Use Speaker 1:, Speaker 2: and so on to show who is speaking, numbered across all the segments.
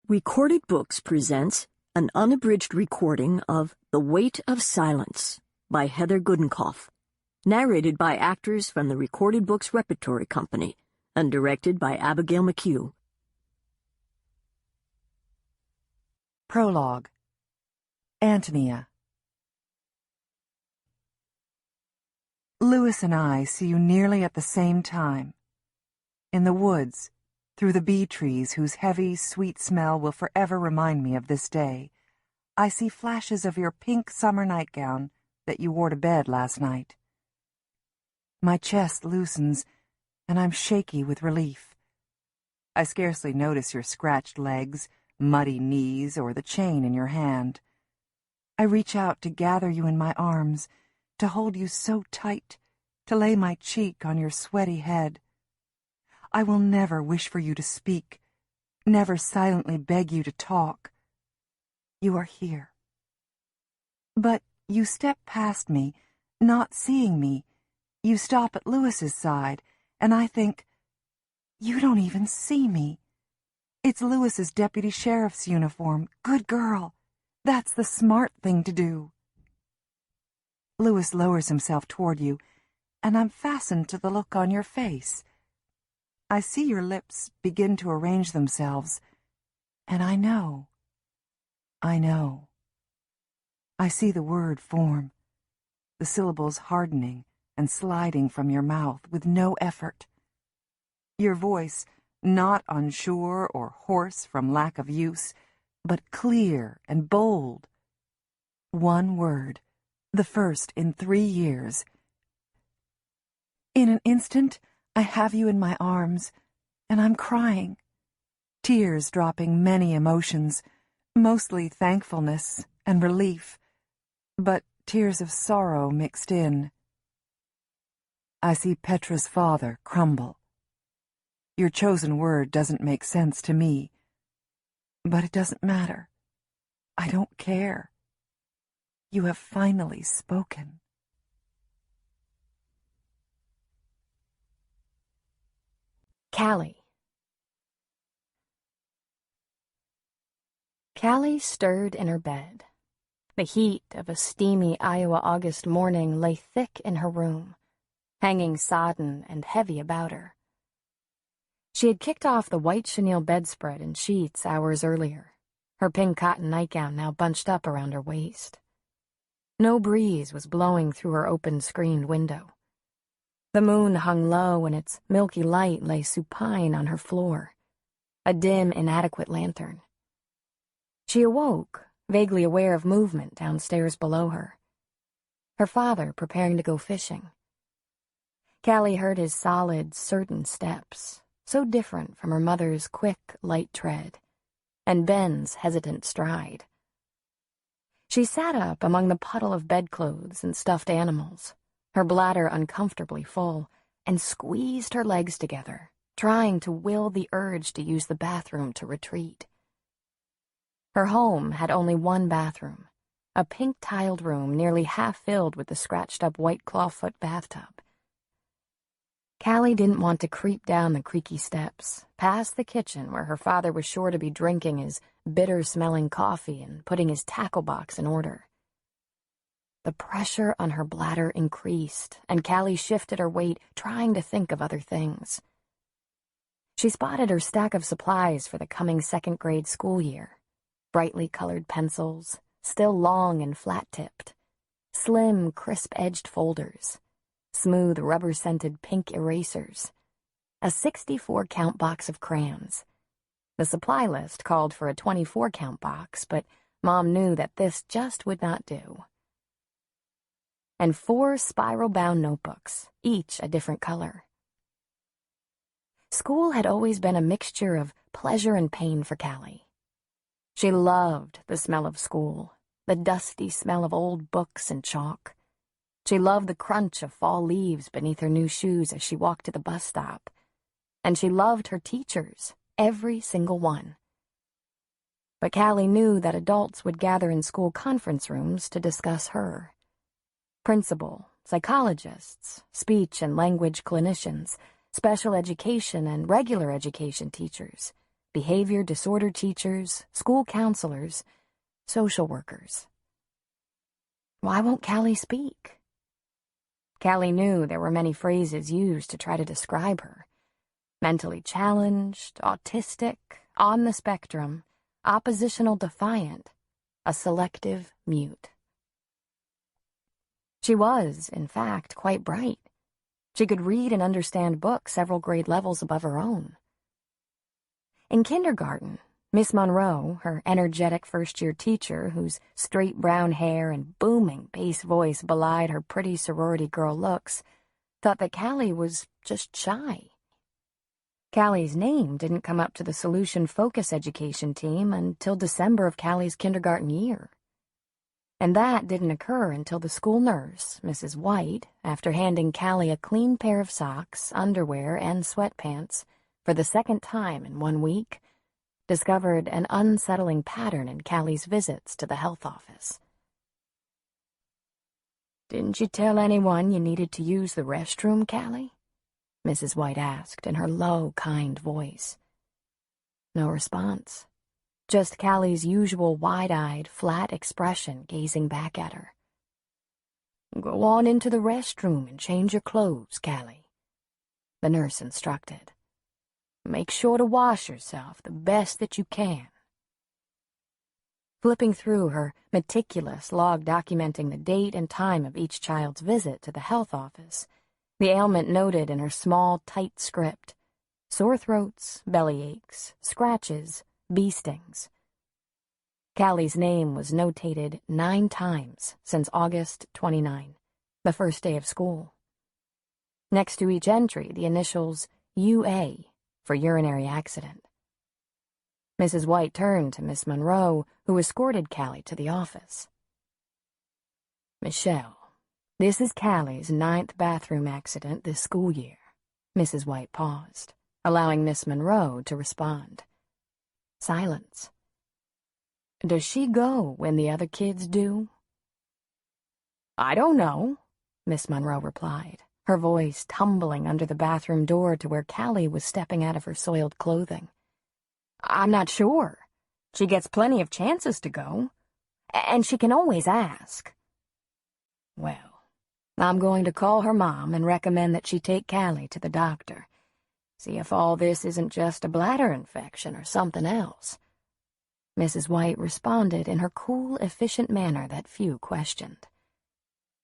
Speaker 1: Recorded Books presents an unabridged recording of The Weight of Silence by Heather Gudenkauf, narrated by actors from the Recorded Books Repertory Company and directed by Abigail McHugh.
Speaker 2: Prologue. Antonia. Lewis and I see you nearly at the same time. In the woods, through the bee trees whose heavy, sweet smell will forever remind me of this day, I see flashes of your pink summer nightgown that you wore to bed last night. My chest loosens, and I'm shaky with relief. I scarcely notice your scratched legs, muddy knees, or the chain in your hand. I reach out to gather you in my arms, to hold you so tight, to lay my cheek on your sweaty head. I will never wish for you to speak, never silently beg you to talk. You are here. But you step past me, not seeing me. You stop at Lewis's side, and I think, you don't even see me. It's Lewis's deputy sheriff's uniform. Good girl. That's the smart thing to do. Lewis lowers himself toward you, and I'm fastened to the look on your face. I see your lips begin to arrange themselves, and I know. I see the word form, the syllables hardening and sliding from your mouth with no effort. Your voice, not unsure or hoarse from lack of use, but clear and bold. One word, the first in 3 years. In an instant, I have you in my arms, and I'm crying. Tears dropping many emotions, mostly thankfulness and relief, but tears of sorrow mixed in. I see Petra's father crumble. Your chosen word doesn't make sense to me, but it doesn't matter. I don't care. You have finally spoken.
Speaker 3: Calli. Calli stirred in her bed. The heat of a steamy Iowa August morning lay thick in her room, hanging sodden and heavy about her. She had kicked off the white chenille bedspread and sheets hours earlier, her pink cotton nightgown now bunched up around her waist. No breeze was blowing through her open-screened window. The moon hung low, and its milky light lay supine on her floor, a dim, inadequate lantern. She awoke, vaguely aware of movement downstairs below her. Her father preparing to go fishing. Calli heard his solid, certain steps, so different from her mother's quick, light tread, and Ben's hesitant stride. She sat up among the puddle of bedclothes and stuffed animals, her bladder uncomfortably full, and squeezed her legs together, trying to will the urge to use the bathroom to retreat. Her home had only one bathroom, a pink-tiled room nearly half filled with the scratched-up white clawfoot bathtub. Calli didn't want to creep down the creaky steps, past the kitchen where her father was sure to be drinking his bitter-smelling coffee and putting his tackle box in order. The pressure on her bladder increased, and Calli shifted her weight, trying to think of other things. She spotted her stack of supplies for the coming second-grade school year. Brightly colored pencils, still long and flat-tipped, slim, crisp-edged folders, smooth, rubber-scented pink erasers, a 64-count box of crayons. The supply list called for a 24-count box, but Mom knew that this just would not do. And 4 spiral-bound notebooks, each a different color. School had always been a mixture of pleasure and pain for Calli. She loved the smell of school, the dusty smell of old books and chalk. She loved the crunch of fall leaves beneath her new shoes as she walked to the bus stop. And she loved her teachers, every single one. But Calli knew that adults would gather in school conference rooms to discuss her. Principal, psychologists, speech and language clinicians, special education and regular education teachers, behavior disorder teachers, school counselors, social workers. Why won't Calli speak? Calli knew there were many phrases used to try to describe her. Mentally challenged, autistic, on the spectrum, oppositional defiant, a selective mute. She was, in fact, quite bright. She could read and understand books several grade levels above her own. In kindergarten, Miss Monroe, her energetic first-year teacher, whose straight brown hair and booming bass voice belied her pretty sorority girl looks, thought that Calli was just shy. Calli's name didn't come up to the Solution Focus Education team until December of Calli's kindergarten year. And that didn't occur until the school nurse, Mrs. White, after handing Calli a clean pair of socks, underwear, and sweatpants for the second time in 1 week, discovered an unsettling pattern in Calli's visits to the health office. "Didn't you tell anyone you needed to use the restroom, Calli?" Mrs. White asked in her low, kind voice. No response. Just Calli's usual wide-eyed, flat expression gazing back at her. "Go on into the restroom and change your clothes, Calli," the nurse instructed. "Make sure to wash yourself the best that you can." Flipping through her meticulous log documenting the date and time of each child's visit to the health office, the ailment noted in her small, tight script: sore throats, belly aches, scratches, bee stings. Calli's name was notated 9 times since August 29, the first day of school. Next to each entry, the initials UA for urinary accident. Mrs. White turned to Miss Monroe, who escorted Calli to the office. "Michelle, this is Calli's 9th bathroom accident this school year." Mrs. White paused, allowing Miss Monroe to respond. Silence. "Does she go when the other kids do?" "I don't know," Miss Monroe replied, her voice tumbling under the bathroom door to where Calli was stepping out of her soiled clothing. "I'm not sure. She gets plenty of chances to go, and she can always ask." "Well, I'm going to call her mom and recommend that she take Calli to the doctor. See if all this isn't just a bladder infection or something else." Mrs. White responded in her cool, efficient manner that few questioned.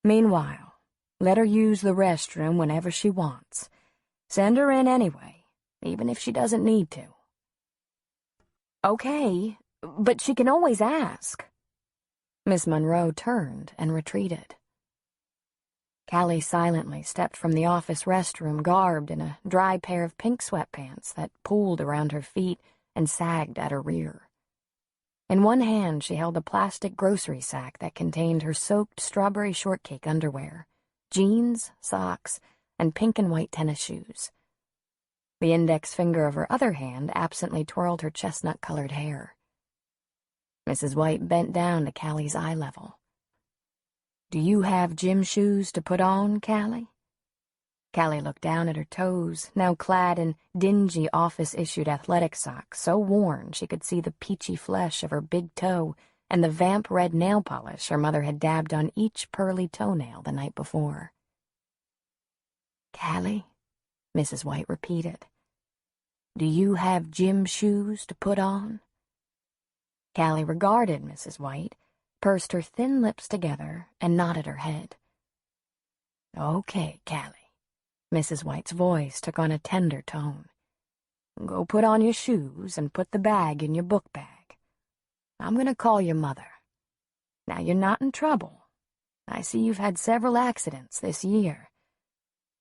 Speaker 3: "Meanwhile, let her use the restroom whenever she wants. Send her in anyway, even if she doesn't need to." "Okay, but she can always ask." Miss Monroe turned and retreated. Calli silently stepped from the office restroom garbed in a dry pair of pink sweatpants that pooled around her feet and sagged at her rear. In one hand, she held a plastic grocery sack that contained her soaked strawberry shortcake underwear, jeans, socks, and pink and white tennis shoes. The index finger of her other hand absently twirled her chestnut-colored hair. Mrs. White bent down to Calli's eye level. "Do you have gym shoes to put on, Calli?" Calli looked down at her toes, now clad in dingy office-issued athletic socks, so worn she could see the peachy flesh of her big toe and the vamp-red nail polish her mother had dabbed on each pearly toenail the night before. "Calli," Mrs. White repeated, "do you have gym shoes to put on?" Calli regarded Mrs. White, pursed her thin lips together, and nodded her head. "Okay, Calli." Mrs. White's voice took on a tender tone. "Go put on your shoes and put the bag in your book bag. I'm going to call your mother. Now you're not in trouble. I see you've had several accidents this year.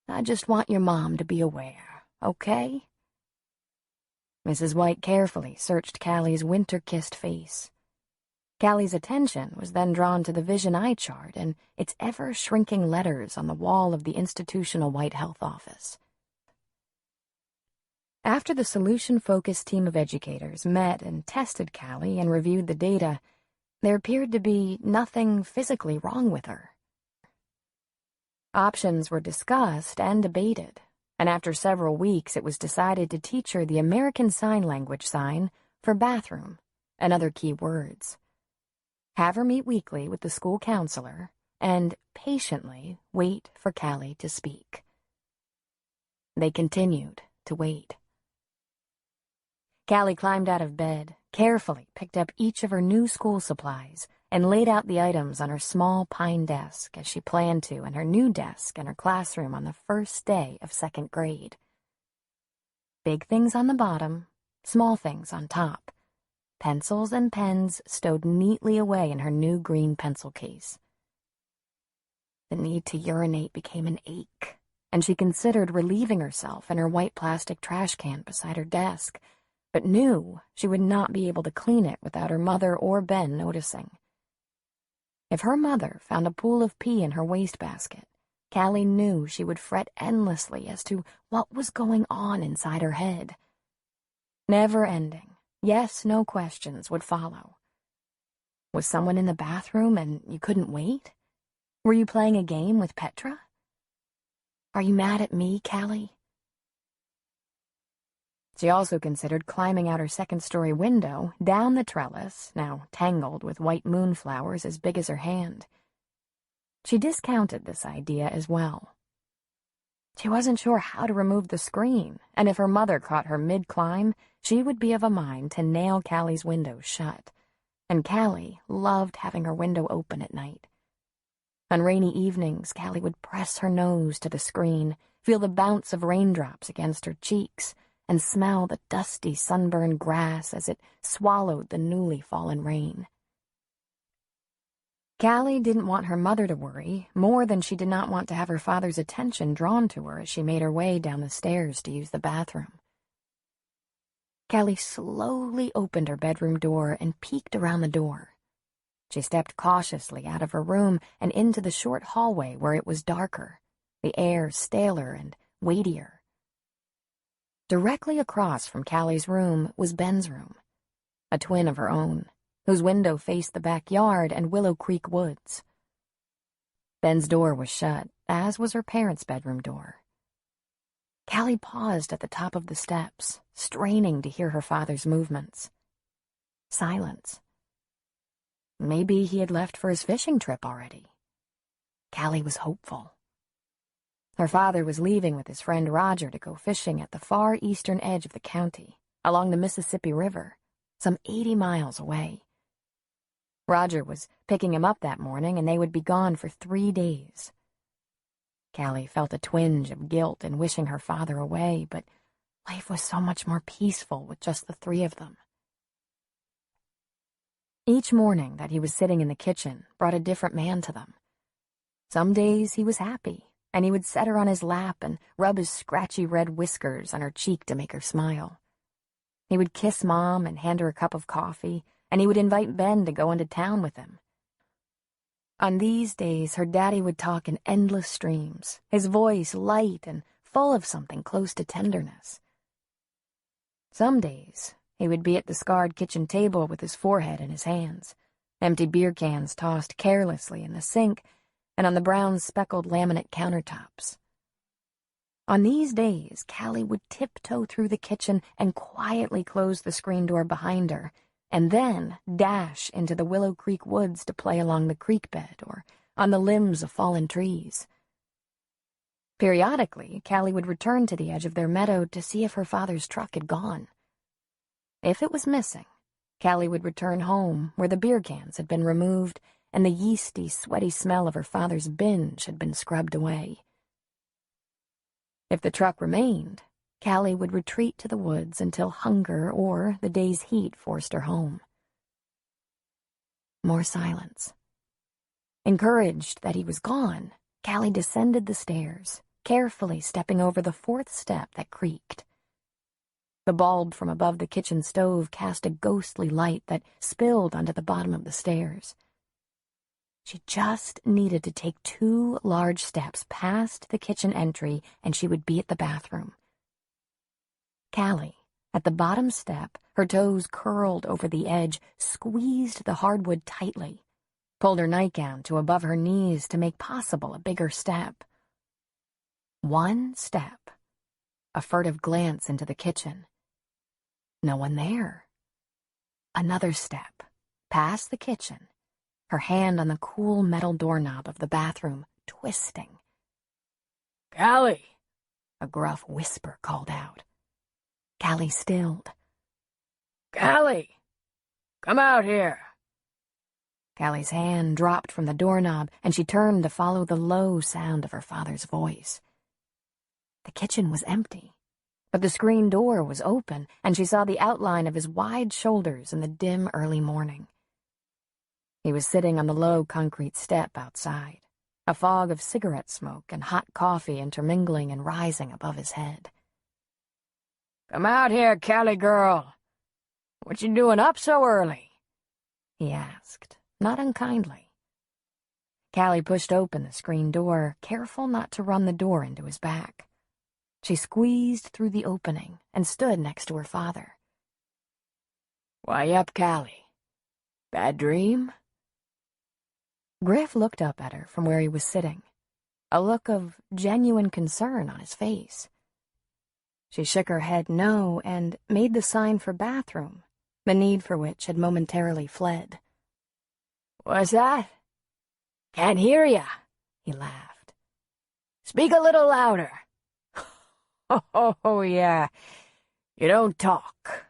Speaker 3: I just want your mom to be aware, okay?" Mrs. White carefully searched Calli's winter-kissed face. Calli's attention was then drawn to the vision eye chart and its ever-shrinking letters on the wall of the institutional White Health Office. After the solution-focused team of educators met and tested Calli and reviewed the data, there appeared to be nothing physically wrong with her. Options were discussed and debated, and after several weeks it was decided to teach her the American Sign Language sign for bathroom and other key words. Have her meet weekly with the school counselor, and patiently wait for Calli to speak. They continued to wait. Calli climbed out of bed, carefully picked up each of her new school supplies, and laid out the items on her small pine desk as she planned to in her new desk in her classroom on the first day of 2nd grade. Big things on the bottom, small things on top. Pencils and pens stowed neatly away in her new green pencil case. The need to urinate became an ache, and she considered relieving herself in her white plastic trash can beside her desk, but knew she would not be able to clean it without her mother or Ben noticing. If her mother found a pool of pee in her wastebasket, Calli knew she would fret endlessly as to what was going on inside her head. Never-ending, yes-no questions would follow. Was someone in the bathroom and you couldn't wait? Were you playing a game with Petra? Are you mad at me, Calli? She also considered climbing out her 2nd-story window, down the trellis, now tangled with white moonflowers as big as her hand. She discounted this idea as well. She wasn't sure how to remove the screen, and if her mother caught her mid-climb, she would be of a mind to nail Calli's window shut. And Calli loved having her window open at night. On rainy evenings, Calli would press her nose to the screen, feel the bounce of raindrops against her cheeks, and smell the dusty, sunburned grass as it swallowed the newly fallen rain. Calli didn't want her mother to worry, more than she did not want to have her father's attention drawn to her as she made her way down the stairs to use the bathroom. Calli slowly opened her bedroom door and peeked around the door. She stepped cautiously out of her room and into the short hallway where it was darker, the air staler and weightier. Directly across from Calli's room was Ben's room, a twin of her own, whose window faced the backyard and Willow Creek woods. Ben's door was shut, as was her parents' bedroom door. Calli paused at the top of the steps, straining to hear her father's movements. Silence. Maybe he had left for his fishing trip already. Calli was hopeful. Her father was leaving with his friend Roger to go fishing at the far eastern edge of the county, along the Mississippi River, some 80 miles away. Roger was picking him up that morning, and they would be gone for 3 days. Calli felt a twinge of guilt in wishing her father away, but life was so much more peaceful with just the 3 of them. Each morning that he was sitting in the kitchen brought a different man to them. Some days he was happy, and he would set her on his lap and rub his scratchy red whiskers on her cheek to make her smile. He would kiss Mom and hand her a cup of coffee, and he would invite Ben to go into town with him. On these days, her daddy would talk in endless streams, his voice light and full of something close to tenderness. Some days, he would be at the scarred kitchen table with his forehead in his hands, empty beer cans tossed carelessly in the sink and on the brown speckled laminate countertops. On these days, Calli would tiptoe through the kitchen and quietly close the screen door behind her, and then dash into the Willow Creek woods to play along the creek bed or on the limbs of fallen trees. Periodically, Calli would return to the edge of their meadow to see if her father's truck had gone. If it was missing, Calli would return home where the beer cans had been removed and the yeasty, sweaty smell of her father's binge had been scrubbed away. If the truck remained, Calli would retreat to the woods until hunger or the day's heat forced her home. More silence. Encouraged that he was gone, Calli descended the stairs, carefully stepping over the 4th step that creaked. The bulb from above the kitchen stove cast a ghostly light that spilled onto the bottom of the stairs. She just needed to take 2 large steps past the kitchen entry, and she would be at the bathroom. Calli, at the bottom step, her toes curled over the edge, squeezed the hardwood tightly, pulled her nightgown to above her knees to make possible a bigger step. 1 step, a furtive glance into the kitchen. No one there. Another step, past the kitchen, her hand on the cool metal doorknob of the bathroom, twisting.
Speaker 4: "Calli!"
Speaker 3: A gruff whisper called out. Calli stilled.
Speaker 4: "Calli! Come out here!"
Speaker 3: Calli's hand dropped from the doorknob, and she turned to follow the low sound of her father's voice. The kitchen was empty, but the screen door was open, and she saw the outline of his wide shoulders in the dim early morning. He was sitting on the low concrete step outside, a fog of cigarette smoke and hot coffee intermingling and rising above his head.
Speaker 4: "Come out here, Calli girl. What you doing up so early?"
Speaker 3: he asked, not unkindly. Calli pushed open the screen door, careful not to run the door into his back. She squeezed through the opening and stood next to her father.
Speaker 4: "Why up, Calli? Bad dream?"
Speaker 3: Griff looked up at her from where he was sitting, a look of genuine concern on his face. She shook her head no and made the sign for bathroom, the need for which had momentarily fled.
Speaker 4: "What's that? Can't hear ya,"
Speaker 3: he laughed.
Speaker 4: "Speak a little louder." "Oh, yeah, you don't talk."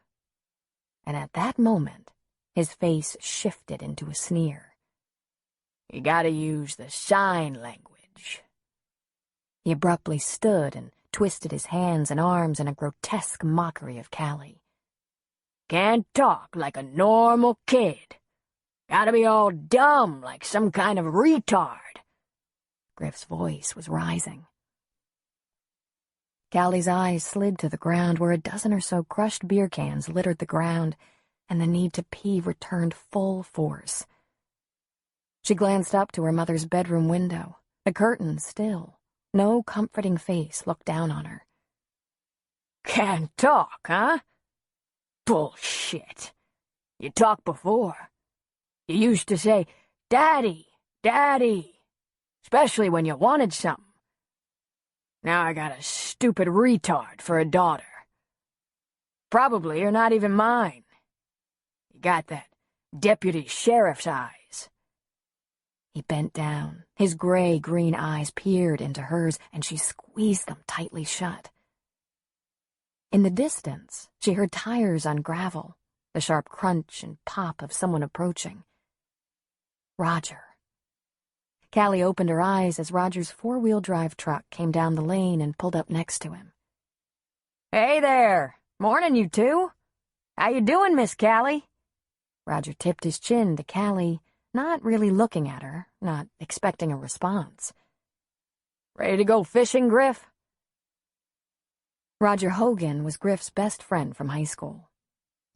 Speaker 3: And at that moment, his face shifted into a sneer.
Speaker 4: "You gotta use the sign language."
Speaker 3: He abruptly stood and twisted his hands and arms in a grotesque mockery of Calli.
Speaker 4: "Can't talk like a normal kid. Gotta be all dumb like some kind of retard."
Speaker 3: Griff's voice was rising. Calli's eyes slid to the ground where a dozen or so crushed beer cans littered the ground, and the need to pee returned full force. She glanced up to her mother's bedroom window, the curtains still. No comforting face looked down on her.
Speaker 4: "Can't talk, huh? Bullshit. You talked before. You used to say, 'Daddy, Daddy,' especially when you wanted something. Now I got a stupid retard for a daughter. Probably you're not even mine. You got that deputy sheriff's eyes."
Speaker 3: He bent down. His gray-green eyes peered into hers, and she squeezed them tightly shut. In the distance, she heard tires on gravel, the sharp crunch and pop of someone approaching. Roger. Calli opened her eyes as Roger's four-wheel-drive truck came down the lane and pulled up next to him.
Speaker 4: "Hey there! Morning, you two! How you doing, Miss Calli?"
Speaker 3: Roger tipped his chin to Calli, not really looking at her, not expecting a response.
Speaker 4: "Ready to go fishing, Griff?"
Speaker 3: Roger Hogan was Griff's best friend from high school.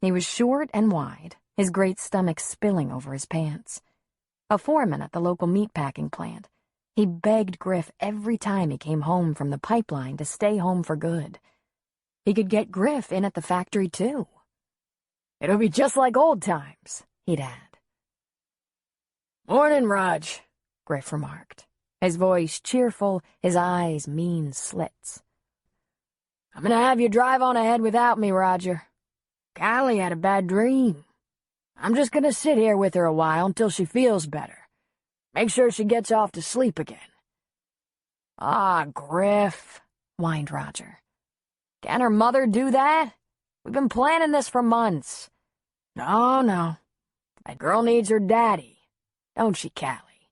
Speaker 3: He was short and wide, his great stomach spilling over his pants. A foreman at the local meatpacking plant, he begged Griff every time he came home from the pipeline to stay home for good. He could get Griff in at the factory, too.
Speaker 4: "It'll be just like old times,"
Speaker 3: he'd add.
Speaker 4: "Morning, Raj,"
Speaker 3: Griff remarked, his voice cheerful, his eyes mean slits.
Speaker 4: "I'm gonna have you drive on ahead without me, Roger. Calli had a bad dream. I'm just gonna sit here with her a while until she feels better. Make sure she gets off to sleep again." "Ah, Griff," whined Roger. "Can her mother do that? We've been planning this for months. No. That girl needs her daddy, don't she, Calli?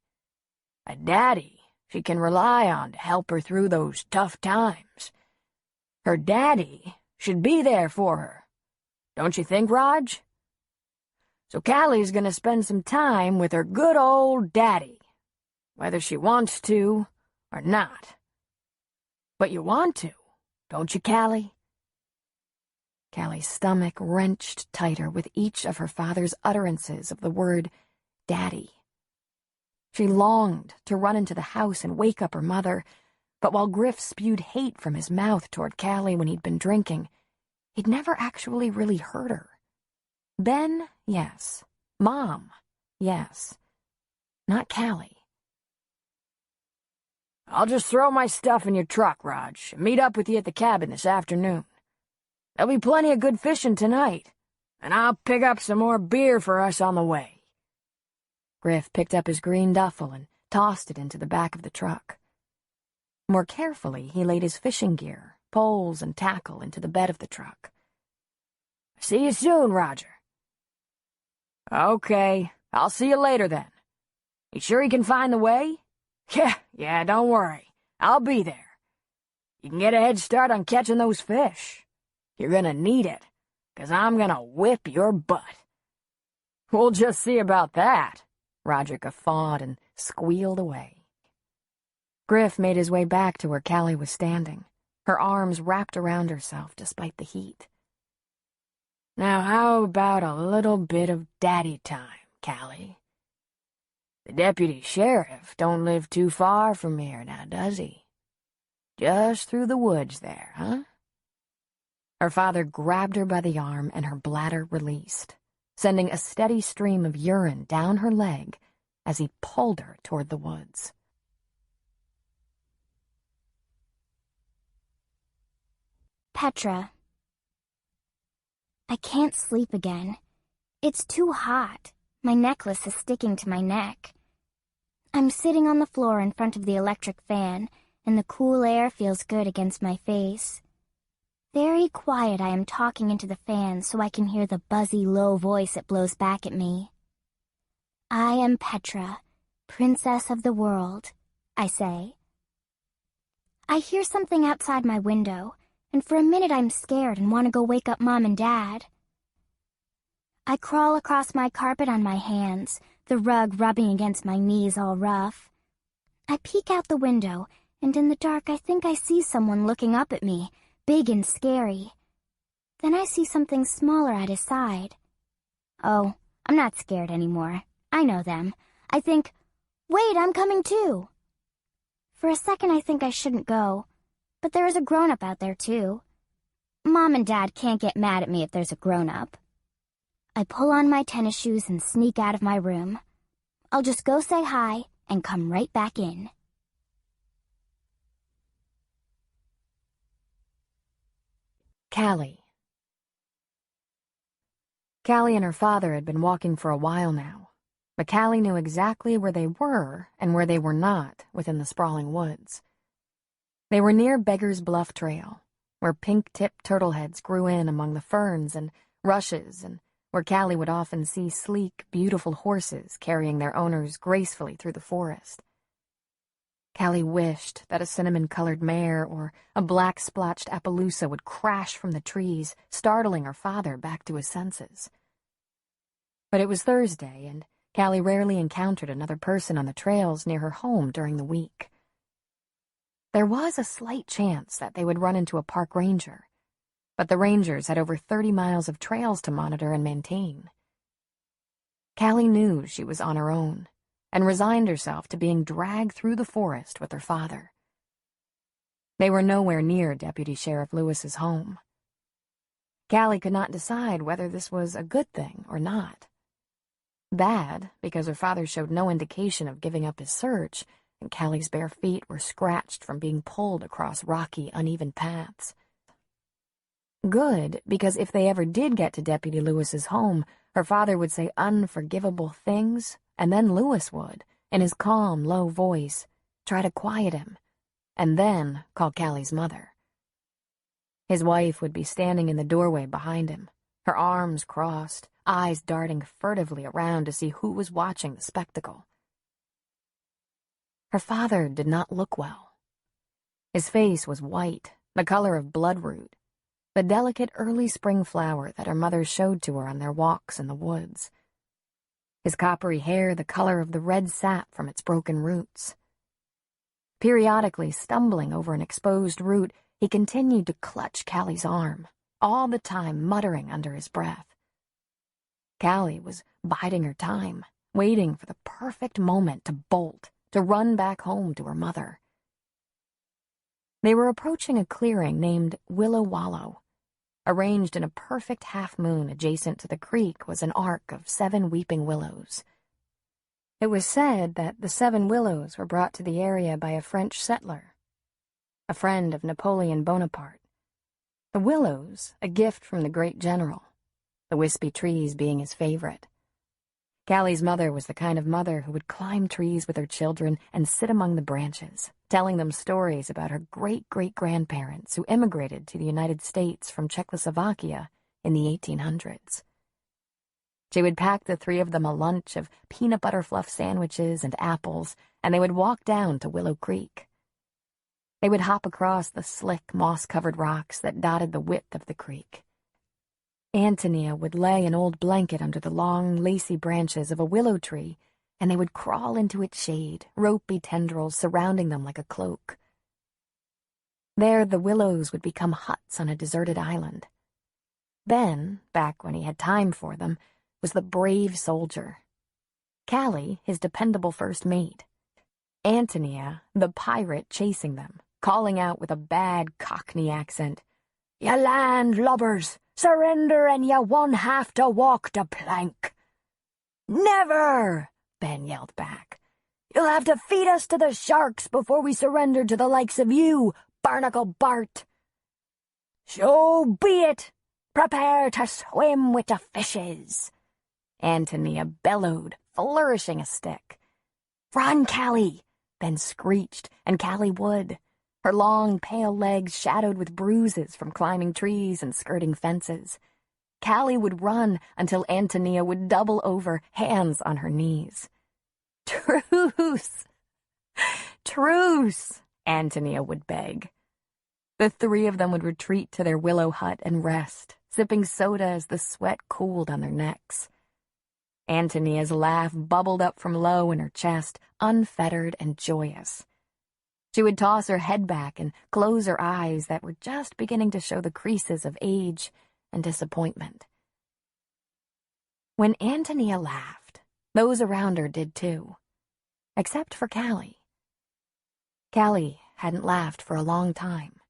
Speaker 4: A daddy she can rely on to help her through those tough times. Her daddy should be there for her. Don't you think, Raj? So Calli's gonna spend some time with her good old daddy, whether she wants to or not. But you want to, don't you, Calli?"
Speaker 3: Calli's stomach wrenched tighter with each of her father's utterances of the word daddy. She longed to run into the house and wake up her mother, but while Griff spewed hate from his mouth toward Calli when he'd been drinking, he'd never actually really hurt her. Ben, yes. Mom, yes. Not Calli.
Speaker 4: I'll just throw my stuff in your truck, Raj, and meet up with you at the cabin this afternoon. There'll be plenty of good fishing tonight, and I'll pick up some more beer for us on the way."
Speaker 3: Griff picked up his green duffel and tossed it into the back of the truck. More carefully, he laid his fishing gear, poles, and tackle into the bed of the truck.
Speaker 4: "See you soon, Roger." "Okay, I'll see you later then. You sure you can find the way?" Yeah, don't worry. I'll be there. You can get a head start on catching those fish. You're gonna need it, 'cause I'm gonna whip your butt." "We'll just see about that,"
Speaker 3: Roger guffawed and squealed away. Griff made his way back to where Calli was standing, her arms wrapped around herself despite the heat.
Speaker 4: "Now how about a little bit of daddy time, Calli? The deputy sheriff don't live too far from here now, does he? Just through the woods there, huh?"
Speaker 3: Her father grabbed her by the arm and her bladder released, sending a steady stream of urine down her leg as he pulled her toward the woods.
Speaker 5: Petra. I can't sleep again. It's too hot. My necklace is sticking to my neck. I'm sitting on the floor in front of the electric fan, and the cool air feels good against my face. Very quiet, I am talking into the fan so I can hear the buzzy, low voice it blows back at me. "I am Petra, princess of the world," I say. I hear something outside my window, and for a minute I'm scared and want to go wake up Mom and Dad. I crawl across my carpet on my hands, the rug rubbing against my knees all rough. I peek out the window, and in the dark I think I see someone looking up at me, big and scary. Then I see something smaller at his side. Oh, I'm not scared anymore. I know them. I think, wait, I'm coming too. For a second I think I shouldn't go, but there is a grown-up out there too. Mom and Dad can't get mad at me if there's a grown-up. I pull on my tennis shoes and sneak out of my room. I'll just go say hi and come right back in.
Speaker 3: Calli. Calli and her father had been walking for a while now, but Calli knew exactly where they were and where they were not within the sprawling woods. They were near Beggar's Bluff Trail, where pink-tipped turtleheads grew in among the ferns and rushes, and where Calli would often see sleek, beautiful horses carrying their owners gracefully through the forest. Calli wished that a cinnamon-colored mare or a black-splotched Appaloosa would crash from the trees, startling her father back to his senses. But it was Thursday, and Calli rarely encountered another person on the trails near her home during the week. There was a slight chance that they would run into a park ranger, but the rangers had over 30 miles of trails to monitor and maintain. Calli knew she was on her own, and resigned herself to being dragged through the forest with her father. They were nowhere near Deputy Sheriff Lewis's home. Calli could not decide whether this was a good thing or not. Bad, because her father showed no indication of giving up his search, and Calli's bare feet were scratched from being pulled across rocky, uneven paths. Good, because if they ever did get to Deputy Lewis's home, her father would say unforgivable things, and then Lewis would, in his calm, low voice, try to quiet him, and then call Calli's mother. His wife would be standing in the doorway behind him, her arms crossed, eyes darting furtively around to see who was watching the spectacle. Her father did not look well. His face was white, the color of bloodroot, the delicate early spring flower that her mother showed to her on their walks in the woods. His coppery hair the color of the red sap from its broken roots. Periodically stumbling over an exposed root, he continued to clutch Calli's arm, all the time muttering under his breath. Calli was biding her time, waiting for the perfect moment to bolt, to run back home to her mother. They were approaching a clearing named Willow Wallow. Arranged in a perfect half-moon adjacent to the creek was an arc of 7 weeping willows. It was said that the 7 willows were brought to the area by a French settler, a friend of Napoleon Bonaparte. The willows, a gift from the great general, the wispy trees being his favorite. Calli's mother was the kind of mother who would climb trees with her children and sit among the branches, telling them stories about her great-great-grandparents who immigrated to the United States from Czechoslovakia in the 1800s. She would pack the 3 of them a lunch of peanut butter fluff sandwiches and apples, and they would walk down to Willow Creek. They would hop across the slick, moss-covered rocks that dotted the width of the creek. Antonia would lay an old blanket under the long, lacy branches of a willow tree, and they would crawl into its shade, ropey tendrils surrounding them like a cloak. There the willows would become huts on a deserted island. Ben, back when he had time for them, was the brave soldier. Calli, his dependable first mate. Antonia, the pirate chasing them, calling out with a bad Cockney accent, "Ya land lubbers! Surrender and ya won't have to walk the plank." "Never!" Ben yelled back. "You'll have to feed us to the sharks before we surrender to the likes of you, Barnacle Bart." "So be it! Prepare to swim with the fishes!" Antonia bellowed, flourishing a stick. "Run, Calli!" Ben screeched, and Calli would, her long, pale legs shadowed with bruises from climbing trees and skirting fences. Calli would run until Antonia would double over, hands on her knees. "Truce! Truce!" Antonia would beg. The 3 of them would retreat to their willow hut and rest, sipping soda as the sweat cooled on their necks. Antonia's laugh bubbled up from low in her chest, unfettered and joyous. She would toss her head back and close her eyes that were just beginning to show the creases of age and disappointment. When Antonia laughed, those around her did too, except for Calli. Calli hadn't laughed for a long time.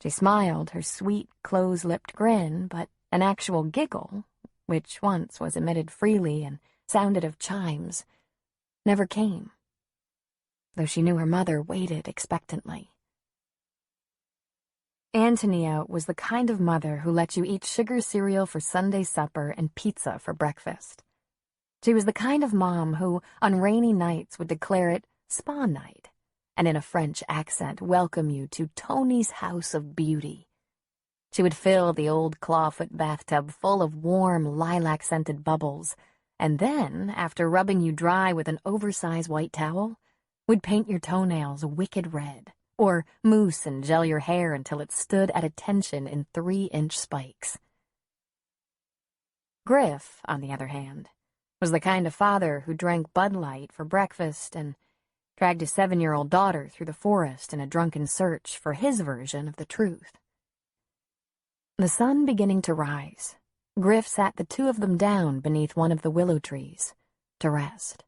Speaker 3: She smiled her sweet, close-lipped grin, but an actual giggle, which once was emitted freely and sounded of chimes, never came, though she knew her mother waited expectantly. Antonia was the kind of mother who let you eat sugar cereal for Sunday supper and pizza for breakfast. She was the kind of mom who, on rainy nights, would declare it spa night, and in a French accent welcome you to Tony's House of Beauty. She would fill the old clawfoot bathtub full of warm, lilac-scented bubbles, and then, after rubbing you dry with an oversized white towel, would paint your toenails wicked red, or mousse and gel your hair until it stood at attention in 3-inch spikes. Griff, on the other hand, was the kind of father who drank Bud Light for breakfast and dragged his 7-year-old daughter through the forest in a drunken search for his version of the truth. The sun beginning to rise, Griff sat the 2 of them down beneath one of the willow trees to rest.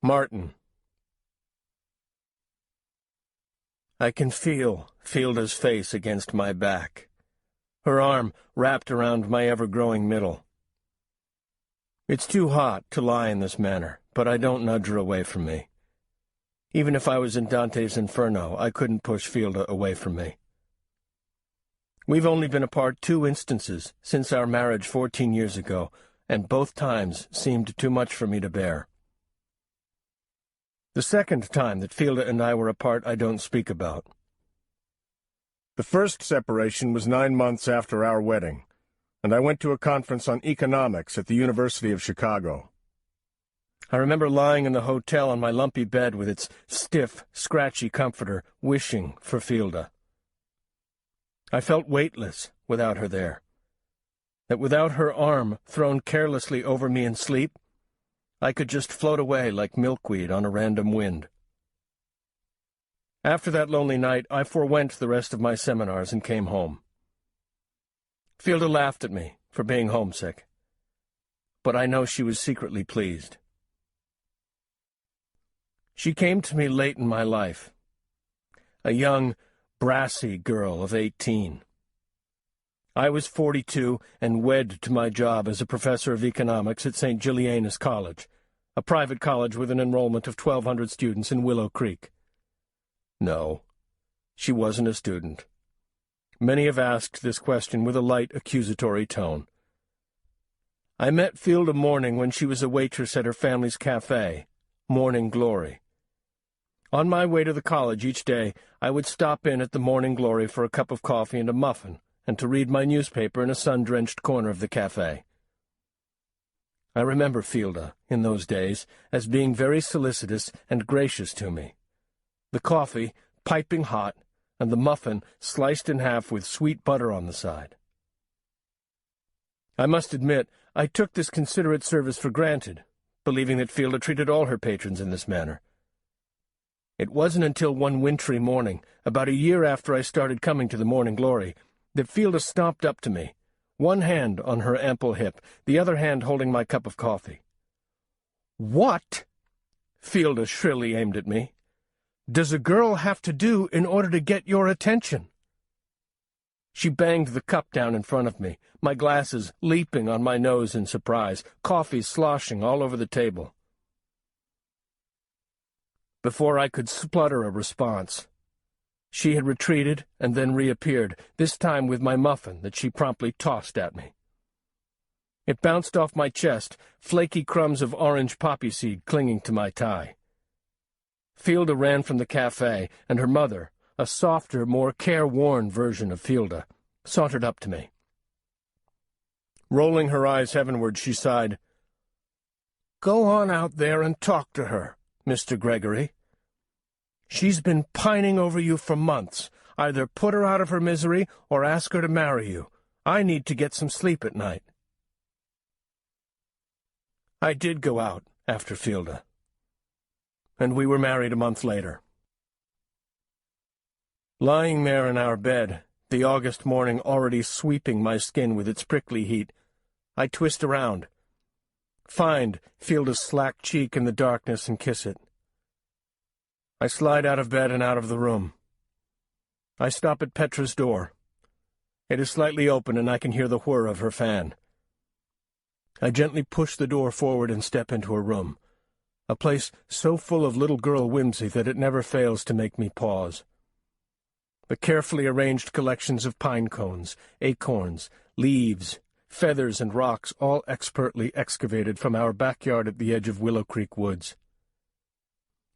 Speaker 6: Martin. I can feel Fielda's face against my back, her arm wrapped around my ever-growing middle. It's too hot to lie in this manner, but I don't nudge her away from me. Even if I was in Dante's Inferno, I couldn't push Fielda away from me. We've only been apart 2 instances since our marriage 14 years ago, and both times seemed too much for me to bear. The second time that Fielda and I were apart I don't speak about.
Speaker 7: The first separation was 9 months after our wedding, and I went to a conference on economics at the University of Chicago.
Speaker 6: I remember lying in the hotel on my lumpy bed with its stiff, scratchy comforter, wishing for Fielda. I felt weightless without her there, that without her arm thrown carelessly over me in sleep, I could just float away like milkweed on a random wind. After that lonely night, I forewent the rest of my seminars and came home. Fielda laughed at me for being homesick, but I know she was secretly pleased. She came to me late in my life, a young, brassy girl of 18. I was 42 and wed to my job as a professor of economics at St. Julianus College, a private college with an enrollment of 1,200 students in Willow Creek. No, she wasn't a student. Many have asked this question with a light, accusatory tone. I met Fielda Morning when she was a waitress at her family's cafe, Morning Glory. On my way to the college each day, I would stop in at the Morning Glory for a cup of coffee and a muffin, and to read my newspaper in a sun-drenched corner of the cafe. I remember Fielda, in those days, as being very solicitous and gracious to me. The coffee, piping hot, and the muffin sliced in half with sweet butter on the side. I must admit, I took this considerate service for granted, believing that Fielda treated all her patrons in this manner. It wasn't until one wintry morning, about a year after I started coming to the Morning Glory, that Fielda stomped up to me, one hand on her ample hip, the other hand holding my cup of coffee. "What," Fielda shrilly aimed at me, "does a girl have to do in order to get your attention?" She banged the cup down in front of me, my glasses leaping on my nose in surprise, coffee sloshing all over the table. Before I could splutter a response, she had retreated and then reappeared, this time with my muffin that she promptly tossed at me. It bounced off my chest, flaky crumbs of orange poppy seed clinging to my tie. Fielda ran from the cafe, and her mother, a softer, more careworn version of Fielda, sauntered up to me. Rolling her eyes heavenward, she sighed, "Go on out there and talk to her, Mr. Gregory. She's been pining over you for months. Either put her out of her misery or ask her to marry you. I need to get some sleep at night." I did go out after Fielda, and we were married a month later. Lying there in our bed, the August morning already sweeping my skin with its prickly heat, I twist around, find Fielda's slack cheek in the darkness and kiss it. I slide out of bed and out of the room. I stop at Petra's door. It is slightly open, and I can hear the whir of her fan. I gently push the door forward and step into her room, a place so full of little girl whimsy that it never fails to make me pause. The carefully arranged collections of pine cones, acorns, leaves, feathers, and rocks, all expertly excavated from our backyard at the edge of Willow Creek Woods.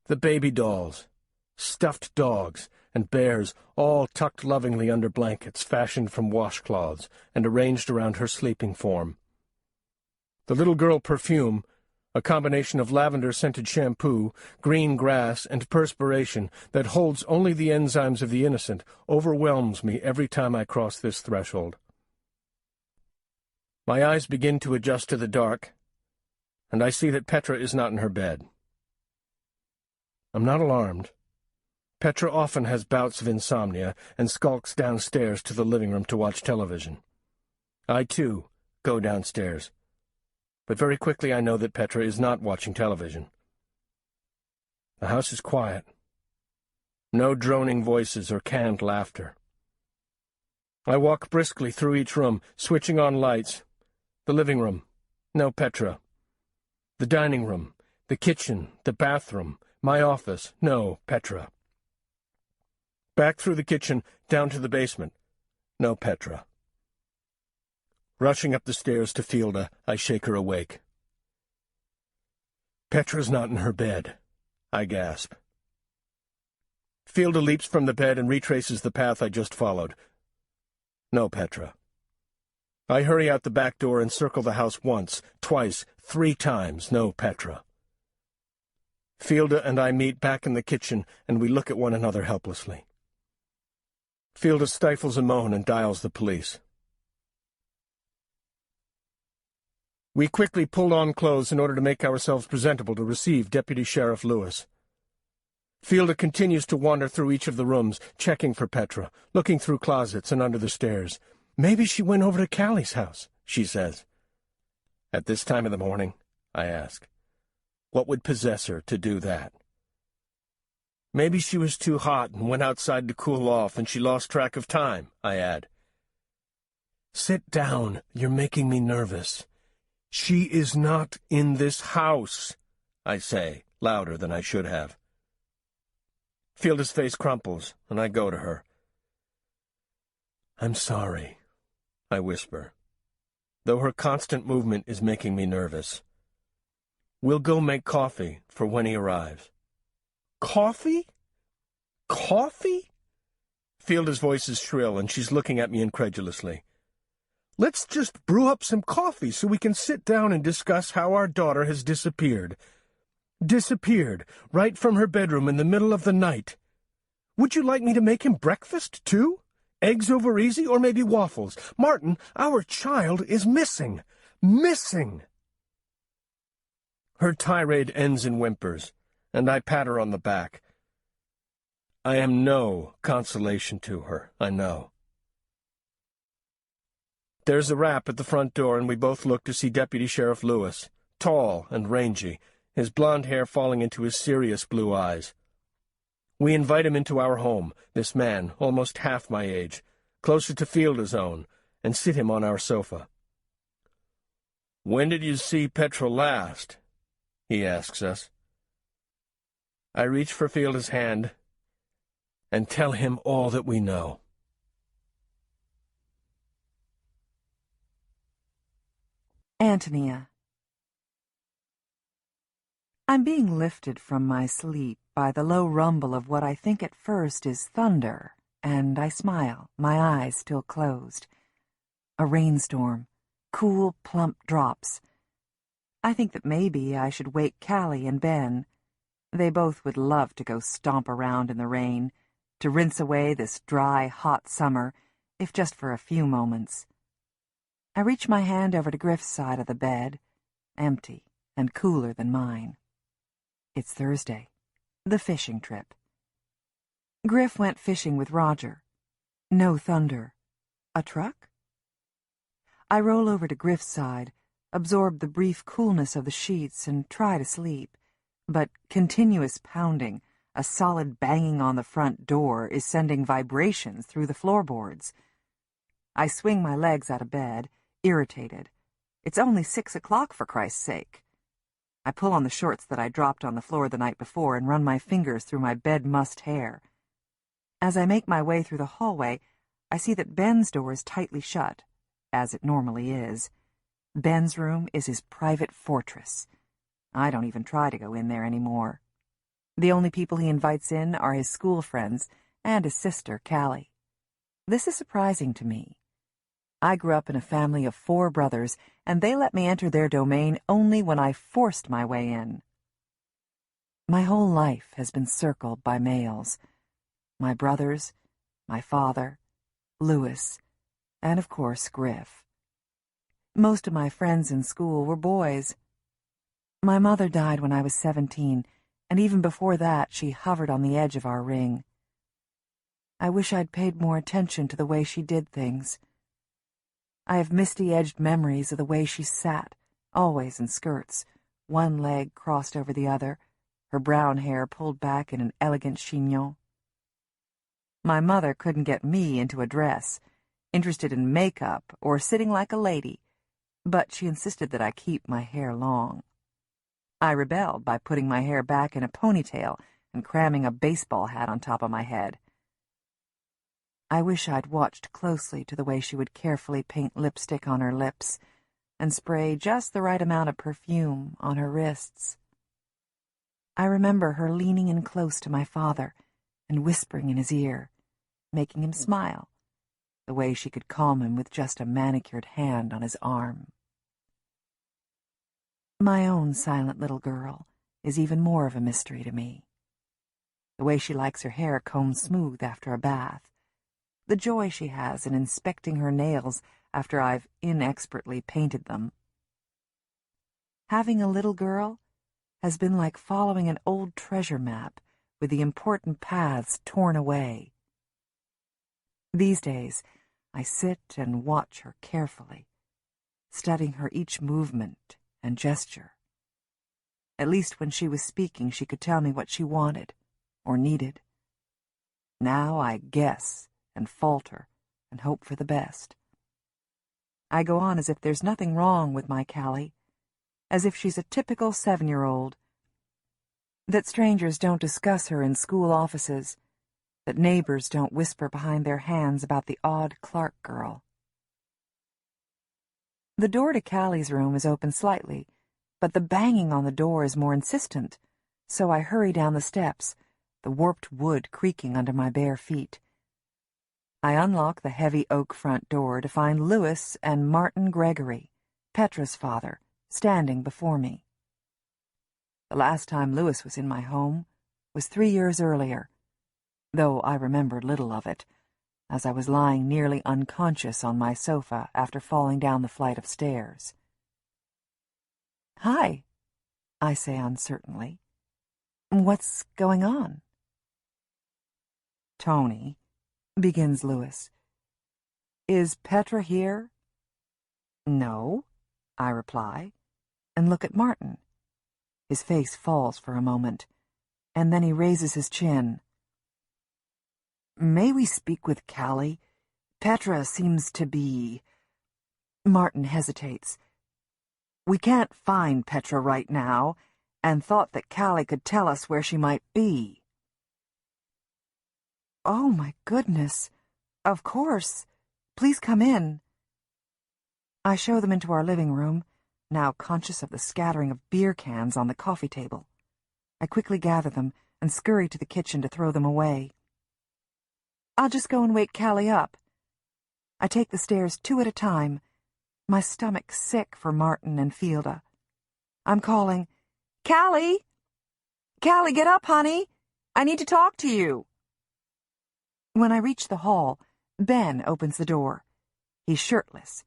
Speaker 6: The baby dolls, stuffed dogs, and bears, all tucked lovingly under blankets fashioned from washcloths and arranged around her sleeping form. The little girl perfume, a combination of lavender-scented shampoo, green grass, and perspiration that holds only the enzymes of the innocent, overwhelms me every time I cross this threshold. My eyes begin to adjust to the dark, and I see that Petra is not in her bed. I'm not alarmed. Petra often has bouts of insomnia and skulks downstairs to the living room to watch television. I, too, go downstairs. But very quickly I know that Petra is not watching television. The house is quiet. No droning voices or canned laughter. I walk briskly through each room, switching on lights. The living room. No Petra. The dining room. The kitchen. The bathroom. My office. No Petra. Back through the kitchen, down to the basement. No Petra. Rushing up the stairs to Fielda, I shake her awake. "Petra's not in her bed," I gasp. Fielda leaps from the bed and retraces the path I just followed. No Petra. I hurry out the back door and circle the house once, twice, 3 times. No Petra. Fielda and I meet back in the kitchen, and we look at one another helplessly. Fielda stifles a moan and dials the police. We quickly pulled on clothes in order to make ourselves presentable to receive Deputy Sheriff Lewis. Fielda continues to wander through each of the rooms, checking for Petra, looking through closets and under the stairs. "Maybe she went over to Calli's house," she says. "At this time of the morning?" I ask. "What would possess her to do that?" "Maybe she was too hot and went outside to cool off, and she lost track of time," I add. Sit down. You're making me nervous. She is not in this house, I say, louder than I should have. Fielda's face crumples, and I go to her. I'm sorry, I whisper, though her constant movement is making me nervous. We'll go make coffee for when he arrives. Coffee? Coffee? Fielda's voice is shrill, and she's looking at me incredulously. Let's just brew up some coffee so we can sit down and discuss how our daughter has disappeared. Disappeared, right from her bedroom in the middle of the night. Would you like me to make him breakfast, too? Eggs over easy, or maybe waffles? Martin, our child is missing. Missing! Her tirade ends in whimpers, and I pat her on the back. I am no consolation to her, I know. There's a rap at the front door, and we both look to see Deputy Sheriff Lewis, tall and rangy, his blond hair falling into his serious blue eyes. We invite him into our home, this man, almost half my age, closer to Fielda's own, and sit him on our sofa. "When did you see Petra last?" he asks us. I reach for Fielda's hand and tell him all that we know.
Speaker 2: Antonia. I'm being lifted from my sleep by the low rumble of what I think at first is thunder, and I smile, my eyes still closed. A rainstorm, cool, plump drops. I think that maybe I should wake Calli and Ben. They both would love to go stomp around in the rain, to rinse away this dry, hot summer, if just for a few moments. I reach my hand over to Griff's side of the bed, empty and cooler than mine. It's Thursday, the fishing trip. Griff went fishing with Roger. No thunder. A truck? I roll over to Griff's side, absorb the brief coolness of the sheets, and try to sleep. But continuous pounding, a solid banging on the front door, is sending vibrations through the floorboards. I swing my legs out of bed, irritated. It's only 6 o'clock, for Christ's sake. I pull on the shorts that I dropped on the floor the night before and run my fingers through my bed-mussed hair. As I make my way through the hallway, I see that Ben's door is tightly shut, as it normally is. Ben's room is his private fortress. I don't even try to go in there anymore. The only people he invites in are his school friends and his sister, Calli. This is surprising to me. I grew up in a family of 4 brothers, and they let me enter their domain only when I forced my way in. My whole life has been circled by males. My brothers, my father, Lewis, and of course Griff. Most of my friends in school were boys. My mother died when I was 17, and even before that she hovered on the edge of our ring. I wish I'd paid more attention to the way she did things. I have misty-edged memories of the way she sat, always in skirts, one leg crossed over the other, her brown hair pulled back in an elegant chignon. My mother couldn't get me into a dress, interested in makeup or sitting like a lady, but she insisted that I keep my hair long. I rebelled by putting my hair back in a ponytail and cramming a baseball hat on top of my head. I wish I'd watched closely to the way she would carefully paint lipstick on her lips and spray just the right amount of perfume on her wrists. I remember her leaning in close to my father and whispering in his ear, making him smile, the way she could calm him with just a manicured hand on his arm. My own silent little girl is even more of a mystery to me. The way she likes her hair combed smooth after a bath, the joy she has in inspecting her nails after I've inexpertly painted them. Having a little girl has been like following an old treasure map with the important paths torn away. These days, I sit and watch her carefully, studying her each movement and gesture. At least when she was speaking, she could tell me what she wanted or needed. Now I guess and falter and hope for the best. I go on as if there's nothing wrong with my Calli, as if she's a typical 7-year-old, that strangers don't discuss her in school offices, that neighbors don't whisper behind their hands about the odd Clark girl. The door to Calli's room is open slightly, but the banging on the door is more insistent, so I hurry down the steps, the warped wood creaking under my bare feet. I unlock the heavy oak front door to find Louis and Martin Gregory, Petra's father, standing before me. The last time Louis was in my home was 3 years earlier, though I remembered little of it, as I was lying nearly unconscious on my sofa after falling down the flight of stairs. "Hi," I say uncertainly. "What's going on?" "Tony," begins Louis. "Is Petra here?" "No," I reply, and look at Martin. His face falls for a moment, and then he raises his chin. "May we speak with Calli? Petra seems to be—" Martin hesitates. "We can't find Petra right now, and thought that Calli could tell us where she might be." "Oh, my goodness. Of course. Please come in." I show them into our living room, now conscious of the scattering of beer cans on the coffee table. I quickly gather them and scurry to the kitchen to throw them away. "I'll just go and wake Calli up." I take the stairs 2 at a time, my stomach sick for Martin and Fielda. I'm calling, "Calli! Calli, get up, honey! I need to talk to you." When I reach the hall, Ben opens the door. He's shirtless,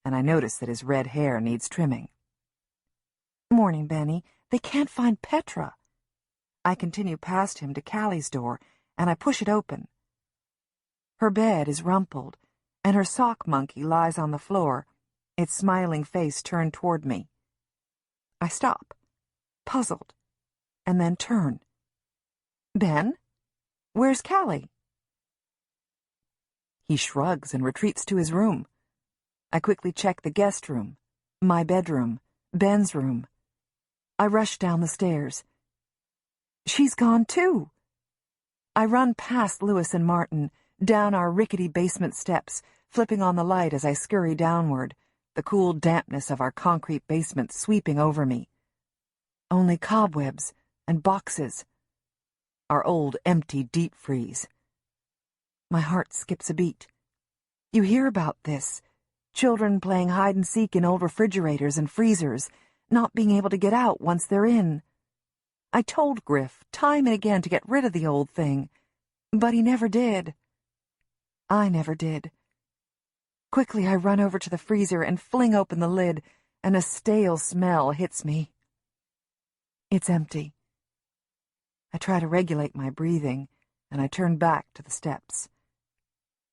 Speaker 2: and I notice that his red hair needs trimming. "Morning, Benny. They can't find Petra." I continue past him to Calli's door, and I push it open. Her bed is rumpled, and her sock monkey lies on the floor, its smiling face turned toward me. I stop, puzzled, and then turn. "Ben? Where's Calli?" He shrugs and retreats to his room. I quickly check the guest room, my bedroom, Ben's room. I rush down the stairs. She's gone too. I run past Louis and Martin, down our rickety basement steps, flipping on the light as I scurry downward, the cool dampness of our concrete basement sweeping over me. Only cobwebs and boxes. Our old empty deep freeze. My heart skips a beat. You hear about this. Children playing hide-and-seek in old refrigerators and freezers, not being able to get out once they're in. I told Griff time and again to get rid of the old thing, but he never did. I never did. Quickly I run over to the freezer and fling open the lid, and a stale smell hits me. It's empty. I try to regulate my breathing, and I turn back to the steps.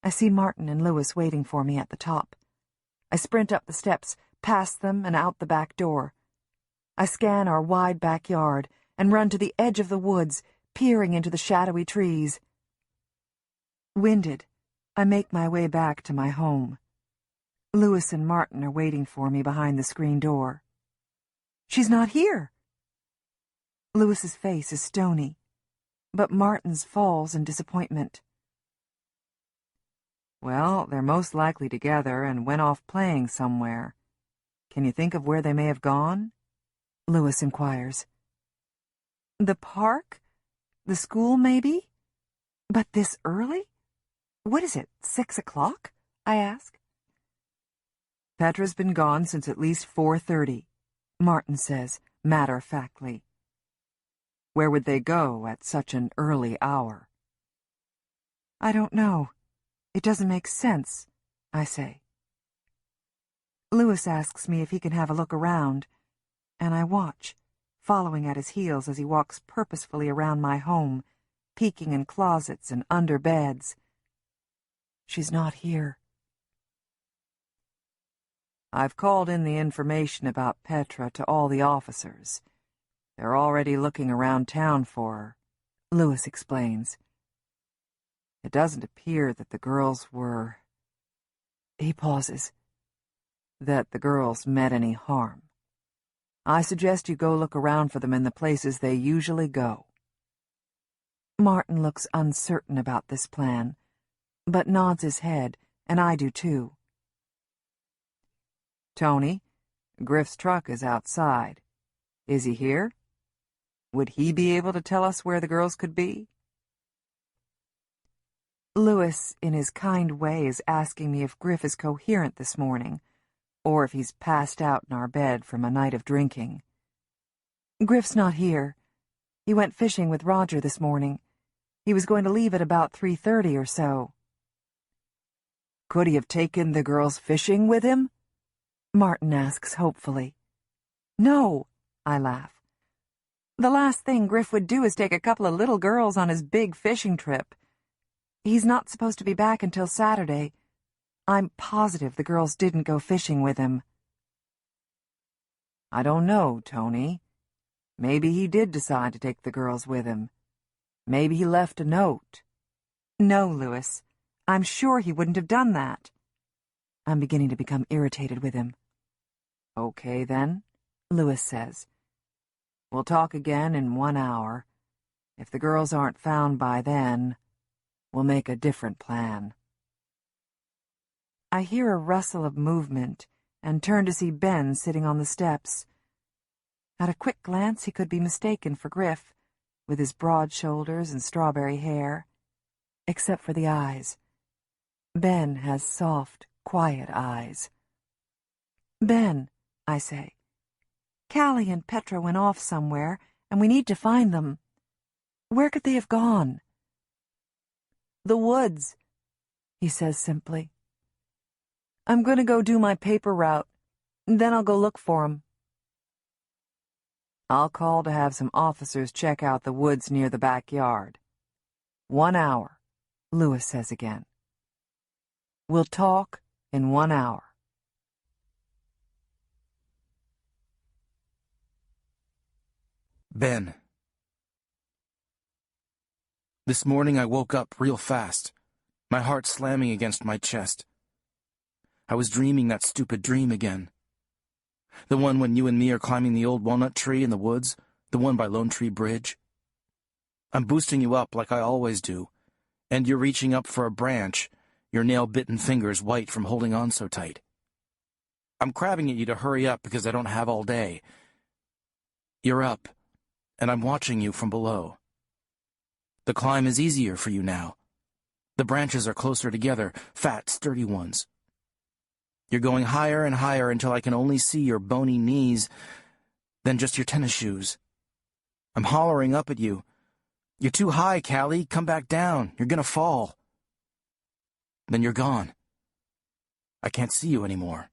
Speaker 2: I see Martin and Louis waiting for me at the top. I sprint up the steps, past them and out the back door. I scan our wide backyard and run to the edge of the woods, peering into the shadowy trees. Winded, I make my way back to my home. Louis and Martin are waiting for me behind the screen door. "She's not here." Louis's face is stony, but Martin's falls in disappointment. "Well, they're most likely together and went off playing somewhere. Can you think of where they may have gone?" Louis inquires. "The park? The school, maybe? But this early? What is it, 6 o'clock?" I ask. "Petra's been gone since at least 4:30, Martin says, matter-of-factly. Where would they go at such an early hour?" "I don't know. It doesn't make sense," I say. Louis asks me if he can have a look around, and I watch, following at his heels as he walks purposefully around my home, peeking in closets and under beds. She's not here. "I've called in the information about Petra to all the officers. They're already looking around town for her," Louis explains. "It doesn't appear that the girls were—" He pauses. that the girls meant any harm. I suggest you go look around for them in the places they usually go." Martin looks uncertain about this plan, but nods his head, and I do too. "Tony, Griff's truck is outside. Is he here? Would he be able to tell us where the girls could be?" Lewis, in his kind way, is asking me if Griff is coherent this morning, or if he's passed out in our bed from a night of drinking. "Griff's not here. He went fishing with Roger this morning. He was going to leave at about 3:30 or so." "Could he have taken the girls fishing with him?" Martin asks hopefully. "No," I laugh. "The last thing Griff would do is take a couple of little girls on his big fishing trip. He's not supposed to be back until Saturday. I'm positive the girls didn't go fishing with him." "I don't know, Tony. Maybe he did decide to take the girls with him. Maybe he left a note." "No, Lewis. I'm sure he wouldn't have done that." I'm beginning to become irritated with him. "Okay, then," Lewis says. "We'll talk again in 1 hour. If the girls aren't found by then, we'll make a different plan." I hear a rustle of movement and turn to see Ben sitting on the steps. At a quick glance, he could be mistaken for Griff, with his broad shoulders and strawberry hair, except for the eyes. Ben has soft, quiet eyes. "Ben," I say, "Calli and Petra went off somewhere, and we need to find them. Where could they have gone?" "The woods," he says simply. "I'm going to go do my paper route. Then I'll go look for 'em." "I'll call to have some officers check out the woods near the backyard. 1 hour, Lewis says again. "We'll talk in 1 hour."
Speaker 8: Ben. This morning I woke up real fast, my heart slamming against my chest. I was dreaming that stupid dream again. The one when you and me are climbing the old walnut tree in the woods, the one by Lone Tree Bridge. I'm boosting you up like I always do, and you're reaching up for a branch, your nail-bitten fingers white from holding on so tight. I'm crabbing at you to hurry up because I don't have all day. You're up, and I'm watching you from below. The climb is easier for you now. The branches are closer together, fat, sturdy ones. You're going higher and higher until I can only see your bony knees, then just your tennis shoes. I'm hollering up at you. "You're too high, Calli. Come back down. You're gonna fall." Then you're gone. I can't see you anymore.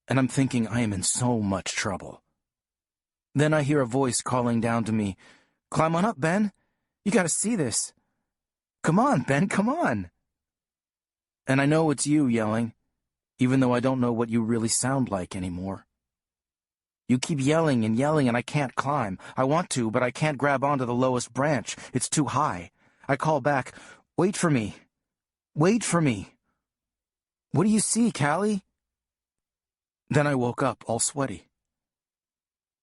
Speaker 8: And I'm thinking I am in so much trouble. Then I hear a voice calling down to me, "Climb on up, Ben. You gotta see this. Come on, Ben, come on." And I know it's you yelling, even though I don't know what you really sound like anymore. You keep yelling, and I can't climb. I want to, but I can't grab onto the lowest branch. It's too high. I call back, "Wait for me. Wait for me. What do you see, Calli?" Then I woke up all sweaty.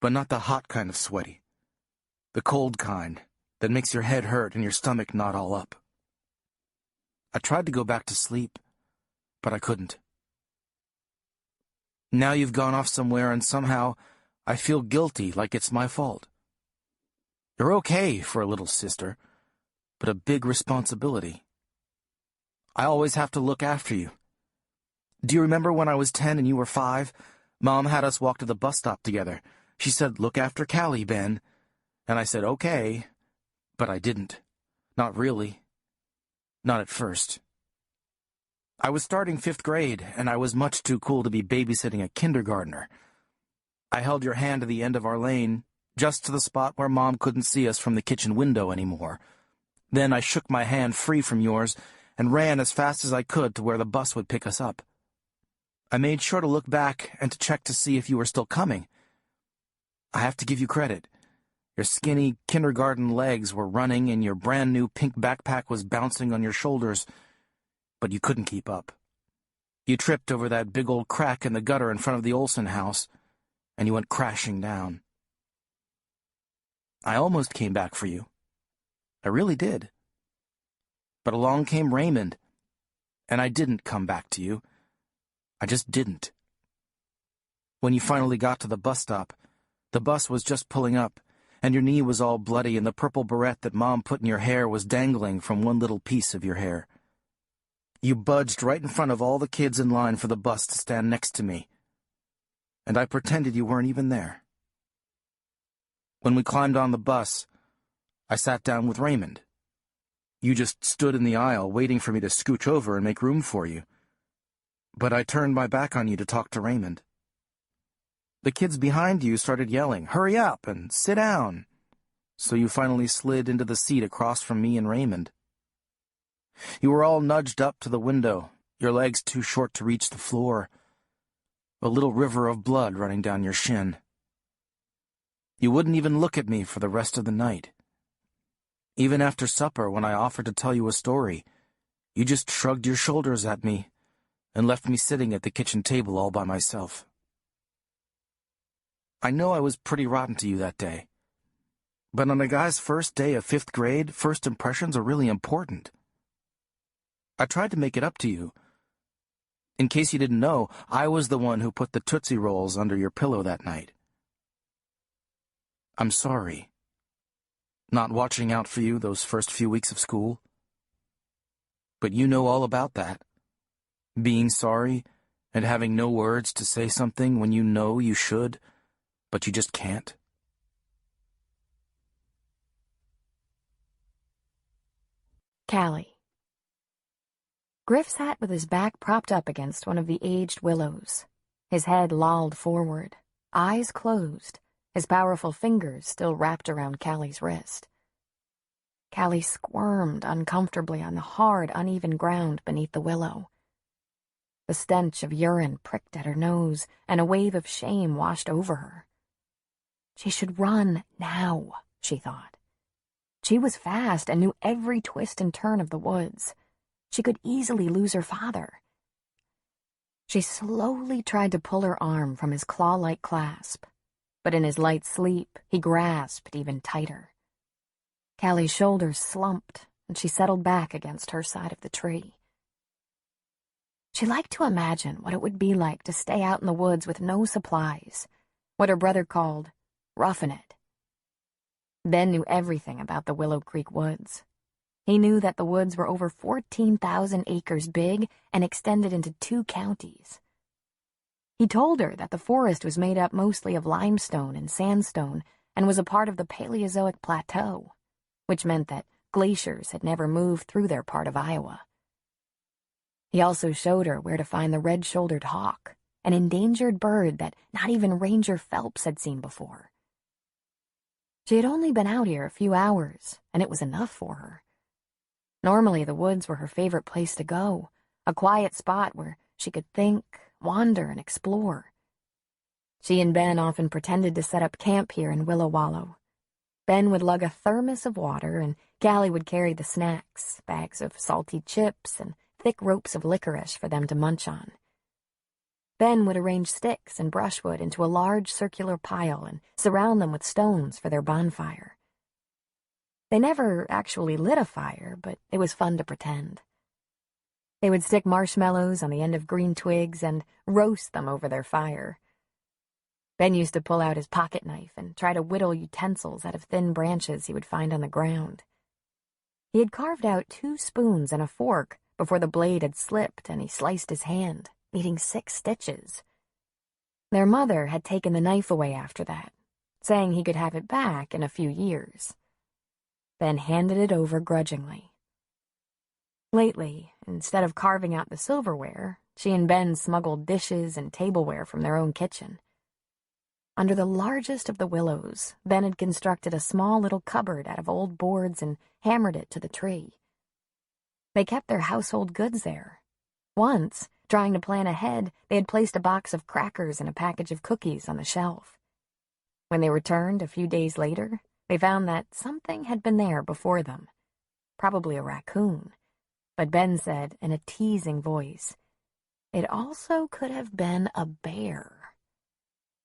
Speaker 8: But not the hot kind of sweaty. The cold kind that makes your head hurt and your stomach knot all up. I tried to go back to sleep, but I couldn't. Now you've gone off somewhere, and somehow I feel guilty, like it's my fault. You're okay for a little sister, but a big responsibility. I always have to look after you. Do you remember when I was 10 and you were 5? Mom had us walk to the bus stop together. She said, "Look after Calli, Ben." And I said, "Okay," but I didn't. Not really. Not at first. I was starting 5th grade, and I was much too cool to be babysitting a kindergartner. I held your hand to the end of our lane, just to the spot where Mom couldn't see us from the kitchen window anymore. Then I shook my hand free from yours and ran as fast as I could to where the bus would pick us up. I made sure to look back and to check to see if you were still coming. I have to give you credit. Your skinny kindergarten legs were running and your brand-new pink backpack was bouncing on your shoulders, but you couldn't keep up. You tripped over that big old crack in the gutter in front of the Olson house, and you went crashing down. I almost came back for you. I really did. But along came Raymond, and I didn't come back to you. I just didn't. When you finally got to the bus stop, the bus was just pulling up, and your knee was all bloody, and the purple barrette that Mom put in your hair was dangling from one little piece of your hair. You budged right in front of all the kids in line for the bus to stand next to me, and I pretended you weren't even there. When we climbed on the bus, I sat down with Raymond. You just stood in the aisle waiting for me to scooch over and make room for you. But I turned my back on you to talk to Raymond. The kids behind you started yelling, "Hurry up and sit down." So you finally slid into the seat across from me and Raymond. You were all nudged up to the window, your legs too short to reach the floor, a little river of blood running down your shin. You wouldn't even look at me for the rest of the night. Even after supper, when I offered to tell you a story, you just shrugged your shoulders at me and left me sitting at the kitchen table all by myself. I know I was pretty rotten to you that day, but on a guy's first day of 5th grade, first impressions are really important. I tried to make it up to you. In case you didn't know, I was the one who put the Tootsie Rolls under your pillow that night. I'm sorry. Not watching out for you those first few weeks of school. But you know all about that. Being sorry and having no words to say something when you know you should, but you just can't.
Speaker 3: Calli. Griff sat with his back propped up against one of the aged willows, his head lolled forward, eyes closed, his powerful fingers still wrapped around Calli's wrist. Calli squirmed uncomfortably on the hard, uneven ground beneath the willow. The stench of urine pricked at her nose, and a wave of shame washed over her. She should run now, she thought. She was fast and knew every twist and turn of the woods. She could easily lose her father. She slowly tried to pull her arm from his claw-like clasp, but in his light sleep, he grasped even tighter. Calli's shoulders slumped, and she settled back against her side of the tree. She liked to imagine what it would be like to stay out in the woods with no supplies, what her brother called roughing it. Ben knew everything about the Willow Creek woods. He knew that the woods were over 14,000 acres big and extended into 2 counties. He told her that the forest was made up mostly of limestone and sandstone and was a part of the Paleozoic Plateau, which meant that glaciers had never moved through their part of Iowa. He also showed her where to find the red-shouldered hawk, an endangered bird that not even Ranger Phelps had seen before. She had only been out here a few hours, and it was enough for her. Normally, the woods were her favorite place to go, a quiet spot where she could think, wander, and explore. She and Ben often pretended to set up camp here in Willow Wallow. Ben would lug a thermos of water, and Calli would carry the snacks, bags of salty chips, and thick ropes of licorice for them to munch on. Ben would arrange sticks and brushwood into a large circular pile and surround them with stones for their bonfire. They never actually lit a fire, but it was fun to pretend. They would stick marshmallows on the end of green twigs and roast them over their fire. Ben used to pull out his pocket knife and try to whittle utensils out of thin branches he would find on the ground. He had carved out 2 spoons and a fork before the blade had slipped and he sliced his hand, needing 6 stitches. Their mother had taken the knife away after that, saying he could have it back in a few years. Ben handed it over grudgingly. Lately, instead of carving out the silverware, she and Ben smuggled dishes and tableware from their own kitchen. Under the largest of the willows, Ben had constructed a small little cupboard out of old boards and hammered it to the tree. They kept their household goods there. Once, trying to plan ahead, they had placed a box of crackers and a package of cookies on the shelf. When they returned a few days later, they found that something had been there before them, probably a raccoon. But Ben said in a teasing voice, it also could have been a bear.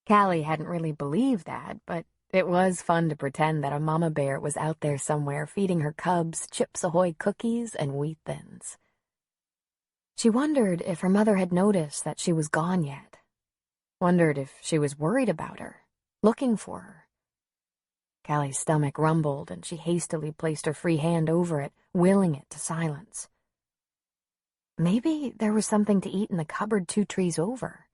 Speaker 3: Calli hadn't really believed that, but it was fun to pretend that a mama bear was out there somewhere feeding her cubs Chips Ahoy cookies and wheat thins. She wondered if her mother had noticed that she was gone yet. Wondered if she was worried about her, looking for her. Calli's stomach rumbled, and she hastily placed her free hand over it, willing it to silence. Maybe there was something to eat in the cupboard 2 trees over.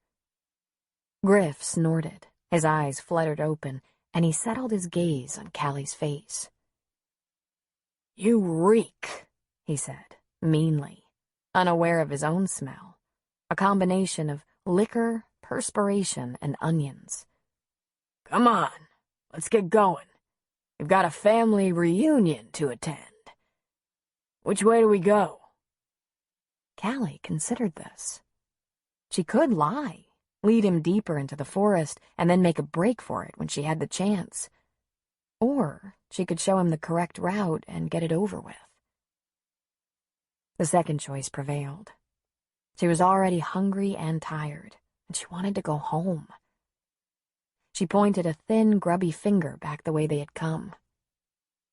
Speaker 3: Griff snorted, his eyes fluttered open, and he settled his gaze on Calli's face.
Speaker 4: "You reek,"
Speaker 3: he said, meanly, unaware of his own smell, a combination of liquor, perspiration, and onions.
Speaker 4: "Come on, let's get going. We've got a family reunion to attend. Which way do we go?"
Speaker 3: Calli considered this. She could lie, lead him deeper into the forest, and then make a break for it when she had the chance. Or she could show him the correct route and get it over with. The second choice prevailed. She was already hungry and tired, and she wanted to go home. She pointed a thin, grubby finger back the way they had come.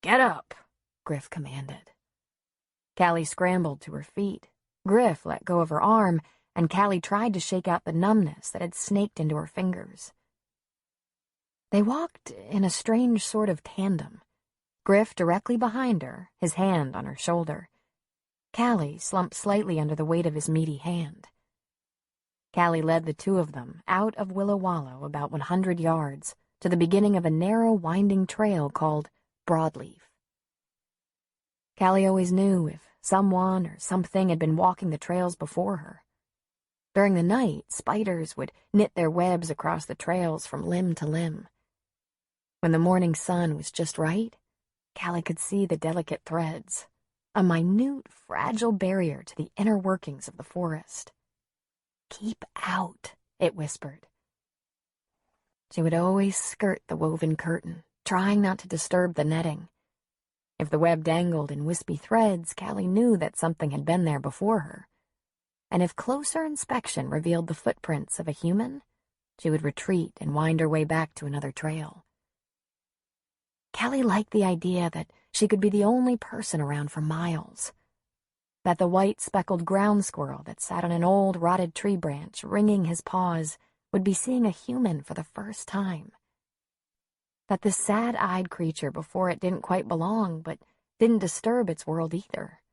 Speaker 4: "Get up,"
Speaker 3: Griff commanded. Calli scrambled to her feet. Griff let go of her arm, and Calli tried to shake out the numbness that had snaked into her fingers. They walked in a strange sort of tandem, Griff directly behind her, his hand on her shoulder. Calli slumped slightly under the weight of his meaty hand. Calli led the 2 of them out of Willow Wallow about 100 yards to the beginning of a narrow, winding trail called Broadleaf. Calli always knew if someone or something had been walking the trails before her. During the night, spiders would knit their webs across the trails from limb to limb. When the morning sun was just right, Calli could see the delicate threads, a minute, fragile barrier to the inner workings of the forest. "Keep out," it whispered. She would always skirt the woven curtain, trying not to disturb the netting. If the web dangled in wispy threads, Calli knew that something had been there before her. And if closer inspection revealed the footprints of a human, she would retreat and wind her way back to another trail. Calli liked the idea that she could be the only person around for miles. That the white speckled ground squirrel that sat on an old rotted tree branch, wringing his paws, would be seeing a human for the first time. That this sad-eyed creature before it didn't quite belong, but didn't disturb its world either.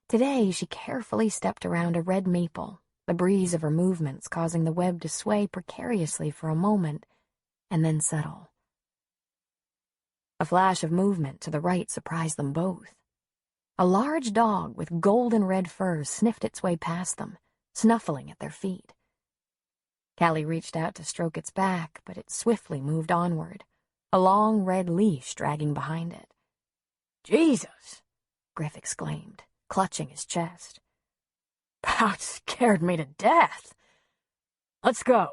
Speaker 3: Today she carefully stepped around a red maple, the breeze of her movements causing the web to sway precariously for a moment, and then settle. A flash of movement to the right surprised them both. A large dog with golden red fur sniffed its way past them, snuffling at their feet. Calli reached out to stroke its back, but it swiftly moved onward, a long red leash dragging behind it.
Speaker 4: "Jesus!"
Speaker 3: Griff exclaimed, clutching his chest.
Speaker 4: "About scared me to death. Let's go."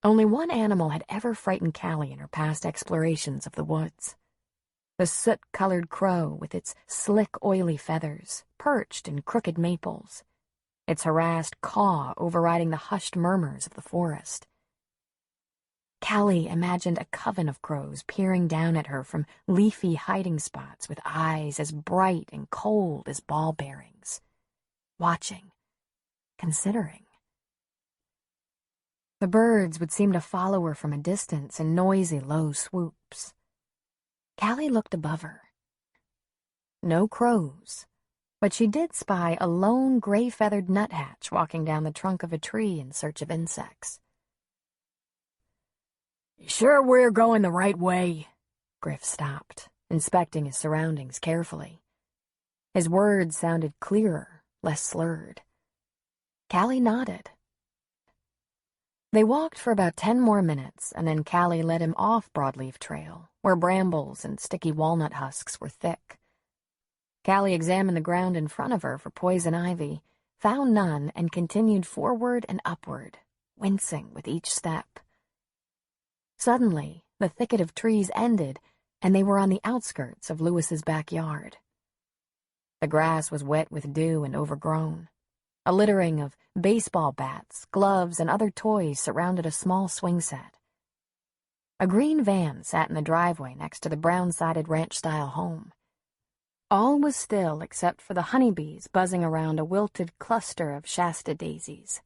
Speaker 3: Only one animal had ever frightened Calli in her past explorations of the woods. The soot-colored crow with its slick, oily feathers, perched in crooked maples, its harassed caw overriding the hushed murmurs of the forest. Calli imagined a coven of crows peering down at her from leafy hiding spots with eyes as bright and cold as ball bearings, watching, considering. The birds would seem to follow her from a distance in noisy, low swoops. Calli looked above her. No crows, but she did spy a lone gray-feathered nuthatch walking down the trunk of a tree in search of insects.
Speaker 4: "You sure we're going the right way?"
Speaker 3: Griff stopped, inspecting his surroundings carefully. His words sounded clearer, less slurred. Calli nodded. They walked for about 10 more minutes, and then Calli led him off Broadleaf Trail, where brambles and sticky walnut husks were thick. Calli examined the ground in front of her for poison ivy, found none, and continued forward and upward, wincing with each step. Suddenly, the thicket of trees ended, and they were on the outskirts of Lewis's backyard. The grass was wet with dew and overgrown. A littering of baseball bats, gloves, and other toys surrounded a small swing set. A green van sat in the driveway next to the brown-sided ranch-style home. All was still except for the honeybees buzzing around a wilted cluster of Shasta daisies.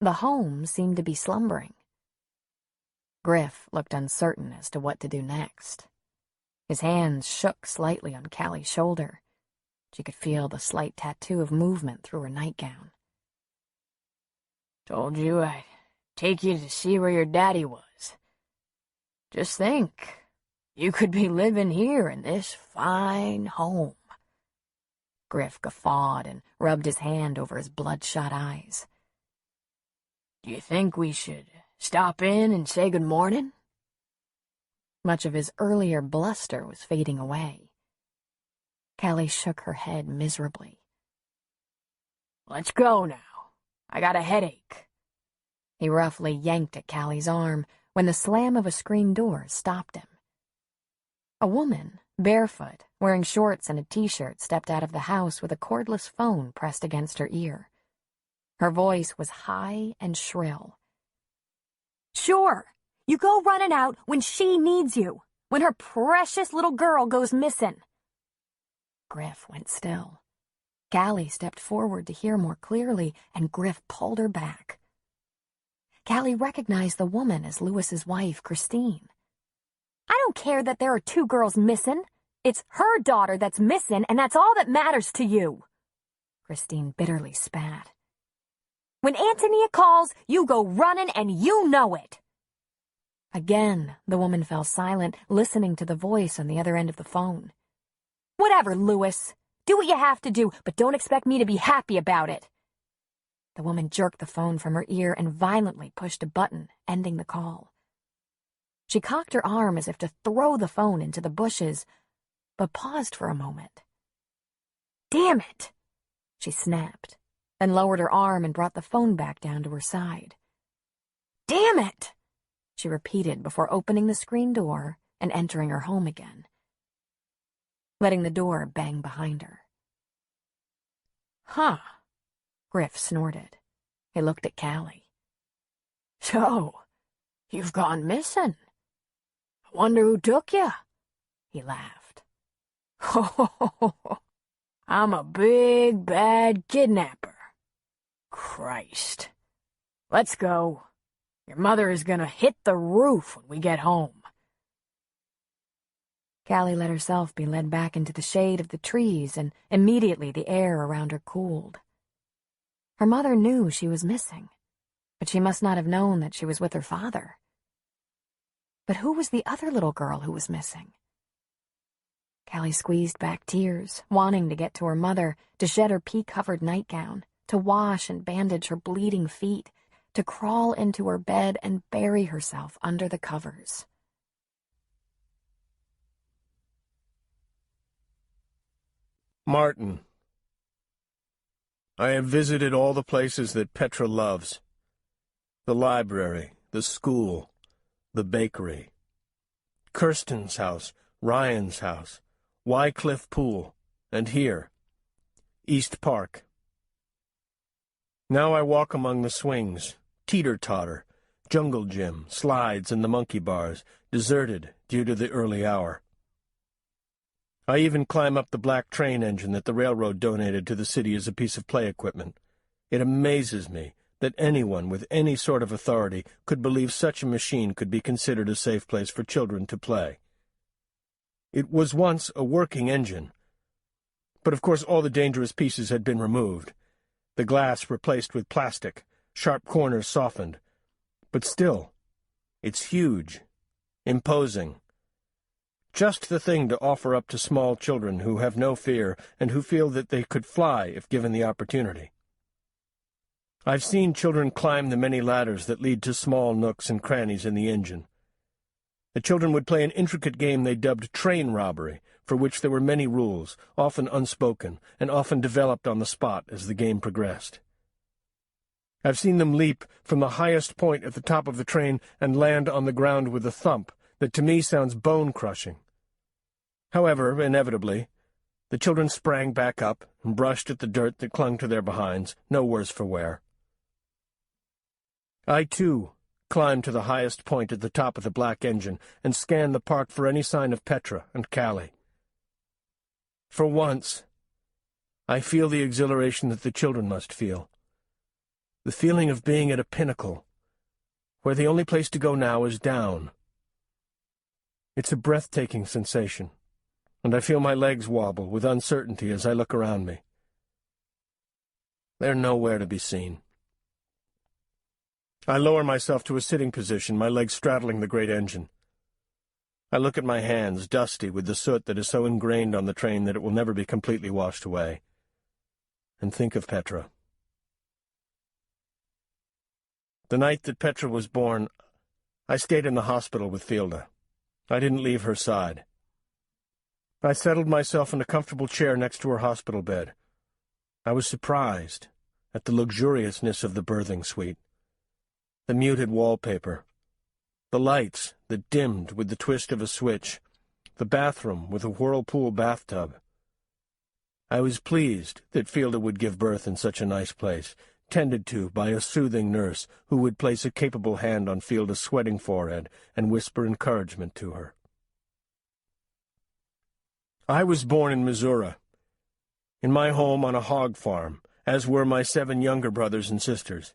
Speaker 3: The home seemed to be slumbering. Griff looked uncertain as to what to do next. His hands shook slightly on Calli's shoulder. She could feel the slight tattoo of movement through her nightgown.
Speaker 4: Told you I'd take you to see where your daddy was. Just think, you could be living here in this fine home.
Speaker 3: Griff guffawed and rubbed his hand over his bloodshot eyes.
Speaker 4: Do you think we should stop in and say good morning?
Speaker 3: Much of his earlier bluster was fading away. Calli shook her head miserably.
Speaker 4: Let's go now. I got a headache.
Speaker 3: He roughly yanked at Calli's arm when the slam of a screen door stopped him. A woman, barefoot, wearing shorts and a t-shirt, stepped out of the house with a cordless phone pressed against her ear. Her voice was high and shrill.
Speaker 9: Sure, you go running out when she needs you, when her precious little girl goes missing.
Speaker 3: Griff went still. Calli stepped forward to hear more clearly, and Griff pulled her back. Calli recognized the woman as Lewis's wife, Christine.
Speaker 9: I don't care that there are 2 girls missing. It's her daughter that's missing, and that's all that matters to you.
Speaker 3: Christine bitterly spat.
Speaker 9: When Antonia calls, you go running, and you know it.
Speaker 3: Again, the woman fell silent, listening to the voice on the other end of the phone.
Speaker 9: Whatever, Lewis. Do what you have to do, but don't expect me to be happy about it.
Speaker 3: The woman jerked the phone from her ear and violently pushed a button, ending the call. She cocked her arm as if to throw the phone into the bushes, but paused for a moment.
Speaker 9: Damn it!
Speaker 3: She snapped, then lowered her arm and brought the phone back down to her side.
Speaker 9: Damn it!
Speaker 3: She repeated before opening the screen door and entering her home again, letting the door bang behind her.
Speaker 4: Huh.
Speaker 3: Griff snorted. He looked at Calli.
Speaker 4: So, you've gone missing. I wonder who took you.
Speaker 3: He laughed.
Speaker 4: I'm a big, bad kidnapper. Christ. Let's go. Your mother is gonna hit the roof when we get home.
Speaker 3: Calli let herself be led back into the shade of the trees, and immediately the air around her cooled. Her mother knew she was missing, but she must not have known that she was with her father. But who was the other little girl who was missing? Calli squeezed back tears, wanting to get to her mother, to shed her pea-covered nightgown, to wash and bandage her bleeding feet, to crawl into her bed and bury herself under the covers.
Speaker 6: Martin. I have visited all the places that Petra loves. The library, the school, the bakery. Kirsten's house, Ryan's house, Wycliffe Pool, and here, East Park. Now I walk among the swings, teeter-totter, jungle gym, slides, and the monkey bars, deserted due to the early hour. I even climb up the black train engine that the railroad donated to the city as a piece of play equipment. It amazes me that anyone with any sort of authority could believe such a machine could be considered a safe place for children to play. It was once a working engine, but of course all the dangerous pieces had been removed, the glass replaced with plastic, sharp corners softened. But still, it's huge, imposing. Just the thing to offer up to small children who have no fear and who feel that they could fly if given the opportunity. I've seen children climb the many ladders that lead to small nooks and crannies in the engine. The children would play an intricate game they dubbed train robbery, for which there were many rules, often unspoken, and often developed on the spot as the game progressed. I've seen them leap from the highest point at the top of the train and land on the ground with a thump that to me sounds bone-crushing. However, inevitably, The children sprang back up and brushed at the dirt that clung to their behinds, no worse for wear. I, too, climbed to the highest point at the top of the black engine and scanned the park for any sign of Petra and Calli. For once, I feel the exhilaration that the children must feel. The feeling of being at a pinnacle, where the only place to go now is down. It's a breathtaking sensation, and I feel my legs wobble with uncertainty as I look around me. They're nowhere to be seen. I lower myself to a sitting position, my legs straddling the great engine. I look at my hands, dusty with the soot that is so ingrained on the train that it will never be completely washed away, and think of Petra. The night that Petra was born, I stayed in the hospital with Fielda. I didn't leave her side. I settled myself in a comfortable chair next to her hospital bed. I was surprised at the luxuriousness of the birthing suite. The muted wallpaper, the lights that dimmed with the twist of a switch, the bathroom with a whirlpool bathtub. I was pleased that Fielda would give birth in such a nice place, tended to by a soothing nurse who would place a capable hand on Fielda's sweating forehead and whisper encouragement to her. I was born in Missouri, in my home on a hog farm, as were my 7 younger brothers and sisters.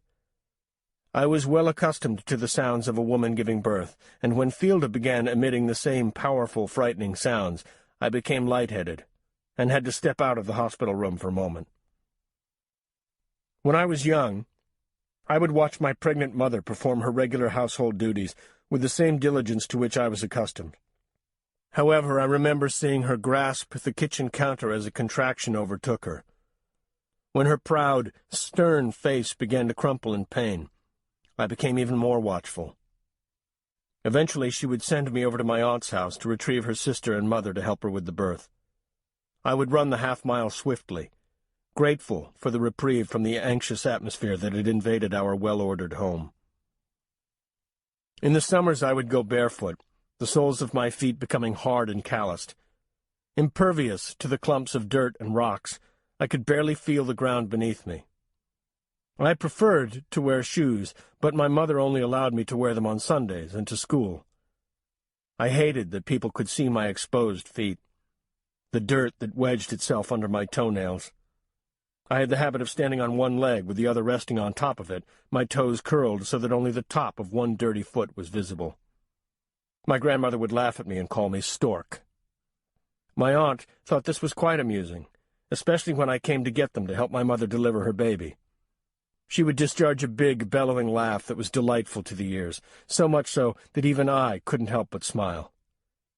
Speaker 6: I was well accustomed to the sounds of a woman giving birth, and when Fielda began emitting the same powerful, frightening sounds, I became lightheaded and had to step out of the hospital room for a moment. When I was young, I would watch my pregnant mother perform her regular household duties with the same diligence to which I was accustomed. However, I remember seeing her grasp the kitchen counter as a contraction overtook her. When her proud, stern face began to crumple in pain, I became even more watchful. Eventually, she would send me over to my aunt's house to retrieve her sister and mother to help her with the birth. I would run the half-mile swiftly, grateful for the reprieve from the anxious atmosphere that had invaded our well-ordered home. In the summers I would go barefoot, the soles of my feet becoming hard and calloused. Impervious to the clumps of dirt and rocks, I could barely feel the ground beneath me. I preferred to wear shoes, but my mother only allowed me to wear them on Sundays and to school. I hated that people could see my exposed feet, the dirt that wedged itself under my toenails. I had the habit of standing on one leg with the other resting on top of it, my toes curled so that only the top of one dirty foot was visible. My grandmother would laugh at me and call me Stork. My aunt thought this was quite amusing, especially when I came to get them to help my mother deliver her baby. She would discharge a big, bellowing laugh that was delightful to the ears, so much so that even I couldn't help but smile,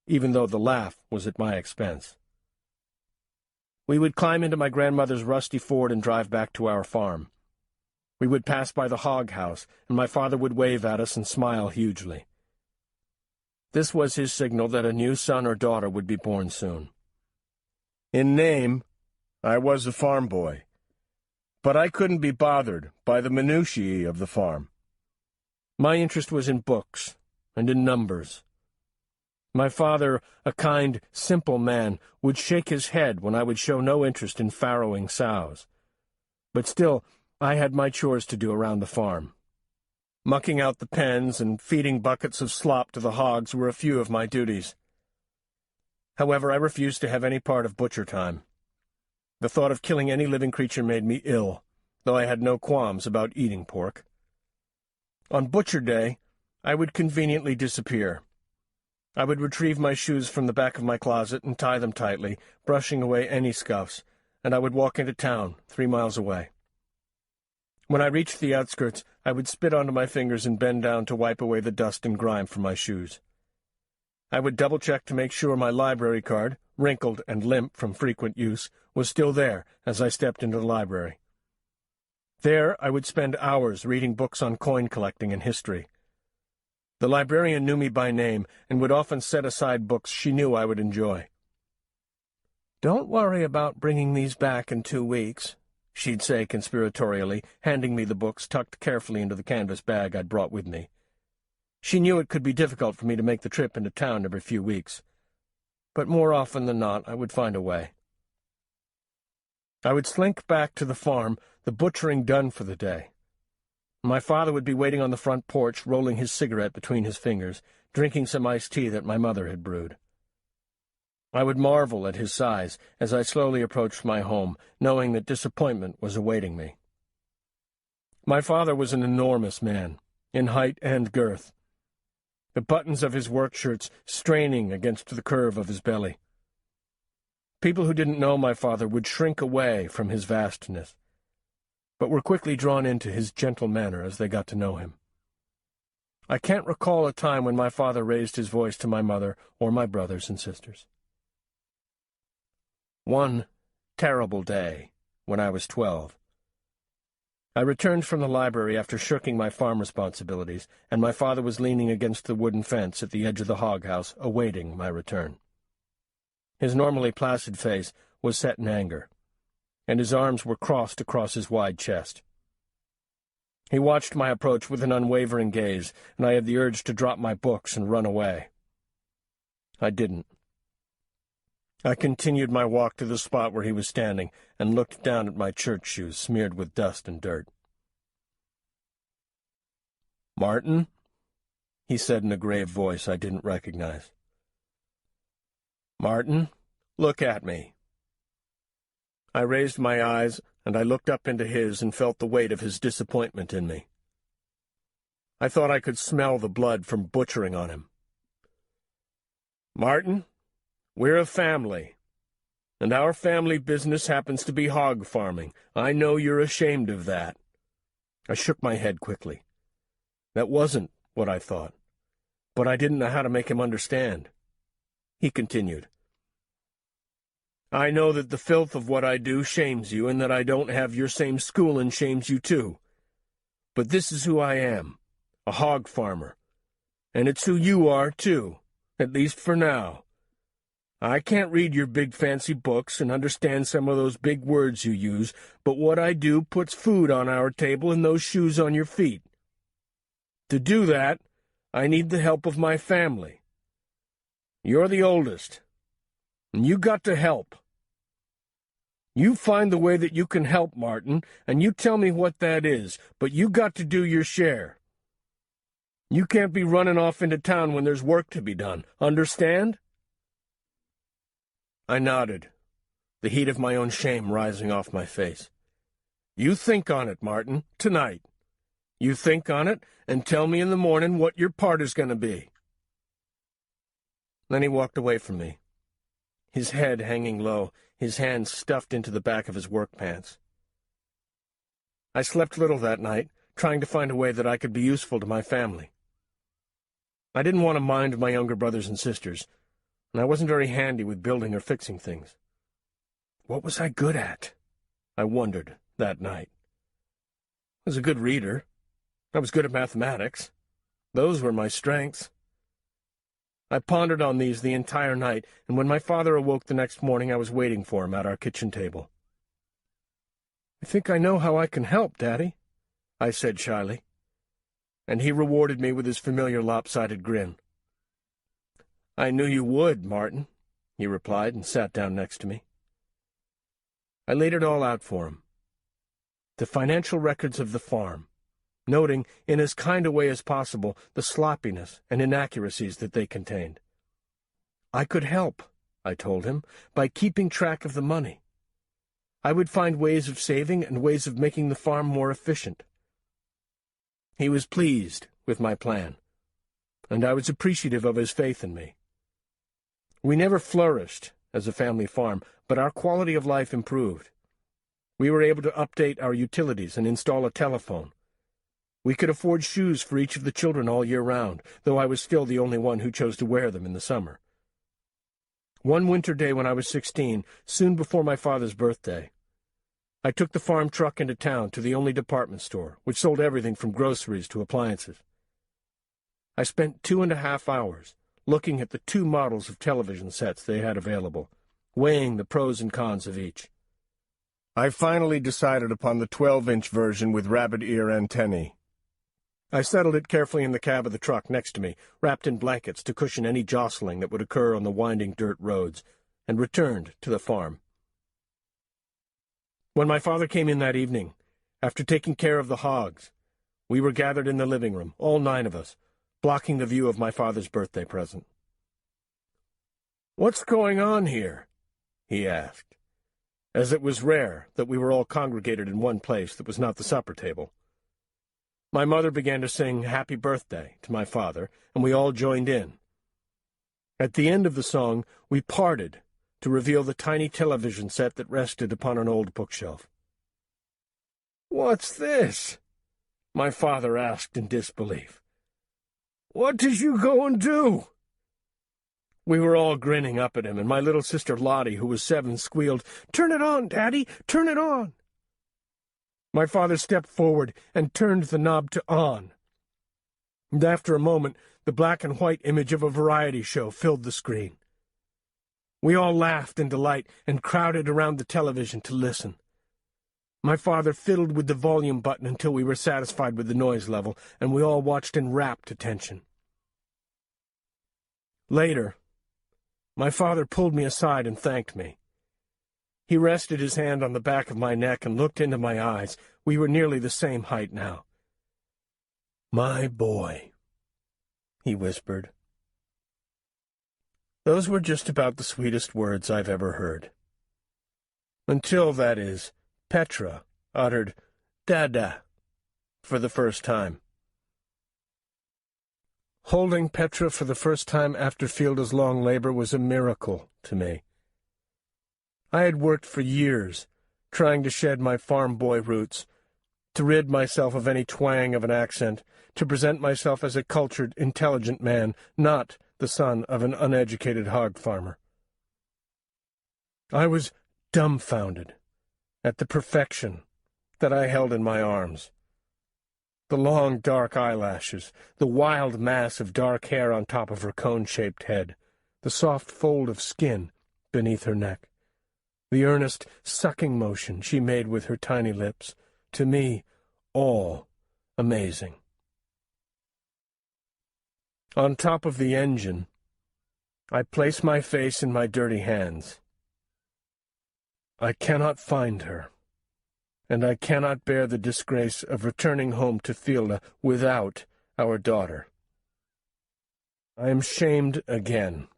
Speaker 6: even though the laugh was at my expense. We would climb into my grandmother's rusty Ford and drive back to our farm. We would pass by the hog house, and my father would wave at us and smile hugely. This was his signal that a new son or daughter would be born soon. In name, I was a farm boy, but I couldn't be bothered by the minutiae of the farm. My interest was in books and in numbers. My father, a kind, simple man, would shake his head when I would show no interest in farrowing sows. But still, I had my chores to do around the farm. Mucking out the pens and feeding buckets of slop to the hogs were a few of my duties. However, I refused to have any part of butcher time. The thought of killing any living creature made me ill, though I had no qualms about eating pork. On butcher day, I would conveniently disappear. I would retrieve my shoes from the back of my closet and tie them tightly, brushing away any scuffs, and I would walk into town, 3 miles away. When I reached the outskirts, I would spit onto my fingers and bend down to wipe away the dust and grime from my shoes. I would double-check to make sure my library card, wrinkled and limp from frequent use, was still there as I stepped into the library. There I would spend hours reading books on coin collecting and history. The librarian knew me by name and would often set aside books she knew I would enjoy. "Don't worry about bringing these back in 2 weeks," she'd say conspiratorially, handing me the books tucked carefully into the canvas bag I'd brought with me. She knew it could be difficult for me to make the trip into town every few weeks, but more often than not I would find a way. I would slink back to the farm, the butchering done for the day. My father would be waiting on the front porch, rolling his cigarette between his fingers, drinking some iced tea that my mother had brewed. I would marvel at his size as I slowly approached my home, knowing that disappointment was awaiting me. My father was an enormous man, in height and girth, the buttons of his work shirts straining against the curve of his belly. People who didn't know my father would shrink away from his vastness, but were quickly drawn into his gentle manner as they got to know him. I can't recall a time when my father raised his voice to my mother or my brothers and sisters. One terrible day, when I was 12, I returned from the library after shirking my farm responsibilities, and my father was leaning against the wooden fence at the edge of the hog house, awaiting my return. His normally placid face was set in anger, and his arms were crossed across his wide chest. He watched my approach with an unwavering gaze, and I had the urge to drop my books and run away. I didn't. I continued my walk to the spot where he was standing and looked down at my church shoes smeared with dust and dirt. "Martin," he said in a grave voice I didn't recognize. "Martin, look at me." I raised my eyes, and I looked up into his and felt the weight of his disappointment in me. I thought I could smell the blood from butchering on him. "Martin, we're a family, and our family business happens to be hog farming. I know you're ashamed of that." I shook my head quickly. That wasn't what I thought, but I didn't know how to make him understand. He continued, "I know that the filth of what I do shames you, and that I don't have your same schooling shames you too. But this is who I am, a hog farmer, and it's who you are too, at least for now. I can't read your big fancy books and understand some of those big words you use, but what I do puts food on our table and those shoes on your feet. To do that, I need the help of my family. You're the oldest, and you got to help. You find the way that you can help, Martin, and you tell me what that is, but you got to do your share. You can't be running off into town when there's work to be done. Understand?" I nodded, the heat of my own shame rising off my face. "You think on it, Martin, tonight. You think on it, and tell me in the morning what your part is going to be." Then he walked away from me, his head hanging low, his hands stuffed into the back of his work pants. I slept little that night, trying to find a way that I could be useful to my family. I didn't want to mind my younger brothers and sisters, and I wasn't very handy with building or fixing things. What was I good at? I wondered that night. I was a good reader. I was good at mathematics. Those were my strengths. I pondered on these the entire night, and when my father awoke the next morning, I was waiting for him at our kitchen table. "I think I know how I can help, Daddy," I said shyly, and he rewarded me with his familiar lopsided grin. "I knew you would, Martin," he replied, and sat down next to me. I laid it all out for him. The financial records of the farm, noting, in as kind a way as possible, the sloppiness and inaccuracies that they contained. I could help, I told him, by keeping track of the money. I would find ways of saving and ways of making the farm more efficient. He was pleased with my plan, and I was appreciative of his faith in me. We never flourished as a family farm, but our quality of life improved. We were able to update our utilities and install a telephone. We could afford shoes for each of the children all year round, though I was still the only one who chose to wear them in the summer. One winter day when I was 16, soon before my father's birthday, I took the farm truck into town to the only department store, which sold everything from groceries to appliances. I spent 2.5 hours looking at the 2 models of television sets they had available, weighing the pros and cons of each. I finally decided upon the 12-inch version with rabbit ear antennae. I settled it carefully in the cab of the truck next to me, wrapped in blankets to cushion any jostling that would occur on the winding dirt roads, and returned to the farm. When my father came in that evening, after taking care of the hogs, we were gathered in the living room, all 9 of us, blocking the view of my father's birthday present. "What's going on here?" he asked, as it was rare that we were all congregated in one place that was not the supper table. My mother began to sing Happy Birthday to my father, and we all joined in. At the end of the song, we parted to reveal the tiny television set that rested upon an old bookshelf. "What's this?" my father asked in disbelief. "What did you go and do?" We were all grinning up at him, and my little sister Lottie, who was 7, squealed, "Turn it on, Daddy! Turn it on!" My father stepped forward and turned the knob to on. And after a moment, the black and white image of a variety show filled the screen. We all laughed in delight and crowded around the television to listen. My father fiddled with the volume button until we were satisfied with the noise level, and we all watched in rapt attention. Later, my father pulled me aside and thanked me. He rested his hand on the back of my neck and looked into my eyes. We were nearly the same height now. "My boy," he whispered. Those were just about the sweetest words I've ever heard. Until, that is, Petra uttered "Dada" for the first time. Holding Petra for the first time after Fielda's long labor was a miracle to me. I had worked for years, trying to shed my farm boy roots, to rid myself of any twang of an accent, to present myself as a cultured, intelligent man, not the son of an uneducated hog farmer. I was dumbfounded at the perfection that I held in my arms. The long, dark eyelashes, the wild mass of dark hair on top of her cone-shaped head, the soft fold of skin beneath her neck, the earnest, sucking motion she made with her tiny lips, to me, all amazing. On top of the engine, I place my face in my dirty hands. I cannot find her, and I cannot bear the disgrace of returning home to Fielda without our daughter. I am shamed again.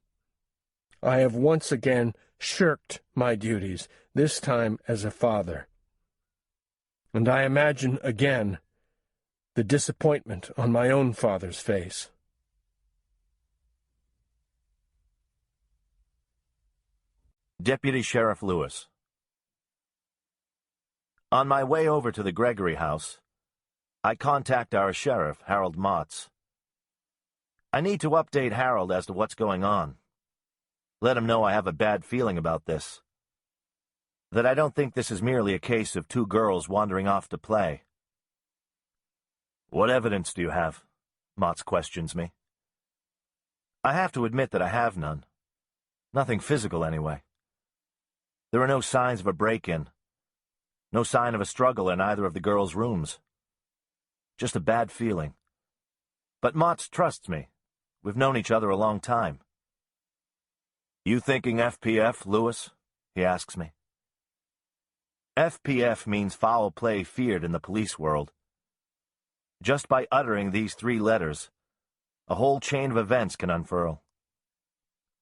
Speaker 6: I have once again shirked my duties, this time as a father. And I imagine again the disappointment on my own father's face.
Speaker 10: Deputy Sheriff Lewis. On my way over to the Gregory house, I contact our sheriff, Harold Motts. I need to update Harold as to what's going on. Let him know I have a bad feeling about this. That I don't think this is merely a case of 2 girls wandering off to play. "What evidence do you have?" Motts questions me. I have to admit that I have none. Nothing physical, anyway. There are no signs of a break-in. No sign of a struggle in either of the girls' rooms. Just a bad feeling. But Motts trusts me. We've known each other a long time. "You thinking FPF, Lewis?" he asks me. FPF means foul play feared in the police world. Just by uttering these 3 letters, a whole chain of events can unfurl.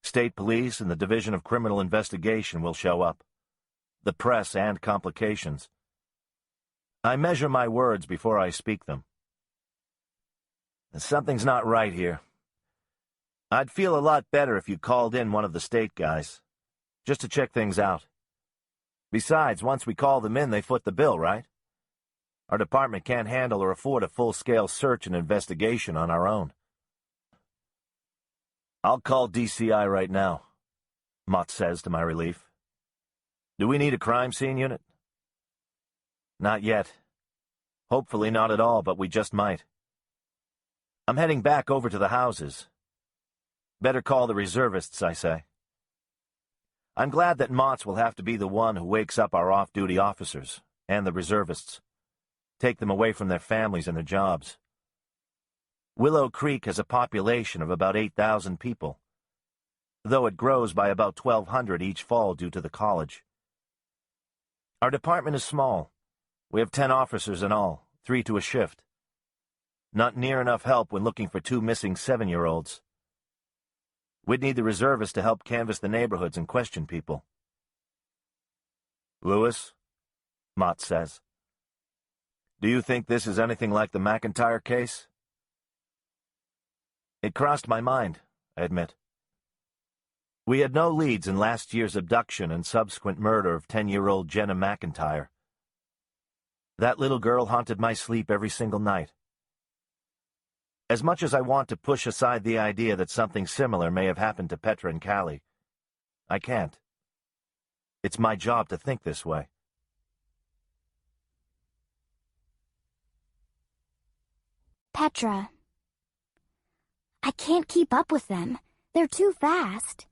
Speaker 10: State police and the Division of Criminal Investigation will show up. The press and complications. I measure my words before I speak them. Something's not right here. I'd feel a lot better if you called in one of the state guys, just to check things out. Besides, once we call them in, they foot the bill, right? Our department can't handle or afford a full-scale search and investigation on our own. "I'll call DCI right now," Mott says to my relief. "Do we need a crime scene unit?" "Not yet. Hopefully not at all, but we just might. I'm heading back over to the houses. Better call the reservists, I say. I'm glad that Motts will have to be the one who wakes up our off-duty officers, and the reservists. Take them away from their families and their jobs. Willow Creek has a population of about 8,000 people, though it grows by about 1,200 each fall due to the college. Our department is small. We have 10 officers in all, 3 to a shift. Not near enough help when looking for 2 missing 7-year-olds. We'd need the reservists to help canvass the neighborhoods and question people. Lewis, Mott says, do you think this is anything like the McIntyre case? It crossed my mind, I admit. We had no leads in last year's abduction and subsequent murder of 10-year-old Jenna McIntyre. That little girl haunted my sleep every single night. As much as I want to push aside the idea that something similar may have happened to Petra and Calli, I can't. It's my job to think this way.
Speaker 5: Petra. I can't keep up with them. They're too fast.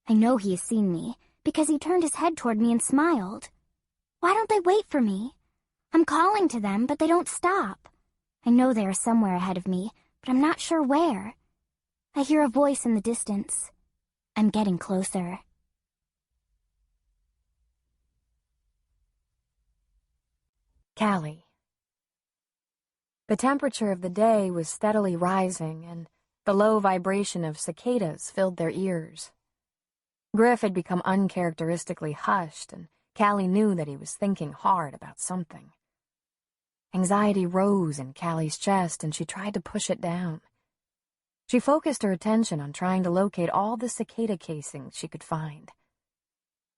Speaker 5: I know he has seen me, because he turned his head toward me and smiled. Why don't they wait for me? I'm calling to them, but they don't stop. I know they are somewhere ahead of me, but I'm not sure where. I hear a voice in the distance. I'm getting closer.
Speaker 3: Calli. The temperature of the day was steadily rising, and the low vibration of cicadas filled their ears. Griff had become uncharacteristically hushed, and Calli knew that he was thinking hard about something. Anxiety rose in Calli's chest, and she tried to push it down. She focused her attention on trying to locate all the cicada casings she could find.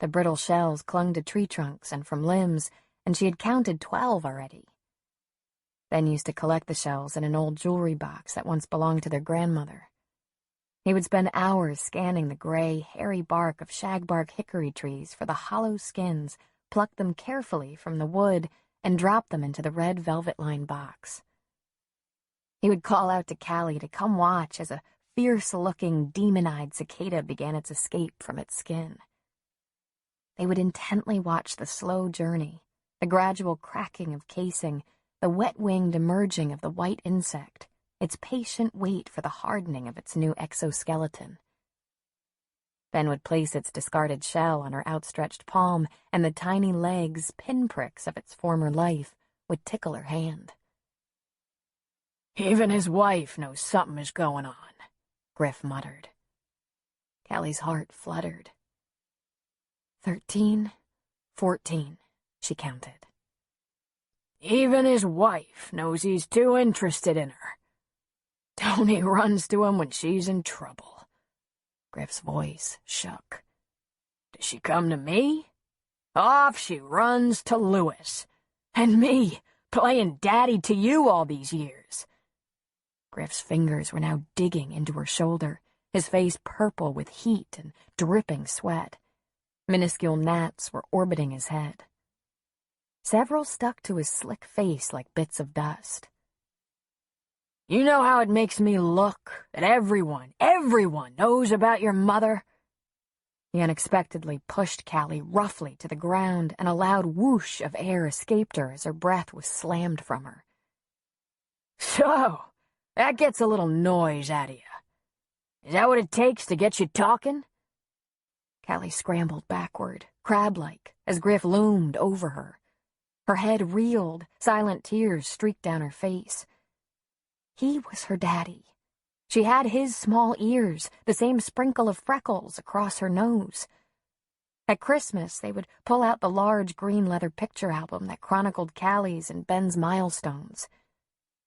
Speaker 3: The brittle shells clung to tree trunks and from limbs, and she had counted 12 already. Ben used to collect the shells in an old jewelry box that once belonged to their grandmother. He would spend hours scanning the gray, hairy bark of shagbark hickory trees for the hollow skins, pluck them carefully from the wood, and drop them into the red velvet-lined box. He would call out to Calli to come watch as a fierce-looking, demon-eyed cicada began its escape from its skin. They would intently watch the slow journey, the gradual cracking of casing, the wet-winged emerging of the white insect, its patient wait for the hardening of its new exoskeleton. Ben would place its discarded shell on her outstretched palm, and the tiny legs, pinpricks of its former life, would tickle her hand.
Speaker 4: Even his wife knows something is going on,
Speaker 3: Griff muttered. Calli's heart fluttered. 13, 14, she counted.
Speaker 4: Even his wife knows he's too interested in her. Tony runs to him when she's in trouble.
Speaker 3: Griff's voice shook.
Speaker 4: Does she come to me? Off she runs to Lewis. And me, playing daddy to you all these years.
Speaker 3: Griff's fingers were now digging into her shoulder, his face purple with heat and dripping sweat. Minuscule gnats were orbiting his head. Several stuck to his slick face like bits of dust.
Speaker 4: You know how it makes me look that everyone knows about your mother?
Speaker 3: He unexpectedly pushed Calli roughly to the ground, and a loud whoosh of air escaped her as her breath was slammed from her.
Speaker 4: So, that gets a little noise out of you. Is that what it takes to get you talking?
Speaker 3: Calli scrambled backward, crab-like, as Griff loomed over her. Her head reeled, silent tears streaked down her face. He was her daddy. She had his small ears, the same sprinkle of freckles across her nose. At Christmas, they would pull out the large green leather picture album that chronicled Calli's and Ben's milestones.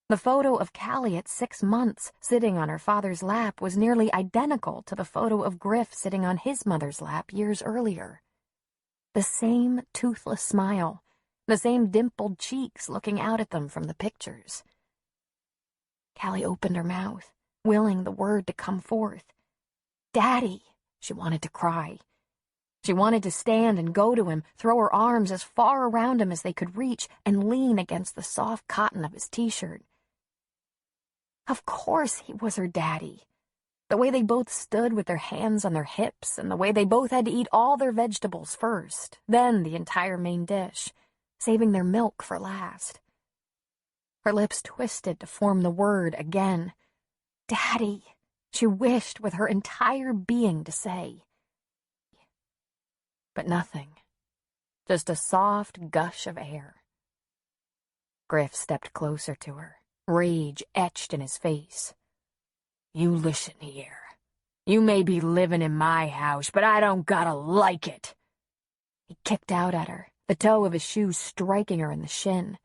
Speaker 3: The photo of Calli at 6 months, sitting on her father's lap, was nearly identical to the photo of Griff sitting on his mother's lap years earlier. The same toothless smile, the same dimpled cheeks looking out at them from the pictures. Calli opened her mouth, willing the word to come forth. Daddy, she wanted to cry. She wanted to stand and go to him, throw her arms as far around him as they could reach, and lean against the soft cotton of his t-shirt. Of course he was her daddy. The way they both stood with their hands on their hips, and the way they both had to eat all their vegetables first, then the entire main dish, saving their milk for last. Her lips twisted to form the word again. Daddy, she wished with her entire being to say. But nothing. just a soft gush of air. Griff stepped closer to her, rage etched in his face. "You listen here. You may be living in my house, but I don't gotta like it." He kicked out at her, the toe of his shoe striking her in the shin.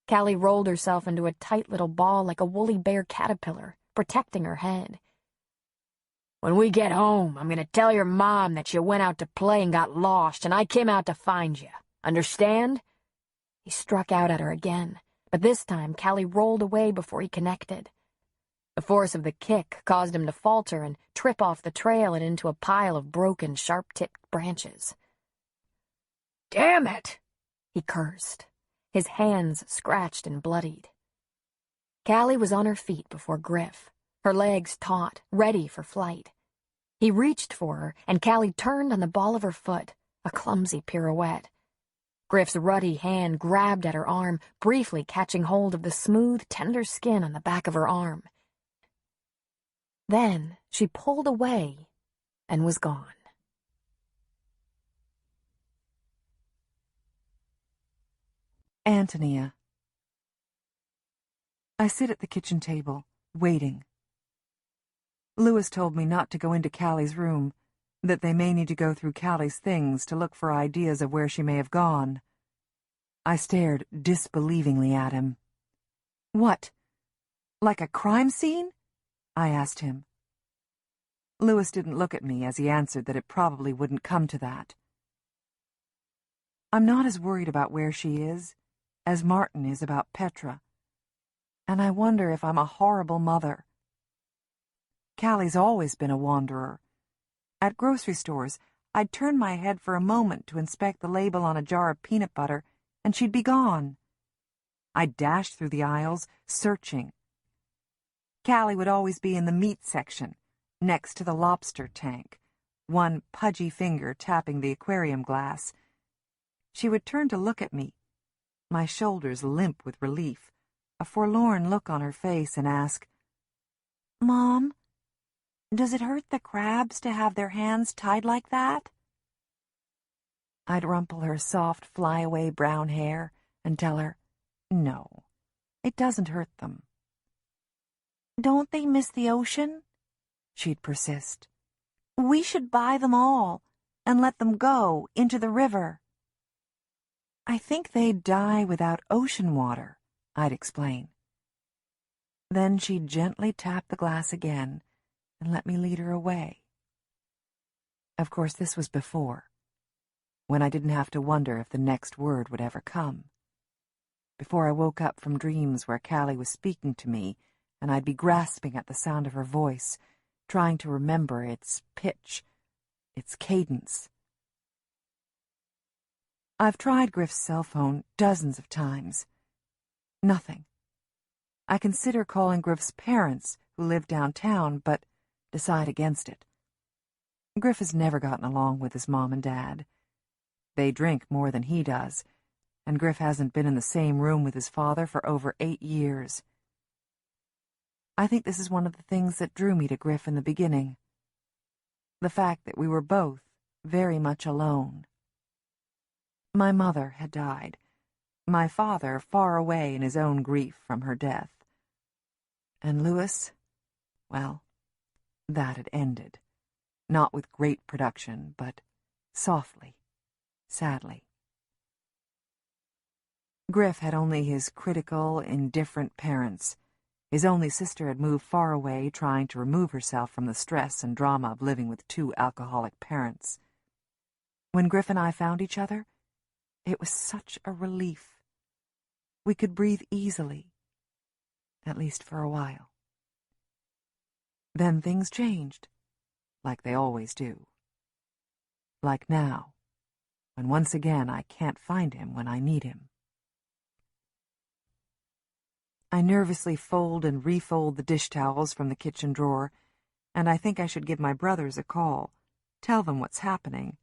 Speaker 3: Calli rolled herself into a tight little ball like a woolly bear caterpillar, protecting her head. "When we get home, I'm gonna tell your mom that you went out to play and got lost, and I came out to find you. Understand?" He struck out at her again, but this time Calli rolled away before he connected. The force of the kick caused him to falter and trip off the trail and into a pile of broken, sharp-tipped branches. "Damn it!" he cursed, his hands scratched and bloodied. Calli was on her feet before Griff, her legs taut, ready for flight. He reached for her, and Calli turned on the ball of her foot, a clumsy pirouette. Griff's ruddy hand grabbed at her arm, briefly catching hold of the smooth, tender skin on the back of her arm. Then she pulled away and was gone.
Speaker 2: Antonia. I sit at the kitchen table, waiting. Lewis told me not to go into Calli's room, that they may need to go through Calli's things to look for ideas of where she may have gone. I stared disbelievingly at him. "What? Like a crime scene?" I asked him. Lewis didn't look at me as he answered that it probably wouldn't come to that. "I'm not as worried about where she is as Martin is about Petra, and I wonder if I'm a horrible mother. Calli's always been a wanderer. At grocery stores, I'd turn my head for a moment to inspect the label on a jar of peanut butter, and she'd be gone. I'd dash through the aisles, searching. Calli would always be in the meat section, next to the lobster tank, one pudgy finger tapping the aquarium glass. She would turn to look at me, my shoulders limp with relief, a forlorn look on her face, and ask, "Mom, does it hurt the crabs to have their hands tied like that?" I'd rumple her soft, flyaway brown hair and tell her, "No, it doesn't hurt them." "Don't they miss the ocean?" she'd persist. "We should buy them all and let them go into the river." "I think they'd die without ocean water," I'd explain. Then she'd gently tap the glass again and let me lead her away. Of course, this was before, when I didn't have to wonder if the next word would ever come. Before I woke up from dreams where Calli was speaking to me, and I'd be grasping at the sound of her voice, trying to remember its pitch, its cadence. I've tried Griff's cell phone dozens of times. Nothing. I consider calling Griff's parents, who live downtown, but decide against it. Griff has never gotten along with his mom and dad. They drink more than he does, and Griff hasn't been in the same room with his father for over 8 years. I think this is one of the things that drew me to Griff in the beginning. The fact that we were both very much alone. My mother had died, my father far away in his own grief from her death. And Lewis, well, that had ended. Not with great production, but softly, sadly. Griff had only his critical, indifferent parents. His only sister had moved far away, trying to remove herself from the stress and drama of living with 2 alcoholic parents. When Griff and I found each other, it was such a relief. We could breathe easily, at least for a while. Then things changed, like they always do. Like now, when once again I can't find him when I need him. I nervously fold and refold the dish towels from the kitchen drawer, and I think I should give my brothers a call, tell them what's happening.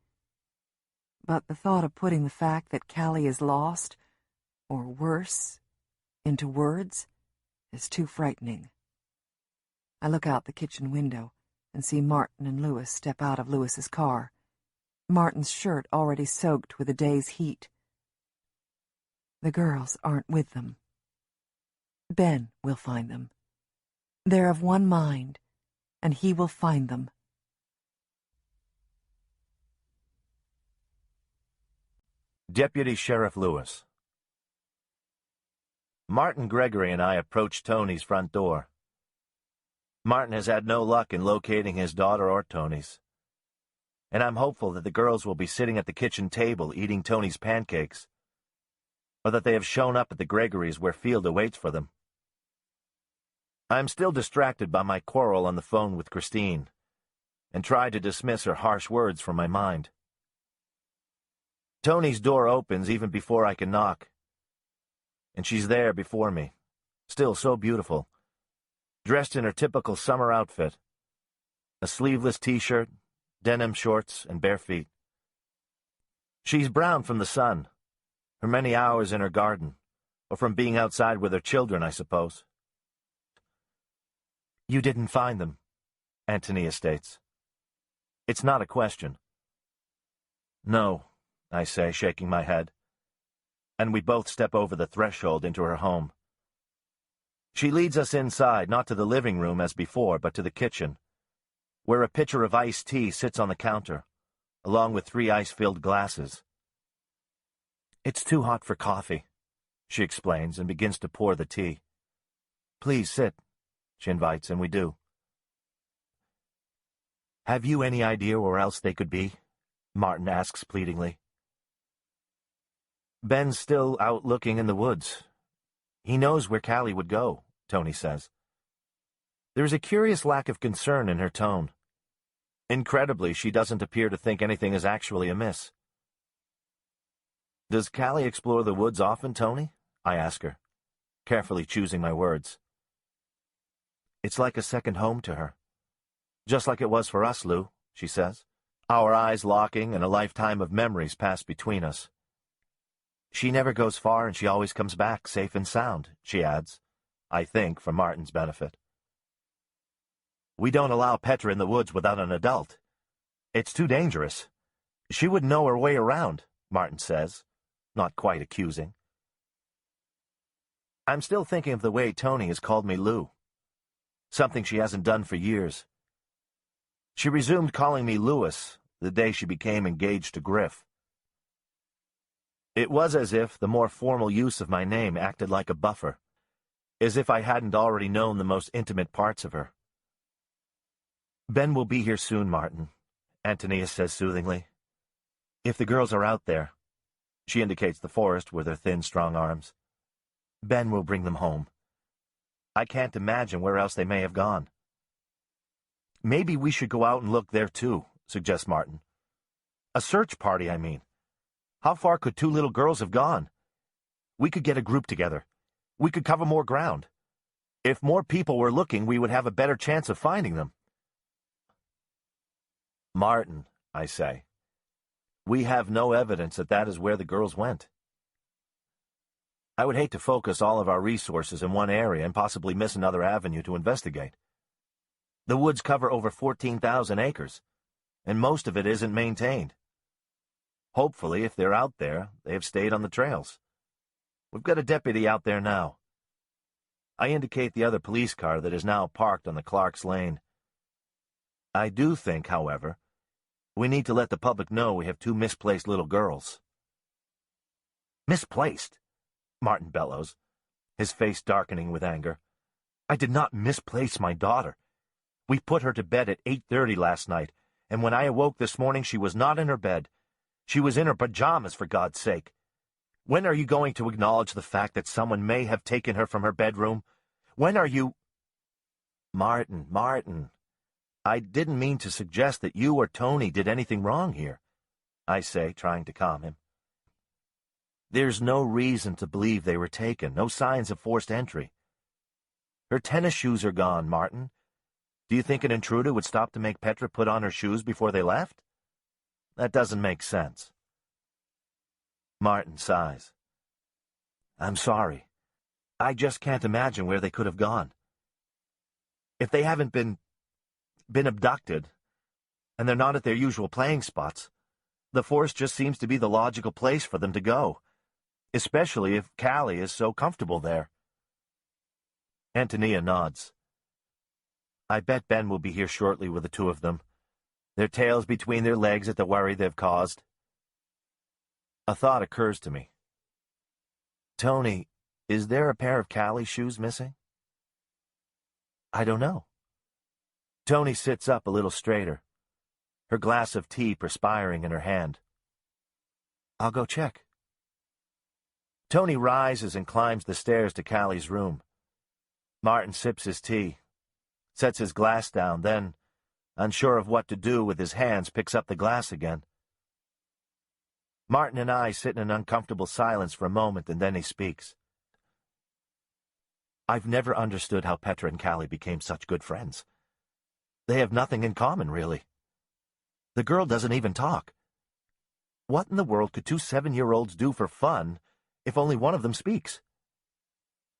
Speaker 2: But the thought of putting the fact that Calli is lost, or worse, into words, is too frightening. I look out the kitchen window and see Martin and Lewis step out of Lewis's car. Martin's shirt already soaked with the day's heat. The girls aren't with them. Ben will find them. They're of one mind, and he will find them.
Speaker 10: Deputy Sheriff Lewis. Martin Gregory and I approached Tony's front door. Martin has had no luck in locating his daughter or Tony's, and I'm hopeful that the girls will be sitting at the kitchen table eating Tony's pancakes, or that they have shown up at the Gregorys where Field awaits for them. I am still distracted by my quarrel on the phone with Christine, and try to dismiss her harsh words from my mind. Tony's door opens even before I can knock, and she's there before me, still so beautiful, dressed in her typical summer outfit, a sleeveless t-shirt, denim shorts, and bare feet. She's brown from the sun, her many hours in her garden, or from being outside with her children, I suppose. "You didn't find them," Antonia states. It's not a question. "No," I say, shaking my head, and we both step over the threshold into her home. She leads us inside, not to the living room as before, but to the kitchen, where a pitcher of iced tea sits on the counter, along with 3 ice-filled glasses. "It's too hot for coffee," she explains, and begins to pour the tea. "Please sit," she invites, and we do. "Have you any idea where else they could be?" Martin asks pleadingly. "Ben's still out looking in the woods. He knows where Calli would go," Tony says. There is a curious lack of concern in her tone. Incredibly, she doesn't appear to think anything is actually amiss. "Does Calli explore the woods often, Tony?" I ask her, carefully choosing my words. "It's like a second home to her. Just like it was for us, Lou," she says, our eyes locking and a lifetime of memories pass between us. "She never goes far and she always comes back safe and sound," she adds, I think for Martin's benefit. "We don't allow Petra in the woods without an adult. It's too dangerous. She would know her way around," Martin says, not quite accusing. I'm still thinking of the way Tony has called me Lou, something she hasn't done for years. She resumed calling me Lewis the day she became engaged to Griff. It was as if the more formal use of my name acted like a buffer, as if I hadn't already known the most intimate parts of her. "Ben will be here soon, Martin," Antonia says soothingly. "If the girls are out there," she indicates the forest with her thin, strong arms, "Ben will bring them home. I can't imagine where else they may have gone." "Maybe we should go out and look there too," suggests Martin. "A search party, I mean. How far could 2 little girls have gone? We could get a group together. We could cover more ground. If more people were looking, we would have a better chance of finding them." "Martin," I say, "we have no evidence that that is where the girls went. I would hate to focus all of our resources in one area and possibly miss another avenue to investigate. The woods cover over 14,000 acres, and most of it isn't maintained. Hopefully, if they're out there, they have stayed on the trails. We've got a deputy out there now." I indicate the other police car that is now parked on the Clark's Lane. I do think, however, we need to let the public know we have 2 misplaced little girls. "Misplaced?" Martin bellows, his face darkening with anger. "I did not misplace my daughter. We put her to bed at 8:30 last night, and when I awoke this morning she was not in her bed. She was in her pajamas, for God's sake. When are you going to acknowledge the fact that someone may have taken her from her bedroom? When are you—" Martin, I didn't mean to suggest that you or Tony did anything wrong here," I say, trying to calm him. "There's no reason to believe they were taken, no signs of forced entry. Her tennis shoes are gone, Martin. Do you think an intruder would stop to make Petra put on her shoes before they left? That doesn't make sense." Martin sighs. "I'm sorry. I just can't imagine where they could have gone. If they haven't been abducted, and they're not at their usual playing spots, The Force just seems to be the logical place for them to go, especially if Calli is so comfortable there. Antonia nods. I bet Ben will be here shortly with the two of them, their tails between their legs at the worry they've caused. A thought occurs to me. Tony, is there a pair of Calli's shoes missing? I don't know. Tony sits up a little straighter, her glass of tea perspiring in her hand. I'll go check. Tony rises and climbs the stairs to Calli's room. Martin sips his tea, sets his glass down, then, unsure of what to do with his hands, picks up the glass again. Martin and I sit in an uncomfortable silence for a moment, and then he speaks. I've never understood how Petra and Calli became such good friends. They have nothing in common, really. The girl doesn't even talk. What in the world could two 7-year-olds do for fun if only one of them speaks?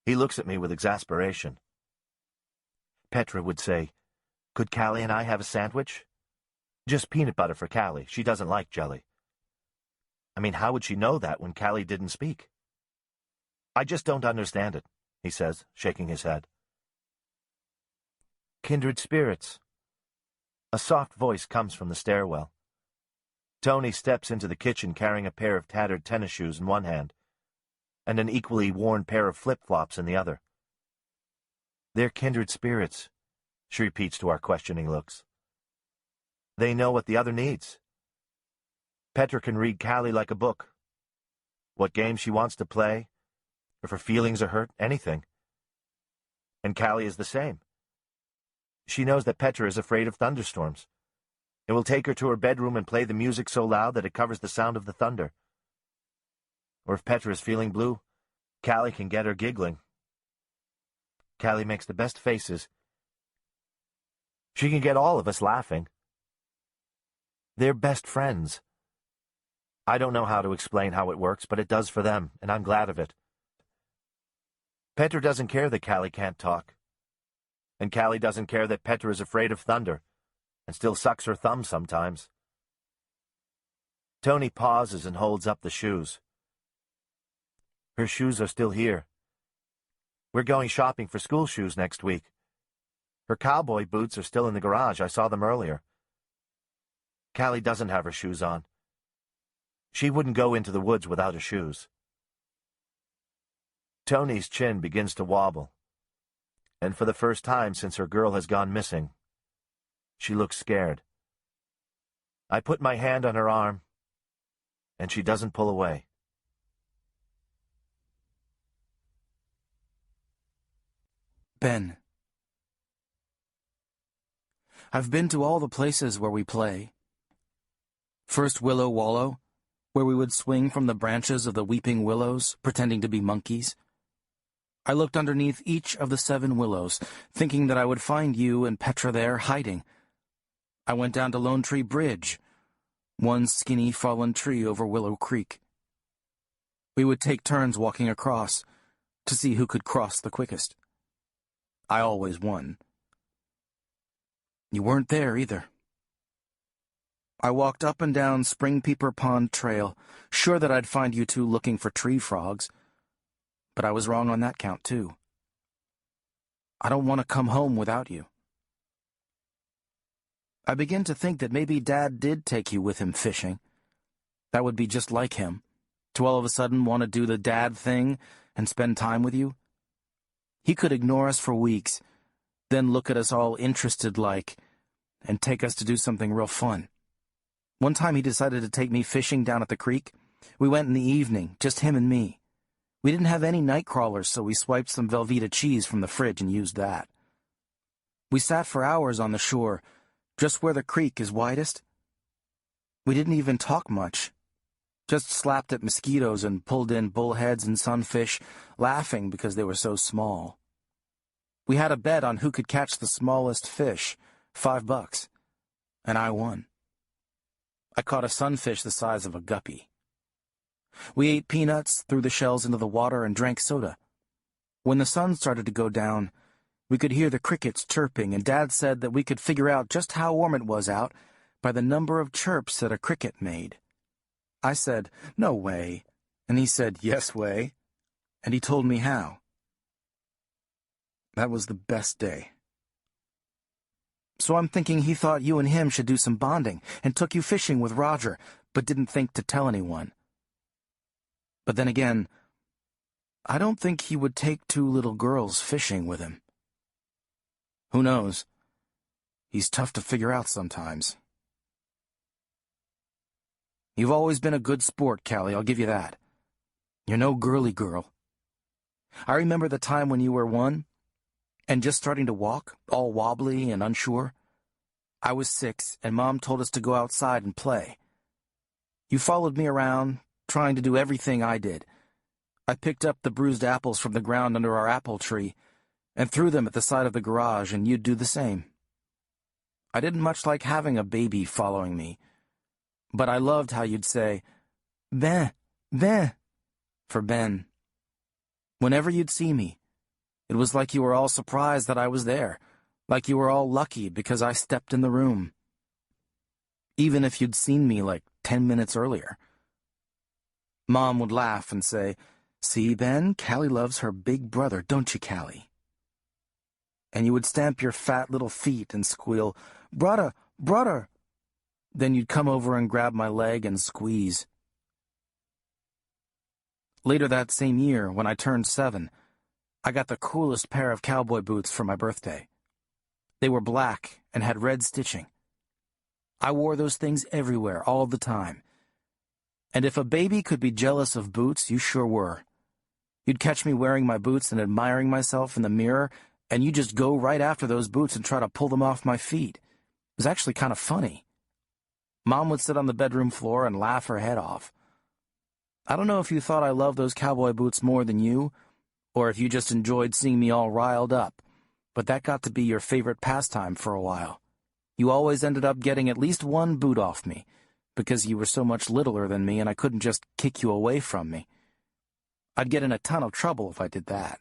Speaker 10: He looks at me with exasperation. Petra would say, "Could Calli and I have a sandwich? Just peanut butter for Calli. She doesn't like jelly." I mean, how would she know that when Calli didn't speak? I just don't understand it, he says, shaking his head. Kindred spirits. A soft voice comes from the stairwell. Tony steps into the kitchen carrying a pair of tattered tennis shoes in one hand and an equally worn pair of flip-flops in the other. They're kindred spirits, she repeats to our questioning looks. They know what the other needs. Petra can read Calli like a book. What game she wants to play, if her feelings are hurt, anything. And Calli is the same. She knows that Petra is afraid of thunderstorms. It will take her to her bedroom and play the music so loud that it covers the sound of the thunder. Or if Petra is feeling blue, Calli can get her giggling. Calli makes the best faces. She can get all of us laughing. They're best friends. I don't know how to explain how it works, but it does for them, and I'm glad of it. Petra doesn't care that Calli can't talk. And Calli doesn't care that Petra is afraid of thunder, and still sucks her thumb sometimes. Tony pauses and holds up the shoes. Her shoes are still here. We're going shopping for school shoes next week. Her cowboy boots are still in the garage. I saw them earlier. Calli doesn't have her shoes on. She wouldn't go into the woods without her shoes. Tony's chin begins to wobble, and for the first time since her girl has gone missing, she looks scared. I put my hand on her arm, and she doesn't pull away.
Speaker 8: Ben. I've been to all the places where we play. First Willow Wallow, where we would swing from the branches of the weeping willows, pretending to be monkeys. I looked underneath each of the 7 willows, thinking that I would find you and Petra there hiding. I went down to Lone Tree Bridge, one skinny fallen tree over Willow Creek. We would take turns walking across to see who could cross the quickest. I always won. You weren't there either. I walked up and down Spring Peeper Pond Trail, sure that I'd find you two looking for tree frogs. But I was wrong on that count, too. I don't want to come home without you. I begin to think that maybe Dad did take you with him fishing. That would be just like him, to all of a sudden want to do the dad thing and spend time with you. He could ignore us for weeks, then look at us all interested like, and take us to do something real fun. One time he decided to take me fishing down at the creek. We went in the evening, just him and me. We didn't have any night crawlers, so we swiped some Velveeta cheese from the fridge and used that. We sat for hours on the shore, just where the creek is widest. We didn't even talk much, just slapped at mosquitoes and pulled in bullheads and sunfish, laughing because they were so small. We had a bet on who could catch the smallest fish, $5, and I won. I caught a sunfish the size of a guppy. We ate peanuts, threw the shells into the water, and drank soda. When the sun started to go down, we could hear the crickets chirping, and Dad said that we could figure out just how warm it was out by the number of chirps that a cricket made. I said, "No way." And he said, "Yes way." And he told me how. That was the best day. So I'm thinking he thought you and him should do some bonding and took you fishing with Roger, but didn't think to tell anyone. But then again, I don't think he would take two little girls fishing with him. Who knows? He's tough to figure out sometimes. You've always been a good sport, Calli, I'll give you that. You're no girly girl. I remember the time when you were 1, and just starting to walk, all wobbly and unsure. I was 6, and Mom told us to go outside and play. You followed me around, trying to do everything I did. I picked up the bruised apples from the ground under our apple tree, and threw them at the side of the garage, and you'd do the same. I didn't much like having a baby following me, but I loved how you'd say, "Ben, Ben," for Ben. Whenever you'd see me, it was like you were all surprised that I was there, like you were all lucky because I stepped in the room. Even if you'd seen me like 10 minutes earlier. Mom would laugh and say, "See, Ben, Calli loves her big brother, don't you, Calli?" And you would stamp your fat little feet and squeal, "Brother, brother." Then you'd come over and grab my leg and squeeze. Later that same year, when I turned 7, I got the coolest pair of cowboy boots for my birthday. They were black and had red stitching. I wore those things everywhere, all the time. And if a baby could be jealous of boots, you sure were. You'd catch me wearing my boots and admiring myself in the mirror, and you'd just go right after those boots and try to pull them off my feet. It was actually kind of funny. Mom would sit on the bedroom floor and laugh her head off. I don't know if you thought I loved those cowboy boots more than you, or if you just enjoyed seeing me all riled up, but that got to be your favorite pastime for a while. You always ended up getting at least one boot off me, because you were so much littler than me and I couldn't just kick you away from me. I'd get in a ton of trouble if I did that.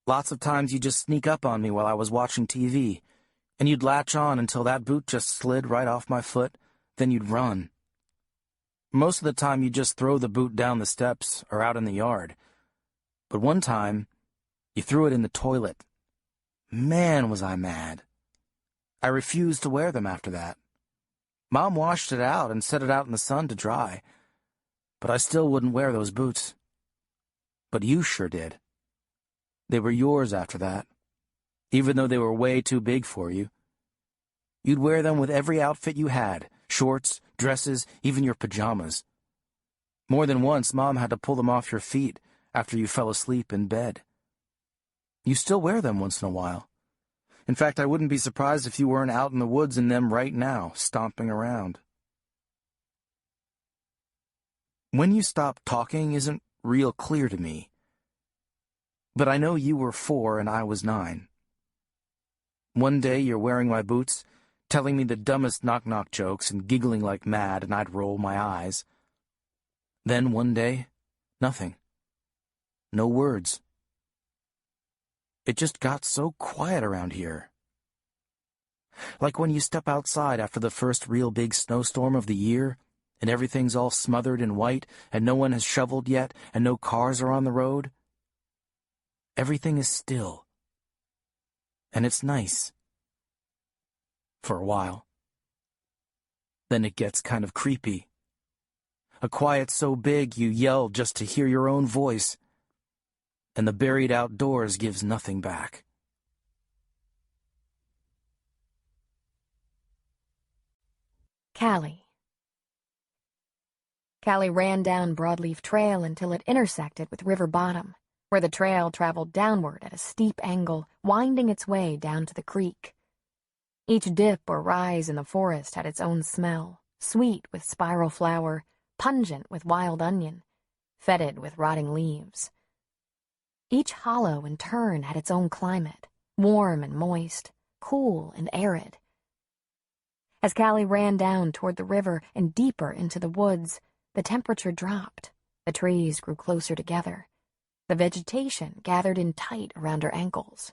Speaker 8: Lots of times you'd just sneak up on me while I was watching TV, and you'd latch on until that boot just slid right off my foot, then you'd run. Most of the time you'd just throw the boot down the steps or out in the yard. But one time, you threw it in the toilet. Man, was I mad. I refused to wear them after that. Mom washed it out and set it out in the sun to dry, but I still wouldn't wear those boots. But you sure did. They were yours after that, even though they were way too big for you. You'd wear them with every outfit you had, shorts, dresses, even your pajamas. More than once, Mom had to pull them off your feet after you fell asleep in bed. You still wear them once in a while. In fact, I wouldn't be surprised if you weren't out in the woods in them right now, stomping around. When you stopped talking isn't real clear to me. But I know you were 4 and I was 9. One day you're wearing my boots, telling me the dumbest knock-knock jokes and giggling like mad, and I'd roll my eyes. Then one day, nothing. No words. It just got so quiet around here. Like when you step outside after the first real big snowstorm of the year, and everything's all smothered in white, and no one has shoveled yet, and no cars are on the road. Everything is still. And it's nice. For a while. Then it gets kind of creepy. A quiet so big you yell just to hear your own voice. And the buried outdoors gives nothing back.
Speaker 3: Calli. Calli ran down Broadleaf Trail until it intersected with River Bottom, where the trail traveled downward at a steep angle, winding its way down to the creek. Each dip or rise in the forest had its own smell, sweet with spiral flower, pungent with wild onion, fetid with rotting leaves. Each hollow in turn had its own climate, warm and moist, cool and arid. As Calli ran down toward the river and deeper into the woods, the temperature dropped, the trees grew closer together, the vegetation gathered in tight around her ankles.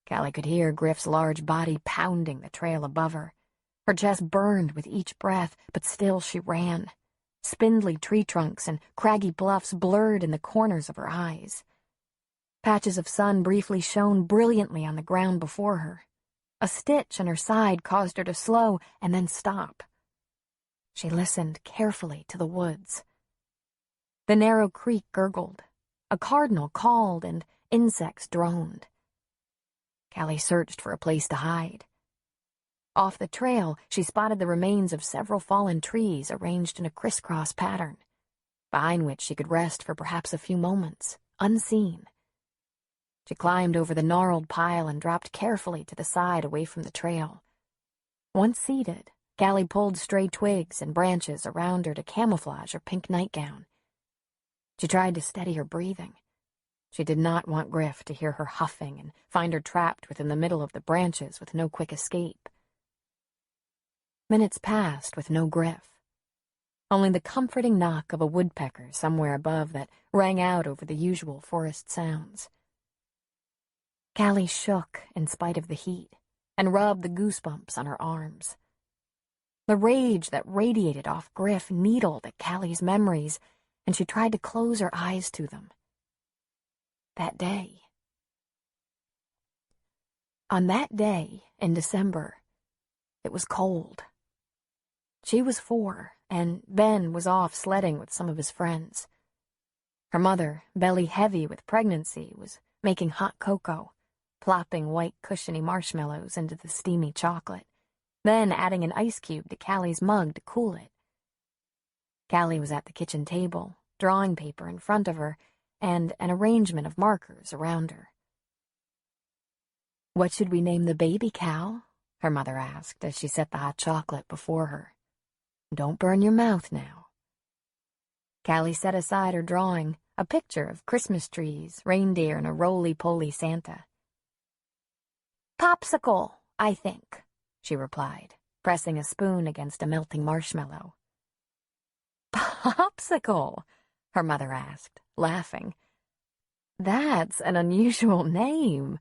Speaker 3: Calli could hear Griff's large body pounding the trail above her. Her chest burned with each breath, but still she ran, Spindly tree trunks and craggy bluffs blurred in the corners of her eyes. Patches of sun briefly shone brilliantly on the ground before her. A stitch in her side caused her to slow and then stop. She listened carefully to the woods. The narrow creek gurgled. A cardinal called and insects droned. Calli searched for a place to hide. Off the trail, she spotted the remains of several fallen trees arranged in a crisscross pattern, behind which she could rest for perhaps a few moments, unseen. She climbed over the gnarled pile and dropped carefully to the side away from the trail. Once seated, Calli pulled stray twigs and branches around her to camouflage her pink nightgown. She tried to steady her breathing. She did not want Griff to hear her huffing and find her trapped within the middle of the branches with no quick escape. Minutes passed with no Griff. Only the comforting knock of a woodpecker somewhere above that rang out over the usual forest sounds. Calli shook in spite of the heat and rubbed the goosebumps on her arms. The rage that radiated off Griff needled at Calli's memories, and she tried to close her eyes to them. That day. On that day, in December, it was cold. She was 4, and Ben was off sledding with some of his friends. Her mother, belly heavy with pregnancy, was making hot cocoa, plopping white cushiony marshmallows into the steamy chocolate, then adding an ice cube to Calli's mug to cool it. Calli was at the kitchen table, drawing paper in front of her, and an arrangement of markers around her. "What should we name the baby, Cal?" her mother asked as she set the hot chocolate before her. "Don't burn your mouth now." Calli set aside her drawing, a picture of Christmas trees, reindeer, and a roly-poly Santa. "Popsicle, I think," she replied, pressing a spoon against a melting marshmallow. "Popsicle?" her mother asked, laughing. "That's an unusual name.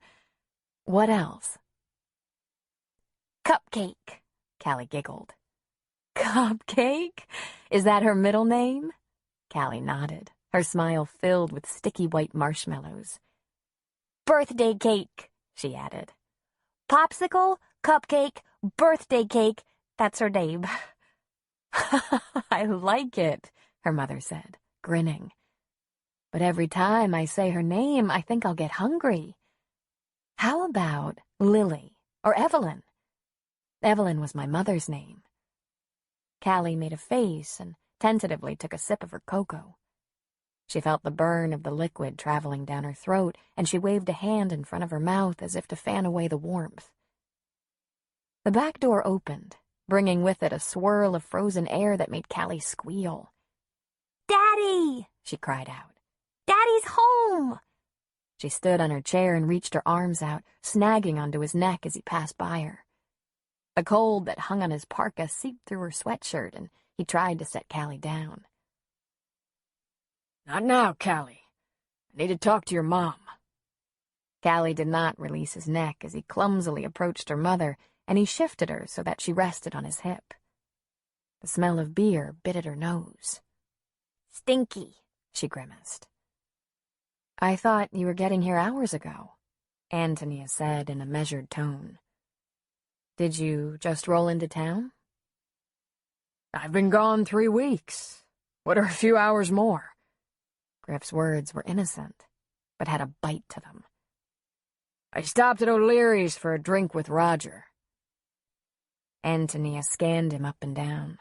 Speaker 3: What else?"
Speaker 9: "Cupcake,"
Speaker 3: Calli giggled. "Cupcake? Is that her middle name?" Calli nodded, her smile filled with sticky white marshmallows.
Speaker 9: "Birthday cake," she added. "Popsicle, cupcake, birthday cake, that's her name."
Speaker 3: "I like it," her mother said, grinning. "But every time I say her name, I think I'll get hungry. How about Lily or Evelyn? Evelyn was my mother's name." Calli made a face and tentatively took a sip of her cocoa. She felt the burn of the liquid traveling down her throat, and she waved a hand in front of her mouth as if to fan away the warmth. The back door opened, bringing with it a swirl of frozen air that made Calli squeal.
Speaker 9: "Daddy!" she cried out. "Daddy's home!"
Speaker 3: She stood on her chair and reached her arms out, snagging onto his neck as he passed by her. The cold that hung on his parka seeped through her sweatshirt, and he tried to set Calli down.
Speaker 4: "Not now, Calli. I need to talk to your mom."
Speaker 3: Calli did not release his neck as he clumsily approached her mother, and he shifted her so that she rested on his hip. The smell of beer bit at her nose.
Speaker 9: "Stinky,"
Speaker 3: she grimaced. "I thought you were getting here hours ago," Antonia said in a measured tone. "Did you just roll into town?"
Speaker 4: "I've been gone 3 weeks. What are a few hours more?"
Speaker 3: Griff's words were innocent, but had a bite to them.
Speaker 4: "I stopped at O'Leary's for a drink with Roger."
Speaker 3: Antonia scanned him up and down.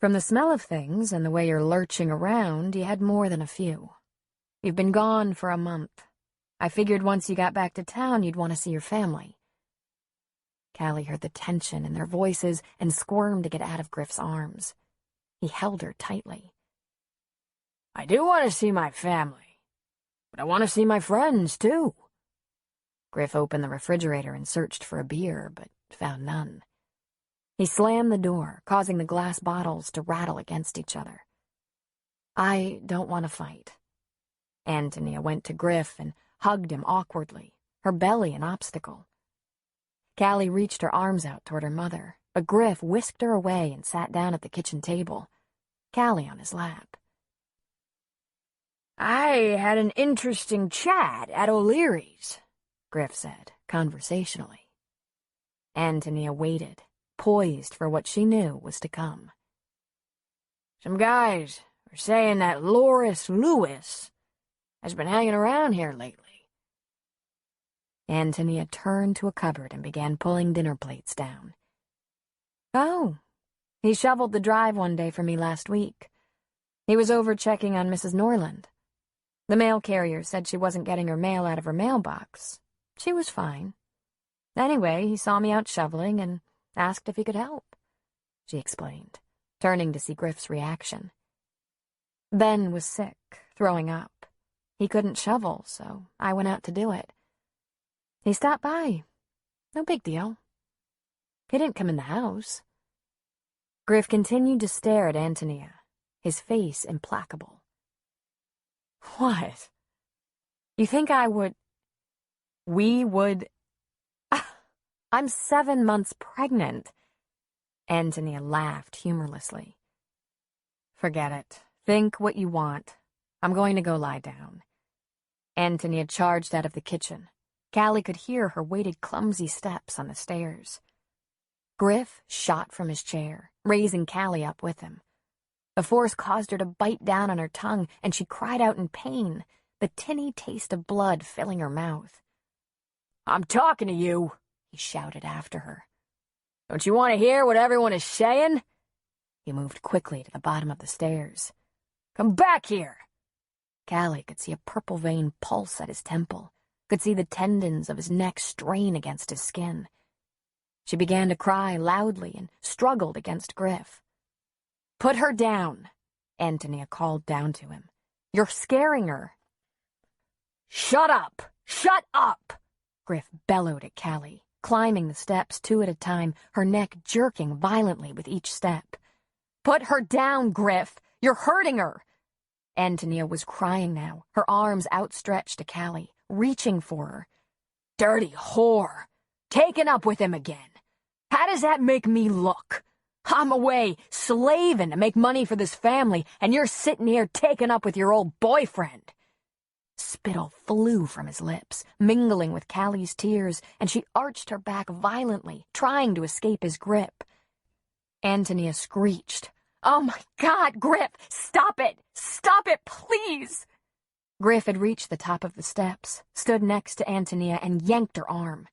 Speaker 3: "From the smell of things and the way you're lurching around, you had more than a few. You've been gone for a month. I figured once you got back to town, you'd want to see your family." Calli heard the tension in their voices and squirmed to get out of Griff's arms. He held her tightly.
Speaker 4: "I do want to see my family, but I want to see my friends, too."
Speaker 3: Griff opened the refrigerator and searched for a beer, but found none. He slammed the door, causing the glass bottles to rattle against each other. "I don't want to fight." Antonia went to Griff and hugged him awkwardly, her belly an obstacle. Calli reached her arms out toward her mother, but Griff whisked her away and sat down at the kitchen table. Calli on his lap.
Speaker 4: "I had an interesting chat at O'Leary's," Griff said, conversationally.
Speaker 3: Antonia waited, poised for what she knew was to come.
Speaker 4: "Some guys are saying that Loris Lewis has been hanging around here lately."
Speaker 3: Antonia turned to a cupboard and began pulling dinner plates down. "Oh, he shoveled the drive one day for me last week. He was over checking on Mrs. Norland. The mail carrier said she wasn't getting her mail out of her mailbox. She was fine. Anyway, he saw me out shoveling and asked if he could help," she explained, turning to see Griff's reaction. "Ben was sick, throwing up. He couldn't shovel, so I went out to do it. He stopped by. No big deal. He didn't come in the house." Griff continued to stare at Antonia, his face implacable. "What? You think we would... I'm 7 months pregnant." Antonia laughed humorlessly. "Forget it. Think what you want. I'm going to go lie down." Antonia charged out of the kitchen. Calli could hear her weighted clumsy steps on the stairs. Griff shot from his chair, raising Calli up with him. The force caused her to bite down on her tongue, and she cried out in pain, the tinny taste of blood filling her mouth.
Speaker 4: "I'm talking to you," he shouted after her. "Don't you want to hear what everyone is saying?"
Speaker 3: He moved quickly to the bottom of the stairs.
Speaker 4: "Come back here!"
Speaker 3: Calli could see a purple vein pulse at his temple, could see the tendons of his neck strain against his skin. She began to cry loudly and struggled against Griff. "Put her down," Antonia called down to him. "You're scaring her."
Speaker 4: "Shut up! Shut up!"
Speaker 3: Griff bellowed at Calli, climbing the steps 2 at a time, her neck jerking violently with each step. "Put her down, Griff! You're hurting her!" Antonia was crying now, her arms outstretched to Calli, reaching for her.
Speaker 4: "Dirty whore! Taken up with him again! How does that make me look? I'm away, slaving to make money for this family, and you're sitting here taken up with your old boyfriend."
Speaker 3: Spittle flew from his lips, mingling with Calli's tears, and she arched her back violently, trying to escape his grip. Antonia screeched, "Oh my God, Griff! Stop it! Stop it, please!" Griff had reached the top of the steps, stood next to Antonia, and yanked her arm.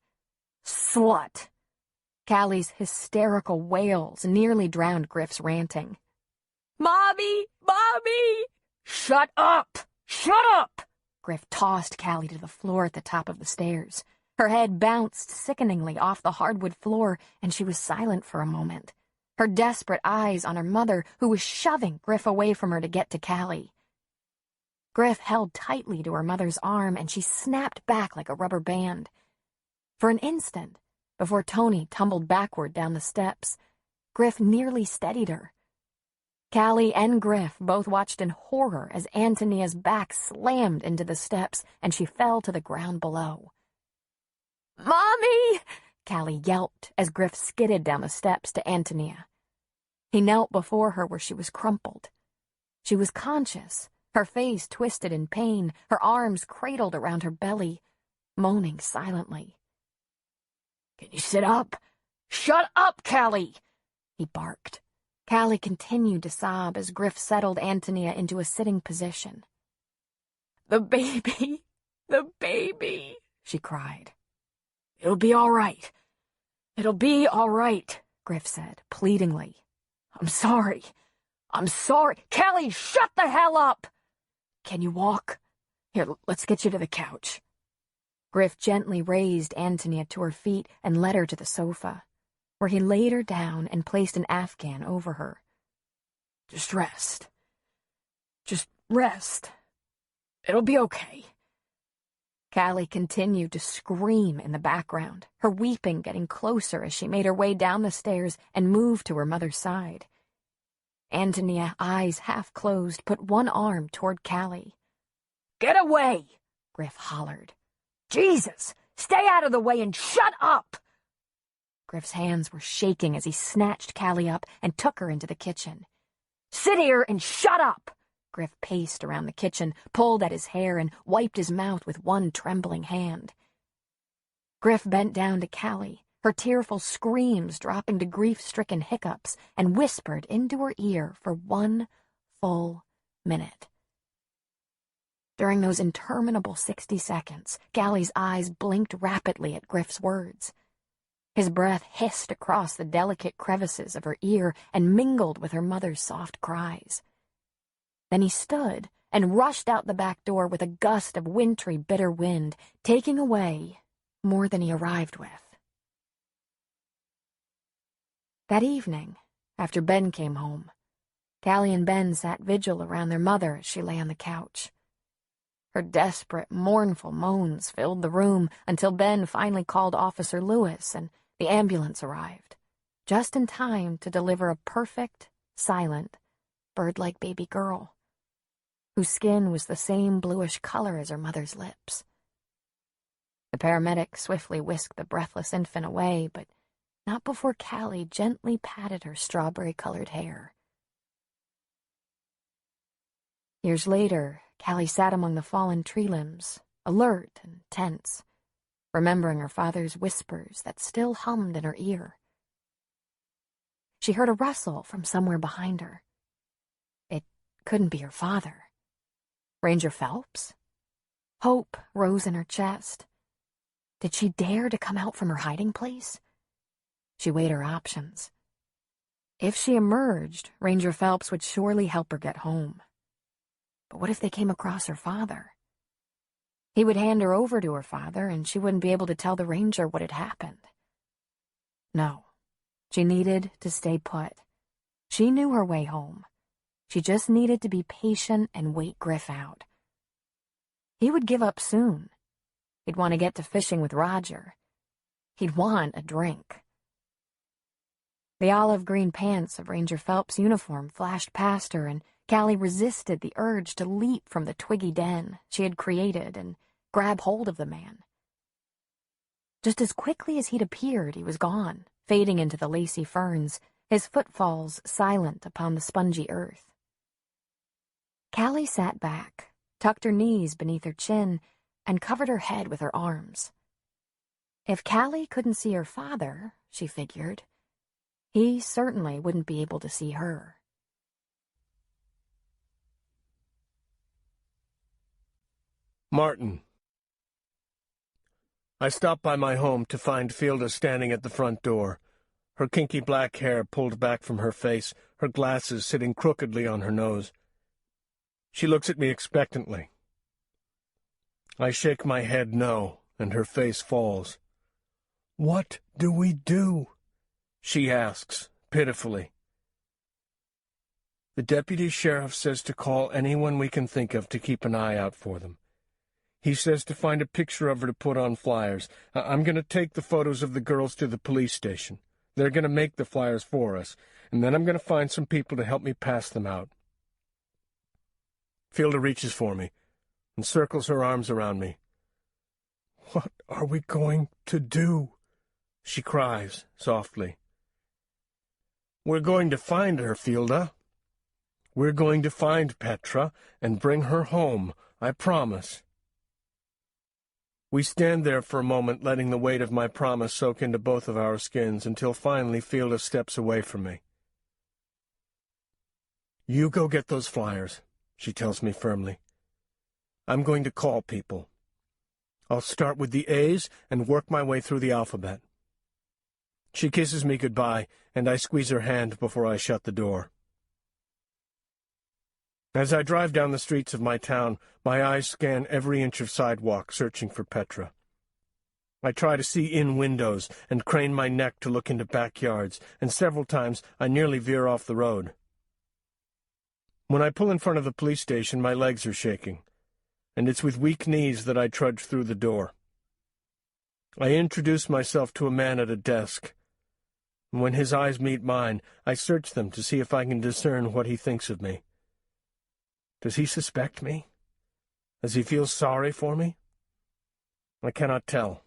Speaker 4: "Slut!"
Speaker 3: Calli's hysterical wails nearly drowned Griff's ranting.
Speaker 4: "Mommy! Mommy!" "Shut up! Shut up!"
Speaker 3: Griff tossed Calli to the floor at the top of the stairs. Her head bounced sickeningly off the hardwood floor, and she was silent for a moment, her desperate eyes on her mother, who was shoving Griff away from her to get to Calli. Griff held tightly to her mother's arm, and she snapped back like a rubber band. For an instant, before Tony tumbled backward down the steps, Griff nearly steadied her. Calli and Griff both watched in horror as Antonia's back slammed into the steps and she fell to the ground below.
Speaker 4: "Mommy!"
Speaker 3: Calli yelped as Griff skidded down the steps to Antonia. He knelt before her where she was crumpled. She was conscious, her face twisted in pain, her arms cradled around her belly, moaning silently.
Speaker 4: "Can you sit up? Shut up, Calli!"
Speaker 3: he barked. Calli continued to sob as Griff settled Antonia into a sitting position.
Speaker 4: "The baby! The baby!"
Speaker 3: she cried.
Speaker 4: "It'll be all right. It'll be all right," Griff said, pleadingly. "I'm sorry. I'm sorry. Calli, shut the hell up! Can you walk? Here, let's get you to the couch."
Speaker 3: Griff gently raised Antonia to her feet and led her to the sofa, where he laid her down and placed an Afghan over her.
Speaker 4: "Just rest. Just rest. It'll be okay."
Speaker 3: Calli continued to scream in the background, her weeping getting closer as she made her way down the stairs and moved to her mother's side. Antonia, eyes half closed, put one arm toward Calli.
Speaker 4: "Get away!"
Speaker 3: Griff hollered.
Speaker 4: "Jesus! Stay out of the way and shut up!"
Speaker 3: Griff's hands were shaking as he snatched Calli up and took her into the kitchen.
Speaker 9: Sit here and shut up! Griff paced around the kitchen, pulled at his hair, and wiped his mouth with one trembling hand. Griff bent down to Calli, her tearful screams dropping to grief-stricken hiccups, and whispered into her ear for 1 full minute. During those interminable 60 seconds, Calli's eyes blinked rapidly at Griff's words. His breath hissed across the delicate crevices of her ear and mingled with her mother's soft cries. Then he stood and rushed out the back door with a gust of wintry, bitter wind, taking away more than he arrived with. That evening, after Ben came home, Calli and Ben sat vigil around their mother as she lay on the couch. Her desperate, mournful moans filled the room until Ben finally called Officer Lewis and the ambulance arrived, just in time to deliver a perfect, silent, bird-like baby girl, whose skin was the same bluish color as her mother's lips. The paramedic swiftly whisked the breathless infant away, but not before Calli gently patted her strawberry-colored hair. Years later, Calli sat among the fallen tree limbs, alert and tense, remembering her father's whispers that still hummed in her ear. She heard a rustle from somewhere behind her. It couldn't be her father. Ranger Phelps? Hope rose in her chest. Did she dare to come out from her hiding place? She weighed her options. If she emerged, Ranger Phelps would surely help her get home. But what if they came across her father? He would hand her over to her father, and she wouldn't be able to tell the ranger what had happened. No, she needed to stay put. She knew her way home. She just needed to be patient and wait Griff out. He would give up soon. He'd want to get to fishing with Roger. He'd want a drink. The olive-green pants of Ranger Phelps' uniform flashed past her, and Calli resisted the urge to leap from the twiggy den she had created and grab hold of the man. Just as quickly as he'd appeared, he was gone, fading into the lacy ferns, his footfalls silent upon the spongy earth. Calli sat back, tucked her knees beneath her chin, and covered her head with her arms. If Calli couldn't see her father, she figured, he certainly wouldn't be able to see her.
Speaker 6: Martin. I stopped by my home to find Fielda standing at the front door, her kinky black hair pulled back from her face, her glasses sitting crookedly on her nose. She looks at me expectantly. I shake my head no, and her face falls. "What do we do?" she asks, pitifully. "The deputy sheriff says to call anyone we can think of to keep an eye out for them. He says to find a picture of her to put on flyers. I'm going to take the photos of the girls to the police station. They're going to make the flyers for us, and then I'm going to find some people to help me pass them out." Fielda reaches for me and circles her arms around me. "What are we going to do?" she cries softly. "We're going to find her, Fielda. We're going to find Petra and bring her home, I promise." We stand there for a moment, letting the weight of my promise soak into both of our skins, until finally Fielda steps away from me. "You go get those flyers," she tells me firmly. "I'm going to call people. I'll start with the A's and work my way through the alphabet." She kisses me goodbye, and I squeeze her hand before I shut the door. As I drive down the streets of my town, my eyes scan every inch of sidewalk, searching for Petra. I try to see in windows and crane my neck to look into backyards, and several times I nearly veer off the road. When I pull in front of the police station, my legs are shaking, and it's with weak knees that I trudge through the door. I introduce myself to a man at a desk. When his eyes meet mine, I search them to see if I can discern what he thinks of me. Does he suspect me? Does he feel sorry for me? I cannot tell.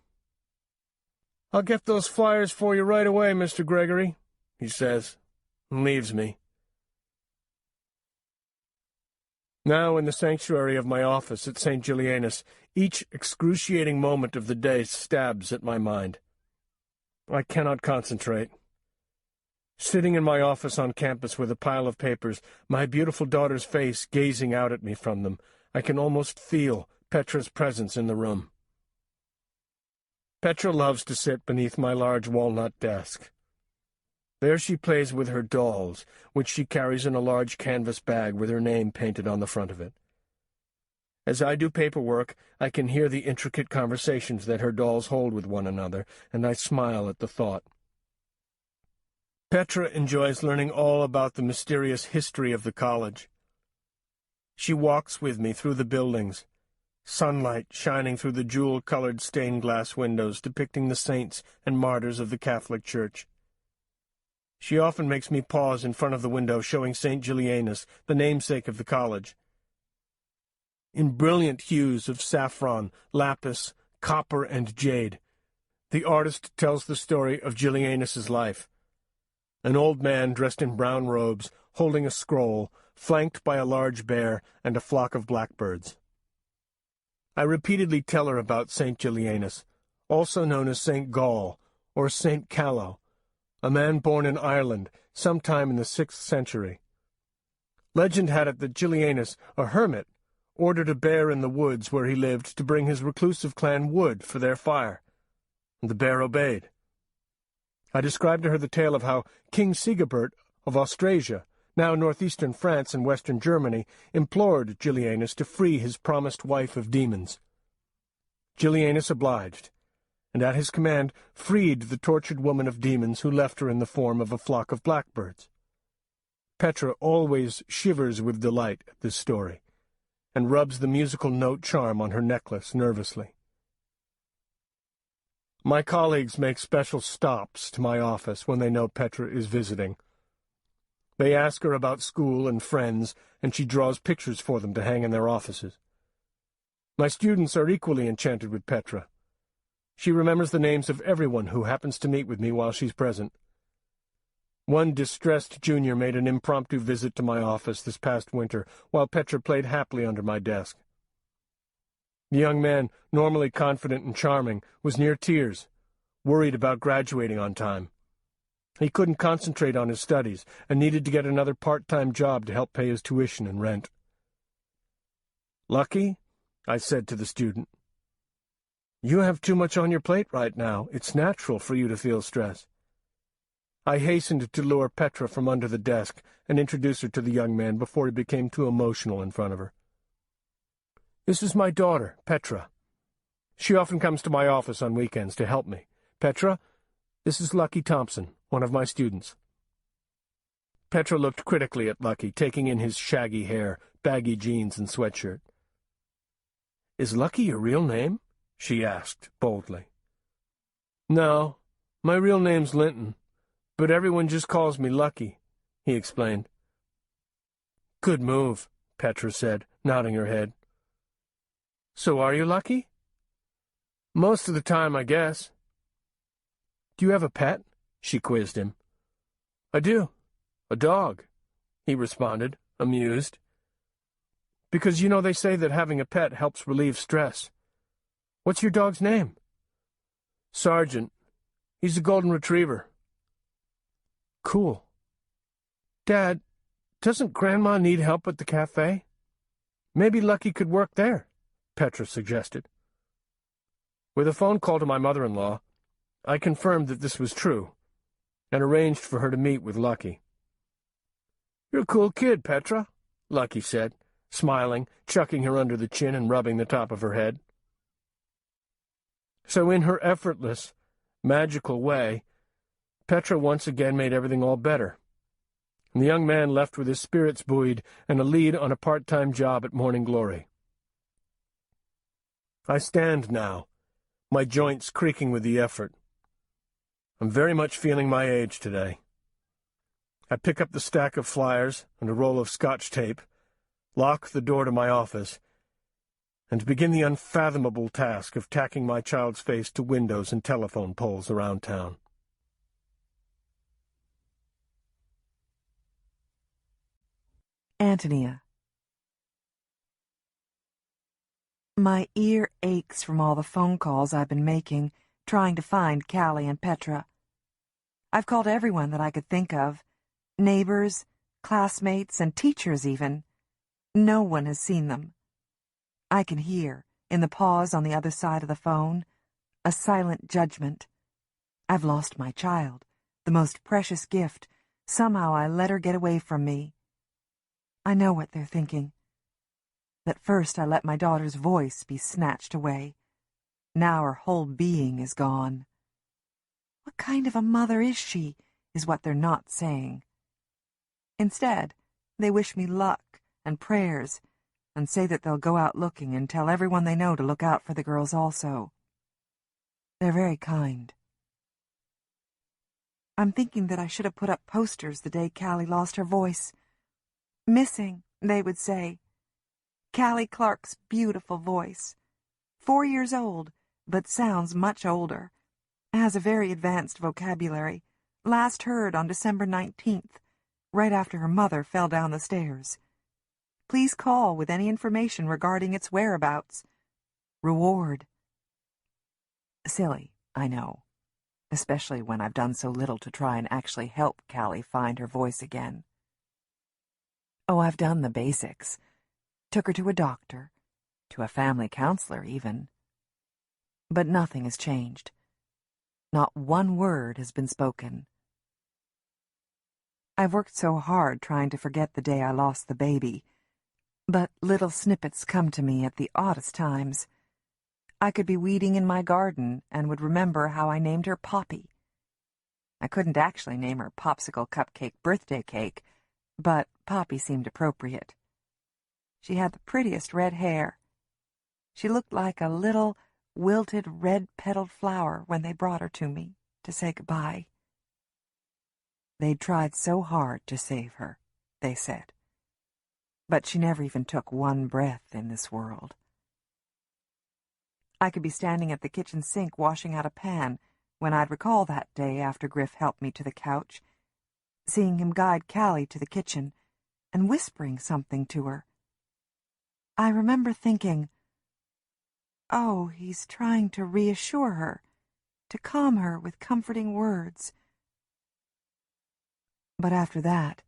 Speaker 6: "I'll get those flyers for you right away, Mr. Gregory," he says, and leaves me. Now, in the sanctuary of my office at St. Julianus, each excruciating moment of the day stabs at my mind. I cannot concentrate. Sitting in my office on campus with a pile of papers, my beautiful daughter's face gazing out at me from them, I can almost feel Petra's presence in the room. Petra loves to sit beneath my large walnut desk. There she plays with her dolls, which she carries in a large canvas bag with her name painted on the front of it. As I do paperwork, I can hear the intricate conversations that her dolls hold with one another, and I smile at the thought. Petra enjoys learning all about the mysterious history of the college. She walks with me through the buildings, sunlight shining through the jewel-colored stained-glass windows depicting the saints and martyrs of the Catholic Church. She often makes me pause in front of the window showing St. Julianus, the namesake of the college. In brilliant hues of saffron, lapis, copper, and jade, the artist tells the story of Julianus's life. An old man dressed in brown robes, holding a scroll, flanked by a large bear and a flock of blackbirds. I repeatedly tell her about St. Julianus, also known as St. Gall, or St. Callo, a man born in Ireland sometime in the 6th century. Legend had it that Julianus, a hermit, ordered a bear in the woods where he lived to bring his reclusive clan wood for their fire, and the bear obeyed. I described to her the tale of how King Sigebert of Austrasia, now northeastern France and western Germany, implored Julianus to free his promised wife of demons. Julianus obliged, and at his command freed the tortured woman of demons who left her in the form of a flock of blackbirds. Petra always shivers with delight at this story, and rubs the musical note charm on her necklace nervously. My colleagues make special stops to my office when they know Petra is visiting. They ask her about school and friends, and she draws pictures for them to hang in their offices. My students are equally enchanted with Petra. She remembers the names of everyone who happens to meet with me while she's present. One distressed junior made an impromptu visit to my office this past winter, while Petra played happily under my desk. The young man, normally confident and charming, was near tears, worried about graduating on time. He couldn't concentrate on his studies and needed to get another part-time job to help pay his tuition and rent. "Lucky?" I said to the student. "You have too much on your plate right now. It's natural for you to feel stress." I hastened to lure Petra from under the desk and introduce her to the young man before he became too emotional in front of her. "This is my daughter, Petra. She often comes to my office on weekends to help me. Petra, this is Lucky Thompson, one of my students." Petra looked critically at Lucky, taking in his shaggy hair, baggy jeans, and sweatshirt. "Is Lucky your real name?" she asked, boldly. "No, my real name's Linton, but everyone just calls me Lucky," he explained. "Good move," Petra said, nodding her head. "So are you Lucky?" "Most of the time, I guess." "Do you have a pet?" she quizzed him. "I do. A dog," he responded, amused. "Because, they say that having a pet helps relieve stress. What's your dog's name?" "Sergeant. He's a golden retriever." "Cool. Dad, doesn't Grandma need help at the cafe? Maybe Lucky could work there," Petra suggested. With a phone call to my mother-in-law, I confirmed that this was true, and arranged for her to meet with Lucky. "You're a cool kid, Petra," Lucky said, smiling, chucking her under the chin and rubbing the top of her head. So in her effortless, magical way, Petra once again made everything all better, and the young man left with his spirits buoyed and a lead on a part-time job at Morning Glory. I stand now, my joints creaking with the effort. I'm very much feeling my age today. I pick up the stack of flyers and a roll of Scotch tape, lock the door to my office, and begin the unfathomable task of tacking my child's face to windows and telephone poles around town.
Speaker 2: Antonia. My ear aches from all the phone calls I've been making, trying to find Calli and Petra. I've called everyone that I could think of, neighbors, classmates, and teachers even. No one has seen them. I can hear, in the pause on the other side of the phone, a silent judgment. I've lost my child, the most precious gift. Somehow I let her get away from me. I know what they're thinking. That first I let my daughter's voice be snatched away. Now her whole being is gone. What kind of a mother is she, is what they're not saying. Instead, they wish me luck and prayers, and say that they'll go out looking and tell everyone they know to look out for the girls also. They're very kind. I'm thinking that I should have put up posters the day Calli lost her voice. Missing, they would say. Calli Clark's beautiful voice. 4 years old, but sounds much older. Has a very advanced vocabulary. Last heard on December 19th, right after her mother fell down the stairs. Please call with any information regarding its whereabouts. Reward. Silly, I know, especially when I've done so little to try and actually help Calli find her voice again. Oh, I've done the basics. Took her to a doctor, to a family counselor even. But nothing has changed. Not one word has been spoken. I've worked so hard trying to forget the day I lost the baby, but little snippets come to me at the oddest times. I could be weeding in my garden and would remember how I named her Poppy. I couldn't actually name her Popsicle Cupcake Birthday Cake, but Poppy seemed appropriate. She had the prettiest red hair. She looked like a little, wilted, red-petaled flower when they brought her to me to say goodbye. They'd tried so hard to save her, they said. But she never even took one breath in this world. I could be standing at the kitchen sink washing out a pan when I'd recall that day after Griff helped me to the couch, seeing him guide Calli to the kitchen and whispering something to her. I remember thinking, oh, he's trying to reassure her, to calm her with comforting words. But after that,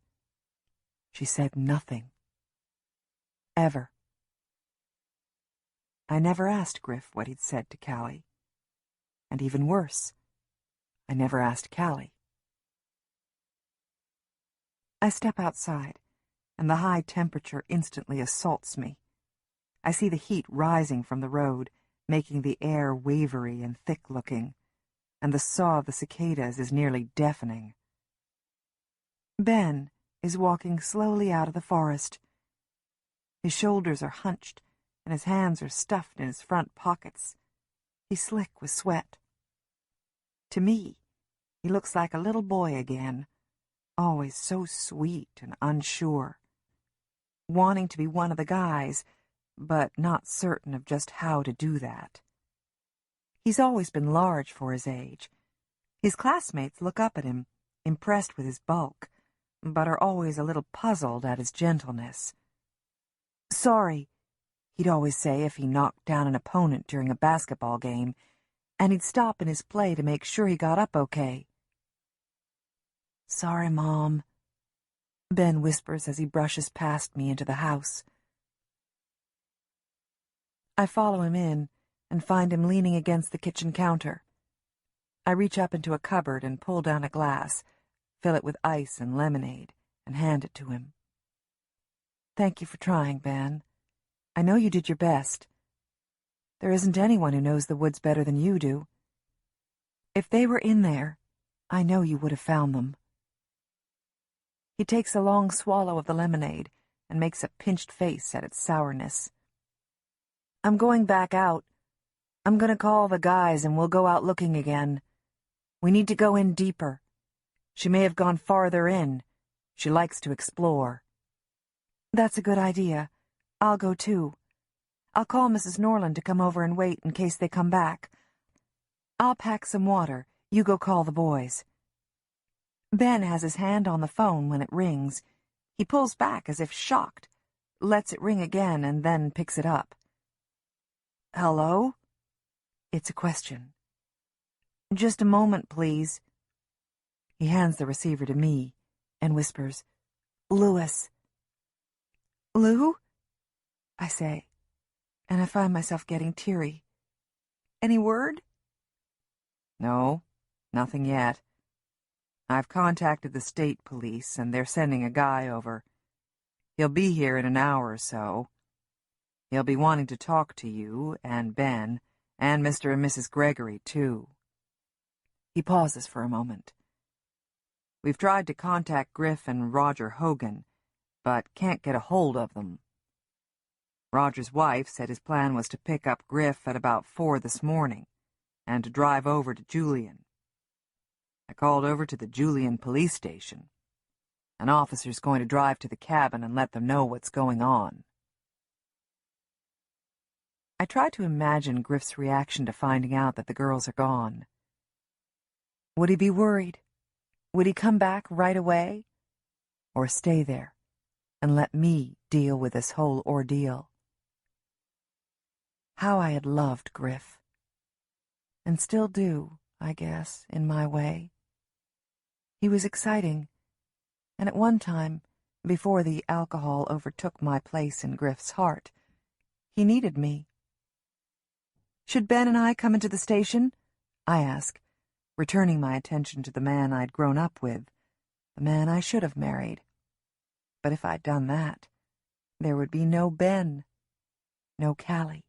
Speaker 2: she said nothing. Ever. I never asked Griff what he'd said to Calli. And even worse, I never asked Calli. I step outside, and the high temperature instantly assaults me. I see the heat rising from the road, making the air wavery and thick-looking, and the saw of the cicadas is nearly deafening. Ben is walking slowly out of the forest. His shoulders are hunched, and his hands are stuffed in his front pockets. He's slick with sweat. To me, he looks like a little boy again, always so sweet and unsure, wanting to be one of the guys, but not certain of just how to do that. He's always been large for his age. His classmates look up at him, impressed with his bulk, but are always a little puzzled at his gentleness. Sorry, he'd always say if he knocked down an opponent during a basketball game, and he'd stop in his play to make sure he got up okay. Sorry, Mom, Ben whispers as he brushes past me into the house. I follow him in and find him leaning against the kitchen counter. I reach up into a cupboard and pull down a glass, fill it with ice and lemonade, and hand it to him. Thank you for trying, Ben. I know you did your best. There isn't anyone who knows the woods better than you do. If they were in there, I know you would have found them. He takes a long swallow of the lemonade and makes a pinched face at its sourness. I'm going back out. I'm going to call the guys and we'll go out looking again. We need to go in deeper. She may have gone farther in. She likes to explore. That's a good idea. I'll go too. I'll call Mrs. Norland to come over and wait in case they come back. I'll pack some water. You go call the boys. Ben has his hand on the phone when it rings. He pulls back as if shocked, lets it ring again, and then picks it up. Hello? It's a question. Just a moment, please. He hands the receiver to me and whispers, Lewis. Lou? I say, and I find myself getting teary. Any word? No, nothing yet. I've contacted the state police, and they're sending a guy over. He'll be here in an hour or so. He'll be wanting to talk to you, and Ben, and Mr. and Mrs. Gregory, too. He pauses for a moment. We've tried to contact Griff and Roger Hogan, but can't get a hold of them. Roger's wife said his plan was to pick up Griff at about 4 this morning, and to drive over to Julian. I called over to the Julian police station. An officer's going to drive to the cabin and let them know what's going on. I try to imagine Griff's reaction to finding out that the girls are gone. Would he be worried? Would he come back right away? Or stay there and let me deal with this whole ordeal? How I had loved Griff. And still do, I guess, in my way. He was exciting, and at one time, before the alcohol overtook my place in Griff's heart, he needed me. Should Ben and I come into the station? I ask, returning my attention to the man I'd grown up with, the man I should have married. But if I'd done that, there would be no Ben, no Calli.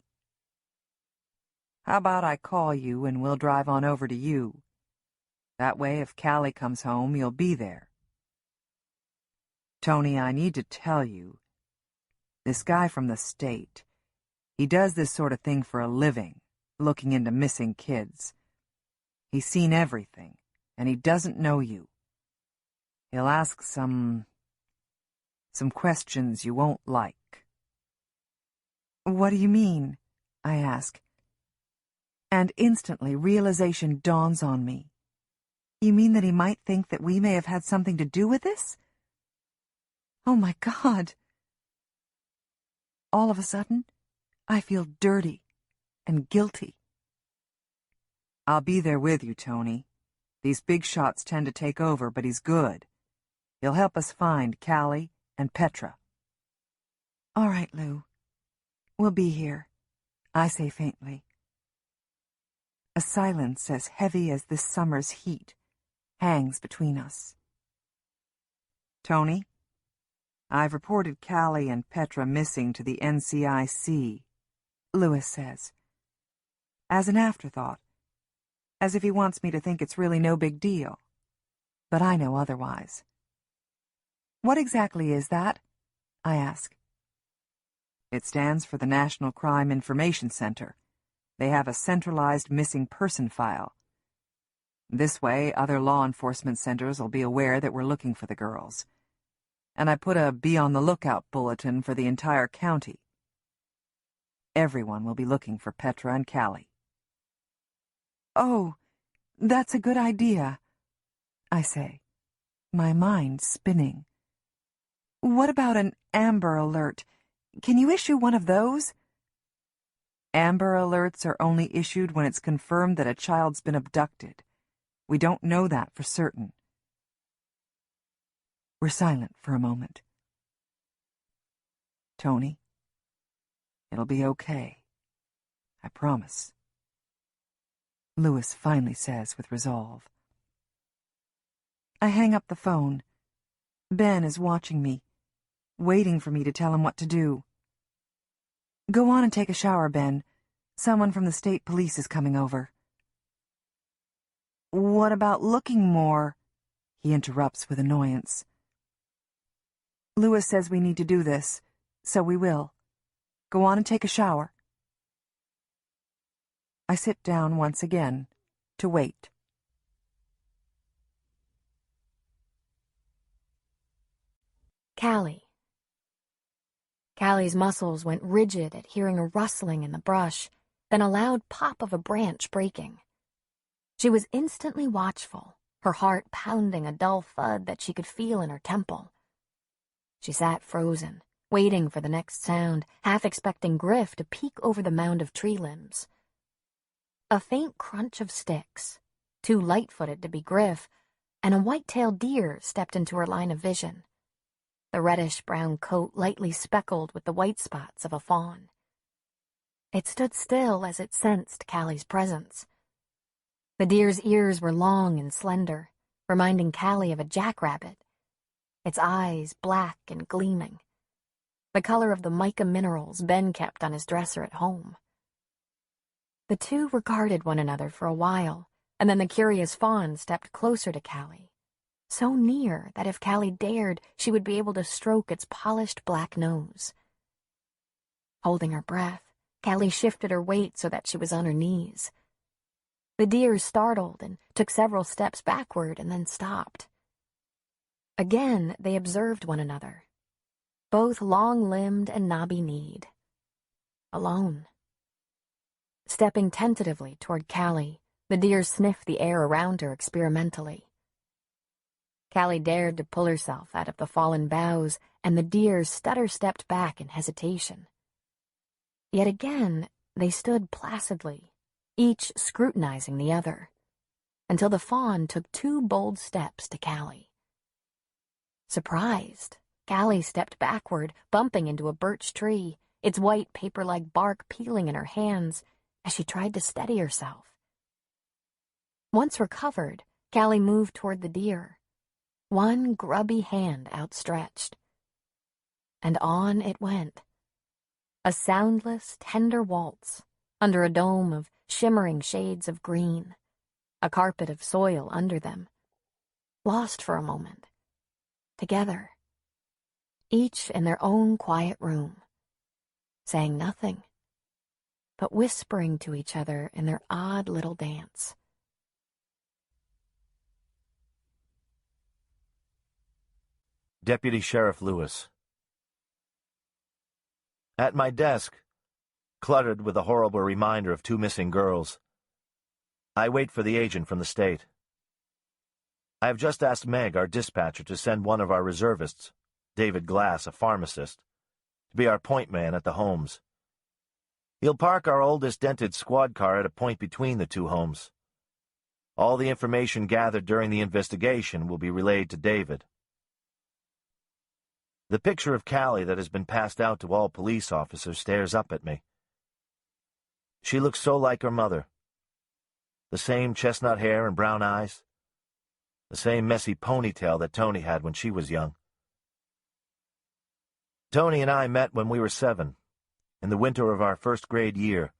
Speaker 2: How about I call you and we'll drive on over to you? That way, if Calli comes home, you'll be there. Tony, I need to tell you, this guy from the state, he does this sort of thing for a living, looking into missing kids. He's seen everything, and he doesn't know you. He'll ask some questions you won't like. What do you mean? I ask. And instantly realization dawns on me. You mean that he might think that we may have had something to do with this? Oh my God! All of a sudden, I feel dirty and guilty. I'll be there with you, Tony. These big shots tend to take over, but he's good. He'll help us find Calli and Petra. All right, Lou. We'll be here, I say faintly. A silence as heavy as this summer's heat hangs between us. Tony, I've reported Calli and Petra missing to the NCIC, Lewis says, as an afterthought, as if he wants me to think it's really no big deal. But I know otherwise. What exactly is that? I ask. It stands for the National Crime Information Center. They have a centralized missing person file. This way, other law enforcement centers will be aware that we're looking for the girls. And I put a be on the lookout bulletin for the entire county. Everyone will be looking for Petra and Calli. Oh, that's a good idea, I say, my mind spinning. What about an Amber Alert? Can you issue one of those? Amber Alerts are only issued when it's confirmed that a child's been abducted. We don't know that for certain. We're silent for a moment. Tony, it'll be okay. I promise. Lewis finally says with resolve. I hang up the phone. Ben is watching me, waiting for me to tell him what to do. Go on and take a shower, Ben. Someone from the state police is coming over. What about looking more? He interrupts with annoyance. Lewis says we need to do this, so we will. Go on and take a shower. I sit down once again to wait.
Speaker 3: Calli. Calli's muscles went rigid at hearing a rustling in the brush, then a loud pop of a branch breaking. She was instantly watchful, her heart pounding a dull thud that she could feel in her temple. She sat frozen, waiting for the next sound, half expecting Griff to peek over the mound of tree limbs. A faint crunch of sticks, too light-footed to be Griff, and a white-tailed deer stepped into her line of vision, the reddish-brown coat lightly speckled with the white spots of a fawn. It stood still as it sensed Calli's presence. The deer's ears were long and slender, reminding Calli of a jackrabbit, its eyes black and gleaming, the color of the mica minerals Ben kept on his dresser at home. The two regarded one another for a while, and then the curious fawn stepped closer to Calli, so near that if Calli dared, she would be able to stroke its polished black nose. Holding her breath, Calli shifted her weight so that she was on her knees. The deer startled and took several steps backward and then stopped. Again, they observed one another, both long-limbed and knobby-kneed. Alone. Stepping tentatively toward Calli, the deer sniffed the air around her experimentally. Calli dared to pull herself out of the fallen boughs, and the deer stutter-stepped back in hesitation. Yet again, they stood placidly, each scrutinizing the other, until the fawn took 2 bold steps to Calli. Surprised, Calli stepped backward, bumping into a birch tree, its white paper-like bark peeling in her hands as she tried to steady herself. Once recovered, Calli moved toward the deer, one grubby hand outstretched. And on it went. A soundless, tender waltz, under a dome of shimmering shades of green, a carpet of soil under them. Lost for a moment. Together. Each in their own quiet room. Saying nothing, but whispering to each other in their odd little dance.
Speaker 10: Deputy Sheriff Lewis. At my desk, cluttered with a horrible reminder of 2 missing girls, I wait for the agent from the state. I have just asked Meg, our dispatcher, to send one of our reservists, David Glass, a pharmacist, to be our point man at the homes. He'll park our oldest dented squad car at a point between the 2 homes. All the information gathered during the investigation will be relayed to David. The picture of Calli that has been passed out to all police officers stares up at me. She looks so like her mother. The same chestnut hair and brown eyes. The same messy ponytail that Tony had when she was young. Tony and I met when we were 7, in the winter of our 1st grade year.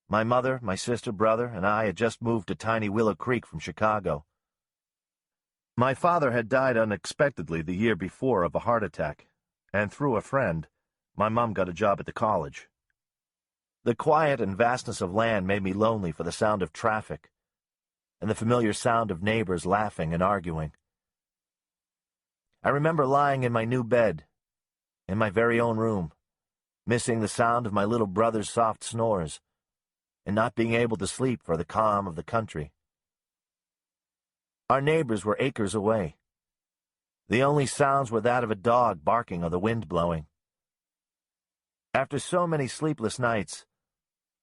Speaker 10: My mother, my sister, brother, and I had just moved to tiny Willow Creek from Chicago. My father had died unexpectedly the year before of a heart attack, and through a friend, my mom got a job at the college. The quiet and vastness of land made me lonely for the sound of traffic, and the familiar sound of neighbors laughing and arguing. I remember lying in my new bed, in my very own room, missing the sound of my little brother's soft snores, and not being able to sleep for the calm of the country. Our neighbors were acres away. The only sounds were that of a dog barking or the wind blowing. After so many sleepless nights,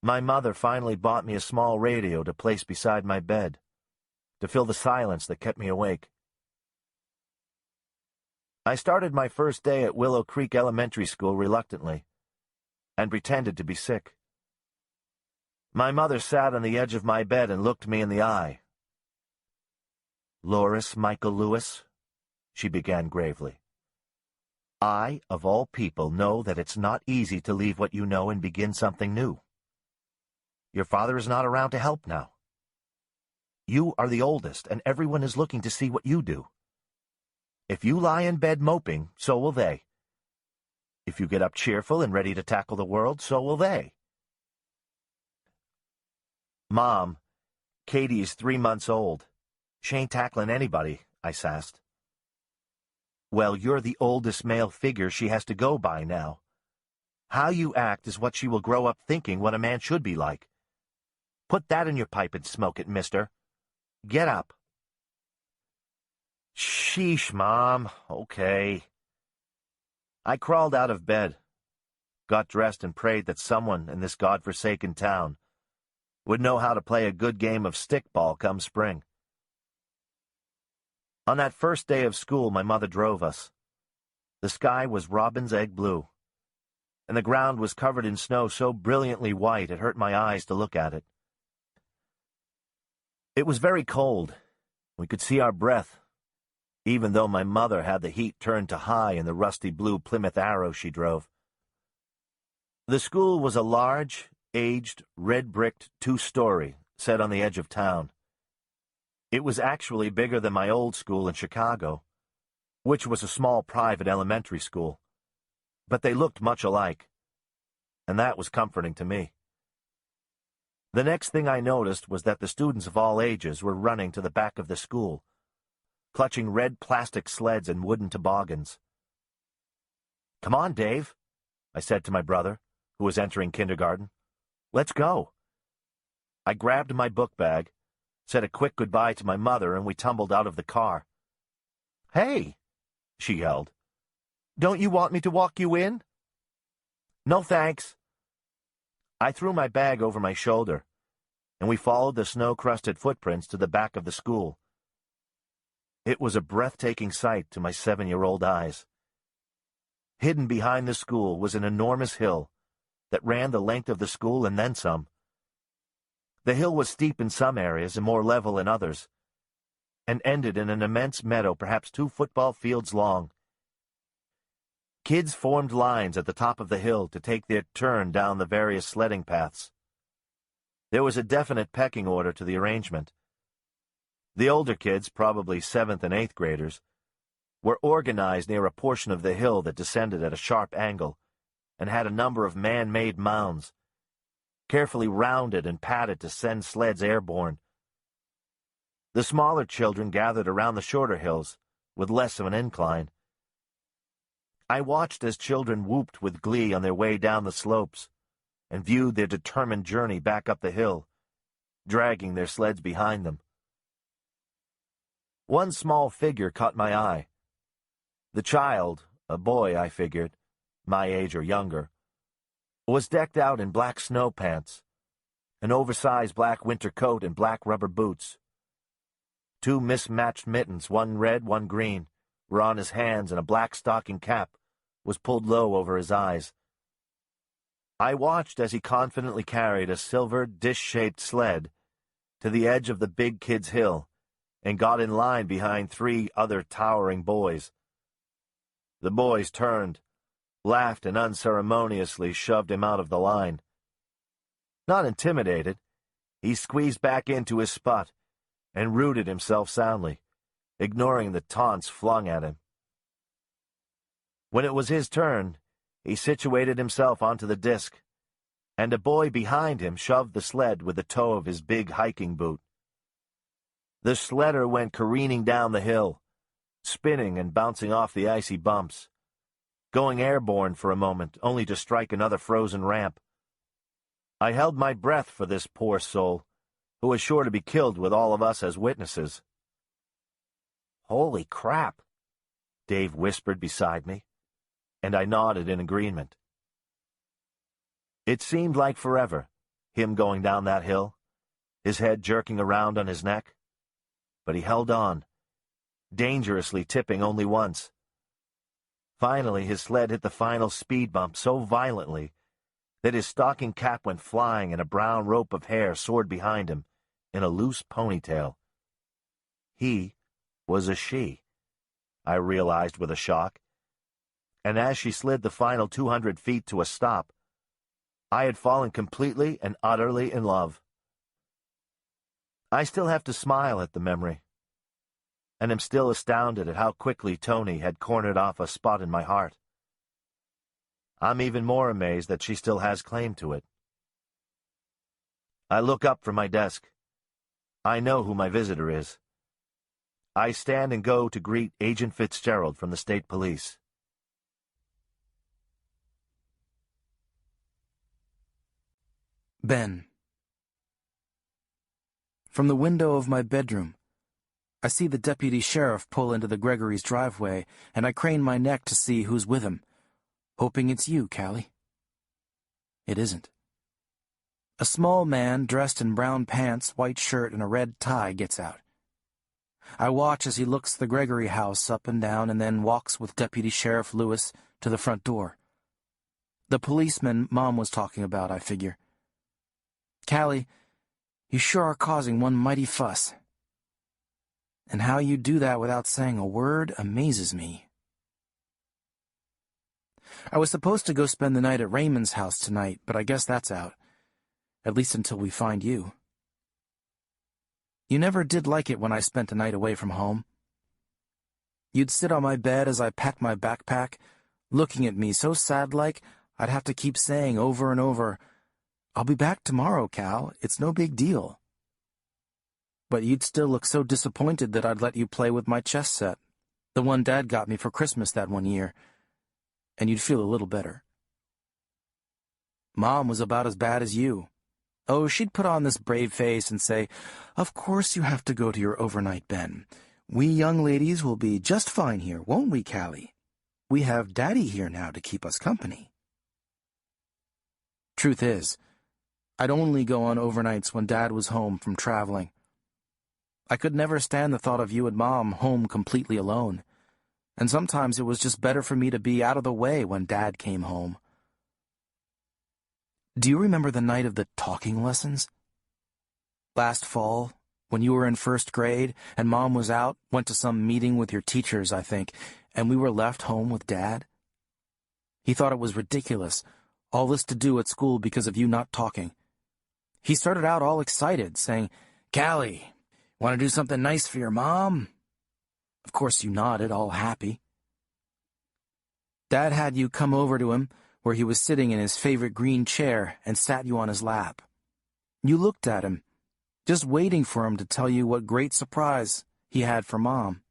Speaker 10: my mother finally bought me a small radio to place beside my bed, to fill the silence that kept me awake. I started my first day at Willow Creek Elementary School reluctantly, and pretended to be sick. My mother sat on the edge of my bed and looked me in the eye. "Loris Michael Lewis," she began gravely, "I, of all people, know that it's not easy to leave what you know and begin something new. Your father is not around to help now. You are the oldest, and everyone is looking to see what you do. If you lie in bed moping, so will they. If you get up cheerful and ready to tackle the world, so will they." "Mom, Katie is 3 months old. She ain't tackling anybody," I sassed. "Well, you're the oldest male figure she has to go by now. How you act is what she will grow up thinking what a man should be like. Put that in your pipe and smoke it, mister. Get up." "Sheesh, Mom. Okay." I crawled out of bed, got dressed and prayed that someone in this godforsaken town would know how to play a good game of stickball come spring. On that first day of school, my mother drove us. The sky was robin's egg blue, and the ground was covered in snow so brilliantly white it hurt my eyes to look at it. It was very cold. We could see our breath, even though my mother had the heat turned to high in the rusty blue Plymouth Arrow she drove. The school was a large, aged, red-bricked two-story set on the edge of town. It was actually bigger than my old school in Chicago, which was a small private elementary school. But they looked much alike, and that was comforting to me. The next thing I noticed was that the students of all ages were running to the back of the school, clutching red plastic sleds and wooden toboggans. "Come on, Dave," I said to my brother, who was entering kindergarten. "Let's go." I grabbed my book bag, said a quick goodbye to my mother, and we tumbled out of the car. "Hey," she yelled. "Don't you want me to walk you in?" "No, thanks." I threw my bag over my shoulder, and we followed the snow-crusted footprints to the back of the school. It was a breathtaking sight to my 7-year-old eyes. Hidden behind the school was an enormous hill that ran the length of the school and then some. The hill was steep in some areas and more level in others, and ended in an immense meadow perhaps 2 football fields long. Kids formed lines at the top of the hill to take their turn down the various sledding paths. There was a definite pecking order to the arrangement. The older kids, probably 7th and 8th graders, were organized near a portion of the hill that descended at a sharp angle and had a number of man-made mounds, carefully rounded and padded to send sleds airborne. The smaller children gathered around the shorter hills, with less of an incline. I watched as children whooped with glee on their way down the slopes, and viewed their determined journey back up the hill, dragging their sleds behind them. One small figure caught my eye. The child, a boy, I figured, my age or younger, was decked out in black snow pants, an oversized black winter coat and black rubber boots. 2 mismatched mittens, one red, one green, were on his hands, and a black stocking cap was pulled low over his eyes. I watched as he confidently carried a silver, dish-shaped sled to the edge of the big kid's hill and got in line behind 3 other towering boys. The boys turned, laughed, and unceremoniously shoved him out of the line. Not intimidated, he squeezed back into his spot and rooted himself soundly, ignoring the taunts flung at him. When it was his turn, he situated himself onto the disc, and a boy behind him shoved the sled with the toe of his big hiking boot. The sledder went careening down the hill, spinning and bouncing off the icy bumps, going airborne for a moment, only to strike another frozen ramp. I held my breath for this poor soul, who was sure to be killed with all of us as witnesses. "Holy crap," Dave whispered beside me, and I nodded in agreement. It seemed like forever, him going down that hill, his head jerking around on his neck. But he held on, dangerously tipping only once. Finally, his sled hit the final speed bump so violently that his stocking cap went flying and a brown rope of hair soared behind him in a loose ponytail. He was a she, I realized with a shock, and as she slid the final 200 feet to a stop, I had fallen completely and utterly in love. I still have to smile at the memory, and am still astounded at how quickly Tony had cornered off a spot in my heart. I'm even more amazed that she still has claim to it. I look up from my desk. I know who my visitor is. I stand and go to greet Agent Fitzgerald from the State Police.
Speaker 8: Ben. From the window of my bedroom, I see the deputy sheriff pull into the Gregory's driveway, and I crane my neck to see who's with him, hoping it's you, Calli. It isn't. A small man dressed in brown pants, white shirt, and a red tie gets out. I watch as he looks the Gregory house up and down and then walks with Deputy Sheriff Lewis to the front door. The policeman Mom was talking about, I figure. Calli, you sure are causing one mighty fuss. And how you do that without saying a word amazes me. I was supposed to go spend the night at Raymond's house tonight, but I guess that's out. At least until we find you. You never did like it when I spent a night away from home. You'd sit on my bed as I packed my backpack, looking at me so sad-like I'd have to keep saying over and over, "I'll be back tomorrow, Cal. It's no big deal." But you'd still look so disappointed that I'd let you play with my chess set, the one Dad got me for Christmas that one year, and you'd feel a little better. Mom was about as bad as you. Oh, she'd put on this brave face and say, "Of course you have to go to your overnight, Ben. We young ladies will be just fine here, won't we, Calli? We have Daddy here now to keep us company." Truth is, I'd only go on overnights when Dad was home from traveling. I could never stand the thought of you and Mom home completely alone, and sometimes it was just better for me to be out of the way when Dad came home. Do you remember the night of the talking lessons? Last fall, when you were in first grade, and Mom was out, went to some meeting with your teachers, I think, and we were left home with Dad? He thought it was ridiculous, all this to do at school because of you not talking. He started out all excited, saying, "Calli, want to do something nice for your mom?" Of course you nodded, all happy. Dad had you come over to him, where he was sitting in his favorite green chair, and sat you on his lap. You looked at him, just waiting for him to tell you what great surprise he had for Mom.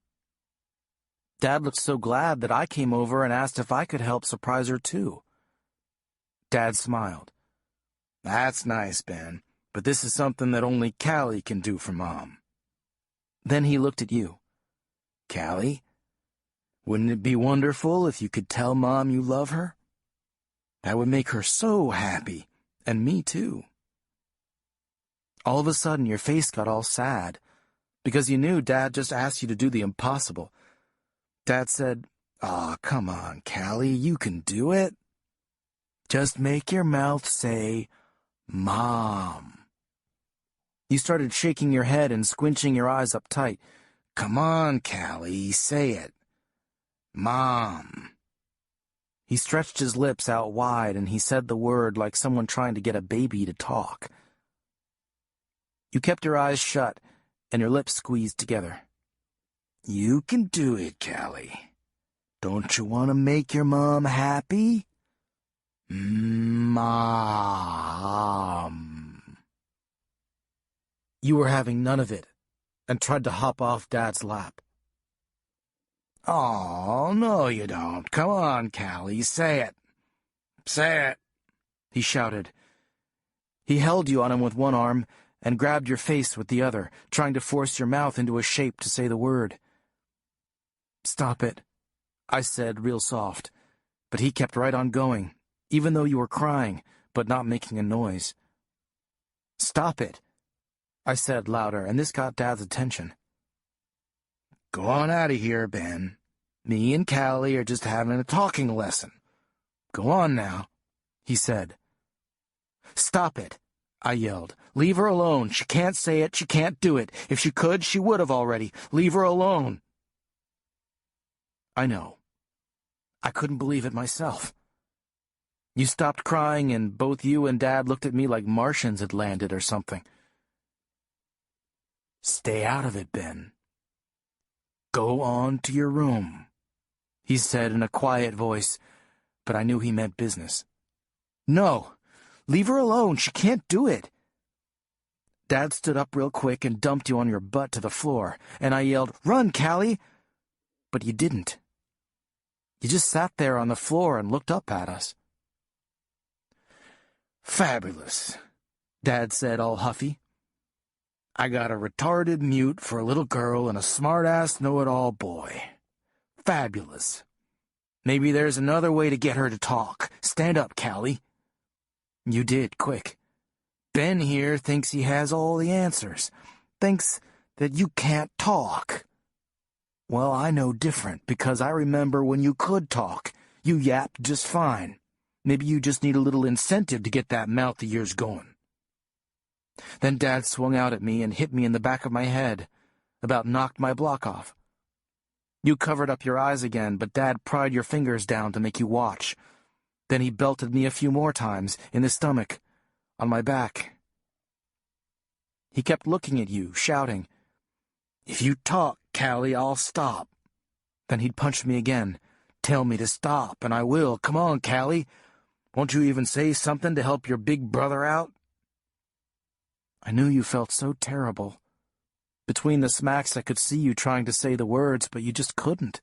Speaker 8: Dad looked so glad that I came over and asked if I could help surprise her too. Dad smiled. "That's nice, Ben, but this is something that only Calli can do for Mom." Then he looked at you. "Calli, wouldn't it be wonderful if you could tell Mom you love her? That would make her so happy, and me too." All of a sudden, your face got all sad, because you knew Dad just asked you to do the impossible. Dad said, "Aw, come on, Calli, you can do it. Just make your mouth say, 'Mom.'" You started shaking your head and squinching your eyes up tight. "Come on, Calli, say it. Mom." He stretched his lips out wide, and he said the word like someone trying to get a baby to talk. You kept your eyes shut, and your lips squeezed together. "You can do it, Calli. Don't you want to make your mom happy? Mom." You were having none of it, and tried to hop off Dad's lap. "Oh, no you don't. Come on, Calli, say it. Say it," he shouted. He held you on him with one arm and grabbed your face with the other, trying to force your mouth into a shape to say the word. "Stop it," I said real soft, but he kept right on going, even though you were crying, but not making a noise. "Stop it," I said louder, and this got Dad's attention. "Go on out of here, Ben. Me and Calli are just having a talking lesson. Go on now," he said. "Stop it," I yelled. "Leave her alone. She can't say it. She can't do it. If she could, she would have already. Leave her alone." I know. I couldn't believe it myself. You stopped crying, and both you and Dad looked at me like Martians had landed or something. "Stay out of it, Ben. Go on to your room," he said in a quiet voice, but I knew he meant business. "No, leave her alone. She can't do it." Dad stood up real quick and dumped you on your butt to the floor, and I yelled, "Run, Calli!" But you didn't. You just sat there on the floor and looked up at us. "Fabulous," Dad said, all huffy. "I got a retarded mute for a little girl and a smart-ass know-it-all boy. Fabulous. Maybe there's another way to get her to talk. Stand up, Calli. You did, quick. Ben here thinks he has all the answers. Thinks that you can't talk. Well, I know different, because I remember when you could talk. You yapped just fine. Maybe you just need a little incentive to get that mouth of yours going. Then Dad swung out at me and hit me in the back of my head. About knocked my block off. You covered up your eyes again, but Dad pried your fingers down to make you watch. Then he belted me a few more times, in the stomach, on my back. He kept looking at you, shouting, "If you talk, Calli, I'll stop." Then he'd punch me again, tell me to stop, and I will. Come on, Calli. Won't you even say something to help your big brother out? I knew you felt so terrible. Between the smacks I could see you trying to say the words, but you just couldn't.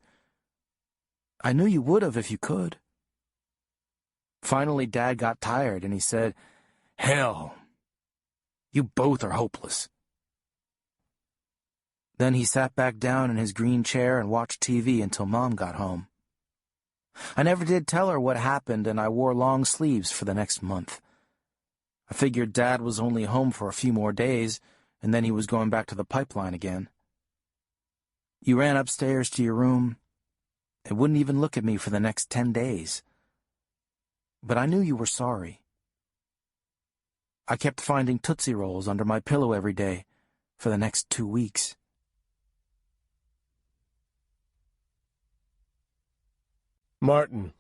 Speaker 8: I knew you would have if you could. Finally, Dad got tired, and he said, "Hell, you both are hopeless." Then he sat back down in his green chair and watched TV until Mom got home. I never did tell her what happened, and I wore long sleeves for the next month. I figured Dad was only home for a few more days, and then he was going back to the pipeline again. You ran upstairs to your room and wouldn't even look at me for the next 10 days. But I knew you were sorry. I kept finding Tootsie Rolls under my pillow every day for the next 2 weeks.
Speaker 6: Martin.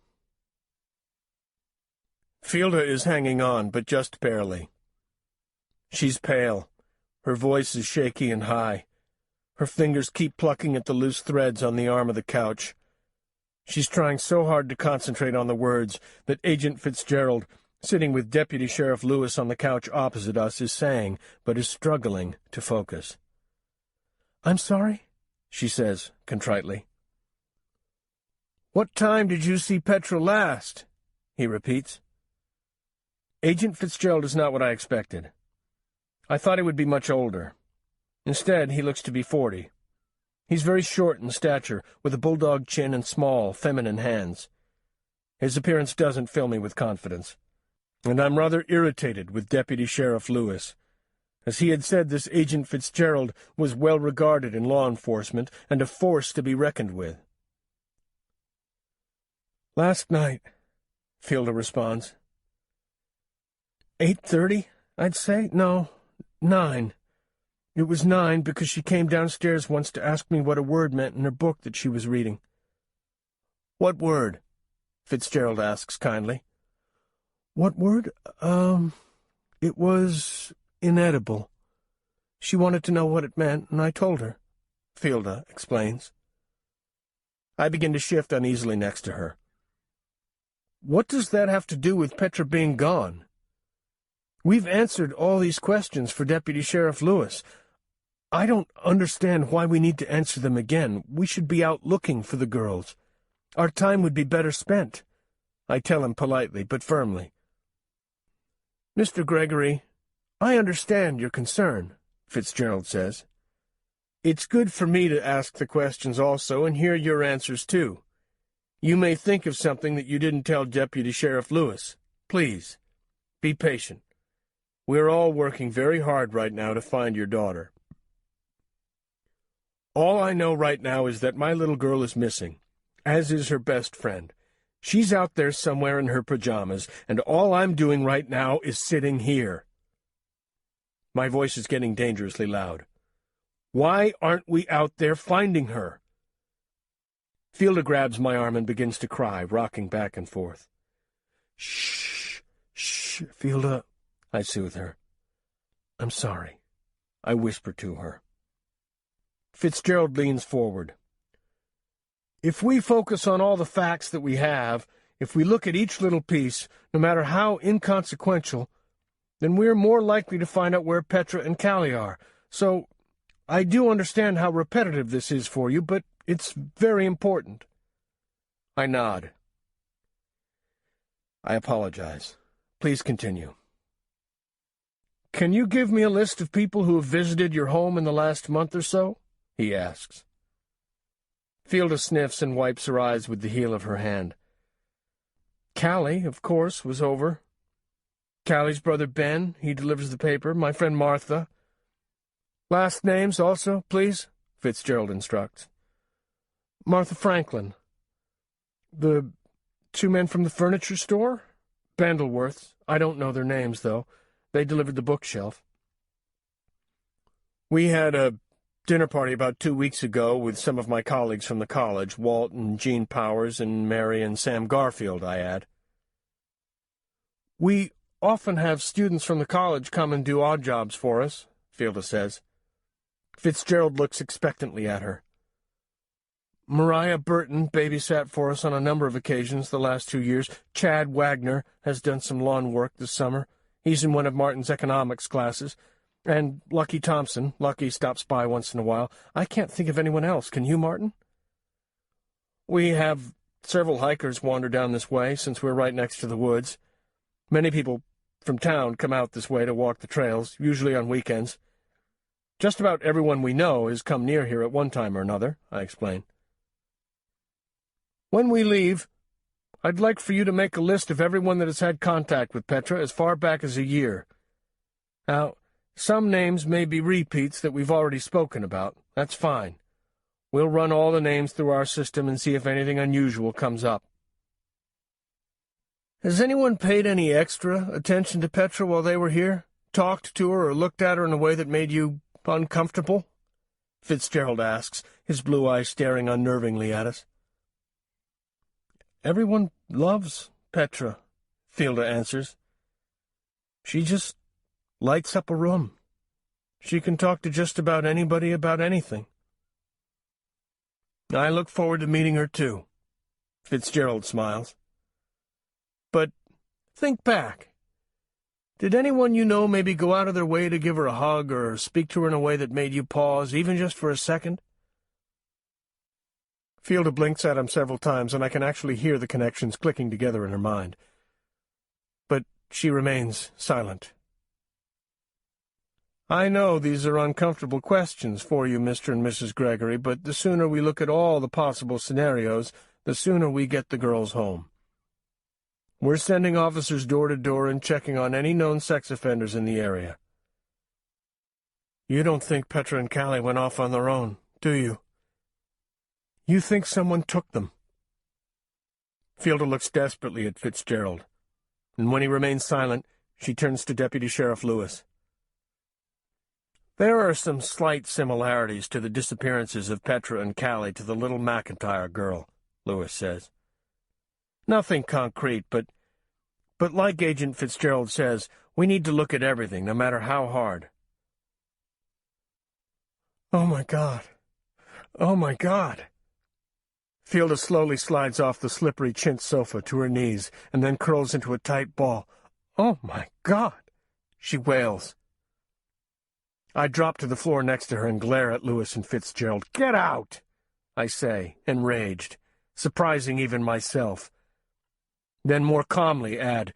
Speaker 6: Fielda is hanging on, but just barely. She's pale. Her voice is shaky and high. Her fingers keep plucking at the loose threads on the arm of the couch. She's trying so hard to concentrate on the words that Agent Fitzgerald, sitting with Deputy Sheriff Lewis on the couch opposite us, is saying, but is struggling to focus. "I'm sorry," she says contritely. "What time did you see Petra last?" he repeats. Agent Fitzgerald is not what I expected. I thought he would be much older. Instead, he looks to be 40. He's very short in stature, with a bulldog chin and small, feminine hands. His appearance doesn't fill me with confidence, and I'm rather irritated with Deputy Sheriff Lewis, as he had said this Agent Fitzgerald was well regarded in law enforcement and a force to be reckoned with. "Last night," Fielda responds. 8:30, I'd say? No, 9. It was 9 because she came downstairs once to ask me what a word meant in her book that she was reading. "What word?" Fitzgerald asks kindly. "What word? It was inedible. She wanted to know what it meant, and I told her," Fielda explains. I begin to shift uneasily next to her. "What does that have to do with Petra being gone? We've answered all these questions for Deputy Sheriff Lewis. I don't understand why we need to answer them again. We should be out looking for the girls. Our time would be better spent," I tell him politely but firmly. "Mr. Gregory, I understand your concern," Fitzgerald says. "It's good for me to ask the questions also and hear your answers too. You may think of something that you didn't tell Deputy Sheriff Lewis. Please, be patient. We're all working very hard right now to find your daughter. All I know right now is that my little girl is missing, as is her best friend. She's out there somewhere in her pajamas, and all I'm doing right now is sitting here." My voice is getting dangerously loud. "Why aren't we out there finding her?" Fielda grabs my arm and begins to cry, rocking back and forth. "Shh, shh, Fielda," I soothe her. "I'm sorry," I whisper to her. Fitzgerald leans forward. "If we focus on all the facts that we have, if we look at each little piece, no matter how inconsequential, then we're more likely to find out where Petra and Calli are. So, I do understand how repetitive this is for you, but it's very important." I nod. "I apologize. Please continue." "Can you give me a list of people who have visited your home in the last month or so?" he asks. Fielda sniffs and wipes her eyes with the heel of her hand. Calli, of course, was over. Calli's brother Ben, he delivers the paper. My friend Martha. Last names also, please, Fitzgerald instructs. Martha Franklin. The two men from the furniture store? Bandleworths. I don't know their names, though. They delivered the bookshelf. We had a dinner party about 2 weeks ago with some of my colleagues from the college, Walt and Jean Powers and Mary and Sam Garfield, I add. We often have students from the college come and do odd jobs for us, Fielda says. Fitzgerald looks expectantly at her. Mariah Burton babysat for us on a number of occasions the last 2 years. Chad Wagner has done some lawn work this summer. He's in one of Martin's economics classes. And Lucky Thompson. Lucky stops by once in a while. I can't think of anyone else. Can you, Martin? We have several hikers wander down this way, since we're right next to the woods. Many people from town come out this way to walk the trails, usually on weekends. Just about everyone we know has come near here at one time or another, I explain. When we leave, I'd like for you to make a list of everyone that has had contact with Petra as far back as a year. Now, some names may be repeats that we've already spoken about. That's fine. We'll run all the names through our system and see if anything unusual comes up. Has anyone paid any extra attention to Petra while they were here? Talked to her or looked at her in a way that made you uncomfortable? Fitzgerald asks, his blue eyes staring unnervingly at us. Everyone loves Petra, Fielda answers. She just lights up a room. She can talk to just about anybody about anything. I look forward to meeting her, too. Fitzgerald smiles. But think back. Did anyone you know maybe go out of their way to give her a hug or speak to her in a way that made you pause, even just for a second? Fielda blinks at him several times, and I can actually hear the connections clicking together in her mind. But she remains silent. I know these are uncomfortable questions for you, Mr. and Mrs. Gregory, but the sooner we look at all the possible scenarios, the sooner we get the girls home. We're sending officers door to door and checking on any known sex offenders in the area. You don't think Petra and Calli went off on their own, do you? You think someone took them? Fielda looks desperately at Fitzgerald, and when he remains silent, she turns to Deputy Sheriff Lewis. There are some slight similarities to the disappearances of Petra and Calli to the little McIntyre girl, Lewis says. Nothing concrete, but like Agent Fitzgerald says, we need to look at everything, no matter how hard. Oh, my God. Oh, my God. Fielda slowly slides off the slippery chintz sofa to her knees and then curls into a tight ball. Oh, my God, she wails. I drop to the floor next to her and glare at Lewis and Fitzgerald. Get out, I say, enraged, surprising even myself. Then more calmly add,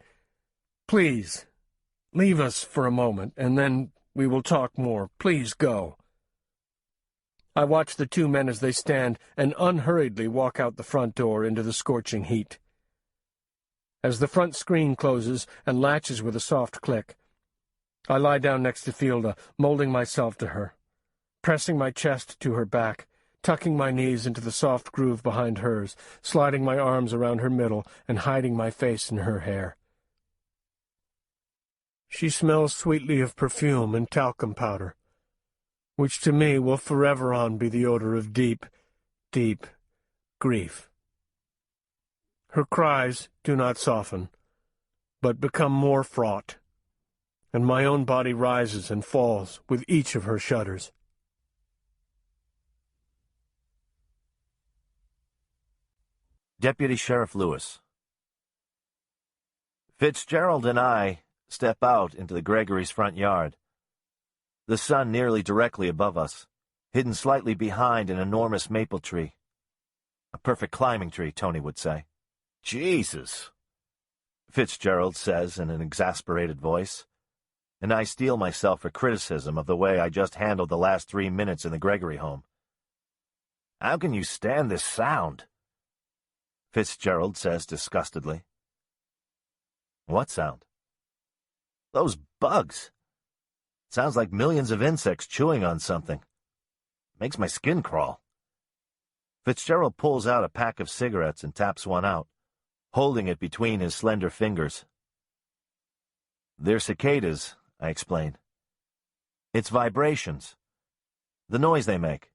Speaker 6: please, leave us for a moment, and then we will talk more. Please go. I watch the two men as they stand and unhurriedly walk out the front door into the scorching heat. As the front screen closes and latches with a soft click, I lie down next to Fielda, molding myself to her, pressing my chest to her back, tucking my knees into the soft groove behind hers, sliding my arms around her middle and hiding my face in her hair. She smells sweetly of perfume and talcum powder, which to me will forever on be the odor of deep, deep grief. Her cries do not soften, but become more fraught, and my own body rises and falls with each of her shudders.
Speaker 10: Deputy Sheriff Lewis. Fitzgerald and I step out into the Gregory's front yard. The sun nearly directly above us, hidden slightly behind an enormous maple tree. A perfect climbing tree, Tony would say. Jesus, Fitzgerald says in an exasperated voice, and I steel myself for criticism of the way I just handled the last 3 minutes in the Gregory home. How can you stand this sound? Fitzgerald says disgustedly. What sound? Those bugs. Sounds like millions of insects chewing on something. Makes my skin crawl. Fitzgerald pulls out a pack of cigarettes and taps one out, holding it between his slender fingers. They're cicadas, I explain. It's vibrations. The noise they make.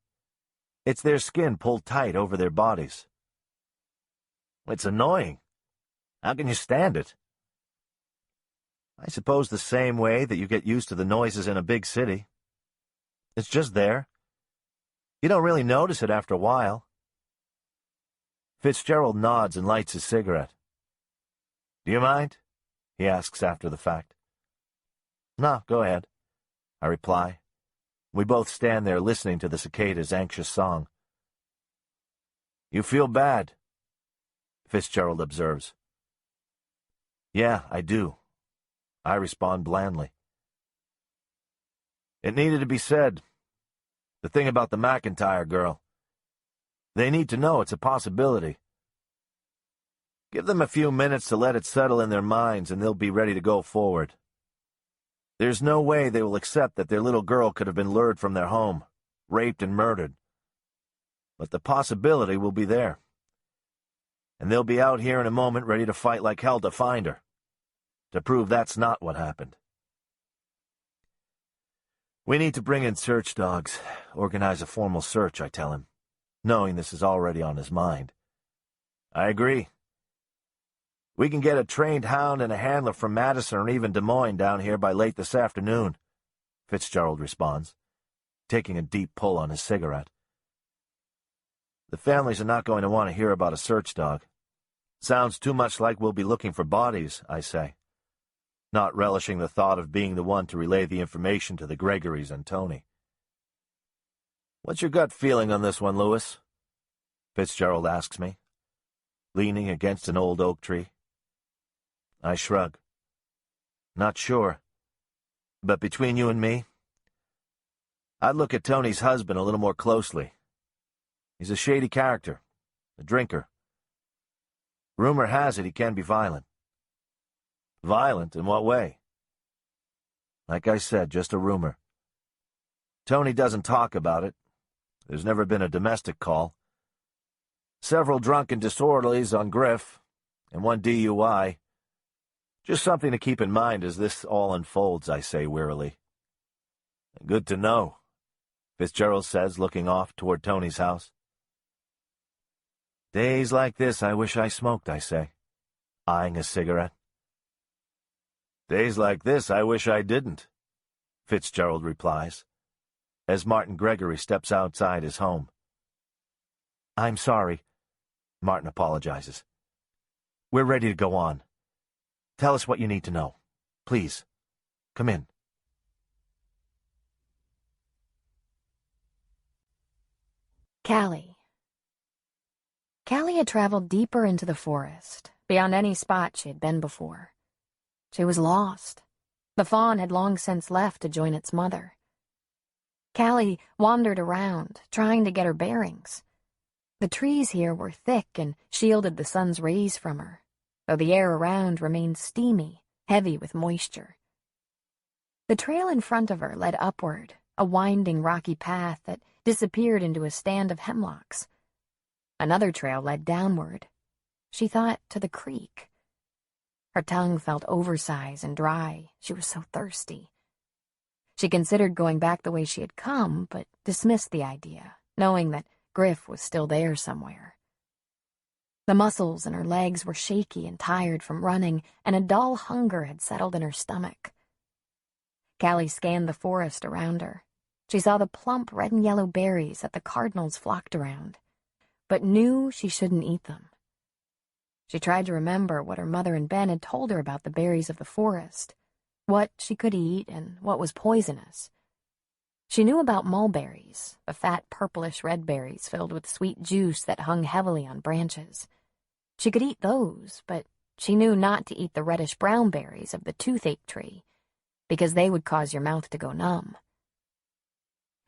Speaker 10: It's their skin pulled tight over their bodies. It's annoying. How can you stand it? I suppose the same way that you get used to the noises in a big city. It's just there. You don't really notice it after a while. Fitzgerald nods and lights his cigarette. Do you mind? He asks after the fact. No, go ahead, I reply. We both stand there listening to the cicada's anxious song. You feel bad, Fitzgerald observes. Yeah, I do. I respond blandly. It needed to be said. The thing about the McIntyre girl. They need to know it's a possibility. Give them a few minutes to let it settle in their minds and they'll be ready to go forward. There's no way they will accept that their little girl could have been lured from their home, raped and murdered. But the possibility will be there. And they'll be out here in a moment ready to fight like hell to find her, to prove that's not what happened. We need to bring in search dogs, organize a formal search, I tell him, knowing this is already on his mind. I agree. We can get a trained hound and a handler from Madison or even Des Moines down here by late this afternoon, Fitzgerald responds, taking a deep pull on his cigarette. The families are not going to want to hear about a search dog. Sounds too much like we'll be looking for bodies, I say, not relishing the thought of being the one to relay the information to the Gregorys and Tony. What's your gut feeling on this one, Lewis? Fitzgerald asks me, leaning against an old oak tree. I shrug. Not sure. But between you and me, I'd look at Tony's husband a little more closely. He's a shady character, a drinker. Rumor has it he can be violent. Violent in what way? Like I said, just a rumor. Tony doesn't talk about it. There's never been a domestic call. Several drunken disorderlies on Griff, and one DUI. Just something to keep in mind as this all unfolds, I say wearily. Good to know, Fitzgerald says, looking off toward Tony's house. Days like this I wish I smoked, I say, eyeing a cigarette. Days like this I wish I didn't, Fitzgerald replies, as Martin Gregory steps outside his home. I'm sorry, Martin apologizes. We're ready to go on. Tell us what you need to know. Please, come in.
Speaker 3: Calli. Calli had traveled deeper into the forest, beyond any spot she had been before. She was lost. The fawn had long since left to join its mother. Calli wandered around, trying to get her bearings. The trees here were thick and shielded the sun's rays from her, though the air around remained steamy, heavy with moisture. The trail in front of her led upward, a winding rocky path that disappeared into a stand of hemlocks. Another trail led downward. She thought to the creek. Her tongue felt oversized and dry. She was so thirsty. She considered going back the way she had come, but dismissed the idea, knowing that Griff was still there somewhere. The muscles in her legs were shaky and tired from running, and a dull hunger had settled in her stomach. Calli scanned the forest around her. She saw the plump red and yellow berries that the cardinals flocked around, but knew she shouldn't eat them. She tried to remember what her mother and Ben had told her about the berries of the forest, what she could eat and what was poisonous. She knew about mulberries, the fat purplish-red berries filled with sweet juice that hung heavily on branches. She could eat those, but she knew not to eat the reddish-brown berries of the toothache tree, because they would cause your mouth to go numb.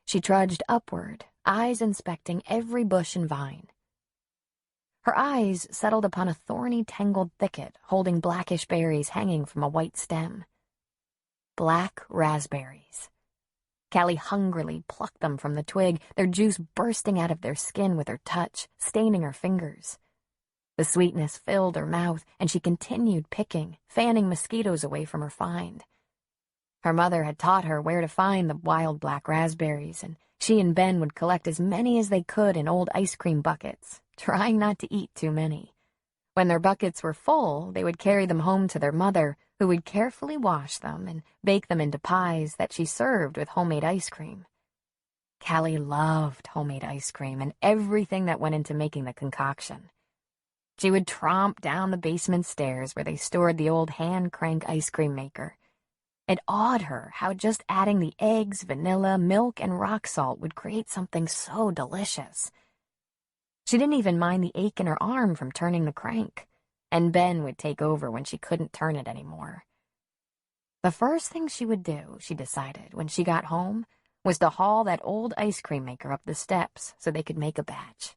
Speaker 3: She trudged upward, eyes inspecting every bush and vine. Her eyes settled upon a thorny, tangled thicket holding blackish berries hanging from a white stem. Black raspberries. Calli hungrily plucked them from the twig, their juice bursting out of their skin with her touch, staining her fingers. The sweetness filled her mouth, and she continued picking, fanning mosquitoes away from her find. Her mother had taught her where to find the wild black raspberries, and she and Ben would collect as many as they could in old ice cream buckets, trying not to eat too many. When their buckets were full, they would carry them home to their mother, who would carefully wash them and bake them into pies that she served with homemade ice cream. Calli loved homemade ice cream and everything that went into making the concoction. She would tromp down the basement stairs where they stored the old hand-crank ice cream maker. It awed her how just adding the eggs, vanilla, milk, and rock salt would create something so delicious. She didn't even mind the ache in her arm from turning the crank, and Ben would take over when she couldn't turn it anymore. The first thing she would do, she decided, when she got home, was to haul that old ice cream maker up the steps so they could make a batch.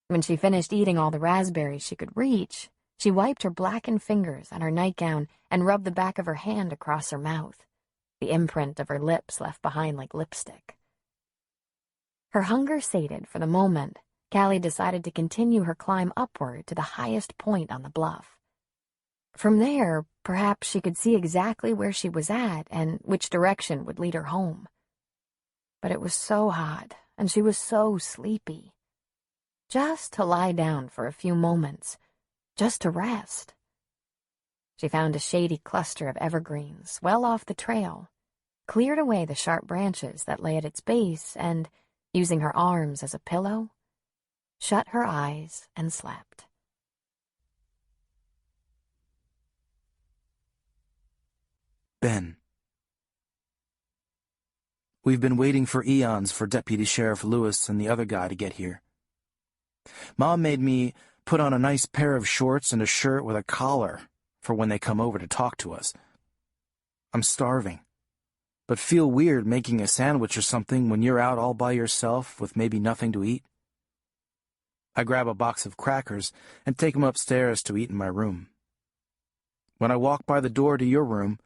Speaker 3: When she finished eating all the raspberries she could reach, she wiped her blackened fingers on her nightgown and rubbed the back of her hand across her mouth, the imprint of her lips left behind like lipstick. Her hunger sated for the moment, Calli decided to continue her climb upward to the highest point on the bluff. From there, perhaps she could see exactly where she was at and which direction would lead her home. But it was so hot, and she was so sleepy. Just to lie down for a few moments, just to rest. She found a shady cluster of evergreens well off the trail, cleared away the sharp branches that lay at its base, and, using her arms as a pillow, shut her eyes and slept.
Speaker 8: Ben. We've been waiting for eons for Deputy Sheriff Lewis and the other guy to get here. Mom made me put on a nice pair of shorts and a shirt with a collar for when they come over to talk to us. I'm starving, but feel weird making a sandwich or something when you're out all by yourself with maybe nothing to eat. I grab a box of crackers and take them upstairs to eat in my room. When I walk by the door to your room,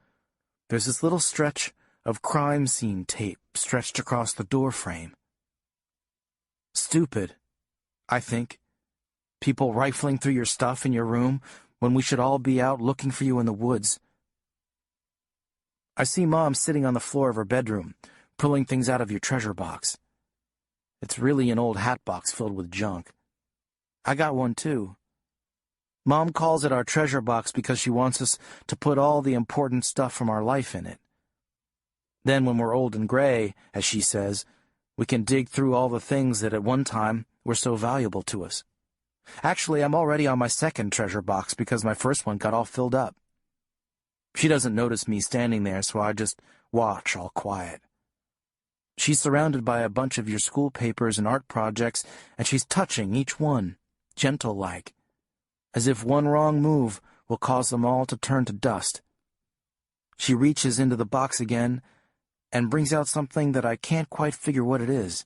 Speaker 8: there's this little stretch of crime scene tape stretched across the door frame. Stupid, I think. People rifling through your stuff in your room when we should all be out looking for you in the woods. I see Mom sitting on the floor of her bedroom, pulling things out of your treasure box. It's really an old hat box filled with junk. I got one too. Mom calls it our treasure box because she wants us to put all the important stuff from our life in it. Then when we're old and gray, as she says, we can dig through all the things that at one time were so valuable to us. Actually, I'm already on my second treasure box because my first one got all filled up. She doesn't notice me standing there, so I just watch all quiet. She's surrounded by a bunch of your school papers and art projects, and she's touching each one, gentle-like, as if one wrong move will cause them all to turn to dust. She reaches into the box again and brings out something that I can't quite figure what it is.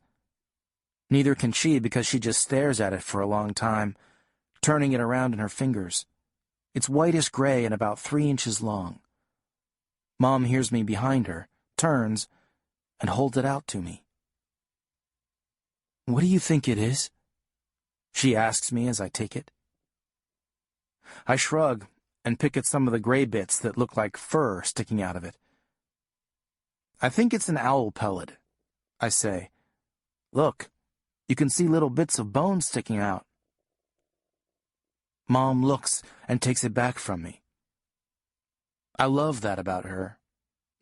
Speaker 8: Neither can she because she just stares at it for a long time, turning it around in her fingers. It's whitish-gray and about 3 inches long. Mom hears me behind her, turns, and holds it out to me. "What do you think it is?" she asks me as I take it. I shrug and pick at some of the gray bits that look like fur sticking out of it. "I think it's an owl pellet," I say. "Look, you can see little bits of bone sticking out." Mom looks and takes it back from me. I love that about her.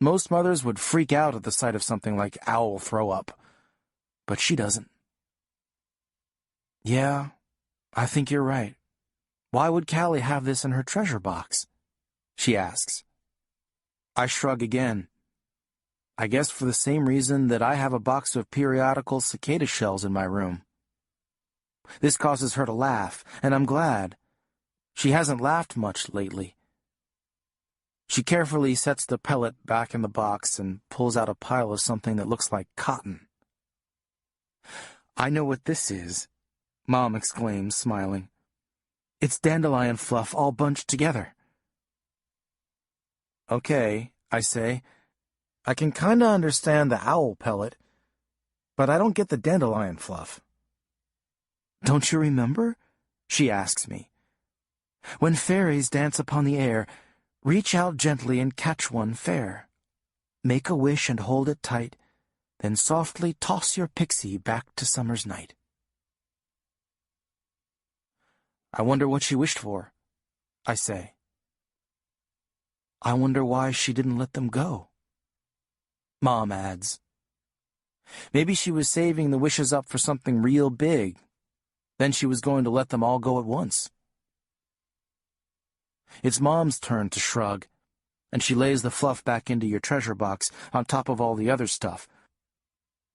Speaker 8: Most mothers would freak out at the sight of something like owl throw up, but she doesn't. "Yeah, I think you're right. Why would Calli have this in her treasure box?" she asks. I shrug again. I guess for the same reason that I have a box of periodical cicada shells in my room. This causes her to laugh, and I'm glad. She hasn't laughed much lately. She carefully sets the pellet back in the box and pulls out a pile of something that looks like cotton. "I know what this is," Mom exclaims, smiling. "It's dandelion fluff all bunched together." "Okay," I say. "I can kinda understand the owl pellet, but I don't get the dandelion fluff." "Don't you remember?" she asks me. "When fairies dance upon the air, reach out gently and catch one fair. Make a wish and hold it tight, then softly toss your pixie back to summer's night." "I wonder what she wished for," I say. "I wonder why she didn't let them go," Mom adds. "Maybe she was saving the wishes up for something real big. Then she was going to let them all go at once." It's Mom's turn to shrug, and she lays the fluff back into your treasure box on top of all the other stuff,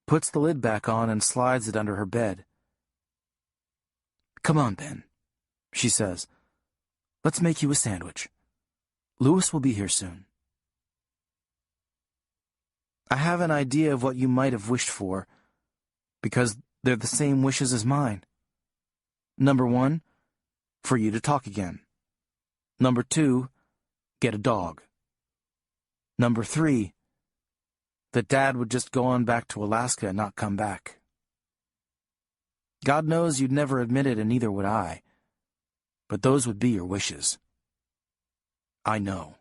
Speaker 8: puts the lid back on, and slides it under her bed. "Come on, Ben," she says. "Let's make you a sandwich. Louis will be here soon." I have an idea of what you might have wished for, because they're the same wishes as mine. Number 1, for you to talk again. Number 2, get a dog. Number 3, that Dad would just go on back to Alaska and not come back. God knows you'd never admit it, and neither would I. But those would be your wishes. I know.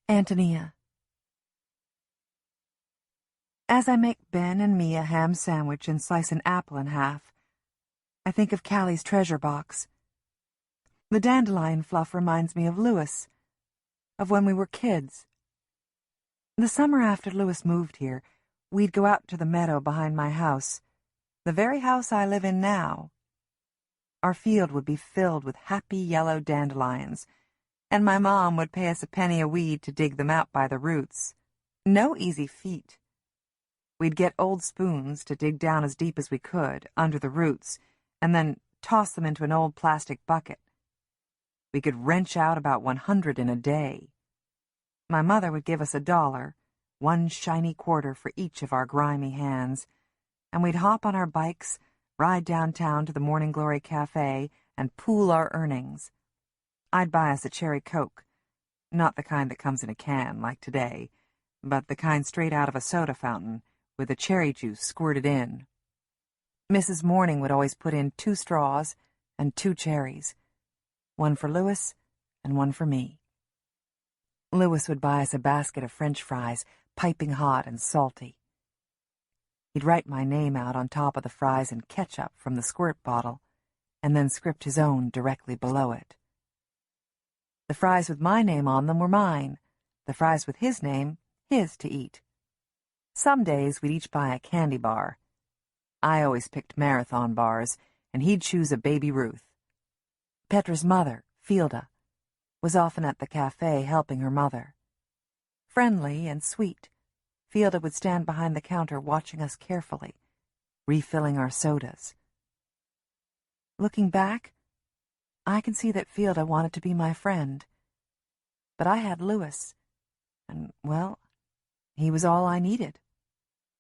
Speaker 2: Antonia. As I make Ben and me a ham sandwich and slice an apple in half, I think of Calli's treasure box. The dandelion fluff reminds me of Louis, of when we were kids. The summer after Louis moved here, we'd go out to the meadow behind my house, the very house I live in now. Our field would be filled with happy yellow dandelions, and my mom would pay us a penny a weed to dig them out by the roots. No easy feat. We'd get old spoons to dig down as deep as we could, under the roots, and then toss them into an old plastic bucket. We could wrench out about 100 in a day. My mother would give us $1, 1 shiny quarter for each of our grimy hands, and we'd hop on our bikes, ride downtown to the Morning Glory Cafe, and pool our earnings. I'd buy us a cherry Coke, not the kind that comes in a can, like today, but the kind straight out of a soda fountain, with the cherry juice squirted in. Mrs. Morning would always put in 2 straws and 2 cherries, 1 for Louis and 1 for me. Louis would buy us a basket of French fries, piping hot and salty. He'd write my name out on top of the fries in ketchup from the squirt bottle, and then script his own directly below it. The fries with my name on them were mine, the fries with his name, his to eat. Some days we'd each buy a candy bar. I always picked marathon bars, and he'd choose a Baby Ruth. Petra's mother, Fielda, was often at the cafe helping her mother. Friendly and sweet, Fielda would stand behind the counter watching us carefully, refilling our sodas. Looking back, I can see that Fielda wanted to be my friend. But I had Louis, and, well, he was all I needed,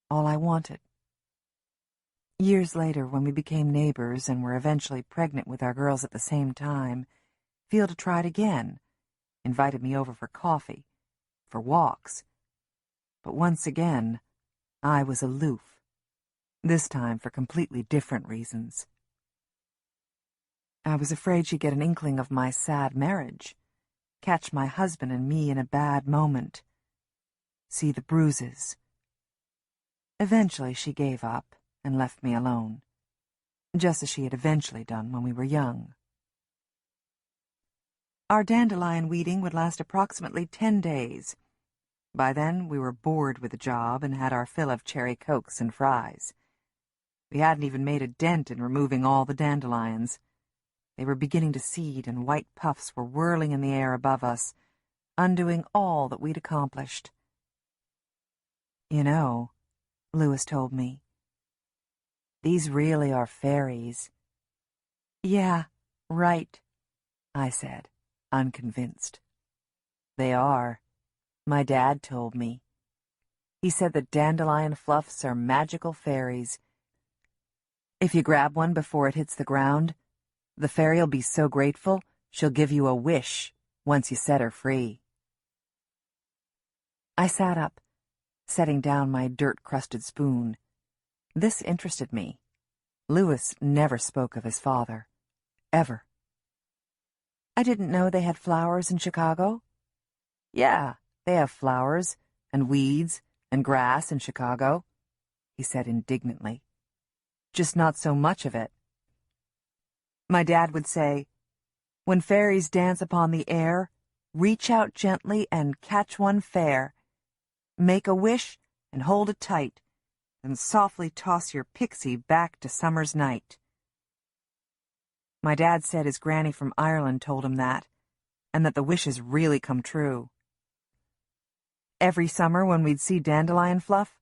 Speaker 2: all I wanted. Years later, when we became neighbors and were eventually pregnant with our girls at the same time, Fielda tried again, invited me over for coffee, for walks. But once again, I was aloof, this time for completely different reasons. I was afraid she'd get an inkling of my sad marriage, catch my husband and me in a bad moment, see the bruises. Eventually she gave up and left me alone, just as she had eventually done when we were young. Our dandelion weeding would last approximately 10 days. By then, we were bored with the job and had our fill of cherry Cokes and fries. We hadn't even made a dent in removing all the dandelions. They were beginning to seed, and white puffs were whirling in the air above us, undoing all that we'd accomplished. You know, Louis told me, these really are fairies. Yeah, right, I said, unconvinced. They are. My dad told me. He said that dandelion fluffs are magical fairies. If you grab one before it hits the ground, the fairy'll be so grateful she'll give you a wish once you set her free. I sat up, setting down my dirt-crusted spoon. This interested me. Louis never spoke of his father. Ever. I didn't know they had flowers in Chicago. Yeah, they have flowers and weeds and grass in Chicago, he said indignantly. Just not so much of it. My dad would say, when fairies dance upon the air, reach out gently and catch one fair. Make a wish and hold it tight, and softly toss your pixie back to summer's night. My dad said his granny from Ireland told him that, and that the wishes really come true. Every summer when we'd see dandelion fluff,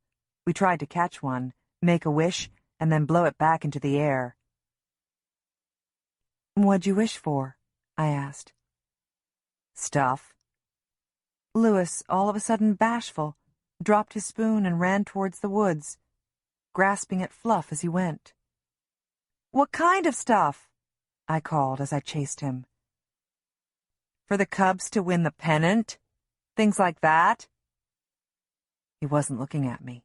Speaker 2: we tried to catch one, make a wish, and then blow it back into the air. What'd you wish for? I asked. Stuff. Louis, all of a sudden bashful, dropped his spoon and ran towards the woods, grasping at fluff as he went. What kind of stuff? I called as I chased him. For the Cubs to win the pennant? Things like that? He wasn't looking at me.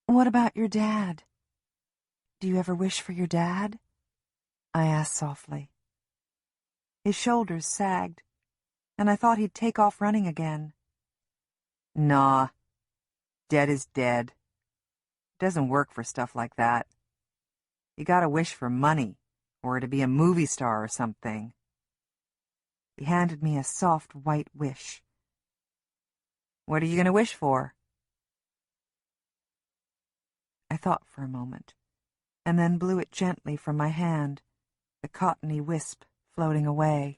Speaker 2: What about your dad? Do you ever wish for your dad? I asked softly. His shoulders sagged, and I thought he'd take off running again. Nah. Dead is dead. Doesn't work for stuff like that. You gotta wish for money, or to be a movie star or something. He handed me a soft white wish. What are you gonna wish for? I thought for a moment, and then blew it gently from my hand, the cottony wisp floating away.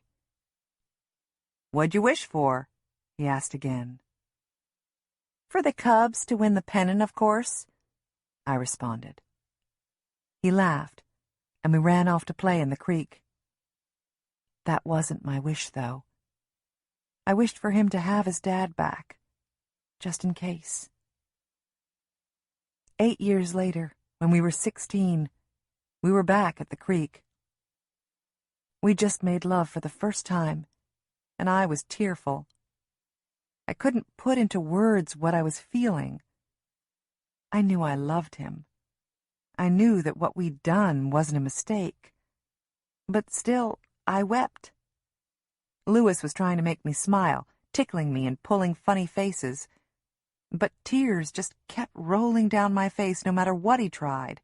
Speaker 2: What'd you wish for? He asked again. For the Cubs to win the pennant, of course, I responded. He laughed, and we ran off to play in the creek. That wasn't my wish, though. I wished for him to have his dad back, just in case. 8 years later, when we were 16, we were back at the creek. We just made love for the first time, and I was tearful. I couldn't put into words what I was feeling. I knew I loved him. I knew that what we'd done wasn't a mistake. But still, I wept. Louis was trying to make me smile, tickling me and pulling funny faces. But tears just kept rolling down my face no matter what he tried.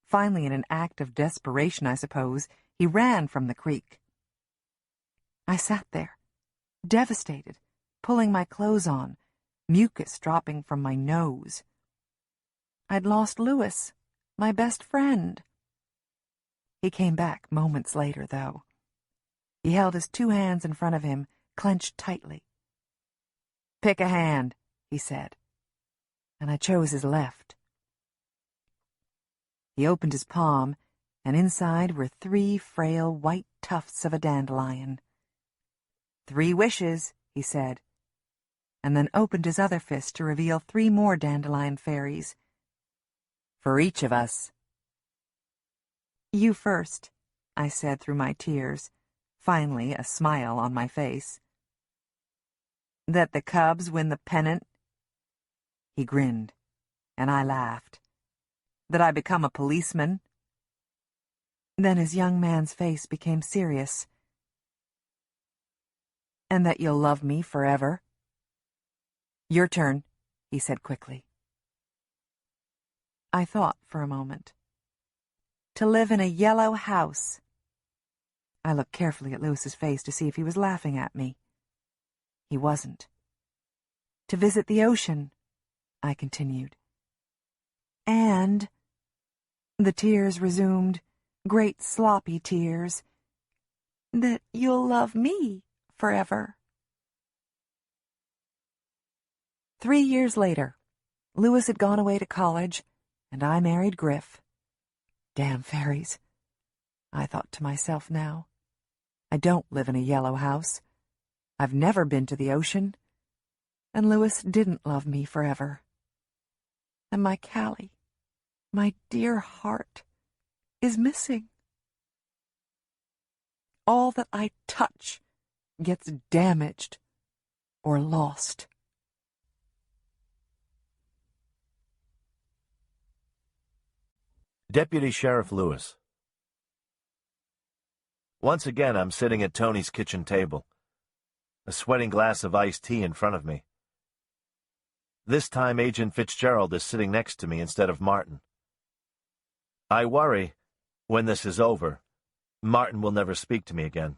Speaker 2: Finally, in an act of desperation, I suppose, he ran from the creek. I sat there, devastated, pulling my clothes on, mucus dropping from my nose. I'd lost Louis, my best friend. He came back moments later, though. He held his 2 hands in front of him, clenched tightly. Pick a hand, he said, and I chose his left. He opened his palm, and inside were 3 frail white tufts of a dandelion. 3 wishes, he said, and then opened his other fist to reveal 3 more dandelion fairies. For each of us. You first, I said through my tears, finally a smile on my face. That the Cubs win the pennant? He grinned, and I laughed. That I become a policeman? Then his young man's face became serious. And that you'll love me forever? Your turn, he said quickly. I thought for a moment. To live in a yellow house. I looked carefully at Louis's face to see if he was laughing at me. He wasn't. To visit the ocean, I continued. And, the tears resumed, great sloppy tears, that you'll love me forever. 3 years later, Louis had gone away to college, and I married Griff. Damn fairies, I thought to myself now. I don't live in a yellow house. I've never been to the ocean. And Louis didn't love me forever. And my Calli, my dear heart, is missing. All that I touch gets damaged or lost.
Speaker 10: Deputy Sheriff Lewis. Once again, I'm sitting at Tony's kitchen table, a sweating glass of iced tea in front of me. This time, Agent Fitzgerald is sitting next to me instead of Martin. I worry, when this is over, Martin will never speak to me again.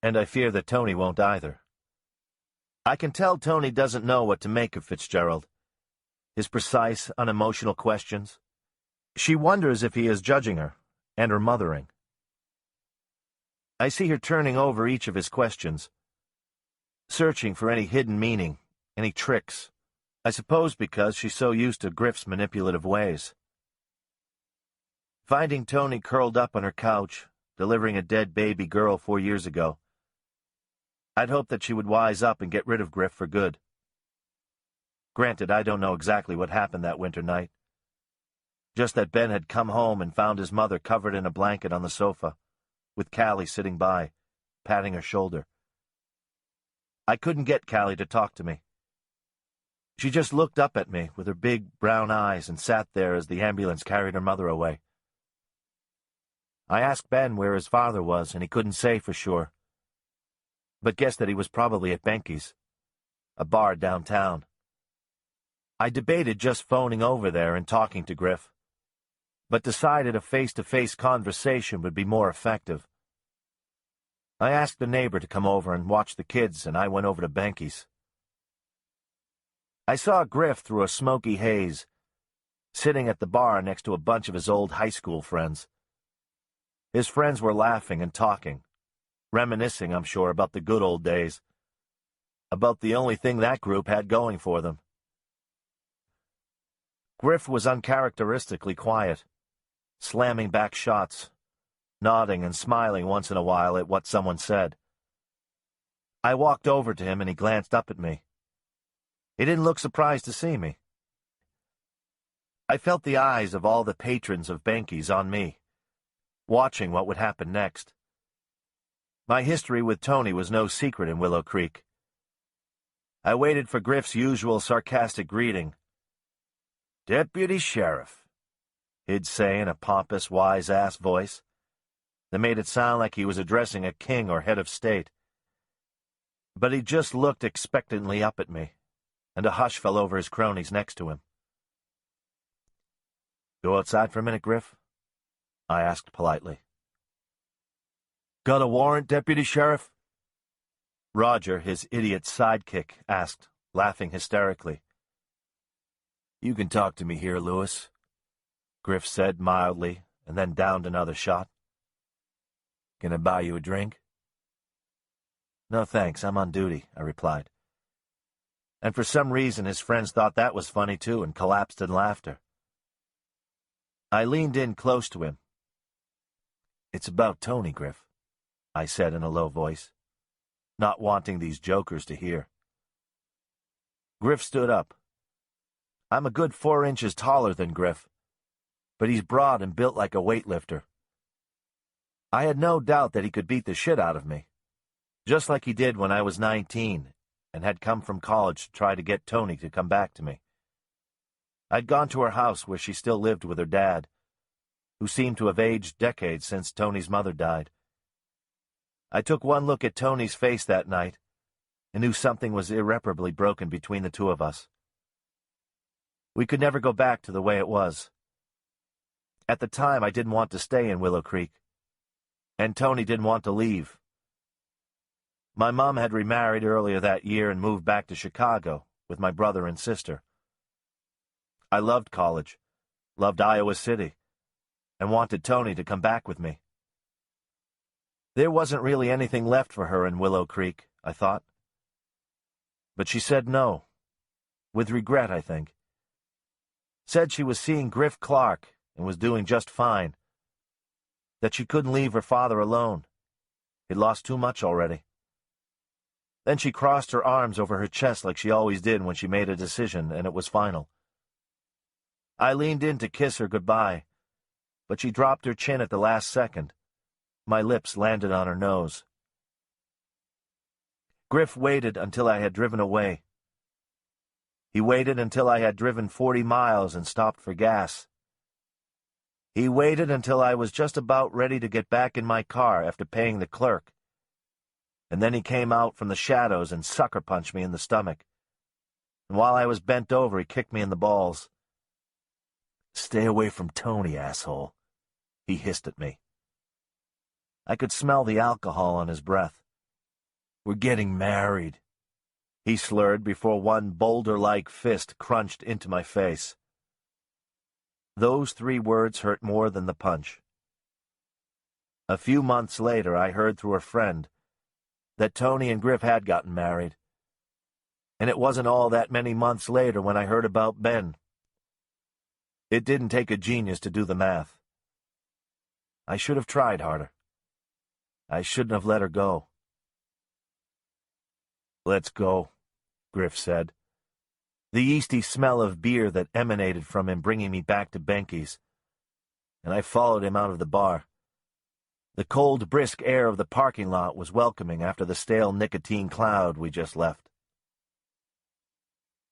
Speaker 10: And I fear that Tony won't either. I can tell Tony doesn't know what to make of Fitzgerald. His precise, unemotional questions. She wonders if he is judging her, and her mothering. I see her turning over each of his questions, searching for any hidden meaning, any tricks, I suppose because she's so used to Griff's manipulative ways. Finding Tony curled up on her couch, delivering a dead baby girl 4 years ago, I'd hoped that she would wise up and get rid of Griff for good. Granted, I don't know exactly what happened that winter night. Just that Ben had come home and found his mother covered in a blanket on the sofa, with Calli sitting by, patting her shoulder. I couldn't get Calli to talk to me. She just looked up at me with her big brown eyes and sat there as the ambulance carried her mother away. I asked Ben where his father was, and he couldn't say for sure, but guessed that he was probably at Benke's, a bar downtown. I debated just phoning over there and talking to Griff, but decided a face-to-face conversation would be more effective. I asked the neighbor to come over and watch the kids, and I went over to Benke's. I saw Griff through a smoky haze, sitting at the bar next to a bunch of his old high school friends. His friends were laughing and talking, reminiscing, I'm sure, about the good old days, about the only thing that group had going for them. Griff was uncharacteristically quiet, slamming back shots, nodding and smiling once in a while at what someone said. I walked over to him and he glanced up at me. He didn't look surprised to see me. I felt the eyes of all the patrons of Benke's on me, watching what would happen next. My history with Tony was no secret in Willow Creek. I waited for Griff's usual sarcastic greeting. "Deputy Sheriff," he'd say in a pompous, wise-ass voice that made it sound like he was addressing a king or head of state. But he just looked expectantly up at me, and a hush fell over his cronies next to him. "Go outside for a minute, Griff?" I asked politely. "Got a warrant, Deputy Sheriff?" Roger, his idiot sidekick, asked, laughing hysterically. "You can talk to me here, Lewis," Griff said mildly, and then downed another shot. "Can I buy you a drink?" "No, thanks, I'm on duty," I replied. And for some reason his friends thought that was funny too and collapsed in laughter. I leaned in close to him. "It's about Tony, Griff," I said in a low voice, not wanting these jokers to hear. Griff stood up. I'm a good 4 inches taller than Griff, but he's broad and built like a weightlifter. I had no doubt that he could beat the shit out of me, just like he did when I was 19 and had come from college to try to get Tony to come back to me. I'd gone to her house where she still lived with her dad, who seemed to have aged decades since Tony's mother died. I took one look at Tony's face that night and knew something was irreparably broken between the two of us. We could never go back to the way it was. At the time, I didn't want to stay in Willow Creek, and Tony didn't want to leave. My mom had remarried earlier that year and moved back to Chicago with my brother and sister. I loved college, loved Iowa City, and wanted Tony to come back with me. There wasn't really anything left for her in Willow Creek, I thought. But she said no, with regret, I think. Said she was seeing Griff Clark and was doing just fine. That she couldn't leave her father alone. He'd lost too much already. Then she crossed her arms over her chest like she always did when she made a decision, and it was final. I leaned in to kiss her goodbye, but she dropped her chin at the last second. My lips landed on her nose. Griff waited until I had driven away. He waited until I had driven 40 miles and stopped for gas. He waited until I was just about ready to get back in my car after paying the clerk. And then he came out from the shadows and sucker punched me in the stomach. And while I was bent over, he kicked me in the balls. "Stay away from Tony, asshole," he hissed at me. I could smell the alcohol on his breath. "We're getting married," he slurred before one boulder-like fist crunched into my face. Those 3 words hurt more than the punch. A few months later, I heard through a friend that Tony and Griff had gotten married. And it wasn't all that many months later when I heard about Ben. It didn't take a genius to do the math. I should have tried harder. I shouldn't have let her go. "Let's go," Griff said. The yeasty smell of beer that emanated from him bringing me back to Benke's, and I followed him out of the bar. The cold, brisk air of the parking lot was welcoming after the stale nicotine cloud we just left.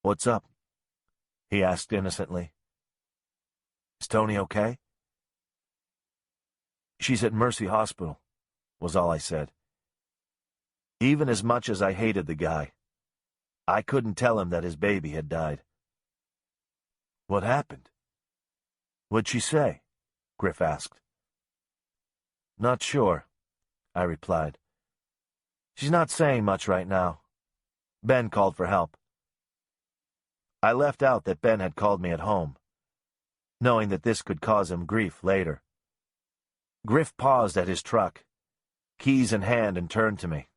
Speaker 10: "What's up?" he asked innocently. "Is Tony okay?" "She's at Mercy Hospital," was all I said. Even as much as I hated the guy, I couldn't tell him that his baby had died. "What happened?" "What'd she say?" Griff asked. "Not sure," I replied. "She's not saying much right now. Ben called for help." I left out that Ben had called me at home, knowing that this could cause him grief later. Griff paused at his truck, keys in hand, and turned to me.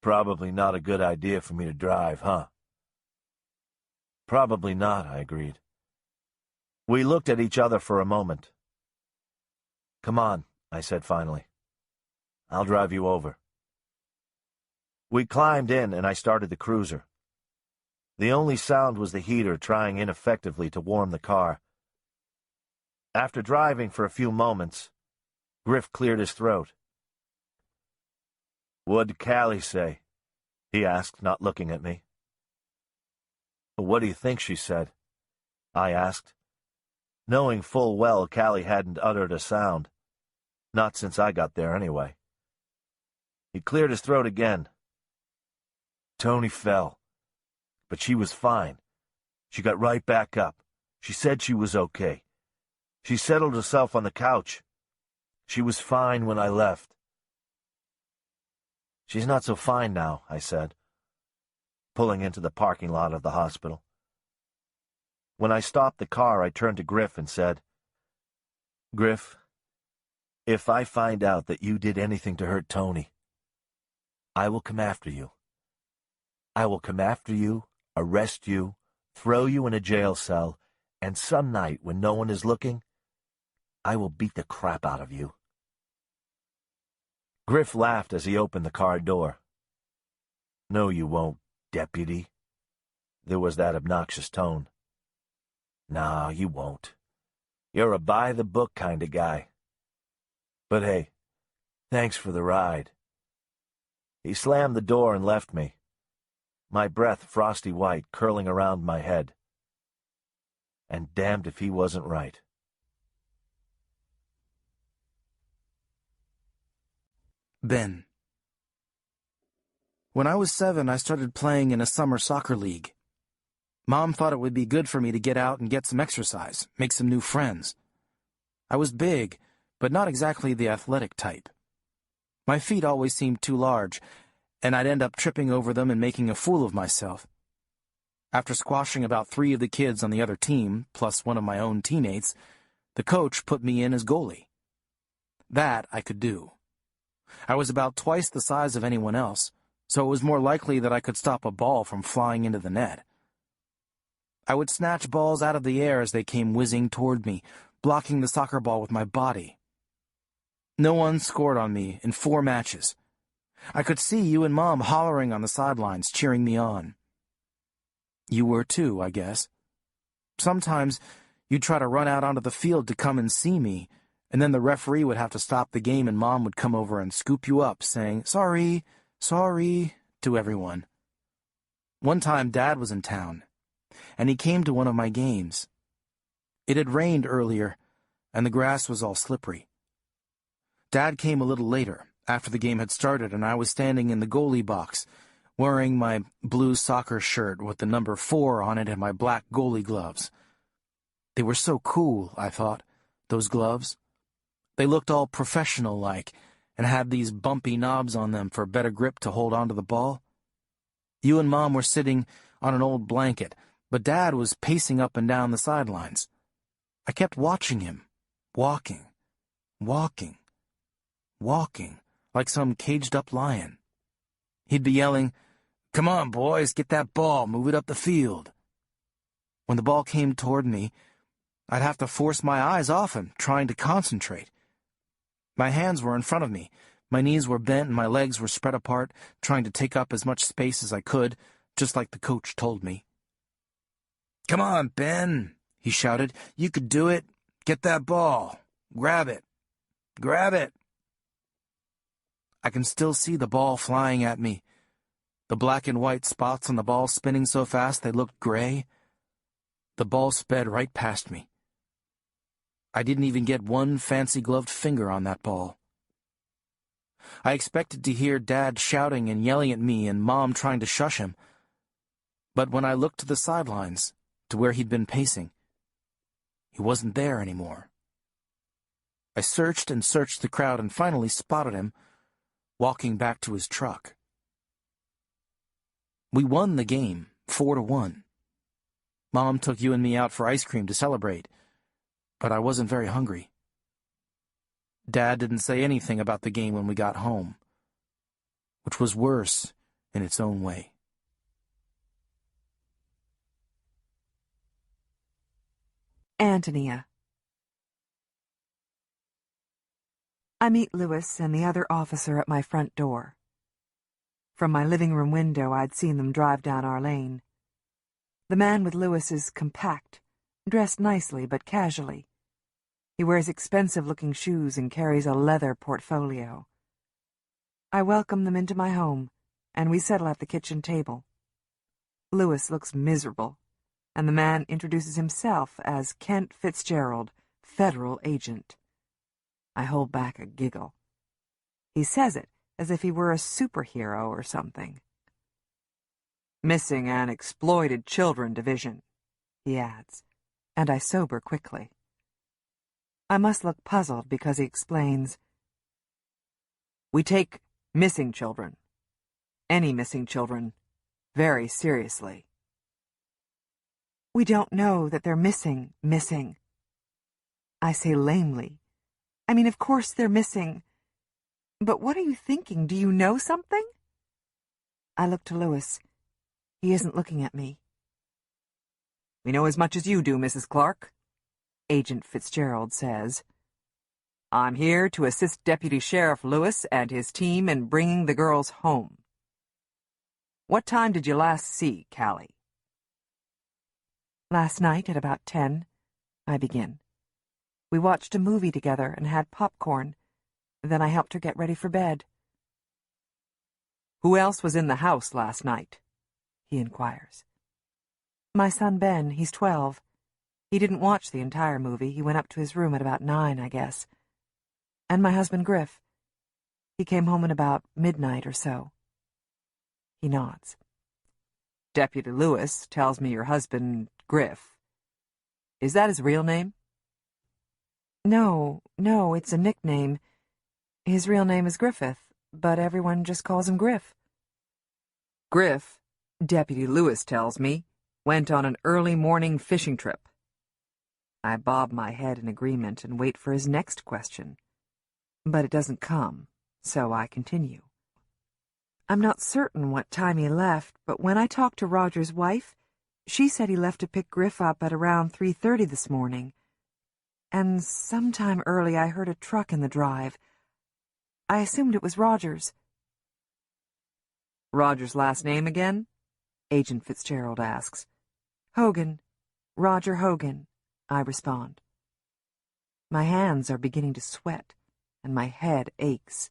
Speaker 10: "Probably not a good idea for me to drive, huh?" "Probably not," I agreed. We looked at each other for a moment. "Come on," I said finally. "I'll drive you over." We climbed in and I started the cruiser. The only sound was the heater trying ineffectively to warm the car. After driving for a few moments, Griff cleared his throat. "What'd Calli say?" he asked, not looking at me. "What do you think she said?" I asked, knowing full well Calli hadn't uttered a sound. Not since I got there, anyway. He cleared his throat again. "Tony fell. But she was fine. She got right back up. She said she was okay. She settled herself on the couch. She was fine when I left." "She's not so fine now," I said, pulling into the parking lot of the hospital. When I stopped the car, I turned to Griff and said, "Griff, if I find out that you did anything to hurt Tony, I will come after you. I will come after you, arrest you, throw you in a jail cell, and some night when no one is looking, I will beat the crap out of you." Griff laughed as he opened the car door. "No, you won't, deputy." There was that obnoxious tone. "Nah, you won't. You're a by-the-book kind of guy. But hey, thanks for the ride." He slammed the door and left me, my breath frosty white curling around my head. And damned if he wasn't right.
Speaker 8: Ben. When I was 7, I started playing in a summer soccer league. Mom thought it would be good for me to get out and get some exercise, make some new friends. I was big, but not exactly the athletic type. My feet always seemed too large, and I'd end up tripping over them and making a fool of myself. After squashing about 3 of the kids on the other team, plus one of my own teammates, the coach put me in as goalie. That I could do. I was about twice the size of anyone else, so it was more likely that I could stop a ball from flying into the net. I would snatch balls out of the air as they came whizzing toward me, blocking the soccer ball with my body. No one scored on me in 4 matches, I could see you and Mom hollering on the sidelines, cheering me on. You were too, I guess. Sometimes you'd try to run out onto the field to come and see me, and then the referee would have to stop the game and Mom would come over and scoop you up, saying, "Sorry, sorry," to everyone. One time Dad was in town, and he came to one of my games. It had rained earlier, and the grass was all slippery. Dad came a little later, after the game had started, and I was standing in the goalie box, wearing my blue soccer shirt with the number 4 on it and my black goalie gloves. They were so cool, I thought, those gloves. They looked all professional-like and had these bumpy knobs on them for better grip to hold onto the ball. You and Mom were sitting on an old blanket, but Dad was pacing up and down the sidelines. I kept watching him, walking, walking, walking, like some caged-up lion. He'd be yelling, "Come on, boys, get that ball, move it up the field." When the ball came toward me, I'd have to force my eyes off him, trying to concentrate. My hands were in front of me, my knees were bent and my legs were spread apart, trying to take up as much space as I could, just like the coach told me. "Come on, Ben," he shouted. "You could do it. Get that ball. Grab it. Grab it." I can still see the ball flying at me. The black and white spots on the ball spinning so fast they looked gray. The ball sped right past me. I didn't even get one fancy-gloved finger on that ball. I expected to hear Dad shouting and yelling at me and Mom trying to shush him. But when I looked to the sidelines, to where he'd been pacing, he wasn't there anymore. I searched and searched the crowd and finally spotted him, walking back to his truck. We won the game, 4-1. Mom took you and me out for ice cream to celebrate, but I wasn't very hungry. Dad didn't say anything about the game when we got home, which was worse in its own way.
Speaker 2: Antonia. I meet Lewis and the other officer at my front door. From my living room window, I'd seen them drive down our lane. The man with Lewis is compact, dressed nicely but casually. He wears expensive-looking shoes and carries a leather portfolio. I welcome them into my home, and we settle at the kitchen table. Lewis looks miserable, and the man introduces himself as Kent Fitzgerald, federal agent. I hold back a giggle. He says it as if he were a superhero or something. "Missing and Exploited Children Division," he adds, and I sober quickly. I must look puzzled because he explains, "We take missing children, any missing children, very seriously." "We don't know that they're missing. I say lamely, "I mean, of course they're missing. But what are you thinking? Do you know something?" I look to Lewis. He isn't looking at me. "We know as much as you do, Mrs. Clark," Agent Fitzgerald says. "I'm here to assist Deputy Sheriff Lewis and his team in bringing the girls home. What time did you last see Calli?" "Last night at about 10, I begin. We watched a movie together and had popcorn. Then I helped her get ready for bed." "Who else was in the house last night?" he inquires. "My son Ben, he's 12. He didn't watch the entire movie. He went up to his room at about 9, I guess. And my husband Griff. He came home at about midnight or so." He nods. "Deputy Lewis tells me your husband, Griff. Is that his real name?" No, it's a nickname. His real name is Griffith, but everyone just calls him Griff." "Griff, Deputy Lewis tells me, went on an early morning fishing trip." I bob my head in agreement and wait for his next question. But it doesn't come, so I continue. "I'm not certain what time he left, but when I talked to Roger's wife, she said he left to pick Griff up at around 3:30 this morning. And sometime early I heard a truck in the drive. I assumed it was Roger's. Roger's last name again? Agent Fitzgerald asks. Hogan. Roger Hogan, I respond. My hands are beginning to sweat, and my head aches.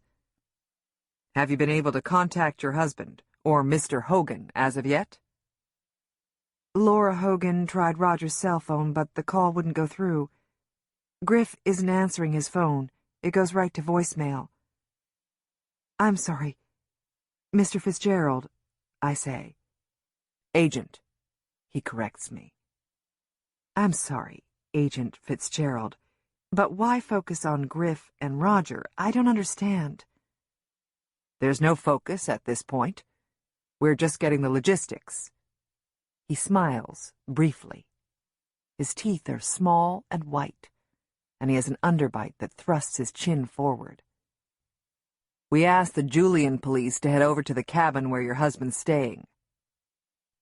Speaker 2: Have you been able to contact your husband, or Mr. Hogan, as of yet? Laura Hogan tried Roger's cell phone, but the call wouldn't go through. Griff isn't answering his phone. It goes right to voicemail. I'm sorry. Mr. Fitzgerald, I say. Agent, he corrects me. I'm sorry, Agent Fitzgerald, but why focus on Griff and Roger? I don't understand. There's no focus at this point. We're just getting the logistics. He smiles, briefly. His teeth are small and white, and he has an underbite that thrusts his chin forward. We asked the Julian police to head over to the cabin where your husband's staying.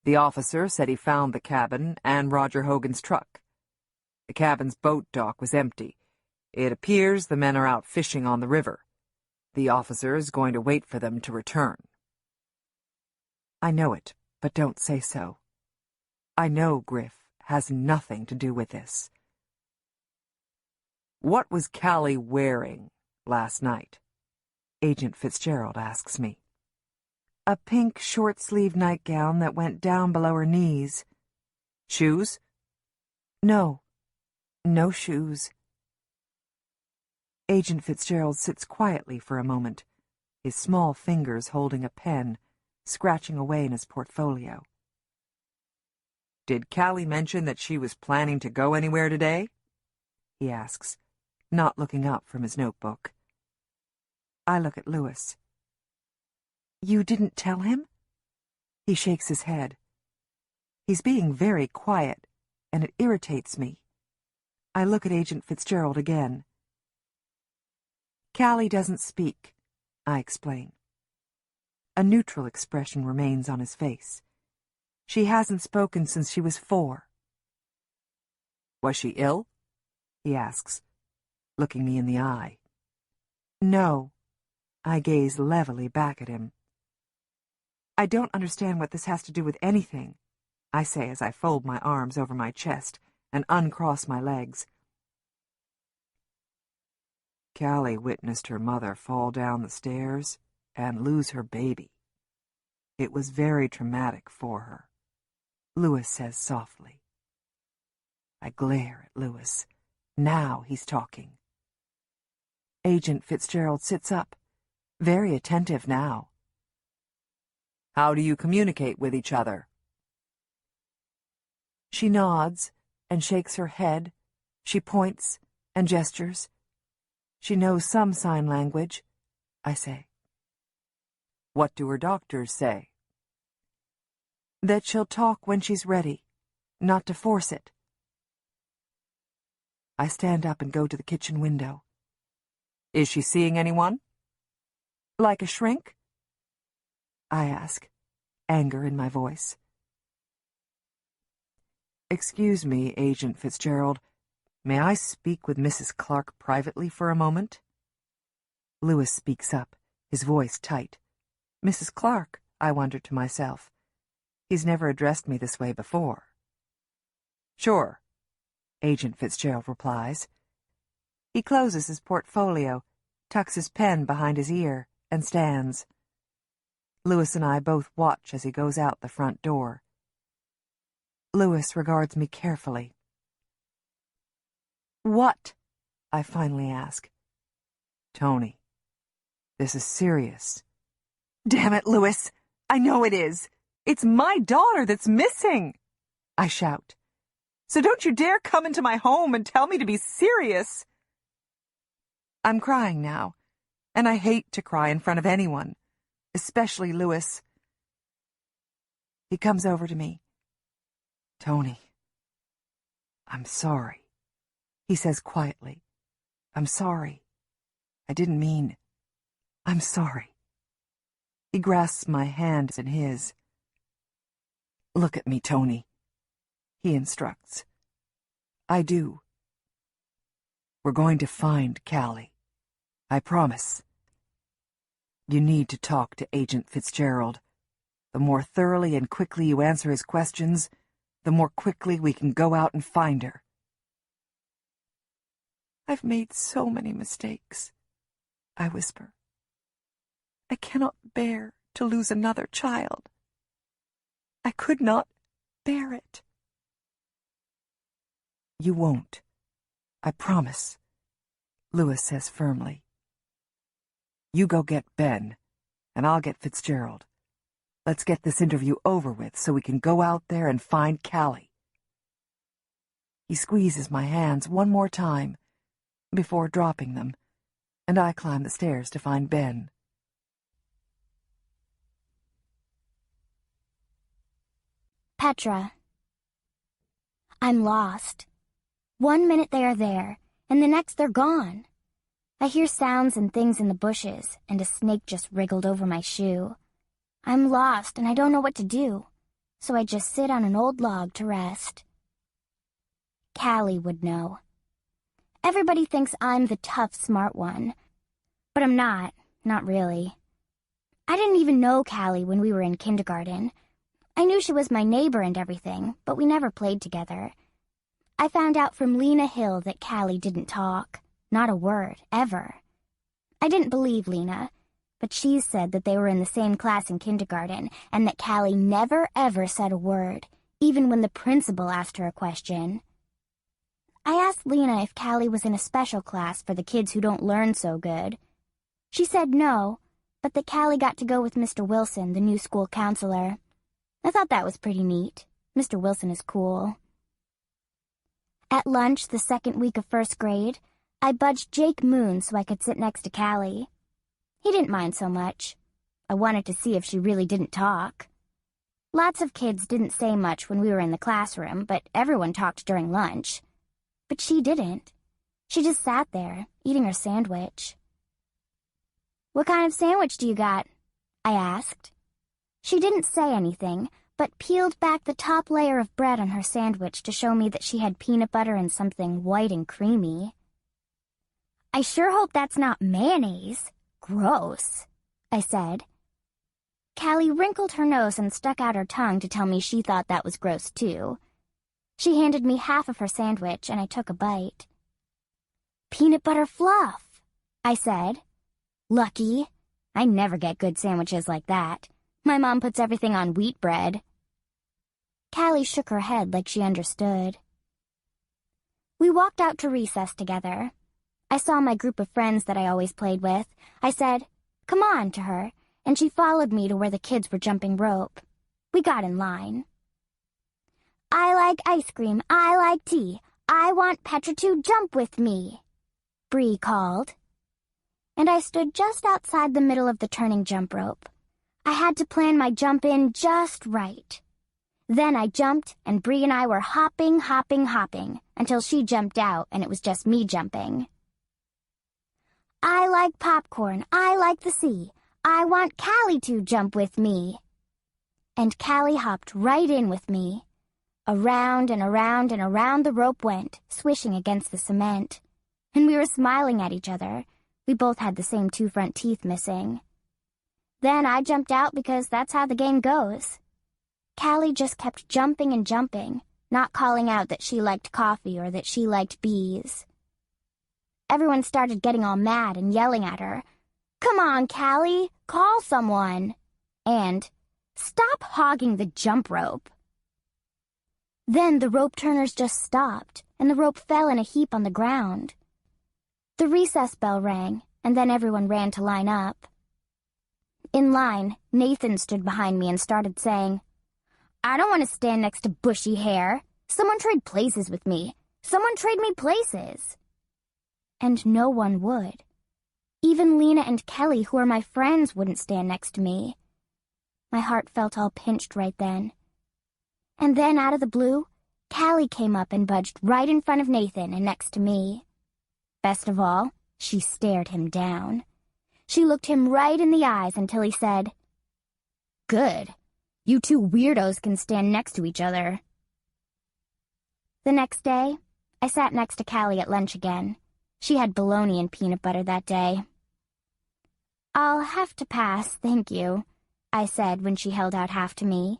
Speaker 2: The officer said he found the cabin and Roger Hogan's truck. The cabin's boat dock was empty. It appears the men are out fishing on the river. The officer is going to wait for them to return. I know it, but don't say so. I know Griff has nothing to do with this. What was Calli wearing last night? Agent Fitzgerald asks me. A pink short-sleeved nightgown that went down below her knees. Shoes? No. No shoes. Agent Fitzgerald sits quietly for a moment, his small fingers holding a pen, scratching away in his portfolio. Did Calli mention that she was planning to go anywhere today? He asks, not looking up from his notebook. I look at Louis. You didn't tell him? He shakes his head. He's being very quiet, and it irritates me. I look at Agent Fitzgerald again. Calli doesn't speak, I explain. A neutral expression remains on his face. She hasn't spoken since she was 4. Was she ill? He asks, looking me in the eye. No. I gaze levelly back at him. I don't understand what this has to do with anything, I say as I fold my arms over my chest and uncross my legs. Calli witnessed her mother fall down the stairs and lose her baby. It was very traumatic for her, Louis says softly. I glare at Louis. Now he's talking. Agent Fitzgerald sits up, very attentive now. How do you communicate with each other? She nods and shakes her head. She points and gestures. She knows some sign language, I say. What do her doctors say? That she'll talk when she's ready, not to force it. I stand up and go to the kitchen window. Is she seeing anyone? Like a shrink? I ask, anger in my voice. Excuse me, Agent Fitzgerald. May I speak with Mrs. Clark privately for a moment? Louis speaks up, his voice tight. Mrs. Clark, I wonder to myself. He's never addressed me this way before. Sure, Agent Fitzgerald replies. He closes his portfolio, tucks his pen behind his ear, and stands. Louis and I both watch as he goes out the front door. Louis regards me carefully. What? I finally ask. Tony, this is serious. Damn it, Louis! I know it is! It's my daughter that's missing! I shout. So don't you dare come into my home and tell me to be serious! I'm crying now, and I hate to cry in front of anyone, especially Louis. He comes over to me. Tony, I'm sorry, he says quietly. I'm sorry. I didn't mean. I'm sorry. He grasps my hand in his. Look at me, Tony, he instructs. I do. We're going to find Calli. I promise. You need to talk to Agent Fitzgerald. The more thoroughly and quickly you answer his questions, the more quickly we can go out and find her. I've made so many mistakes, I whisper. I cannot bear to lose another child. I could not bear it. You won't, I promise, Lewis says firmly. You go get Ben, and I'll get Fitzgerald. Let's get this interview over with so we can go out there and find Calli. He squeezes my hands one more time before dropping them, and I climb the stairs to find Ben.
Speaker 5: Petra. I'm lost. 1 minute they are there, and the next they're gone. I hear sounds and things in the bushes, and a snake just wriggled over my shoe. I'm lost, and I don't know what to do, so I just sit on an old log to rest. Calli would know. Everybody thinks I'm the tough, smart one, but I'm not really. I didn't even know Calli when we were in kindergarten. I knew she was my neighbor and everything, but we never played together. I found out from Lena Hill that Calli didn't talk. Not a word, ever. I didn't believe Lena, but she said that they were in the same class in kindergarten and that Calli never ever said a word, even when the principal asked her a question. I asked Lena if Calli was in a special class for the kids who don't learn so good. She said no, but that Calli got to go with Mr. Wilson, the new school counselor. I thought that was pretty neat. Mr. Wilson is cool. At lunch the second week of first grade, I budged Jake Moon so I could sit next to Calli. He didn't mind so much. I wanted to see if she really didn't talk. Lots of kids didn't say much when we were in the classroom, but everyone talked during lunch. But she didn't. She just sat there, eating her sandwich. "What kind of sandwich do you got?" I asked. She didn't say anything, but peeled back the top layer of bread on her sandwich to show me that she had peanut butter and something white and creamy. "I sure hope that's not mayonnaise. Gross," I said. Calli wrinkled her nose and stuck out her tongue to tell me she thought that was gross too. She handed me half of her sandwich, and I took a bite. "Peanut butter fluff," I said. "Lucky. I never get good sandwiches like that. My mom puts everything on wheat bread." Calli shook her head like she understood. We walked out to recess together. I saw my group of friends that I always played with. I said, "Come on," to her, and she followed me to where the kids were jumping rope. We got in line. "I like ice cream. I like tea. I want Petra to jump with me," Bree called. And I stood just outside the middle of the turning jump rope. I had to plan my jump in just right. Then I jumped, and Bree and I were hopping, until she jumped out, and it was just me jumping. "I like popcorn. I like the sea. I want Calli to jump with me." And Calli hopped right in with me. Around and around and around the rope went, swishing against the cement. And we were smiling at each other. We both had the same 2 front teeth missing. Then I jumped out because that's how the game goes. Calli just kept jumping and jumping, not calling out that she liked coffee or that she liked bees. Everyone started getting all mad and yelling at her. "Come on, Calli, call someone." And, "Stop hogging the jump rope." Then the rope turners just stopped, and the rope fell in a heap on the ground. The recess bell rang, and then everyone ran to line up. In line, Nathan stood behind me and started saying, "I don't want to stand next to bushy hair. Someone trade places with me. Someone trade me places." And no one would. Even Lena and Kelly, who are my friends, wouldn't stand next to me. My heart felt all pinched right then. And then, out of the blue, Calli came up and budged right in front of Nathan and next to me. Best of all, she stared him down. She looked him right in the eyes until he said, "Good. You 2 weirdos can stand next to each other." The next day, I sat next to Calli at lunch again. She had bologna and peanut butter that day. "I'll have to pass, thank you," I said when she held out half to me.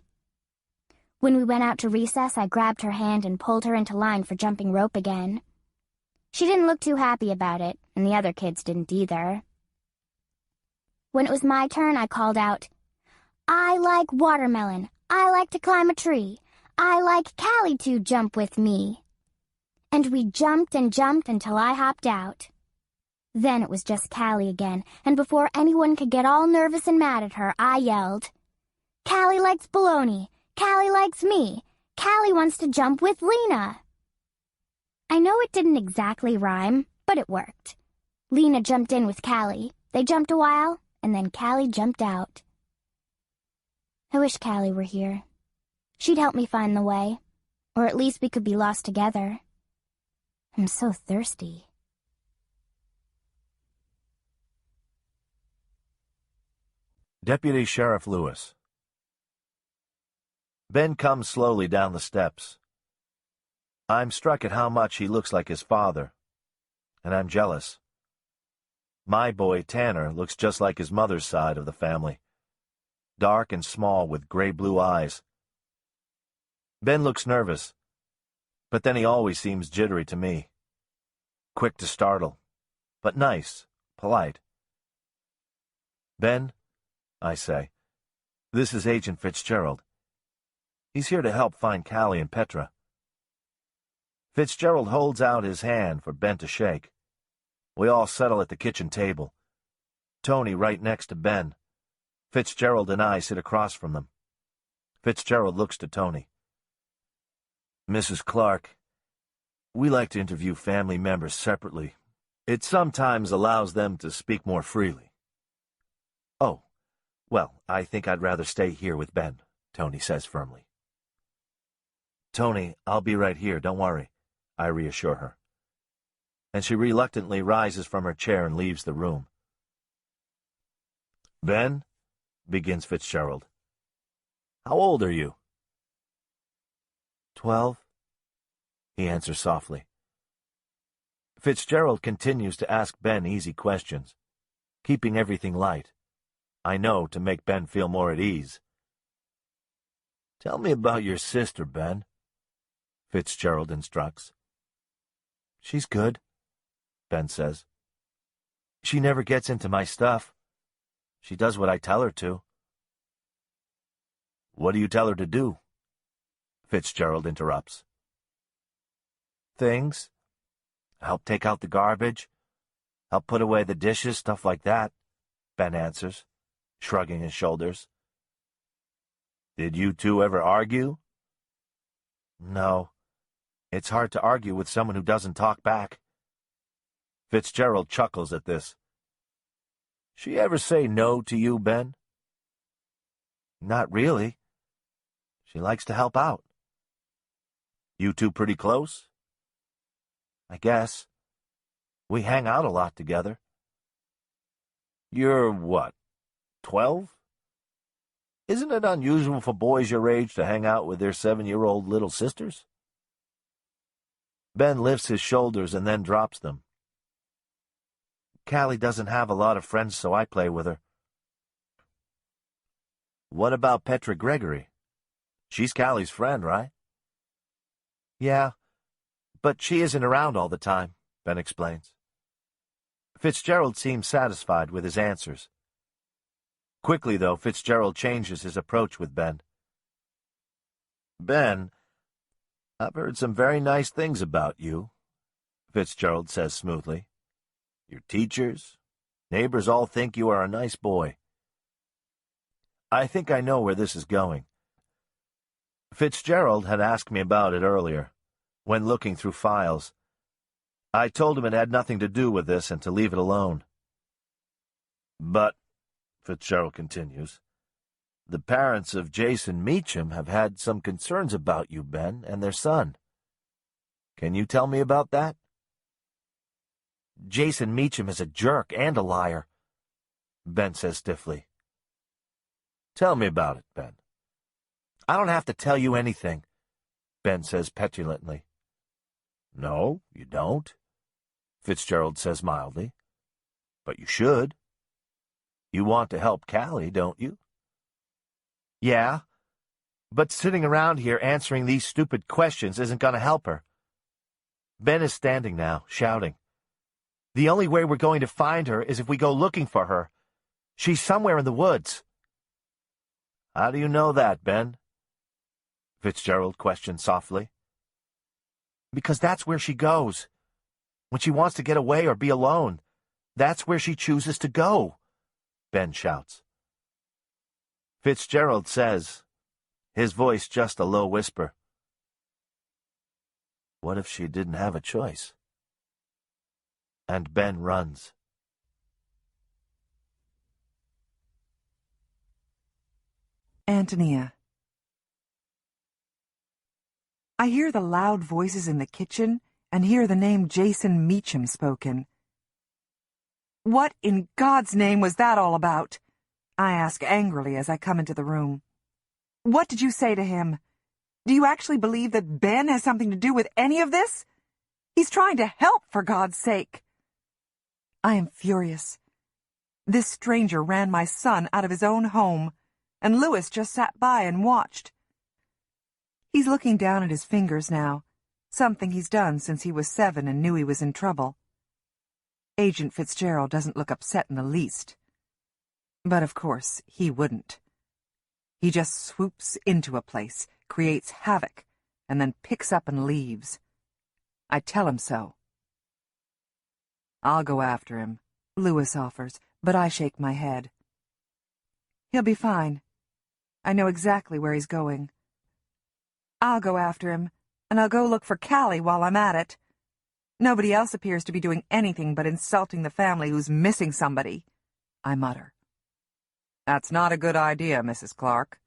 Speaker 5: When we went out to recess, I grabbed her hand and pulled her into line for jumping rope again. She didn't look too happy about it, and the other kids didn't either. When it was my turn, I called out, "I like watermelon. I like to climb a tree. I like Calli to jump with me." And we jumped and jumped until I hopped out. Then it was just Calli again, and before anyone could get all nervous and mad at her, I yelled, "Calli likes bologna. Calli likes me. Calli wants to jump with Lena." I know it didn't exactly rhyme, but it worked. Lena jumped in with Calli. They jumped a while, and then Calli jumped out. I wish Calli were here. She'd help me find the way, or at least we could be lost together. I'm so thirsty.
Speaker 10: Deputy Sheriff Lewis. Ben comes slowly down the steps. I'm struck at how much he looks like his father, and I'm jealous. My boy, Tanner, looks just like his mother's side of the family, dark and small with gray-blue eyes. Ben looks nervous, but then he always seems jittery to me. Quick to startle, but nice, polite. "Ben," I say, "this is Agent Fitzgerald. He's here to help find Calli and Petra." Fitzgerald holds out his hand for Ben to shake. We all settle at the kitchen table. Tony right next to Ben. Fitzgerald and I sit across from them. Fitzgerald looks to Tony. "Mrs. Clark, we like to interview family members separately. It sometimes allows them to speak more freely." "Oh, well, I think I'd rather stay here with Ben," Tony says firmly. "Tony, I'll be right here, don't worry," I reassure her. And she reluctantly rises from her chair and leaves the room. "Ben," begins Fitzgerald, "how old are you?" 12, he answers softly. Fitzgerald continues to ask Ben easy questions, keeping everything light, I know, to make Ben feel more at ease. "Tell me about your sister, Ben," Fitzgerald instructs. "She's good," Ben says. "She never gets into my stuff. She does what I tell her to." "What do you tell her to do?" Fitzgerald interrupts. "Things. Help take out the garbage, help put away the dishes, stuff like that," Ben answers, shrugging his shoulders. "Did you two ever argue?" "No. It's hard to argue with someone who doesn't talk back." Fitzgerald chuckles at this. "She ever say no to you, Ben?" "Not really. She likes to help out." "You two pretty close?" "I guess. We hang out a lot together." "You're what, 12? Isn't it unusual for boys your age to hang out with their 7-year-old little sisters?" Ben lifts his shoulders and then drops them. "Calli doesn't have a lot of friends, so I play with her." "What about Petra Gregory? She's Calli's friend, right?" "Yeah, but she isn't around all the time," Ben explains. Fitzgerald seems satisfied with his answers. Quickly, though, Fitzgerald changes his approach with Ben. "Ben, I've heard some very nice things about you," Fitzgerald says smoothly. "Your teachers, neighbors all think you are a nice boy." I think I know where this is going. Fitzgerald had asked me about it earlier, when looking through files. I told him it had nothing to do with this and to leave it alone. "But," Fitzgerald continues, "the parents of Jason Meacham have had some concerns about you, Ben, and their son. Can you tell me about that?" "Jason Meacham is a jerk and a liar," Ben says stiffly. "Tell me about it, Ben." "I don't have to tell you anything," Ben says petulantly. "No, you don't," Fitzgerald says mildly. "But you should. You want to help Calli, don't you?" Yeah? But sitting around here answering these stupid questions isn't going to help her. Ben is standing now, shouting. The only way we're going to find her is if we go looking for her. She's somewhere in the woods. How do you know that, Ben? Fitzgerald questioned softly. Because that's where she goes. When she wants to get away or be alone, that's where she chooses to go, Ben shouts. Fitzgerald says, his voice just a low whisper. What if she didn't have a choice? And Ben runs.
Speaker 2: Antonia. I hear the loud voices in the kitchen and hear the name Jason Meacham spoken. What in God's name was that all about? I ask angrily as I come into the room. What did you say to him? Do you actually believe that Ben has something to do with any of this? He's trying to help, for God's sake. I am furious. This stranger ran my son out of his own home, and Lewis just sat by and watched. He's looking down at his fingers now, something he's done since he was 7 and knew he was in trouble. Agent Fitzgerald doesn't look upset in the least. But of course, he wouldn't. He just swoops into a place, creates havoc, and then picks up and leaves. I tell him so. I'll go after him, Lewis offers, but I shake my head. He'll be fine. I know exactly where he's going. I'll go after him, and I'll go look for Calli while I'm at it. Nobody else appears to be doing anything but insulting the family who's missing somebody, I mutter. That's not a good idea, Mrs. Clark,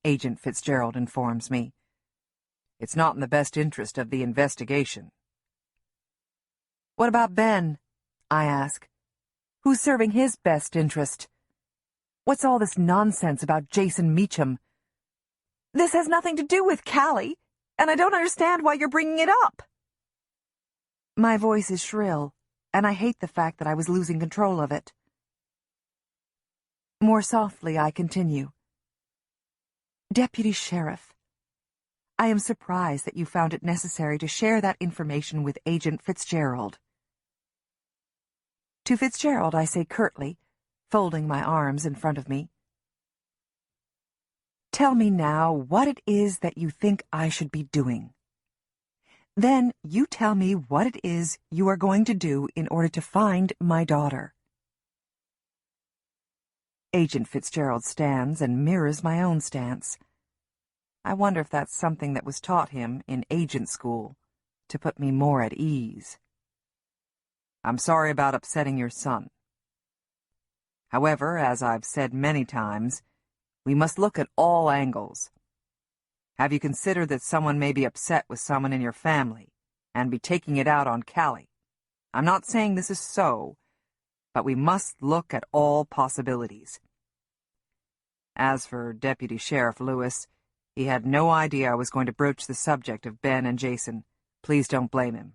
Speaker 2: Agent Fitzgerald informs me. It's not in the best interest of the investigation. What about Ben? I ask. Who's serving his best interest? What's all this nonsense about Jason Meacham? This has nothing to do with Calli, and I don't understand why you're bringing it up. My voice is shrill, and I hate the fact that I was losing control of it. More softly, I continue. Deputy Sheriff, I am surprised that you found it necessary to share that information with Agent Fitzgerald. To Fitzgerald, I say curtly, folding my arms in front of me. Tell me now what it is that you think I should be doing. Then you tell me what it is you are going to do in order to find my daughter. Agent Fitzgerald stands and mirrors my own stance. I wonder if that's something that was taught him in agent school, to put me more at ease. I'm sorry about upsetting your son. However, as I've said many times, we must look at all angles. Have you considered that someone may be upset with someone in your family and be taking it out on Calli? I'm not saying this is so, but we must look at all possibilities. As for Deputy Sheriff Lewis, he had no idea I was going to broach the subject of Ben and Jason. Please don't blame him.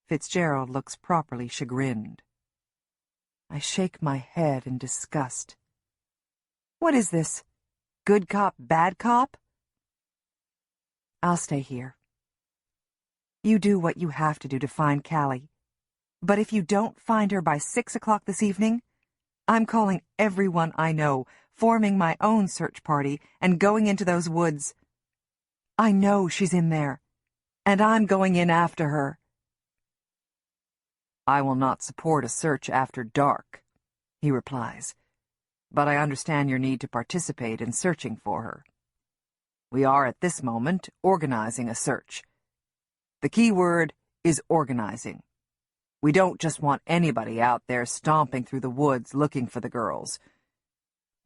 Speaker 2: Fitzgerald looks properly chagrined. I shake my head in disgust. What is this? Good cop, bad cop? I'll stay here. You do what you have to do to find Calli. But if you don't find her by 6 o'clock this evening, I'm calling everyone I know, forming my own search party, and going into those woods. I know she's in there, and I'm going in after her. I will not support a search after dark, he replies, but I understand your need to participate in searching for her. We are at this moment organizing a search. The key word is organizing. We don't just want anybody out there stomping through the woods looking for the girls.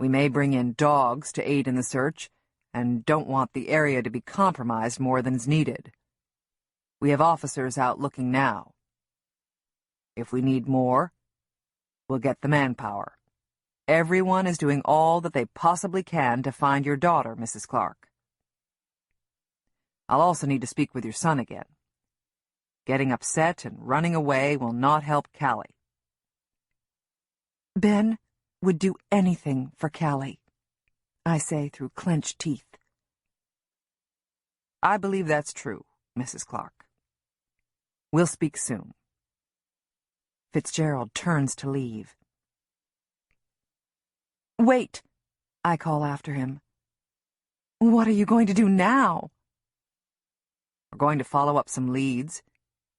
Speaker 2: We may bring in dogs to aid in the search, and don't want the area to be compromised more than is needed. We have officers out looking now. If we need more, we'll get the manpower. Everyone is doing all that they possibly can to find your daughter, Mrs. Clark. I'll also need to speak with your son again. Getting upset and running away will not help Calli. Ben would do anything for Calli. I say through clenched teeth. I believe that's true, Mrs. Clark. We'll speak soon. Fitzgerald turns to leave. Wait, I call after him. What are you going to do now? We're going to follow up some leads,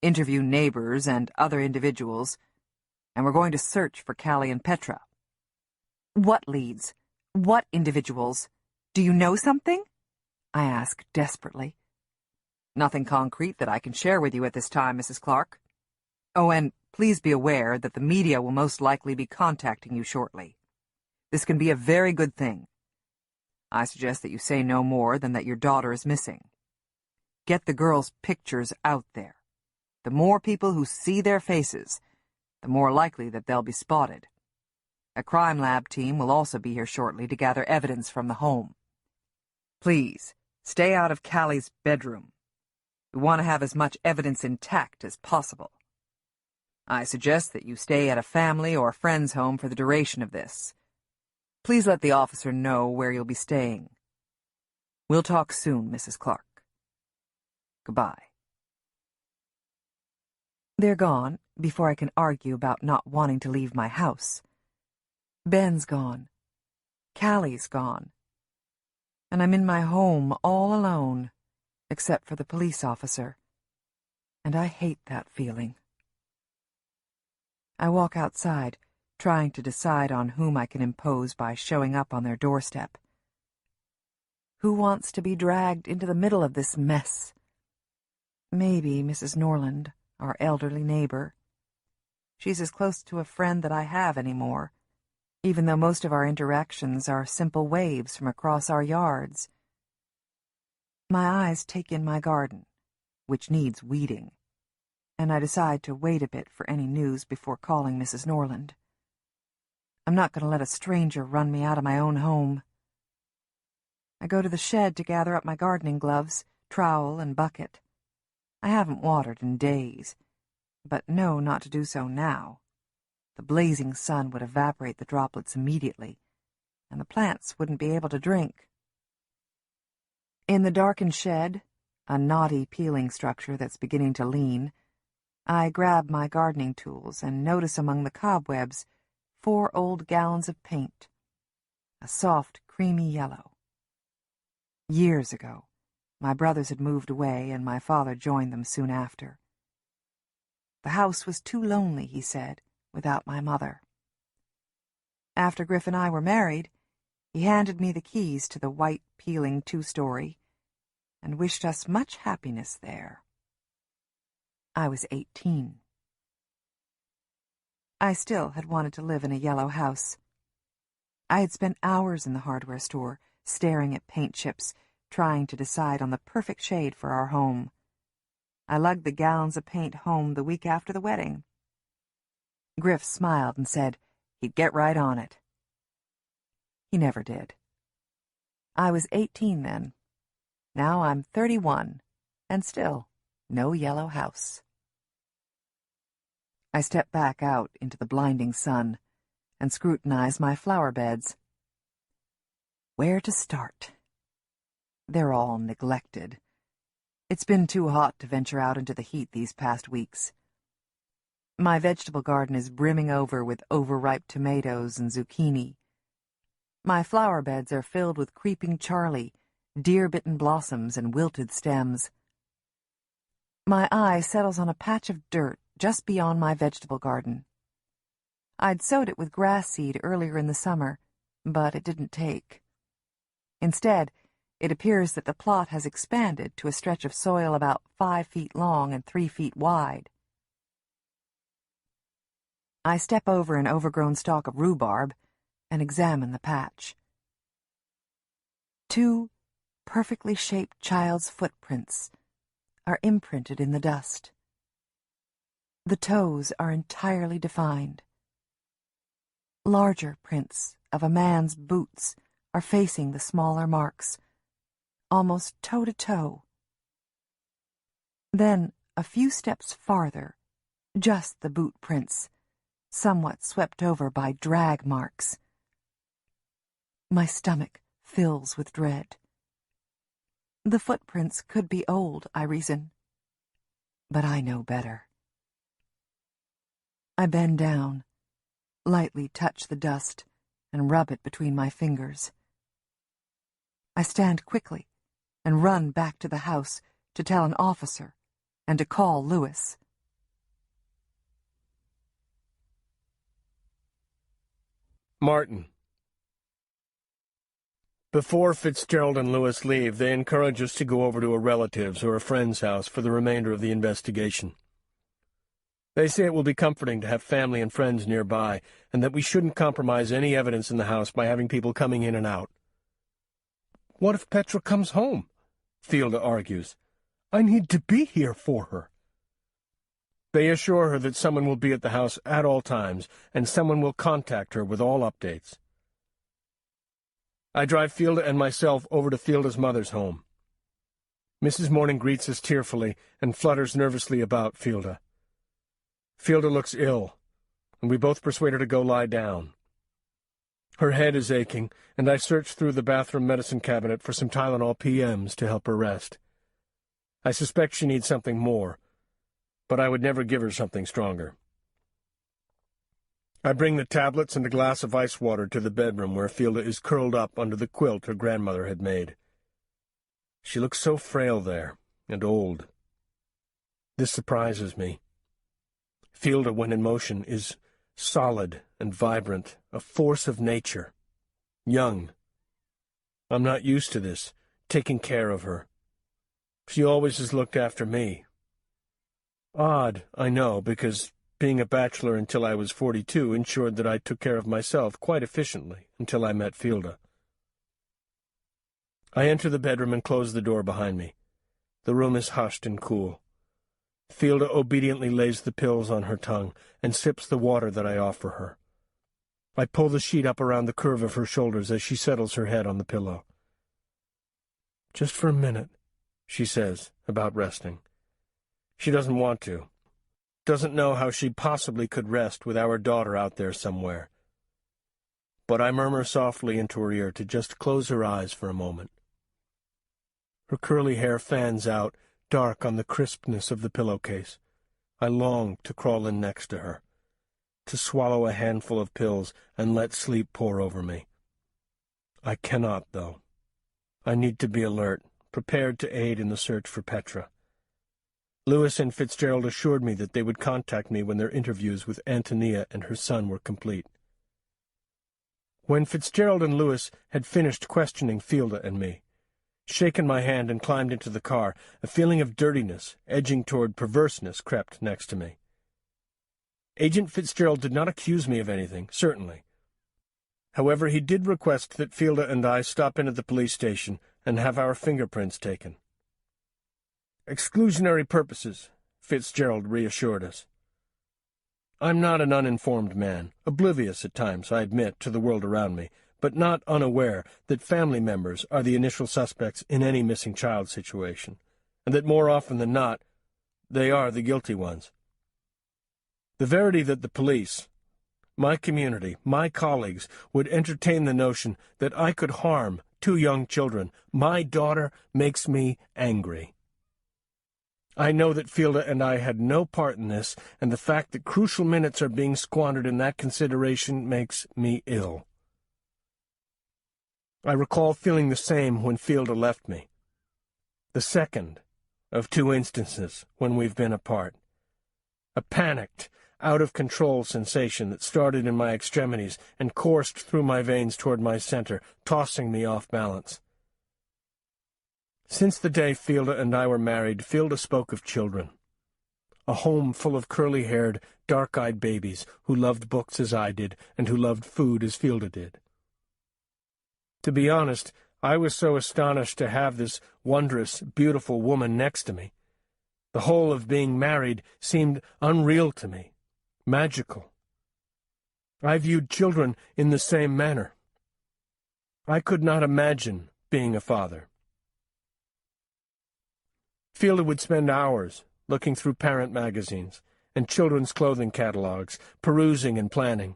Speaker 2: interview neighbors and other individuals, and we're going to search for Calli and Petra. What leads? What individuals? Do you know something? I ask desperately. Nothing concrete that I can share with you at this time, Mrs. Clark. Oh, and please be aware that the media will most likely be contacting you shortly. This can be a very good thing. I suggest that you say no more than that your daughter is missing. Get the girls' pictures out there. The more people who see their faces, the more likely that they'll be spotted. A crime lab team will also be here shortly to gather evidence from the home. Please, stay out of Calli's bedroom. We want to have as much evidence intact as possible. I suggest that you stay at a family or friend's home for the duration of this. Please let the officer know where you'll be staying. We'll talk soon, Mrs. Clark. Goodbye. They're gone before I can argue about not wanting to leave my house. Ben's gone. Calli's gone. And I'm in my home all alone, except for the police officer. And I hate that feeling. I walk outside, trying to decide on whom I can impose by showing up on their doorstep. Who wants to be dragged into the middle of this mess? Maybe Mrs. Norland, our elderly neighbor. She's as close to a friend that I have anymore, even though most of our interactions are simple waves from across our yards. My eyes take in my garden, which needs weeding, and I decide to wait a bit for any news before calling Mrs. Norland. I'm not going to let a stranger run me out of my own home. I go to the shed to gather up my gardening gloves, trowel, and bucket. I haven't watered in days, but know not to do so now. The blazing sun would evaporate the droplets immediately, and the plants wouldn't be able to drink. In the darkened shed, a knotty peeling structure that's beginning to lean, I grab my gardening tools and notice among the cobwebs 4 old gallons of paint, a soft, creamy yellow. Years ago, my brothers had moved away, and my father joined them soon after. The house was too lonely, he said, without my mother. After Griff and I were married, he handed me the keys to the white, peeling 2-story and wished us much happiness there. I was 18. I still had wanted to live in a yellow house. I had spent hours in the hardware store, staring at paint chips, trying to decide on the perfect shade for our home. I lugged the gallons of paint home the week after the wedding. Griff smiled and said he'd get right on it. He never did. I was 18 then. Now I'm 31, and still no yellow house. I stepped back out into the blinding sun and scrutinized my flower beds. Where to start? They're all neglected. It's been too hot to venture out into the heat these past weeks. My vegetable garden is brimming over with overripe tomatoes and zucchini. My flower beds are filled with creeping Charlie, deer-bitten blossoms, and wilted stems. My eye settles on a patch of dirt just beyond my vegetable garden. I'd sowed it with grass seed earlier in the summer, but it didn't take. Instead, it appears that the plot has expanded to a stretch of soil about 5 feet long and 3 feet wide. I step over an overgrown stalk of rhubarb and examine the patch. 2 perfectly shaped child's footprints are imprinted in the dust. The toes are entirely defined. Larger prints of a man's boots are facing the smaller marks, almost toe-to-toe. Then, a few steps farther, just the boot prints, somewhat swept over by drag marks. My stomach fills with dread. The footprints could be old, I reason, but I know better. I bend down, lightly touch the dust, and rub it between my fingers. I stand quickly and run back to the house to tell an officer and to call Lewis.
Speaker 6: Martin. Before Fitzgerald and Lewis leave, they encourage us to go over to a relative's or a friend's house for the remainder of the investigation. They say it will be comforting to have family and friends nearby, and that we shouldn't compromise any evidence in the house by having people coming in and out. What if Petra comes home? Fielda argues. I need to be here for her. They assure her that someone will be at the house at all times, and someone will contact her with all updates. I drive Fielda and myself over to Fielda's mother's home. Mrs. Morning greets us tearfully and flutters nervously about Fielda. Fielda looks ill, and we both persuade her to go lie down. Her head is aching, and I search through the bathroom medicine cabinet for some Tylenol PMs to help her rest. I suspect she needs something more, but I would never give her something stronger. I bring the tablets and a glass of ice water to the bedroom where Fielda is curled up under the quilt her grandmother had made. She looks so frail there, and old. This surprises me. Fielda, when in motion, is solid and vibrant, a force of nature, young. I'm not used to this, taking care of her. She always has looked after me. Odd, I know, because being a bachelor until I was 42 ensured that I took care of myself quite efficiently until I met Fielda. I enter the bedroom and close the door behind me. The room is hushed and cool. Fielda obediently lays the pills on her tongue and sips the water that I offer her. I pull the sheet up around the curve of her shoulders as she settles her head on the pillow. Just for a minute, she says, about resting. She doesn't want to. Doesn't know how she possibly could rest with our daughter out there somewhere. But I murmur softly into her ear to just close her eyes for a moment. Her curly hair fans out, dark on the crispness of the pillowcase. I long to crawl in next to her, to swallow a handful of pills and let sleep pour over me. I cannot, though. I need to be alert, prepared to aid in the search for Petra. Lewis and Fitzgerald assured me that they would contact me when their interviews with Antonia and her son were complete. When Fitzgerald and Lewis had finished questioning Fielda and me, shaken my hand and climbed into the car, a feeling of dirtiness, edging toward perverseness, crept next to me. Agent Fitzgerald did not accuse me of anything, certainly. However, he did request that Fielda and I stop in at the police station and have our fingerprints taken. Exclusionary purposes, Fitzgerald reassured us. I'm not an uninformed man, oblivious at times, I admit, to the world around me, but not unaware that family members are the initial suspects in any missing child situation, and that more often than not, they are the guilty ones. The verity that the police, my community, my colleagues, would entertain the notion that I could harm two young children, my daughter, makes me angry. I know that Fielda and I had no part in this, and the fact that crucial minutes are being squandered in that consideration makes me ill. I recall feeling the same when Fielda left me. The second of two instances when we've been apart. A panicked, out-of-control sensation that started in my extremities and coursed through my veins toward my center, tossing me off balance. Since the day Fielda and I were married, Fielda spoke of children. A home full of curly-haired, dark-eyed babies who loved books as I did and who loved food as Fielda did. To be honest, I was so astonished to have this wondrous, beautiful woman next to me. The whole of being married seemed unreal to me, magical. I viewed children in the same manner. I could not imagine being a father. Fielda would spend hours looking through parent magazines and children's clothing catalogs, perusing and planning.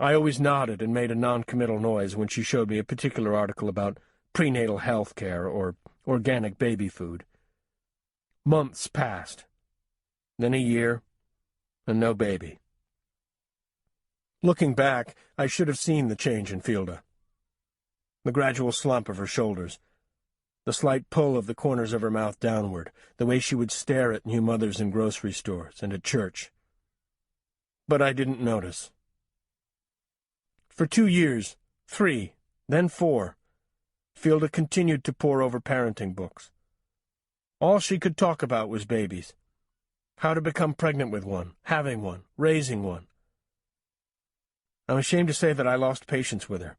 Speaker 6: I always nodded and made a non-committal noise when she showed me a particular article about prenatal health care or organic baby food. Months passed, then a year, and no baby. Looking back, I should have seen the change in Fielda. The gradual slump of her shoulders, the slight pull of the corners of her mouth downward, the way she would stare at new mothers in grocery stores and at church. But I didn't notice. For 2 years, 3, then 4, Fielda continued to pore over parenting books. All she could talk about was babies. How to become pregnant with one, having one, raising one. I'm ashamed to say that I lost patience with her.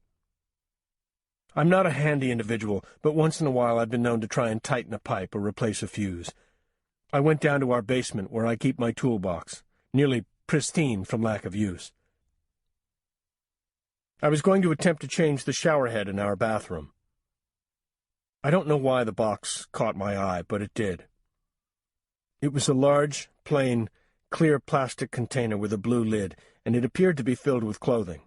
Speaker 6: I'm not a handy individual, but once in a while I've been known to try and tighten a pipe or replace a fuse. I went down to our basement where I keep my toolbox, nearly pristine from lack of use. I was going to attempt to change the shower head in our bathroom. I don't know why the box caught my eye, but it did. It was a large, plain, clear plastic container with a blue lid, and it appeared to be filled with clothing.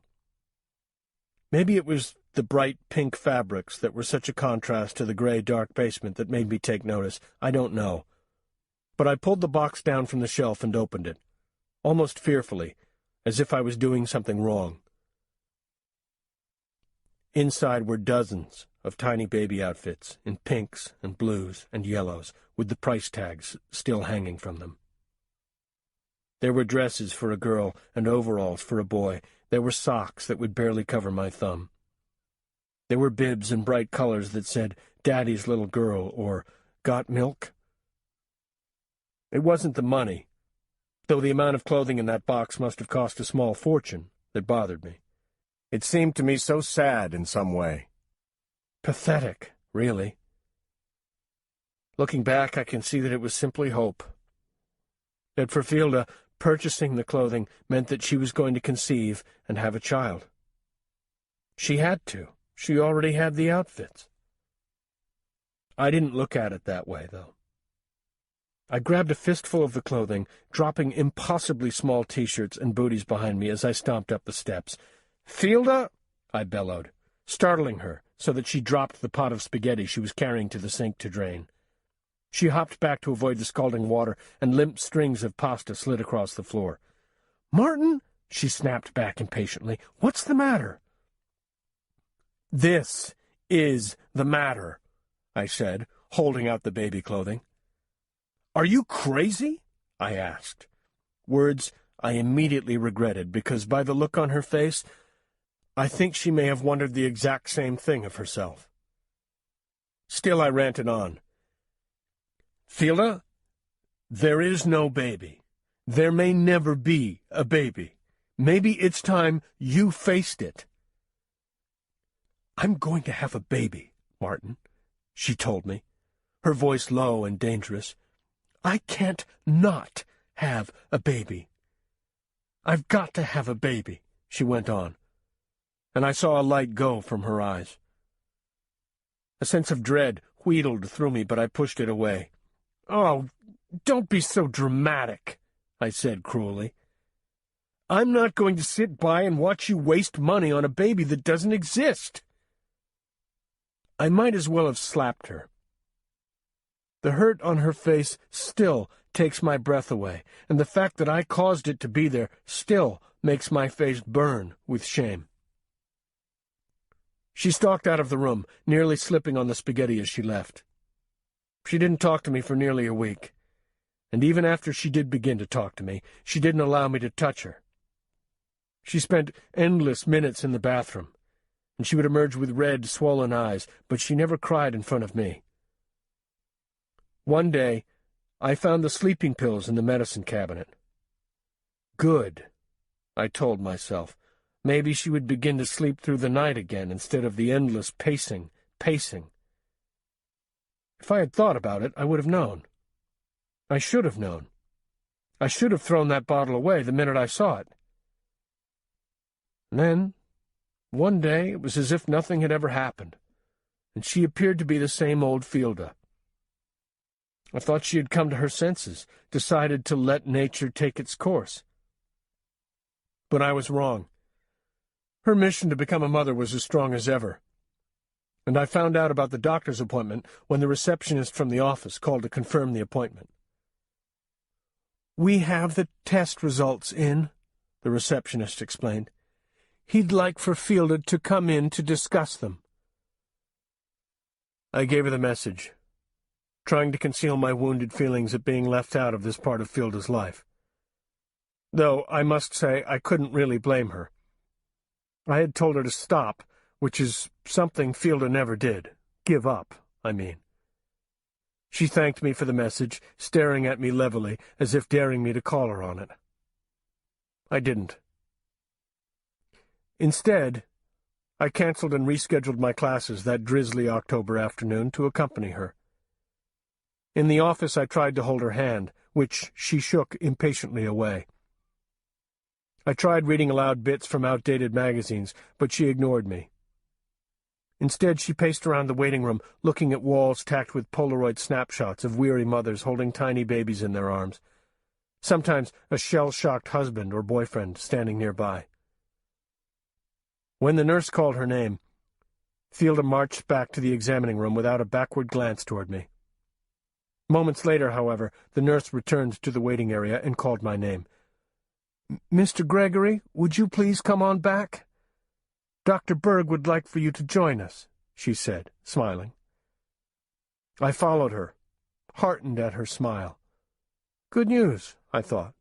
Speaker 6: Maybe it was the bright pink fabrics that were such a contrast to the gray, dark basement that made me take notice. I don't know. But I pulled the box down from the shelf and opened it, almost fearfully, as if I was doing something wrong. Inside were dozens of tiny baby outfits, in pinks and blues and yellows, with the price tags still hanging from them. There were dresses for a girl and overalls for a boy. There were socks that would barely cover my thumb. There were bibs in bright colors that said, "Daddy's little girl," or "Got milk?" It wasn't the money, though the amount of clothing in that box must have cost a small fortune, that bothered me.
Speaker 7: It seemed to me so sad in some way.
Speaker 6: Pathetic, really. Looking back, I can see that it was simply hope. That for Fielda, purchasing the clothing meant that she was going to conceive and have a child. She had to. She already had the outfits. I didn't look at it that way, though. I grabbed a fistful of the clothing, dropping impossibly small T-shirts and booties behind me as I stomped up the steps. "Fielda!" I bellowed, startling her so that she dropped the pot of spaghetti she was carrying to the sink to drain. She hopped back to avoid the scalding water, and limp strings of pasta slid across the floor. "Martin!" she snapped back impatiently. "What's the matter?" "This is the matter," I said, holding out the baby clothing. "Are you crazy?" I asked. Words I immediately regretted, because by the look on her face, I think she may have wondered the exact same thing of herself. Still I ranted on. "Fielda, there is no baby. There may never be a baby. Maybe it's time you faced it." "I'm going to have a baby, Martin," she told me, her voice low and dangerous. "I can't not have a baby. I've got to have a baby," she went on, and I saw a light go from her eyes. A sense of dread wheedled through me, but I pushed it away. "Oh, don't be so dramatic," I said cruelly. "I'm not going to sit by and watch you waste money on a baby that doesn't exist." I might as well have slapped her. The hurt on her face still takes my breath away, and the fact that I caused it to be there still makes my face burn with shame. She stalked out of the room, nearly slipping on the spaghetti as she left. She didn't talk to me for nearly a week, and even after she did begin to talk to me, she didn't allow me to touch her. She spent endless minutes in the bathroom, and she would emerge with red, swollen eyes, but she never cried in front of me. One day, I found the sleeping pills in the medicine cabinet. Good, I told myself. Maybe she would begin to sleep through the night again instead of the endless pacing. If I had thought about it, I would have known. I should have known. I should have thrown that bottle away the minute I saw it. And then, one day, it was as if nothing had ever happened, and she appeared to be the same old Fielda. I thought she had come to her senses, decided to let nature take its course. But I was wrong. Her mission to become a mother was as strong as ever, and I found out about the doctor's appointment when the receptionist from the office called to confirm the appointment. "We have the test results in," the receptionist explained. "He'd like for Fielder to come in to discuss them." I gave her the message, trying to conceal my wounded feelings at being left out of this part of Fielder's life. Though I must say I couldn't really blame her. I had told her to stop, which is something Fielder never did. Give up, I mean. She thanked me for the message, staring at me levelly, as if daring me to call her on it. I didn't. Instead, I canceled and rescheduled my classes that drizzly October afternoon to accompany her. In the office I tried to hold her hand, which she shook impatiently away. I tried reading aloud bits from outdated magazines, but she ignored me. Instead, she paced around the waiting room, looking at walls tacked with Polaroid snapshots of weary mothers holding tiny babies in their arms, sometimes a shell-shocked husband or boyfriend standing nearby. When the nurse called her name, Fielder marched back to the examining room without a backward glance toward me. Moments later, however, the nurse returned to the waiting area and called my name. "Mr. Gregory, would you please come on back? Dr. Berg would like for you to join us," she said, smiling. I followed her, heartened at her smile. Good news, I thought.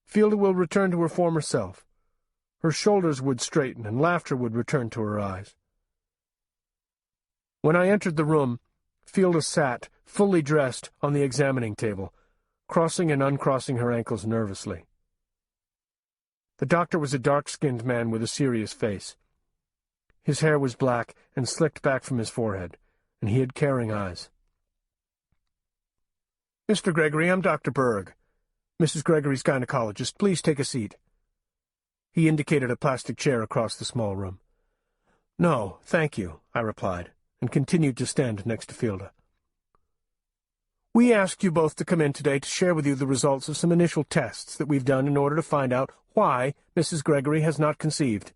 Speaker 6: Fielder will return to her former self. Her shoulders would straighten, and laughter would return to her eyes. When I entered the room, Fielder sat, fully dressed, on the examining table, crossing and uncrossing her ankles nervously. The doctor was a dark-skinned man with a serious face. His hair was black and slicked back from his forehead, and he had caring eyes. "Mr. Gregory, I'm Dr. Berg. Mrs. Gregory's gynecologist. Please take a seat." He indicated a plastic chair across the small room. "No, thank you," I replied, and continued to stand next to Fielder. "We asked you both to come in today to share with you the results of some initial tests that we've done in order to find out why Mrs. Gregory has not conceived."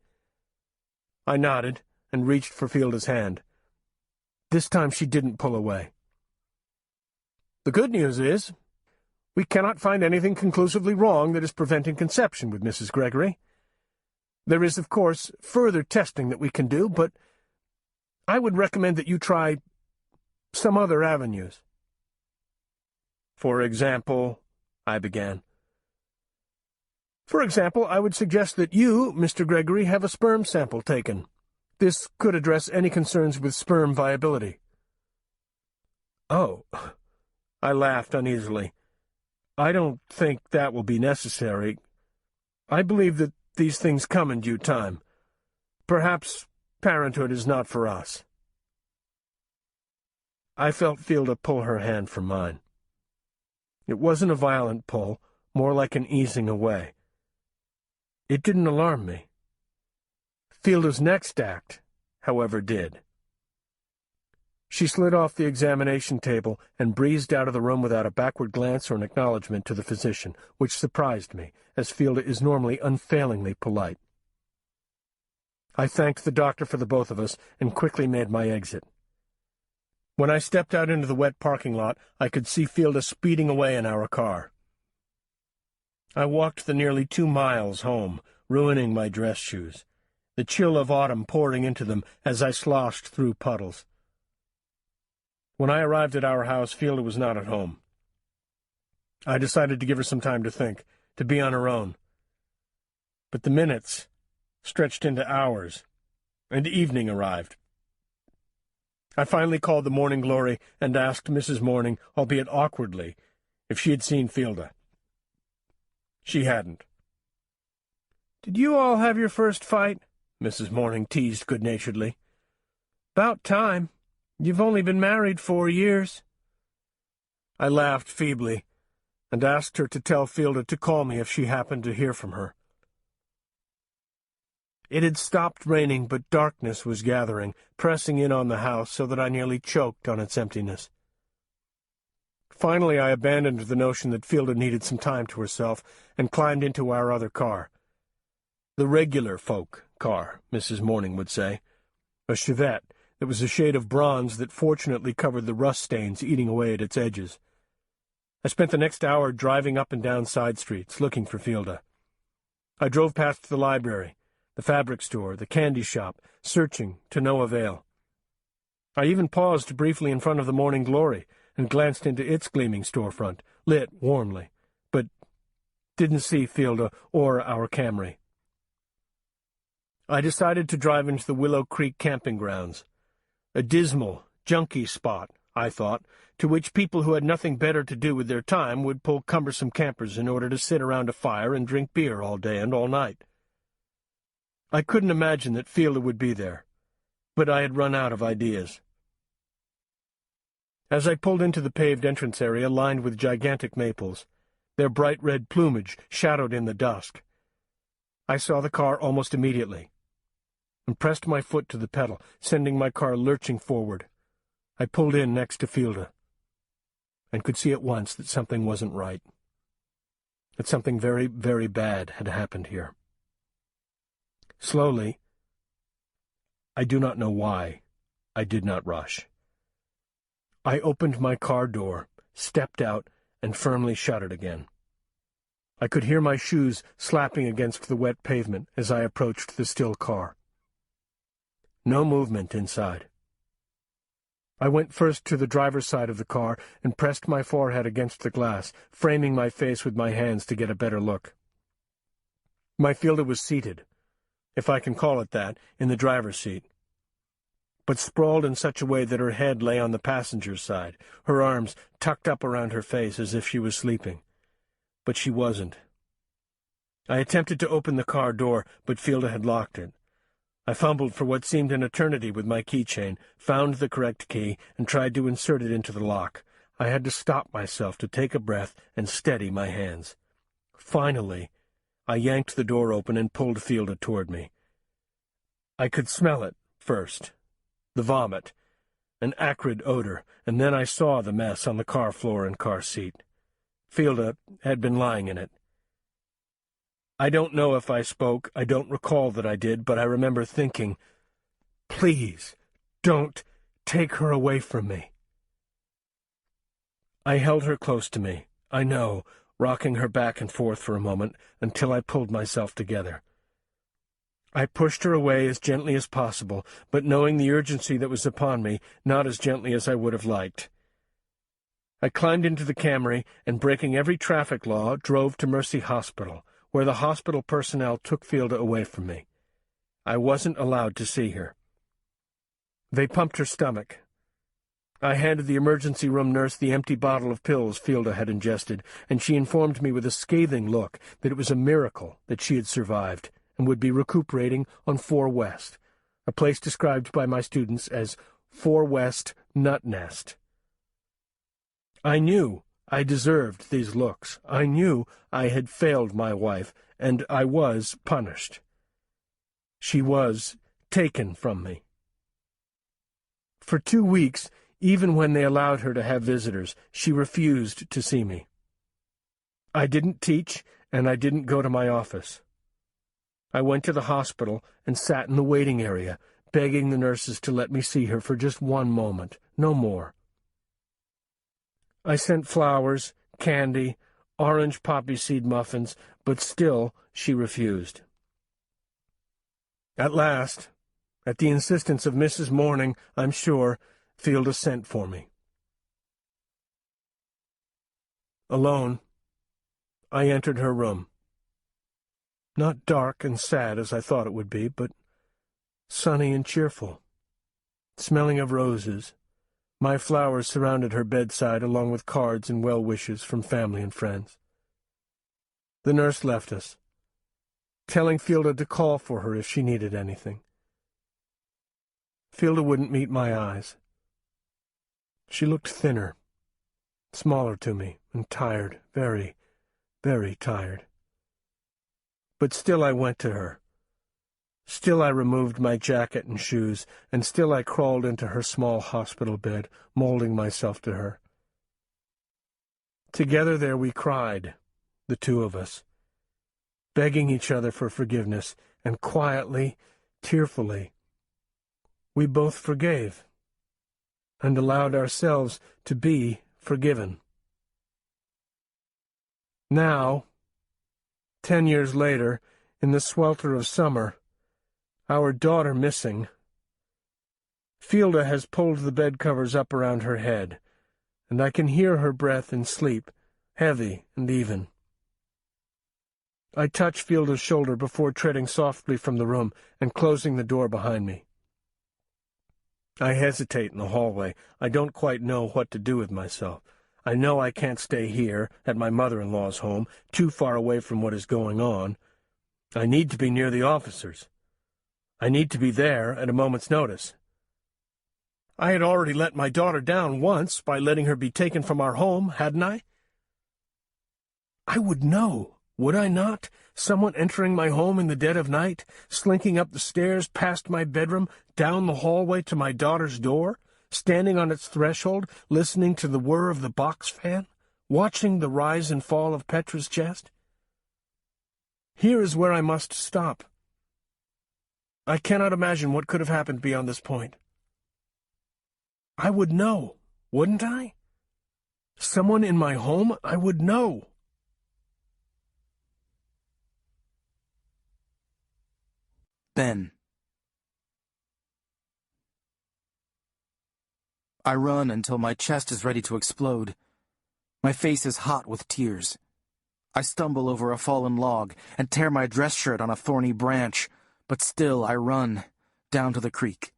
Speaker 6: I nodded and reached for Fielder's hand. This time she didn't pull away. "The good news is, we cannot find anything conclusively wrong that is preventing conception with Mrs. Gregory. There is, of course, further testing that we can do, but I would recommend that you try some other avenues." "For example," I began. "For example, I would suggest that you, Mr. Gregory, have a sperm sample taken. This could address any concerns with sperm viability." "Oh," I laughed uneasily. "I don't think that will be necessary. I believe that these things come in due time. Perhaps parenthood is not for us." I felt Fielder pull her hand from mine. It wasn't a violent pull, more like an easing away. It didn't alarm me. Fielder's next act, however, did. She slid off the examination table and breezed out of the room without a backward glance or an acknowledgment to the physician, which surprised me, as Fielder is normally unfailingly polite. I thanked the doctor for the both of us and quickly made my exit. When I stepped out into the wet parking lot, I could see Fielder speeding away in our car. I walked the nearly 2 miles home, ruining my dress shoes, the chill of autumn pouring into them as I sloshed through puddles. When I arrived at our house, Fielder was not at home. I decided to give her some time to think, to be on her own. But the minutes stretched into hours, and evening arrived. I finally called the Morning Glory and asked Mrs. Morning, albeit awkwardly, if she had seen Fielder. She hadn't. "Did you all have your first fight?" Mrs. Morning teased good-naturedly. "'Bout time. You've only been married 4 years." I laughed feebly and asked her to tell Fielder to call me if she happened to hear from her. It had stopped raining, but darkness was gathering, pressing in on the house so that I nearly choked on its emptiness. Finally, I abandoned the notion that Fielder needed some time to herself and climbed into our other car. The regular folk car, Mrs. Morning would say. A Chevette that was a shade of bronze that fortunately covered the rust stains eating away at its edges. I spent the next hour driving up and down side streets, looking for Fielda. I drove past the library, the fabric store, the candy shop, searching to no avail. I even paused briefly in front of the Morning Glory and glanced into its gleaming storefront, lit warmly, but didn't see Fielda or our Camry. I decided to drive into the Willow Creek camping grounds, a dismal, junky spot, I thought, to which people who had nothing better to do with their time would pull cumbersome campers in order to sit around a fire and drink beer all day and all night. I couldn't imagine that Fielda would be there, but I had run out of ideas. As I pulled into the paved entrance area lined with gigantic maples, their bright red plumage shadowed in the dusk, I saw the car almost immediately, and pressed my foot to the pedal, sending my car lurching forward. I pulled in next to Fielda, and could see at once that something wasn't right, that something very, very bad had happened here. Slowly, I do not know why, I did not rush. I opened my car door, stepped out, and firmly shut it again. I could hear my shoes slapping against the wet pavement as I approached the still car. No movement inside. I went first to the driver's side of the car and pressed my forehead against the glass, framing my face with my hands to get a better look. My Fielda was seated, if I can call it that, in the driver's seat, but sprawled in such a way that her head lay on the passenger's side, her arms tucked up around her face as if she was sleeping. But she wasn't. I attempted to open the car door, but Fielda had locked it. I fumbled for what seemed an eternity with my keychain, found the correct key, and tried to insert it into the lock. I had to stop myself to take a breath and steady my hands. Finally, I yanked the door open and pulled Fielda toward me. I could smell it first, the vomit, an acrid odor, and then I saw the mess on the car floor and car seat. Fielda had been lying in it. I don't know if I spoke, I don't recall that I did, but I remember thinking, "Please, don't take her away from me." I held her close to me, I know, rocking her back and forth for a moment, until I pulled myself together. I pushed her away as gently as possible, but knowing the urgency that was upon me, not as gently as I would have liked. I climbed into the Camry and, breaking every traffic law, drove to Mercy Hospital, where the hospital personnel took Fielda away from me. I wasn't allowed to see her. They pumped her stomach. I handed the emergency room nurse the empty bottle of pills Fielda had ingested, and she informed me with a scathing look that it was a miracle that she had survived and would be recuperating on 4 West, a place described by my students as 4 West Nut Nest. I knew I deserved these looks. I knew I had failed my wife, and I was punished. She was taken from me. For 2 weeks, even when they allowed her to have visitors, she refused to see me. I didn't teach, and I didn't go to my office. I went to the hospital and sat in the waiting area, begging the nurses to let me see her for just one moment, no more. I sent flowers, candy, orange poppy seed muffins, but still she refused. At last, at the insistence of Mrs. Morning, I'm sure, Fielda sent for me. Alone, I entered her room. Not dark and sad as I thought it would be, but sunny and cheerful, smelling of roses. My flowers surrounded her bedside, along with cards and well wishes from family and friends. The nurse left us, telling Fielda to call for her if she needed anything. Fielda wouldn't meet my eyes. She looked thinner, smaller to me, and tired, very, very tired. But still I went to her. Still I removed my jacket and shoes, and still I crawled into her small hospital bed, molding myself to her. Together there we cried, the two of us, begging each other for forgiveness and quietly, tearfully, we both forgave and allowed ourselves to be forgiven. Now, 10 years later, in the swelter of summer, our daughter missing, Fielda has pulled the bed covers up around her head, and I can hear her breath in sleep, heavy and even. I touch Fielda's shoulder before treading softly from the room and closing the door behind me. I hesitate in the hallway. I don't quite know what to do with myself. I know I can't stay here, at my mother-in-law's home, too far away from what is going on. I need to be near the officers. I need to be there at a moment's notice. I had already let my daughter down once by letting her be taken from our home, hadn't I? I would know, would I not? Someone entering my home in the dead of night, slinking up the stairs past my bedroom, down the hallway to my daughter's door, standing on its threshold, listening to the whir of the box fan, watching the rise and fall of Petra's chest. Here is where I must stop. I cannot imagine what could have happened beyond this point. I would know, wouldn't I? Someone in my home, I would know.
Speaker 8: Ben. I run until my chest is ready to explode. My face is hot with tears. I stumble over a fallen log and tear my dress shirt on a thorny branch, but still I run down to the creek.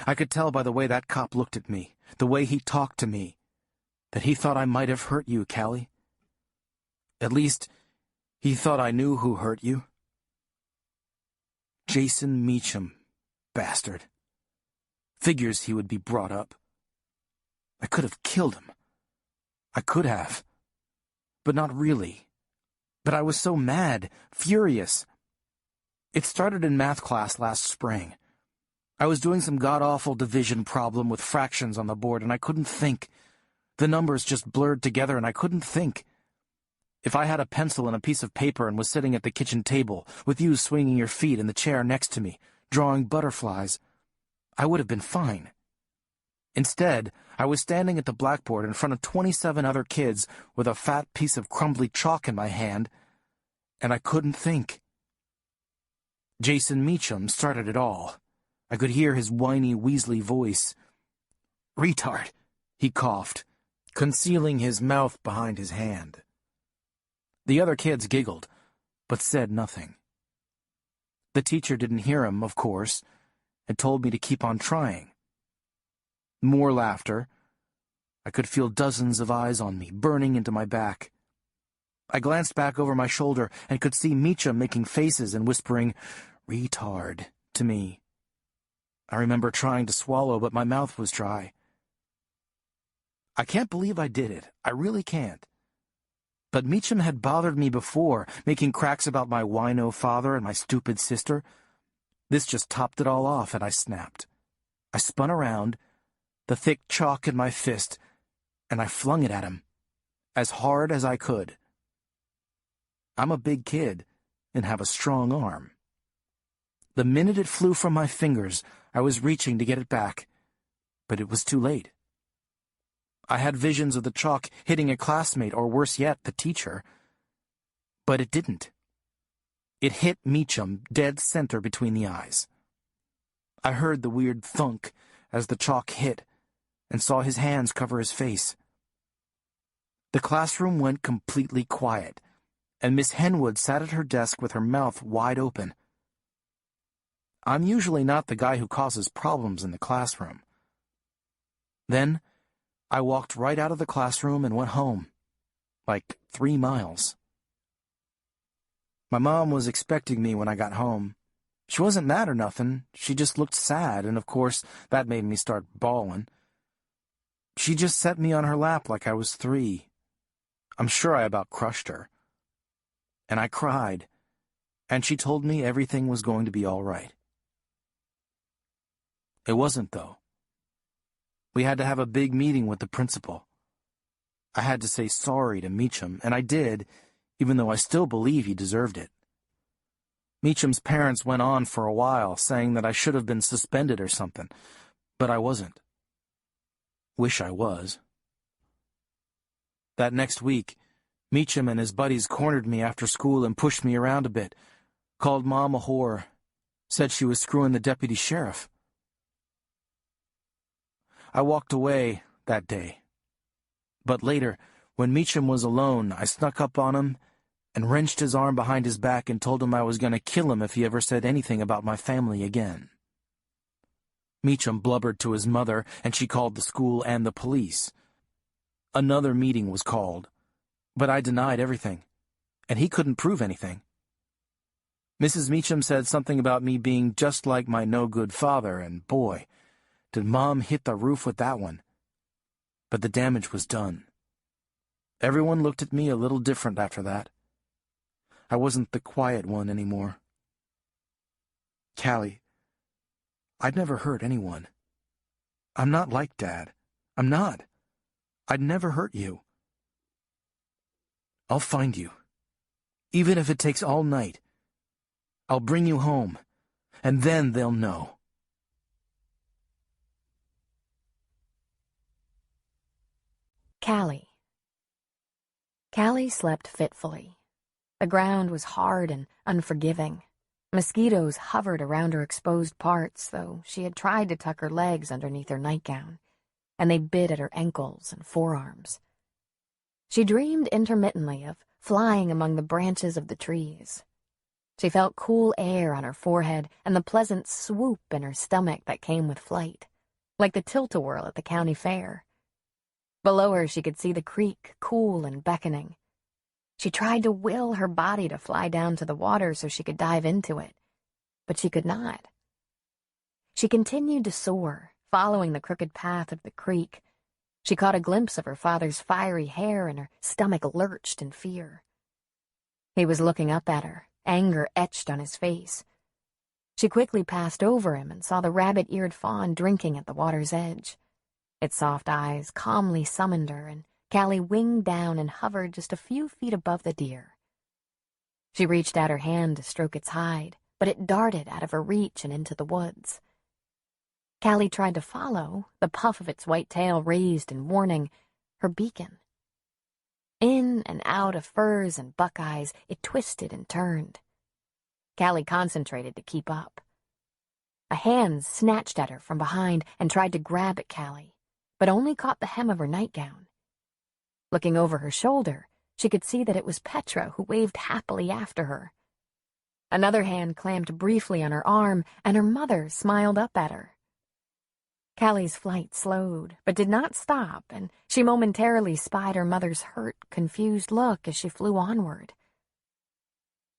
Speaker 8: I could tell by the way that cop looked at me, the way he talked to me, that he thought I might have hurt you, Calli. At least, he thought I knew who hurt you. Jason Meacham, bastard. Figures he would be brought up. I could have killed him. I could have. But not really. But I was so mad, furious. It started in math class last spring. I was doing some god-awful division problem with fractions on the board, and I couldn't think. The numbers just blurred together, and I couldn't think. If I had a pencil and a piece of paper and was sitting at the kitchen table, with you swinging your feet in the chair next to me, drawing butterflies, I would have been fine. Instead, I was standing at the blackboard in front of 27 other kids with a fat piece of crumbly chalk in my hand, and I couldn't think. Jason Meacham started it all. I could hear his whiny, Weasley voice. "Retard," he coughed, concealing his mouth behind his hand. The other kids giggled, but said nothing. The teacher didn't hear him, of course, and told me to keep on trying. More laughter. I could feel dozens of eyes on me, burning into my back. I glanced back over my shoulder and could see Meacham making faces and whispering, "Retard," to me. I remember trying to swallow, but my mouth was dry. I can't believe I did it. I really can't. But Meacham had bothered me before, making cracks about my wino father and my stupid sister. This just topped it all off, and I snapped. I spun around, the thick chalk in my fist, and I flung it at him, as hard as I could. I'm a big kid and have a strong arm. The minute it flew from my fingers, I was reaching to get it back, but it was too late. I had visions of the chalk hitting a classmate, or worse yet, the teacher. But it didn't. It hit Meacham dead center between the eyes. I heard the weird thunk as the chalk hit, and saw his hands cover his face. The classroom went completely quiet, and Miss Henwood sat at her desk with her mouth wide open. I'm usually not the guy who causes problems in the classroom. Then, I walked right out of the classroom and went home, like 3 miles. My mom was expecting me when I got home. She wasn't mad or nothing, she just looked sad, and of course, that made me start bawling. She just set me on her lap like I was 3. I'm sure I about crushed her. And I cried, and she told me everything was going to be all right. It wasn't, though. We had to have a big meeting with the principal. I had to say sorry to Meacham, and I did, even though I still believe he deserved it. Meacham's parents went on for a while, saying that I should have been suspended or something, but I wasn't. Wish I was. That next week, Meacham and his buddies cornered me after school and pushed me around a bit, called Mom a whore, said she was screwing the deputy sheriff. I walked away that day, but later, when Meacham was alone, I snuck up on him and wrenched his arm behind his back and told him I was going to kill him if he ever said anything about my family again. Meacham blubbered to his mother, and she called the school and the police. Another meeting was called, but I denied everything, and he couldn't prove anything. Mrs. Meacham said something about me being just like my no-good father, and boy, did Mom hit the roof with that one. But the damage was done. Everyone looked at me a little different after that. I wasn't the quiet one anymore. Calli, I'd never hurt anyone. I'm not like Dad. I'm not. I'd never hurt you. I'll find you. Even if it takes all night. I'll bring you home, and then they'll know.
Speaker 3: Calli. Calli slept fitfully. The ground was hard and unforgiving. Mosquitoes hovered around her exposed parts, though she had tried to tuck her legs underneath her nightgown, and they bit at her ankles and forearms. She dreamed intermittently of flying among the branches of the trees. She felt cool air on her forehead and the pleasant swoop in her stomach that came with flight, like the tilt-a-whirl at the county fair. Below her she could see the creek, cool and beckoning. She tried to will her body to fly down to the water so she could dive into it, but she could not. She continued to soar, following the crooked path of the creek. She caught a glimpse of her father's fiery hair, and her stomach lurched in fear. He was looking up at her, anger etched on his face. She quickly passed over him and saw the rabbit-eared fawn drinking at the water's edge. Its soft eyes calmly summoned her, and Calli winged down and hovered just a few feet above the deer. She reached out her hand to stroke its hide, but it darted out of her reach and into the woods. Calli tried to follow, the puff of its white tail raised in warning, her beacon. In and out of firs and buckeyes, it twisted and turned. Calli concentrated to keep up. A hand snatched at her from behind and tried to grab at Calli, but only caught the hem of her nightgown. Looking over her shoulder, she could see that it was Petra who waved happily after her. Another hand clamped briefly on her arm, and her mother smiled up at her. Calli's flight slowed, but did not stop, and she momentarily spied her mother's hurt, confused look as she flew onward.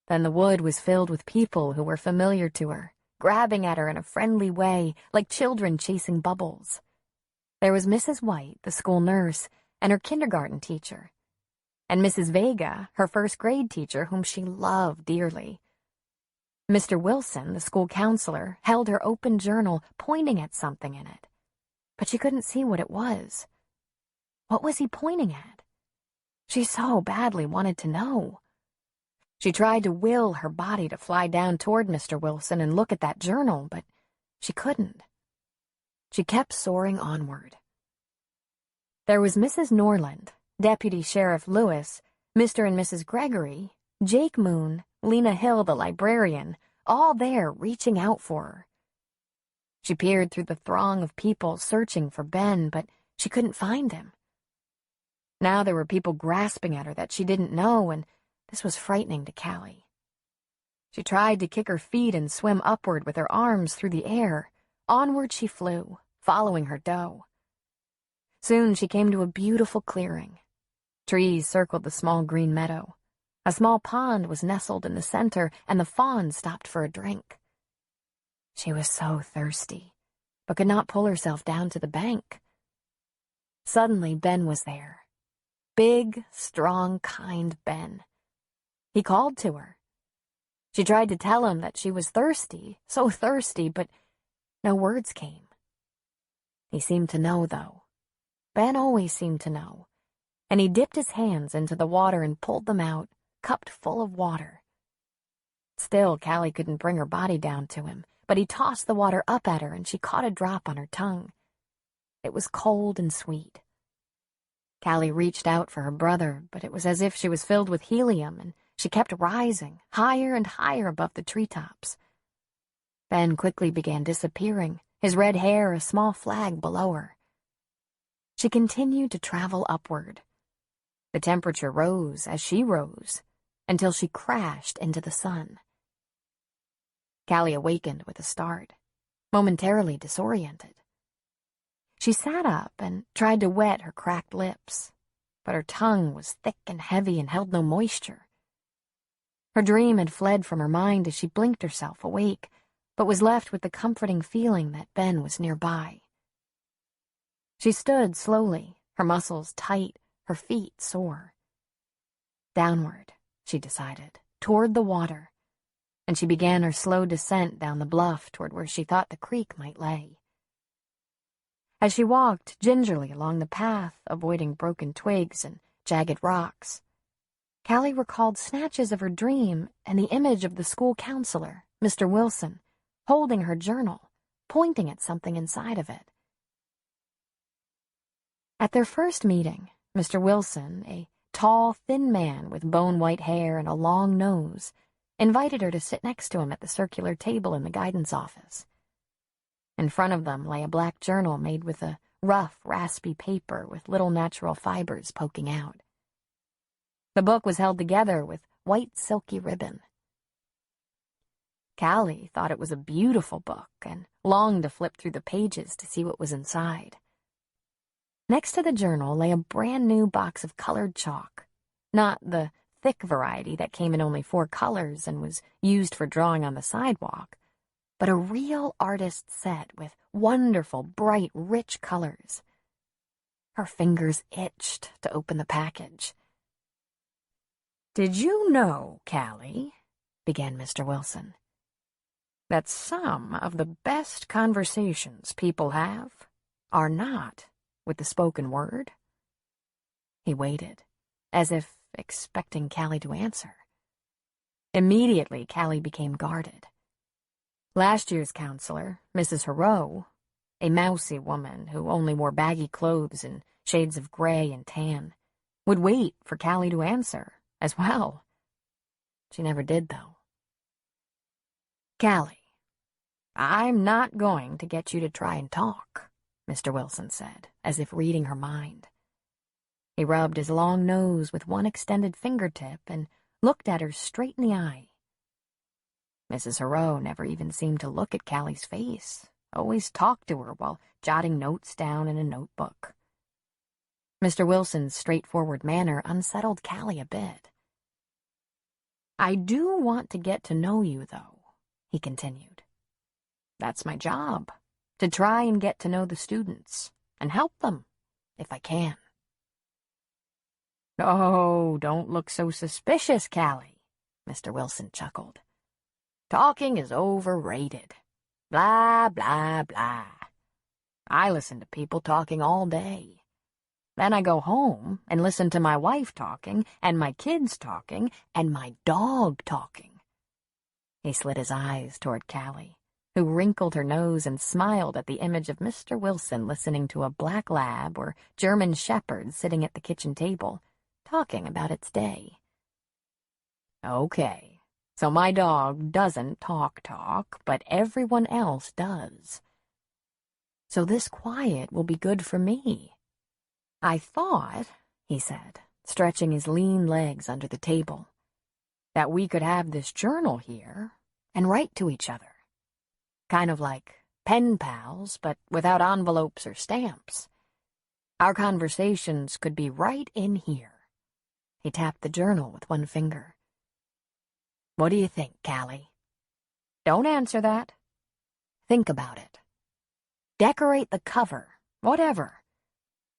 Speaker 3: Then the wood was filled with people who were familiar to her, grabbing at her in a friendly way, like children chasing bubbles. There was Mrs. White, the school nurse, and her kindergarten teacher, and Mrs. Vega, her first-grade teacher, whom she loved dearly. Mr. Wilson, the school counselor, held her open journal, pointing at something in it, but she couldn't see what it was. What was he pointing at? She so badly wanted to know. She tried to will her body to fly down toward Mr. Wilson and look at that journal, but she couldn't. She kept soaring onward. There was Mrs. Norland, Deputy Sheriff Lewis, Mr. and Mrs. Gregory, Jake Moon, Lena Hill the librarian, all there reaching out for her. She peered through the throng of people searching for Ben, but she couldn't find him. Now there were people grasping at her that she didn't know, and this was frightening to Calli. She tried to kick her feet and swim upward with her arms through the air. Onward she flew, following her doe. Soon she came to a beautiful clearing. Trees circled the small green meadow. A small pond was nestled in the center, and the fawn stopped for a drink. She was so thirsty, but could not pull herself down to the bank. Suddenly, Ben was there. Big, strong, kind Ben. He called to her. She tried to tell him that she was thirsty, so thirsty, but no words came. He seemed to know, though. Ben always seemed to know, and he dipped his hands into the water and pulled them out, cupped full of water. Still, Calli couldn't bring her body down to him, but he tossed the water up at her and she caught a drop on her tongue. It was cold and sweet. Calli reached out for her brother, but it was as if she was filled with helium, and she kept rising, higher and higher above the treetops. Ben quickly began disappearing, his red hair a small flag below her. She continued to travel upward. The temperature rose as she rose, until she crashed into the sun. Calli awakened with a start, momentarily disoriented. She sat up and tried to wet her cracked lips, but her tongue was thick and heavy and held no moisture. Her dream had fled from her mind as she blinked herself awake, but was left with the comforting feeling that Ben was nearby. She stood slowly, her muscles tight, her feet sore. Downward, she decided, toward the water, and she began her slow descent down the bluff toward where she thought the creek might lay. As she walked gingerly along the path, avoiding broken twigs and jagged rocks, Calli recalled snatches of her dream and the image of the school counselor, Mr. Wilson, holding her journal, pointing at something inside of it. At their first meeting, Mr. Wilson, a tall, thin man with bone-white hair and a long nose, invited her to sit next to him at the circular table in the guidance office. In front of them lay a black journal made with a rough, raspy paper with little natural fibers poking out. The book was held together with white silky ribbon. Calli thought it was a beautiful book and longed to flip through the pages to see what was inside. Next to the journal lay a brand-new box of colored chalk, not the thick variety that came in only 4 colors and was used for drawing on the sidewalk, but a real artist's set with wonderful, bright, rich colors. Her fingers itched to open the package.
Speaker 4: "Did you know, Calli," began Mr. Wilson, "that some of the best conversations people have are not with the spoken word?"
Speaker 3: He waited, as if expecting Calli to answer. Immediately, Calli became guarded. Last year's counselor, Mrs. Harrow, a mousy woman who only wore baggy clothes in shades of gray and tan, would wait for Calli to answer as well. She never did, though.
Speaker 4: "Calli, I'm not going to get you to try and talk," Mr. Wilson said, as if reading her mind.
Speaker 3: He rubbed his long nose with one extended fingertip and looked at her straight in the eye. Mrs. Harrow never even seemed to look at Calli's face, always talked to her while jotting notes down in a notebook. Mr. Wilson's straightforward manner unsettled Calli a bit.
Speaker 4: "I do want to get to know you, though," he continued. "That's my job, to try and get to know the students and help them, if I can." "Oh, don't look so suspicious, Calli," Mr. Wilson chuckled. "Talking is overrated. Blah, blah, blah. I listen to people talking all day. Then I go home and listen to my wife talking, and my kids talking, and my dog talking."
Speaker 3: He slid his eyes toward Calli, who wrinkled her nose and smiled at the image of Mr. Wilson listening to a black lab or German shepherd sitting at the kitchen table, talking about its day.
Speaker 4: "Okay, so my dog doesn't talk, but everyone else does. So this quiet will be good for me. I thought," he said, stretching his lean legs under the table, "that we could have this journal here and write to each other. Kind of like pen pals, but without envelopes or stamps. Our conversations could be right in here."
Speaker 3: He tapped the journal with one finger.
Speaker 4: "What do you think, Calli? Don't answer that. Think about it. Decorate the cover, whatever.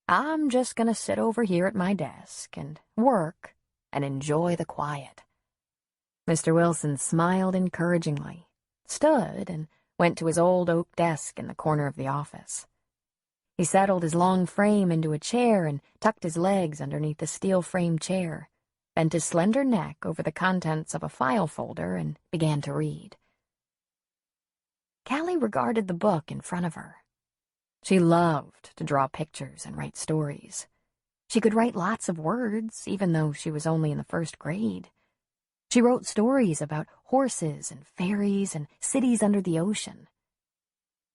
Speaker 4: I'm just going to sit over here at my desk and work and enjoy the quiet."
Speaker 3: Mr. Wilson smiled encouragingly, stood, and went to his old oak desk in the corner of the office. He settled his long frame into a chair and tucked his legs underneath the steel-framed chair,
Speaker 9: bent his slender neck over the contents of a file folder, and began to read. Calli regarded the book in front of her. She loved to draw pictures and write stories. She could write lots of words, even though she was only in the 1st grade. She wrote stories about horses and fairies and cities under the ocean.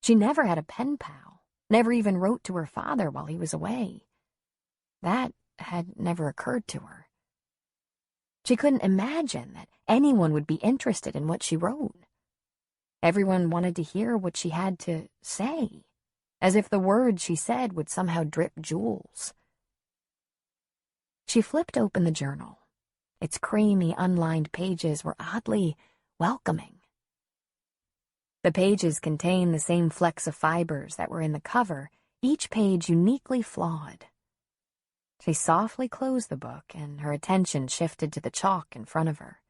Speaker 9: She never had a pen pal, never even wrote to her father while he was away. That had never occurred to her. She couldn't imagine that anyone would be interested in what she wrote. Everyone wanted to hear what she had to say, as if the words she said would somehow drip jewels. She flipped open the journal. Its creamy, unlined pages were oddly welcoming. The pages contained the same flecks of fibers that were in the cover, each page uniquely flawed. She softly closed the book, and her attention shifted to the chalk in front of her.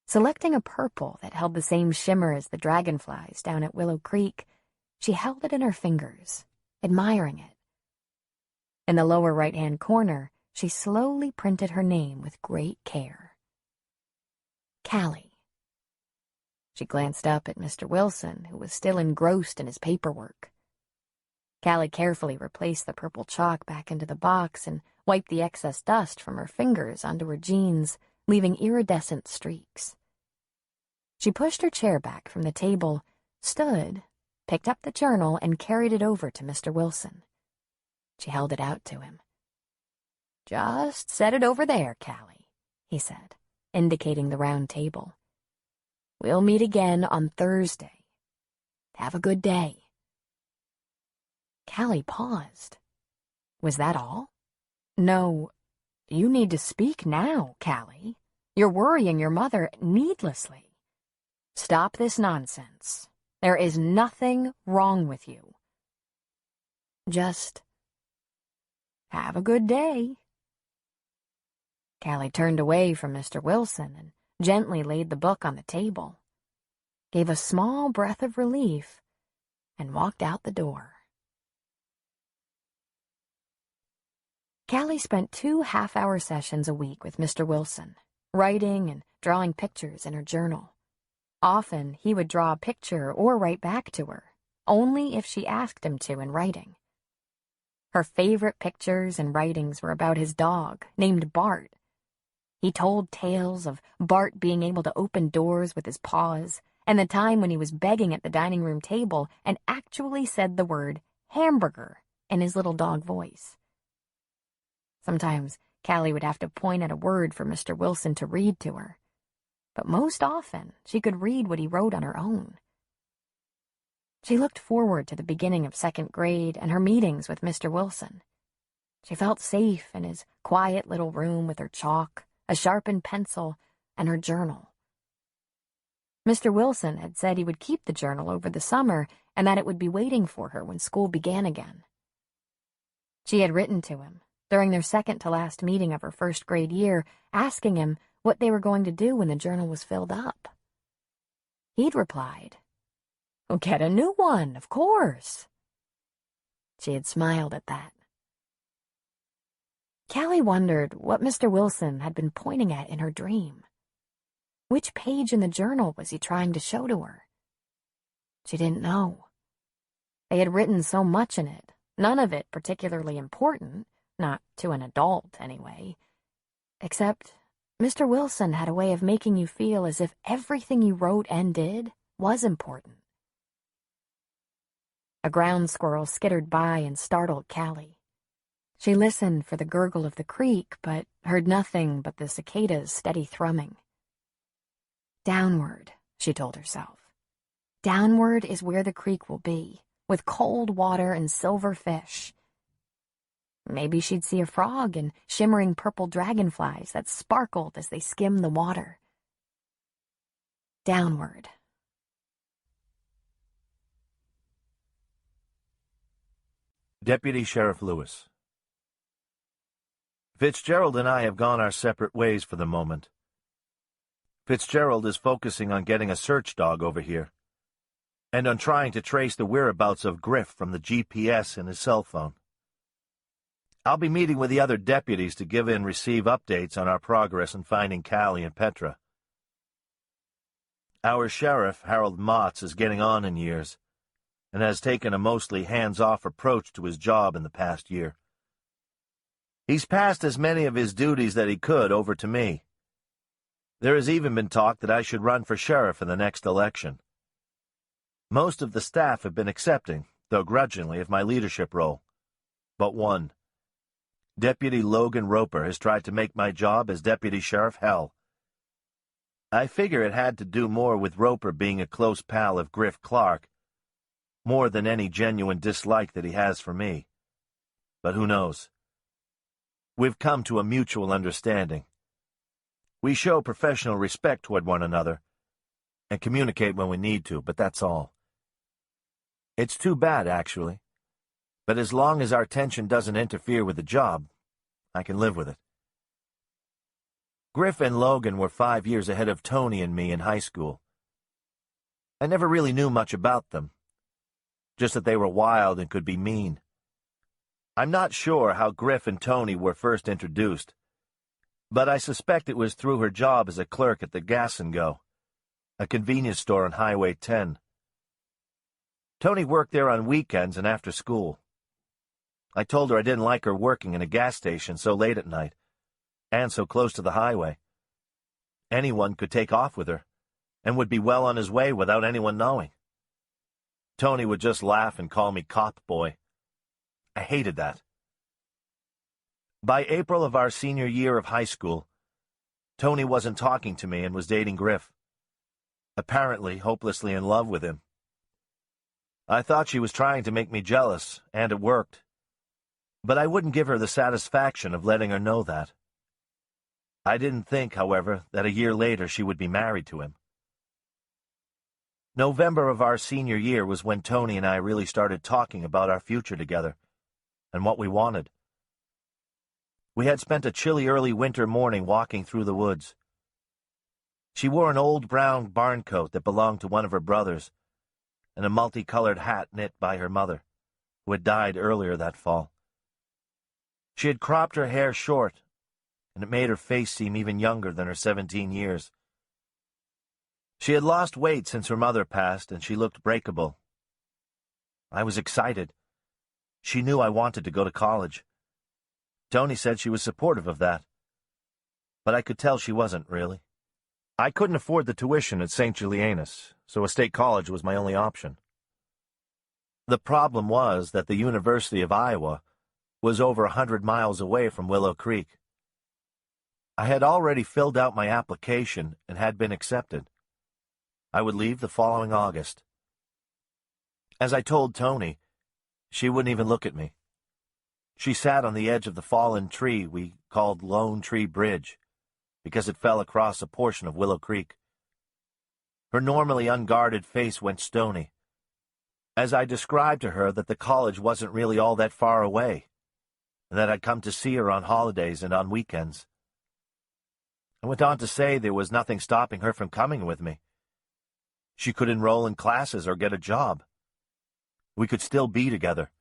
Speaker 9: Selecting a purple that held the same shimmer as the dragonflies down at Willow Creek, she held it in her fingers, admiring it. In the lower right-hand corner, she slowly printed her name with great care. Calli. She glanced up at Mr. Wilson, who was still engrossed in his paperwork. Calli carefully replaced the purple chalk back into the box and wiped the excess dust from her fingers onto her jeans, leaving iridescent streaks. She pushed her chair back from the table, stood, picked up the journal, and carried it over to Mr. Wilson. She held it out to him. "Just set it over there, Calli," he said, indicating the round table. "We'll meet again on Thursday. Have a good day." Calli paused. Was that all? "No, you need to speak now, Calli. You're worrying your mother needlessly. Stop this nonsense. There is nothing wrong with you. Just have a good day." Calli turned away from Mr. Wilson and gently laid the book on the table, gave a small breath of relief, and walked out the door. Calli spent 2 half-hour sessions a week with Mr. Wilson, writing and drawing pictures in her journal. Often he would draw a picture or write back to her, only if she asked him to in writing. Her favorite pictures and writings were about his dog, named Bart. He told tales of Bart being able to open doors with his paws, and the time when he was begging at the dining room table and actually said the word hamburger in his little dog voice. Sometimes Calli would have to point at a word for Mr. Wilson to read to her, but most often she could read what he wrote on her own. She looked forward to the beginning of 2nd grade and her meetings with Mr. Wilson. She felt safe in his quiet little room with her chalk, a sharpened pencil, and her journal. Mr. Wilson had said he would keep the journal over the summer and that it would be waiting for her when school began again. She had written to him during their second-to-last meeting of her 1st grade year, asking him what they were going to do when the journal was filled up. He'd replied, "Oh, get a new one, of course." She had smiled at that. Calli wondered what Mr. Wilson had been pointing at in her dream. Which page in the journal was he trying to show to her? She didn't know. They had written so much in it, none of it particularly important, not to an adult anyway, except Mr. Wilson had a way of making you feel as if everything you wrote and did was important. A ground squirrel skittered by and startled Calli. She listened for the gurgle of the creek, but heard nothing but the cicada's steady thrumming. Downward, she told herself. Downward is where the creek will be, with cold water and silver fish. Maybe she'd see a frog and shimmering purple dragonflies that sparkled as they skimmed the water. Downward.
Speaker 10: Deputy Sheriff Lewis. Fitzgerald and I have gone our separate ways for the moment. Fitzgerald is focusing on getting a search dog over here, and on trying to trace the whereabouts of Griff from the GPS in his cell phone. I'll be meeting with the other deputies to give and receive updates on our progress in finding Calli and Petra. Our sheriff, Harold Motts, is getting on in years, and has taken a mostly hands-off approach to his job in the past year. He's passed as many of his duties that he could over to me. There has even been talk that I should run for sheriff in the next election. Most of the staff have been accepting, though grudgingly, of my leadership role. But one. Deputy Logan Roper has tried to make my job as deputy sheriff hell. I figure it had to do more with Roper being a close pal of Griff Clark, more than any genuine dislike that he has for me. But who knows? We've come to a mutual understanding. We show professional respect toward one another, and communicate when we need to, but that's all. It's too bad, actually. But as long as our tension doesn't interfere with the job, I can live with it. Griff and Logan were 5 years ahead of Tony and me in high school. I never really knew much about them, just that they were wild and could be mean. I'm not sure how Griff and Tony were first introduced, but I suspect it was through her job as a clerk at the Gas and Go, a convenience store on Highway 10. Tony worked there on weekends and after school. I told her I didn't like her working in a gas station so late at night, and so close to the highway. Anyone could take off with her, and would be well on his way without anyone knowing. Tony would just laugh and call me cop boy. I hated that. By April of our senior year of high school, Tony wasn't talking to me and was dating Griff, apparently hopelessly in love with him. I thought she was trying to make me jealous, and it worked. But I wouldn't give her the satisfaction of letting her know that. I didn't think, however, that a year later she would be married to him. November of our senior year was when Tony and I really started talking about our future together, and what we wanted. We had spent a chilly early winter morning walking through the woods. She wore an old brown barn coat that belonged to one of her brothers, and a multicolored hat knit by her mother, who had died earlier that fall. She had cropped her hair short, and it made her face seem even younger than her 17 years. She had lost weight since her mother passed, and she looked breakable. I was excited. She knew I wanted to go to college. Tony said she was supportive of that, but I could tell she wasn't, really. I couldn't afford the tuition at St. Julianus, so a state college was my only option. The problem was that the University of Iowa was over 100 miles away from Willow Creek. I had already filled out my application and had been accepted. I would leave the following August. As I told Tony, she wouldn't even look at me. She sat on the edge of the fallen tree we called Lone Tree Bridge, because it fell across a portion of Willow Creek. Her normally unguarded face went stony, as I described to her that the college wasn't really all that far away, and that I'd come to see her on holidays and on weekends. I went on to say there was nothing stopping her from coming with me. She could enroll in classes or get a job. We could still be together.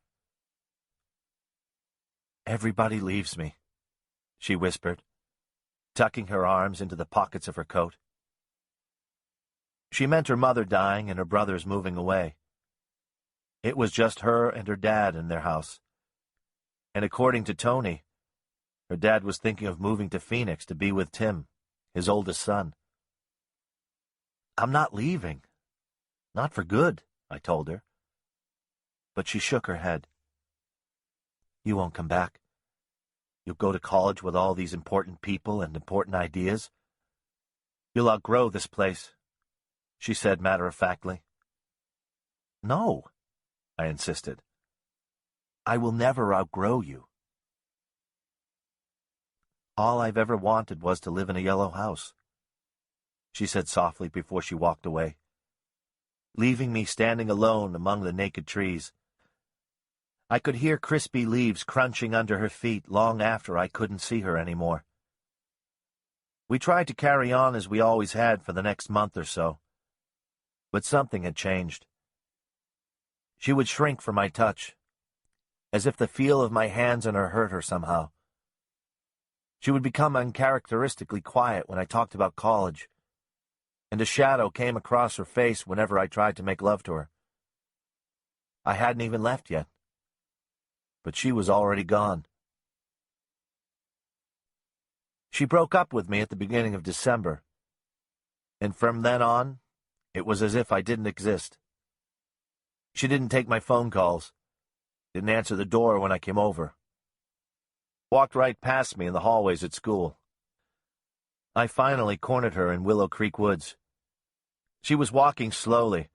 Speaker 10: "Everybody leaves me," she whispered, tucking her arms into the pockets of her coat. She meant her mother dying and her brothers moving away. It was just her and her dad in their house. And according to Tony, her dad was thinking of moving to Phoenix to be with Tim, his oldest son. "I'm not leaving. Not for good," I told her. But she shook her head. "You won't come back. You'll go to college with all these important people and important ideas. You'll outgrow this place," she said matter-of-factly. "No," I insisted. "I will never outgrow you." "All I've ever wanted was to live in a yellow house," she said softly before she walked away, leaving me standing alone among the naked trees. I could hear crispy leaves crunching under her feet long after I couldn't see her anymore. We tried to carry on as we always had for the next month or so, but something had changed. She would shrink from my touch, as if the feel of my hands on her hurt her somehow. She would become uncharacteristically quiet when I talked about college, and a shadow came across her face whenever I tried to make love to her. I hadn't even left yet, but she was already gone. She broke up with me at the beginning of December, and from then on, it was as if I didn't exist. She didn't take my phone calls, didn't answer the door when I came over, walked right past me in the hallways at school. I finally cornered her in Willow Creek Woods. She was walking slowly,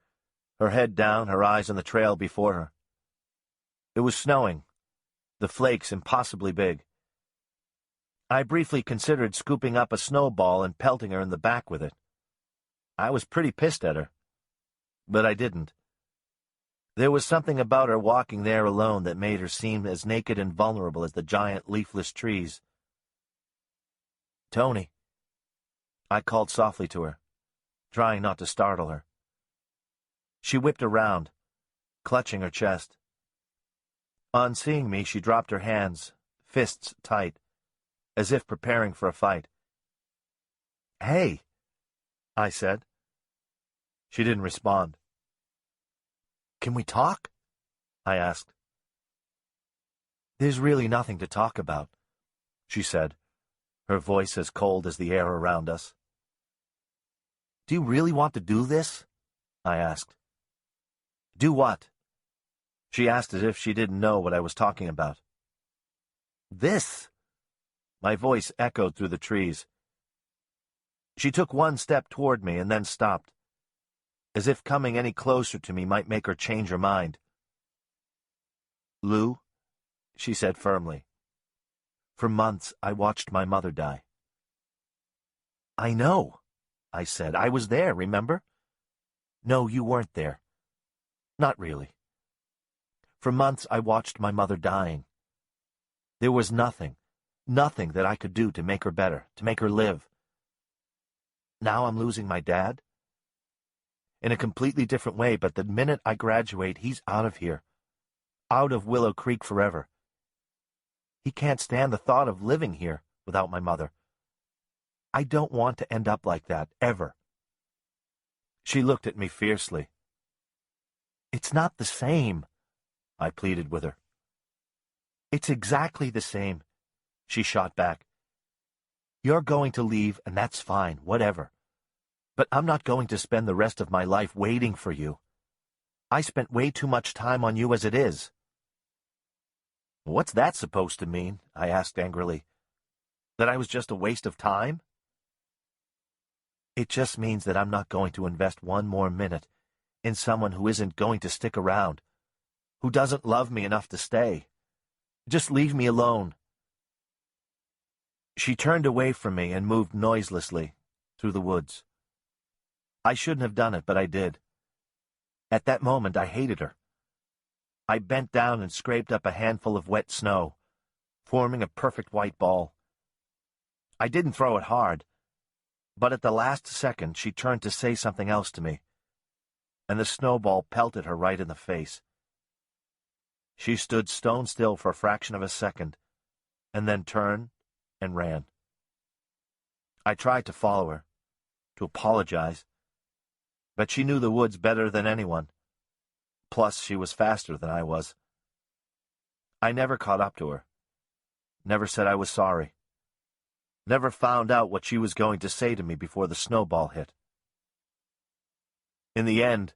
Speaker 10: her head down, her eyes on the trail before her. It was snowing, the flakes impossibly big. I briefly considered scooping up a snowball and pelting her in the back with it. I was pretty pissed at her, but I didn't. There was something about her walking there alone that made her seem as naked and vulnerable as the giant leafless trees. "Tony," I called softly to her, trying not to startle her. She whipped around, clutching her chest. On seeing me, she dropped her hands, fists tight, as if preparing for a fight. "Hey," I said. She didn't respond. "Can we talk?" I asked. "There's really nothing to talk about," she said, her voice as cold as the air around us. "Do you really want to do this?" I asked. "Do what?" She asked as if she didn't know what I was talking about. "This!" My voice echoed through the trees. She took one step toward me and then stopped, as if coming any closer to me might make her change her mind. "Lou," she said firmly, "for months I watched my mother die." "I know," I said. "I was there, remember?" "No, you weren't there. Not really. For months I watched my mother dying. There was nothing that I could do to make her better, to make her live. Now I'm losing my dad? In a completely different way, but the minute I graduate, he's out of here. Out of Willow Creek forever. He can't stand the thought of living here without my mother. I don't want to end up like that, ever." She looked at me fiercely. "It's not the same," I pleaded with her. "It's exactly the same," she shot back. "You're going to leave, and that's fine, whatever. But I'm not going to spend the rest of my life waiting for you. I spent way too much time on you as it is." "What's that supposed to mean?" I asked angrily. "That I was just a waste of time?" "It just means that I'm not going to invest one more minute in someone who isn't going to stick around, who doesn't love me enough to stay. Just leave me alone." She turned away from me and moved noiselessly through the woods. I shouldn't have done it, but I did. At that moment, I hated her. I bent down and scraped up a handful of wet snow, forming a perfect white ball. I didn't throw it hard, but at the last second she turned to say something else to me, and the snowball pelted her right in the face. She stood stone still for a fraction of a second, and then turned and ran. I tried to follow her, to apologize, but she knew the woods better than anyone. Plus, she was faster than I was. I never caught up to her, never said I was sorry, never found out what she was going to say to me before the snowball hit. In the end,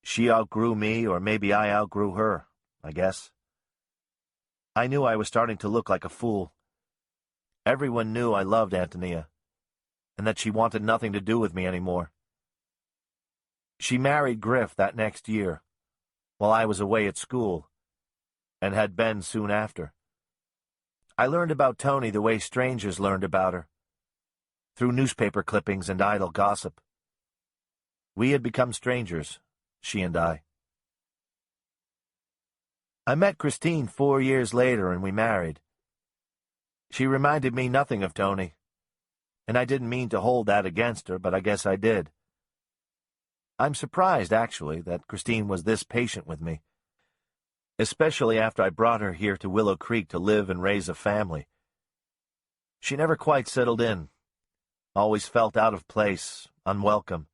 Speaker 10: she outgrew me, or maybe I outgrew her, I guess. I knew I was starting to look like a fool. Everyone knew I loved Antonia, and that she wanted nothing to do with me anymore. She married Griff that next year, while I was away at school, and had been soon after. I learned about Tony the way strangers learned about her, through newspaper clippings and idle gossip. We had become strangers, she and I. I met Christine 4 years later, and we married. She reminded me nothing of Tony, and I didn't mean to hold that against her, but I guess I did. I'm surprised, actually, that Christine was this patient with me. especially after I brought her here to Willow Creek to live and raise a family. She never quite settled in, always felt out of place, unwelcome.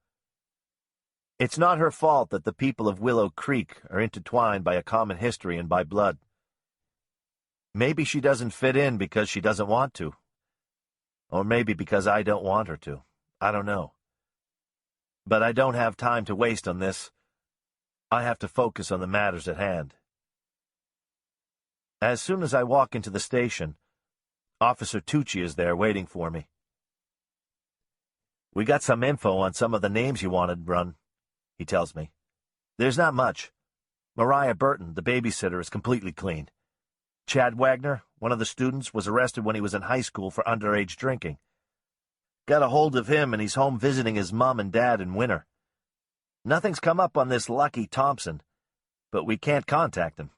Speaker 10: It's not her fault that the people of Willow Creek are intertwined by a common history and by blood. Maybe she doesn't fit in because she doesn't want to. Or maybe because I don't want her to. I don't know. But I don't have time to waste on this. I have to focus on the matters at hand. As soon as I walk into the station, Officer Tucci is there waiting for me. "We got some info on some of the names you wanted, Brun," he tells me. "There's not much. Mariah Burton, the babysitter, is completely clean. Chad Wagner, one of the students, was arrested when he was in high school for underage drinking. Got a hold of him, and he's home visiting his mom and dad in winter. Nothing's come up on this Lucky Thompson, but we can't contact him.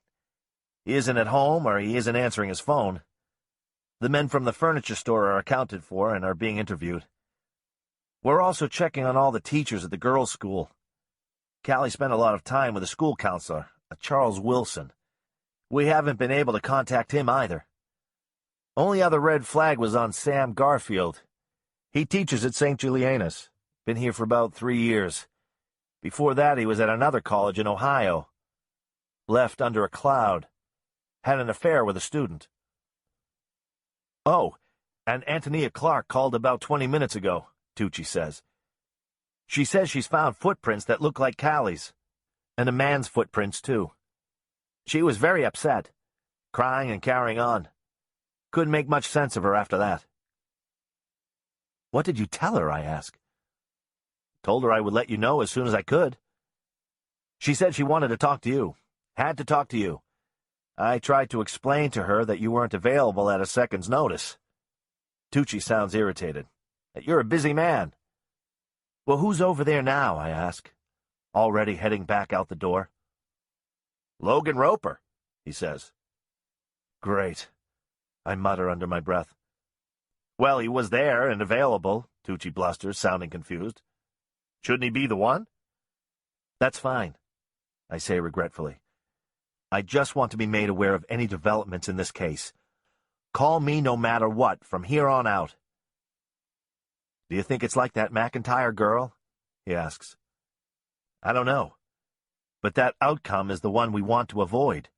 Speaker 10: He isn't at home, or he isn't answering his phone. The men from the furniture store are accounted for and are being interviewed. We're also checking on all the teachers at the girls' school. Calli spent a lot of time with a school counselor, a Charles Wilson. We haven't been able to contact him either. Only other red flag was on Sam Garfield. He teaches at St. Juliana's. Been here for about 3 years. Before that, he was at another college in Ohio. Left under a cloud. Had an affair with a student. Oh, and Antonia Clark called about 20 minutes ago, Tucci says. She says she's found footprints that look like Calli's, and a man's footprints, too. She was very upset, crying and carrying on. Couldn't make much sense of her after that. What did you tell her, I ask. Told her I would let you know as soon as I could. She said she wanted to talk to you, had to talk to you. I tried to explain to her that you weren't available at a second's notice. Tucci sounds irritated. That you're a busy man. Well, who's over there now, I ask, already heading back out the door. Logan Roper, he says. Great, I mutter under my breath. Well, he was there and available, Tucci blusters, sounding confused. Shouldn't he be the one? That's fine, I say regretfully. I just want to be made aware of any developments in this case. Call me no matter what from here on out. Do you think it's like that McIntyre girl? He asks. I don't know. But that outcome is the one we want to avoid.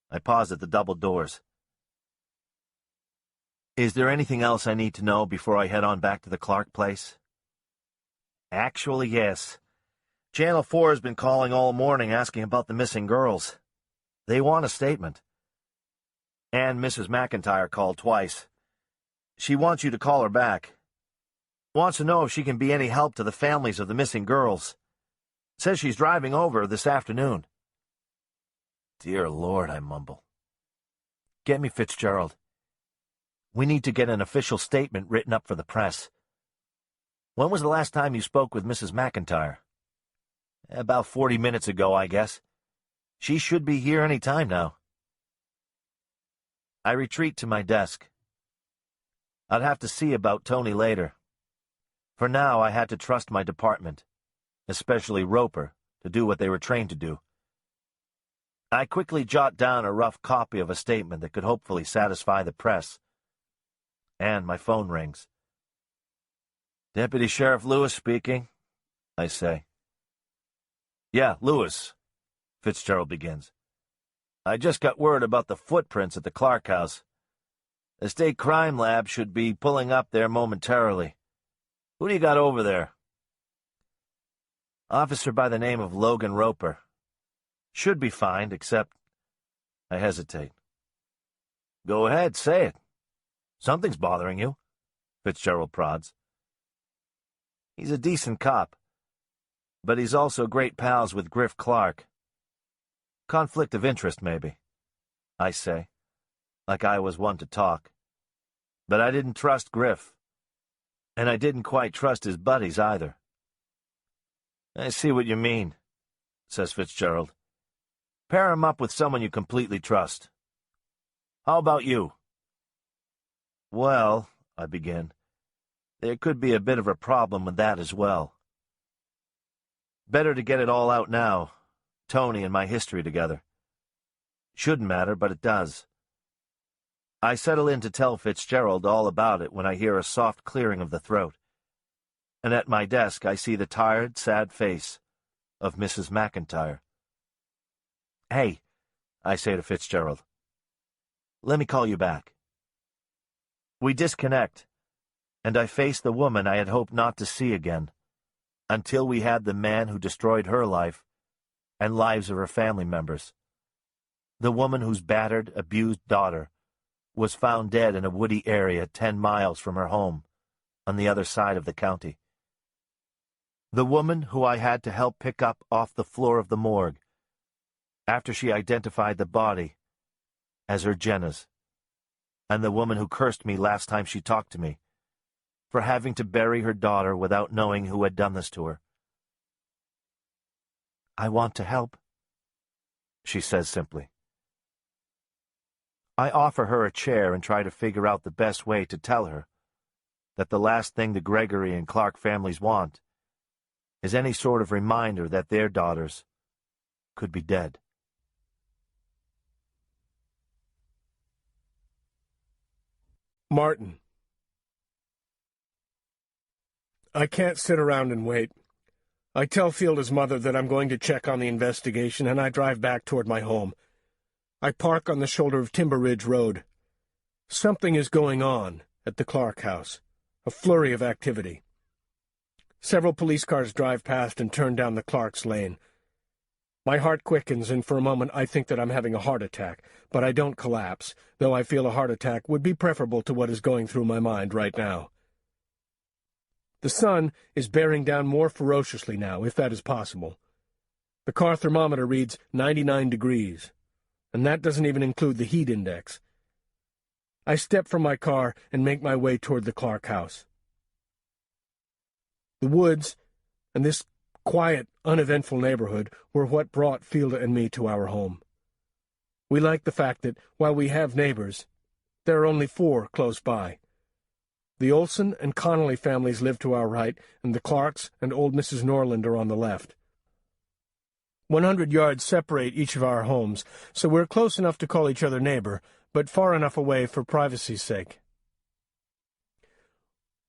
Speaker 10: I pause at the double doors. Is there anything else I need to know before I head on back to the Clark place? Actually, yes. Channel 4 has been calling all morning asking about the missing girls. They want a statement. And Mrs. McIntyre called twice. She wants you to call her back. Wants to know if she can be any help to the families of the missing girls. Says she's driving over this afternoon. Dear Lord, I mumble. Get me Fitzgerald. We need to get an official statement written up for the press. When was the last time you spoke with Mrs. McIntyre? About 40 minutes ago, I guess. She should be here any time now. I retreat to my desk. I'd have to see about Tony later. For now, I had to trust my department, especially Roper, to do what they were trained to do. I quickly jot down a rough copy of a statement that could hopefully satisfy the press. And my phone rings. Deputy Sheriff Lewis speaking, I say. Yeah, Lewis, Fitzgerald begins. I just got word about the footprints at the Clark house. The State Crime Lab should be pulling up there momentarily. Who do you got over there? Officer by the name of Logan Roper. Should be fine, except... I hesitate. Go ahead, say it. Something's bothering you, Fitzgerald prods. He's a decent cop, but he's also great pals with Griff Clark. Conflict of interest, maybe, I say, like I was one to talk. But I didn't trust Griff, and I didn't quite trust his buddies either. I see what you mean, says Fitzgerald. Pair him up with someone you completely trust. How about you? Well, I begin, there could be a bit of a problem with that as well. Better to get it all out now, Tony and my history together. Shouldn't matter, but it does. I settle in to tell Fitzgerald all about it when I hear a soft clearing of the throat, and at my desk I see the tired, sad face of Mrs. McIntyre. "Hey," I say to Fitzgerald, "let me call you back." We disconnect, and I face the woman I had hoped not to see again, until we had the man who destroyed her life and lives of her family members. The woman whose battered, abused daughter was found dead in a woody area 10 miles from her home, on the other side of the county. The woman who I had to help pick up off the floor of the morgue after she identified the body as her Jenna's, and the woman who cursed me last time she talked to me for having to bury her daughter without knowing who had done this to her. "I want to help," she says simply. I offer her a chair and try to figure out the best way to tell her that the last thing the Gregory and Clark families want is any sort of reminder that their daughters could be dead.
Speaker 7: Martin. I can't sit around and wait. I tell Fielda's mother that I'm going to check on the investigation, and I drive back toward my home. I park on the shoulder of Timber Ridge Road. Something is going on at the Clark house, a flurry of activity. Several police cars drive past and turn down the Clark's lane. My heart quickens, and for a moment I think that I'm having a heart attack, but I don't collapse, though I feel a heart attack would be preferable to what is going through my mind right now. The sun is bearing down more ferociously now, if that is possible. The car thermometer reads 99 degrees. And that doesn't even include the heat index. I step from my car and make my way toward the Clark house. The woods and this quiet, uneventful neighborhood were what brought Fielda and me to our home. We like the fact that, while we have neighbors, there are only 4 close by. The Olson and Connolly families live to our right, and the Clarks and old Mrs. Norland are on the left. 100 yards separate each of our homes, so we're close enough to call each other neighbor, but far enough away for privacy's sake.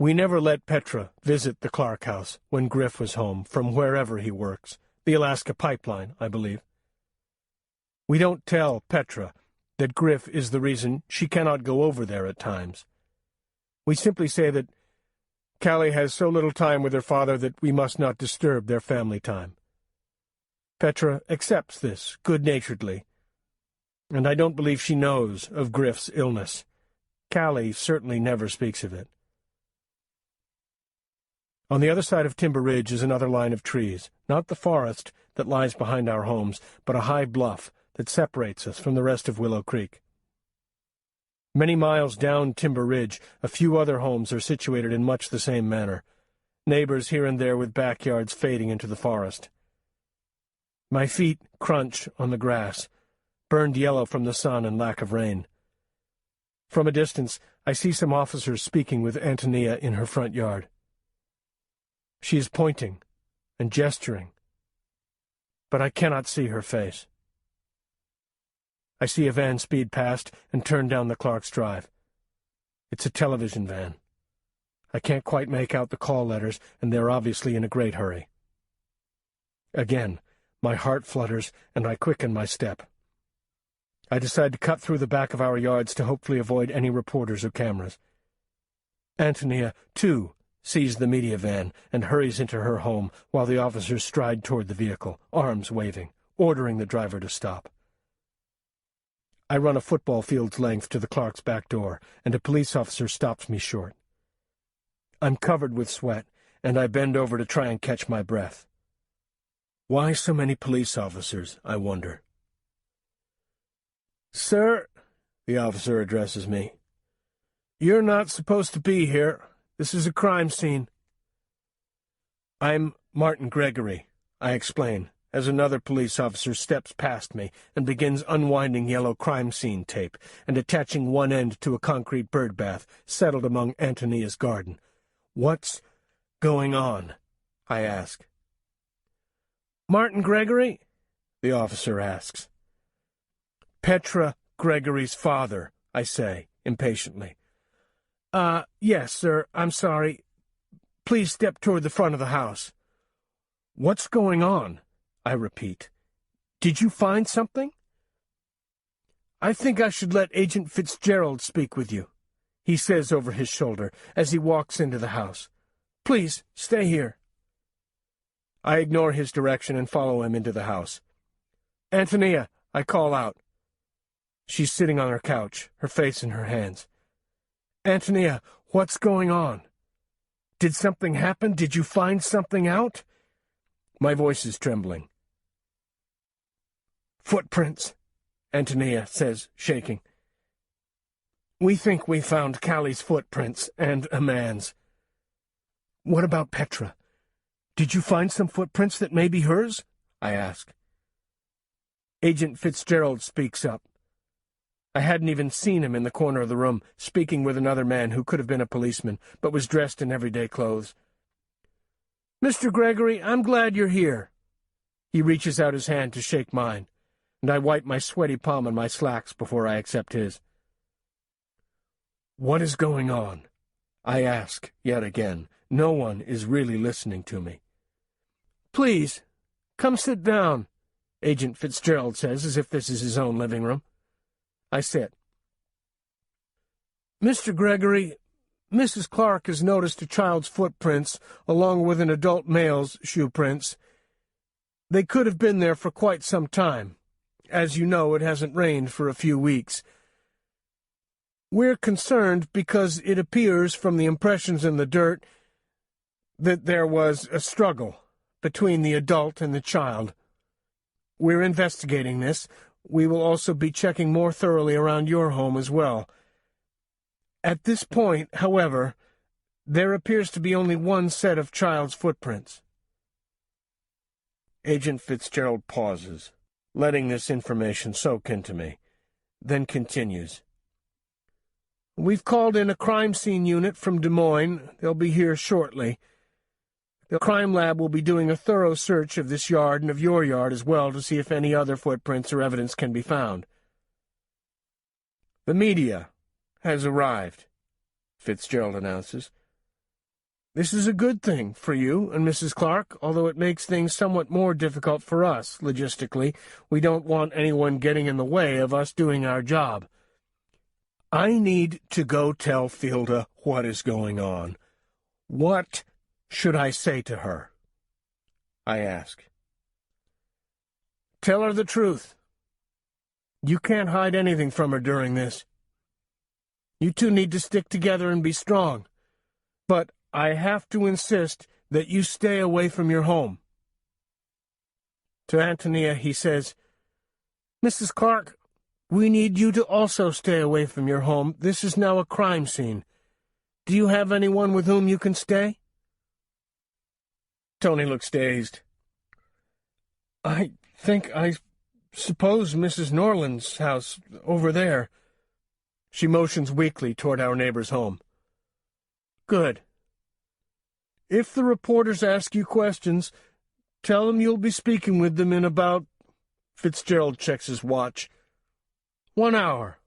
Speaker 7: We never let Petra visit the Clark house when Griff was home, from wherever he works, the Alaska Pipeline, I believe. We don't tell Petra that Griff is the reason she cannot go over there at times. We simply say that Calli has so little time with her father that we must not disturb their family time. Petra accepts this good-naturedly, and I don't believe she knows of Griff's illness. Calli certainly never speaks of it. On the other side of Timber Ridge is another line of trees, not the forest that lies behind our homes, but a high bluff that separates us from the rest of Willow Creek. Many miles down Timber Ridge, a few other homes are situated in much the same manner, neighbors here and there with backyards fading into the forest. My feet crunch on the grass, burned yellow from the sun and lack of rain. From a distance, I see some officers speaking with Antonia in her front yard. She is pointing and gesturing, but I cannot see her face. I see a van speed past and turn down the Clark's drive. It's a television van. I can't quite make out the call letters, and they're obviously in a great hurry. Again, my heart flutters, and I quicken my step. I decide to cut through the back of our yards to hopefully avoid any reporters or cameras. Antonia, too, sees the media van and hurries into her home while the officers stride toward the vehicle, arms waving, ordering the driver to stop. I run a football field's length to the Clark's back door, and a police officer stops me short. I'm covered with sweat, and I bend over to try and catch my breath. Why so many police officers, I wonder? "Sir," the officer addresses me, "you're not supposed to be here. This is a crime scene." "I'm Martin Gregory," I explain, as another police officer steps past me and begins unwinding yellow crime scene tape and attaching one end to a concrete bird bath settled among Antonia's garden. "What's going on?" I ask. "Martin Gregory?" the officer asks. Petra Gregory's father, I say, impatiently. Yes, sir, I'm sorry. Please step toward the front of the house. What's going on? I repeat. Did you find something? I think I should let Agent Fitzgerald speak with you, he says over his shoulder as he walks into the house. Please, stay here. I ignore his direction and follow him into the house. Antonia, I call out. She's sitting on her couch, her face in her hands. Antonia, what's going on? Did something happen? Did you find something out? My voice is trembling. Footprints, Antonia says, shaking. We think we found Calli's footprints and a man's. What about Petra? Did you find some footprints that may be hers? I ask. Agent Fitzgerald speaks up. I hadn't even seen him in the corner of the room, speaking with another man who could have been a policeman, but was dressed in everyday clothes. Mr. Gregory, I'm glad you're here. He reaches out his hand to shake mine, and I wipe my sweaty palm on my slacks before I accept his. What is going on? I ask, yet again. No one is really listening to me. Please, come sit down, Agent Fitzgerald says, as if this is his own living room. I sit. Mr. Gregory, Mrs. Clark has noticed a child's footprints, along with an adult male's shoe prints. They could have been there for quite some time. As you know, it hasn't rained for a few weeks. We're concerned because it appears from the impressions in the dirt that there was a struggle between the adult and the child. We're investigating this. We will also be checking more thoroughly around your home as well. At this point, however, there appears to be only one set of child's footprints. Agent Fitzgerald pauses, letting this information soak into me, then continues. We've called in a crime scene unit from Des Moines. They'll be here shortly. The crime lab will be doing a thorough search of this yard and of your yard as well to see if any other footprints or evidence can be found. The media has arrived, Fitzgerald announces. This is a good thing for you and Mrs. Clark, although it makes things somewhat more difficult for us, logistically. We don't want anyone getting in the way of us doing our job. I need to go tell Fielda what is going on. What should I say to her? I ask. Tell her the truth. You can't hide anything from her during this. You two need to stick together and be strong. But I have to insist that you stay away from your home. To Antonia, he says, Mrs. Clark, we need you to also stay away from your home. This is now a crime scene. Do you have anyone with whom you can stay? Tony looks dazed. I suppose Mrs. Norland's house, over there. She motions weakly toward our neighbor's home. Good. If the reporters ask you questions, tell them you'll be speaking with them in about... Fitzgerald checks his watch. 1 hour.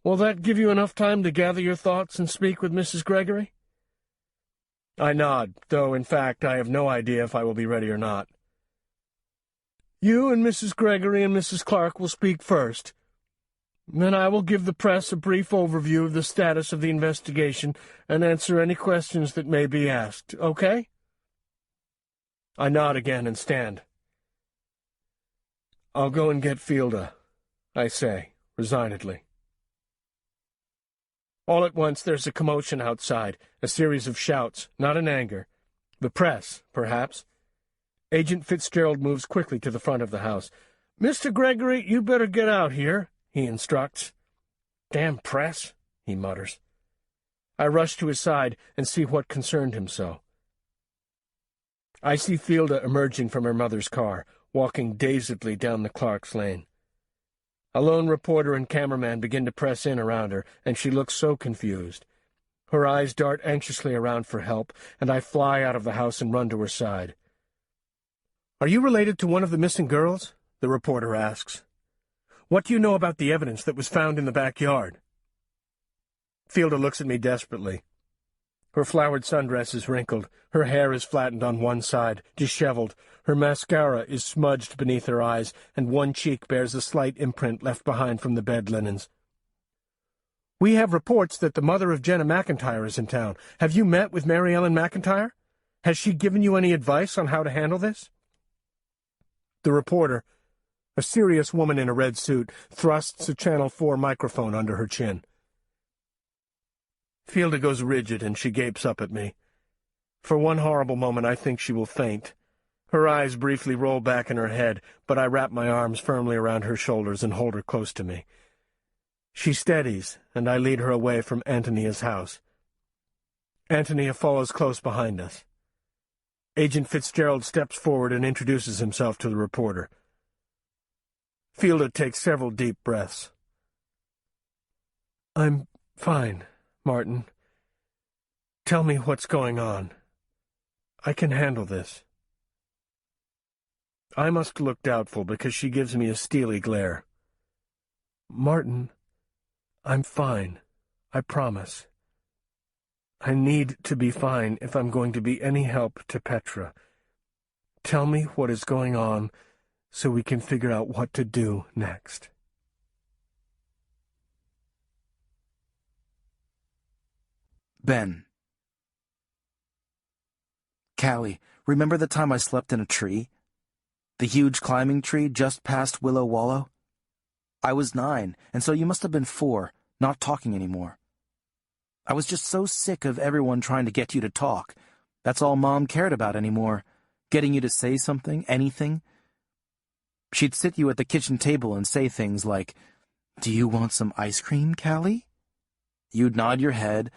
Speaker 7: Will that give you enough time to gather your thoughts and speak with Mrs. Gregory? I nod, though, in fact, I have no idea if I will be ready or not. You and Mrs. Gregory and Mrs. Clark will speak first. Then I will give the press a brief overview of the status of the investigation and answer any questions that may be asked, okay? I nod again and stand. I'll go and get Fielda, I say, resignedly. All at once there's a commotion outside, a series of shouts, not in anger. The press, perhaps. Agent Fitzgerald moves quickly to the front of the house. Mr. Gregory, you better get out here, he instructs. Damn press, he mutters. I rush to his side and see what concerned him so. I see Fielda emerging from her mother's car, walking dazedly down the Clark's lane. A lone reporter and cameraman begin to press in around her, and she looks so confused. Her eyes dart anxiously around for help, and I fly out of the house and run to her side. Are you related to one of the missing girls? The reporter asks. What do you know about the evidence that was found in the backyard? Fielder looks at me desperately. Her flowered sundress is wrinkled, her hair is flattened on one side, disheveled, her mascara is smudged beneath her eyes, and one cheek bears a slight imprint left behind from the bed linens. We have reports that the mother of Jenna McIntyre is in town. Have you met with Mary Ellen McIntyre? Has she given you any advice on how to handle this? The reporter, a serious woman in a red suit, thrusts a Channel 4 microphone under her chin. Fielder goes rigid and she gapes up at me. For one horrible moment I think she will faint. Her eyes briefly roll back in her head, but I wrap my arms firmly around her shoulders and hold her close to me. She steadies, and I lead her away from Antonia's house. Antonia follows close behind us. Agent Fitzgerald steps forward and introduces himself to the reporter. Fielder takes several deep breaths. "I'm fine, Martin. Tell me what's going on. I can handle this." I must look doubtful because she gives me a steely glare. "Martin, I'm fine. I promise. I need to be fine if I'm going to be any help to Petra. Tell me what is going on so we can figure out what to do next."
Speaker 8: Ben. Calli, remember the time I slept in a tree? The huge climbing tree just past Willow Wallow? I was 9, and so you must have been 4, not talking anymore. I was just so sick of everyone trying to get you to talk. That's all Mom cared about anymore, getting you to say something, anything. She'd sit you at the kitchen table and say things like, "Do you want some ice cream, Calli?" You'd nod your head.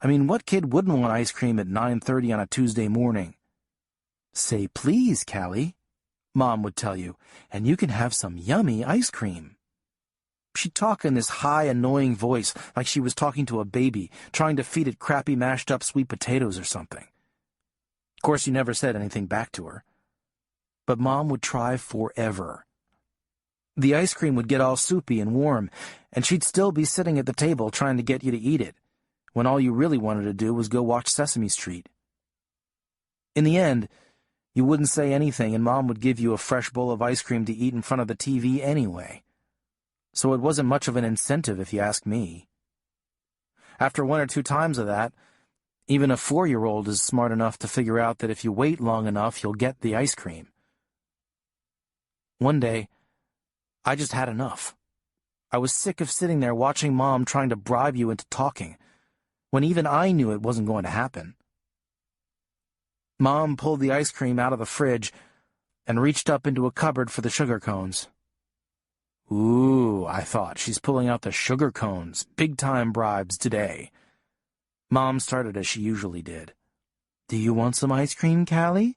Speaker 8: I mean, what kid wouldn't want ice cream at 9:30 on a Tuesday morning? "Say please, Calli," Mom would tell you, "and you can have some yummy ice cream." She'd talk in this high, annoying voice like she was talking to a baby, trying to feed it crappy mashed-up sweet potatoes or something. Of course, you never said anything back to her. But Mom would try forever. The ice cream would get all soupy and warm, and she'd still be sitting at the table trying to get you to eat it, when all you really wanted to do was go watch Sesame Street. In the end, you wouldn't say anything, and Mom would give you a fresh bowl of ice cream to eat in front of the TV anyway. So it wasn't much of an incentive, if you ask me. After 1 or 2 times of that, even a 4-year-old is smart enough to figure out that if you wait long enough, you'll get the ice cream. One day, I just had enough. I was sick of sitting there watching Mom trying to bribe you into talking, when even I knew it wasn't going to happen. Mom pulled the ice cream out of the fridge and reached up into a cupboard for the sugar cones. Ooh, I thought, she's pulling out the sugar cones, big-time bribes today. Mom started as she usually did. "Do you want some ice cream, Calli?"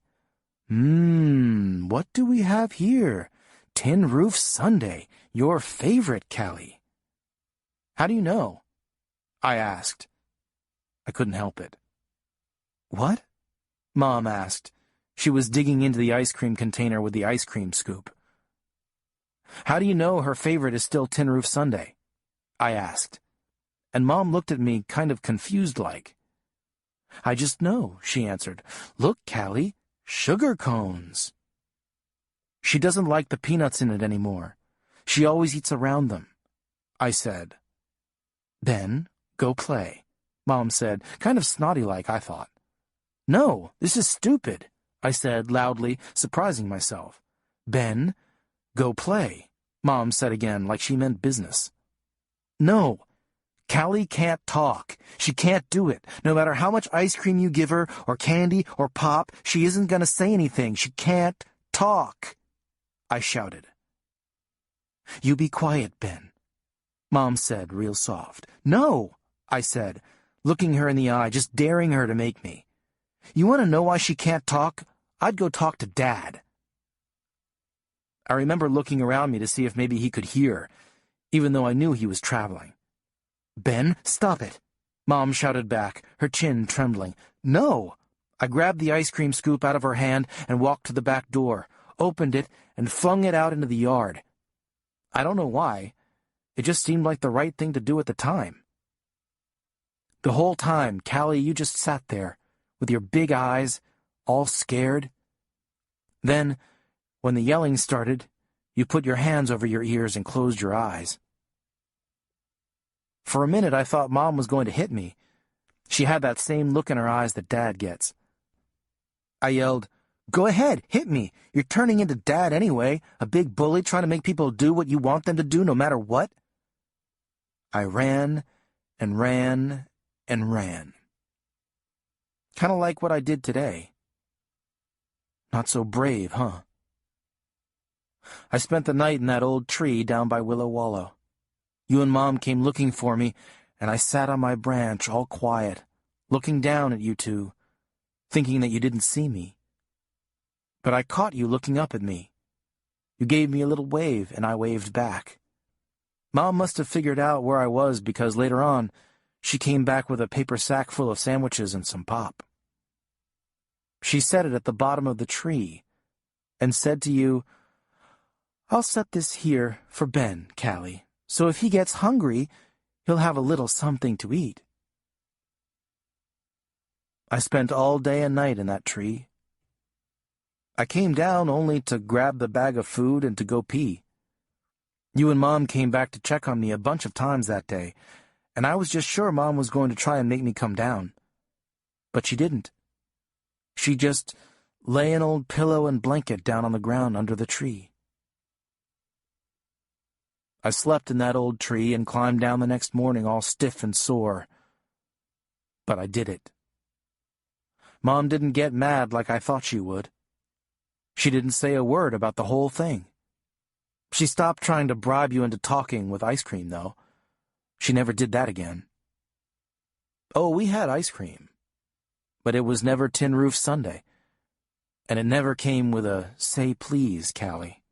Speaker 8: What do we have here? Tin Roof Sundae, your favorite, Calli." "How do you know?" I asked. I couldn't help it. "What?" Mom asked. She was digging into the ice cream container with the ice cream scoop. "How do you know her favorite is still Tin Roof Sundae?" I asked. And Mom looked at me kind of confused-like. "I just know," she answered. "Look, Calli, sugar cones." "She doesn't like the peanuts in it anymore. She always eats around them," I said. "Ben, go play," Mom said, kind of snotty-like, I thought. "No, this is stupid," I said loudly, surprising myself. "Ben, go play," Mom said again, like she meant business. "No, Calli can't talk. She can't do it. No matter how much ice cream you give her, or candy, or pop, she isn't going to say anything. She can't talk," I shouted. "You be quiet, Ben," Mom said real soft. "No," I said, looking her in the eye, just daring her to make me. "You want to know why she can't talk? I'd go talk to Dad." I remember looking around me to see if maybe he could hear, even though I knew he was traveling. "Ben, stop it," Mom shouted back, her chin trembling. "No!" I grabbed the ice cream scoop out of her hand and walked to the back door, opened it, and flung it out into the yard. I don't know why. It just seemed like the right thing to do at the time. The whole time, Calli, you just sat there, with your big eyes, all scared. Then, when the yelling started, you put your hands over your ears and closed your eyes. For a minute, I thought Mom was going to hit me. She had that same look in her eyes that Dad gets. I yelled, "Go ahead, hit me. You're turning into Dad anyway, a big bully trying to make people do what you want them to do no matter what." I ran and ran and ran. Kind of like what I did today. Not so brave, huh? I spent the night in that old tree down by Willow Wallow. You and Mom came looking for me, and I sat on my branch all quiet, looking down at you two, thinking that you didn't see me. But I caught you looking up at me. You gave me a little wave, and I waved back. Mom must have figured out where I was because later on, she came back with a paper sack full of sandwiches and some pop. She set it at the bottom of the tree and said to you, "I'll set this here for Ben, Calli, so if he gets hungry, he'll have a little something to eat." I spent all day and night in that tree. I came down only to grab the bag of food and to go pee. You and Mom came back to check on me a bunch of times that day, and I was just sure Mom was going to try and make me come down. But she didn't. She just lay an old pillow and blanket down on the ground under the tree. I slept in that old tree and climbed down the next morning all stiff and sore. But I did it. Mom didn't get mad like I thought she would. She didn't say a word about the whole thing. She stopped trying to bribe you into talking with ice cream, though. She never did that again. Oh, we had ice cream. But it was never Tin Roof Sundae. And it never came with a "say please," Calli.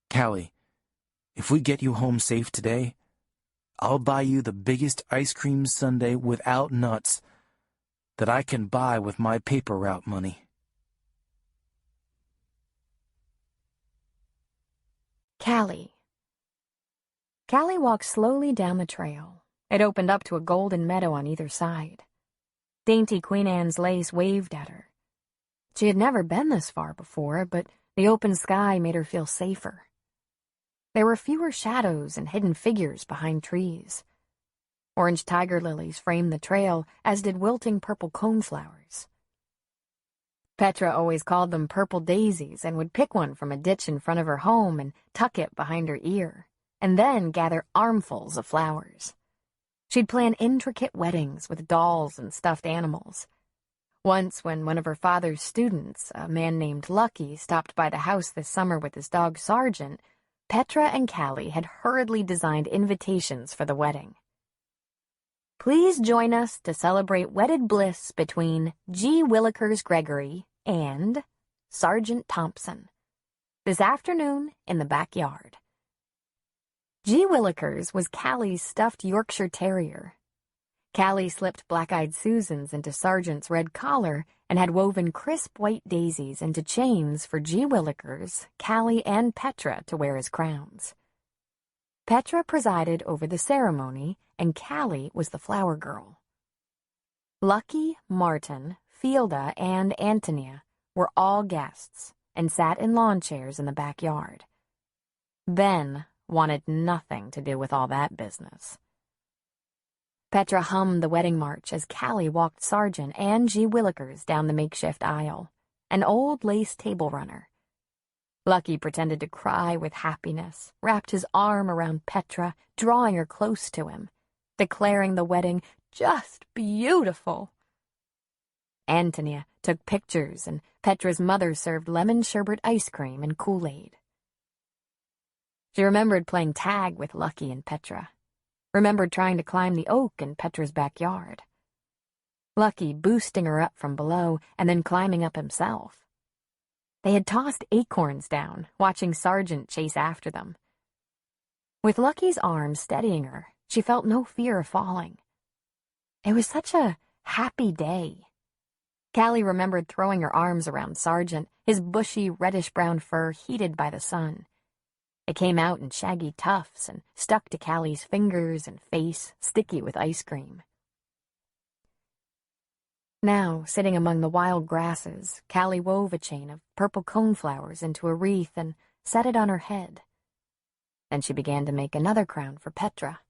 Speaker 8: Calli, if we get you home safe today, I'll buy you the biggest ice cream sundae without nuts that I can buy with my paper route money.
Speaker 3: Calli. Calli walked slowly down the trail. It opened up to a golden meadow on either side. Dainty Queen Anne's lace waved at her. She had never been this far before, but the open sky made her feel safer. There were fewer shadows and hidden figures behind trees. Orange tiger lilies framed the trail, as did wilting purple coneflowers. Petra always called them purple daisies and would pick one from a ditch in front of her home and tuck it behind her ear, and then gather armfuls of flowers. She'd plan intricate weddings with dolls and stuffed animals. Once, when one of her father's students, a man named Lucky, stopped by the house this summer with his dog Sergeant, Petra and Calli had hurriedly designed invitations for the wedding. "Please join us to celebrate wedded bliss between G. Willikers Gregory and Sergeant Thompson this afternoon in the backyard." G. Willikers was Calli's stuffed Yorkshire Terrier. Calli slipped Black-Eyed Susans into Sergeant's red collar and had woven crisp white daisies into chains for G. Willikers, Calli, and Petra to wear as crowns. Petra presided over the ceremony, and Calli was the flower girl. Lucky, Martin, Fielda, and Antonia were all guests and sat in lawn chairs in the backyard. Ben wanted nothing to do with all that business. Petra hummed the wedding march as Calli walked Sergeant and G. Willikers down the makeshift aisle, an old lace table runner. Lucky pretended to cry with happiness, wrapped his arm around Petra, drawing her close to him, declaring the wedding just beautiful. Antonia took pictures, and Petra's mother served lemon sherbet ice cream and Kool-Aid. She remembered playing tag with Lucky and Petra, remembered trying to climb the oak in Petra's backyard. Lucky boosting her up from below and then climbing up himself. They had tossed acorns down, watching Sergeant chase after them. With Lucky's arm steadying her, she felt no fear of falling. It was such a happy day. Calli remembered throwing her arms around Sergeant, his bushy reddish-brown fur heated by the sun. It came out in shaggy tufts and stuck to Calli's fingers and face, sticky with ice cream. Now, sitting among the wild grasses, Calli wove a chain of purple coneflowers into a wreath and set it on her head. Then she began to make another crown for Petra.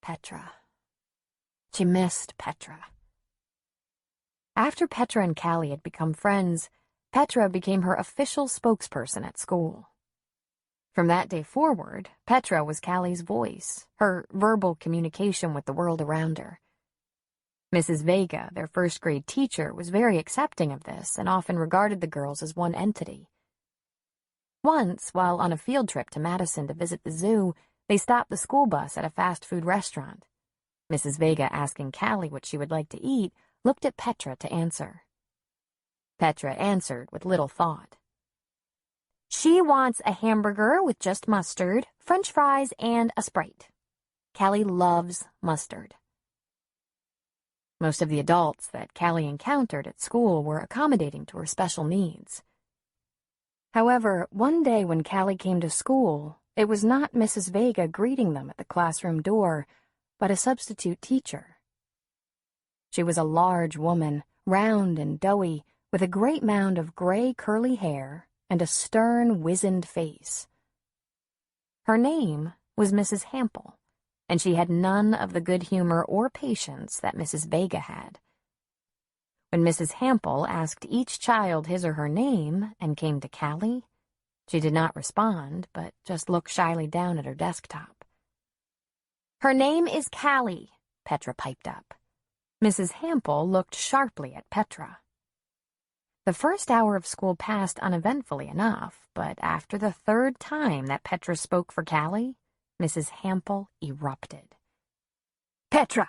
Speaker 3: Petra. She missed Petra. After Petra and Calli had become friends, Petra became her official spokesperson at school. From that day forward, Petra was Calli's voice, her verbal communication with the world around her. Mrs. Vega, their first-grade teacher, was very accepting of this and often regarded the girls as one entity. Once, while on a field trip to Madison to visit the zoo, they stopped the school bus at a fast-food restaurant. Mrs. Vega, asking Calli what she would like to eat, looked at Petra to answer. Petra answered with little thought. She wants a hamburger with just mustard, French fries, and a Sprite. Calli loves mustard. Most of the adults that Calli encountered at school were accommodating to her special needs. However, one day when Calli came to school, it was not Mrs. Vega greeting them at the classroom door, but a substitute teacher. She was a large woman, round and doughy, with a great mound of gray curly hair and a stern, wizened face. Her name was Mrs. Hample, and she had none of the good humor or patience that Mrs. Vega had. When Mrs. Hample asked each child his or her name and came to Calli, she did not respond, but just looked shyly down at her desktop. Her name is Calli, Petra piped up. Mrs. Hample looked sharply at Petra. The first hour of school passed uneventfully enough, but after the third time that Petra spoke for Calli, Mrs. Hample erupted.
Speaker 4: Petra,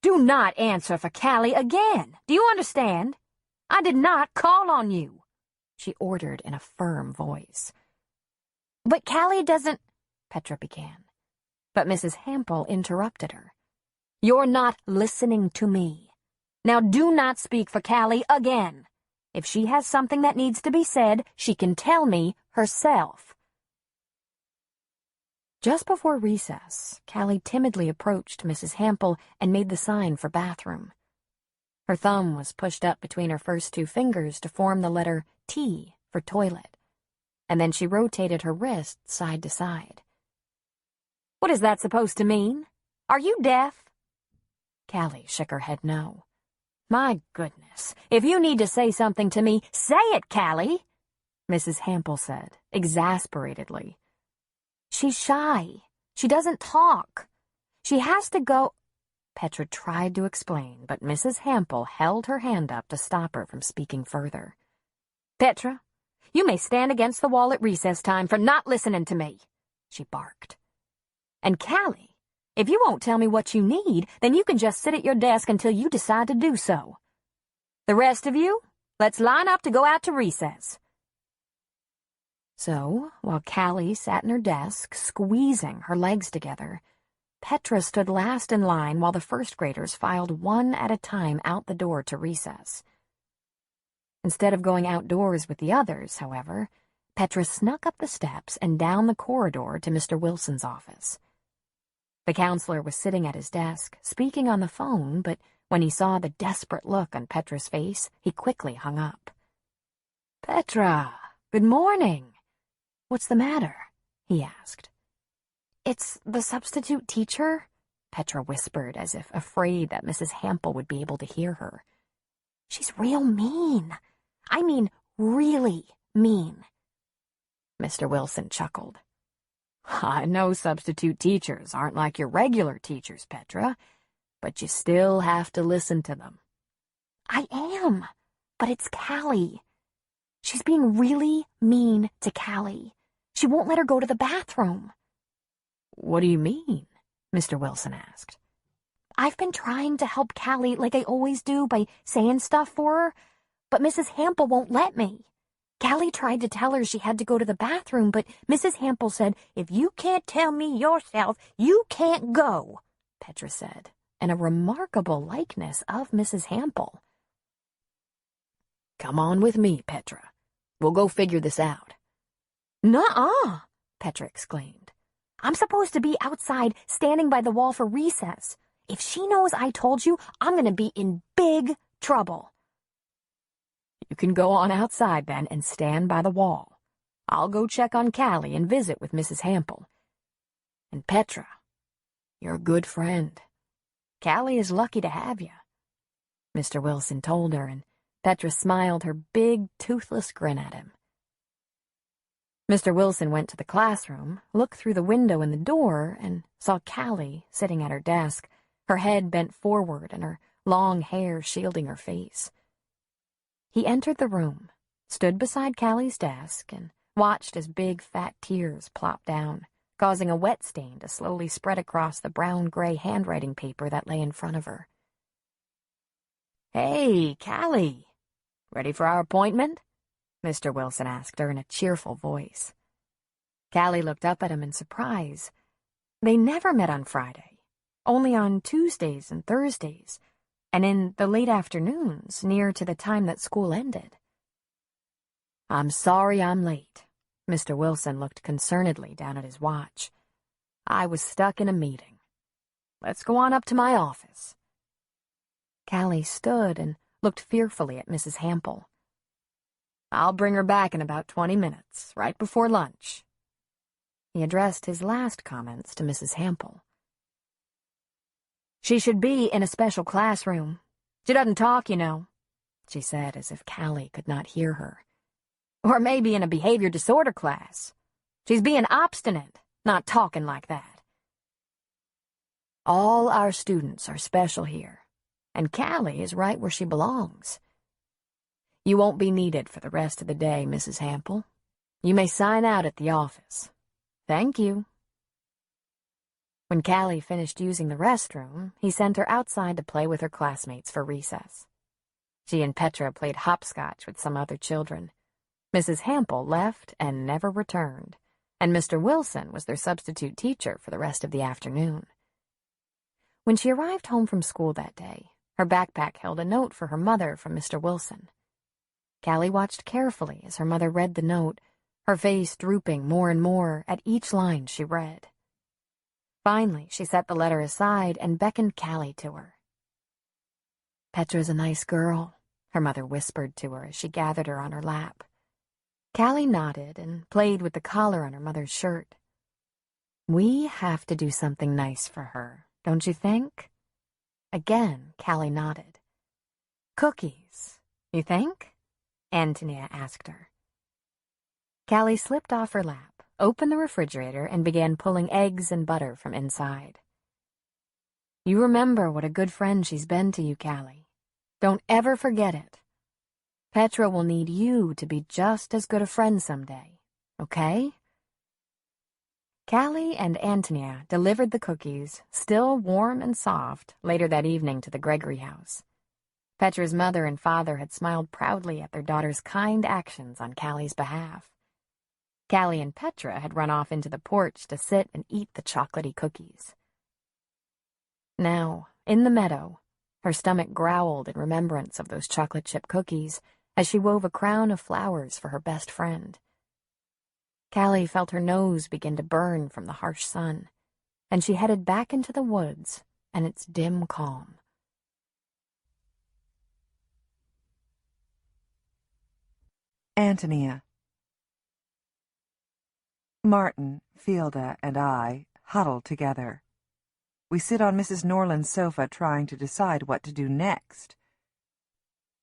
Speaker 4: do not answer for Calli again. Do you understand? I did not call on you, she ordered in a firm voice. But Calli doesn't, Petra began. But Mrs. Hample interrupted her. You're not listening to me. Now do not speak for Calli again. If she has something that needs to be said, she can tell me herself. Just before recess, Calli timidly approached Mrs. Hample and made the sign for bathroom. Her thumb was pushed up between her first two fingers to form the letter T for toilet, and then she rotated her wrist side to side. What is that supposed to mean? Are you deaf? Calli shook her head no. My goodness, if you need to say something to me, say it, Calli, Mrs. Hample said, exasperatedly. She's shy. She doesn't talk. She has to go. Petra tried to explain, but Mrs. Hample held her hand up to stop her from speaking further. Petra, you may stand against the wall at recess time for not listening to me, she barked. And Calli, if you won't tell me what you need, then you can just sit at your desk until you decide to do so. The rest of you, let's line up to go out to recess. So, while Calli sat in her desk, squeezing her legs together, Petra stood last in line while the first graders filed one at a time out the door to recess. Instead of going outdoors with the others, however, Petra snuck up the steps and down the corridor to Mr. Wilson's office. The counselor was sitting at his desk, speaking on the phone, but when he saw the desperate look on Petra's face, he quickly hung up. Petra, good morning. What's the matter? He asked. It's the substitute teacher, Petra whispered, as if afraid that Mrs. Hample would be able to hear her. She's real mean. I mean, really mean. Mr. Wilson chuckled. I know substitute teachers aren't like your regular teachers, Petra, but you still have to listen to them. I am, but it's Calli. She's being really mean to Calli. She won't let her go to the bathroom. What do you mean? Mr. Wilson asked. I've been trying to help Calli like I always do by saying stuff for her, but Mrs. Hample won't let me. Calli tried to tell her she had to go to the bathroom, but Mrs. Hample said, if you can't tell me yourself, you can't go, Petra said, in a remarkable likeness of Mrs. Hample. Come on with me, Petra. We'll go figure this out. Nuh-uh.
Speaker 3: Petra exclaimed. "I'm supposed to be outside standing by the wall for recess. If she knows I told you, I'm going to be in big trouble."
Speaker 4: "You can go on outside, then, and stand by the wall. I'll go check on Calli and visit with Mrs. Hample. And Petra, you're a good friend. Calli is lucky to have you," Mr. Wilson told her, and Petra smiled her big, toothless grin at him. Mr. Wilson went to the classroom, looked through the window in the door, and saw Calli sitting at her desk, her head bent forward and her long hair shielding her face. He entered the room, stood beside Calli's desk, and watched as big, fat tears plopped down, causing a wet stain to slowly spread across the brown-gray handwriting paper that lay in front of her. "Hey, Calli, ready for our appointment?" Mr. Wilson asked her in a cheerful voice. Calli looked up at him in surprise. They never met on Friday, only on Tuesdays and Thursdays, and in the late afternoons near to the time that school ended. "I'm sorry I'm late." Mr. Wilson looked concernedly down at his watch. "I was stuck in a meeting. Let's go on up to my office."
Speaker 3: Calli stood and looked fearfully at Mrs. Hample.
Speaker 4: "I'll bring her back in about 20 minutes, right before lunch."
Speaker 3: He addressed his last comments to Mrs. Hample.
Speaker 4: "She should be in a special classroom. She doesn't talk, you know," she said as if Calli could not hear her. "Or maybe in a behavior disorder class. She's being obstinate, not talking like that. All our students are special here, and Calli is right where she belongs. You won't be needed for the rest of the day, Mrs. Hample. You may sign out at the office. Thank you."
Speaker 3: When Calli finished using the restroom, he sent her outside to play with her classmates for recess. She and Petra played hopscotch with some other children. Mrs. Hample left and never returned, and Mr. Wilson was their substitute teacher for the rest of the afternoon. When she arrived home from school that day, her backpack held a note for her mother from Mr. Wilson. Calli watched carefully as her mother read the note, her face drooping more and more at each line she read. Finally, she set the letter aside and beckoned Calli to her. "Petra's a nice girl," her mother whispered to her as she gathered her on her lap. Calli nodded and played with the collar on her mother's shirt. "We have to do something nice for her, don't you think?" Again, Calli nodded. "Cookies, you think?" Antonia asked her. Calli slipped off her lap, opened the refrigerator, and began pulling eggs and butter from inside. "You remember what a good friend she's been to you, Calli. Don't ever forget it. Petra will need you to be just as good a friend someday, okay?" Calli and Antonia delivered the cookies, still warm and soft, later that evening to the Gregory house. Petra's mother and father had smiled proudly at their daughter's kind actions on Calli's behalf. Calli and Petra had run off into the porch to sit and eat the chocolatey cookies. Now, in the meadow, her stomach growled in remembrance of those chocolate chip cookies as she wove a crown of flowers for her best friend. Calli felt her nose begin to burn from the harsh sun, and she headed back into the woods and its dim calm.
Speaker 2: Antonia. Martin, Fielda, and I huddle together. We sit on Mrs. Norland's sofa trying to decide what to do next.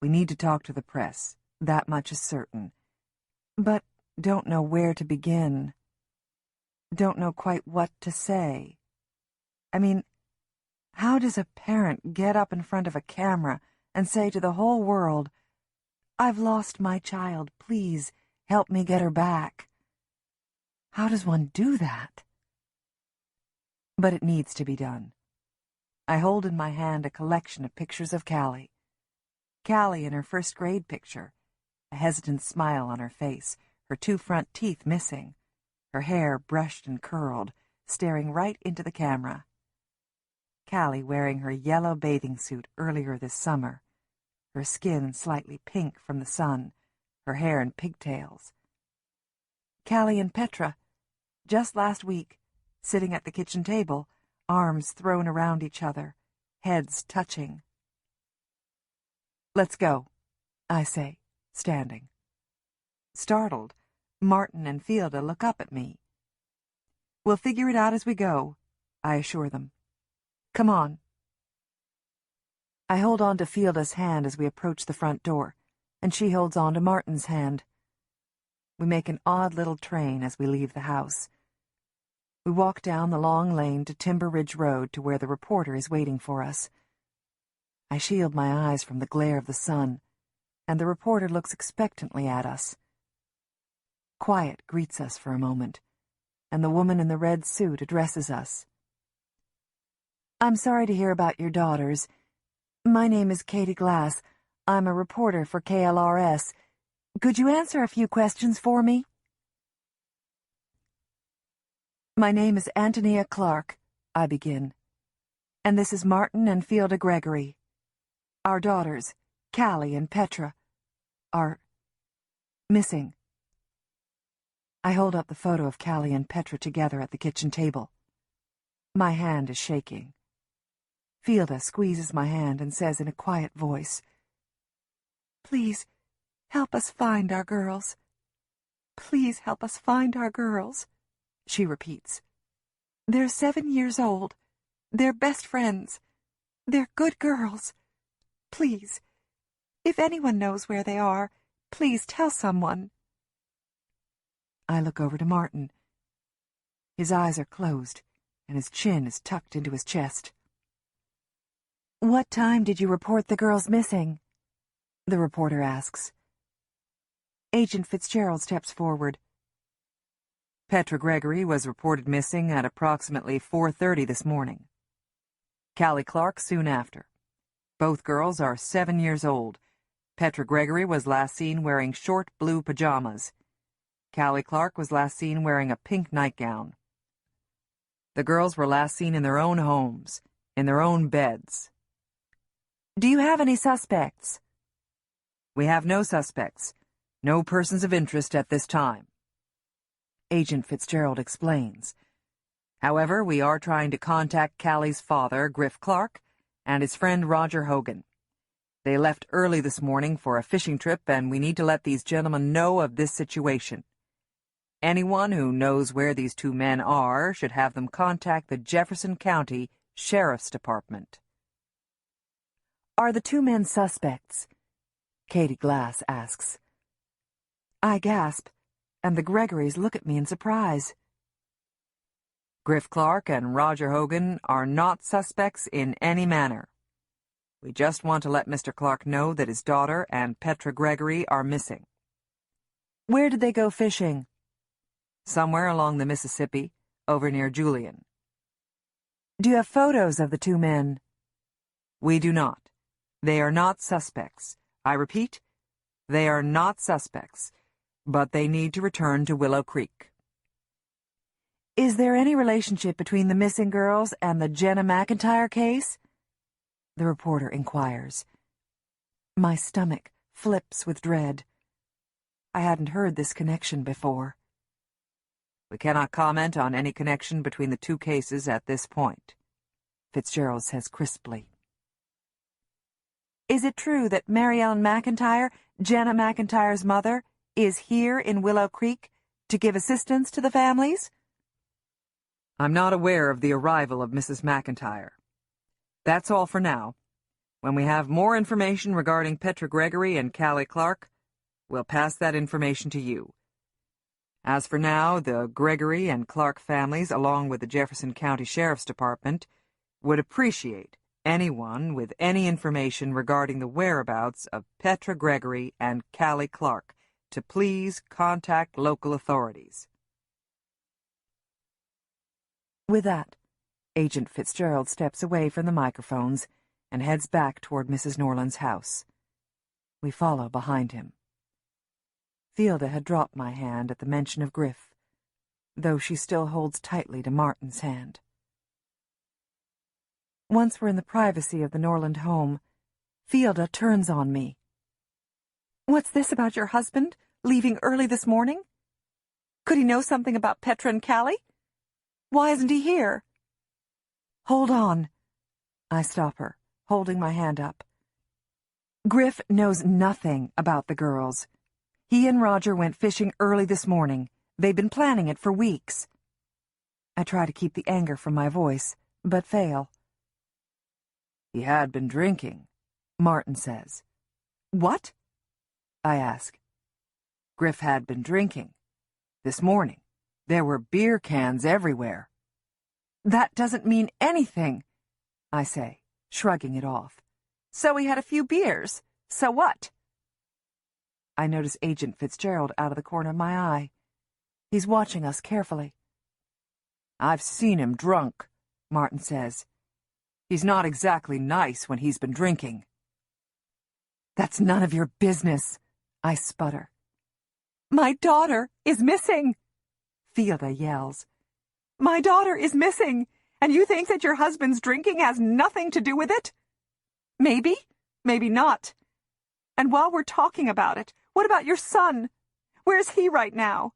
Speaker 2: We need to talk to the press, that much is certain. But don't know where to begin. Don't know quite what to say. I mean, how does a parent get up in front of a camera and say to the whole world, "I've lost my child, please help me get her back"? How does one do that? But it needs to be done. I hold in my hand a collection of pictures of Calli. Calli in her first grade picture, a hesitant smile on her face, her 2 front teeth missing, her hair brushed and curled, staring right into the camera. Calli wearing her yellow bathing suit earlier this summer, her skin slightly pink from the sun, her hair in pigtails. Calli and Petra, just last week, sitting at the kitchen table, arms thrown around each other, heads touching. "Let's go," I say, standing. Startled, Martin and Fielda look up at me. "We'll figure it out as we go," I assure them. "Come on." I hold on to Fielda's hand as we approach the front door, and she holds on to Martin's hand. We make an odd little train as we leave the house. We walk down the long lane to Timber Ridge Road to where the reporter is waiting for us. I shield my eyes from the glare of the sun, and the reporter looks expectantly at us. Quiet greets us for a moment, and the woman in the red suit addresses us. "I'm sorry to hear about your daughters. My name is Katie Glass. I'm a reporter for KLRS. Could you answer a few questions for me?" "My name is Antonia Clark," I begin, "and this is Martin and Fielda Gregory. Our daughters, Calli and Petra, are missing." I hold up the photo of Calli and Petra together at the kitchen table. My hand is shaking. Fielda squeezes my hand and says in a quiet voice, "Please, help us find our girls. Please help us find our girls," she repeats. "They're 7 years old. They're best friends. They're good girls. Please, if anyone knows where they are, please tell someone." I look over to Martin. His eyes are closed, and his chin is tucked into his chest. "What time did you report the girls missing?" the reporter asks. Agent Fitzgerald steps forward. "Petra Gregory was reported missing at approximately 4:30 this morning. Calli Clark soon after. Both girls are 7 years old. Petra Gregory was last seen wearing short blue pajamas. Calli Clark was last seen wearing a pink nightgown. The girls were last seen in their own homes, in their own beds." "Do you have any suspects?" "We have no suspects. No persons of interest at this time," Agent Fitzgerald explains. "However, we are trying to contact Calli's father, Griff Clark, and his friend Roger Hogan. They left early this morning for a fishing trip, and we need to let these gentlemen know of this situation. Anyone who knows where these two men are should have them contact the Jefferson County Sheriff's Department." "Are the two men suspects?" Katie Glass asks. I gasp, and the Gregorys look at me in surprise. "Griff Clark and Roger Hogan are not suspects in any manner. We just want to let Mr. Clark know that his daughter and Petra Gregory are missing." "Where did they go fishing?" "Somewhere along the Mississippi, over near Julian." "Do you have photos of the two men?" "We do not. They are not suspects. I repeat, they are not suspects, but they need to return to Willow Creek." "Is there any relationship between the missing girls and the Jenna McIntyre case?" the reporter inquires. My stomach flips with dread. I hadn't heard this connection before. "We cannot comment on any connection between the two cases at this point," Fitzgerald says crisply. "Is it true that Mary Ellen McIntyre, Jenna McIntyre's mother, is here in Willow Creek to give assistance to the families?" "I'm not aware of the arrival of Mrs. McIntyre. That's all for now. When we have more information regarding Petra Gregory and Calli Clark, we'll pass that information to you. As for now, the Gregory and Clark families, along with the Jefferson County Sheriff's Department, would appreciate anyone with any information regarding the whereabouts of Petra Gregory and Calli Clark to please contact local authorities." With that, Agent Fitzgerald steps away from the microphones and heads back toward Mrs. Norland's house. We follow behind him. Fielda had dropped my hand at the mention of Griff, though she still holds tightly to Martin's hand. Once we're in the privacy of the Norland home, Fielda turns on me. "What's this about your husband leaving early this morning?" Could he know something about Petra and Calli? Why isn't he here? Hold on. I stop her, holding my hand up. Griff knows nothing about the girls. He and Roger went fishing early this morning. They've been planning it for weeks. I try to keep the anger from my voice, but fail. He had been drinking, Martin says. What? I ask. Griff had been drinking. This morning, there were beer cans everywhere. That doesn't mean anything, I say, shrugging it off. So he had a few beers. So what? I notice Agent Fitzgerald out of the corner of my eye. He's watching us carefully. I've seen him drunk, Martin says. He's not exactly nice when he's been drinking. That's none of your business, I sputter. My daughter is missing, Fielda yells. My daughter is missing, and you think that your husband's drinking has nothing to do with it? Maybe, maybe not. And while we're talking about it, what about your son? Where's he right now?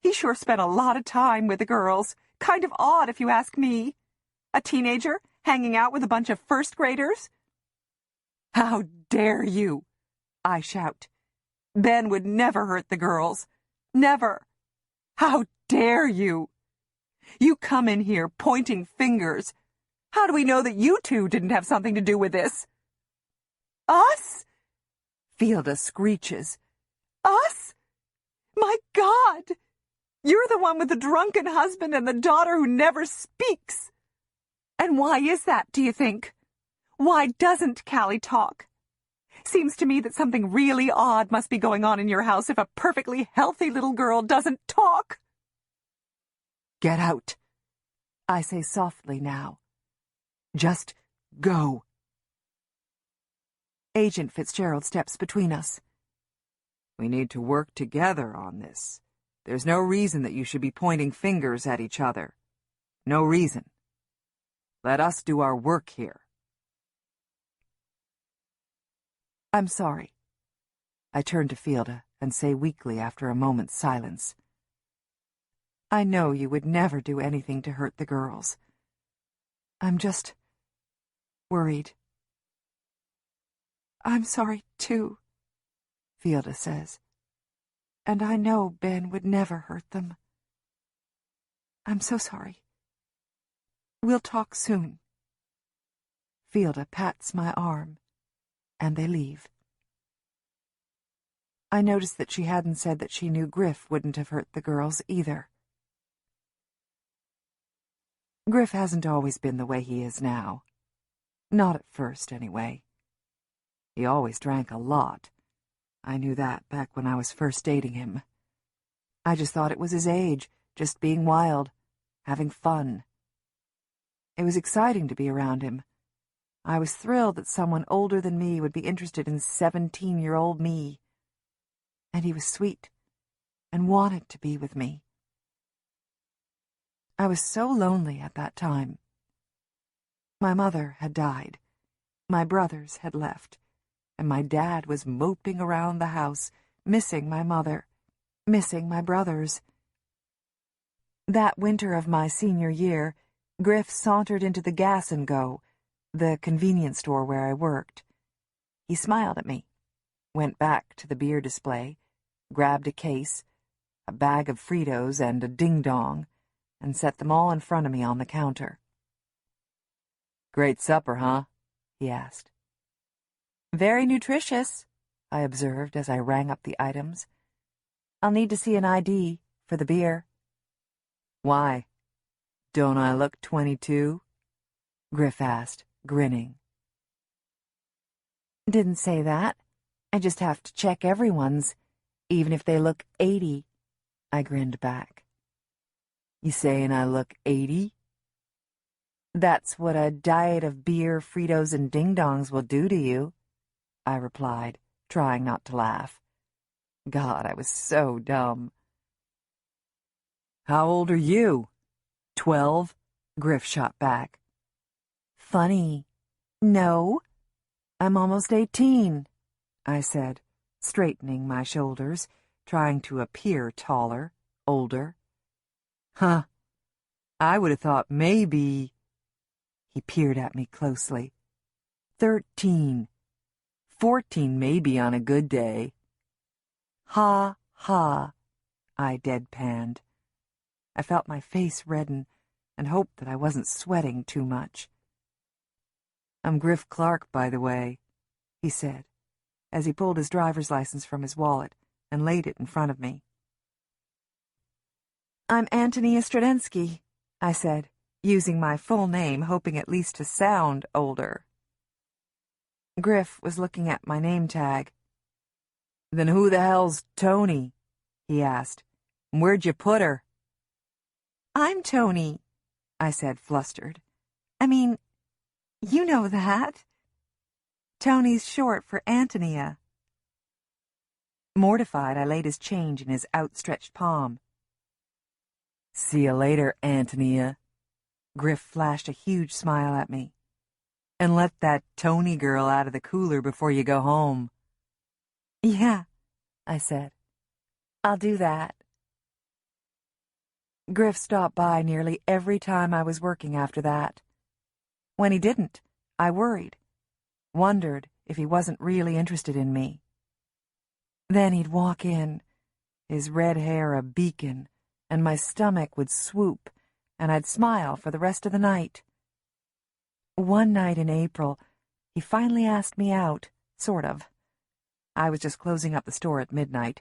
Speaker 2: He sure spent a lot of time with the girls. Kind of odd, if you ask me. A teenager hanging out with a bunch of first graders? How dare you? I shout. Ben would never hurt the girls. Never. How dare you? You come in here pointing fingers. How do we know that you two didn't have something to do with this? Us? Fielda screeches. Us? My God! You're the one with the drunken husband and the daughter who never speaks. And why is that, do you think? Why doesn't Calli talk? Seems to me that something really odd must be going on in your house if a perfectly healthy little girl doesn't talk. Get out, I say softly now. Just go. Agent Fitzgerald steps between us. We need to work together on this. There's no reason that you should be pointing fingers at each other. No reason. Let us do our work here. I'm sorry. I turn to Fielda and say weakly after a moment's silence. I know you would never do anything to hurt the girls. I'm just worried. I'm sorry, too, Fielda says. And I know Ben would never hurt them. I'm so sorry. We'll talk soon. Fielda pats my arm, and they leave. I noticed that she hadn't said that she knew Griff wouldn't have hurt the girls either. Griff hasn't always been the way he is now. Not at first, anyway. He always drank a lot. I knew that back when I was first dating him. I just thought it was his age, just being wild, having fun. It was exciting to be around him. I was thrilled that someone older than me would be interested in 17-year-old me. And he was sweet, and wanted to be with me. I was so lonely at that time. My mother had died. My brothers had left. And my dad was moping around the house, missing my mother, missing my brothers. That winter of my senior year, Griff sauntered into the Gas and Go, the convenience store where I worked. He smiled at me, went back to the beer display, grabbed a case, a bag of Fritos and a ding-dong, and set them all in front of me on the counter. "Great supper, huh?" he asked. "Very nutritious," I observed as I rang up the items. "I'll need to see an ID for the beer." "Why? Don't I look 22? Griff asked, grinning. "Didn't say that. I just have to check everyone's, even if they look 80, I grinned back. "You saying I look 80? "That's what a diet of beer, Fritos, and ding-dongs will do to you," I replied, trying not to laugh. God, I was so dumb. "How old are you?" 12, Griff shot back. "Funny. No, I'm almost 18, I said, straightening my shoulders, trying to appear taller, Older. Huh. I would have thought maybe... He peered at me closely. 13. 14 maybe on a good day. Ha, ha, I deadpanned. I felt my face redden and hoped that I wasn't sweating too much. I'm Griff Clark, by the way, he said, as he pulled his driver's license from his wallet and laid it in front of me. I'm Antonia Stradensky, I said, using my full name, hoping at least to sound older. Griff was looking at my name tag. Then who the hell's Tony? He asked. Where'd you put her? I'm Tony, I said, flustered. I mean, you know that. Tony's short for Antonia. Mortified, I laid his change in his outstretched palm. See you later, Antonia. Griff flashed a huge smile at me. And let that Tony girl out of the cooler before you go home. Yeah, I said. I'll do that. Griff stopped by nearly every time I was working after that. When he didn't, I worried, wondered if he wasn't really interested in me. Then he'd walk in, his red hair a beacon, and my stomach would swoop, and I'd smile for the rest of the night. One night in April, he finally asked me out, sort of. I was just closing up the store at midnight.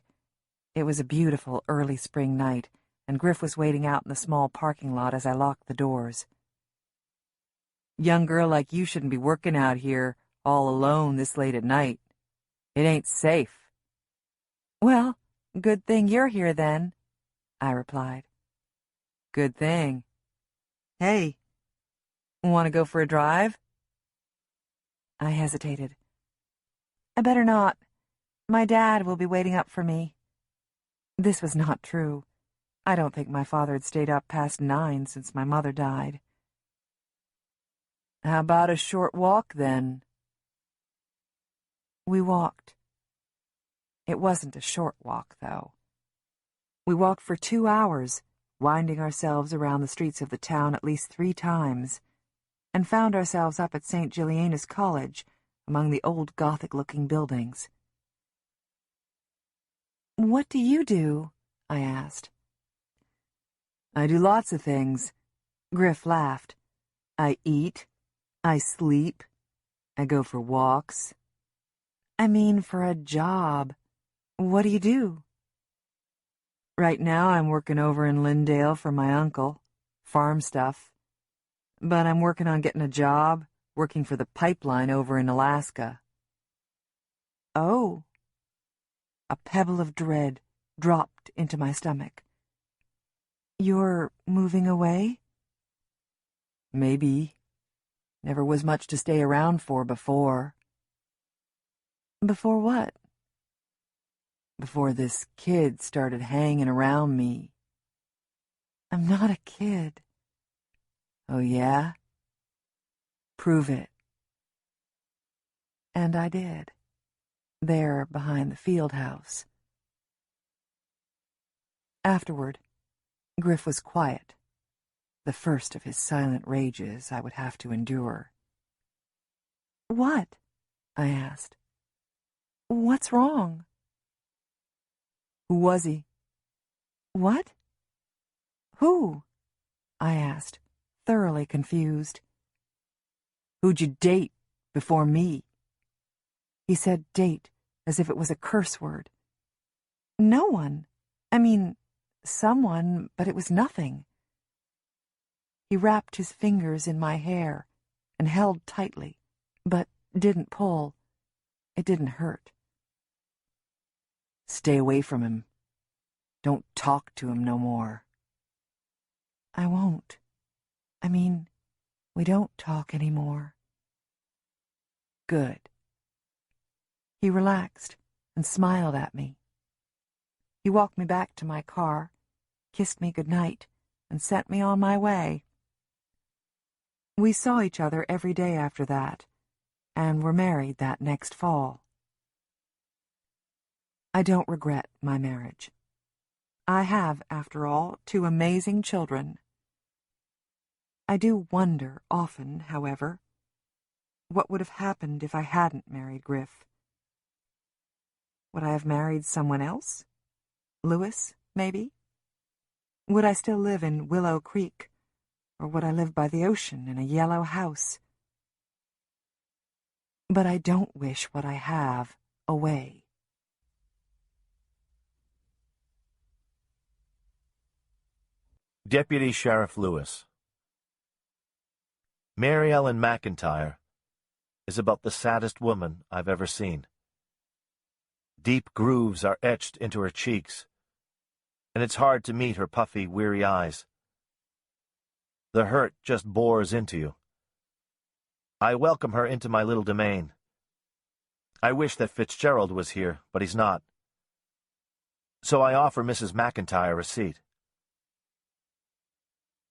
Speaker 2: It was a beautiful early spring night, and Griff was waiting out in the small parking lot as I locked the doors. Young girl like you shouldn't be working out here all alone this late at night. It ain't safe. Well, good thing you're here then, I replied. Good thing. Hey, want to go for a drive? I hesitated. I better not. My dad will be waiting up for me. This was not true. I don't think my father had stayed up past 9 since my mother died. How about a short walk, then? We walked. It wasn't a short walk, though. We walked for 2 hours, winding ourselves around the streets of the town at least 3 times, and found ourselves up at St. Julianus College, among the old Gothic-looking buildings. What do you do? I asked. I do lots of things. Griff laughed. I eat. I sleep. I go for walks. I mean, for a job. What do you do? Right now I'm working over in Lindale for my uncle. Farm stuff. But I'm working on getting a job, working for the pipeline over in Alaska. Oh. A pebble of dread dropped into my stomach. You're moving away? Maybe. Never was much to stay around for before. Before what? Before this kid started hanging around me. I'm not a kid. Oh, yeah? Prove it. And I did. There behind the field house. Afterward, Griff was quiet, the first of his silent rages I would have to endure. What? I asked. What's wrong? Who was he? What? Who? I asked, thoroughly confused. Who'd you date before me? He said date as if it was a curse word. No one. I mean, someone, but it was nothing. He wrapped his fingers in my hair and held tightly, but didn't pull. It didn't hurt. Stay away from him. Don't talk to him no more. I won't. I mean, we don't talk anymore. Good. He relaxed and smiled at me. He walked me back to my car, kissed me goodnight, and sent me on my way. We saw each other every day after that, and were married that next fall. I don't regret my marriage. I have, after all, 2 amazing children. I do wonder often, however, what would have happened if I hadn't married Griff. Would I have married someone else? Lewis, maybe? Would I still live in Willow Creek, or would I live by the ocean in a yellow house? But I don't wish what I have away.
Speaker 10: Deputy Sheriff Lewis. Mary Ellen McIntyre is about the saddest woman I've ever seen. Deep grooves are etched into her cheeks, and it's hard to meet her puffy, weary eyes. The hurt just bores into you. I welcome her into my little domain. I wish that Fitzgerald was here, but he's not. So I offer Mrs. McIntyre a seat.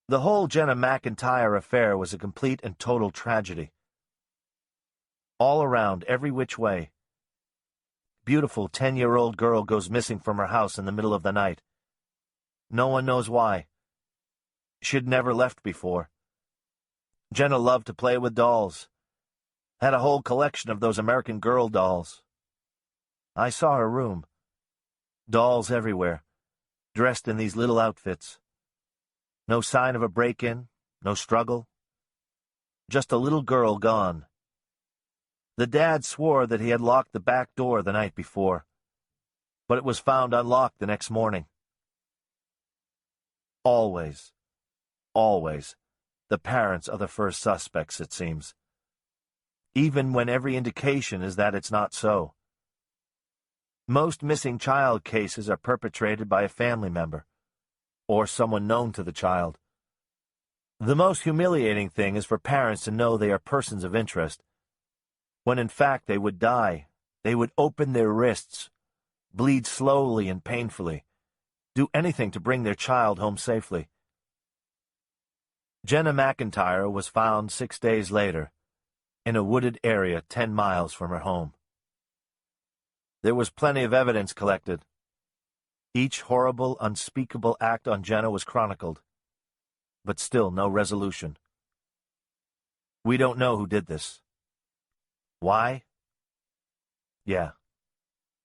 Speaker 10: The whole Jenna McIntyre affair was a complete and total tragedy. All around, every which way. Beautiful 10-year-old girl goes missing from her house in the middle of the night. No one knows why. She'd never left before. Jenna loved to play with dolls. Had a whole collection of those American Girl dolls. I saw her room. Dolls everywhere, dressed in these little outfits. No sign of a break-in, no struggle. Just a little girl gone. The dad swore that he had locked the back door the night before, but it was found unlocked the next morning. Always, the parents are the first suspects, it seems. Even when every indication is that it's not so. Most missing child cases are perpetrated by a family member, or someone known to the child. The most humiliating thing is for parents to know they are persons of interest, when in fact they would die. They would open their wrists, bleed slowly and painfully, do anything to bring their child home safely. Jenna McIntyre was found 6 days later, in a wooded area 10 miles from her home. There was plenty of evidence collected. Each horrible, unspeakable act on Jenna was chronicled, but still no resolution. We don't know who did this. Why? Yeah,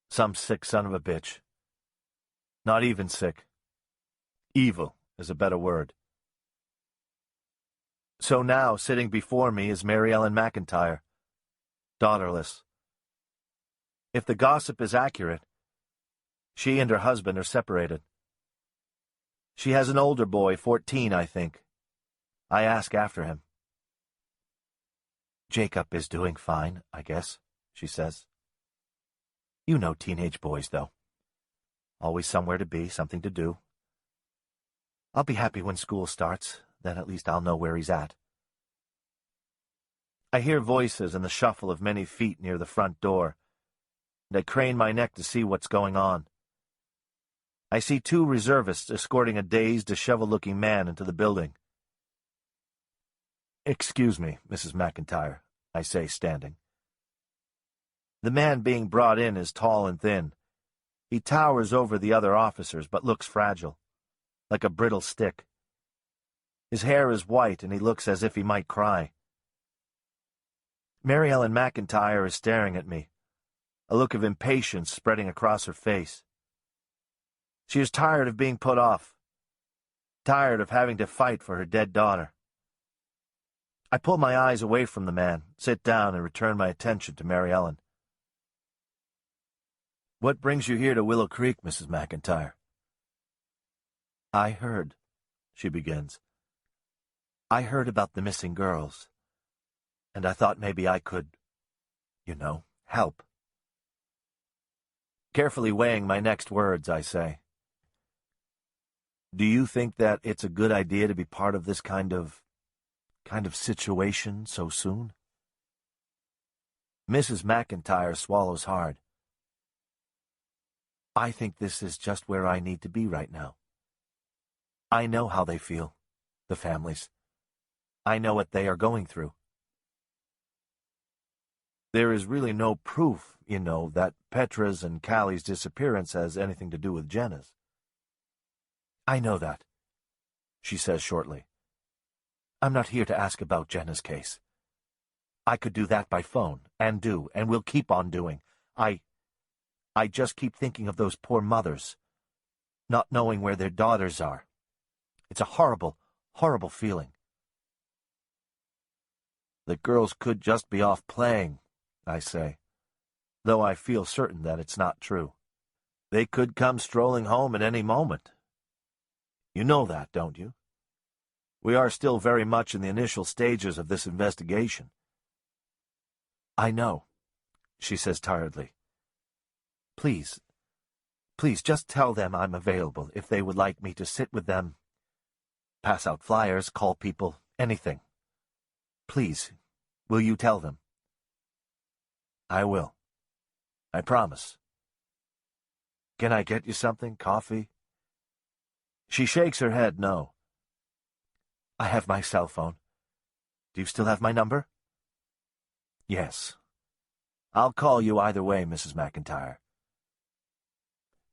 Speaker 10: some sick son of a bitch. Not even sick. Evil is a better word. So now, sitting before me is Mary Ellen McIntyre, daughterless. If the gossip is accurate, she and her husband are separated. She has an older boy, 14, I think. I ask after him. Jacob is doing fine, I guess, she says. You know teenage boys, though. Always somewhere to be, something to do. I'll be happy when school starts, then at least I'll know where he's at. I hear voices and the shuffle of many feet near the front door, and I crane my neck to see what's going on. I see 2 reservists escorting a dazed, disheveled-looking man into the building. Excuse me, Mrs. McIntyre, I say, standing. The man being brought in is tall and thin. He towers over the other officers, but looks fragile, like a brittle stick. His hair is white, and he looks as if he might cry. Mary Ellen McIntyre is staring at me, a look of impatience spreading across her face. She is tired of being put off, tired of having to fight for her dead daughter. I pull my eyes away from the man, sit down, and return my attention to Mary Ellen. What brings you here to Willow Creek, Mrs. McIntyre? I heard, she begins. I heard about the missing girls, and I thought maybe I could, help. Carefully weighing my next words, I say, do you think that it's a good idea to be part of this kind of situation so soon? Mrs. McIntyre swallows hard. I think this is just where I need to be right now. I know how they feel, the families. I know what they are going through. There is really no proof, that Petra's and Calli's disappearance has anything to do with Jenna's. I know that, she says shortly. I'm not here to ask about Jenna's case. I could do that by phone, and will keep on doing. I just keep thinking of those poor mothers, not knowing where their daughters are. It's a horrible, horrible feeling. The girls could just be off playing, I say, though I feel certain that it's not true. They could come strolling home at any moment. You know that, don't you? We are still very much in the initial stages of this investigation. I know, she says tiredly. Please, just tell them I'm available if they would like me to sit with them, pass out flyers, call people, anything. Please, will you tell them? I will. I promise. Can I get you something? Coffee? She shakes her head no. I have my cell phone. Do you still have my number? Yes. I'll call you either way, Mrs. McIntyre.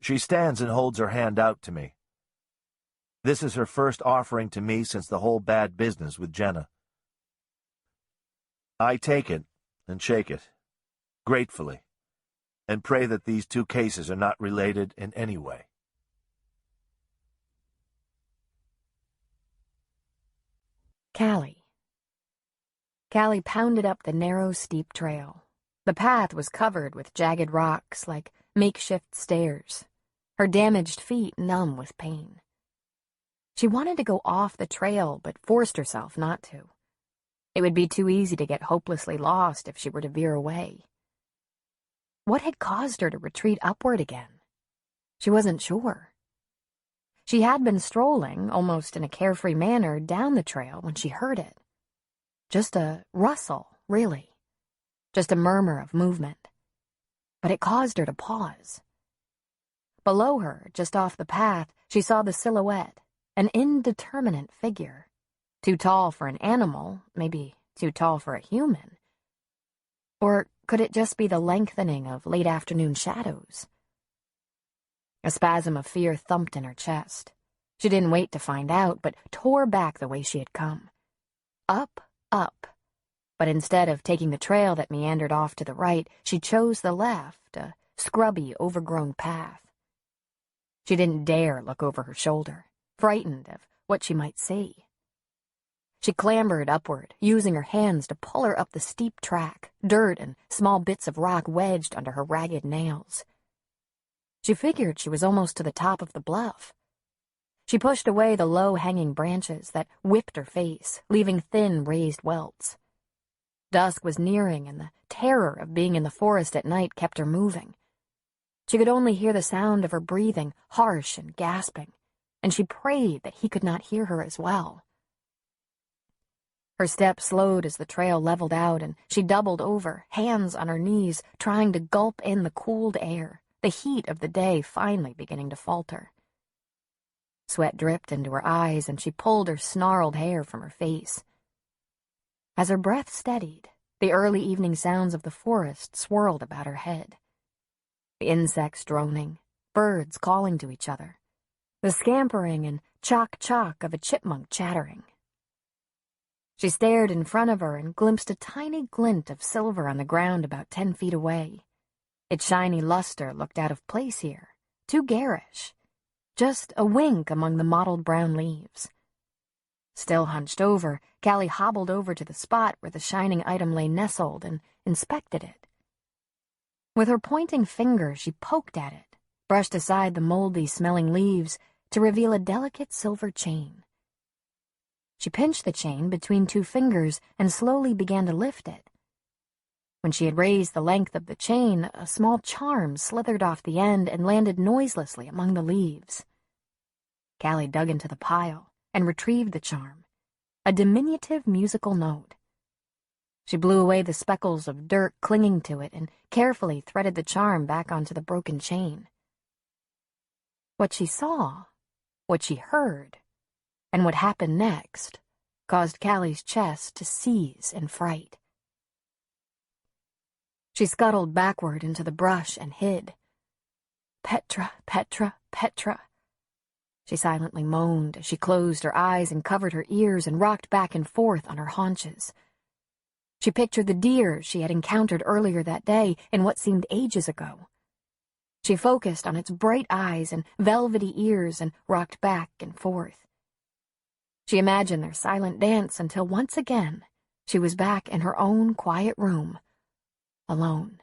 Speaker 10: She stands and holds her hand out to me. This is her first offering to me since the whole bad business with Jenna. I take it and shake it, gratefully, and pray that these two cases are not related in any way.
Speaker 3: Calli. Calli pounded up the narrow, steep trail. The path was covered with jagged rocks like makeshift stairs, her damaged feet numb with pain. She wanted to go off the trail, but forced herself not to. It would be too easy to get hopelessly lost if she were to veer away. What had caused her to retreat upward again? She wasn't sure. She had been strolling, almost in a carefree manner, down the trail when she heard it. Just a rustle, really. Just a murmur of movement. But it caused her to pause. Below her, just off the path, she saw the silhouette, an indeterminate figure. Too tall for an animal, maybe too tall for a human. Or could it just be the lengthening of late-afternoon shadows? A spasm of fear thumped in her chest. She didn't wait to find out, but tore back the way she had come. Up, up. But instead of taking the trail that meandered off to the right, she chose the left, a scrubby, overgrown path. She didn't dare look over her shoulder, frightened of what she might see. She clambered upward, using her hands to pull her up the steep track, dirt and small bits of rock wedged under her ragged nails. She figured she was almost to the top of the bluff. She pushed away the low-hanging branches that whipped her face, leaving thin, raised welts. Dusk was nearing, and the terror of being in the forest at night kept her moving. She could only hear the sound of her breathing, harsh and gasping, and she prayed that he could not hear her as well. Her step slowed as the trail leveled out, and she doubled over, hands on her knees, trying to gulp in the cooled air, the heat of the day finally beginning to falter. Sweat dripped into her eyes, and she pulled her snarled hair from her face. As her breath steadied, the early evening sounds of the forest swirled about her head. The insects droning, birds calling to each other, the scampering and chock-chock of a chipmunk chattering. She stared in front of her and glimpsed a tiny glint of silver on the ground about 10 feet away. Its shiny luster looked out of place here, too garish, just a wink among the mottled brown leaves. Still hunched over, Calli hobbled over to the spot where the shining item lay nestled and inspected it. With her pointing finger, she poked at it, brushed aside the moldy-smelling leaves to reveal a delicate silver chain. She pinched the chain between 2 fingers and slowly began to lift it. When she had raised the length of the chain, a small charm slithered off the end and landed noiselessly among the leaves. Calli dug into the pile and retrieved the charm, a diminutive musical note. She blew away the speckles of dirt clinging to it and carefully threaded the charm back onto the broken chain. What she saw, what she heard, and what happened next caused Calli's chest to seize in fright. She scuttled backward into the brush and hid. Petra, Petra, Petra. she silently moaned as she closed her eyes and covered her ears and rocked back and forth on her haunches. She pictured the deer she had encountered earlier that day in what seemed ages ago. She focused on its bright eyes and velvety ears and rocked back and forth. She imagined their silent dance until once again she was back in her own quiet room, alone.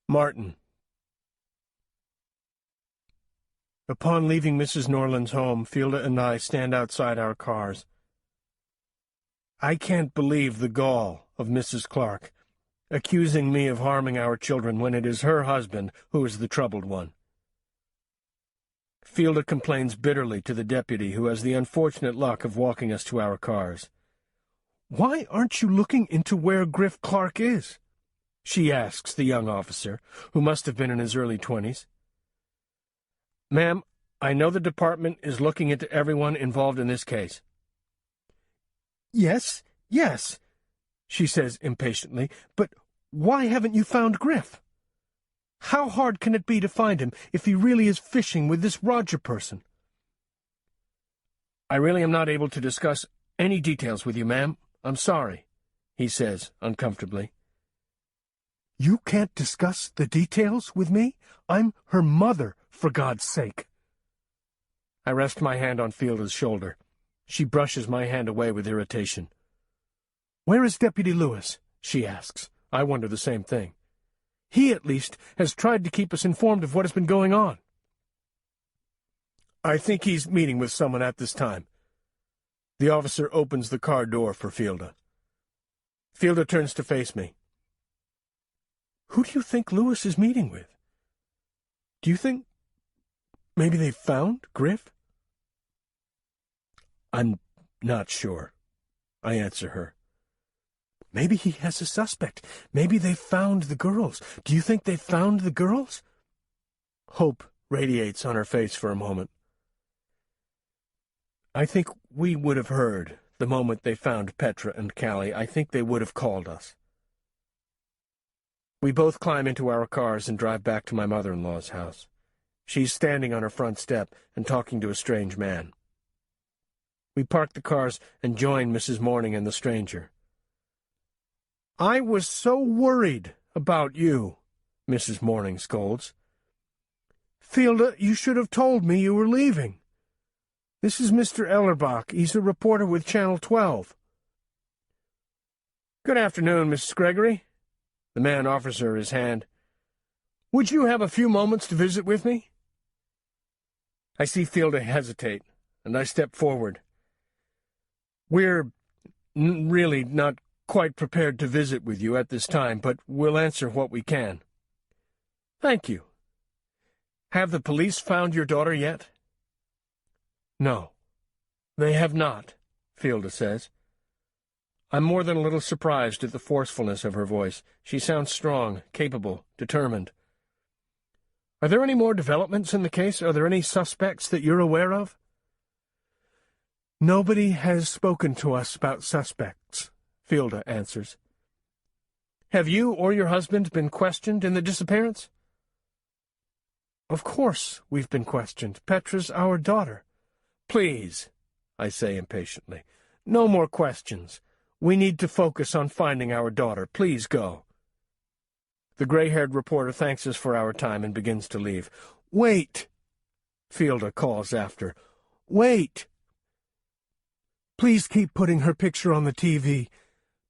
Speaker 7: Martin. Upon leaving Mrs. Norland's home, Fielda and I stand outside our cars. I can't believe the gall of Mrs. Clark, accusing me of harming our children when it is her husband who is the troubled one. Fielda complains bitterly to the deputy who has the unfortunate luck of walking us to our cars. "Why aren't you looking into where Griff Clark is?" she asks the young officer, who must have been in his early 20s. "Ma'am, I know the department is looking into everyone involved in this case." Yes, she says impatiently, "but why haven't you found Griff? How hard can it be to find him if he really is fishing with this Roger person?" "I really am not able to discuss any details with you, ma'am. I'm sorry," he says uncomfortably. "You can't discuss the details with me? I'm her mother, for God's sake." I rest my hand on Fielda's shoulder. She brushes my hand away with irritation. "Where is Deputy Lewis?" she asks. I wonder the same thing. "He, at least, has tried to keep us informed of what has been going on." "I think he's meeting with someone at this time." The officer opens the car door for Fielda. Fielda turns to face me. "Who do you think Lewis is meeting with? Do you think maybe they found Griff?" "I'm not sure," I answer her. "Maybe he has a suspect. Maybe they found the girls. Do you think they found the girls?" Hope radiates on her face for a moment. "I think we would have heard the moment they found Petra and Calli. I think they would have called us." We both climb into our cars and drive back to my mother-in-law's house. She's standing on her front step and talking to a strange man. We park the cars and join Mrs. Morning and the stranger. "I was so worried about you," Mrs. Morning scolds. "Fielda, you should have told me you were leaving. This is Mr. Ellerbach. He's a reporter with Channel 12. "Good afternoon, Mrs. Gregory." The man offers her his hand. "Would you have a few moments to visit with me?" I see Fielda hesitate, and I step forward. "We're really not quite prepared to visit with you at this time, but we'll answer what we can." "Thank you. Have the police found your daughter yet?" "No, they have not," Fielda says. I'm more than a little surprised at the forcefulness of her voice. She sounds strong, capable, determined. "Are there any more developments in the case? Are there any suspects that you're aware of?" "Nobody has spoken to us about suspects," Fielda answers. "Have you or your husband been questioned in the disappearance?" "Of course we've been questioned. Petra's our daughter." "Please," I say impatiently, "no more questions. We need to focus on finding our daughter. Please go." The gray-haired reporter thanks us for our time and begins to leave. "Wait," Fielda calls after. "Wait. Please keep putting her picture on the TV.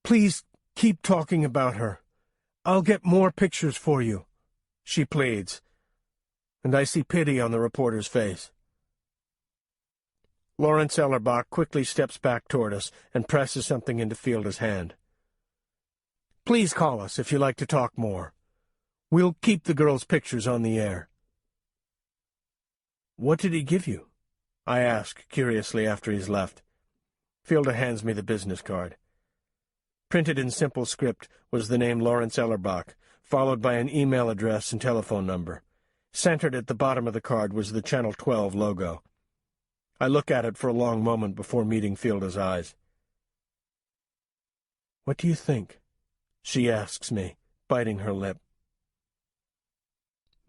Speaker 7: Please keep talking about her. I'll get more pictures for you," she pleads, and I see pity on the reporter's face. Lawrence Ellerbach quickly steps back toward us and presses something into Fielda's hand. "Please call us if you'd like to talk more. We'll keep the girls' pictures on the air." "What did he give you?" I ask curiously after he's left. Fielda hands me the business card. Printed in simple script was the name Lawrence Ellerbach, followed by an email address and telephone number. Centered at the bottom of the card was the Channel 12 logo. I look at it for a long moment before meeting Fielda's eyes. "What do you think?" she asks me, biting her lip.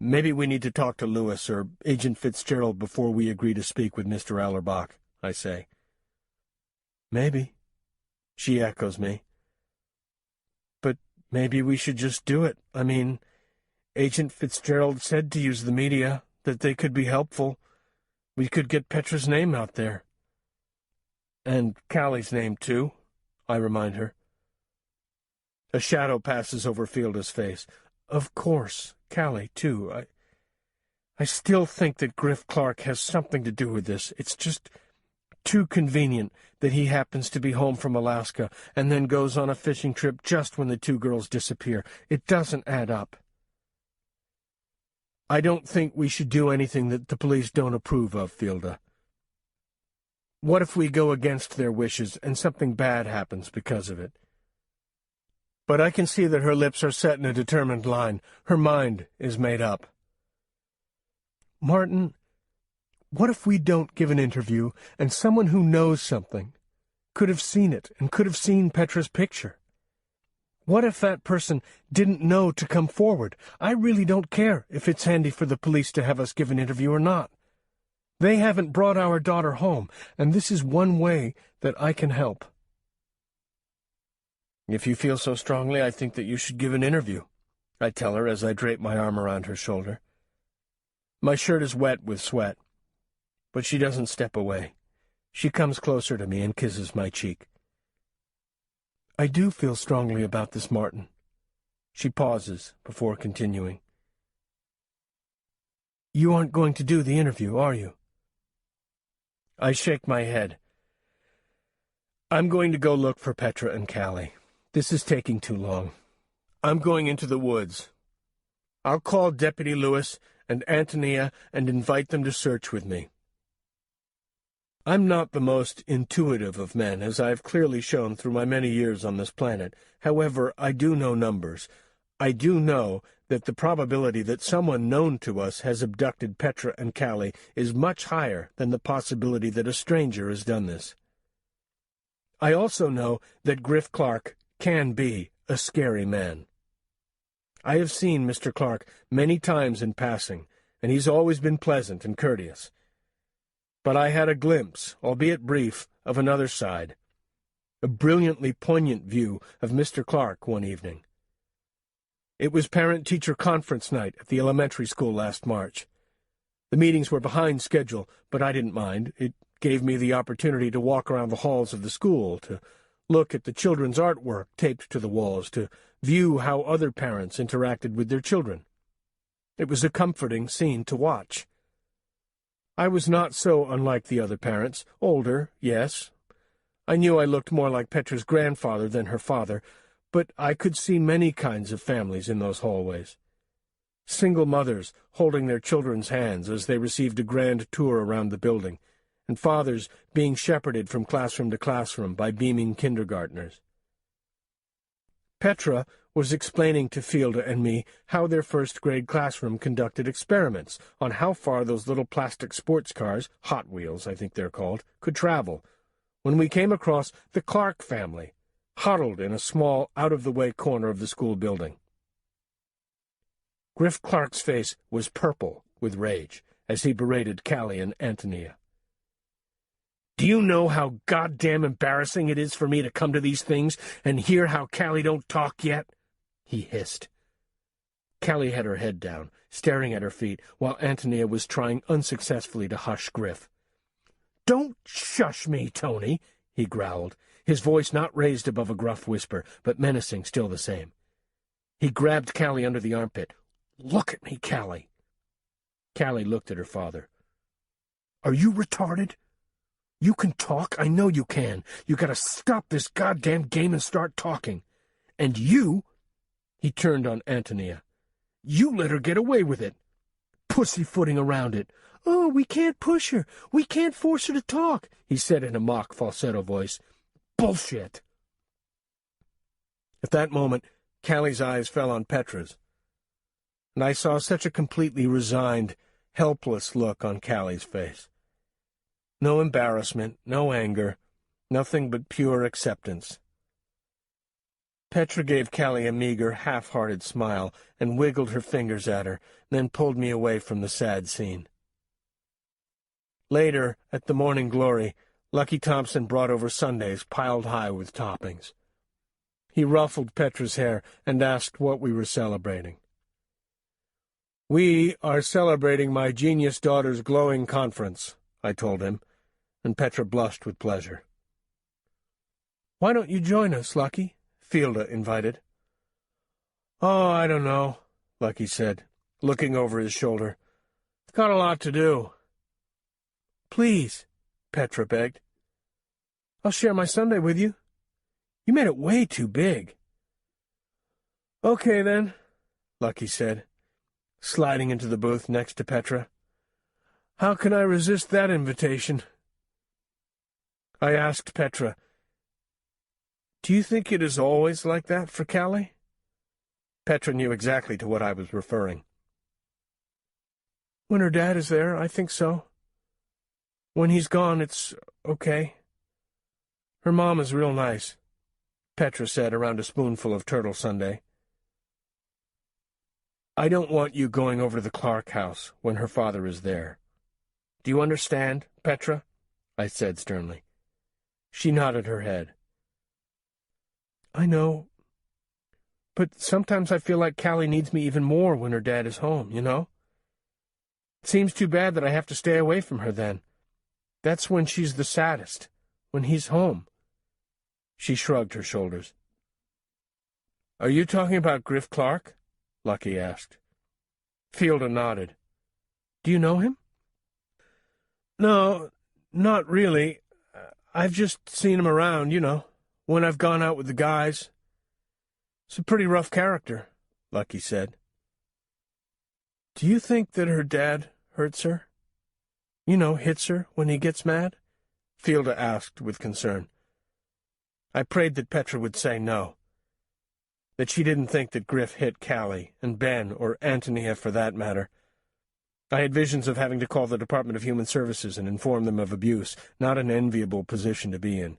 Speaker 7: Maybe we need to talk to Lewis or Agent Fitzgerald before we agree to speak with Mr. Allerbach, I say. Maybe, she echoes me. But maybe we should just do it. I mean, Agent Fitzgerald said to use the media, that they could be helpful. We could get Petra's name out there. And Calli's name, too, I remind her. A shadow passes over Fielda's face. Of course, Calli, too. I still think that Griff Clark has something to do with this. It's just too convenient that he happens to be home from Alaska and then goes on a fishing trip just when the two girls disappear. It doesn't add up. I don't think we should do anything that the police don't approve of, Fielda. What if we go against their wishes and something bad happens because of it? But I can see that her lips are set in a determined line. Her mind is made up. Martin, what if we don't give an interview and someone who knows something could have seen it and could have seen Petra's picture? What if that person didn't know to come forward? I really don't care if it's handy for the police to have us give an interview or not. They haven't brought our daughter home, and this is one way that I can help. If you feel so strongly, I think that you should give an interview, I tell her as I drape my arm around her shoulder. My shirt is wet with sweat, but she doesn't step away. She comes closer to me and kisses my cheek. I do feel strongly about this, Martin. She pauses before continuing. You aren't going to do the interview, are you? I shake my head. I'm going to go look for Petra and Calli. This is taking too long. I'm going into the woods. I'll call Deputy Lewis and Antonia and invite them to search with me. I'm not the most intuitive of men, as I've clearly shown through my many years on this planet. However, I do know numbers. I do know that the probability that someone known to us has abducted Petra and Calli is much higher than the possibility that a stranger has done this. I also know that Griff Clark can be a scary man. I have seen Mr. Clark many times in passing, and he's always been pleasant and courteous. But I had a glimpse, albeit brief, of another side, a brilliantly poignant view of Mr. Clark one evening. It was parent-teacher conference night at the elementary school last March. The meetings were behind schedule, but I didn't mind. It gave me the opportunity to walk around the halls of the school, to look at the children's artwork taped to the walls, to view how other parents interacted with their children. It was a comforting scene to watch. I was not so unlike the other parents. Older, yes. I knew I looked more like Petra's grandfather than her father, but I could see many kinds of families in those hallways. Single mothers holding their children's hands as they received a grand tour around the building, and fathers being shepherded from classroom to classroom by beaming kindergartners. Petra was explaining to Fielda and me how their first-grade classroom conducted experiments on how far those little plastic sports cars, Hot Wheels I think they're called, could travel, when we came across the Clark family, huddled in a small, out-of-the-way corner of the school building. Griff Clark's face was purple with rage as he berated Calli and Antonia. Do you know how goddamn embarrassing it is for me to come to these things and hear how Calli don't talk yet? He hissed. Calli had her head down, staring at her feet, while Antonia was trying unsuccessfully to hush Griff. Don't shush me, Tony, he growled, his voice not raised above a gruff whisper, but menacing still the same. He grabbed Calli under the armpit. Look at me, Calli. Calli looked at her father. Are you retarded? You can talk, I know you can. You gotta stop this goddamn game and start talking. And you, he turned on Antonia, you let her get away with it. Pussyfooting around it. Oh, we can't push her. We can't force her to talk, he said in a mock falsetto voice. Bullshit. At that moment, Calli's eyes fell on Petra's, and I saw such a completely resigned, helpless look on Calli's face. No embarrassment, no anger, nothing but pure acceptance. Petra gave Calli a meager, half-hearted smile and wiggled her fingers at her, then pulled me away from the sad scene. Later, at the Morning Glory, Lucky Thompson brought over sundaes piled high with toppings. He ruffled Petra's hair and asked what we were celebrating. "We are celebrating my genius daughter's glowing conference," I told him, and Petra blushed with pleasure. "Why don't you join us, Lucky?" Fielda invited. "Oh, I don't know," Lucky said, looking over his shoulder. "I've got a lot to do." "Please," Petra begged. "I'll share my sundae with you. You made it way too big." "Okay, then," Lucky said, sliding into the booth next to Petra. "How can I resist that invitation?" I asked Petra, "Do you think it is always like that for Calli?" Petra knew exactly to what I was referring. "When her dad is there, I think so. When he's gone, it's okay. Her mom is real nice," Petra said around a spoonful of turtle sundae. "I don't want you going over to the Clark house when her father is there. Do you understand, Petra?" I said sternly. She nodded her head. "I know. But sometimes I feel like Calli needs me even more when her dad is home, you know? It seems too bad that I have to stay away from her then. That's when she's the saddest, when he's home." She shrugged her shoulders. "Are you talking about Griff Clark?" Lucky asked. Fielda nodded. "Do you know him?" "No, not really. I've just seen him around, you know, when I've gone out with the guys. He's a pretty rough character," Lucky said. "Do you think that her dad hurts her? You know, hits her when he gets mad?" Fielda asked with concern. I prayed that Petra would say no, that she didn't think that Griff hit Calli, and Ben, or Antonia for that matter. I had visions of having to call the Department of Human Services and inform them of abuse, not an enviable position to be in.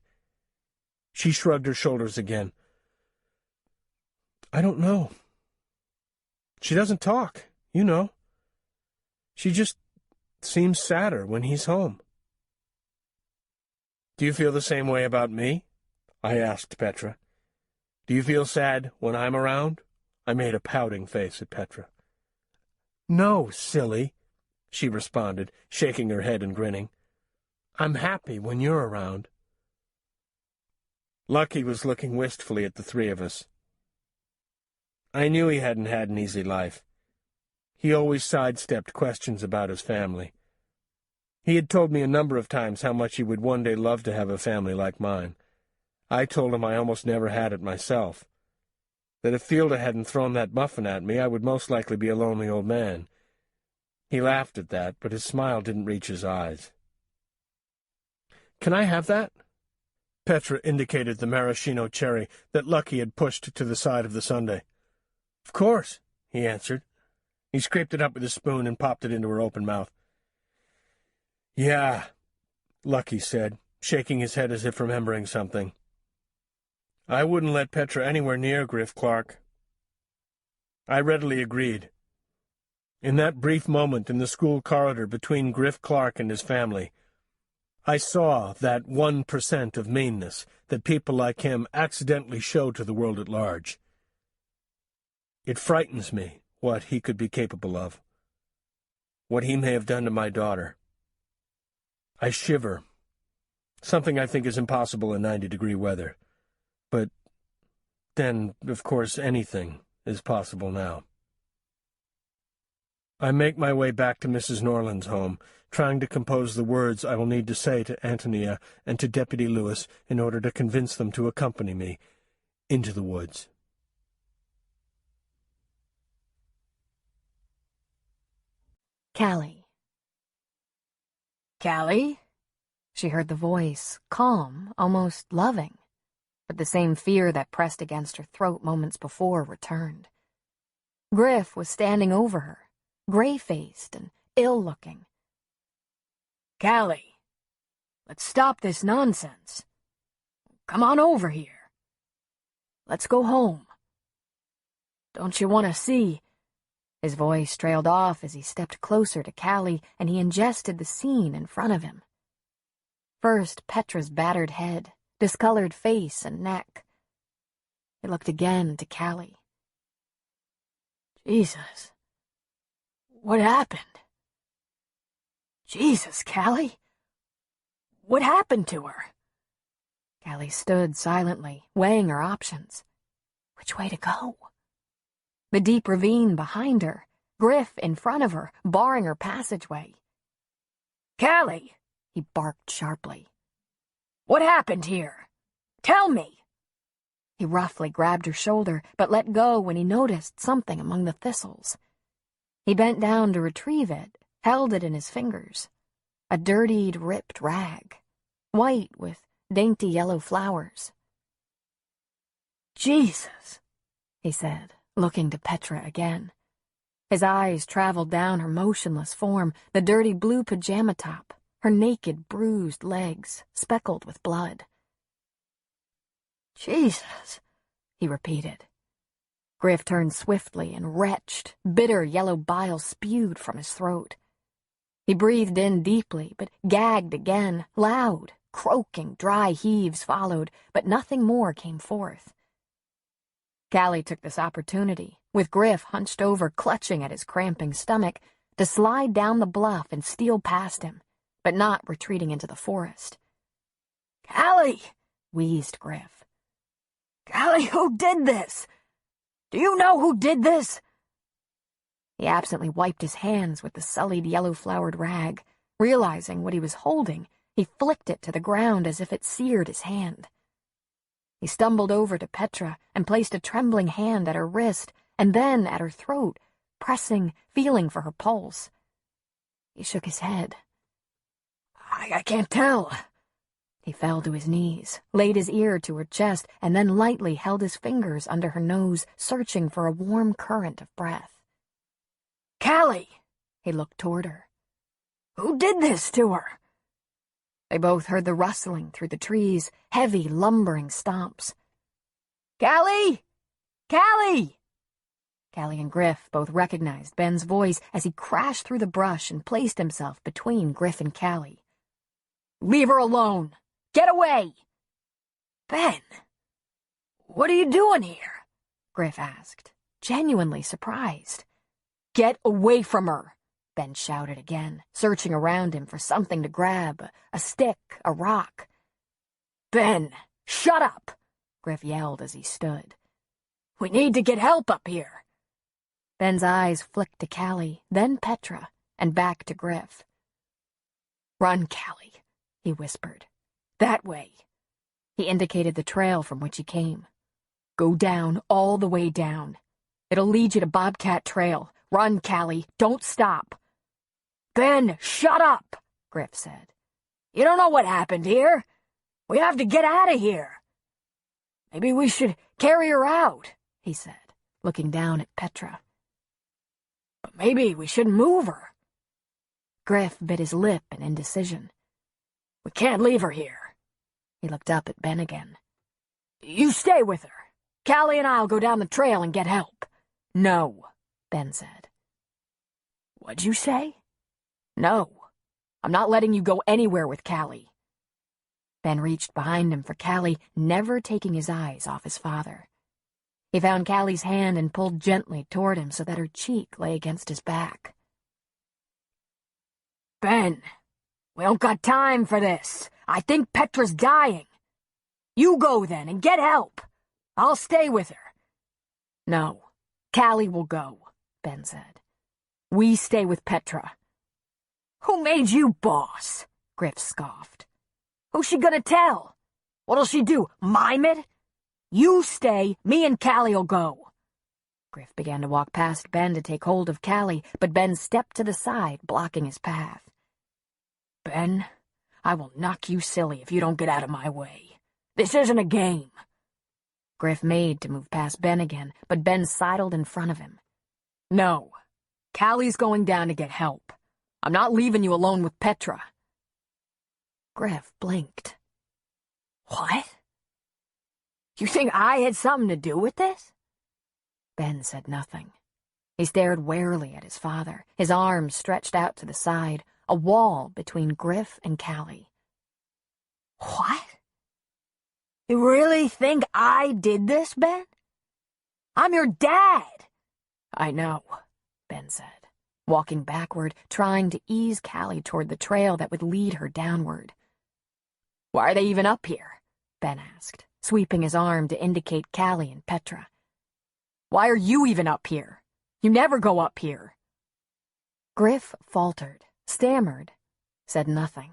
Speaker 7: She shrugged her shoulders again. "I don't know. She doesn't talk, you know. She just seems sadder when he's home." "Do you feel the same way about me?" I asked Petra. "Do you feel sad when I'm around?" I made a pouting face at Petra. "No, silly," she responded, shaking her head and grinning. "I'm happy when you're around." Lucky was looking wistfully at the three of us. I knew he hadn't had an easy life. He always sidestepped questions about his family. He had told me a number of times how much he would one day love to have a family like mine. I told him I almost never had it myself, that if Fielda hadn't thrown that muffin at me, I would most likely be a lonely old man. He laughed at that, but his smile didn't reach his eyes. "Can I have that?" Petra indicated the maraschino cherry that Lucky had pushed to the side of the sundae. "Of course," he answered. He scraped it up with his spoon and popped it into her open mouth. "Yeah," Lucky said, shaking his head as if remembering something. "I wouldn't let Petra anywhere near Griff Clark." I readily agreed. In that brief moment in the school corridor between Griff Clark and his family, I saw that 1% of meanness that people like him accidentally show to the world at large. It frightens me what he could be capable of, what he may have done to my daughter. I shiver, something I think is impossible in 90-degree weather. But then, of course, anything is possible now. I make my way back to Mrs. Norland's home, trying to compose the words I will need to say to Antonia and to Deputy Lewis in order to convince them to accompany me into the woods.
Speaker 3: Calli.
Speaker 9: "Calli?"
Speaker 3: She heard the voice, calm, almost loving, but the same fear that pressed against her throat moments before returned. Griff was standing over her, gray-faced and ill-looking.
Speaker 9: "Calli, let's stop this nonsense. Come on over here."
Speaker 4: Let's go home. Don't you want to see?
Speaker 3: His voice trailed off as he stepped closer to Calli, and he ingested the scene in front of him. First, Petra's battered head, discolored face and neck. He looked again to Calli.
Speaker 4: Jesus. What happened? Jesus, Calli. What happened to her?
Speaker 3: Calli stood silently, weighing her options. Which way to go? The deep ravine behind her, Griff in front of her, barring her passageway.
Speaker 4: Calli,
Speaker 3: he barked sharply.
Speaker 4: What happened here? Tell me.
Speaker 3: He roughly grabbed her shoulder, but let go when he noticed something among the thistles. He bent down to retrieve it, held it in his fingers. A dirtied, ripped rag, white with dainty yellow flowers.
Speaker 4: Jesus,
Speaker 3: he said, looking to Petra again. His eyes traveled down her motionless form, the dirty blue pajama top, her naked, bruised legs, speckled with blood.
Speaker 4: Jesus,
Speaker 3: he repeated. Griff turned swiftly and retched, bitter yellow bile spewed from his throat. He breathed in deeply, but gagged again, loud, croaking, dry heaves followed, but nothing more came forth. Calli took this opportunity, with Griff hunched over, clutching at his cramping stomach, to slide down the bluff and steal past him, but not retreating into the forest.
Speaker 4: Calli,
Speaker 3: wheezed Griff.
Speaker 4: Calli, who did this? Do you know who did this?
Speaker 3: He absently wiped his hands with the sullied yellow-flowered rag. Realizing what he was holding, he flicked it to the ground as if it seared his hand. He stumbled over to Petra and placed a trembling hand at her wrist and then at her throat, pressing, feeling for her pulse. He shook his head.
Speaker 4: I can't tell.
Speaker 3: He fell to his knees, laid his ear to her chest, and then lightly held his fingers under her nose, searching for a warm current of breath.
Speaker 4: Calli!
Speaker 3: He looked toward her.
Speaker 4: Who did this to her?
Speaker 3: They both heard the rustling through the trees, heavy, lumbering stomps.
Speaker 4: Calli! Calli!
Speaker 3: Calli and Griff both recognized Ben's voice as he crashed through the brush and placed himself between Griff and Calli.
Speaker 4: Leave her alone! Get away! Ben, what are you doing here?
Speaker 3: Griff asked, genuinely surprised.
Speaker 4: Get away from her!
Speaker 3: Ben shouted again, searching around him for something to grab, a stick, a rock.
Speaker 4: Ben, shut up!
Speaker 3: Griff yelled as he stood.
Speaker 4: We need to get help up here.
Speaker 3: Ben's eyes flicked to Calli, then Petra, and back to Griff.
Speaker 4: Run, Calli,
Speaker 3: he whispered.
Speaker 4: That way.
Speaker 3: He indicated the trail from which he came. Go down, all the way down. It'll lead you to Bobcat Trail. Run, Calli, don't stop.
Speaker 4: Ben, shut up,
Speaker 3: Griff said.
Speaker 4: You don't know what happened here. We have to get out of here. Maybe we should carry her out, he said, looking down at Petra. But maybe we shouldn't move her.
Speaker 3: Griff bit his lip in indecision.
Speaker 4: We can't leave her here.
Speaker 3: He looked up at Ben again.
Speaker 4: You stay with her. Calli and I'll go down the trail and get help.
Speaker 3: No, Ben said.
Speaker 4: What'd you say?
Speaker 3: No, I'm not letting you go anywhere with Calli. Ben reached behind him for Calli, never taking his eyes off his father. He found Calli's hand and pulled gently toward him so that her cheek lay against his back.
Speaker 4: Ben, we don't got time for this. I think Petra's dying. You go then and get help. I'll stay with her.
Speaker 3: No, Calli will go, Ben said. We stay with Petra.
Speaker 4: Who made you boss?
Speaker 3: Griff scoffed.
Speaker 4: Who's she gonna tell? What'll she do, mime it? You stay, me and Calli'll go.
Speaker 3: Griff began to walk past Ben to take hold of Calli, but Ben stepped to the side, blocking his path.
Speaker 4: Ben, I will knock you silly if you don't get out of my way. This isn't a game.
Speaker 3: Griff made to move past Ben again, but Ben sidled in front of him.
Speaker 4: No, Calli's going down to get help. I'm not leaving you alone with Petra.
Speaker 3: Griff blinked.
Speaker 4: What? You think I had something to do with this?
Speaker 9: Ben said nothing. He stared warily at his father, his arms stretched out to the side, a wall between Griff and Calli.
Speaker 4: What? You really think I did this, Ben? I'm your dad.
Speaker 9: I know, Ben said, walking backward, trying to ease Calli toward the trail that would lead her downward.
Speaker 4: Why are they even up here?
Speaker 9: Ben asked, sweeping his arm to indicate Calli and Petra.
Speaker 4: Why are you even up here? You never go up here.
Speaker 9: Griff faltered, stammered, said nothing.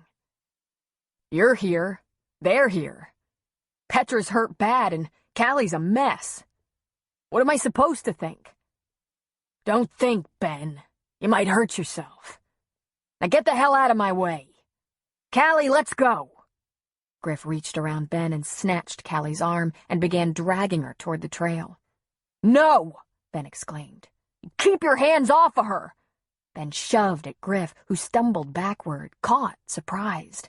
Speaker 4: You're here. They're here. Petra's hurt bad and Calli's a mess. What am I supposed to think? Don't think, Ben. You might hurt yourself. Now get the hell out of my way. Calli, let's go.
Speaker 9: Griff reached around Ben and snatched Calli's arm and began dragging her toward the trail.
Speaker 4: No!
Speaker 9: Ben exclaimed.
Speaker 4: Keep your hands off of her!
Speaker 9: Ben shoved at Griff, who stumbled backward, caught, surprised.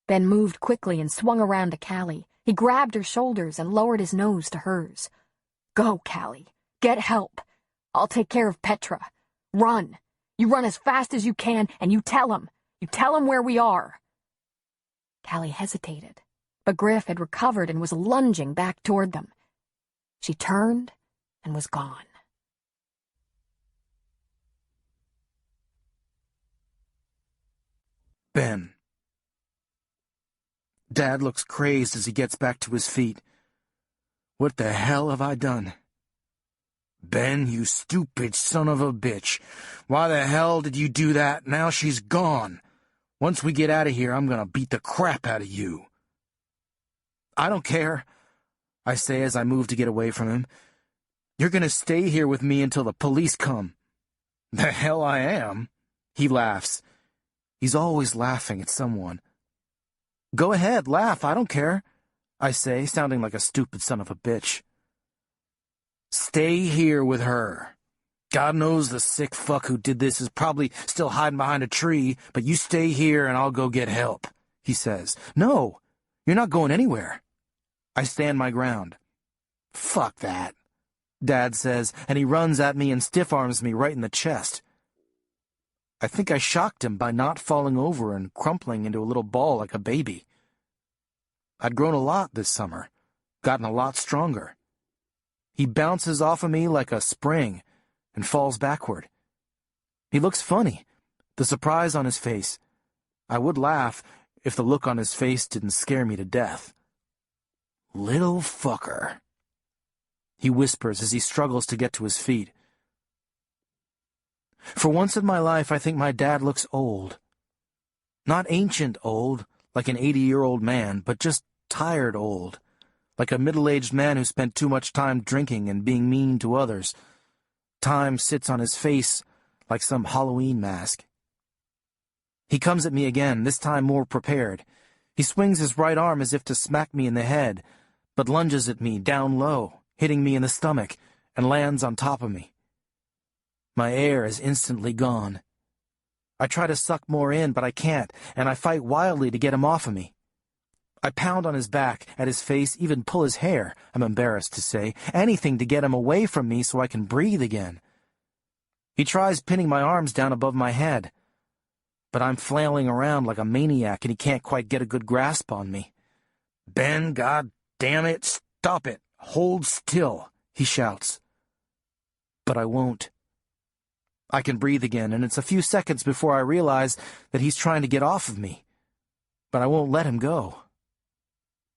Speaker 9: Ben moved quickly and swung around to Calli. He grabbed her shoulders and lowered his nose to hers.
Speaker 4: Go, Calli. Get help. I'll take care of Petra. Run. You run as fast as you can, and you tell him. You tell him where we are.
Speaker 9: Calli hesitated, but Griff had recovered and was lunging back toward them. She turned and was gone.
Speaker 8: Ben. Dad looks crazed as he gets back to his feet. What the hell have I done? Ben, you stupid son of a bitch. Why the hell did you do that? Now she's gone. Once we get out of here, I'm gonna beat the crap out of you. I don't care, I say as I move to get away from him. You're gonna stay here with me until the police come. The hell I am, he laughs. He's always laughing at someone. Go ahead, laugh, I don't care, I say, sounding like a stupid son of a bitch. Stay here with her. God knows the sick fuck who did this is probably still hiding behind a tree, but you stay here and I'll go get help, he says. No, you're not going anywhere. I stand my ground. Fuck that, Dad says, and he runs at me and stiff-arms me right in the chest. I think I shocked him by not falling over and crumpling into a little ball like a baby. I'd grown a lot this summer, gotten a lot stronger. He bounces off of me like a spring and falls backward. He looks funny, the surprise on his face. I would laugh if the look on his face didn't scare me to death. Little fucker, he whispers as he struggles to get to his feet. For once in my life, I think my dad looks old. Not ancient old, like an 80-year-old man, but just tired old, like a middle-aged man who spent too much time drinking and being mean to others. Time sits on his face like some Halloween mask. He comes at me again, this time more prepared. He swings his right arm as if to smack me in the head, but lunges at me down low, hitting me in the stomach, and lands on top of me. My air is instantly gone. I try to suck more in, but I can't, and I fight wildly to get him off of me. I pound on his back, at his face, even pull his hair, I'm embarrassed to say, anything to get him away from me so I can breathe again. He tries pinning my arms down above my head, but I'm flailing around like a maniac and he can't quite get a good grasp on me. Ben, God damn it, stop it, hold still, he shouts. But I won't. I can breathe again, and it's a few seconds before I realize that he's trying to get off of me, but I won't let him go.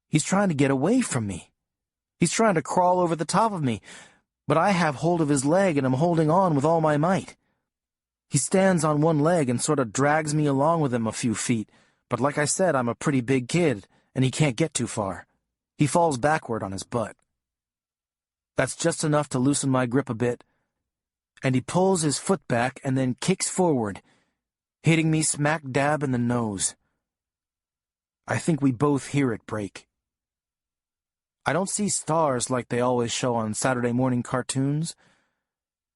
Speaker 8: He's trying to get away from me. He's trying to crawl over the top of me, but I have hold of his leg and am holding on with all my might. He stands on one leg and sort of drags me along with him a few feet, but like I said, I'm a pretty big kid, and he can't get too far. He falls backward on his butt. That's just enough to loosen my grip a bit, and he pulls his foot back and then kicks forward, hitting me smack dab in the nose. I think we both hear it break. I don't see stars like they always show on Saturday morning cartoons,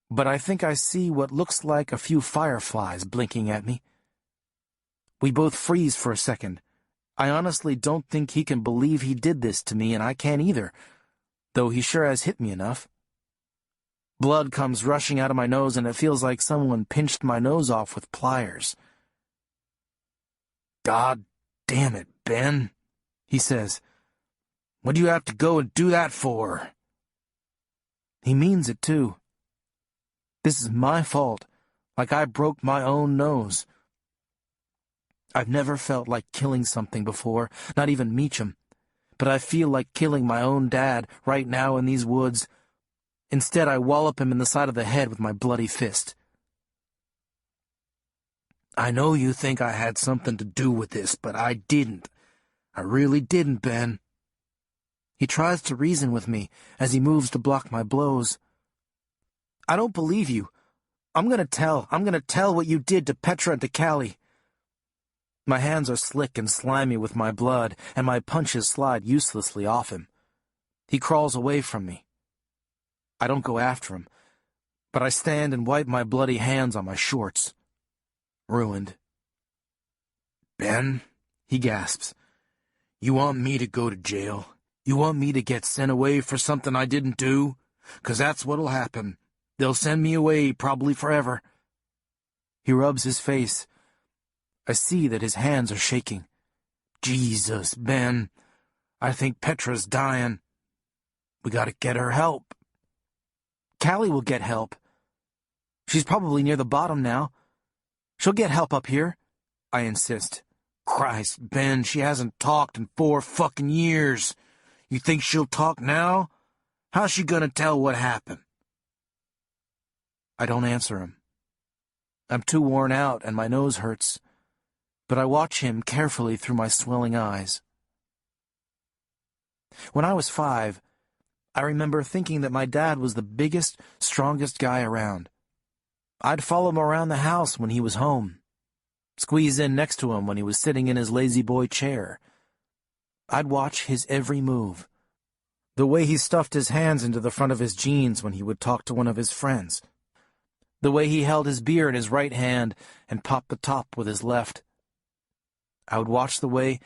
Speaker 8: but I think I see what looks like a few fireflies blinking at me. We both freeze for a second. I honestly don't think he can believe he did this to me, and I can't either. though he sure has hit me enough. Blood comes rushing out of my nose, and it feels like someone pinched my nose off with pliers. "God damn it, Ben," he says. "What do you have to go and do that for?" He means it, too. This is my fault, like I broke my own nose. I've never felt like killing something before, not even Meacham, but I feel like killing my own dad right now in these woods. Instead, I wallop him in the side of the head with my bloody fist. "I know you think I had something to do with this, but I didn't. I really didn't, Ben." He tries to reason with me as he moves to block my blows. "I don't believe you. I'm gonna tell what you did to Petra and to Calli." My hands are slick and slimy with my blood, and my punches slide uselessly off him. He crawls away from me. I don't go after him, but I stand and wipe my bloody hands on my shorts. Ruined. "Ben," he gasps, "you want me to go to jail? You want me to get sent away for something I didn't do? 'Cause that's what'll happen. They'll send me away, probably forever." He rubs his face. I see that his hands are shaking. "Jesus, Ben, I think Petra's dying. We gotta get her help." "Calli will get help. She's probably near the bottom now. She'll get help up here," I insist. "Christ, Ben, she hasn't talked in 4 fucking years. You think she'll talk now? How's she gonna tell what happened?" I don't answer him. I'm too worn out and my nose hurts, but I watch him carefully through my swelling eyes. When I was 5, I remember thinking that my dad was the biggest, strongest guy around. I'd follow him around the house when he was home, squeeze in next to him when he was sitting in his lazy boy chair. I'd watch his every move, the way he stuffed his hands into the front of his jeans when he would talk to one of his friends, the way he held his beer in his right hand and popped the top with his left. I would watch the way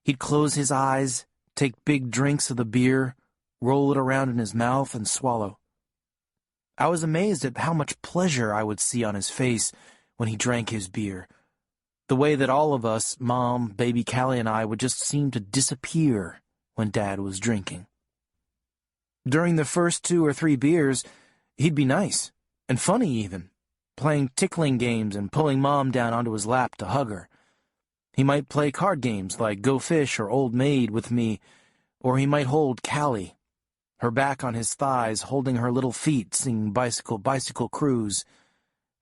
Speaker 8: he'd close his eyes, take big drinks of the beer, roll it around in his mouth, and swallow. I was amazed at how much pleasure I would see on his face when he drank his beer, the way that all of us, Mom, baby Calli, and I would just seem to disappear when Dad was drinking. During the first 2 or 3 beers, he'd be nice, and funny even, playing tickling games and pulling Mom down onto his lap to hug her. He might play card games like Go Fish or Old Maid with me, or he might hold Calli, her back on his thighs, holding her little feet, singing Bicycle, Bicycle Cruise,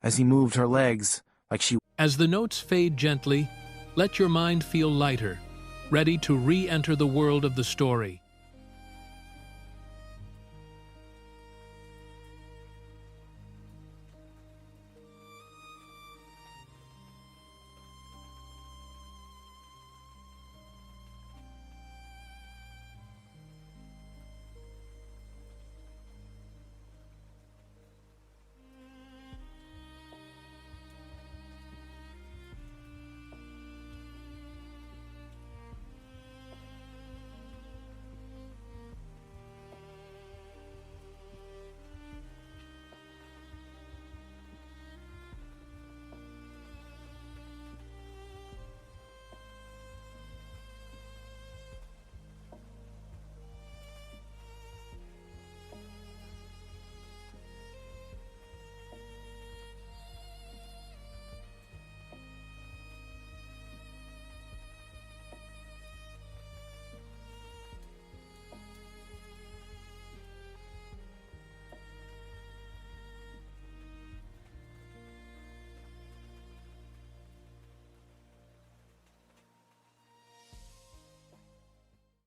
Speaker 8: as he moved her legs like she...
Speaker 11: As the notes fade gently, let your mind feel lighter, ready to re-enter the world of the story.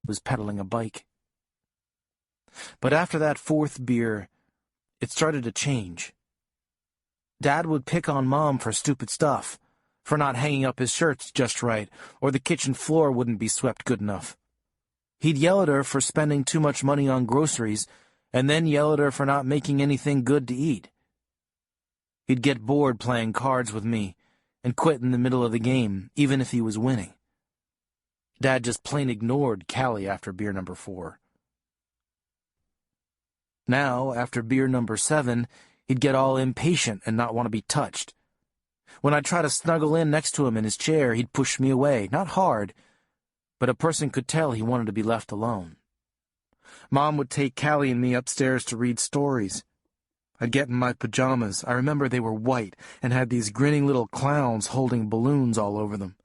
Speaker 8: was pedaling a bike. But after that 4th beer, it started to change. Dad would pick on Mom for stupid stuff, for not hanging up his shirts just right, or the kitchen floor wouldn't be swept good enough. He'd yell at her for spending too much money on groceries, and then yell at her for not making anything good to eat. He'd get bored playing cards with me, and quit in the middle of the game, even if he was winning. Dad just plain ignored Calli after beer number 4. Now, after beer number 7, he'd get all impatient and not want to be touched. When I'd try to snuggle in next to him in his chair, he'd push me away, not hard, but a person could tell he wanted to be left alone. Mom would take Calli and me upstairs to read stories. I'd get in my pajamas. I remember they were white and had these grinning little clowns holding balloons all over them.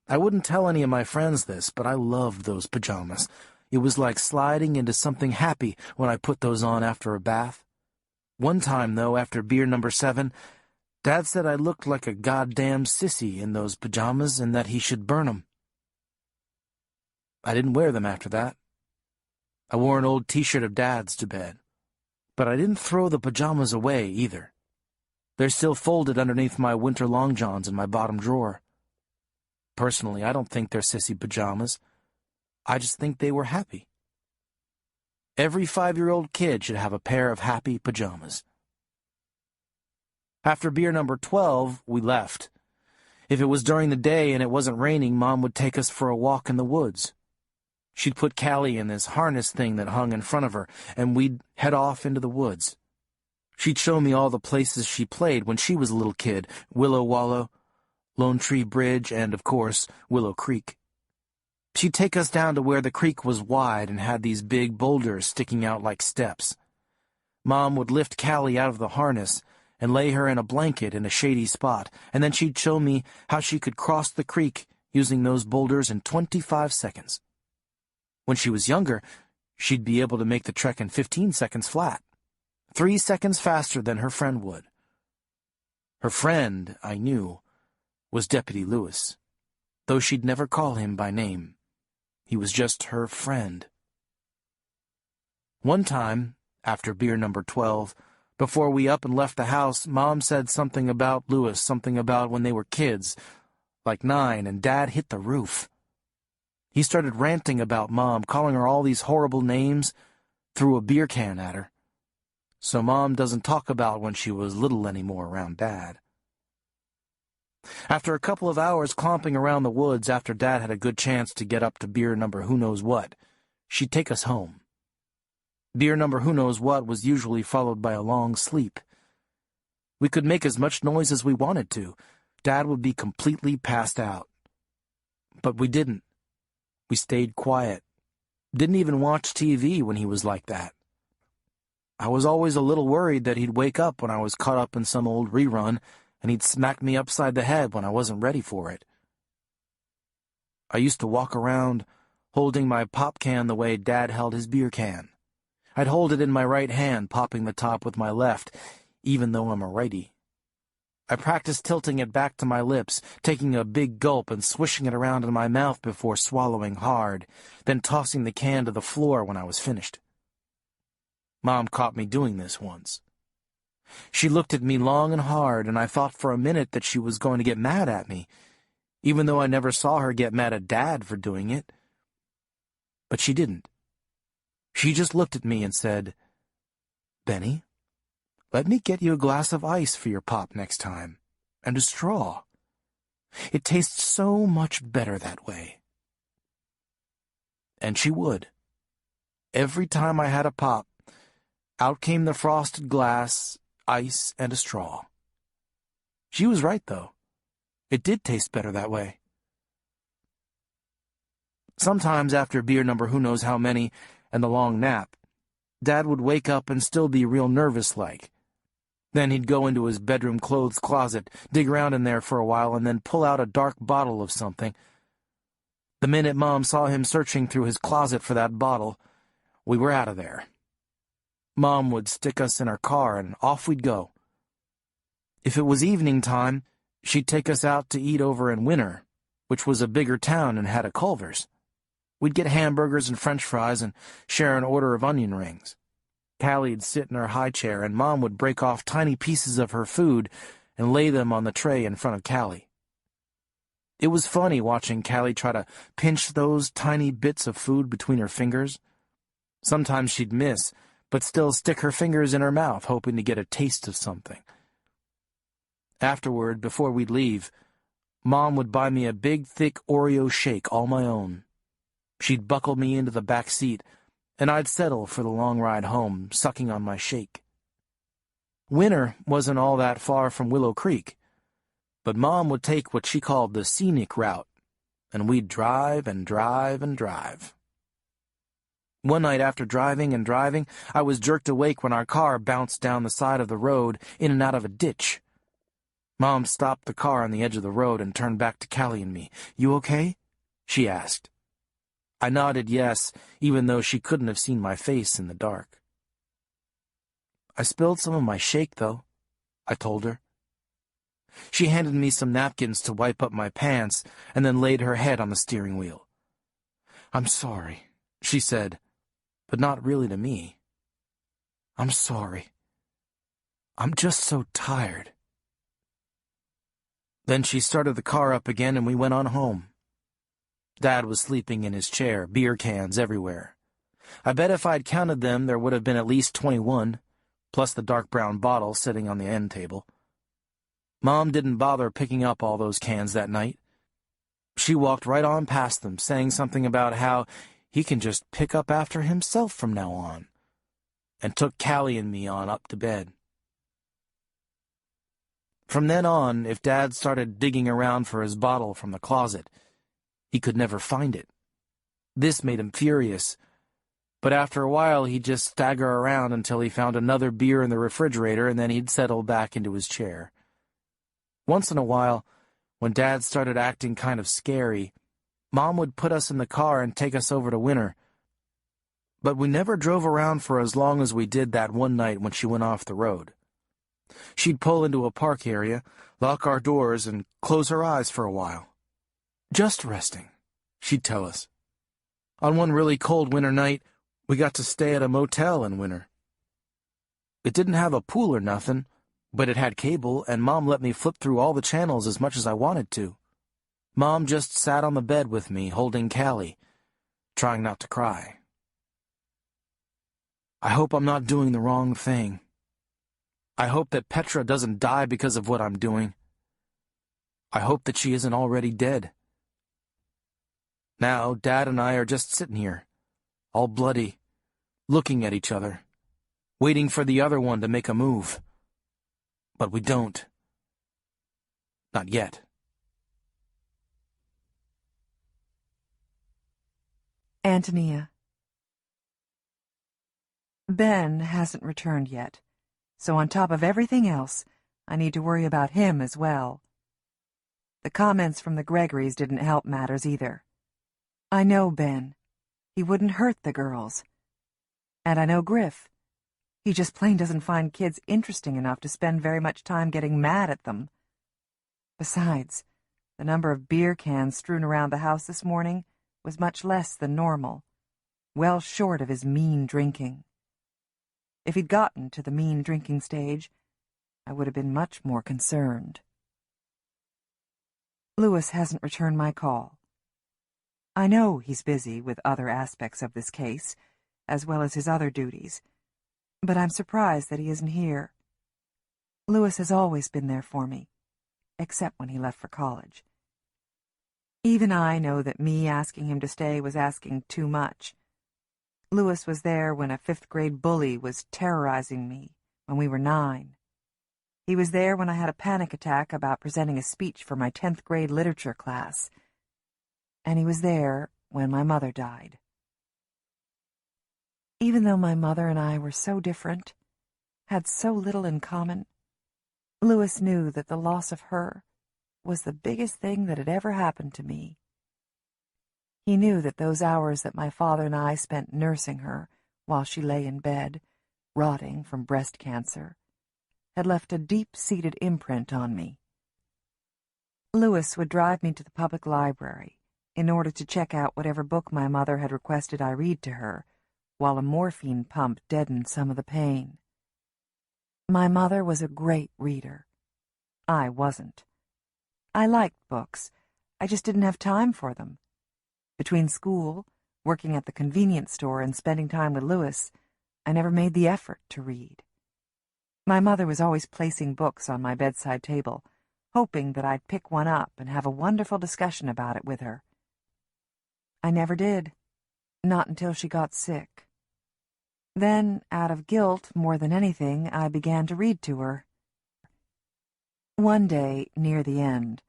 Speaker 8: I wouldn't tell any of my friends this, but I loved those pajamas. It was like sliding into something happy when I put those on after a bath. One time, though, after beer number 7, Dad said I looked like a goddamn sissy in those pajamas and that he should burn 'em. I didn't wear them after that. I wore an old t-shirt of Dad's to bed. But I didn't throw the pajamas away, either. They're still folded underneath my winter long johns in my bottom drawer. Personally, I don't think they're sissy pajamas. I just think they were happy. Every 5-year-old kid should have a pair of happy pajamas. After beer number 12, we left. If it was during the day and it wasn't raining, Mom would take us for a walk in the woods. She'd put Calli in this harness thing that hung in front of her, and we'd head off into the woods. She'd show me all the places she played when she was a little kid: Willow Wallow, Lone Tree Bridge, and, of course, Willow Creek. She'd take us down to where the creek was wide and had these big boulders sticking out like steps. Mom would lift Calli out of the harness and lay her in a blanket in a shady spot, and then she'd show me how she could cross the creek using those boulders in 25 seconds. When she was younger, she'd be able to make the trek in 15 seconds flat, 3 seconds faster than her friend would. Her friend, I knew, was Deputy Lewis, though she'd never call him by name. He was just her friend. One time, after beer number 12, before we up and left the house, Mom said something about Lewis, something about when they were kids, like 9, and Dad hit the roof. He started ranting about Mom, calling her all these horrible names, threw a beer can at her. So Mom doesn't talk about when she was little anymore around Dad. After a couple of hours clomping around the woods after Dad had a good chance to get up to beer number who-knows-what, she'd take us home. Beer number who-knows-what was usually followed by a long sleep. We could make as much noise as we wanted to. Dad would be completely passed out. But we didn't. We stayed quiet. Didn't even watch TV when he was like that. I was always a little worried that he'd wake up when I was caught up in some old rerun, and he'd smack me upside the head when I wasn't ready for it. I used to walk around holding my pop can the way Dad held his beer can. I'd hold it in my right hand, popping the top with my left, even though I'm a righty. I practiced tilting it back to my lips, taking a big gulp and swishing it around in my mouth before swallowing hard, then tossing the can to the floor when I was finished. Mom caught me doing this once. She looked at me long and hard, and I thought for a minute that she was going to get mad at me, even though I never saw her get mad at Dad for doing it. But she didn't. She just looked at me and said, "Benny, let me get you a glass of ice for your pop next time, and a straw. It tastes so much better that way." And she would. Every time I had a pop, out came the frosted glass, ice, and a straw. She was right, though. It did taste better that way. Sometimes after beer number who-knows-how-many and the long nap, Dad would wake up and still be real nervous-like. Then he'd go into his bedroom clothes closet, dig around in there for a while, and then pull out a dark bottle of something. The minute Mom saw him searching through his closet for that bottle, we were out of there. Mom would stick us in her car, and off we'd go. If it was evening time, she'd take us out to eat over in Winter, which was a bigger town and had a Culver's. We'd get hamburgers and French fries and share an order of onion rings. Calli'd sit in her high chair, and Mom would break off tiny pieces of her food and lay them on the tray in front of Calli. It was funny watching Calli try to pinch those tiny bits of food between her fingers. Sometimes she'd miss, but still stick her fingers in her mouth, hoping to get a taste of something. Afterward, before we'd leave, Mom would buy me a big, thick Oreo shake all my own. She'd buckle me into the back seat, and I'd settle for the long ride home, sucking on my shake. Winter wasn't all that far from Willow Creek, but Mom would take what she called the scenic route, and we'd drive and drive and drive. One night after driving and driving, I was jerked awake when our car bounced down the side of the road in and out of a ditch. Mom stopped the car on the edge of the road and turned back to Calli and me. "You okay?" she asked. I nodded yes, even though she couldn't have seen my face in the dark. "I spilled some of my shake, though," I told her. She handed me some napkins to wipe up my pants and then laid her head on the steering wheel. "I'm sorry," she said, but not really to me. "I'm sorry. I'm just so tired." Then she started the car up again and we went on home. Dad was sleeping in his chair, beer cans everywhere. I bet if I'd counted them, there would have been at least 21, plus the dark brown bottle sitting on the end table. Mom didn't bother picking up all those cans that night. She walked right on past them, saying something about how he can just pick up after himself from now on, and took Calli and me on up to bed. From then on, if Dad started digging around for his bottle from the closet, he could never find it. This made him furious, but after a while he'd just stagger around until he found another beer in the refrigerator, and then he'd settle back into his chair. Once in a while, when Dad started acting kind of scary, Mom would put us in the car and take us over to Winter. But we never drove around for as long as we did that one night when she went off the road. She'd pull into a park area, lock our doors, and close her eyes for a while. "Just resting," she'd tell us. On one really cold winter night, we got to stay at a motel in winter. It didn't have a pool or nothing, but it had cable, and Mom let me flip through all the channels as much as I wanted to. Mom just sat on the bed with me, holding Calli, trying not to cry. I hope I'm not doing the wrong thing. I hope that Petra doesn't die because of what I'm doing. I hope that she isn't already dead. Now, Dad and I are just sitting here, all bloody, looking at each other, waiting for the other one to make a move. But we don't. Not yet.
Speaker 2: Antonia. Ben hasn't returned yet, so on top of everything else, I need to worry about him as well. The comments from the Gregorys didn't help matters either. I know Ben. He wouldn't hurt the girls. And I know Griff. He just plain doesn't find kids interesting enough to spend very much time getting mad at them. Besides, the number of beer cans strewn around the house this morning was much less than normal, well short of his mean drinking. If he'd gotten to the mean drinking stage, I would have been much more concerned. Lewis hasn't returned my call. I know he's busy with other aspects of this case, as well as his other duties, but I'm surprised that he isn't here. Lewis has always been there for me, except when he left for college. Even I know that me asking him to stay was asking too much. Lewis was there when a fifth-grade bully was terrorizing me when we were 9. He was there when I had a panic attack about presenting a speech for my 10th-grade literature class. And he was there when my mother died. Even though my mother and I were so different, had so little in common, Lewis knew that the loss of her was the biggest thing that had ever happened to me. He knew that those hours that my father and I spent nursing her while she lay in bed, rotting from breast cancer, had left a deep-seated imprint on me. Lewis would drive me to the public library in order to check out whatever book my mother had requested I read to her, while a morphine pump deadened some of the pain. My mother was a great reader. I wasn't. I liked books. I just didn't have time for them. Between school, working at the convenience store, and spending time with Lewis, I never made the effort to read. My mother was always placing books on my bedside table, hoping that I'd pick one up and have a wonderful discussion about it with her. I never did, not until she got sick. Then, out of guilt more than anything, I began to read to her. One day, near the end,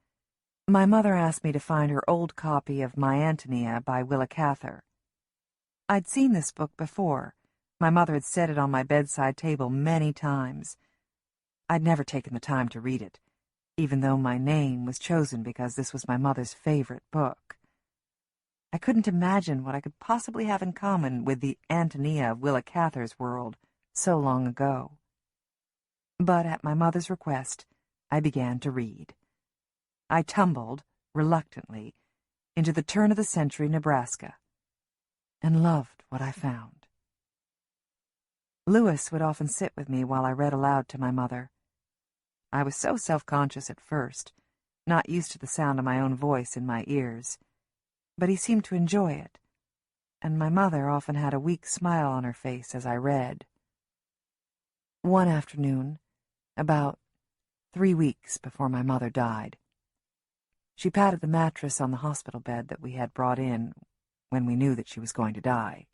Speaker 2: my mother asked me to find her old copy of My Antonia by Willa Cather. I'd seen this book before. My mother had set it on my bedside table many times. I'd never taken the time to read it, even though my name was chosen because this was my mother's favorite book. I couldn't imagine what I could possibly have in common with the Antonia of Willa Cather's world so long ago. But at my mother's request, I began to read. I tumbled, reluctantly, into the turn-of-the-century Nebraska, and loved what I found. Lewis would often sit with me while I read aloud to my mother. I was so self-conscious at first, not used to the sound of my own voice in my ears, but he seemed to enjoy it, and my mother often had a weak smile on her face as I read. One afternoon, about 3 weeks before my mother died, she patted the mattress on the hospital bed that we had brought in when we knew that she was going to die.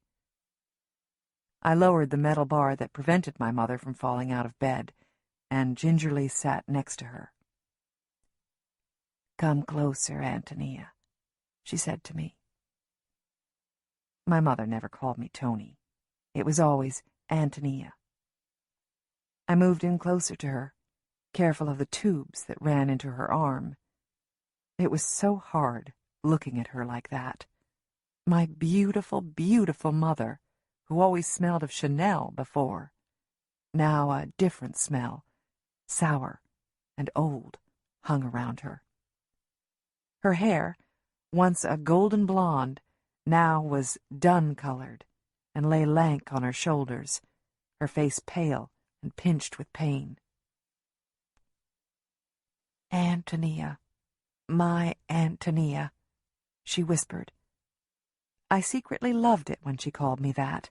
Speaker 2: I lowered the metal bar that prevented my mother from falling out of bed and gingerly sat next to her. "Come closer, Antonia," she said to me. My mother never called me Tony. It was always Antonia. I moved in closer to her, careful of the tubes that ran into her arm. It was so hard looking at her like that. My beautiful, beautiful mother, who always smelled of Chanel before. Now a different smell, sour and old, hung around her. Her hair, once a golden blonde, now was dun-colored and lay lank on her shoulders, her face pale and pinched with pain. "Antonia, my Antonia," she whispered. I secretly loved it when she called me that.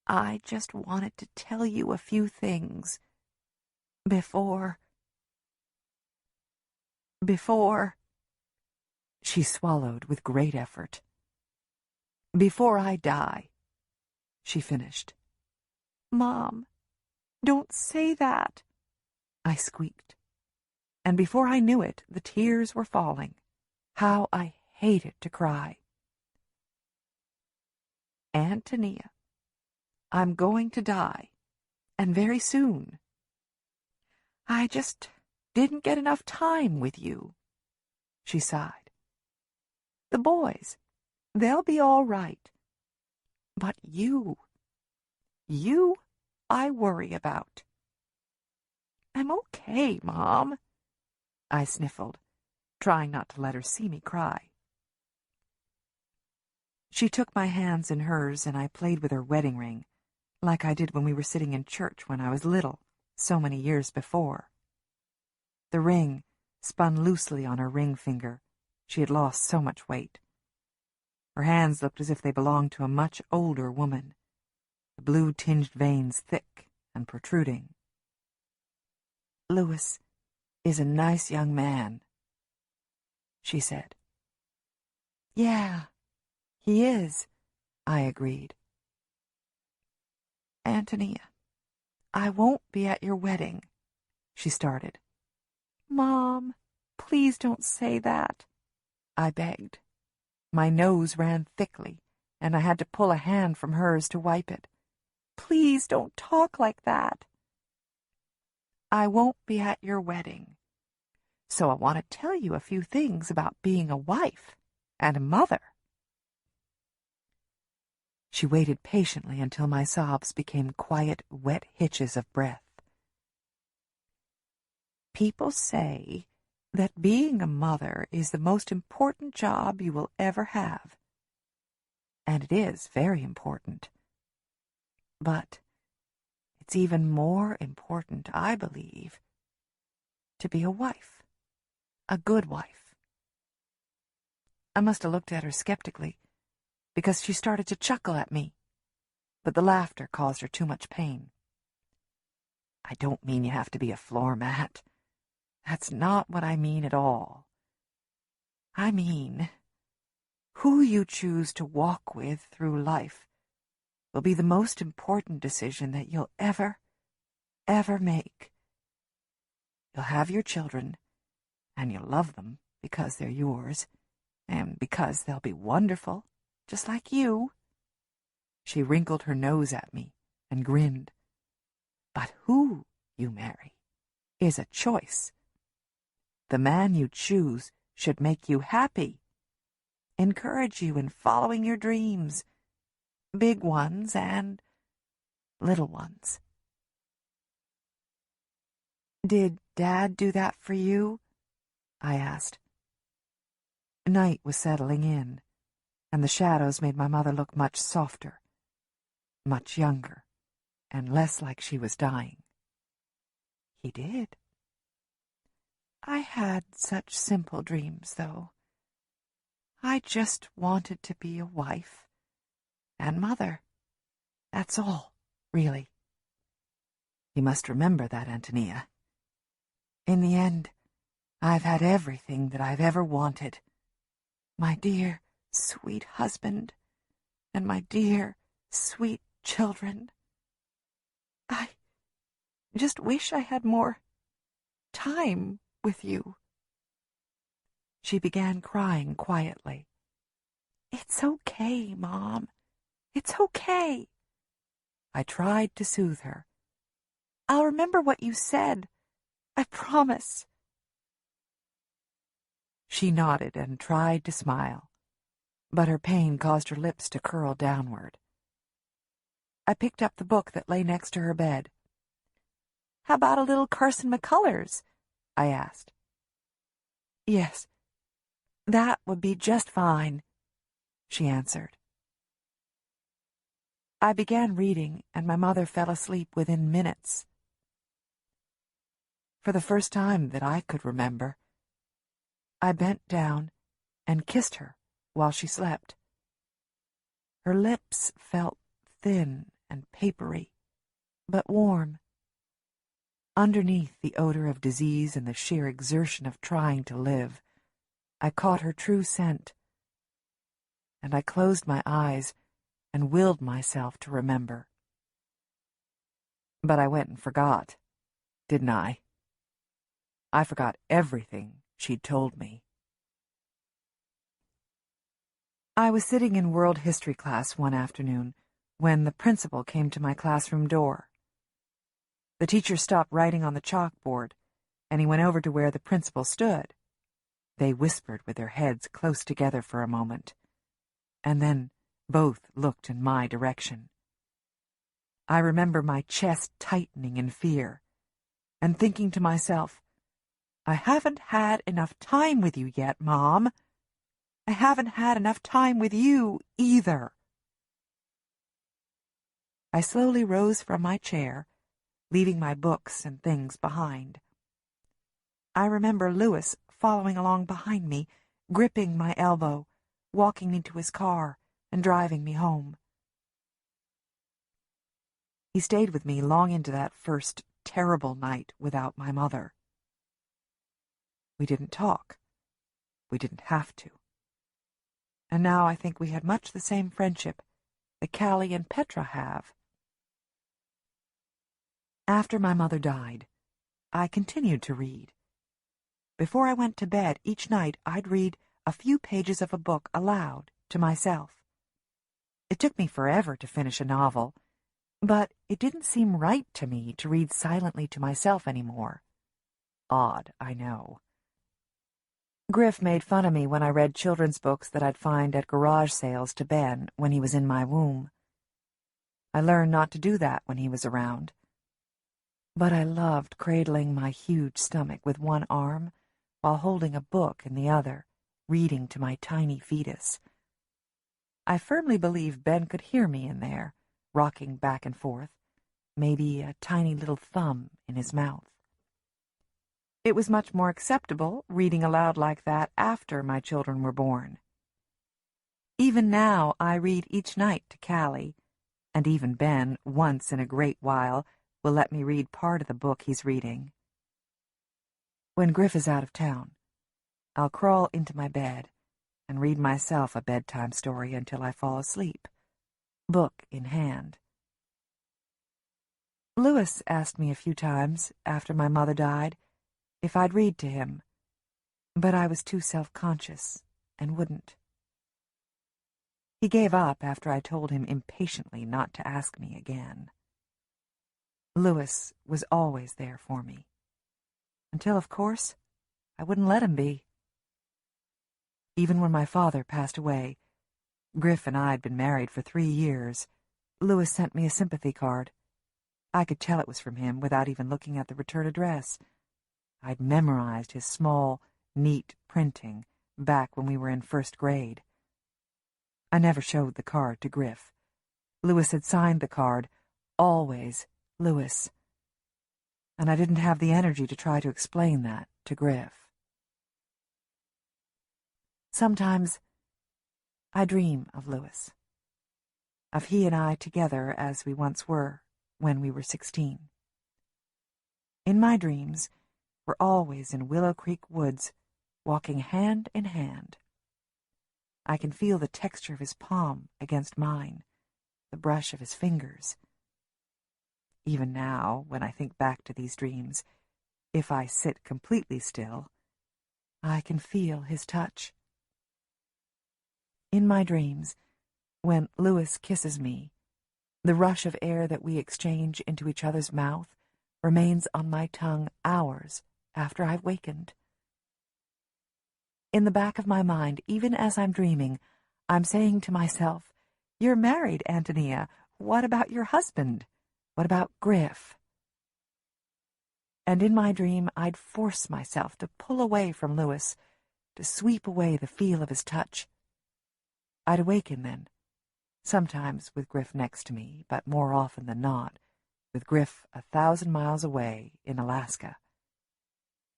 Speaker 2: "I just wanted to tell you a few things. Before... She swallowed with great effort. "Before I die," she finished. "Mom, don't say that," I squeaked. And before I knew it, the tears were falling. How I hated to cry. "Antonia, I'm going to die, and very soon. I just didn't get enough time with you," she sighed. "The boys, they'll be all right. But you I worry about." "I'm okay, Mom," I sniffled, trying not to let her see me cry. She took my hands in hers, and I played with her wedding ring, like I did when we were sitting in church when I was little, so many years before. The ring spun loosely on her ring finger. She had lost so much weight. Her hands looked as if they belonged to a much older woman, the blue-tinged veins thick and protruding. "Lewis is a nice young man," she said. "Yeah, he is," I agreed. "Antonia, I won't be at your wedding," she started. "Mom, please don't say that," I begged. My nose ran thickly, and I had to pull a hand from hers to wipe it. "Please don't talk like that." "I won't be at your wedding, so I want to tell you a few things about being a wife and a mother." She waited patiently until my sobs became quiet, wet hitches of breath. "People say that being a mother is the most important job you will ever have. And it is very important. But it's even more important, I believe, to be a wife, a good wife." I must have looked at her skeptically, because she started to chuckle at me, but the laughter caused her too much pain. "I don't mean you have to be a floor mat. That's not what I mean at all. I mean who you choose to walk with through life will be the most important decision that you'll ever make. You'll have your children, and you'll love them because they're yours, and because they'll be wonderful, just like you." She wrinkled her nose at me and grinned. "But who you marry is a choice. The man you choose should make you happy, encourage you in following your dreams, big ones and little ones." "Did Dad do that for you?" I asked. Night was settling in, and the shadows made my mother look much softer, much younger, and less like she was dying. "He did. I had such simple dreams, though. I just wanted to be a wife and mother. That's all, really." "You must remember that, Antonia. In the end, I've had everything that I've ever wanted. My dear, sweet husband, and my dear, sweet children. I just wish I had more time with you." She began crying quietly. "It's okay, Mom. It's okay." I tried to soothe her. "I'll remember what you said. I promise." She nodded and tried to smile, but her pain caused her lips to curl downward. I picked up the book that lay next to her bed. "How about a little Carson McCullers?" I asked. "Yes, that would be just fine," she answered. I began reading, and my mother fell asleep within minutes. For the first time that I could remember, I bent down and kissed her while she slept. Her lips felt thin and papery, but warm. Underneath the odor of disease and the sheer exertion of trying to live, I caught her true scent, and I closed my eyes and willed myself to remember. But I went and forgot, didn't I? I forgot everything she'd told me. I was sitting in world history class one afternoon when the principal came to my classroom door. The teacher stopped writing on the chalkboard, and he went over to where the principal stood. They whispered with their heads close together for a moment, and then both looked in my direction. I remember my chest tightening in fear, and thinking to myself, "I haven't had enough time with you yet, Mom. I haven't had enough time with you either." I slowly rose from my chair, leaving my books and things behind. I remember Louis following along behind me, gripping my elbow, walking me to his car, and driving me home. He stayed with me long into that first terrible night without my mother. We didn't talk. We didn't have to. And now I think we had much the same friendship that Calli and Petra have. After my mother died, I continued to read. Before I went to bed each night, I'd read a few pages of a book aloud to myself. It took me forever to finish a novel, but it didn't seem right to me to read silently to myself anymore. Odd, I know. Griff made fun of me when I read children's books that I'd find at garage sales to Ben when he was in my womb. I learned not to do that when he was around. But I loved cradling my huge stomach with one arm while holding a book in the other, reading to my tiny fetus. I firmly believe Ben could hear me in there, rocking back and forth, maybe a tiny little thumb in his mouth. It was much more acceptable reading aloud like that after my children were born. Even now I read each night to Calli, and even Ben, once in a great while, will let me read part of the book he's reading. When Griff is out of town, I'll crawl into my bed and read myself a bedtime story until I fall asleep, book in hand. Louis asked me a few times, after my mother died, if I'd read to him, but I was too self-conscious and wouldn't. He gave up after I told him impatiently not to ask me again. Louis was always there for me, until, of course, I wouldn't let him be. Even when my father passed away, Griff and I had been married for 3 years, Louis sent me a sympathy card. I could tell it was from him without even looking at the return address. I'd memorized his small, neat printing back when we were in 1st grade. I never showed the card to Griff. Louis had signed the card, always Louis. And I didn't have the energy to try to explain that to Griff. Sometimes I dream of Louis, of he and I together as we once were when we were 16. In my dreams, we're always in Willow Creek woods, walking hand in hand. I can feel the texture of his palm against mine, the brush of his fingers. Even now, when I think back to these dreams, if I sit completely still, I can feel his touch. In my dreams, when Louis kisses me, the rush of air that we exchange into each other's mouth remains on my tongue hours after I've wakened. In the back of my mind, even as I'm dreaming, I'm saying to myself, "You're married, Antonia. What about your husband? What about Griff?" And in my dream, I'd force myself to pull away from Louis, to sweep away the feel of his touch. I'd awaken then, sometimes with Griff next to me, but more often than not, with Griff 1,000 miles away in Alaska.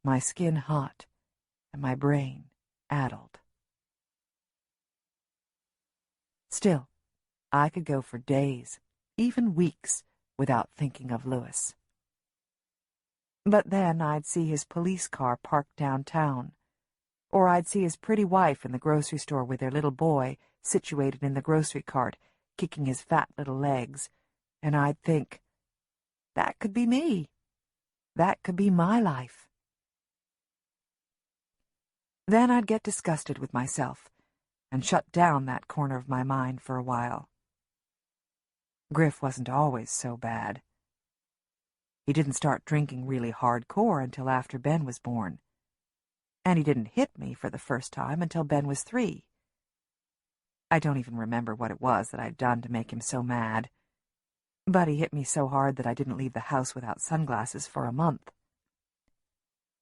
Speaker 2: My skin hot and my brain addled. Still, I could go for days, even weeks, without thinking of Louis. But then I'd see his police car parked downtown, or I'd see his pretty wife in the grocery store with their little boy situated in the grocery cart, kicking his fat little legs, and I'd think, that could be me. That could be my life. Then I'd get disgusted with myself and shut down that corner of my mind for a while. Griff wasn't always so bad. He didn't start drinking really hardcore until after Ben was born. And he didn't hit me for the first time until Ben was 3. I don't even remember what it was that I'd done to make him so mad. But he hit me so hard that I didn't leave the house without sunglasses for a month.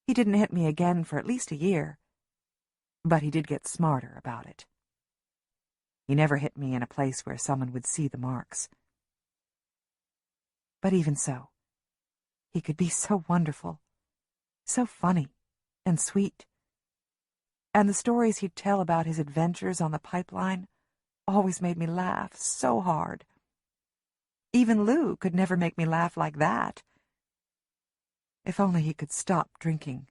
Speaker 2: He didn't hit me again for at least a year, but he did get smarter about it. He never hit me in a place where someone would see the marks. But even so, he could be so wonderful, so funny and sweet. And the stories he'd tell about his adventures on the pipeline always made me laugh so hard. Even Lou could never make me laugh like that. If only he could stop drinking,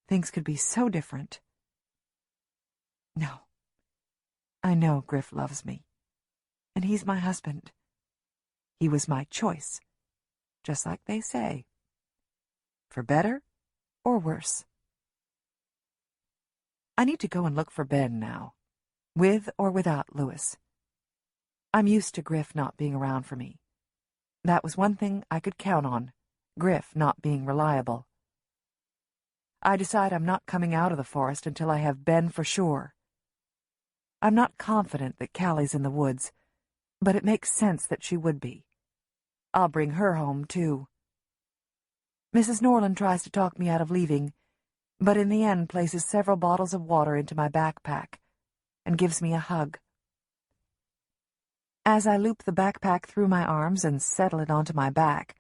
Speaker 2: things could be so different. No, I know Griff loves me, and he's my husband. He was my choice, just like they say, for better or worse. I need to go and look for Ben now, with or without Louis. I'm used to Griff not being around for me. That was one thing I could count on, Griff not being reliable. I decide I'm not coming out of the forest until I have Ben for sure. I'm not confident that Calli's in the woods, but it makes sense that she would be. I'll bring her home, too. Mrs. Norland tries to talk me out of leaving, but in the end places several bottles of water into my backpack and gives me a hug. As I loop the backpack through my arms and settle it onto my back,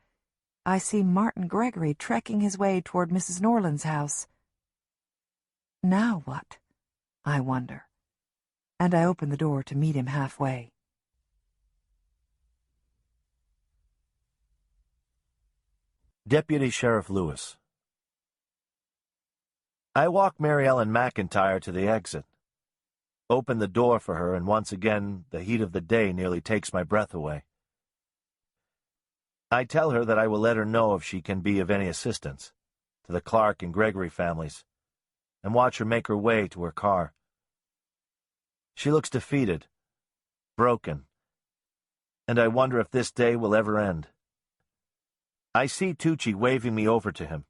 Speaker 2: I see Martin Gregory trekking his way toward Mrs. Norland's house. Now what? I wonder. And I open the door to meet him halfway.
Speaker 10: Deputy Sheriff Lewis. I walk Mary Ellen McIntyre to the exit. open the door for her, and once again the heat of the day nearly takes my breath away. I tell her that I will let her know if she can be of any assistance to the Clark and Gregory families, and watch her make her way to her car. She looks defeated, broken, and I wonder if this day will ever end. I see Tucci waving me over to him,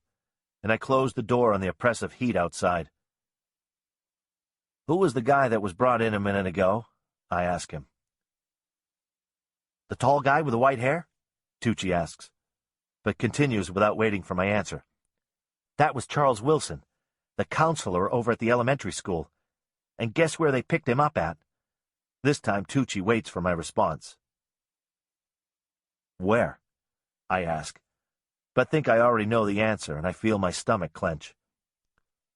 Speaker 10: and I close the door on the oppressive heat outside. "Who was the guy that was brought in a minute ago?" I ask him. "The tall guy with the white hair?" Tucci asks, but continues without waiting for my answer. "That was Charles Wilson, the counselor over at the elementary school. And guess where they picked him up at?" This time Tucci waits for my response. "Where?" I ask, but think I already know the answer, and I feel my stomach clench.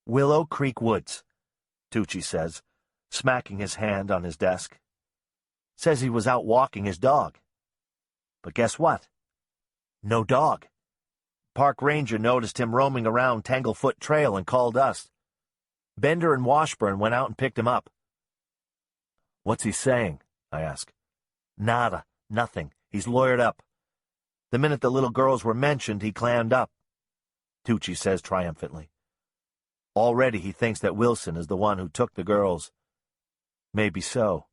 Speaker 10: "Willow Creek Woods," Tucci says, smacking his hand on his desk. "Says he was out walking his dog. But guess what? No dog. Park ranger noticed him roaming around Tanglefoot Trail and called us. Bender and Washburn went out and picked him up." "What's he saying?" I ask. "Nada. Nothing. He's lawyered up. The minute the little girls were mentioned, he clammed up," Tucci says triumphantly. "Already he thinks that Wilson is the one who took the girls. Maybe so.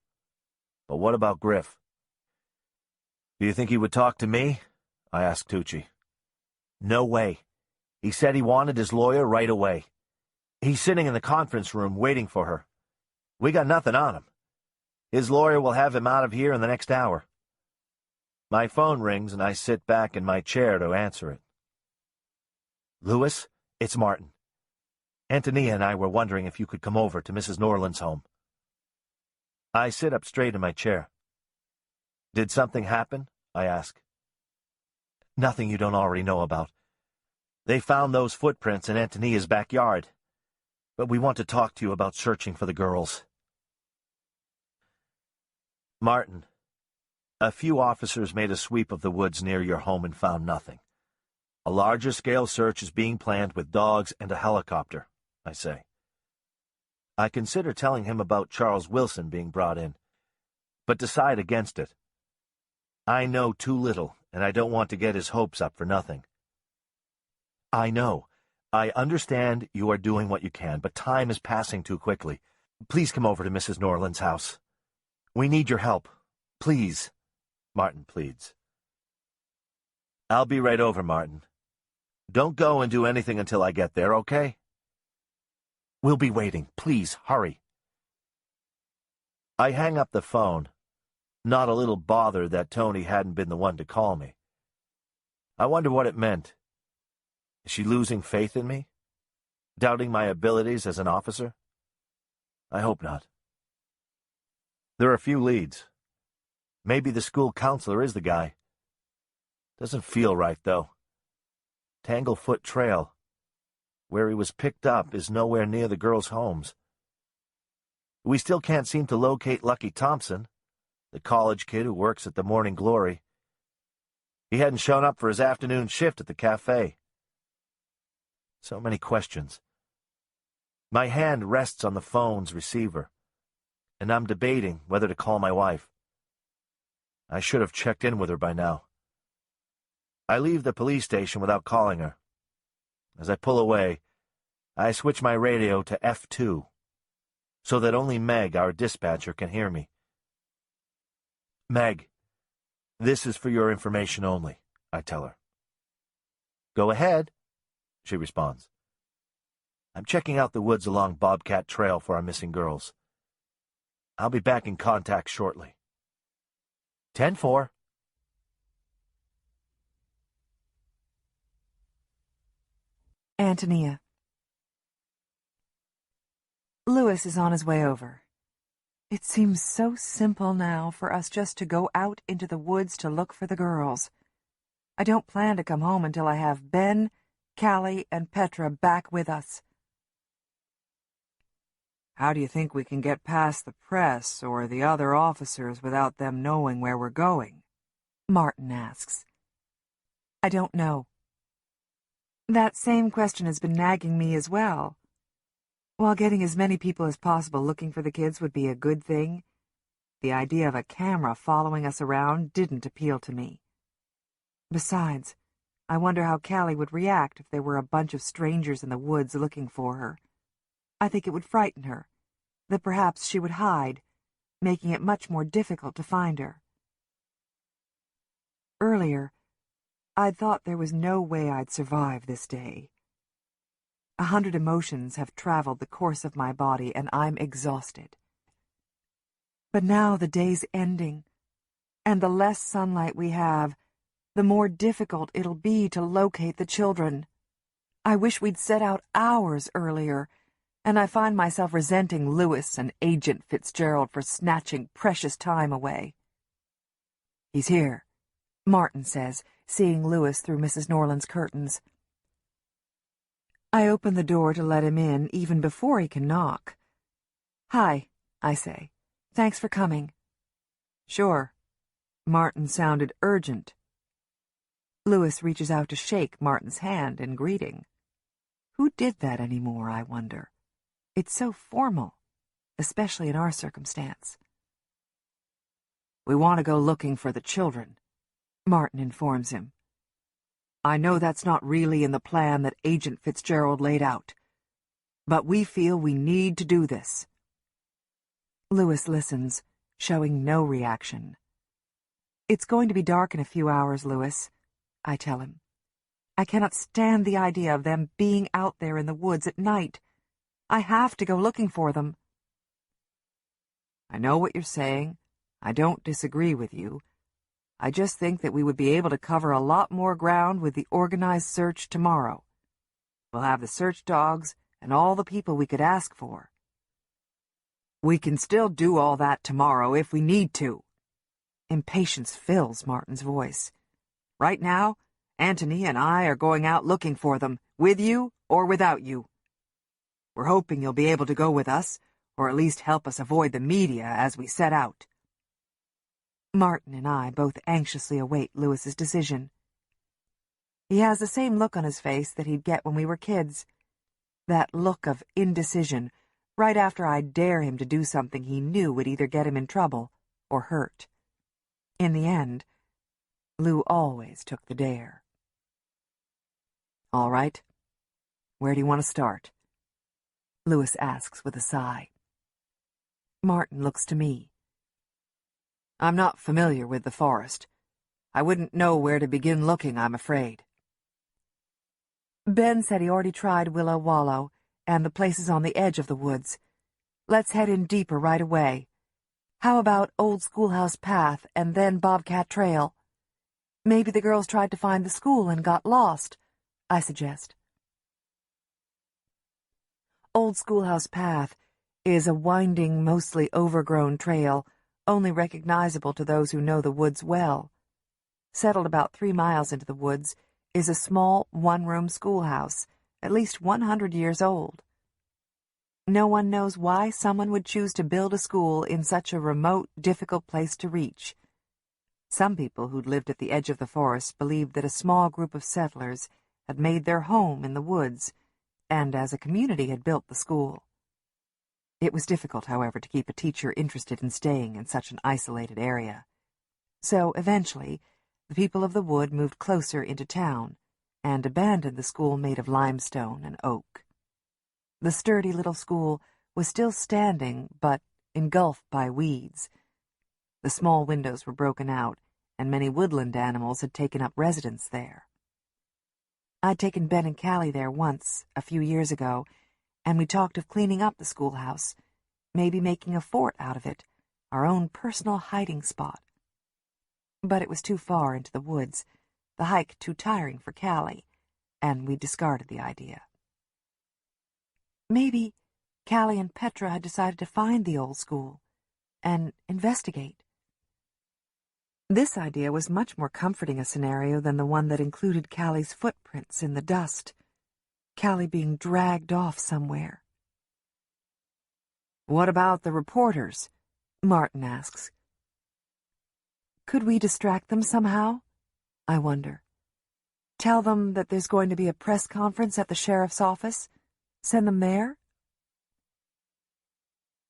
Speaker 10: But what about Griff?" "Do you think he would talk to me?" I ask Tucci. "No way. He said he wanted his lawyer right away. He's sitting in the conference room waiting for her. We got nothing on him. His lawyer will have him out of here in the next hour." My phone rings, and I sit back in my chair to answer it. "Louis, it's Martin. Antonia and I were wondering if you could come over to Mrs. Norland's home." I sit up straight in my chair. "Did something happen?" I ask. "Nothing you don't already know about. They found those footprints in Antonia's backyard. But we want to talk to you about searching for the girls." "Martin, a few officers made a sweep of the woods near your home and found nothing. A larger-scale search is being planned with dogs and a helicopter," I say. I consider telling him about Charles Wilson being brought in, but decide against it. I know too little, and I don't want to get his hopes up for nothing. "I know. I understand you are doing what you can, but time is passing too quickly. Please come over to Mrs. Norland's house. We need your help. Please," Martin pleads. "I'll be right over, Martin. Don't go and do anything until I get there, okay?" "We'll be waiting. Please, hurry." I hang up the phone, not a little bothered that Tony hadn't been the one to call me. I wonder what it meant. Is she losing faith in me? Doubting my abilities as an officer? I hope not. There are a few leads. Maybe the school counselor is the guy. Doesn't feel right, though. Tanglefoot Trail, where he was picked up, is nowhere near the girls' homes. We still can't seem to locate Lucky Thompson, the college kid who works at the Morning Glory. He hadn't shown up for his afternoon shift at the cafe. So many questions. My hand rests on the phone's receiver, and I'm debating whether to call my wife. I should have checked in with her by now. I leave the police station without calling her. As I pull away, I switch my radio to F2, so that only Meg, our dispatcher, can hear me. "Meg, this is for your information only," I tell her. "Go ahead," she responds. "I'm checking out the woods along Bobcat Trail for our missing girls. I'll be back in contact shortly. 10-4.
Speaker 2: Antonia. Louis is on his way over. It seems so simple now for us just to go out into the woods to look for the girls. I don't plan to come home until I have Ben, Calli, and Petra back with us. How do you think we can get past the press or the other officers without them knowing where we're going? Martin asks. I don't know. That same question has been nagging me as well. While getting as many people as possible looking for the kids would be a good thing, the idea of a camera following us around didn't appeal to me. Besides, I wonder how Calli would react if there were a bunch of strangers in the woods looking for her. I think it would frighten her, that perhaps she would hide, making it much more difficult to find her. Earlier, I'd thought there was no way I'd survive this day. 100 emotions have traveled the course of my body, and I'm exhausted. But now the day's ending, and the less sunlight we have, the more difficult it'll be to locate the children. I wish we'd set out hours earlier, and I find myself resenting Lewis and Agent Fitzgerald for snatching precious time away. "He's here," Martin says, seeing Lewis through Mrs. Norland's curtains. I open the door to let him in even before he can knock. "Hi," I say. "Thanks for coming." "Sure." Martin sounded urgent. Lewis reaches out to shake Martin's hand in greeting. Who did that anymore, I wonder? It's so formal, especially in our circumstance. "We want to go looking for the children," Martin informs him. "I know that's not really in the plan that Agent Fitzgerald laid out, but we feel we need to do this." Lewis listens, showing no reaction. "It's going to be dark in a few hours, Lewis," I tell him. "I cannot stand the idea of them being out there in the woods at night. I have to go looking for them." "I know what you're saying. I don't disagree with you. I just think that we would be able to cover a lot more ground with the organized search tomorrow. We'll have the search dogs and all the people we could ask for." "We can still do all that tomorrow if we need to." Impatience fills Martin's voice. "Right now, Antony and I are going out looking for them, with you or without you. We're hoping you'll be able to go with us, or at least help us avoid the media as we set out." Martin and I both anxiously await Lewis's decision. He has the same look on his face that he'd get when we were kids. That look of indecision, right after I'd dare him to do something he knew would either get him in trouble or hurt. In the end, Lou always took the dare. "All right. Where do you want to start?" Lewis asks with a sigh. Martin looks to me. "I'm not familiar with the forest. I wouldn't know where to begin looking, I'm afraid." "Ben said he already tried Willow Wallow and the places on the edge of the woods. Let's head in deeper right away. How about Old Schoolhouse Path and then Bobcat Trail? Maybe the girls tried to find the school and got lost," I suggest. Old Schoolhouse Path is a winding, mostly overgrown trail, only recognizable to those who know the woods well. Settled about 3 miles into the woods is a small one-room schoolhouse, at least 100 years old. No one knows why someone would choose to build a school in such a remote, difficult place to reach. Some people who'd lived at the edge of the forest believed that a small group of settlers had made their home in the woods, and as a community had built the school. It was difficult, however, to keep a teacher interested in staying in such an isolated area. So, eventually, the people of the wood moved closer into town and abandoned the school made of limestone and oak. The sturdy little school was still standing, but engulfed by weeds. The small windows were broken out, and many woodland animals had taken up residence there. I'd taken Ben and Calli there once, a few years ago, and we talked of cleaning up the schoolhouse, maybe making a fort out of it, our own personal hiding spot. But it was too far into the woods, the hike too tiring for Calli, and we discarded the idea. Maybe Calli and Petra had decided to find the old school and investigate. This idea was much more comforting a scenario than the one that included Calli's footprints in the dust, Calli being dragged off somewhere. "What about the reporters?" Martin asks. Could we distract them somehow? I wonder. Tell them that there's going to be a press conference at the sheriff's office? Send them there?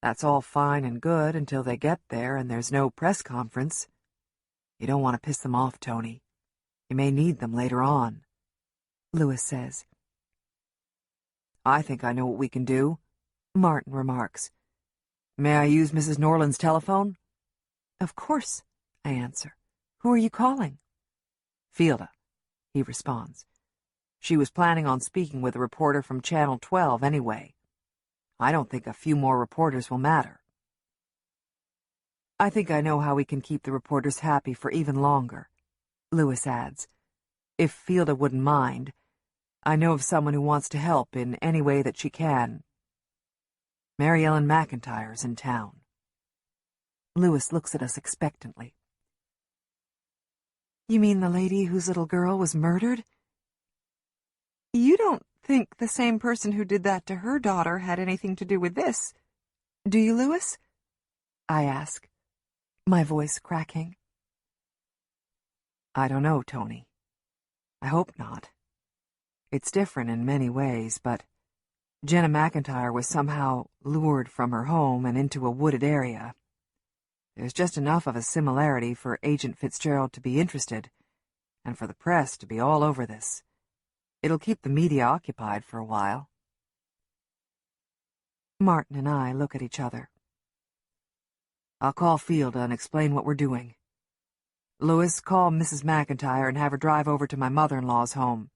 Speaker 2: That's all fine and good until they get there and there's no press conference. You don't want to piss them off, Tony. You may need them later on, Lewis says. I think I know what we can do, Martin remarks. May I use Mrs. Norland's telephone? Of course, I answer. Who are you calling? Fielda, he responds. She was planning on speaking with a reporter from Channel 12 anyway. I don't think a few more reporters will matter. I think I know how we can keep the reporters happy for even longer, Lewis adds. If Fielda wouldn't mind, I know of someone who wants to help in any way that she can. Mary Ellen McIntyre's in town. Lewis looks at us expectantly. You mean the lady whose little girl was murdered? You don't think the same person who did that to her daughter had anything to do with this, do you, Lewis? I ask, my voice cracking. I don't know, Tony. I hope not. It's different in many ways, but Jenna McIntyre was somehow lured from her home and into a wooded area. There's just enough of a similarity for Agent Fitzgerald to be interested, and for the press to be all over this. It'll keep the media occupied for a while. Martin and I look at each other. I'll call Fielda and explain what we're doing. Lewis, call Mrs. McIntyre and have her drive over to my mother-in-law's home.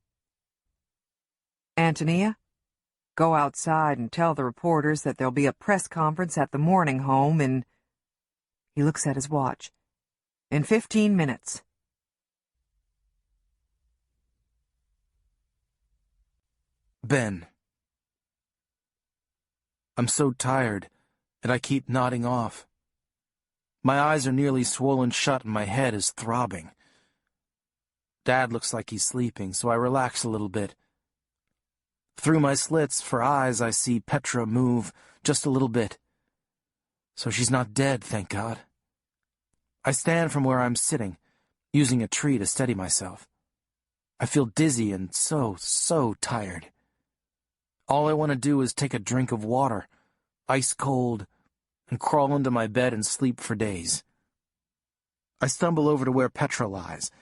Speaker 2: Antonia, go outside and tell the reporters that there'll be a press conference at the Morning Home in... He looks at his watch. In 15 minutes.
Speaker 8: Ben. I'm so tired, and I keep nodding off. My eyes are nearly swollen shut and my head is throbbing. Dad looks like he's sleeping, so I relax a little bit. Through my slits for eyes, I see Petra move just a little bit. So she's not dead, thank God. I stand from where I'm sitting, using a tree to steady myself. I feel dizzy and so tired. All I want to do is take a drink of water, ice cold, and crawl into my bed and sleep for days. I stumble over to where Petra lies.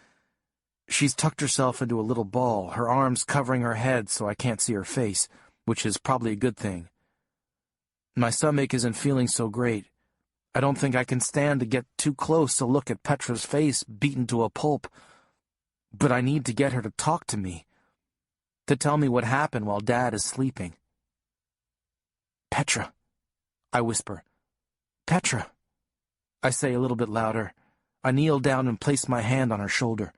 Speaker 8: She's tucked herself into a little ball, her arms covering her head so I can't see her face, which is probably a good thing. My stomach isn't feeling so great. I don't think I can stand to get too close to look at Petra's face beaten to a pulp, but I need to get her to talk to me, to tell me what happened while Dad is sleeping. Petra, I whisper. Petra, I say a little bit louder. I kneel down and place my hand on her shoulder.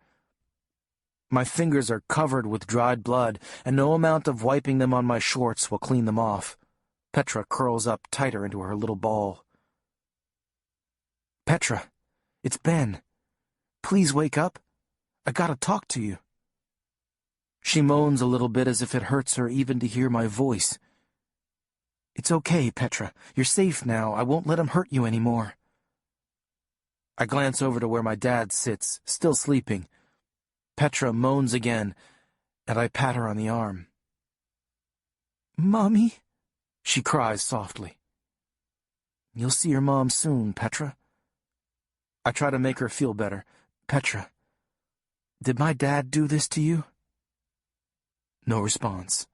Speaker 8: My fingers are covered with dried blood, and no amount of wiping them on my shorts will clean them off. Petra curls up tighter into her little ball. Petra, it's Ben. Please wake up. I gotta talk to you. She moans a little bit as if it hurts her even to hear my voice. It's okay, Petra. You're safe now. I won't let him hurt you anymore. I glance over to where my dad sits, still sleeping. Petra moans again, and I pat her on the arm. Mommy, she cries softly. You'll see your mom soon, Petra. I try to make her feel better. Petra, did my dad do this to you? No response.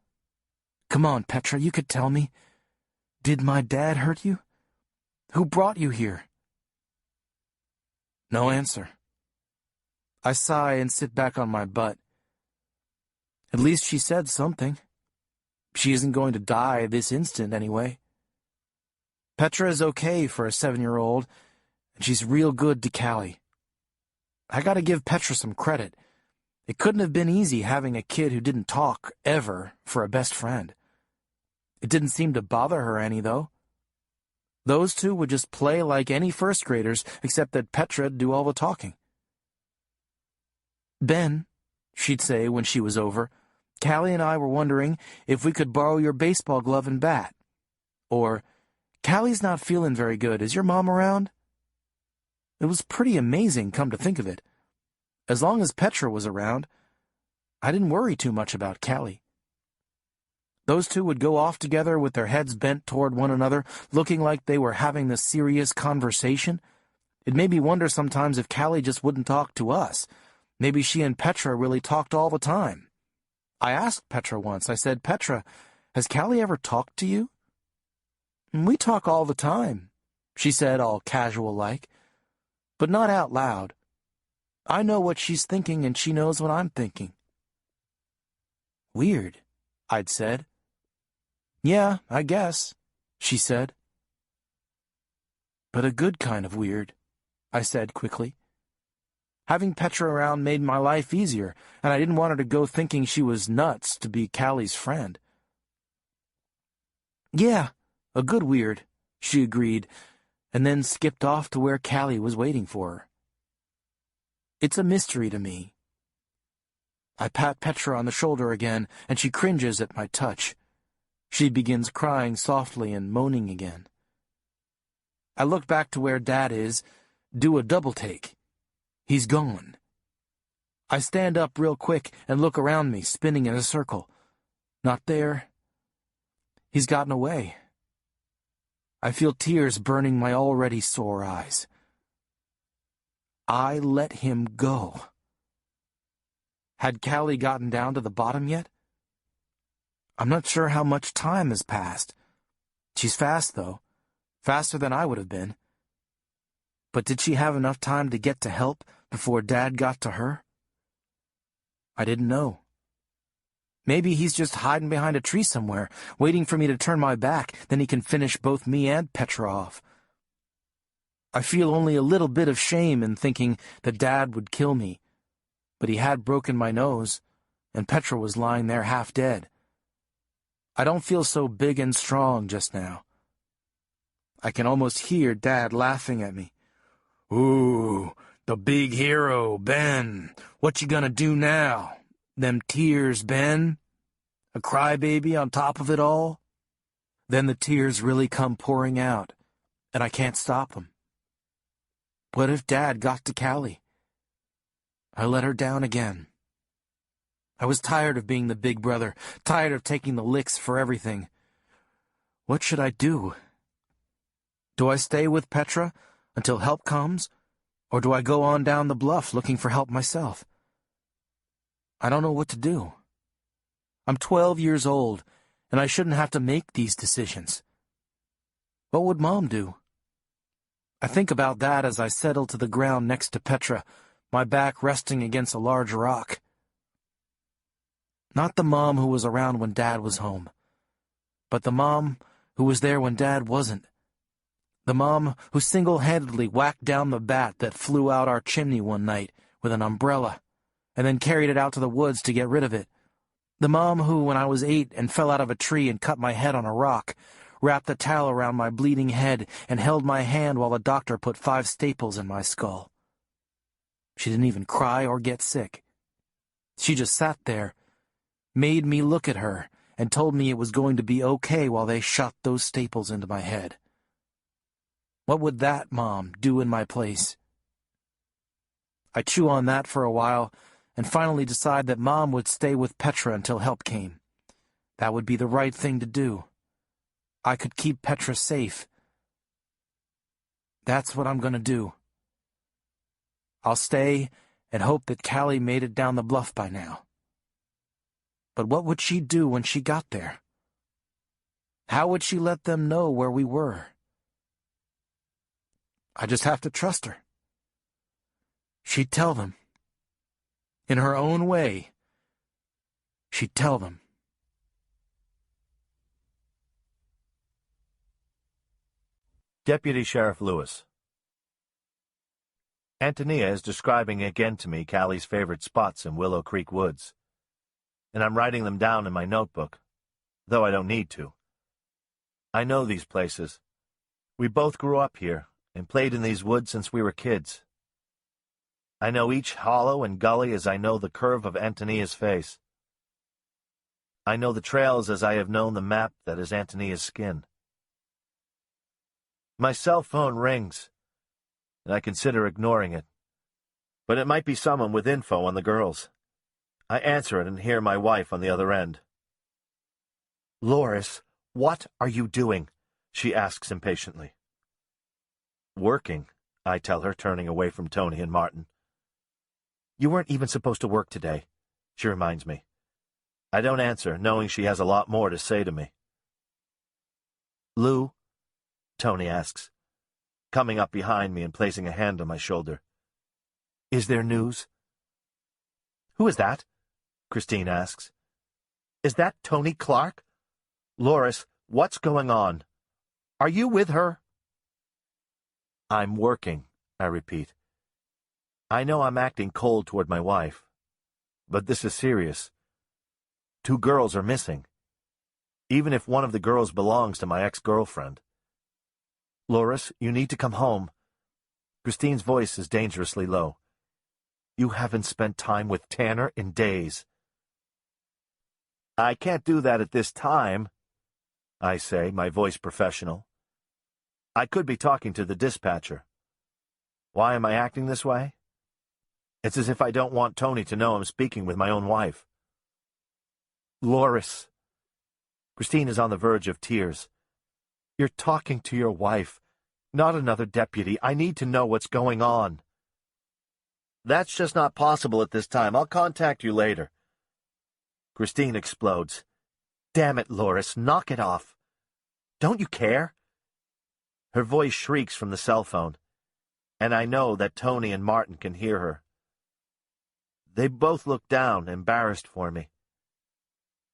Speaker 8: Come on, Petra, you could tell me. Did my dad hurt you? Who brought you here? No answer. I sigh and sit back on my butt. At least she said something. She isn't going to die this instant anyway. Petra is okay for a 7-year-old, and she's real good to Calli. I gotta give Petra some credit. It couldn't have been easy having a kid who didn't talk, ever, for a best friend. It didn't seem to bother her any, though. Those two would just play like any first graders, except that Petra'd do all the talking. Ben, she'd say when she was over, Calli and I were wondering if we could borrow your baseball glove and bat. Or, Calli's not feeling very good. Is your mom around? It was pretty amazing, come to think of it. As long as Petra was around, I didn't worry too much about Calli. Those two would go off together with their heads bent toward one another, looking like they were having this serious conversation. It made me wonder sometimes if Calli just wouldn't talk to us. Maybe she and Petra really talked all the time. I asked Petra once, I said, "Petra, has Calli ever talked to you?" "We talk all the time," she said, all casual-like, "but not out loud. I know what she's thinking and she knows what I'm thinking." "Weird," I'd said. "Yeah, I guess," she said. "But a good kind of weird," I said quickly. Having Petra around made my life easier, and I didn't want her to go thinking she was nuts to be Calli's friend. "Yeah, a good weird," she agreed, and then skipped off to where Calli was waiting for her. It's a mystery to me. I pat Petra on the shoulder again, and she cringes at my touch. She begins crying softly and moaning again. I look back to where Dad is, do a double take. He's gone. I stand up real quick and look around me, spinning in a circle. Not there. He's gotten away. I feel tears burning my already sore eyes. I let him go. Had Calli gotten down to the bottom yet? I'm not sure how much time has passed. She's fast, though. Faster than I would have been. But did she have enough time to get to help before Dad got to her? I didn't know. Maybe he's just hiding behind a tree somewhere, waiting for me to turn my back, then he can finish both me and Petra off. I feel only a little bit of shame in thinking that Dad would kill me, but he had broken my nose, and Petra was lying there half dead. I don't feel so big and strong just now. I can almost hear Dad laughing at me. "Ooh, the big hero, Ben. What you gonna do now? Them tears, Ben? A crybaby on top of it all?" Then the tears really come pouring out, and I can't stop them. What if Dad got to Calli? I let her down again. I was tired of being the big brother, tired of taking the licks for everything. What should I do? Do I stay with Petra until help comes, or do I go on down the bluff looking for help myself? I don't know what to do. I'm 12 years old, and I shouldn't have to make these decisions. What would Mom do? I think about that as I settle to the ground next to Petra, my back resting against a large rock. Not the Mom who was around when Dad was home, but the Mom who was there when Dad wasn't. The Mom who single-handedly whacked down the bat that flew out our chimney one night with an umbrella, and then carried it out to the woods to get rid of it. The Mom who, when I was 8 and fell out of a tree and cut my head on a rock, wrapped a towel around my bleeding head and held my hand while the doctor put 5 staples in my skull. She didn't even cry or get sick. She just sat there, made me look at her, and told me it was going to be okay while they shot those staples into my head. What would that Mom do in my place? I chew on that for a while, and finally decide that Mom would stay with Petra until help came. That would be the right thing to do. I could keep Petra safe. That's what I'm going to do. I'll stay and hope that Calli made it down the bluff by now. But what would she do when she got there? How would she let them know where we were? I just have to trust her. She'd tell them. In her own way, she'd tell them.
Speaker 10: Deputy Sheriff Lewis. Antonia is describing again to me Calli's favorite spots in Willow Creek Woods, and I'm writing them down in my notebook, though I don't need to. I know these places. We both grew up here and played in these woods since we were kids. I know each hollow and gully as I know the curve of Antonia's face. I know the trails as I have known the map that is Antonia's skin. My cell phone rings, and I consider ignoring it. But it might be someone with info on the girls. I answer it and hear my wife on the other end. "Loris, what are you doing?" she asks impatiently. "Working," I tell her, turning away from Tony and Martin. "You weren't even supposed to work today," she reminds me. I don't answer, knowing she has a lot more to say to me. "Lou?" Tony asks, coming up behind me and placing a hand on my shoulder. "Is there news?" "Who is that?" Christine asks. "Is that Tony Clark? Loris, what's going on? Are you with her?" "I'm working," I repeat. I know I'm acting cold toward my wife, but this is serious. 2 girls are missing, even if one of the girls belongs to my ex-girlfriend. "Loris, you need to come home." Christine's voice is dangerously low. "You haven't spent time with Tanner in days." "I can't do that at this time," I say, my voice professional. I could be talking to the dispatcher. Why am I acting this way? It's as if I don't want Tony to know I'm speaking with my own wife. "Loris." Christine is on the verge of tears. "You're talking to your wife, not another deputy. I need to know what's going on." "That's just not possible at this time. I'll contact you later." Christine explodes. "Damn it, Loris, knock it off. Don't you care?" Her voice shrieks from the cell phone, and I know that Tony and Martin can hear her. They both look down, embarrassed for me.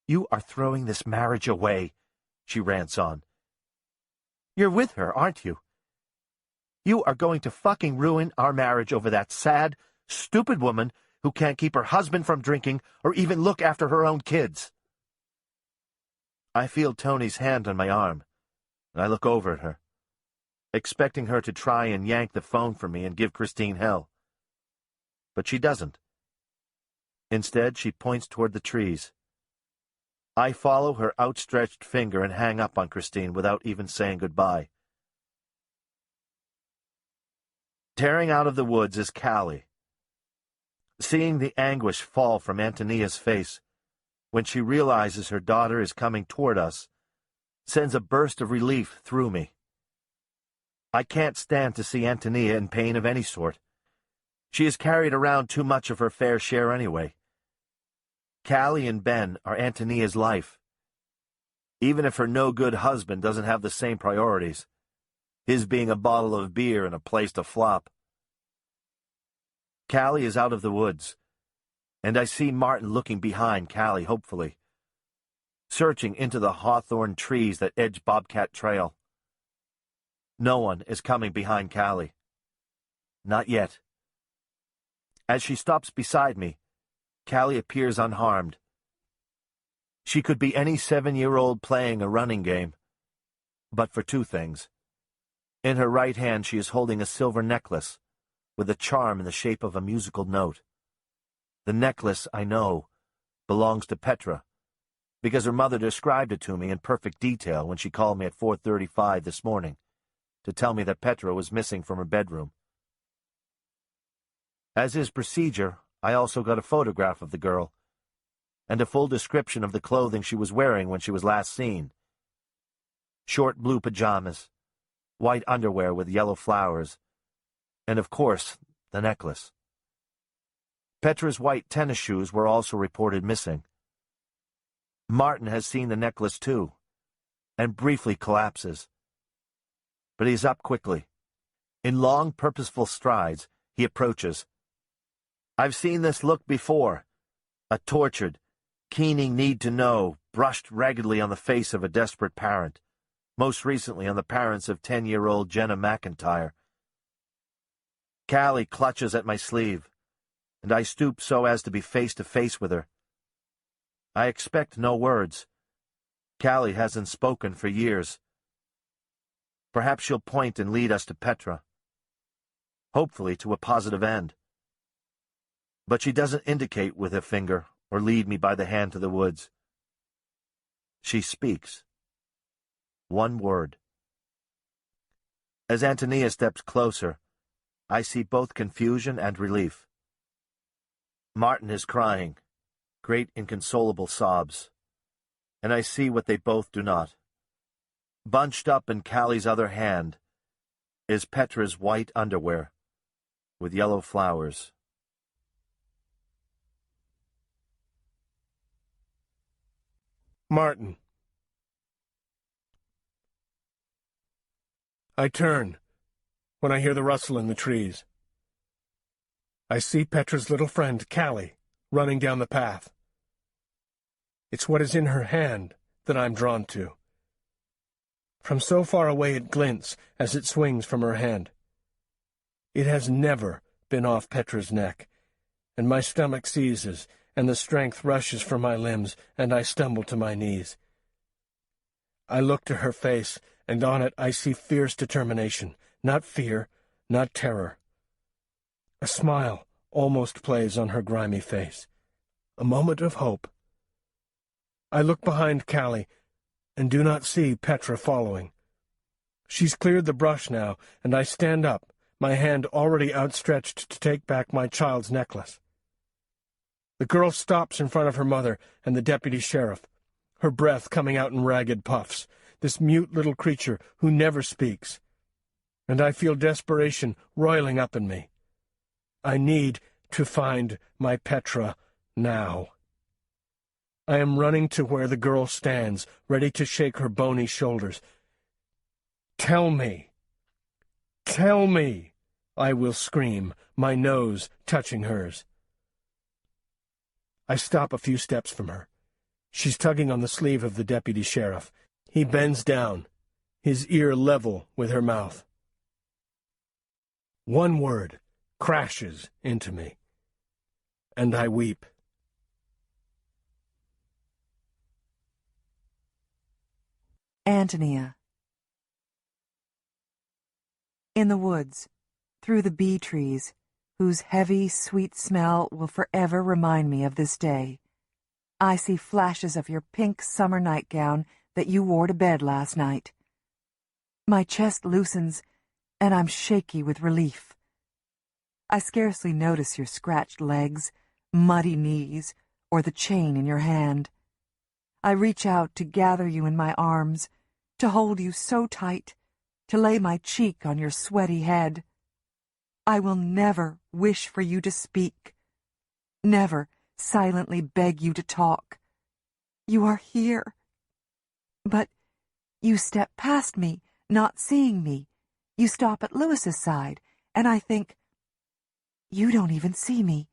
Speaker 10: "You are throwing this marriage away," she rants on. "You're with her, aren't you? You are going to fucking ruin our marriage over that sad, stupid woman who can't keep her husband from drinking or even look after her own kids." I feel Tony's hand on my arm, and I look over at her, expecting her to try and yank the phone from me and give Christine hell. But she doesn't. Instead, she points toward the trees. I follow her outstretched finger and hang up on Christine without even saying goodbye. Tearing out of the woods is Calli. Seeing the anguish fall from Antonia's face when she realizes her daughter is coming toward us sends a burst of relief through me. I can't stand to see Antonia in pain of any sort. She has carried around too much of her fair share anyway. Calli and Ben are Antonia's life. Even if her no-good husband doesn't have the same priorities, his being a bottle of beer and a place to flop. Calli is out of the woods, and I see Martin looking behind Calli hopefully, searching into the hawthorn trees that edge Bobcat Trail. No one is coming behind Calli. Not yet. As she stops beside me, Calli appears unharmed. She could be any 7-year-old playing a running game, but for 2 things. In her right hand she is holding a silver necklace, with a charm in the shape of a musical note. The necklace, I know, belongs to Petra, because her mother described it to me in perfect detail when she called me at 4:35 this morning to tell me that Petra was missing from her bedroom. As is procedure, I also got a photograph of the girl, and a full description of the clothing she was wearing when she was last seen. Short blue pajamas, white underwear with yellow flowers, and of course, the necklace. Petra's white tennis shoes were also reported missing. Martin has seen the necklace too, and briefly collapses. But he's up quickly. In long, purposeful strides, he approaches. I've seen this look before. A tortured, keening need to know, brushed raggedly on the face of a desperate parent, most recently on the parents of 10-year-old Jenna McIntyre. Calli clutches at my sleeve, and I stoop so as to be face to face with her. I expect no words. Calli hasn't spoken for years. Perhaps she'll point and lead us to Petra. Hopefully to a positive end. But she doesn't indicate with her finger or lead me by the hand to the woods. She speaks. One word. As Antonia steps closer, I see both confusion and relief. Martin is crying, great inconsolable sobs. and I see what they both do not. Bunched up in Calli's other hand is Petra's white underwear with yellow flowers.
Speaker 7: Martin. I turn when I hear the rustle in the trees. I see Petra's little friend, Calli, running down the path. It's what is in her hand that I'm drawn to. From so far away it glints as it swings from her hand. It has never been off Petra's neck, and my stomach seizes, and the strength rushes from my limbs, and I stumble to my knees. I look to her face, and on it I see fierce determination, not fear, not terror. A smile almost plays on her grimy face, a moment of hope. I look behind Calli, and do not see Petra following. She's cleared the brush now, and I stand up, my hand already outstretched to take back my child's necklace. The girl stops in front of her mother and the deputy sheriff, her breath coming out in ragged puffs, this mute little creature who never speaks. And I feel desperation roiling up in me. I need to find my Petra now. I am running to where the girl stands, ready to shake her bony shoulders. Tell me! Tell me! I will scream, my nose touching hers. I stop a few steps from her. She's tugging on the sleeve of the deputy sheriff. He bends down, his ear level with her mouth. One word crashes into me, and I weep.
Speaker 2: Antonia. In the woods, through the bee trees, whose heavy, sweet smell will forever remind me of this day, I see flashes of your pink summer nightgown that you wore to bed last night. My chest loosens, and I'm shaky with relief. I scarcely notice your scratched legs, muddy knees, or the chain in your hand. I reach out to gather you in my arms, to hold you so tight, to lay my cheek on your sweaty head. I will never wish for you to speak, never silently beg you to talk. You are here. But you step past me, not seeing me. You stop at Lewis's side, and I think, you don't even see me.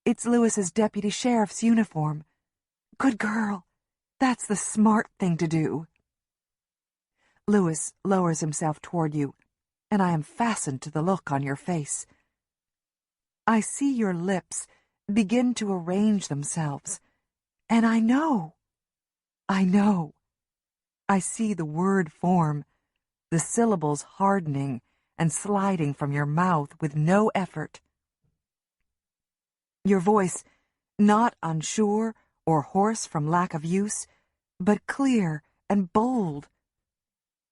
Speaker 2: It's Lewis's deputy sheriff's uniform. Good girl. That's the smart thing to do. Lewis lowers himself toward you, and I am fastened to the look on your face. I see your lips begin to arrange themselves, and I know. I see the word form, the syllables hardening and sliding from your mouth with no effort. Your voice, not unsure or hoarse from lack of use, but clear and bold.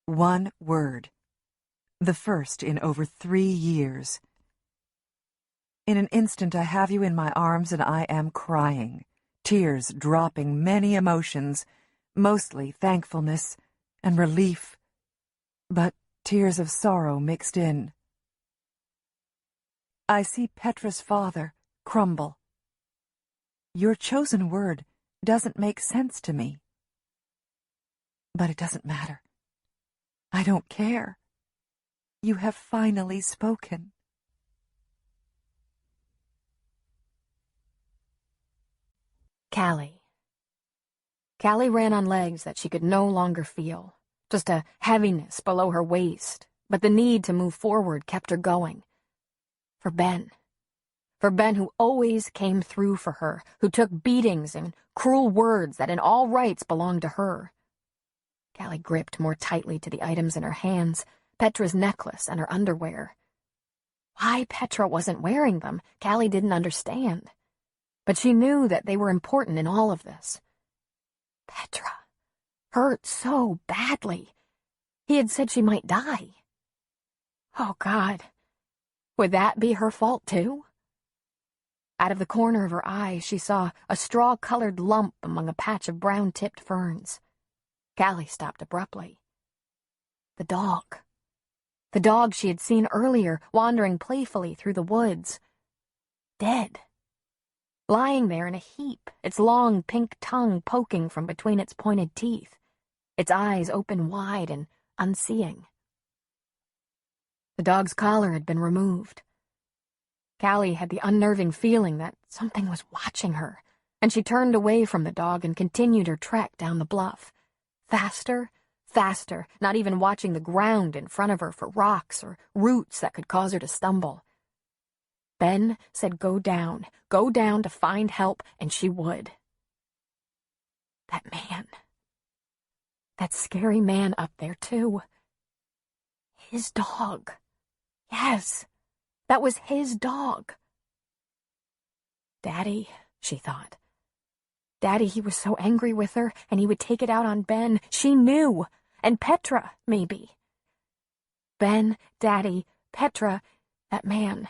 Speaker 2: One word, the first in over 3 years. In an instant I have you in my arms and I am crying, tears dropping many emotions, mostly thankfulness and relief, but tears of sorrow mixed in. I see Petra's father crumble. Your chosen word doesn't make sense to me. But it doesn't matter. I don't care. You have finally spoken.
Speaker 3: Calli. Calli ran on legs that she could no longer feel, just a heaviness below her waist, but the need to move forward kept her going. For Ben. For Ben, who always came through for her, who took beatings and cruel words that in all rights belonged to her. Calli gripped more tightly to the items in her hands, Petra's necklace and her underwear. Why Petra wasn't wearing them, Calli didn't understand. But she knew that they were important in all of this. Petra. Hurt so badly. He had said she might die. Oh, God. Would that be her fault, too? Out of the corner of her eye, she saw a straw-colored lump among a patch of brown-tipped ferns. Calli stopped abruptly. The dog. The dog she had seen earlier, wandering playfully through the woods. Dead. Lying there in a heap, its long pink tongue poking from between its pointed teeth, its eyes open wide and unseeing. The dog's collar had been removed. Calli had the unnerving feeling that something was watching her, and she turned away from the dog and continued her trek down the bluff. Faster, faster, not even watching the ground in front of her for rocks or roots that could cause her to stumble. Ben said go down to find help, and she would. That man. That scary man up there, too. His dog. Yes, that was his dog. Daddy, she thought. Daddy, he was so angry with her, and he would take it out on Ben. She knew. And Petra, maybe. Ben, Daddy, Petra, that man.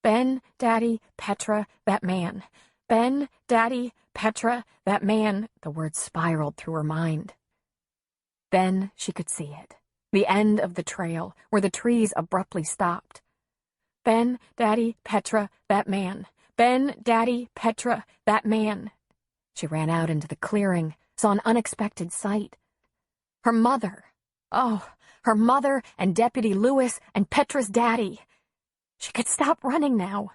Speaker 3: Ben, Daddy, Petra, that man. Ben, Daddy, Petra, that man. The words spiraled through her mind. Then she could see it. The end of the trail, where the trees abruptly stopped. Ben, Daddy, Petra, that man. Ben, Daddy, Petra, that man. She ran out into the clearing, saw an unexpected sight. Her mother. Oh, her mother and Deputy Lewis and Petra's daddy. She could stop running now.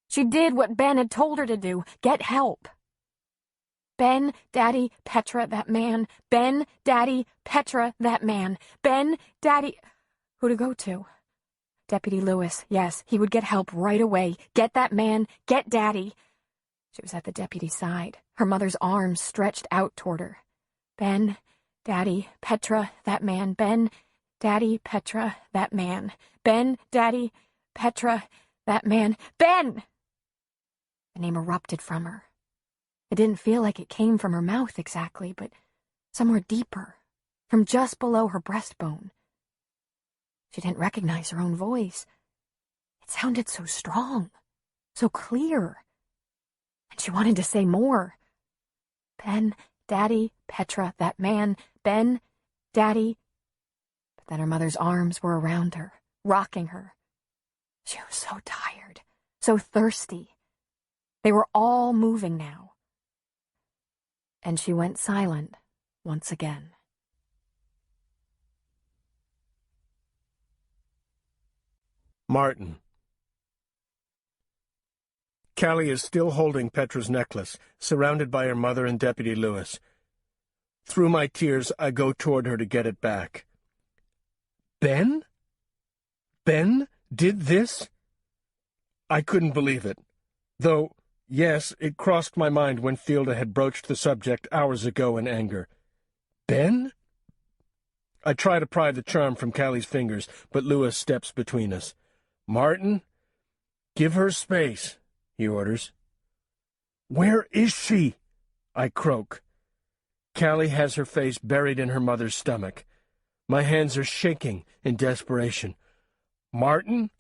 Speaker 3: She did what Ben had told her to do, get help. Ben, Daddy, Petra, that man. Ben, Daddy, Petra, that man. Ben, Daddy... Who to go to? Deputy Lewis, yes, he would get help right away. Get that man, get Daddy. She was at the deputy's side, her mother's arms stretched out toward her. Ben, Daddy, Petra, that man. Ben, Daddy, Petra, that man. Ben, Daddy, Petra, that man. Ben! The name erupted from her. It didn't feel like it came from her mouth exactly, but somewhere deeper, from just below her breastbone. She didn't recognize her own voice. It sounded so strong, so clear. And she wanted to say more. Ben, Daddy, Petra, that man. Ben, Daddy. But then her mother's arms were around her, rocking her. She was so tired, so thirsty. They were all moving now. And she went silent once again.
Speaker 7: Martin. Calli is still holding Petra's necklace, surrounded by her mother and Deputy Lewis. Through my tears, I go toward her to get it back. Ben? Ben did this? I couldn't believe it. Though, yes, it crossed my mind when Fielda had broached the subject hours ago in anger. Ben? I try to pry the charm from Calli's fingers, but Lewis steps between us. Martin, give her space, he orders. Where is she? I croak. Calli has her face buried in her mother's stomach. My hands are shaking in desperation. Martin,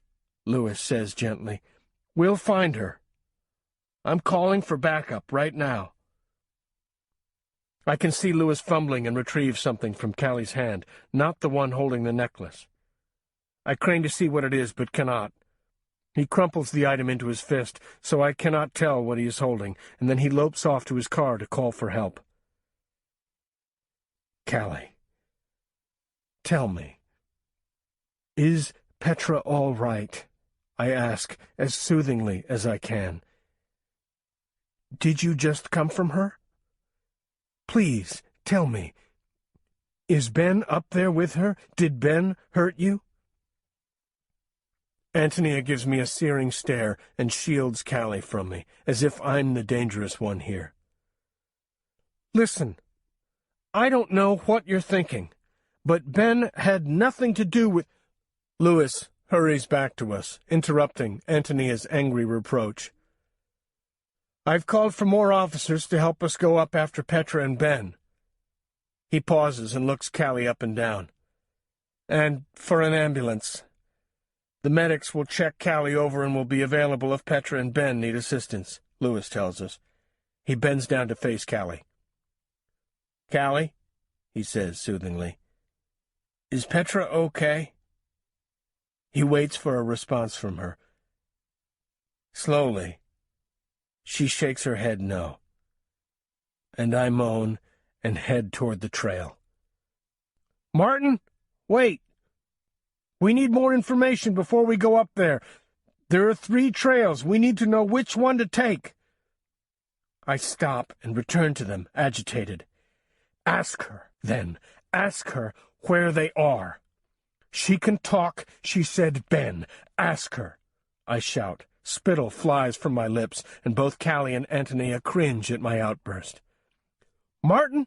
Speaker 7: Lewis says gently, we'll find her. I'm calling for backup right now. I can see Lewis fumbling and retrieve something from Calli's hand, not the one holding the necklace. I crane to see what it is, but cannot. He crumples the item into his fist, so I cannot tell what he is holding, and then he lopes off to his car to call for help. Calli, tell me, is Petra all right? I ask, as soothingly as I can. Did you just come from her? Please, tell me. Is Ben up there with her? Did Ben hurt you? Antonia gives me a searing stare and shields Calli from me, as if I'm the dangerous one here. Listen, I don't know what you're thinking, but Ben had nothing to do with... Lewis hurries back to us, interrupting Antonia's angry reproach. I've called for more officers to help us go up after Petra and Ben. He pauses and looks Calli up and down. And for an ambulance. The medics will check Calli over and will be available if Petra and Ben need assistance, Lewis tells us. He bends down to face Calli. "Calli," he says soothingly, "is Petra okay?" He waits for a response from her. Slowly, she shakes her head no, and I moan and head toward the trail. "Martin, wait! We need more information before we go up there. There are 3 trails. We need to know which one to take." I stop and return to them, agitated. "Ask her, then. Ask her where they are." "She can talk," she said, "Ben. Ask her," I shout. Spittle flies from my lips, and both Calli and Antonia cringe at my outburst. "Martin,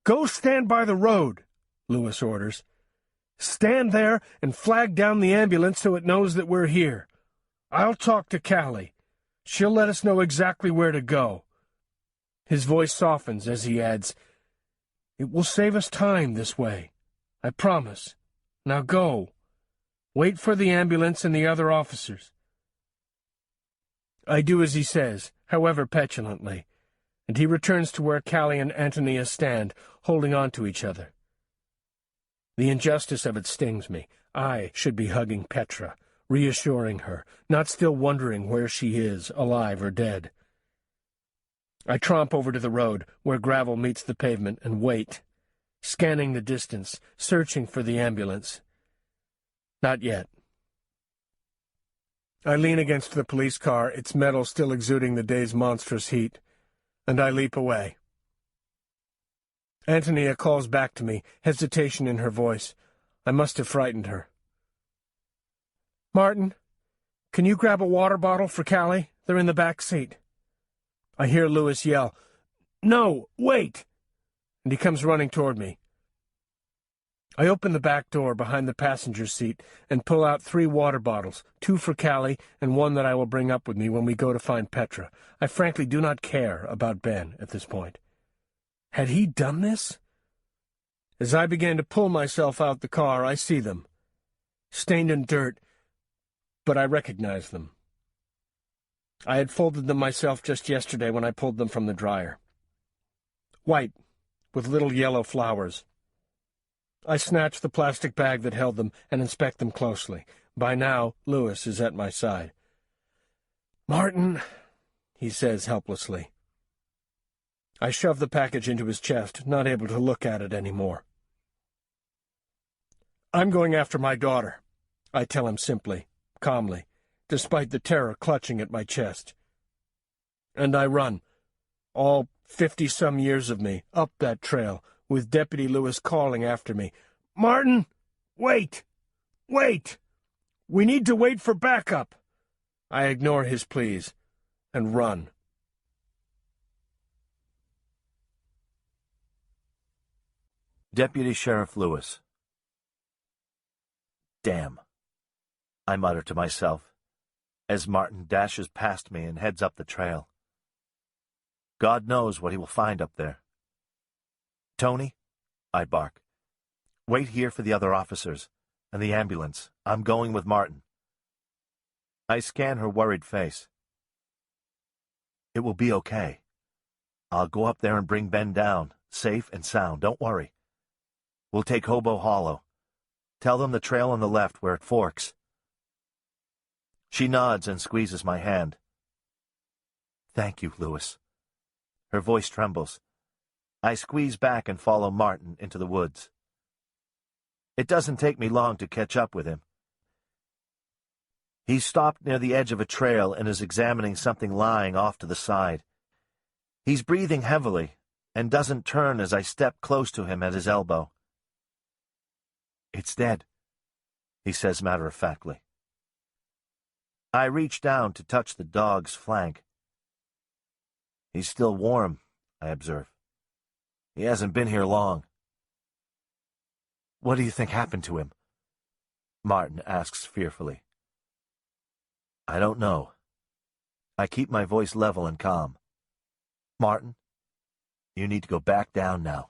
Speaker 7: go stand by the road," Lewis orders. "Stand there and flag down the ambulance so it knows that we're here. I'll talk to Calli. She'll let us know exactly where to go." His voice softens as he adds, "It will save us time this way. I promise. Now go. Wait for the ambulance and the other officers." I do as he says, however petulantly, and he returns to where Calli and Antonia stand, holding on to each other. The injustice of it stings me. I should be hugging Petra, reassuring her, not still wondering where she is, alive or dead. I tromp over to the road, where gravel meets the pavement, and wait, scanning the distance, searching for the ambulance. Not yet. I lean against the police car, its metal still exuding the day's monstrous heat, and I leap away. Antonia calls back to me, hesitation in her voice. I must have frightened her. "Martin, can you grab a water bottle for Calli? They're in the back seat." I hear Lewis yell, "No, wait!" and he comes running toward me. I open the back door behind the passenger seat and pull out 3 water bottles, 2 for Calli and 1 that I will bring up with me when we go to find Petra. I frankly do not care about Ben at this point. Had he done this? As I began to pull myself out the car, I see them. Stained in dirt, but I recognize them. I had folded them myself just yesterday when I pulled them from the dryer. White, with little yellow flowers. I snatch the plastic bag that held them and inspect them closely. By now, Lewis is at my side. "Martin," he says helplessly. I shove the package into his chest, not able to look at it anymore. "I'm going after my daughter," I tell him simply, calmly, despite the terror clutching at my chest. And I run, all 50-some years of me, up that trail, with Deputy Lewis calling after me, "Martin, wait! Wait! We need to wait for backup!" I ignore his pleas and run.
Speaker 10: Deputy Sheriff Lewis. "Damn," I mutter to myself, as Martin dashes past me and heads up the trail. God knows what he will find up there. "Tony," I bark, "wait here for the other officers and the ambulance. I'm going with Martin." I scan her worried face. "It will be okay. I'll go up there and bring Ben down, safe and sound. Don't worry. We'll take Hobo Hollow. Tell them the trail on the left where it forks." She nods and squeezes my hand. "Thank you, Lewis." Her voice trembles. I squeeze back and follow Martin into the woods. It doesn't take me long to catch up with him. He's stopped near the edge of a trail and is examining something lying off to the side. He's breathing heavily and doesn't turn as I step close to him at his elbow. "It's dead," he says matter-of-factly. I reach down to touch the dog's flank. "He's still warm," I observe. "He hasn't been here long." "What do you think happened to him?" Martin asks fearfully. "I don't know." I keep my voice level and calm. "Martin, you need to go back down now.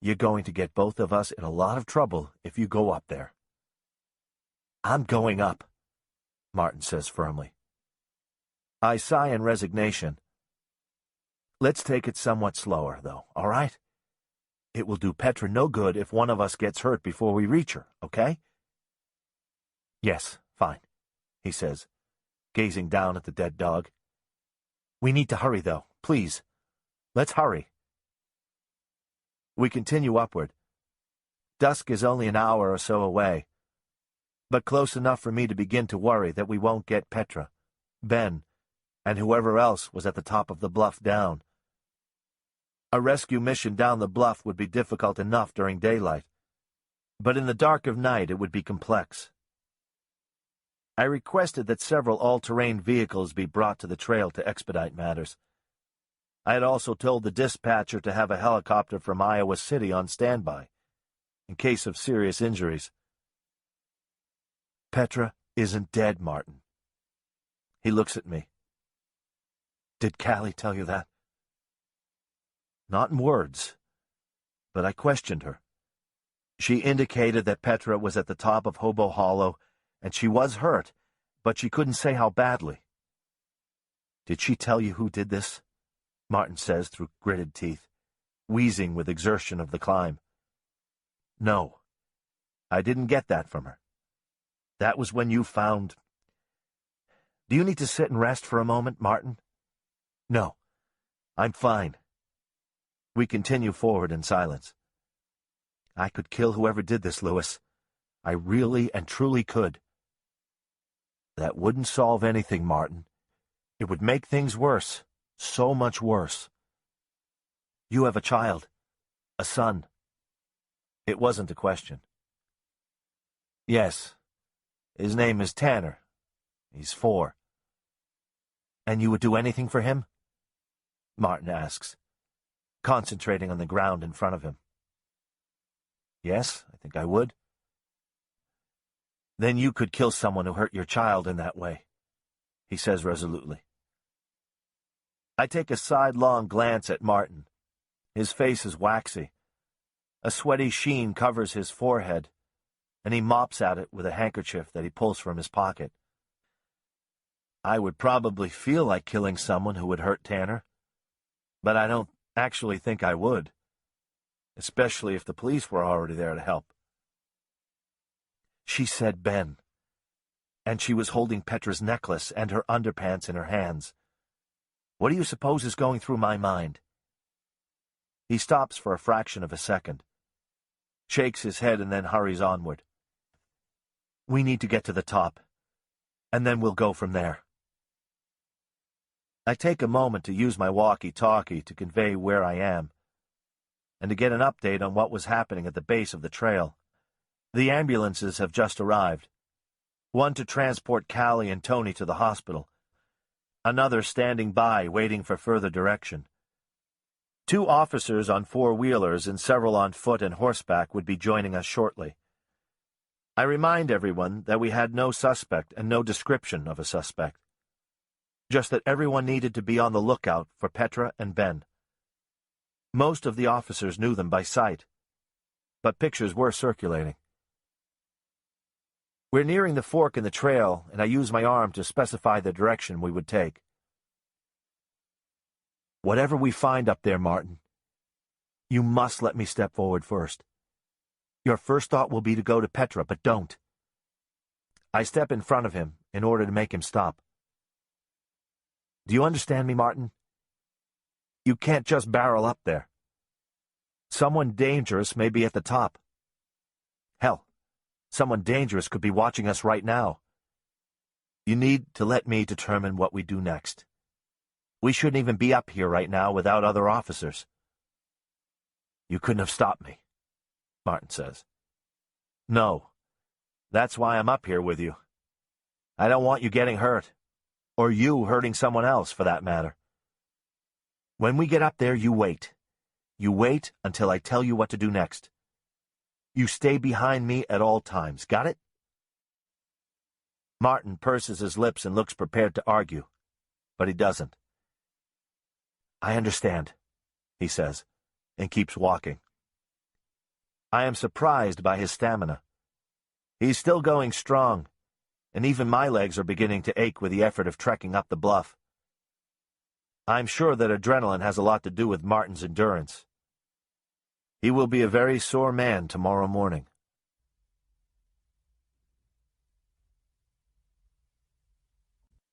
Speaker 10: You're going to get both of us in a lot of trouble if you go up there." "I'm going up," Martin says firmly. I sigh in resignation. Let's take it somewhat slower, though, all right? It will do Petra no good if one of us gets hurt before we reach her, okay? Yes, fine, he says, gazing down at the dead dog. We need to hurry, though, please. Let's hurry. We continue upward. Dusk is only an hour or so away, but close enough for me to begin to worry that we won't get Petra, Ben, and whoever else was at the top of the bluff down. A rescue mission down the bluff would be difficult enough during daylight, but in the dark of night it would be complex. I requested that several all-terrain vehicles be brought to the trail to expedite matters. I had also told the dispatcher to have a helicopter from Iowa City on standby, in case of serious injuries. Petra isn't dead, Martin. He looks at me. Did Calli tell you that? Not in words, but I questioned her. She indicated that Petra was at the top of Hobo Hollow, and she was hurt, but she couldn't say how badly. Did she tell you who did this? Martin says through gritted teeth, wheezing with exertion of the climb. No, I didn't get that from her. That was when you found... Do you need to sit and rest for a moment, Martin? No, I'm fine. We continue forward in silence. I could kill whoever did this, Lewis. I really and truly could. That wouldn't solve anything, Martin. It would make things worse, so much worse. You have a child, a son. It wasn't a question. Yes, his name is Tanner. He's 4. And you would do anything for him? Martin asks, concentrating on the ground in front of him. Yes, I think I would. Then you could kill someone who hurt your child in that way, he says resolutely. I take a sidelong glance at Martin. His face is waxy. A sweaty sheen covers his forehead, and he mops at it with a handkerchief that he pulls from his pocket. I would probably feel like killing someone who would hurt Tanner, but I don't actually think I would, especially if the police were already there to help. She said Ben, and she was holding Petra's necklace and her underpants in her hands. What do you suppose is going through my mind? He stops for a fraction of a second, shakes his head, and then hurries onward. We need to get to the top, and then we'll go from there. I take a moment to use my walkie-talkie to convey where I am, and to get an update on what was happening at the base of the trail. The ambulances have just arrived. One to transport Calli and Tony to the hospital. Another standing by, waiting for further direction. 2 officers on 4-wheelers and several on foot and horseback would be joining us shortly. I remind everyone that we had no suspect and no description of a suspect. Just that everyone needed to be on the lookout for Petra and Ben. Most of the officers knew them by sight, but pictures were circulating. We're nearing the fork in the trail, and I use my arm to specify the direction we would take. Whatever we find up there, Martin, you must let me step forward first. Your first thought will be to go to Petra, but don't. I step in front of him in order to make him stop. Do you understand me, Martin? You can't just barrel up there. Someone dangerous may be at the top. Hell, someone dangerous could be watching us right now. You need to let me determine what we do next. We shouldn't even be up here right now without other officers. You couldn't have stopped me, Martin says. No, that's why I'm up here with you. I don't want you getting hurt, or you hurting someone else, for that matter. When we get up there, you wait. You wait until I tell you what to do next. You stay behind me at all times, got it? Martin purses his lips and looks prepared to argue, but he doesn't. I understand, he says, and keeps walking. I am surprised by his stamina. He's still going strong, and even my legs are beginning to ache with the effort of trekking up the bluff. I'm sure that adrenaline has a lot to do with Martin's endurance. He will be a very sore man tomorrow morning.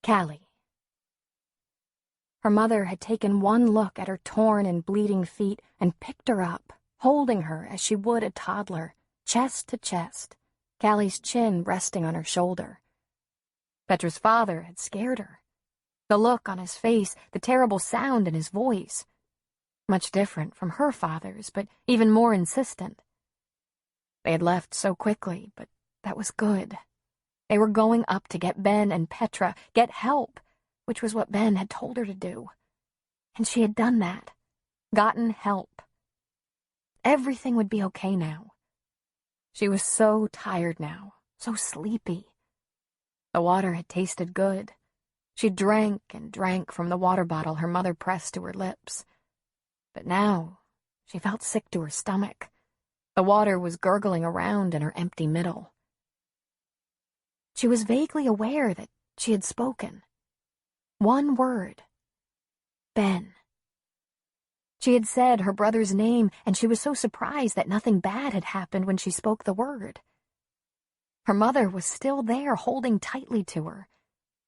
Speaker 3: Calli. Her mother had taken one look at her torn and bleeding feet and picked her up, holding her as she would a toddler, chest to chest, Calli's chin resting on her shoulder. Petra's father had scared her. The look on his face, the terrible sound in his voice. Much different from her father's, but even more insistent. They had left so quickly, but that was good. They were going up to get Ben and Petra, get help, which was what Ben had told her to do. And she had done that. Gotten help. Everything would be okay now. She was so tired now, so sleepy. The water had tasted good. She drank and drank from the water bottle her mother pressed to her lips. But now she felt sick to her stomach. The water was gurgling around in her empty middle. She was vaguely aware that she had spoken. One word. Ben. She had said her brother's name, and she was so surprised that nothing bad had happened when she spoke the word. Her mother was still there, holding tightly to her.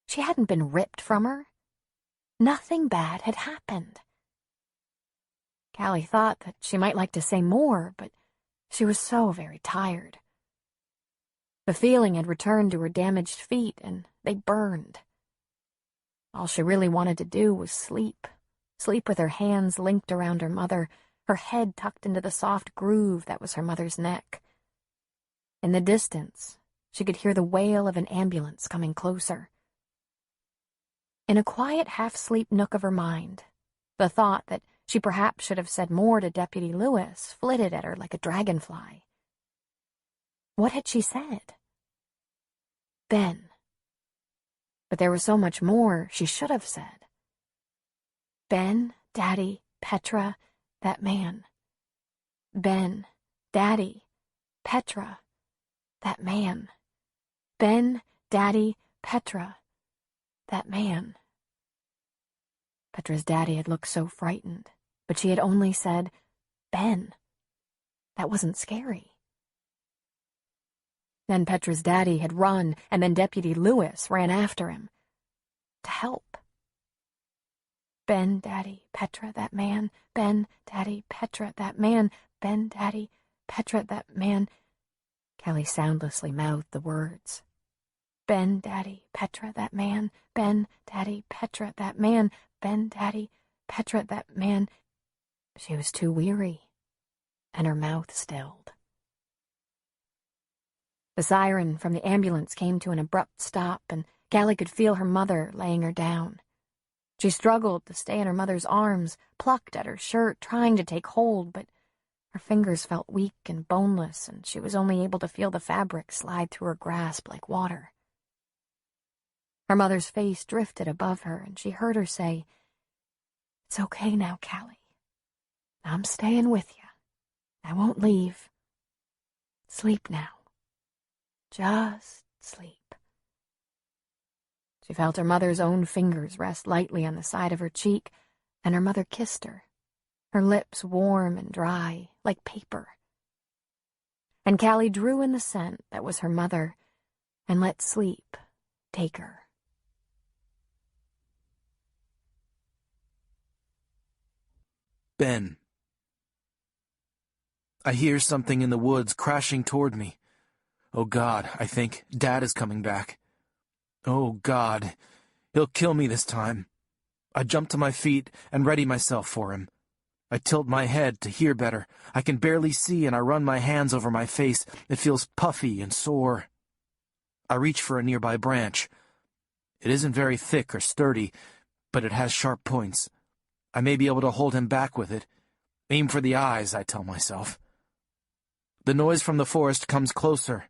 Speaker 3: She hadn't been ripped from her. Nothing bad had happened. Calli thought that she might like to say more, but she was so very tired. The feeling had returned to her damaged feet, and they burned. All she really wanted to do was sleep. Sleep with her hands linked around her mother, her head tucked into the soft groove that was her mother's neck. In the distance, she could hear the wail of an ambulance coming closer. In a quiet half-sleep nook of her mind, the thought that she perhaps should have said more to Deputy Lewis flitted at her like a dragonfly. What had she said? Ben. But there was so much more she should have said. Ben, Daddy, Petra, that man. Ben, Daddy, Petra, that man. Ben, Daddy, Petra, that man. Petra's daddy had looked so frightened, but she had only said, Ben. That wasn't scary. Then Petra's daddy had run, and then Deputy Lewis ran after him. To help. Ben, Daddy, Petra, that man. Ben, Daddy, Petra, that man. Ben, Daddy, Petra, that man. Calli soundlessly mouthed the words. Ben, Daddy, Petra, that man. Ben, Daddy, Petra, that man. Ben, Daddy, Petra, that man. She was too weary, and her mouth stilled. The siren from the ambulance came to an abrupt stop, and Calli could feel her mother laying her down. She struggled to stay in her mother's arms, plucked at her shirt, trying to take hold, but her fingers felt weak and boneless, and she was only able to feel the fabric slide through her grasp like water. Her mother's face drifted above her, and she heard her say, "It's okay now, Calli. I'm staying with you. I won't leave. Sleep now. Just sleep." She felt her mother's own fingers rest lightly on the side of her cheek, and her mother kissed her, her lips warm and dry, like paper. And Calli drew in the scent that was her mother and let sleep take her.
Speaker 8: Ben. I hear something in the woods crashing toward me. Oh God, I think Dad is coming back. Oh God, he'll kill me this time. I jump to my feet and ready myself for him. I tilt my head to hear better. I can barely see, and I run my hands over my face. It feels puffy and sore. I reach for a nearby branch. It isn't very thick or sturdy, but it has sharp points. I may be able to hold him back with it. Aim for the eyes, I tell myself. The noise from the forest comes closer,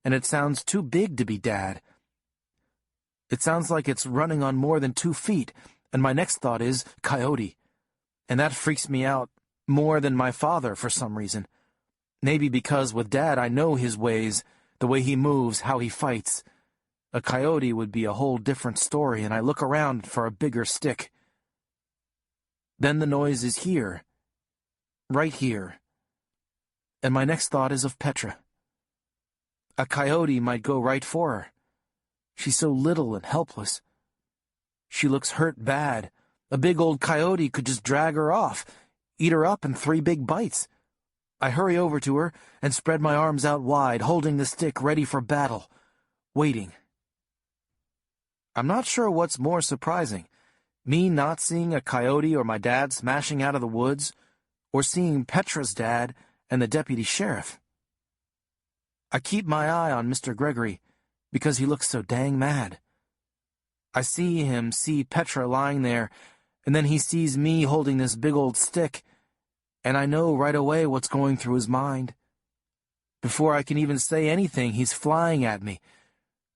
Speaker 8: and it sounds too big to be Dad. It sounds like it's running on more than 2 feet, and my next thought is coyote. And that freaks me out more than my father for some reason. Maybe because with Dad I know his ways, the way he moves, how he fights. A coyote would be a whole different story, and I look around for a bigger stick. Then the noise is here, right here, and my next thought is of Petra. A coyote might go right for her. She's so little and helpless. She looks hurt bad. A big old coyote could just drag her off, eat her up in 3 big bites. I hurry over to her and spread my arms out wide, holding the stick ready for battle, waiting. I'm not sure what's more surprising, me not seeing a coyote or my dad smashing out of the woods, or seeing Petra's dad and the deputy sheriff. I keep my eye on Mr. Gregory because he looks so dang mad. I see him see Petra lying there, and then he sees me holding this big old stick, and I know right away what's going through his mind. Before I can even say anything, he's flying at me.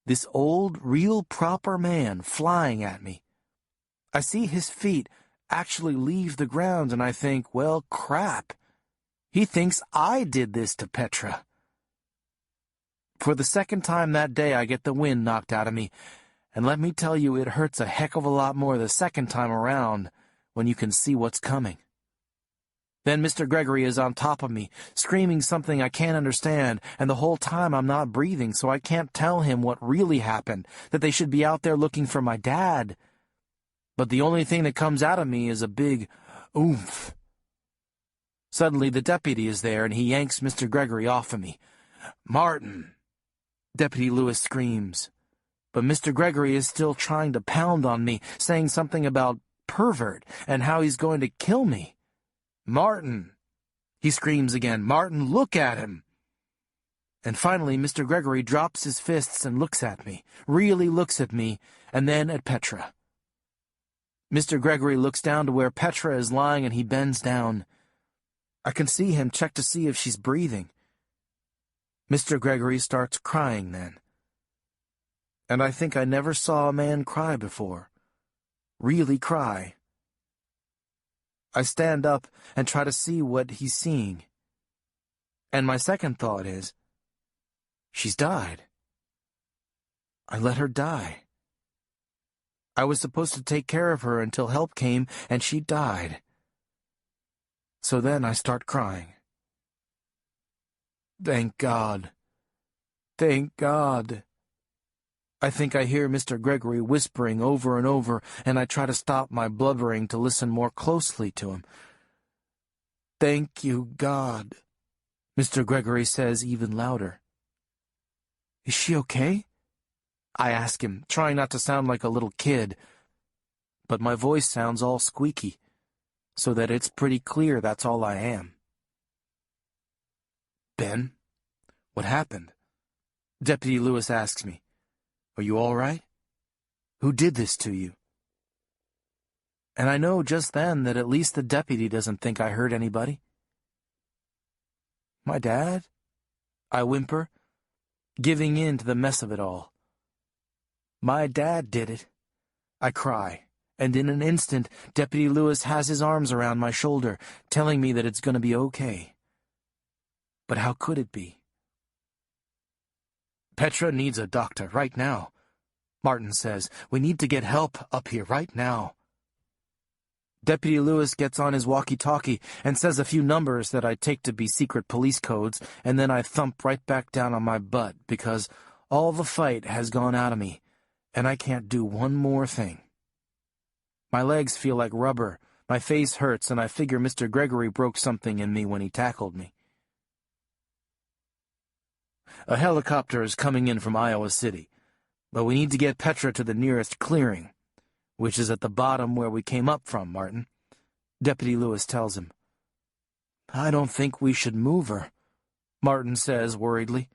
Speaker 8: This old, real, proper man flying at me. I see his feet actually leave the ground, and I think, well, crap. He thinks I did this to Petra. For the second time that day, I get the wind knocked out of me, and let me tell you, it hurts a heck of a lot more the second time around when you can see what's coming. Then Mr. Gregory is on top of me, screaming something I can't understand, and the whole time I'm not breathing, so I can't tell him what really happened, that they should be out there looking for my dad. But the only thing that comes out of me is a big oomph. Suddenly the deputy is there, and he yanks Mr. Gregory off of me. "Martin!" Deputy Lewis screams. But Mr. Gregory is still trying to pound on me, saying something about pervert and how he's going to kill me. "Martin!" He screams again. "Martin, look at him!" And finally Mr. Gregory drops his fists and looks at me, really looks at me, and then at Petra. Mr. Gregory looks down to where Petra is lying, and he bends down. I can see him check to see if she's breathing. Mr. Gregory starts crying then. And I think I never saw a man cry before. Really cry. I stand up and try to see what he's seeing. And my second thought is, she's died. I let her die. I was supposed to take care of her until help came, and she died. So then I start crying. Thank God. Thank God. I think I hear Mr. Gregory whispering over and over, and I try to stop my blubbering to listen more closely to him. Thank you, God, Mr. Gregory says even louder. Is she okay? I ask him, trying not to sound like a little kid, but my voice sounds all squeaky, so that it's pretty clear that's all I am. Ben, what happened? Deputy Lewis asks me. Are you all right? Who did this to you? And I know just then that at least the deputy doesn't think I hurt anybody. My dad? I whimper, giving in to the mess of it all. My dad did it. I cry, and in an instant, Deputy Lewis has his arms around my shoulder, telling me that it's going to be okay. But how could it be? Petra needs a doctor right now, Martin says. We need to get help up here right now. Deputy Lewis gets on his walkie-talkie and says a few numbers that I take to be secret police codes, and then I thump right back down on my butt because all the fight has gone out of me, and I can't do one more thing. My legs feel like rubber, my face hurts, and I figure Mr. Gregory broke something in me when he tackled me. A helicopter is coming in from Iowa City, but we need to get Petra to the nearest clearing, which is at the bottom where we came up from, Martin. Deputy Lewis tells him. I don't think we should move her, Martin says worriedly.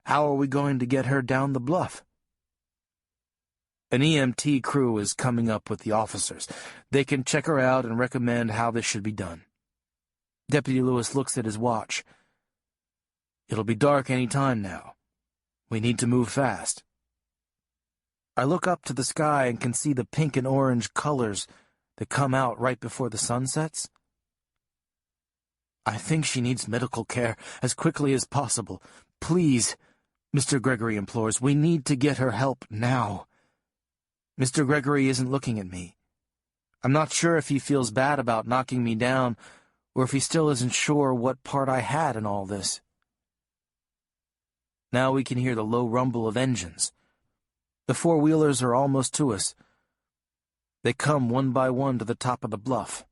Speaker 8: How are we going to get her down the bluff? An EMT crew is coming up with the officers. They can check her out and recommend how this should be done. Deputy Lewis looks at his watch. It'll be dark any time now. We need to move fast. I look up to the sky and can see the pink and orange colors that come out right before the sun sets. I think she needs medical care as quickly as possible. Please, Mr. Gregory implores. We need to get her help now. Mr. Gregory isn't looking at me. I'm not sure if he feels bad about knocking me down, or if he still isn't sure what part I had in all this. Now we can hear the low rumble of engines. The four-wheelers are almost to us. They come one by one to the top of the bluff.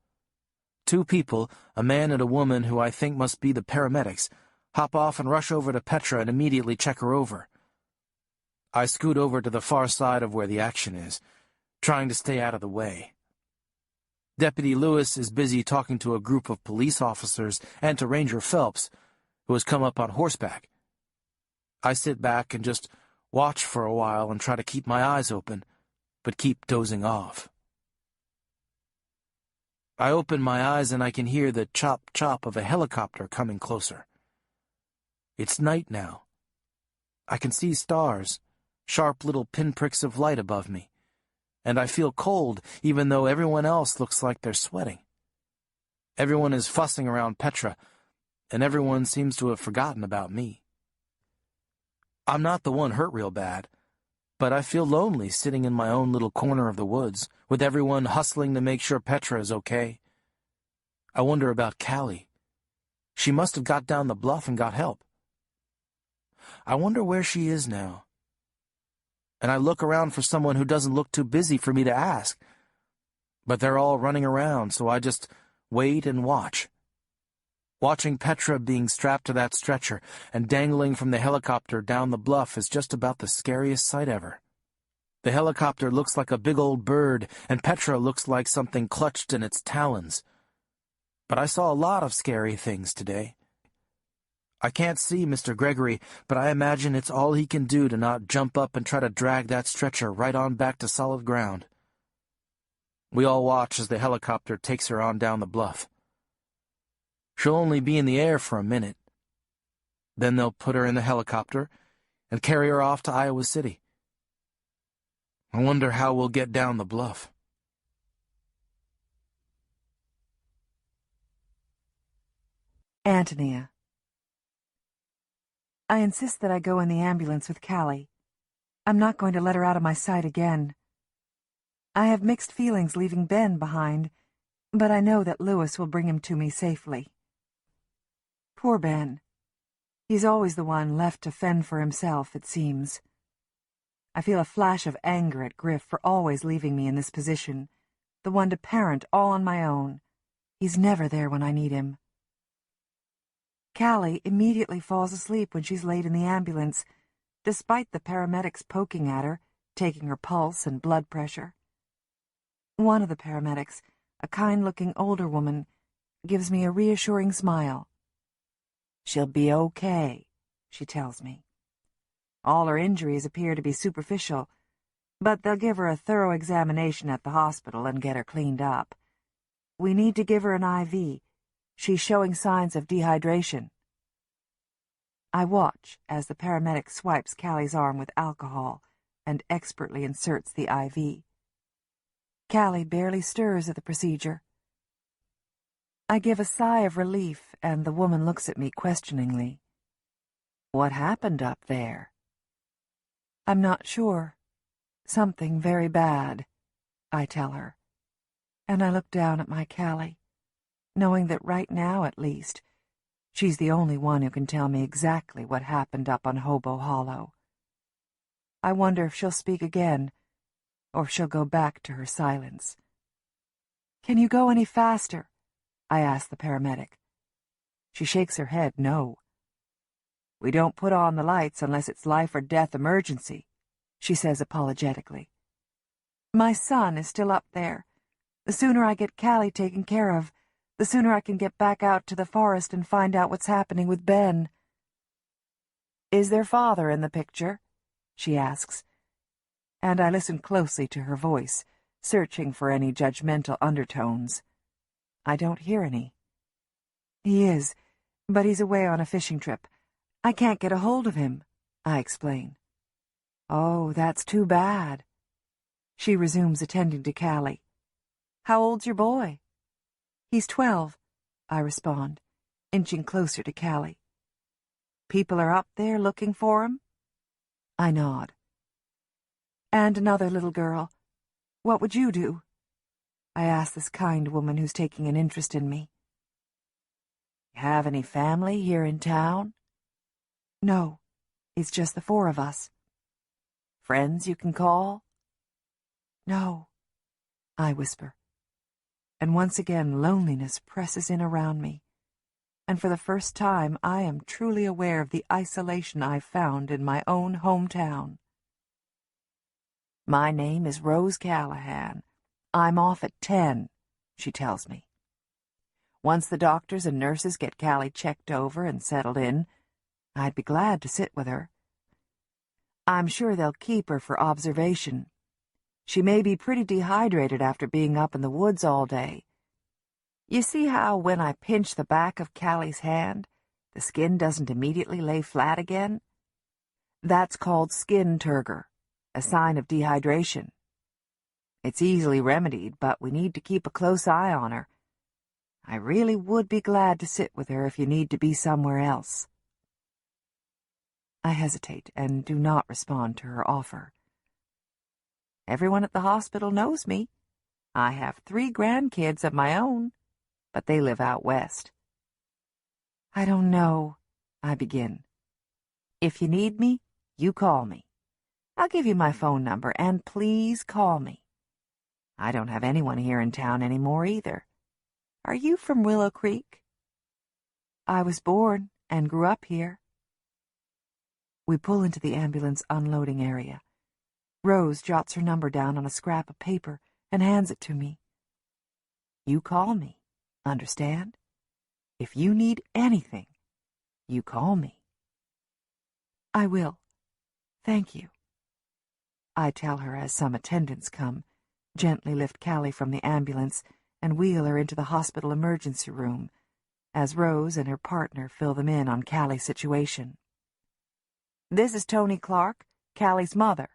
Speaker 8: Two people, a man and a woman who I think must be the paramedics, hop off and rush over to Petra and immediately check her over. I scoot over to the far side of where the action is, trying to stay out of the way. Deputy Lewis is busy talking to a group of police officers and to Ranger Phelps, who has come up on horseback. I sit back and just watch for a while and try to keep my eyes open, but keep dozing off. I open my eyes and I can hear the chop-chop of a helicopter coming closer. It's night now. I can see stars, sharp little pinpricks of light above me, and I feel cold even though everyone else looks like they're sweating. Everyone is fussing around Petra, and everyone seems to have forgotten about me. I'm not the one hurt real bad, but I feel lonely sitting in my own little corner of the woods, with everyone hustling to make sure Petra is okay. I wonder about Calli. She must have got down the bluff and got help. I wonder where she is now. And I look around for someone who doesn't look too busy for me to ask. But they're all running around, so I just wait and watch. Watching Petra being strapped to that stretcher and dangling from the helicopter down the bluff is just about the scariest sight ever. The helicopter looks like a big old bird, and Petra looks like something clutched in its talons. But I saw a lot of scary things today. I can't see Mr. Gregory, but I imagine it's all he can do to not jump up and try to drag that stretcher right on back to solid ground. We all watch as the helicopter takes her on down the bluff. She'll only be in the air for a minute. Then they'll put her in the helicopter and carry her off to Iowa City. I wonder how we'll get down the bluff.
Speaker 2: Antonia. I insist that I go in the ambulance with Calli. I'm not going to let her out of my sight again. I have mixed feelings leaving Ben behind, but I know that Lewis will bring him to me safely. Poor Ben. He's always the one left to fend for himself, it seems. I feel a flash of anger at Griff for always leaving me in this position, the one to parent all on my own. He's never there when I need him. Calli immediately falls asleep when she's laid in the ambulance, despite the paramedics poking at her, taking her pulse and blood pressure. One of the paramedics, a kind-looking older woman, gives me a reassuring smile. "She'll be okay," she tells me. All her injuries appear to be superficial, but they'll give her a thorough examination at the hospital and get her cleaned up. We need to give her an IV. She's showing signs of dehydration. I watch as the paramedic swipes Calli's arm with alcohol and expertly inserts the IV. Calli barely stirs at the procedure. I give a sigh of relief, and the woman looks at me questioningly. "What happened up there?" "I'm not sure. Something very bad," I tell her. And I look down at my Calli, knowing that right now, at least, she's the only one who can tell me exactly what happened up on Hobo Hollow. I wonder if she'll speak again, or if she'll go back to her silence. "Can you go any faster?" I ask the paramedic. She shakes her head no. "We don't put on the lights unless it's life or death emergency," she says apologetically. "My son is still up there. The sooner I get Calli taken care of, the sooner I can get back out to the forest and find out what's happening with Ben." "Is their father in the picture?" she asks, and I listen closely to her voice, searching for any judgmental undertones. I don't hear any. "He is, but he's away on a fishing trip. I can't get a hold of him," I explain. "Oh, that's too bad." She resumes attending to Calli. "How old's your boy?" "He's 12, I respond, inching closer to Calli. "People are up there looking for him?" I nod. And another little girl. What would you do? I ask this kind woman who's taking an interest in me. Have any family here in town? No, it's just the four of us. Friends you can call? No, I whisper. And once again loneliness presses in around me, and for the first time I am truly aware of the isolation I've found in my own hometown. My name is Rose Callahan. I'm off at 10, she tells me. Once the doctors and nurses get Calli checked over and settled in, I'd be glad to sit with her. I'm sure they'll keep her for observation. She may be pretty dehydrated after being up in the woods all day. You see how when I pinch the back of Calli's hand, the skin doesn't immediately lay flat again? That's called skin turgor, a sign of dehydration. It's easily remedied, but we need to keep a close eye on her. I really would be glad to sit with her if you need to be somewhere else. I hesitate and do not respond to her offer. Everyone at the hospital knows me. I have 3 grandkids of my own, but they live out west. I don't know, I begin. If you need me, you call me. I'll give you my phone number, and please call me. I don't have anyone here in town anymore either. Are you from Willow Creek? I was born and grew up here. We pull into the ambulance unloading area. Rose jots her number down on a scrap of paper and hands it to me. You call me, understand? If you need anything, you call me. I will. Thank you. I tell her as some attendants come, gently lift Calli from the ambulance and wheel her into the hospital emergency room, as Rose and her partner fill them in on Calli's situation. This is Tony Clark, Calli's mother,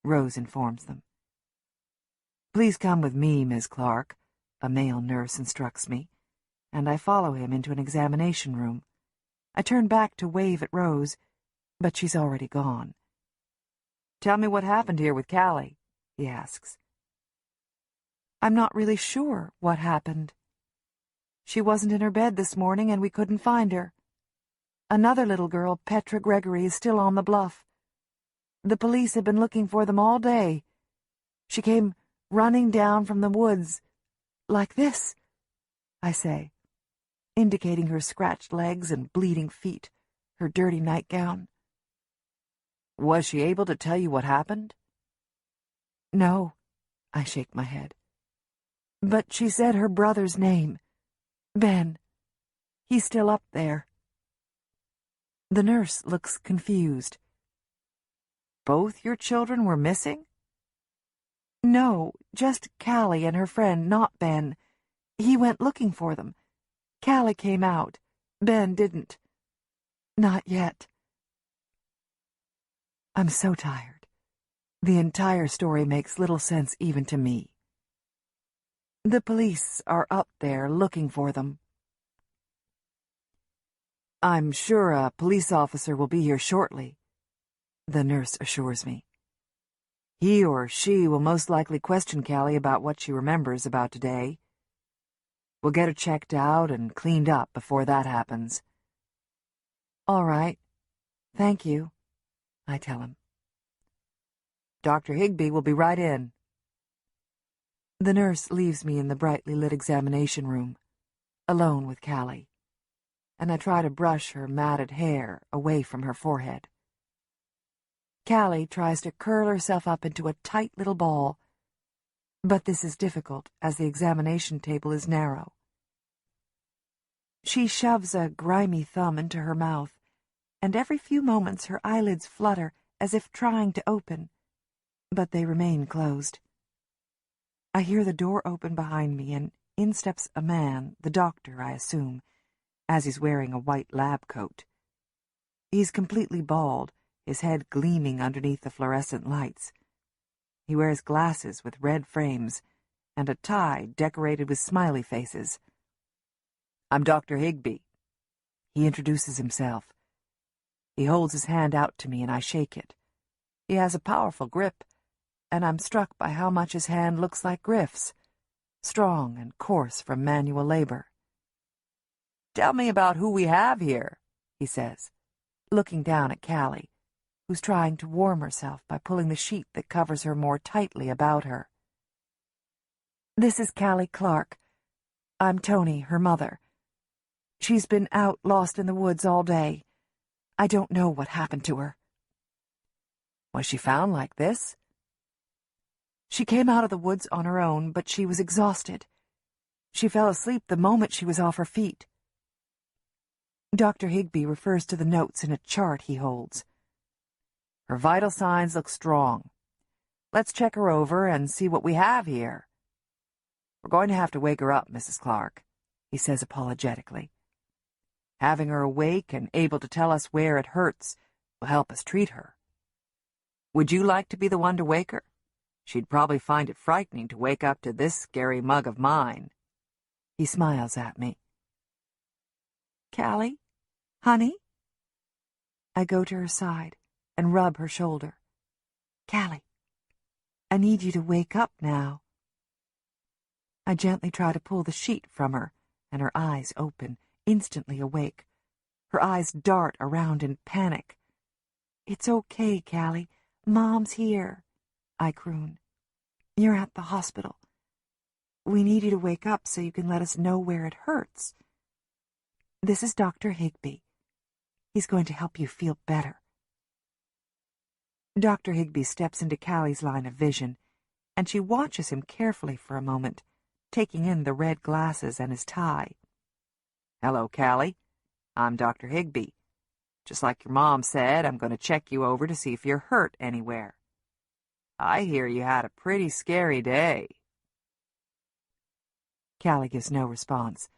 Speaker 2: Rose informs them. Please come with me, Ms. Clark, a male nurse instructs me, and I follow him into an examination room. I turn back to wave at Rose, but she's already gone. Tell me what happened here with Calli, he asks. I'm not really sure what happened. She wasn't in her bed this morning and we couldn't find her. Another little girl, Petra Gregory, is still on the bluff. The police have been looking for them all day. She came running down from the woods, like this, I say, indicating her scratched legs and bleeding feet, her dirty nightgown. Was she able to tell you what happened? No, I shake my head. But she said her brother's name, Ben. He's still up there. The nurse looks confused. Both your children were missing? No, just Calli and her friend, not Ben. He went looking for them. Calli came out. Ben didn't. Not yet. I'm so tired. The entire story makes little sense even to me. The police are up there looking for them. I'm sure a police officer will be here shortly, the nurse assures me. He or she will most likely question Calli about what she remembers about today. We'll get her checked out and cleaned up before that happens. All right. Thank you, I tell him. Dr. Higbee will be right in. The nurse leaves me in the brightly lit examination room, alone with Calli, and I try to brush her matted hair away from her forehead. Calli tries to curl herself up into a tight little ball, but this is difficult as the examination table is narrow. She shoves a grimy thumb into her mouth, and every few moments her eyelids flutter as if trying to open, but they remain closed. I hear the door open behind me, and in steps a man, the doctor, I assume, as he's wearing a white lab coat. He's completely bald, his head gleaming underneath the fluorescent lights. He wears glasses with red frames and a tie decorated with smiley faces. I'm Dr. Higbee. He introduces himself. He holds his hand out to me and I shake it. He has a powerful grip, and I'm struck by how much his hand looks like Griff's, strong and coarse from manual labor. "Tell me about who we have here," he says, looking down at Calli, who's trying to warm herself by pulling the sheet that covers her more tightly about her. "This is Calli Clark. I'm Tony, her mother. She's been out lost in the woods all day. I don't know what happened to her." "Was she found like this?" "She came out of the woods on her own, but she was exhausted. She fell asleep the moment she was off her feet." Dr. Higby refers to the notes in a chart he holds. "Her vital signs look strong. Let's check her over and see what we have here." "We're going to have to wake her up, Mrs. Clark," he says apologetically. "Having her awake and able to tell us where it hurts will help us treat her. Would you like to be the one to wake her? She'd probably find it frightening to wake up to this scary mug of mine." He smiles at me. "Calli? Honey?" I go to her side and rub her shoulder. "Calli, I need you to wake up now." I gently try to pull the sheet from her, and her eyes open, instantly awake. Her eyes dart around in panic. "It's okay, Calli. Mom's here," I croon. "You're at the hospital. We need you to wake up so you can let us know where it hurts. This is Dr. Higby. He's going to help you feel better." Dr. Higby steps into Calli's line of vision, and she watches him carefully for a moment, taking in the red glasses and his tie. "Hello, Calli. I'm Dr. Higby. Just like your mom said, I'm going to check you over to see if you're hurt anywhere. I hear you had a pretty scary day." Calli gives no response,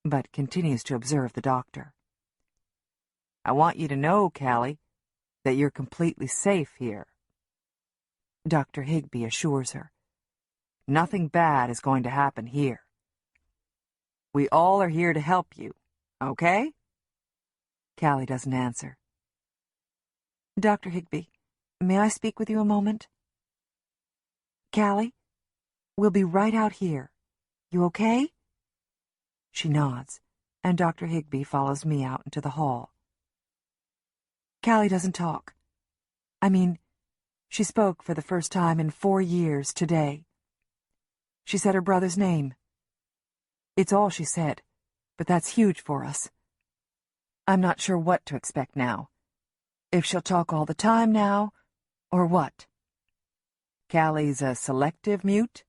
Speaker 2: but continues to observe the doctor. "I want you to know, Calli, that you're completely safe here," Dr. Higby assures her. "Nothing bad is going to happen here. We all are here to help you, okay?" Calli doesn't answer. "Dr. Higby, may I speak with you a moment?" "Calli, we'll be right out here. You okay?" She nods, and Dr. Higby follows me out into the hall. Calli doesn't talk. I mean, she spoke for the first time in 4 years today. She said her brother's name. It's all she said, but that's huge for us. I'm not sure what to expect now. If she'll talk all the time now, or what. "Calli's a selective mute?"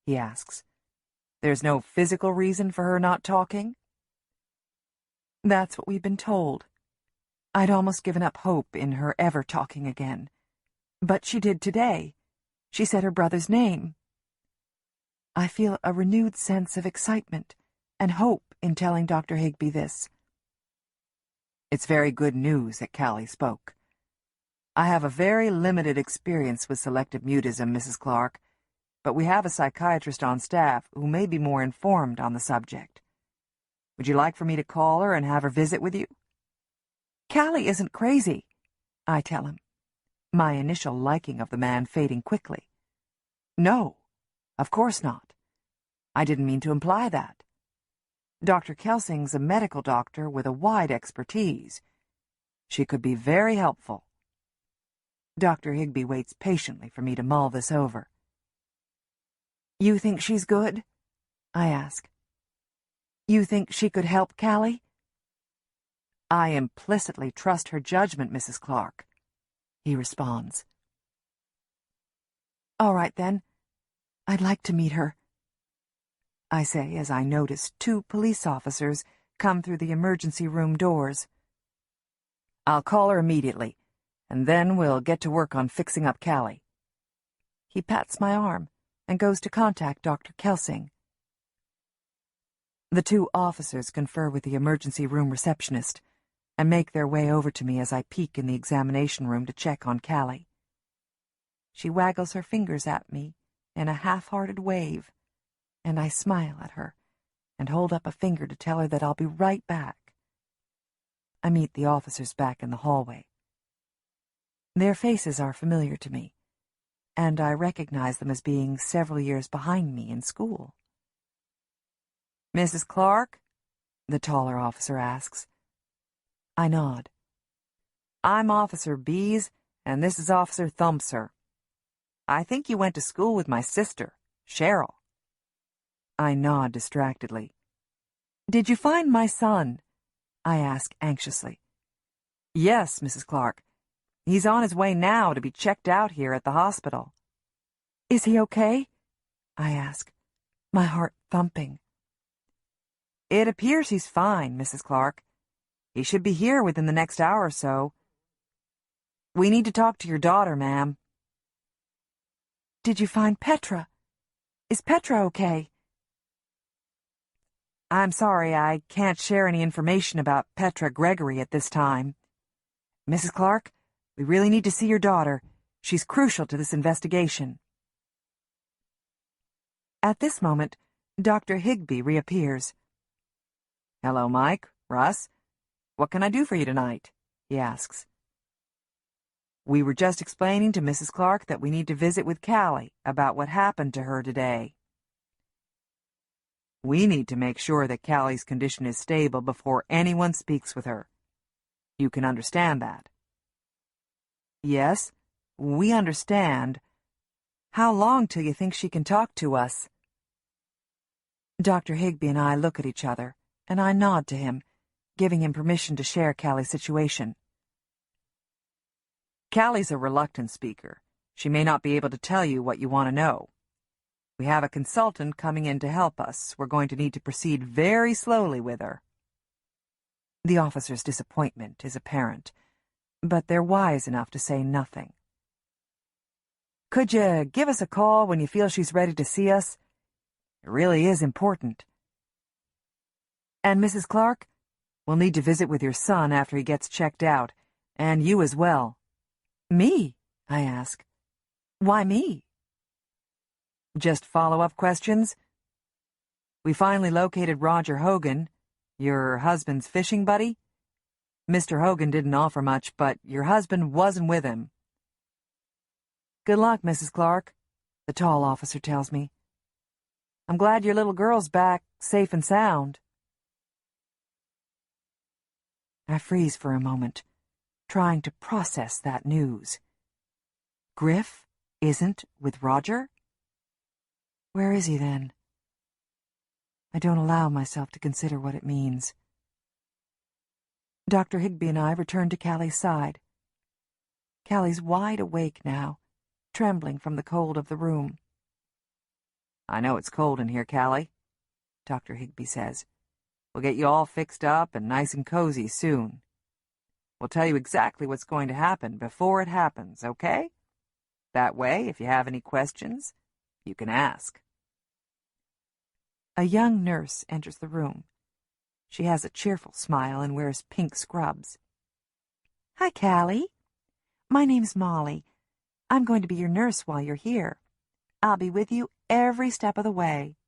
Speaker 2: he asks. "There's no physical reason for her not talking?" "That's what we've been told. I'd almost given up hope in her ever talking again. But she did today. She said her brother's name. I feel a renewed sense of excitement and hope in telling Dr. Higby this. It's very good news that Calli spoke. I have a very limited experience with selective mutism, Mrs. Clark, but we have a psychiatrist on staff who may be more informed on the subject. Would you like for me to call her and have her visit with you?" "Calli isn't crazy," I tell him, my initial liking of the man fading quickly. "No, of course not. I didn't mean to imply that. Dr. Kelsing's a medical doctor with a wide expertise. She could be very helpful." Dr. Higby waits patiently for me to mull this over. "You think she's good?" I ask. "You think she could help Calli?" "I implicitly trust her judgment, Mrs. Clark," he responds. "All right, then. I'd like to meet her," I say as I notice 2 police officers come through the emergency room doors. "I'll call her immediately, and then we'll get to work on fixing up Calli." He pats my arm and goes to contact Dr. Kelsing. The 2 officers confer with the emergency room receptionist and make their way over to me as I peek in the examination room to check on Calli. She waggles her fingers at me in a half-hearted wave, and I smile at her and hold up a finger to tell her that I'll be right back. I meet the officers back in the hallway. Their faces are familiar to me, and I recognize them as being several years behind me in school. "Mrs. Clark?" the taller officer asks. I nod. "I'm Officer Bees, and this is Officer Thumpser. I think you went to school with my sister, Cheryl." I nod distractedly. "Did you find my son?" I ask anxiously. "Yes, Mrs. Clark. He's on his way now to be checked out here at the hospital." "Is he okay?" I ask, my heart thumping. "It appears he's fine, Mrs. Clark. He should be here within the next hour or so. We need to talk to your daughter, ma'am." "Did you find Petra? Is Petra okay?" "I'm sorry, I can't share any information about Petra Gregory at this time. Mrs. Clark, we really need to see your daughter. She's crucial to this investigation." At this moment, Dr. Higbee reappears. "Hello, Mike. Russ. What can I do for you tonight?" he asks. "We were just explaining to Mrs. Clark that we need to visit with Calli about what happened to her today. We need to make sure that Calli's condition is stable before anyone speaks with her. You can understand that?" "Yes, we understand. How long till you think she can talk to us?" Dr. Higbee and I look at each other, and I nod to him, giving him permission to share Calli's situation. "Calli's a reluctant speaker. She may not be able to tell you what you want to know. We have a consultant coming in to help us. We're going to need to proceed very slowly with her." The officer's disappointment is apparent, but they're wise enough to say nothing. "Could you give us a call when you feel she's ready to see us? It really is important. And Mrs. Clark, we'll need to visit with your son after he gets checked out, and you as well." "Me?" I ask. "Why me?" "Just follow-up questions. We finally located Roger Hogan, your husband's fishing buddy. Mr. Hogan didn't offer much, but your husband wasn't with him." "Good luck, Mrs. Clark," the tall officer tells me. "I'm glad your little girl's back, safe and sound." I freeze for a moment, trying to process that news. Griff isn't with Roger? Where is he then? I don't allow myself to consider what it means. Dr. Higbee and I return to Calli's side. Calli's wide awake now, trembling from the cold of the room. "I know it's cold in here, Calli," Dr. Higbee says. "We'll get you all fixed up and nice and cozy soon. We'll tell you exactly what's going to happen before it happens, okay? That way, if you have any questions, you can ask." A young nurse enters the room. She has a cheerful smile and wears pink scrubs. "Hi, Calli. My name's Molly. I'm going to be your nurse while you're here. I'll be with you every step of the way."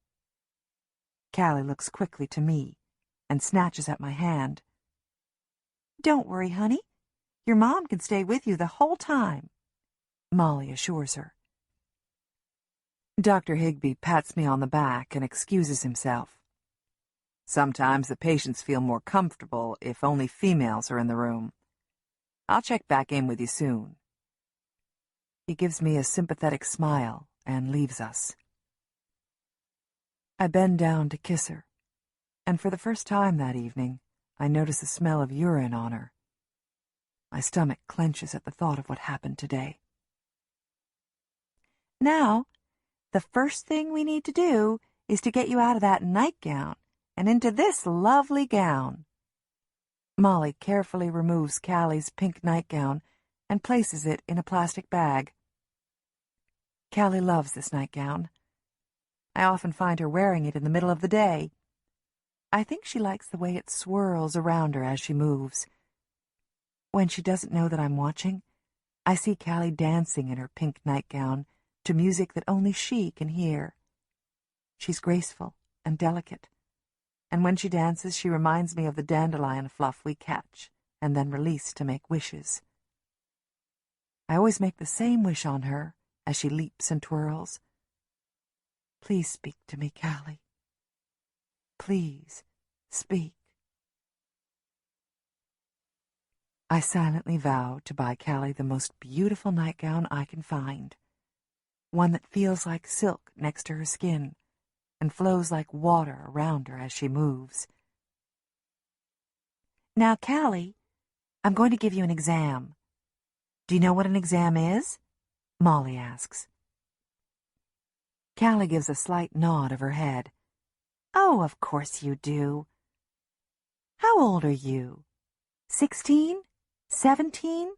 Speaker 2: Calli looks quickly to me and snatches at my hand. "Don't worry, honey. Your mom can stay with you the whole time," Molly assures her. Dr. Higbee pats me on the back and excuses himself. "Sometimes the patients feel more comfortable if only females are in the room. I'll check back in with you soon." He gives me a sympathetic smile and leaves us. I bend down to kiss her, and for the first time that evening, I notice the smell of urine on her. My stomach clenches at the thought of what happened today. "Now, the first thing we need to do is to get you out of that nightgown and into this lovely gown." Molly carefully removes Calli's pink nightgown and places it in a plastic bag. Calli loves this nightgown. I often find her wearing it in the middle of the day. I think she likes the way it swirls around her as she moves. When she doesn't know that I'm watching, I see Calli dancing in her pink nightgown to music that only she can hear. She's graceful and delicate, and when she dances she reminds me of the dandelion fluff we catch and then release to make wishes. I always make the same wish on her as she leaps and twirls. Please speak to me, Calli. Please speak. I silently vow to buy Calli the most beautiful nightgown I can find, one that feels like silk next to her skin and flows like water around her as she moves. Now, Calli, I'm going to give you an exam. Do you know what an exam is? Molly asks. Calli gives a slight nod of her head. Oh, of course you do. How old are you? 16? 17?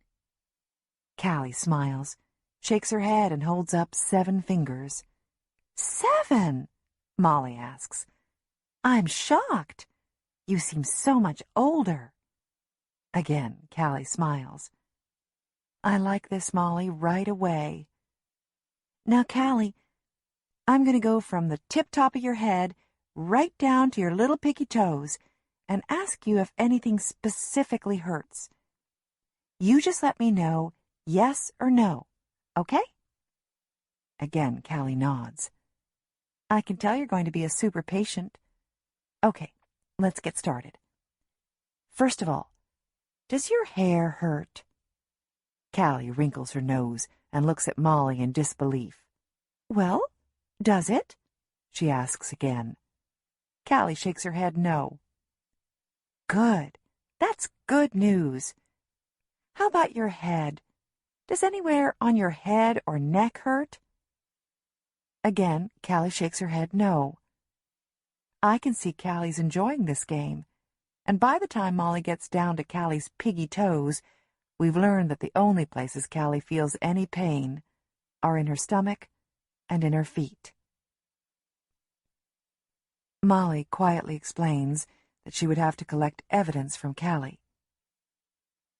Speaker 2: Calli smiles, shakes her head, and holds up 7 fingers. 7? Molly asks. I'm shocked. You seem so much older. Again, Calli smiles. I like this, Molly, right away. Now, Calli, I'm going to go from the tip-top of your head right down to your little picky toes and ask you if anything specifically hurts. You just let me know yes or no, okay? Again, Calli nods. I can tell you're going to be a super patient. Okay, let's get started. First of all, does your hair hurt? Calli wrinkles her nose and looks at Molly in disbelief. Well, does it? She asks again. Calli shakes her head no. Good. That's good news. How about your head? Does anywhere on your head or neck hurt? Again, Calli shakes her head no. I can see Calli's enjoying this game, and by the time Molly gets down to Calli's piggy toes, we've learned that the only places Calli feels any pain are in her stomach and in her feet. Molly quietly explains that she would have to collect evidence from Calli.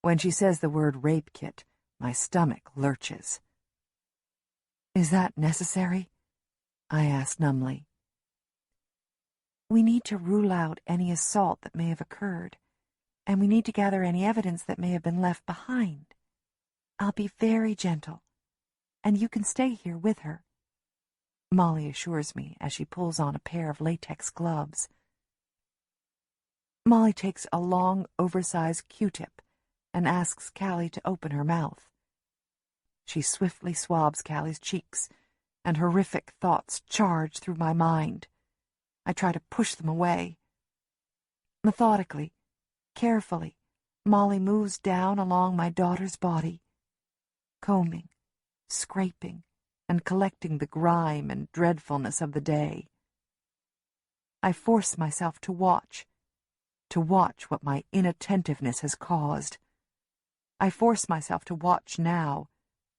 Speaker 2: When she says the word rape kit, my stomach lurches. Is that necessary? I ask numbly. We need to rule out any assault that may have occurred, and we need to gather any evidence that may have been left behind. I'll be very gentle, and you can stay here with her, Molly assures me as she pulls on a pair of latex gloves. Molly takes a long, oversized Q-tip and asks Calli to open her mouth. She swiftly swabs Calli's cheeks, and horrific thoughts charge through my mind. I try to push them away. Methodically, carefully, Molly moves down along my daughter's body, combing, scraping, and collecting the grime and dreadfulness of the day. I force myself to watch what my inattentiveness has caused. I force myself to watch now,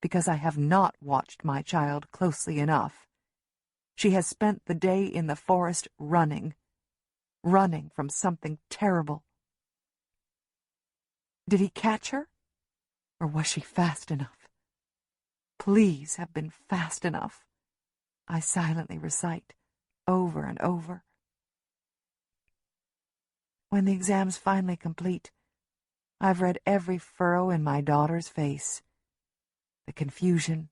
Speaker 2: because I have not watched my child closely enough. She has spent the day in the forest running from something terrible. Did he catch her? Or was she fast enough? Please have been fast enough, I silently recite, over and over. When the exam's finally complete, I've read every furrow in my daughter's face, the confusion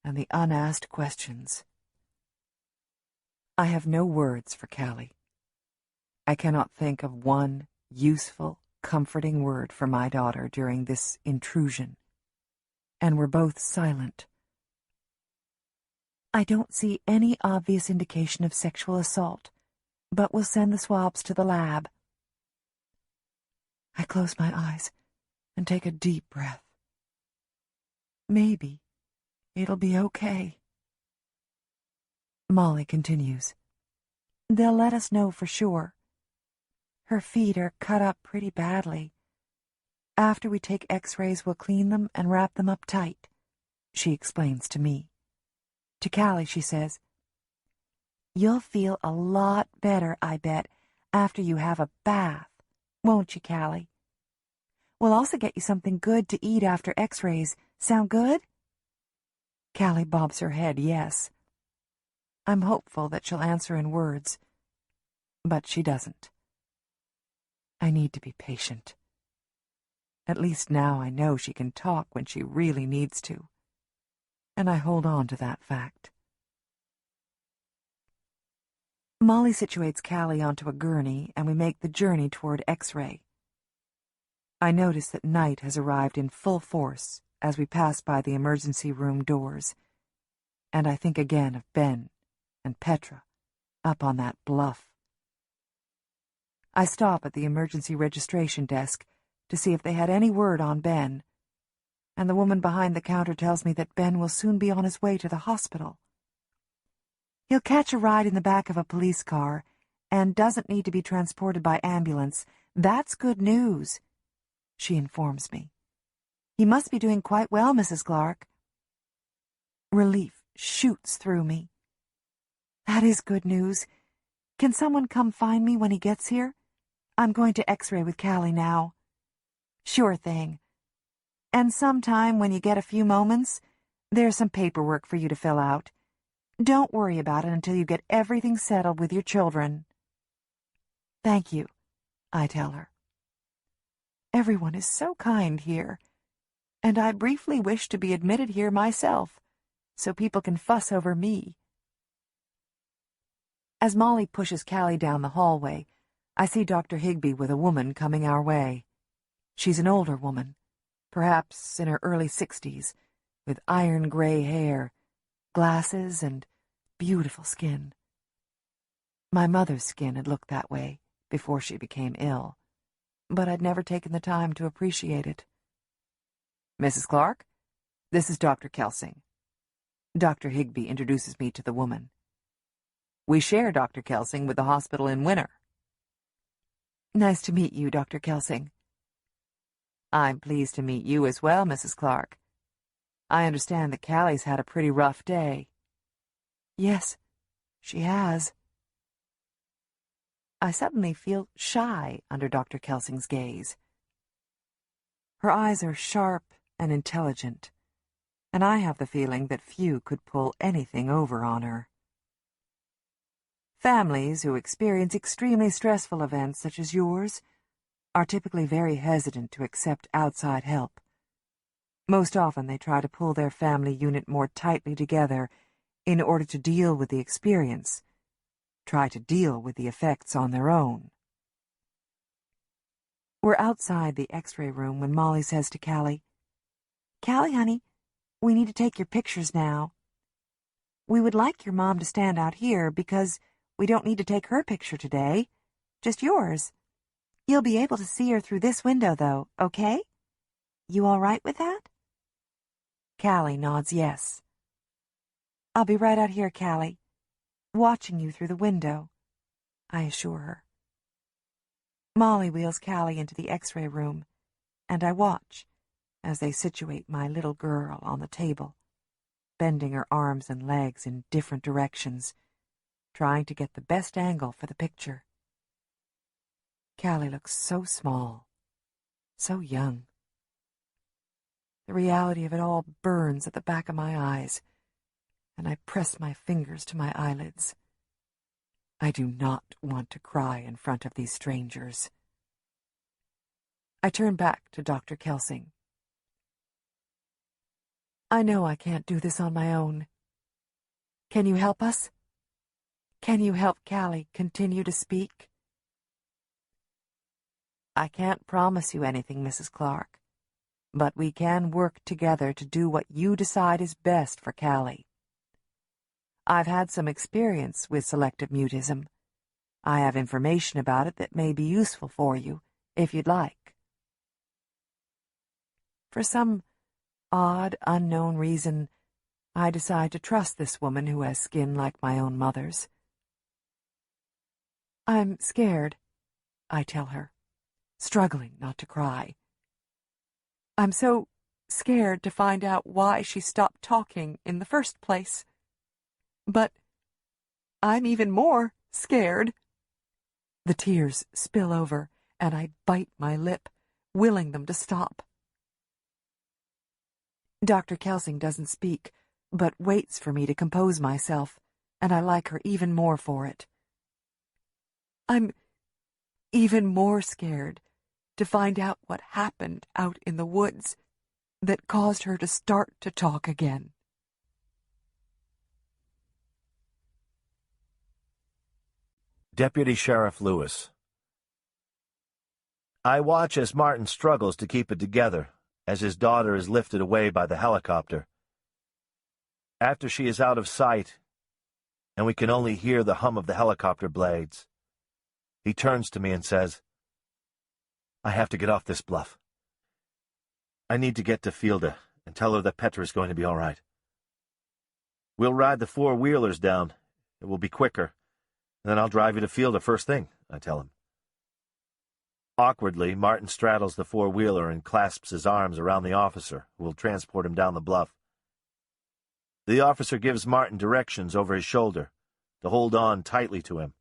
Speaker 2: and the unasked questions. I have no words for Calli. I cannot think of one useful, comforting word for my daughter during this intrusion, and we're both silent. I don't see any obvious indication of sexual assault, but we'll send the swabs to the lab. I close my eyes and take a deep breath. Maybe it'll be okay. Molly continues. They'll let us know for sure. Her feet are cut up pretty badly. After we take x-rays, we'll clean them and wrap them up tight, she explains to me. To Calli, she says, You'll feel a lot better, I bet, after you have a bath, won't you, Calli? We'll also get you something good to eat after x-rays. Sound good? Calli bobs her head, yes. I'm hopeful that she'll answer in words, but she doesn't. I need to be patient. At least now I know she can talk when she really needs to. And I hold on to that fact. Molly situates Calli onto a gurney, and we make the journey toward X-ray. I notice that night has arrived in full force as we pass by the emergency room doors, and I think again of Ben and Petra up on that bluff. I stop at the emergency registration desk to see if they had any word on Ben, and the woman behind the counter tells me that Ben will soon be on his way to the hospital. He'll catch a ride in the back of a police car and doesn't need to be transported by ambulance. That's good news, she informs me. He must be doing quite well, Mrs. Clark. Relief shoots through me. That is good news. Can someone come find me when he gets here? I'm going to X-ray with Calli now. Sure thing. And sometime when you get a few moments, there's some paperwork for you to fill out. Don't worry about it until you get everything settled with your children. Thank you, I tell her. Everyone is so kind here, and I briefly wish to be admitted here myself, so people can fuss over me. As Molly pushes Calli down the hallway, I see Dr. Higbee with a woman coming our way. She's an older woman, perhaps in her early 60s, with iron-gray hair, glasses, and beautiful skin. My mother's skin had looked that way before she became ill, but I'd never taken the time to appreciate it. Mrs. Clark, this is Dr. Kelsing. Dr. Higbee introduces me to the woman. We share Dr. Kelsing with the hospital in Winter. Nice to meet you, Dr. Kelsing. I'm pleased to meet you as well, Mrs. Clark. I understand that Calli's had a pretty rough day. Yes, she has. I suddenly feel shy under Dr. Kelsing's gaze. Her eyes are sharp and intelligent, and I have the feeling that few could pull anything over on her. Families who experience extremely stressful events such as yours are typically very hesitant to accept outside help. Most often they try to pull their family unit more tightly together in order to deal with the experience, try to deal with the effects on their own. We're outside the X-ray room when Molly says to Calli, "Calli, honey, we need to take your pictures now. We would like your mom to stand out here because we don't need to take her picture today, just yours. You'll be able to see her through this window, though, okay? You all right with that?" Calli nods yes. "I'll be right out here, Calli, watching you through the window," I assure her. Molly wheels Calli into the X-ray room, and I watch as they situate my little girl on the table, bending her arms and legs in different directions, trying to get the best angle for the picture. Calli looks so small, so young. The reality of it all burns at the back of my eyes, and I press my fingers to my eyelids. I do not want to cry in front of these strangers. I turn back to Dr. Kelsing. "I know I can't do this on my own. Can you help us? Can you help Calli continue to speak?" "I can't promise you anything, Mrs. Clark, but we can work together to do what you decide is best for Calli. I've had some experience with selective mutism. I have information about it that may be useful for you, if you'd like." For some odd, unknown reason, I decide to trust this woman who has skin like my own mother's. "I'm scared," I tell her, struggling not to cry. "I'm so scared to find out why she stopped talking in the first place. But I'm even more scared." The tears spill over, and I bite my lip, willing them to stop. Dr. Kelsing doesn't speak, but waits for me to compose myself, and I like her even more for it. "I'm even more scared to find out what happened out in the woods that caused her to start to talk again.
Speaker 10: Deputy Sheriff Lewis. I watch as Martin struggles to keep it together as his daughter is lifted away by the helicopter. After she is out of sight, and we can only hear the hum of the helicopter blades, he turns to me and says, "I have to get off this bluff. I need to get to Fielda and tell her that Petra is going to be all right. We'll ride the four-wheelers down. It will be quicker. And then I'll drive you to Fielda first thing," I tell him. Awkwardly, Martin straddles the four-wheeler and clasps his arms around the officer, who will transport him down the bluff. The officer gives Martin directions over his shoulder to hold on tightly to him.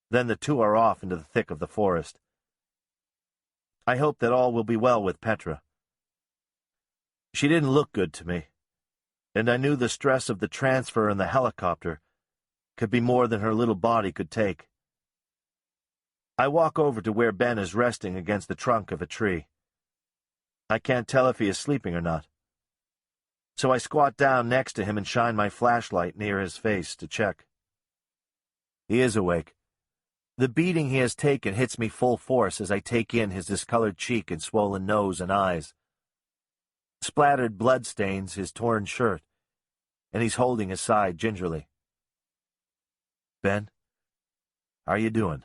Speaker 10: Then the two are off into the thick of the forest. I hope that all will be well with Petra. She didn't look good to me, and I knew the stress of the transfer in the helicopter could be more than her little body could take. I walk over to where Ben is resting against the trunk of a tree. I can't tell if he is sleeping or not. So I squat down next to him and shine my flashlight near his face to check. He is awake. The beating he has taken hits me full force as I take in his discolored cheek and swollen nose and eyes. Splattered blood stains his torn shirt, and he's holding his side gingerly. "Ben, how are you doing?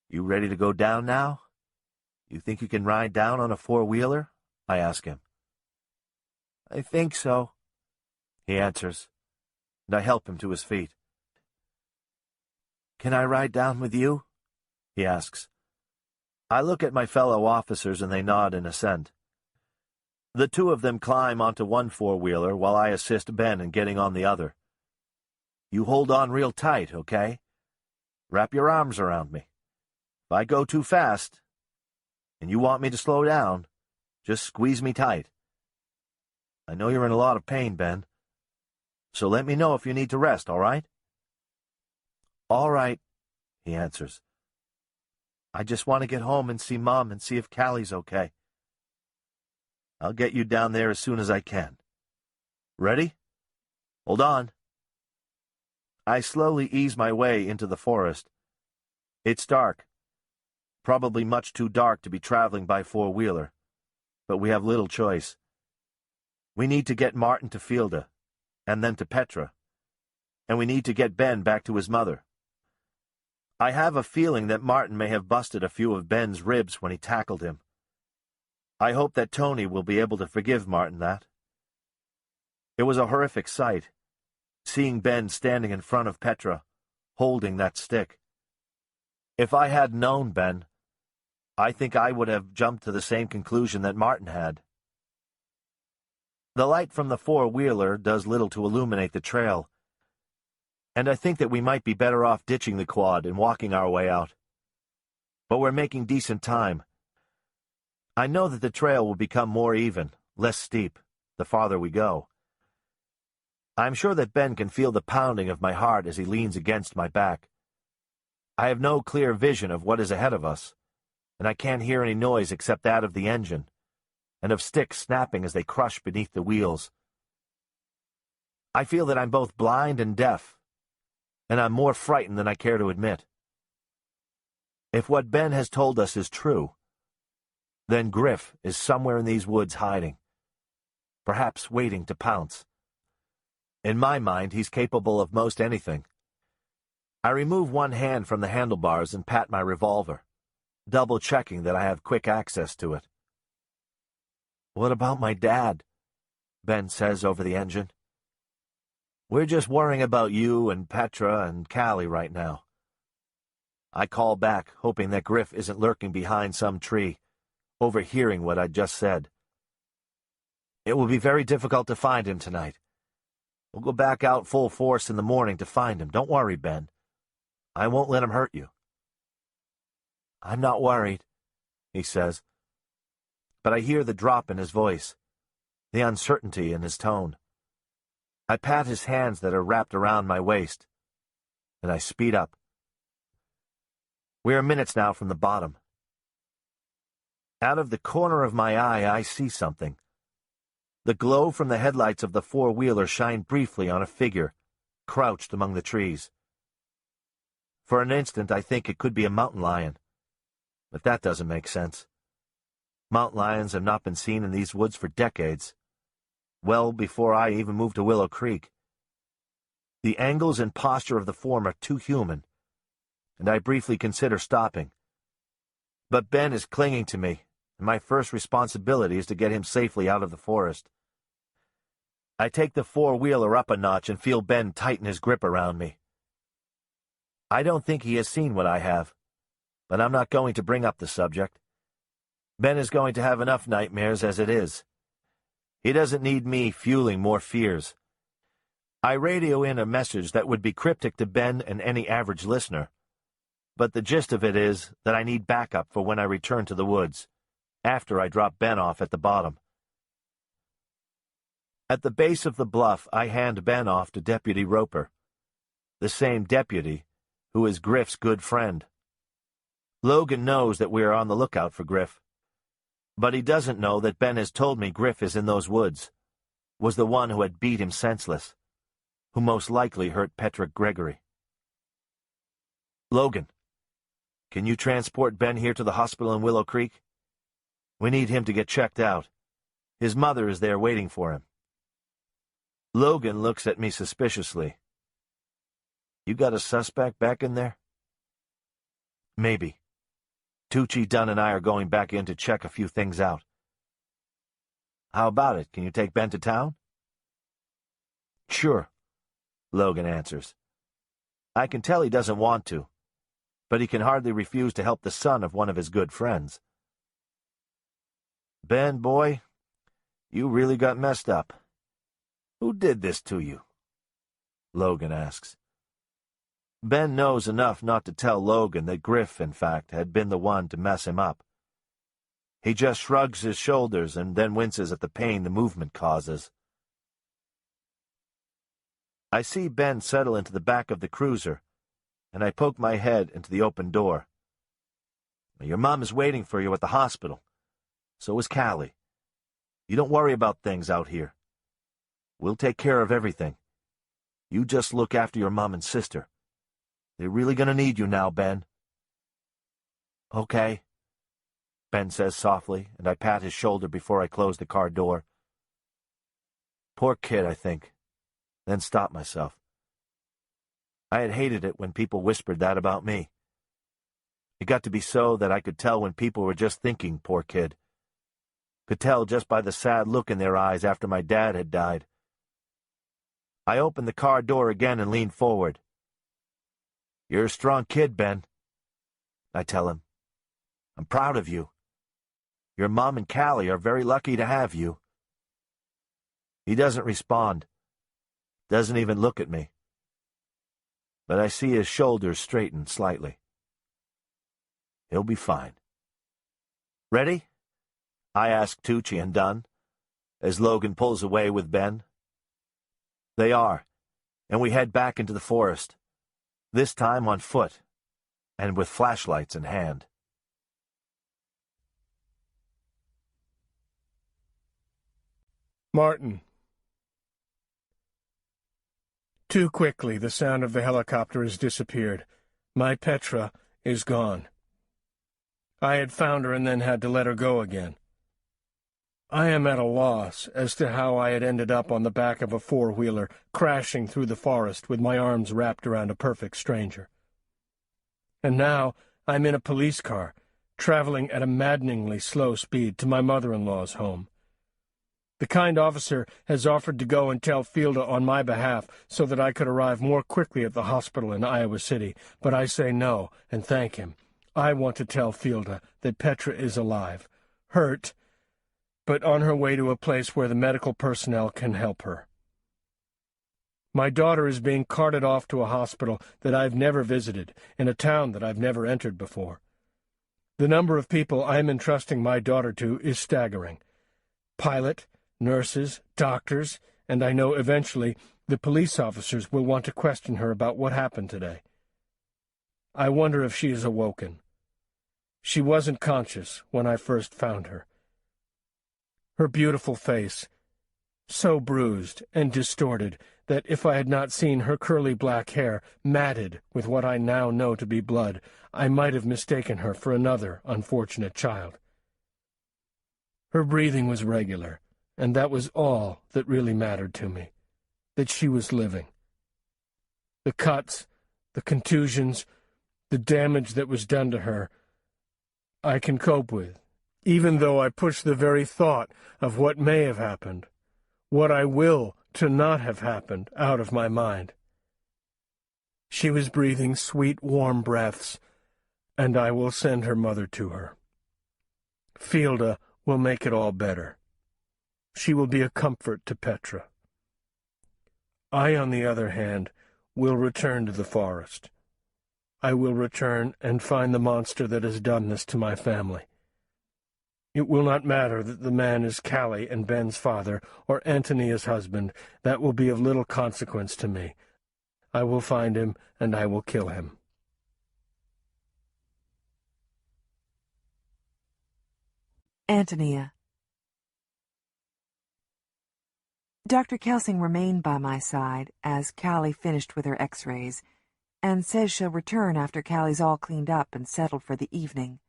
Speaker 10: You ready to go down now? You think you can ride down on a four-wheeler?" I ask him. "I think so," he answers, and I help him to his feet. "Can I ride down with you?" he asks. I look at my fellow officers and they nod in assent. The two of them climb onto one four-wheeler while I assist Ben in getting on the other. "You hold on real tight, okay? Wrap your arms around me. If I go too fast, and you want me to slow down, just squeeze me tight. I know you're in a lot of pain, Ben, so let me know if you need to rest, all right?" "All right," he answers. "I just want to get home and see Mom and see if Calli's okay." "I'll get you down there as soon as I can. Ready? Hold on." I slowly ease my way into the forest. It's dark. Probably much too dark to be traveling by four-wheeler, but we have little choice. We need to get Martin to Fielda, and then to Petra, and we need to get Ben back to his mother. I have a feeling that Martin may have busted a few of Ben's ribs when he tackled him. I hope that Tony will be able to forgive Martin that. It was a horrific sight, seeing Ben standing in front of Petra, holding that stick. If I had known Ben, I think I would have jumped to the same conclusion that Martin had. The light from the four-wheeler does little to illuminate the trail, and I think that we might be better off ditching the quad and walking our way out. But we're making decent time. I know that the trail will become more even, less steep, the farther we go. I'm sure that Ben can feel the pounding of my heart as he leans against my back. I have no clear vision of what is ahead of us, and I can't hear any noise except that of the engine, and of sticks snapping as they crush beneath the wheels. I feel that I'm both blind and deaf, and I'm more frightened than I care to admit. If what Ben has told us is true, then Griff is somewhere in these woods hiding, perhaps waiting to pounce. In my mind, he's capable of most anything. I remove one hand from the handlebars and pat my revolver, double-checking that I have quick access to it. "What about my dad?" Ben says over the engine. "We're just worrying about you and Petra and Calli right now." I call back, hoping that Griff isn't lurking behind some tree, overhearing what I'd just said. "It will be very difficult to find him tonight. We'll go back out full force in the morning to find him. Don't worry, Ben. I won't let him hurt you." "I'm not worried," he says. But I hear the drop in his voice, the uncertainty in his tone. I pat his hands that are wrapped around my waist, and I speed up. We are minutes now from the bottom. Out of the corner of my eye, I see something. The glow from the headlights of the four-wheeler shined briefly on a figure, crouched among the trees. For an instant, I think it could be a mountain lion. But that doesn't make sense. Mountain lions have not been seen in these woods for decades, well before I even moved to Willow Creek. The angles and posture of the form are too human, and I briefly consider stopping. But Ben is clinging to me, and my first responsibility is to get him safely out of the forest. I take the four-wheeler up a notch and feel Ben tighten his grip around me. I don't think he has seen what I have, but I'm not going to bring up the subject. Ben is going to have enough nightmares as it is. He doesn't need me fueling more fears. I radio in a message that would be cryptic to Ben and any average listener, but the gist of it is that I need backup for when I return to the woods, after I drop Ben off at the bottom. At the base of the bluff, I hand Ben off to Deputy Roper, the same deputy who is Griff's good friend. Logan knows that we are on the lookout for Griff, but he doesn't know that Ben has told me Griff is in those woods, was the one who had beat him senseless, who most likely hurt Petra Gregory. Logan, can you transport Ben here to the hospital in Willow Creek? We need him to get checked out. His mother is there waiting for him. Logan looks at me suspiciously. You got a suspect back in there? Maybe. Tucci, Dunn, and I are going back in to check a few things out. How about it? Can you take Ben to town? Sure, Logan answers. I can tell he doesn't want to, but he can hardly refuse to help the son of one of his good friends. Ben, boy, you really got messed up. Who did this to you? Logan asks. Ben knows enough not to tell Logan that Griff, in fact, had been the one to mess him up. He just shrugs his shoulders and then winces at the pain the movement causes. I see Ben settle into the back of the cruiser, and I poke my head into the open door. Your mom is waiting for you at the hospital. So is Calli. You don't worry about things out here. We'll take care of everything. You just look after your mom and sister. They're really going to need you now, Ben. Okay, Ben says softly, and I pat his shoulder before I close the car door. Poor kid, I think, then stop myself. I had hated it when people whispered that about me. It got to be so that I could tell when people were just thinking, poor kid. Could tell just by the sad look in their eyes after my dad had died. I opened the car door again and leaned forward. You're a strong kid, Ben, I tell him. I'm proud of you. Your mom and Calli are very lucky to have you. He doesn't respond, doesn't even look at me. But I see his shoulders straighten slightly. He'll be fine. Ready? I ask Tucci and Dunn, as Logan pulls away with Ben. They are, and we head back into the forest, this time on foot, and with flashlights in hand.
Speaker 7: Martin. Too quickly, the sound of the helicopter has disappeared. My Petra is gone. I had found her and then had to let her go again. I am at a loss as to how I had ended up on the back of a four-wheeler, crashing through the forest with my arms wrapped around a perfect stranger. And now I'm in a police car, traveling at a maddeningly slow speed to my mother-in-law's home. The kind officer has offered to go and tell Fielda on my behalf so that I could arrive more quickly at the hospital in Iowa City, but I say no and thank him. I want to tell Fielda that Petra is alive, hurt, but on her way to a place where the medical personnel can help her. My daughter is being carted off to a hospital that I've never visited, in a town that I've never entered before. The number of people I'm entrusting my daughter to is staggering. Pilot, nurses, doctors, and I know eventually the police officers will want to question her about what happened today. I wonder if she is awoken. She wasn't conscious when I first found her. Her beautiful face, so bruised and distorted that if I had not seen her curly black hair matted with what I now know to be blood, I might have mistaken her for another unfortunate child. Her breathing was regular, and that was all that really mattered to me, that she was living. The cuts, the contusions, the damage that was done to her, I can cope with, even though I push the very thought of what may have happened, what I will to not have happened, out of my mind. She was breathing sweet, warm breaths, and I will send her mother to her. Fielda will make it all better. She will be a comfort to Petra. I, on the other hand, will return to the forest. I will return and find the monster that has done this to my family. It will not matter that the man is Calli and Ben's father, or Antonia's husband. That will be of little consequence to me. I will find him, and I will kill him.
Speaker 2: Antonia. Dr. Kelsing remained by my side as Calli finished with her x-rays, and says she'll return after Calli's all cleaned up and settled for the evening.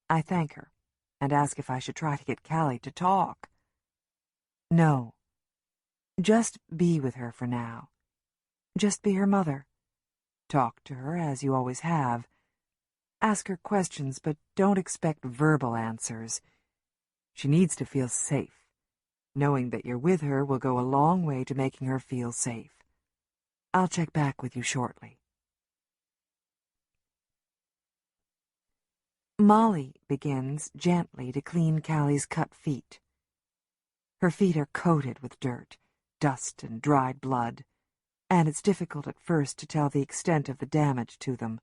Speaker 2: I thank her, and ask if I should try to get Calli to talk. No. Just be with her for now. Just be her mother. Talk to her as you always have. Ask her questions, but don't expect verbal answers. She needs to feel safe. Knowing that you're with her will go a long way to making her feel safe. I'll check back with you shortly. Molly begins gently to clean Calli's cut feet. Her feet are coated with dirt, dust, and dried blood, and it's difficult at first to tell the extent of the damage to them.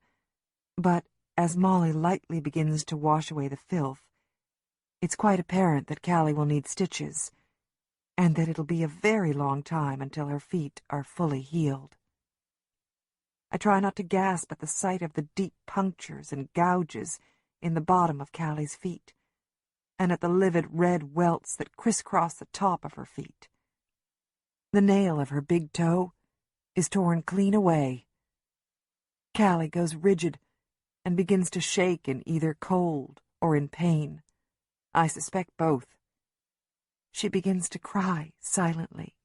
Speaker 2: But as Molly lightly begins to wash away the filth, it's quite apparent that Calli will need stitches, and that it'll be a very long time until her feet are fully healed. I try not to gasp at the sight of the deep punctures and gouges in the bottom of Calli's feet, and at the livid red welts that crisscross the top of her feet. The nail of her big toe is torn clean away. Calli goes rigid and begins to shake in either cold or in pain. I suspect both. She begins to cry silently.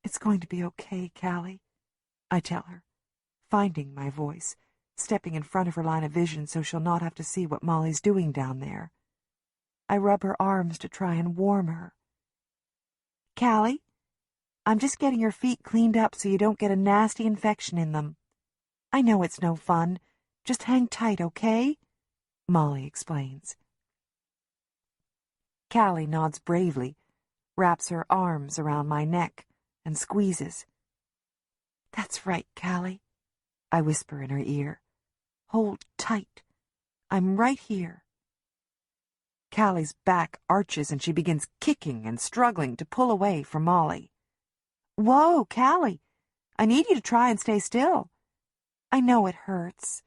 Speaker 2: "It's going to be okay, Calli," I tell her, finding my voice, stepping in front of her line of vision so she'll not have to see what Molly's doing down there. I rub her arms to try and warm her. "Calli, I'm just getting your feet cleaned up so you don't get a nasty infection in them. I know it's no fun. Just hang tight, okay?" Molly explains. Calli nods bravely, wraps her arms around my neck, and squeezes. "That's right, Calli," I whisper in her ear. "Hold tight. I'm right here." Calli's back arches and she begins kicking and struggling to pull away from Molly. "Whoa, Calli, I need you to try and stay still. I know it hurts,"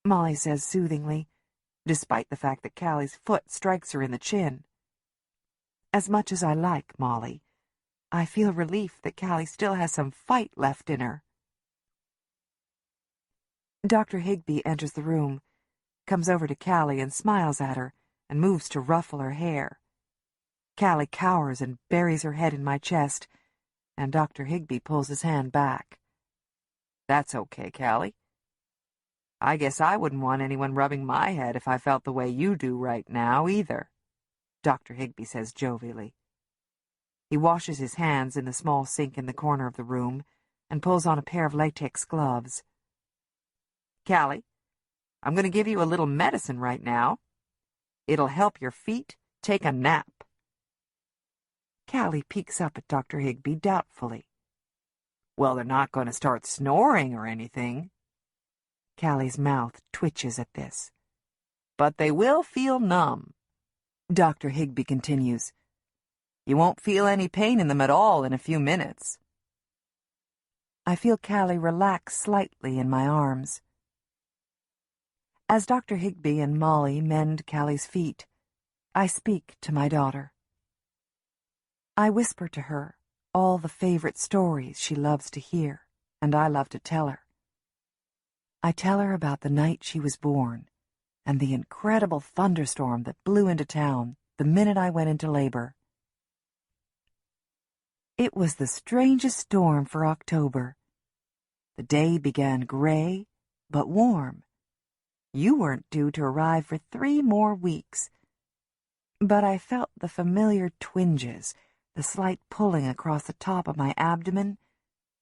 Speaker 2: Molly says soothingly, despite the fact that Calli's foot strikes her in the chin. As much as I like Molly, I feel relief that Calli still has some fight left in her. Dr. Higbee enters the room, comes over to Calli and smiles at her, and moves to ruffle her hair. Calli cowers and buries her head in my chest, and Dr. Higbee pulls his hand back. "That's okay, Calli. I guess I wouldn't want anyone rubbing my head if I felt the way you do right now, either," Dr. Higbee says jovially. He washes his hands in the small sink in the corner of the room and pulls on a pair of latex gloves. "Calli, I'm going to give you a little medicine right now. It'll help your feet take a nap." Calli peeks up at Dr. Higbee doubtfully. "Well, they're not going to start snoring or anything." Calli's mouth twitches at this. "But they will feel numb." Dr. Higbee continues. "You won't feel any pain in them at all in a few minutes." I feel Calli relax slightly in my arms. As Dr. Higby and Molly mend Calli's feet, I speak to my daughter. I whisper to her all the favorite stories she loves to hear, and I love to tell her. I tell her about the night she was born, and the incredible thunderstorm that blew into town the minute I went into labor. It was the strangest storm for October. The day began gray, but warm. You weren't due to arrive for 3 more weeks. But I felt the familiar twinges, the slight pulling across the top of my abdomen,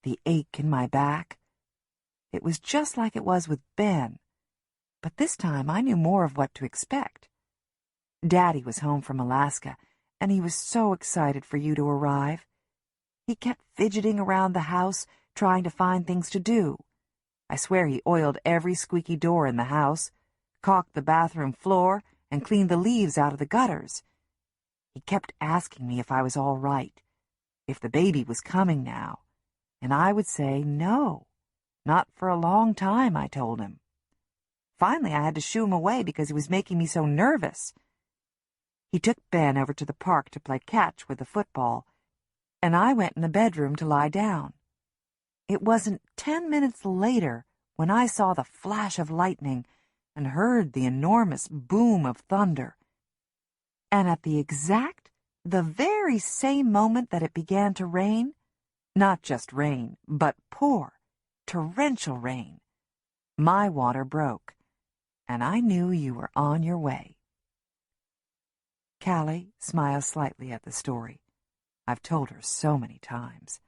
Speaker 2: the ache in my back. It was just like it was with Ben, but this time I knew more of what to expect. Daddy was home from Alaska, and he was so excited for you to arrive. He kept fidgeting around the house, trying to find things to do. I swear he oiled every squeaky door in the house, caulked the bathroom floor, and cleaned the leaves out of the gutters. He kept asking me if I was all right, if the baby was coming now, and I would say no, not for a long time, I told him. Finally, I had to shoo him away because he was making me so nervous. He took Ben over to the park to play catch with the football, and I went in the bedroom to lie down. It wasn't 10 minutes later when I saw the flash of lightning and heard the enormous boom of thunder. And at the very same moment that it began to rain, not just rain, but pour, torrential rain, my water broke, and I knew you were on your way. Calli smiles slightly at the story. I've told her so many times.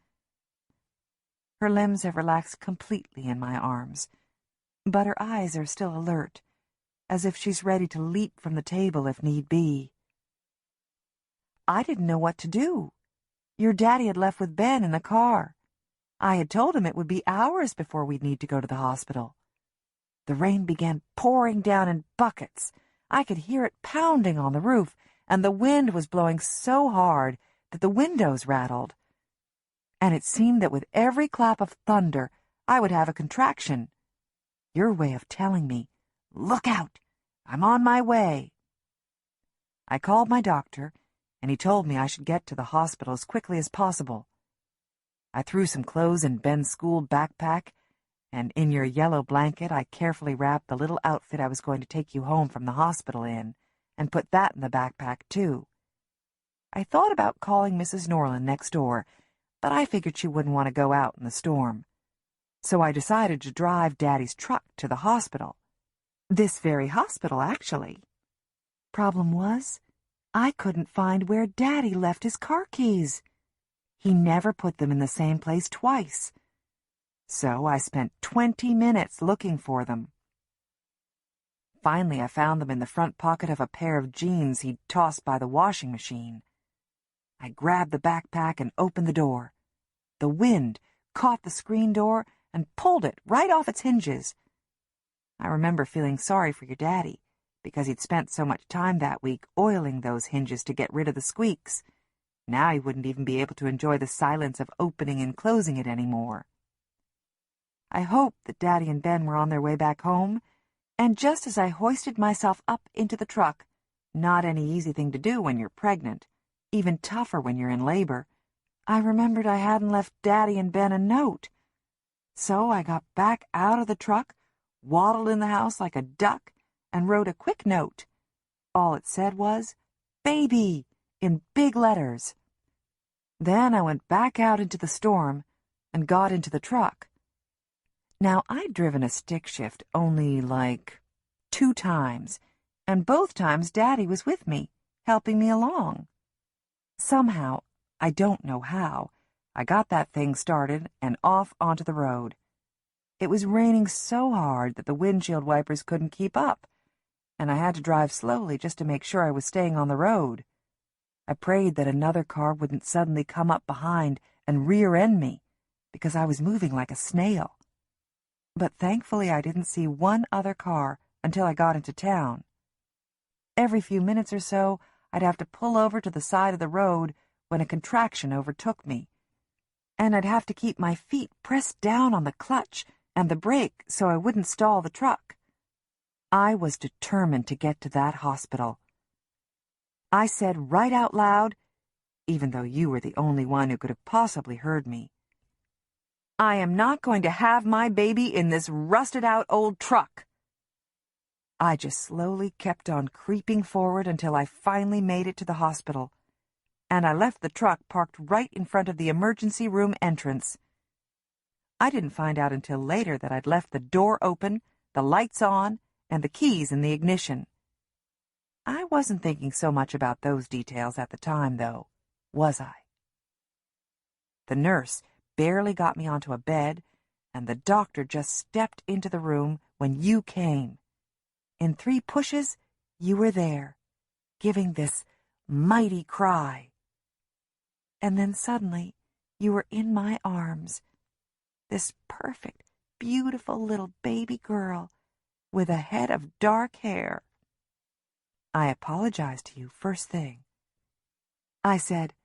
Speaker 2: Her limbs have relaxed completely in my arms, but her eyes are still alert, as if she's ready to leap from the table if need be. I didn't know what to do. Your daddy had left with Ben in the car. I had told him it would be hours before we'd need to go to the hospital. The rain began pouring down in buckets. I could hear it pounding on the roof, and the wind was blowing so hard that the windows rattled. And it seemed that with every clap of thunder, I would have a contraction. Your way of telling me, "Look out! I'm on my way." I called my doctor, and he told me I should get to the hospital as quickly as possible. I threw some clothes in Ben's school backpack, and in your yellow blanket I carefully wrapped the little outfit I was going to take you home from the hospital in, and put that in the backpack, too. I thought about calling Mrs. Norland next door, but I figured she wouldn't want to go out in the storm. So I decided to drive Daddy's truck to the hospital. This very hospital, actually. Problem was, I couldn't find where Daddy left his car keys. He never put them in the same place twice. So I spent 20 minutes looking for them. Finally, I found them in the front pocket of a pair of jeans he'd tossed by the washing machine. I grabbed the backpack and opened the door. The wind caught the screen door and pulled it right off its hinges. I remember feeling sorry for your daddy, because he'd spent so much time that week oiling those hinges to get rid of the squeaks. Now he wouldn't even be able to enjoy the silence of opening and closing it anymore. I hoped that Daddy and Ben were on their way back home, and just as I hoisted myself up into the truck, not any easy thing to do when you're pregnant, even tougher when you're in labor, I remembered I hadn't left Daddy and Ben a note. So I got back out of the truck, waddled in the house like a duck, and wrote a quick note. All it said was, "Baby," in big letters. Then I went back out into the storm and got into the truck. Now, I'd driven a stick shift only, 2 times, and both times Daddy was with me, helping me along. Somehow, I don't know how, I got that thing started and off onto the road. It was raining so hard that the windshield wipers couldn't keep up, and I had to drive slowly just to make sure I was staying on the road. I prayed that another car wouldn't suddenly come up behind and rear-end me, because I was moving like a snail. But thankfully I didn't see one other car until I got into town. Every few minutes or so, I'd have to pull over to the side of the road when a contraction overtook me, and I'd have to keep my feet pressed down on the clutch and the brake so I wouldn't stall the truck. I was determined to get to that hospital. I said right out loud, even though you were the only one who could have possibly heard me, "I am not going to have my baby in this rusted-out old truck." I just slowly kept on creeping forward until I finally made it to the hospital, and I left the truck parked right in front of the emergency room entrance. I didn't find out until later that I'd left the door open, the lights on, and the keys in the ignition. I wasn't thinking so much about those details at the time, though, was I? The nurse barely got me onto a bed, and the doctor just stepped into the room when you came. In 3 pushes, you were there, giving this mighty cry. And then suddenly, you were in my arms, this perfect, beautiful little baby girl with a head of dark hair. I apologized to you first thing. I said,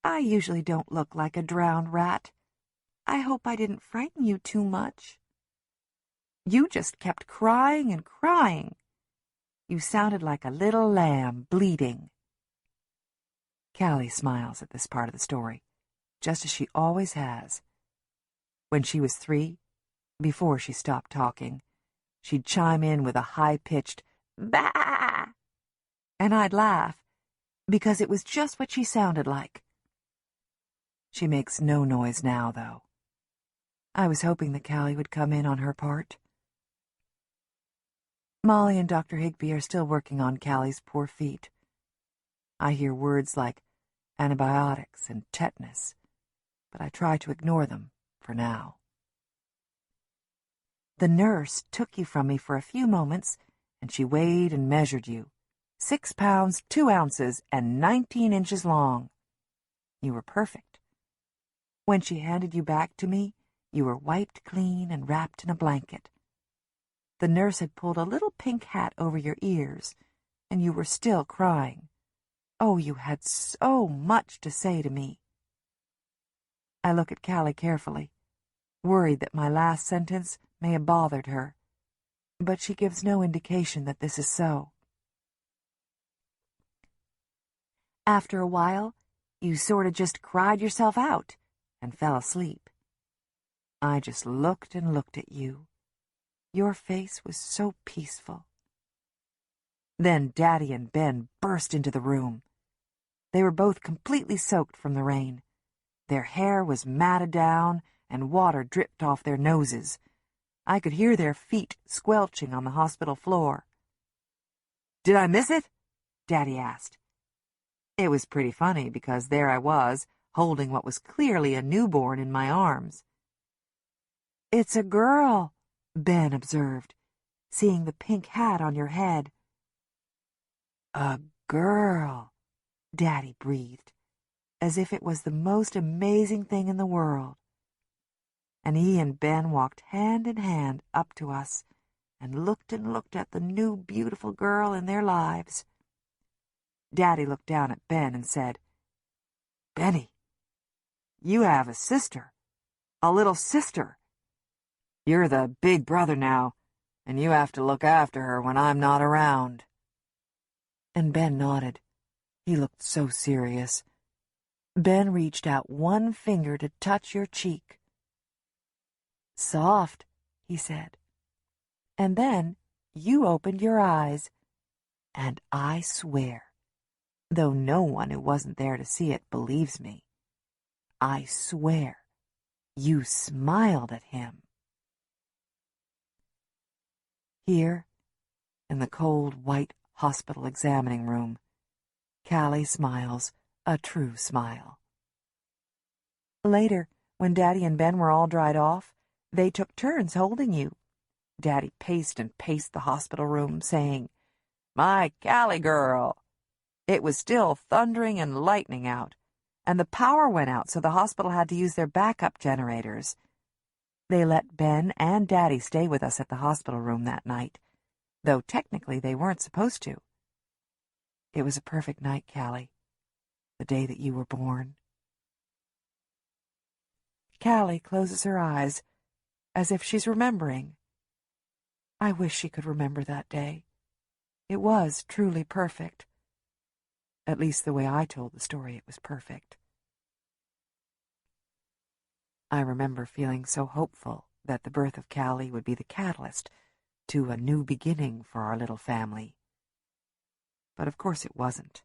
Speaker 2: "I usually don't look like a drowned rat. I hope I didn't frighten you too much." You just kept crying and crying. You sounded like a little lamb bleating. Calli smiles at this part of the story, just as she always has. When she was 3, before she stopped talking, she'd chime in with a high-pitched "bah!" and I'd laugh, because it was just what she sounded like. She makes no noise now, though. I was hoping that Calli would come in on her part. Molly and Dr. Higby are still working on Calli's poor feet. I hear words like antibiotics and tetanus, but I try to ignore them for now. The nurse took you from me for a few moments, and she weighed and measured you. 6 pounds, 2 ounces, and 19 inches long. You were perfect. When she handed you back to me, you were wiped clean and wrapped in a blanket. The nurse had pulled a little pink hat over your ears, and you were still crying. Oh, you had so much to say to me. I look at Calli carefully, worried that my last sentence may have bothered her, but she gives no indication that this is so. After a while, you sort of just cried yourself out and fell asleep. I just looked and looked at you. Your face was so peaceful. Then Daddy and Ben burst into the room. They were both completely soaked from the rain. Their hair was matted down, and water dripped off their noses. I could hear their feet squelching on the hospital floor. "Did I miss it?" Daddy asked. It was pretty funny, because there I was, holding what was clearly a newborn in my arms. "It's a girl," Ben observed, seeing the pink hat on your head. "A girl," Daddy breathed, as if it was the most amazing thing in the world. And he and Ben walked hand in hand up to us and looked at the new beautiful girl in their lives. Daddy looked down at Ben and said, "Benny, you have a sister, a little sister. You're the big brother now, and you have to look after her when I'm not around." And Ben nodded. He looked so serious. Ben reached out one finger to touch your cheek. "Soft," he said. And then you opened your eyes, and I swear, though no one who wasn't there to see it believes me, I swear you smiled at him. Here, in the cold, white hospital examining room, Calli smiles a true smile. Later, when Daddy and Ben were all dried off, they took turns holding you. Daddy paced and paced the hospital room, saying, "My Calli girl." It was still thundering and lightning out, and the power went out, so the hospital had to use their backup generators. They let Ben and Daddy stay with us at the hospital room that night, though technically they weren't supposed to. It was a perfect night, Calli, the day that you were born. Calli closes her eyes, as if she's remembering. I wish she could remember that day. It was truly perfect. At least the way I told the story, it was perfect. I remember feeling so hopeful that the birth of Calli would be the catalyst to a new beginning for our little family. But of course it wasn't.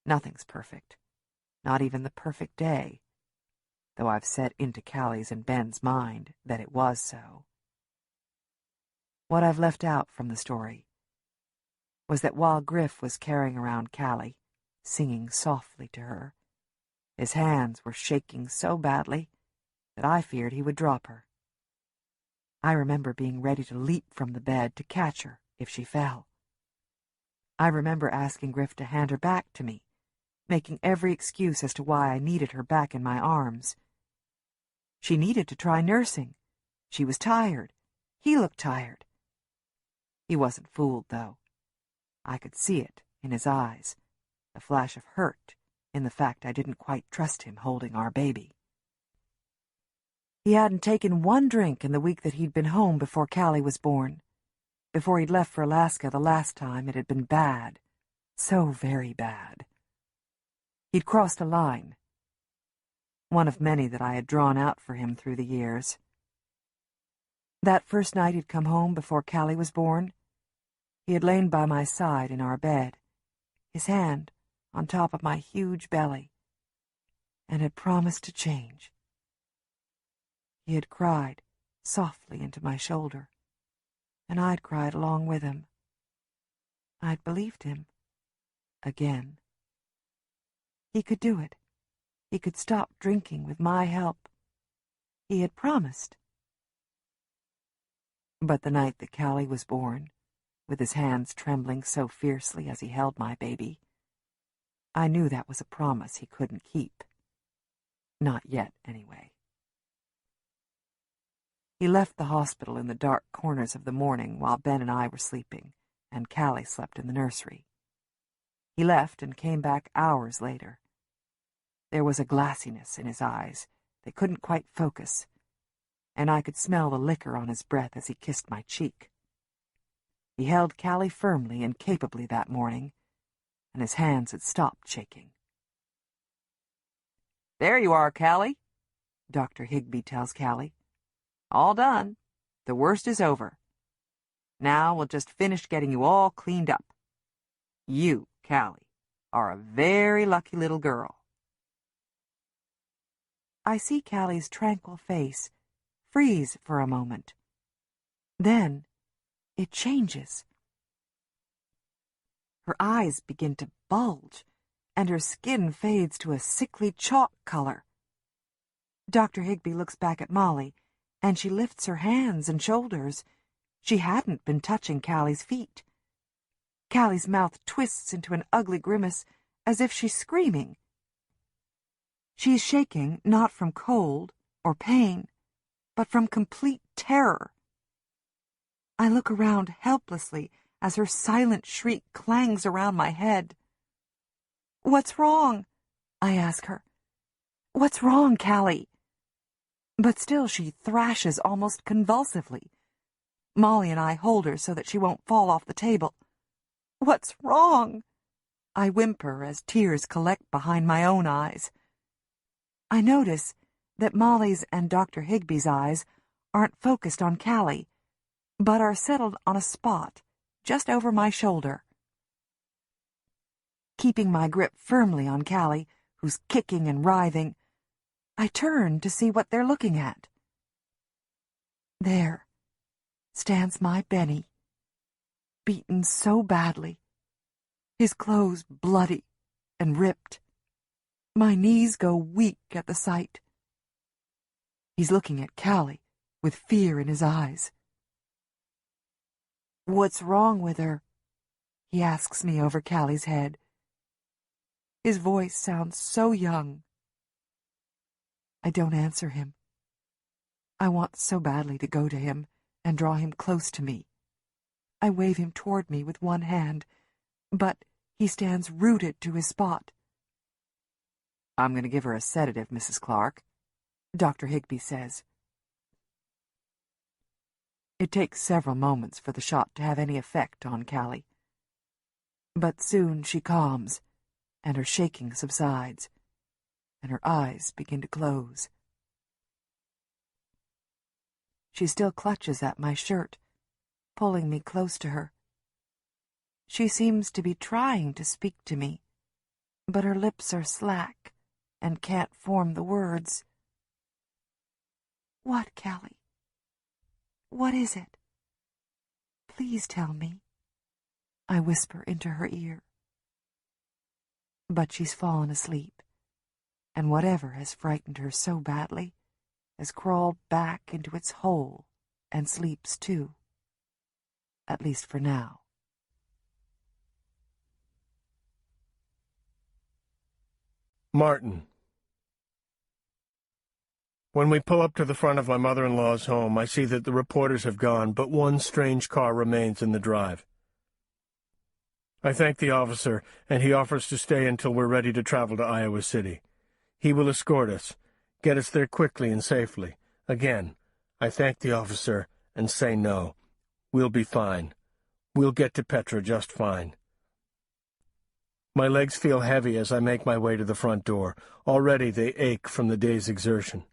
Speaker 2: Nothing's perfect, not even the perfect day, though I've set into Calli's and Ben's mind that it was so. What I've left out from the story was that while Griff was carrying around Calli, singing softly to her, his hands were shaking so badly that I feared he would drop her. I remember being ready to leap from the bed to catch her if she fell. I remember asking Griff to hand her back to me, making every excuse as to why I needed her back in my arms. She needed to try nursing. She was tired. He looked tired. He wasn't fooled, though. I could see it in his eyes, a flash of hurt in the fact I didn't quite trust him holding our baby. He hadn't taken one drink in the week that he'd been home before Calli was born. Before he'd left for Alaska the last time, it had been bad. So very bad. He'd crossed a line. One of many that I had drawn out for him through the years. That first night he'd come home before Calli was born, he had lain by my side in our bed, his hand on top of my huge belly, and had promised to change. He had cried softly into my shoulder, and I'd cried along with him. I'd believed him. Again. He could do it. He could stop drinking with my help. He had promised. But the night that Calli was born, with his hands trembling so fiercely as he held my baby, I knew that was a promise he couldn't keep. Not yet, anyway. He left the hospital in the dark corners of the morning while Ben and I were sleeping, and Calli slept in the nursery. He left and came back hours later. There was a glassiness in his eyes that couldn't quite focus, and I could smell the liquor on his breath as he kissed my cheek. He held Calli firmly and capably that morning, and his hands had stopped shaking. "There you are, Calli," Dr. Higbee tells Calli. "All done. The worst is over. Now we'll just finish getting you all cleaned up. You, Calli, are a very lucky little girl." I see Calli's tranquil face freeze for a moment. Then it changes. Her eyes begin to bulge, and her skin fades to a sickly chalk color. Dr. Higbee looks back at Molly, and she lifts her hands and shoulders. She hadn't been touching Calli's feet. Calli's mouth twists into an ugly grimace, as if she's screaming. She's shaking not from cold or pain, but from complete terror. I look around helplessly as her silent shriek clangs around my head. "What's wrong?" I ask her. "What's wrong, Calli?" But still she thrashes almost convulsively. Molly and I hold her so that she won't fall off the table. "What's wrong?" I whimper as tears collect behind my own eyes. I notice that Molly's and Dr. Higbee's eyes aren't focused on Calli, but are settled on a spot just over my shoulder. Keeping my grip firmly on Calli, who's kicking and writhing, I turn to see what they're looking at. There stands my Benny, beaten so badly, his clothes bloody and ripped. My knees go weak at the sight. He's looking at Calli with fear in his eyes. "What's wrong with her?" he asks me over Calli's head. His voice sounds so young. I don't answer him. I want so badly to go to him and draw him close to me. I wave him toward me with one hand, but he stands rooted to his spot. "I'm going to give her a sedative, Mrs. Clark," Dr. Higbee says. It takes several moments for the shot to have any effect on Calli. But soon she calms, and her shaking subsides, and her eyes begin to close. She still clutches at my shirt, pulling me close to her. She seems to be trying to speak to me, but her lips are slack and can't form the words. What, Calli? What is it? Please tell me, I whisper into her ear. But she's fallen asleep, and whatever has frightened her so badly has crawled back into its hole and sleeps too, at least for now.
Speaker 7: Martin. When we pull up to the front of my mother-in-law's home, I see that the reporters have gone, but one strange car remains in the drive. I thank the officer, and he offers to stay until we're ready to travel to Iowa City. He will escort us, get us there quickly and safely. Again, I thank the officer and say no. We'll be fine. We'll get to Petra just fine. My legs feel heavy as I make my way to the front door. Already they ache from the day's exertion.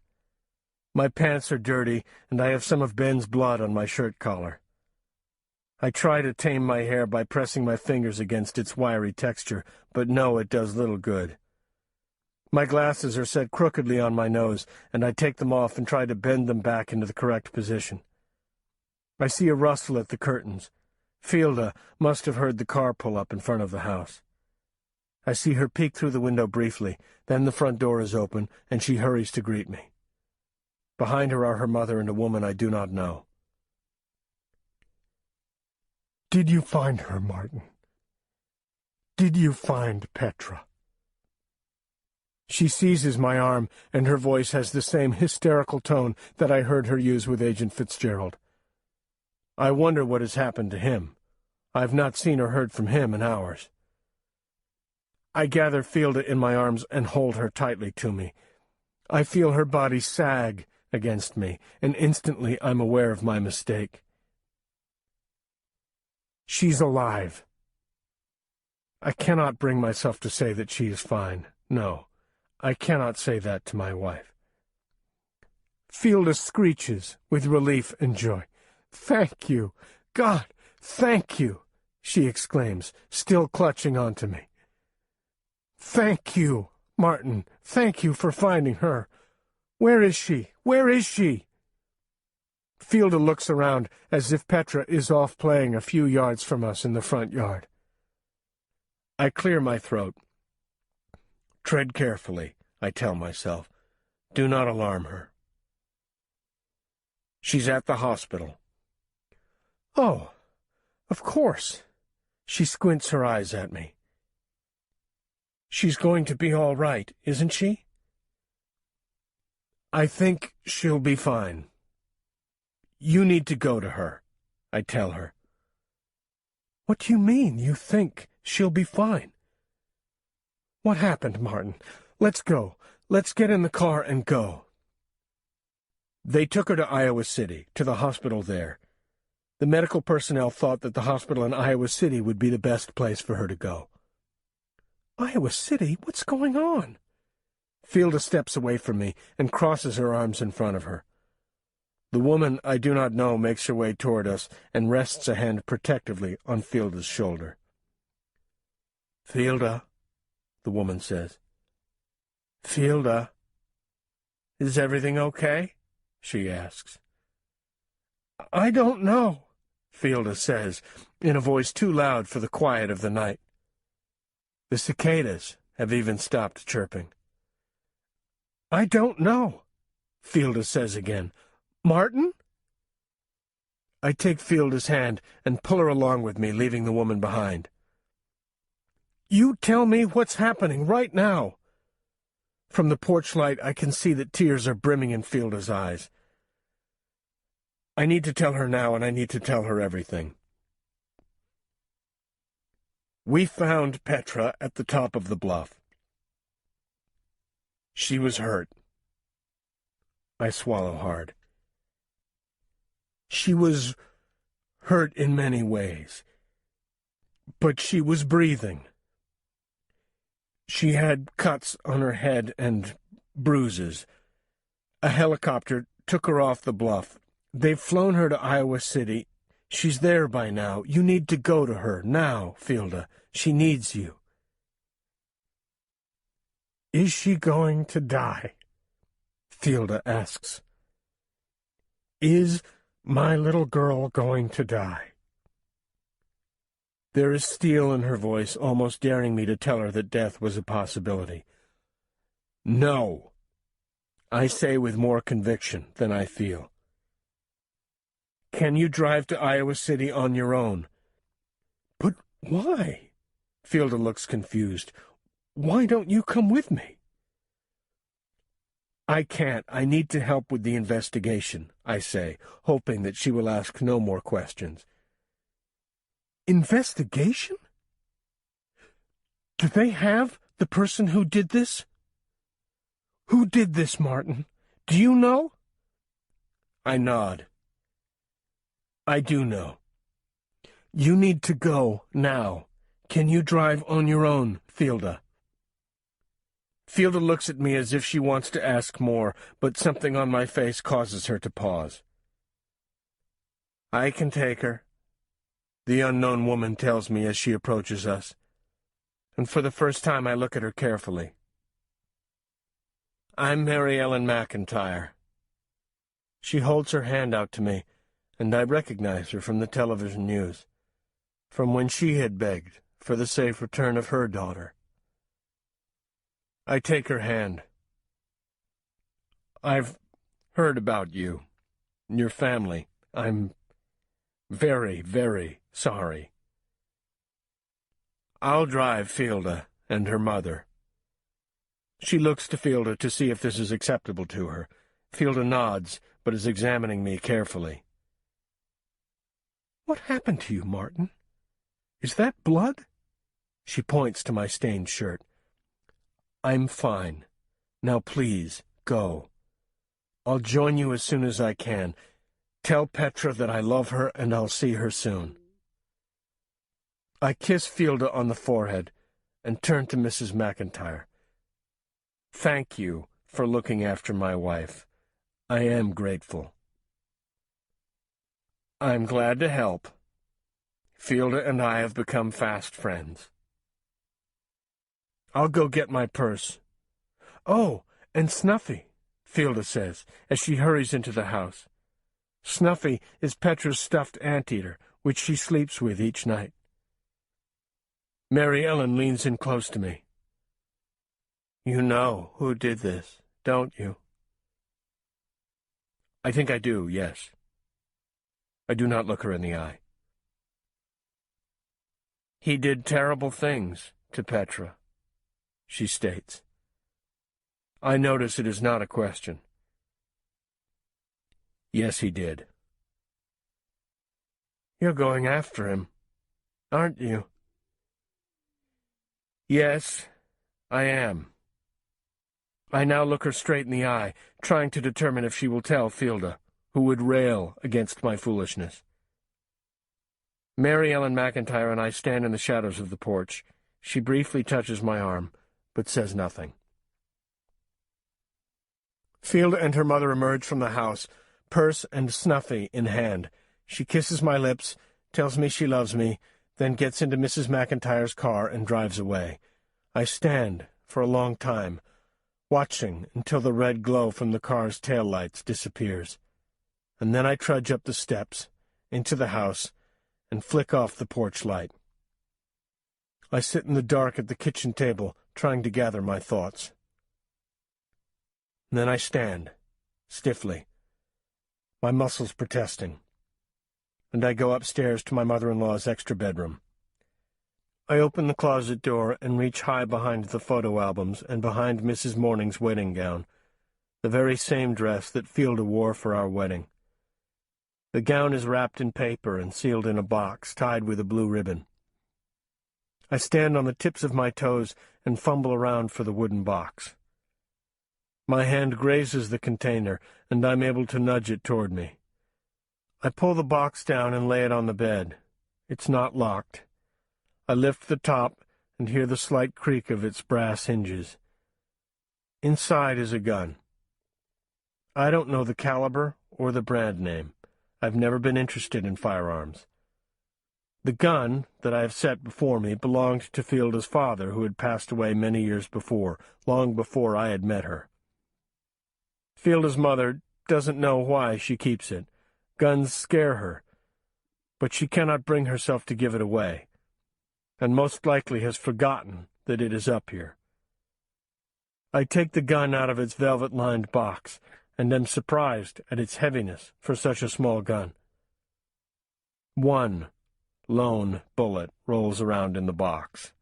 Speaker 7: My pants are dirty, and I have some of Ben's blood on my shirt collar. I try to tame my hair by pressing my fingers against its wiry texture, but no, it does little good. My glasses are set crookedly on my nose, and I take them off and try to bend them back into the correct position. I see a rustle at the curtains. Fielda must have heard the car pull up in front of the house. I see her peek through the window briefly, then the front door is open, and she hurries to greet me. Behind her are her mother and a woman I do not know. Did you find her, Martin? Did you find Petra? She seizes my arm, and her voice has the same hysterical tone that I heard her use with Agent Fitzgerald. I wonder what has happened to him. I have not seen or heard from him in hours. I gather Fielda in my arms and hold her tightly to me. I feel her body sag against me, and instantly I'm aware of my mistake. She's alive. I cannot bring myself to say that she is fine. No, I cannot say that to my wife. Fielda screeches with relief and joy. "Thank you! God, thank you!" she exclaims, still clutching onto me. "Thank you, Martin. Thank you for finding her. Where is she? Where is she?" Fielda looks around as if Petra is off playing a few yards from us in the front yard. I clear my throat. Tread carefully, I tell myself. Do not alarm her. She's at the hospital. Oh, of course. She squints her eyes at me. She's going to be all right, isn't she? I think she'll be fine. You need to go to her, I tell her. What do you mean, you think she'll be fine? What happened, Martin? Let's go. Let's get in the car and go. They took her to Iowa City, to the hospital there. The medical personnel thought that the hospital in Iowa City would be the best place for her to go. Iowa City? What's going on? Fielda steps away from me and crosses her arms in front of her. The woman I do not know makes her way toward us and rests a hand protectively on Fielda's shoulder. "Fielda," the woman says. "Fielda, is everything okay?" she asks. "I don't know," Fielda says, in a voice too loud for the quiet of the night. The cicadas have even stopped chirping. "I don't know," Fielda says again. "Martin?" I take Fielda's hand and pull her along with me, leaving the woman behind. "You tell me what's happening right now." From the porch light, I can see that tears are brimming in Fielda's eyes. I need to tell her now, and I need to tell her everything. We found Petra at the top of the bluff. She was hurt. I swallow hard. She was hurt in many ways, but she was breathing. She had cuts on her head and bruises. A helicopter took her off the bluff. They've flown her to Iowa City. She's there by now. You need to go to her now, Fielda. She needs you. Is she going to die? Fielda asks. Is my little girl going to die? There is steel in her voice, almost daring me to tell her that death was a possibility. No, I say with more conviction than I feel. Can you drive to Iowa City on your own? But why? Fielda looks confused. Why don't you come with me? I can't. I need to help with the investigation, I say, hoping that she will ask no more questions. Investigation? Do they have the person who did this? Who did this, Martin? Do you know? I nod. I do know. You need to go now. Can you drive on your own, Fielda? Fielda looks at me as if she wants to ask more, but something on my face causes her to pause. I can take her, the unknown woman tells me as she approaches us, and for the first time I look at her carefully. I'm Mary Ellen McIntyre. She holds her hand out to me, and I recognize her from the television news, from when she had begged for the safe return of her daughter. I take her hand. I've heard about you, your family. I'm very, very sorry. I'll drive Fielda and her mother. She looks to Fielda to see if this is acceptable to her. Fielda nods, but is examining me carefully. What happened to you, Martin? Is that blood? She points to my stained shirt. I'm fine. Now please, go. I'll join you as soon as I can. Tell Petra that I love her and I'll see her soon. I kiss Fielda on the forehead and turn to Mrs. McIntyre. Thank you for looking after my wife. I am grateful. I'm glad to help. Fielda and I have become fast friends. I'll go get my purse. Oh, and Snuffy, Fielda says, as she hurries into the house. Snuffy is Petra's stuffed anteater, which she sleeps with each night. Mary Ellen leans in close to me. You know who did this, don't you? I think I do, yes. I do not look her in the eye. He did terrible things to Petra, she states. I notice it is not a question. Yes, he did. You're going after him, aren't you? Yes, I am. I now look her straight in the eye, trying to determine if she will tell Fielda, who would rail against my foolishness. Mary Ellen McIntyre and I stand in the shadows of the porch. She briefly touches my arm, but says nothing. Fielda and her mother emerge from the house, purse and Snuffy in hand. She kisses my lips, tells me she loves me, then gets into Mrs. McIntyre's car and drives away. I stand for a long time, watching until the red glow from the car's taillights disappears. And then I trudge up the steps, into the house, and flick off the porch light. I sit in the dark at the kitchen table, trying to gather my thoughts. And then I stand, stiffly, my muscles protesting, and I go upstairs to my mother-in-law's extra bedroom. I open the closet door and reach high behind the photo albums and behind Mrs. Morning's wedding gown, the very same dress that Fielda wore for our wedding. The gown is wrapped in paper and sealed in a box, tied with a blue ribbon. I stand on the tips of my toes and fumble around for the wooden box. My hand grazes the container, and I'm able to nudge it toward me. I pull the box down and lay it on the bed. It's not locked. I lift the top and hear the slight creak of its brass hinges. Inside is a gun. I don't know the caliber or the brand name. I've never been interested in firearms. The gun that I have set before me belonged to Fielda's father, who had passed away many years before, long before I had met her. Fielda's mother doesn't know why she keeps it. Guns scare her, but she cannot bring herself to give it away, and most likely has forgotten that it is up here. I take the gun out of its velvet-lined box, and am surprised at its heaviness for such a small gun. One lone bullet rolls around in the box,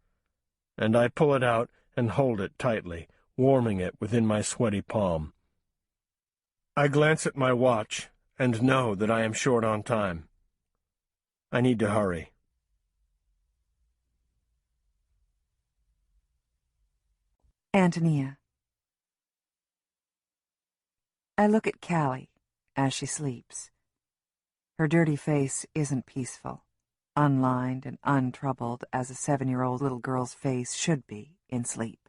Speaker 7: and I pull it out and hold it tightly, warming it within my sweaty palm. I glance at my watch and know that I am short on time. I need to hurry.
Speaker 2: Antonia. I look at Calli as she sleeps. Her dirty face isn't peaceful, unlined and untroubled as a 7-year-old little girl's face should be in sleep.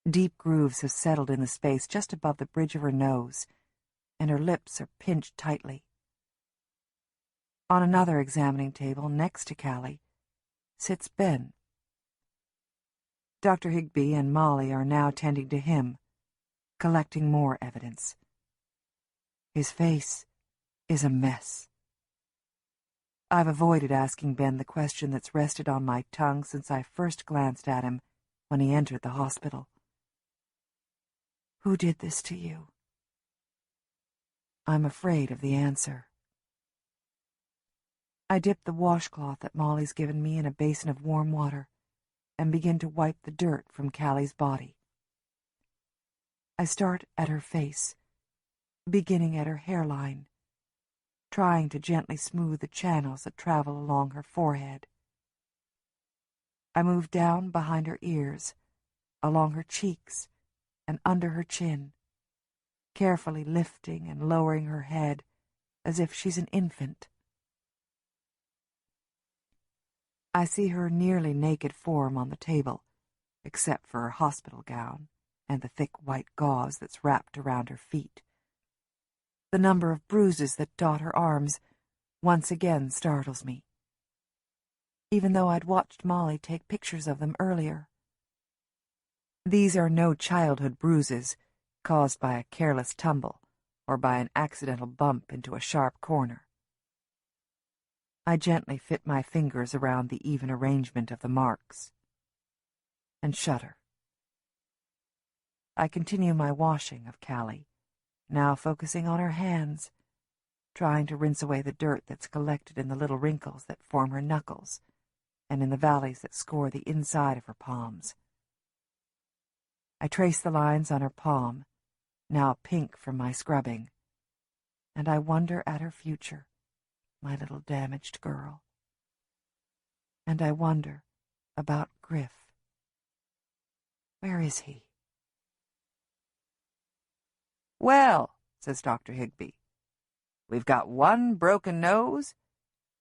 Speaker 2: Deep grooves have settled in the space just above the bridge of her nose, and her lips are pinched tightly. On another examining table next to Calli sits Ben. Dr. Higby and Molly are now tending to him, collecting more evidence. His face is a mess. I've avoided asking Ben the question that's rested on my tongue since I first glanced at him when he entered the hospital. Who did this to you? I'm afraid of the answer. I dip the washcloth that Molly's given me in a basin of warm water and begin to wipe the dirt from Calli's body. I start at her face, beginning at her hairline, trying to gently smooth the channels that travel along her forehead. I move down behind her ears, along her cheeks, and under her chin, carefully lifting and lowering her head as if she's an infant. I see her nearly naked form on the table, except for her hospital gown and the thick white gauze that's wrapped around her feet. The number of bruises that dot her arms once again startles me, even though I'd watched Molly take pictures of them earlier. These are no childhood bruises caused by a careless tumble or by an accidental bump into a sharp corner. I gently fit my fingers around the even arrangement of the marks and shudder. I continue my washing of Calli, now focusing on her hands, trying to rinse away the dirt that's collected in the little wrinkles that form her knuckles and in the valleys that score the inside of her palms. I trace the lines on her palm, now pink from my scrubbing, and I wonder at her future, my little damaged girl. And I wonder about Griff. Where is he? Well, says Dr. Higby, we've got one broken nose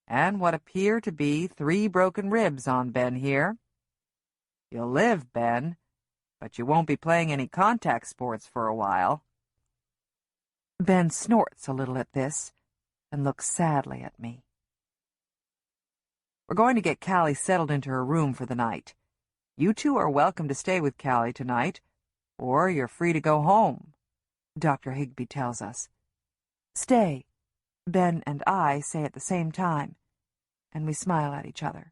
Speaker 2: and what appear to be 3 broken ribs on Ben here. You'll live, Ben, but you won't be playing any contact sports for a while. Ben snorts a little at this and looks sadly at me. We're going to get Calli settled into her room for the night. You two are welcome to stay with Calli tonight, or you're free to go home, Dr. Higby tells us. Stay, Ben and I say at the same time, and we smile at each other.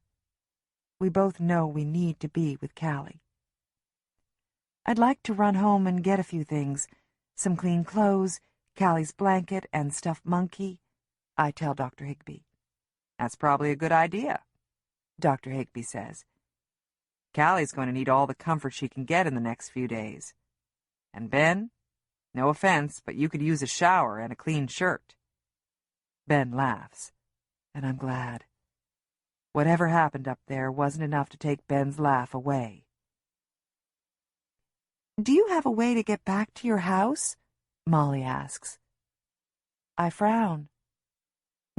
Speaker 2: We both know we need to be with Calli. I'd like to run home and get a few things, some clean clothes, Calli's blanket, and stuffed monkey, I tell Dr. Higby. That's probably a good idea, Dr. Higby says. Calli's going to need all the comfort she can get in the next few days. And Ben, no offense, but you could use a shower and a clean shirt. Ben laughs, and I'm glad. Whatever happened up there wasn't enough to take Ben's laugh away. Do you have a way to get back to your house? Molly asks. I frown.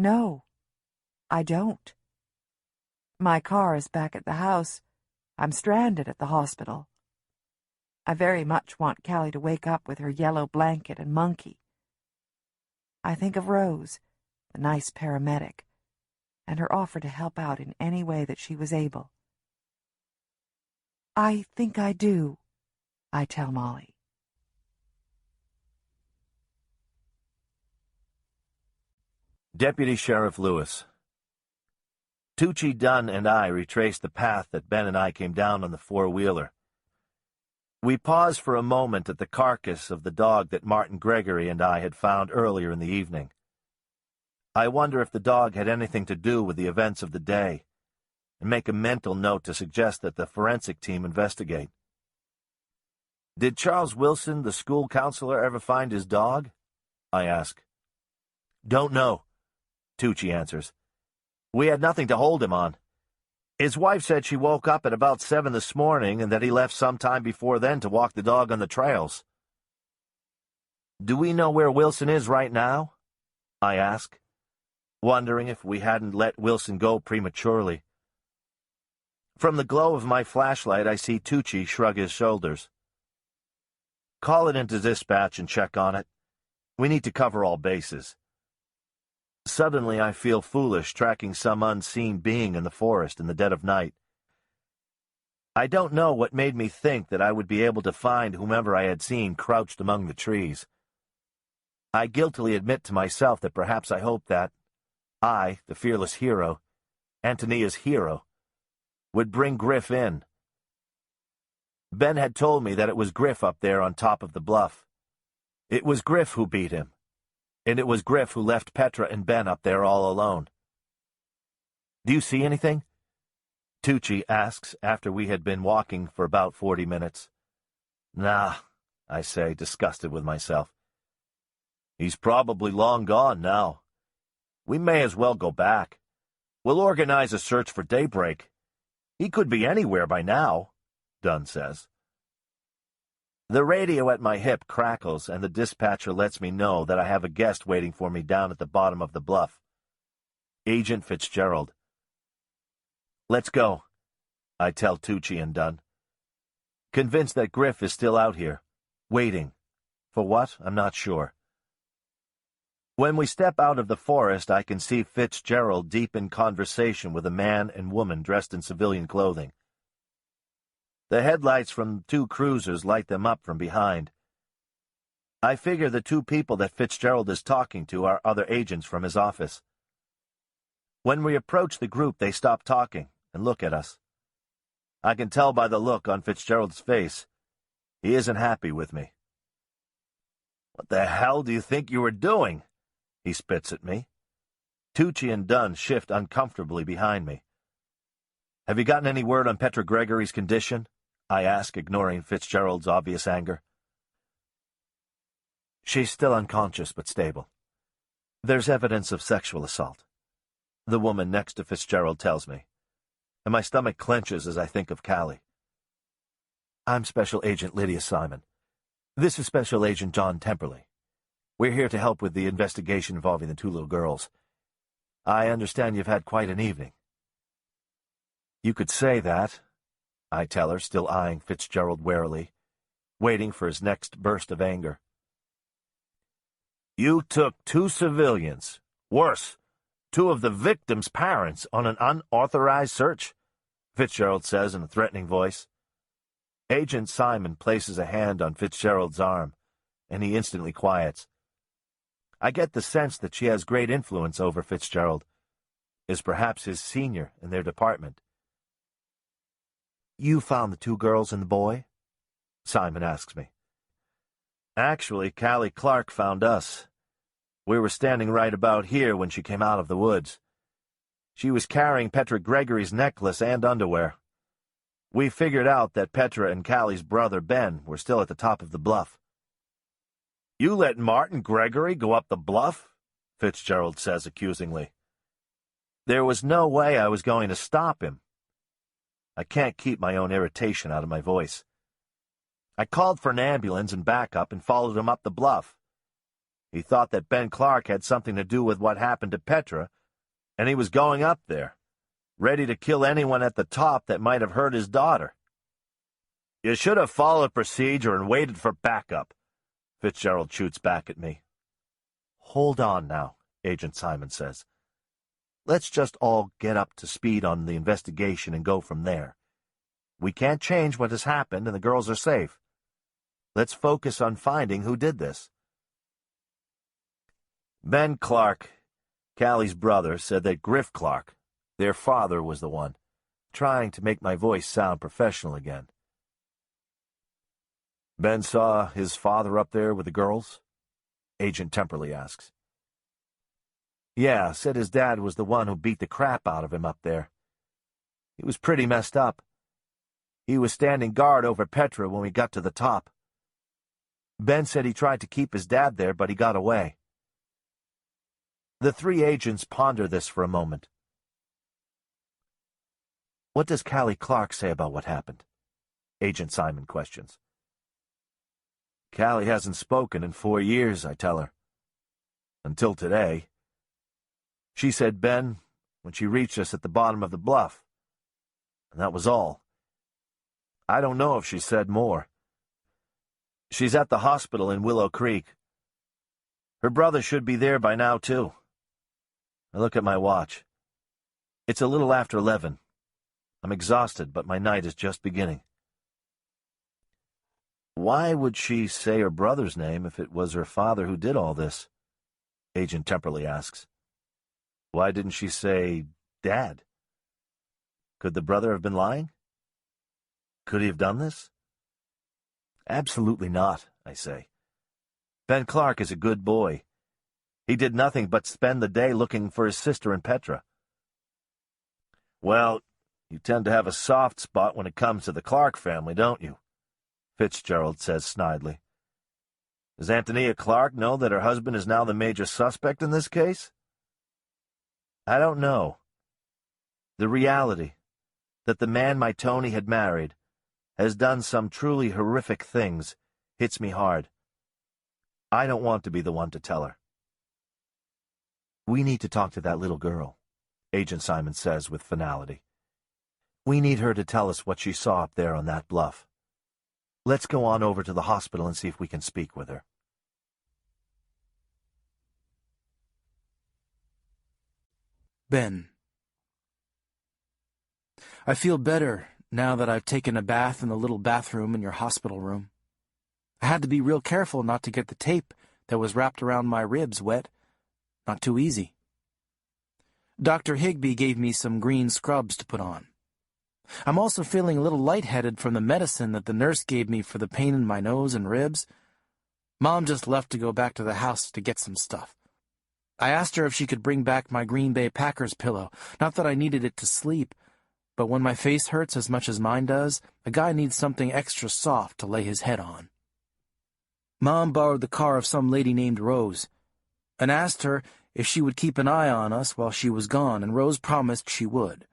Speaker 2: No, I don't. My car is back at the house. I'm stranded at the hospital. I very much want Calli to wake up with her yellow blanket and monkey. I think of Rose, the nice paramedic, and her offer to help out in any way that she was able. I think I do, I tell Molly.
Speaker 10: Deputy Sheriff Lewis. Tucci, Dunn, and I retraced the path that Ben and I came down on the four-wheeler. We paused for a moment at the carcass of the dog that Martin Gregory and I had found earlier in the evening. I wonder if the dog had anything to do with the events of the day, and make a mental note to suggest that the forensic team investigate. Did Charles Wilson, the school counselor, ever find his dog? I ask. Don't know, Tucci answers. We had nothing to hold him on. His wife said she woke up at about 7 this morning and that he left some time before then to walk the dog on the trails. Do we know where Wilson is right now? I ask, wondering if we hadn't let Wilson go prematurely. From the glow of my flashlight, I see Tucci shrug his shoulders. Call it into dispatch and check on it. We need to cover all bases. Suddenly I feel foolish tracking some unseen being in the forest in the dead of night. I don't know what made me think that I would be able to find whomever I had seen crouched among the trees. I guiltily admit to myself that perhaps I hoped that I, the fearless hero, Antonia's hero, would bring Griff in. Ben had told me that it was Griff up there on top of the bluff. It was Griff who beat him, and it was Griff who left Petra and Ben up there all alone. Do you see anything? Tucci asks after we had been walking for about 40 minutes. Nah, I say, disgusted with myself. He's probably long gone now. We may as well go back. We'll organize a search for daybreak. He could be anywhere by now, Dunn says. The radio at my hip crackles, and the dispatcher lets me know that I have a guest waiting for me down at the bottom of the bluff. Agent Fitzgerald. Let's go, I tell Tucci and Dunn. Convinced that Griff is still out here, waiting. For what? I'm not sure. When we step out of the forest, I can see Fitzgerald deep in conversation with a man and woman dressed in civilian clothing. The headlights from 2 cruisers light them up from behind. I figure the 2 people that Fitzgerald is talking to are other agents from his office. When we approach the group, they stop talking and look at us. I can tell by the look on Fitzgerald's face. He isn't happy with me. What the hell do you think you were doing? He spits at me. Tucci and Dunn shift uncomfortably behind me. Have you gotten any word on Petra Gregory's condition? I ask, ignoring Fitzgerald's obvious anger. She's still unconscious but stable. There's evidence of sexual assault, the woman next to Fitzgerald tells me, and my stomach clenches as I think of Calli. I'm Special Agent Lydia Simon. This is Special Agent John Temperley. We're here to help with the investigation involving the 2 little girls. I understand you've had quite an evening. You could say that, I tell her, still eyeing Fitzgerald warily, waiting for his next burst of anger. You took 2 civilians, worse, 2 of the victims' parents, on an unauthorized search, Fitzgerald says in a threatening voice. Agent Simon places a hand on Fitzgerald's arm, and he instantly quiets. I get the sense that she has great influence over Fitzgerald, is perhaps his senior in their department. You found the 2 girls and the boy? Simon asks me. Actually, Calli Clark found us. We were standing right about here when she came out of the woods. She was carrying Petra Gregory's necklace and underwear. We figured out that Petra and Calli's brother Ben were still at the top of the bluff. You let Martin Gregory go up the bluff? Fitzgerald says accusingly. There was no way I was going to stop him. I can't keep my own irritation out of my voice. I called for an ambulance and backup and followed him up the bluff. He thought that Ben Clark had something to do with what happened to Petra, and he was going up there, ready to kill anyone at the top that might have hurt his daughter. You should have followed procedure and waited for backup, Fitzgerald shoots back at me. Hold on now, Agent Simon says. Let's just all get up to speed on the investigation and go from there. We can't change what has happened, and the girls are safe. Let's focus on finding who did this. Ben Clark, Calli's brother, said that Griff Clark, their father, was the one, trying to make my voice sound professional again. Ben saw his father up there with the girls? Agent Temperley asks. Yeah, said his dad was the one who beat the crap out of him up there. He was pretty messed up. He was standing guard over Petra when we got to the top. Ben said he tried to keep his dad there, but he got away. The three agents ponder this for a moment. What does Calli Clark say about what happened? Agent Simon questions. Calli hasn't spoken in 4 years, I tell her. Until today. She said Ben when she reached us at the bottom of the bluff. And that was all. I don't know if she said more. She's at the hospital in Willow Creek. Her brother should be there by now, too. I look at my watch. It's a little after 11. I'm exhausted, but my night is just beginning. Why would she say her brother's name if it was her father who did all this? Agent Temperley asks. Why didn't she say Dad? Could the brother have been lying? Could he have done this? Absolutely not, I say. Ben Clark is a good boy. He did nothing but spend the day looking for his sister and Petra. Well, you tend to have a soft spot when it comes to the Clark family, don't you? Fitzgerald says snidely. Does Antonia Clark know that her husband is now the major suspect in this case? I don't know. The reality that the man my Tony had married has done some truly horrific things hits me hard. I don't want to be the one to tell her. We need to talk to that little girl, Agent Simon says with finality. We need her to tell us what she saw up there on that bluff. Let's go on over to the hospital and see if we can speak with her.
Speaker 8: Ben. I feel better now that I've taken a bath in the little bathroom in your hospital room. I had to be real careful not to get the tape that was wrapped around my ribs wet. Not too easy. Dr. Higby gave me some green scrubs to put on. I'm also feeling a little lightheaded from the medicine that the nurse gave me for the pain in my nose and ribs. Mom just left to go back to the house to get some stuff. I asked her if she could bring back my Green Bay Packers pillow. Not that I needed it to sleep, but when my face hurts as much as mine does, a guy needs something extra soft to lay his head on. Mom borrowed the car of some lady named Rose, and asked her if she would keep an eye on us while she was gone, and Rose promised she would.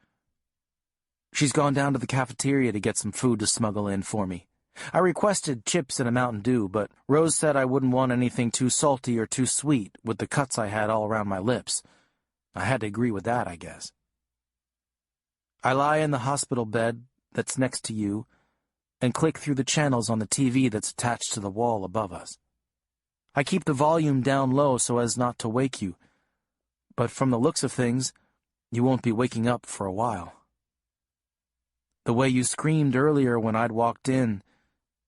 Speaker 8: She's gone down to the cafeteria to get some food to smuggle in for me. I requested chips and a Mountain Dew, but Rose said I wouldn't want anything too salty or too sweet with the cuts I had all around my lips. I had to agree with that, I guess. I lie in the hospital bed that's next to you and click through the channels on the TV that's attached to the wall above us. I keep the volume down low so as not to wake you, but from the looks of things, you won't be waking up for a while. The way you screamed earlier when I'd walked in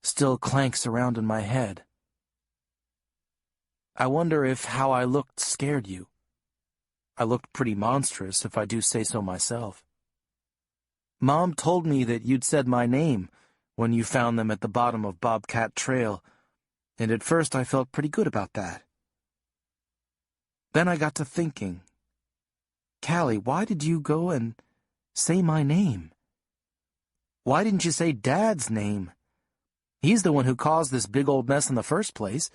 Speaker 8: still clanks around in my head. I wonder if how I looked scared you. I looked pretty monstrous, if I do say so myself. Mom told me that you'd said my name when you found them at the bottom of Bobcat Trail, and at first I felt pretty good about that. Then I got to thinking, Calli, why did you go and say my name? Why didn't you say Dad's name? He's the one who caused this big old mess in the first place.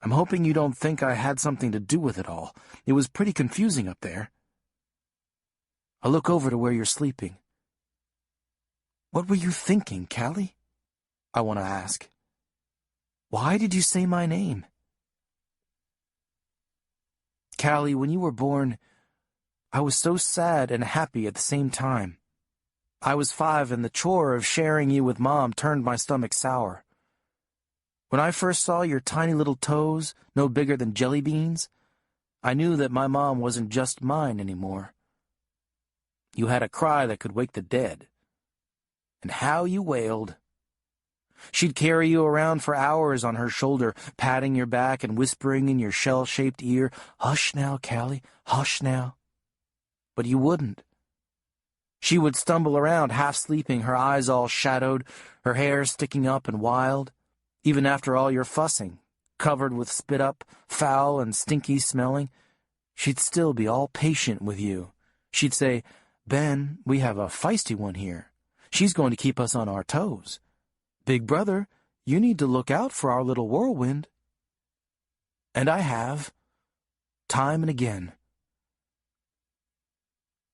Speaker 8: I'm hoping you don't think I had something to do with it all. It was pretty confusing up there. I look over to where you're sleeping. What were you thinking, Calli? I want to ask. Why did you say my name? Calli, when you were born, I was so sad and happy at the same time. I was 5, and the chore of sharing you with Mom turned my stomach sour. When I first saw your tiny little toes, no bigger than jelly beans, I knew that my mom wasn't just mine anymore. You had a cry that could wake the dead. And how you wailed. She'd carry you around for hours on her shoulder, patting your back and whispering in your shell-shaped ear, "Hush now, Calli, hush now." But you wouldn't. She would stumble around, half-sleeping, her eyes all shadowed, her hair sticking up and wild, even after all your fussing, covered with spit-up, foul and stinky smelling. She'd still be all patient with you. She'd say, "Ben, we have a feisty one here. She's going to keep us on our toes. Big brother, you need to look out for our little whirlwind." And I have, time and again.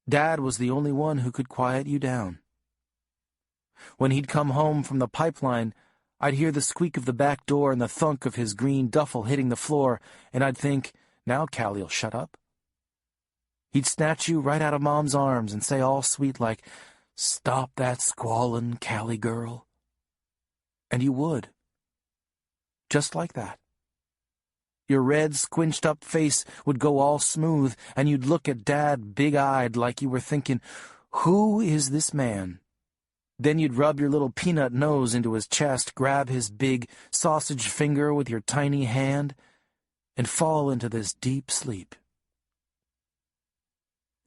Speaker 8: Dad was the only one who could quiet you down. When he'd come home from the pipeline, I'd hear the squeak of the back door and the thunk of his green duffel hitting the floor, and I'd think, now Calli'll shut up. He'd snatch you right out of Mom's arms and say all sweet like, "Stop that squallin', Calli girl." And you would. Just like that. Your red, squinched-up face would go all smooth, and you'd look at Dad big-eyed like you were thinking, "Who is this man?" Then you'd rub your little peanut nose into his chest, grab his big sausage finger with your tiny hand, and fall into this deep sleep.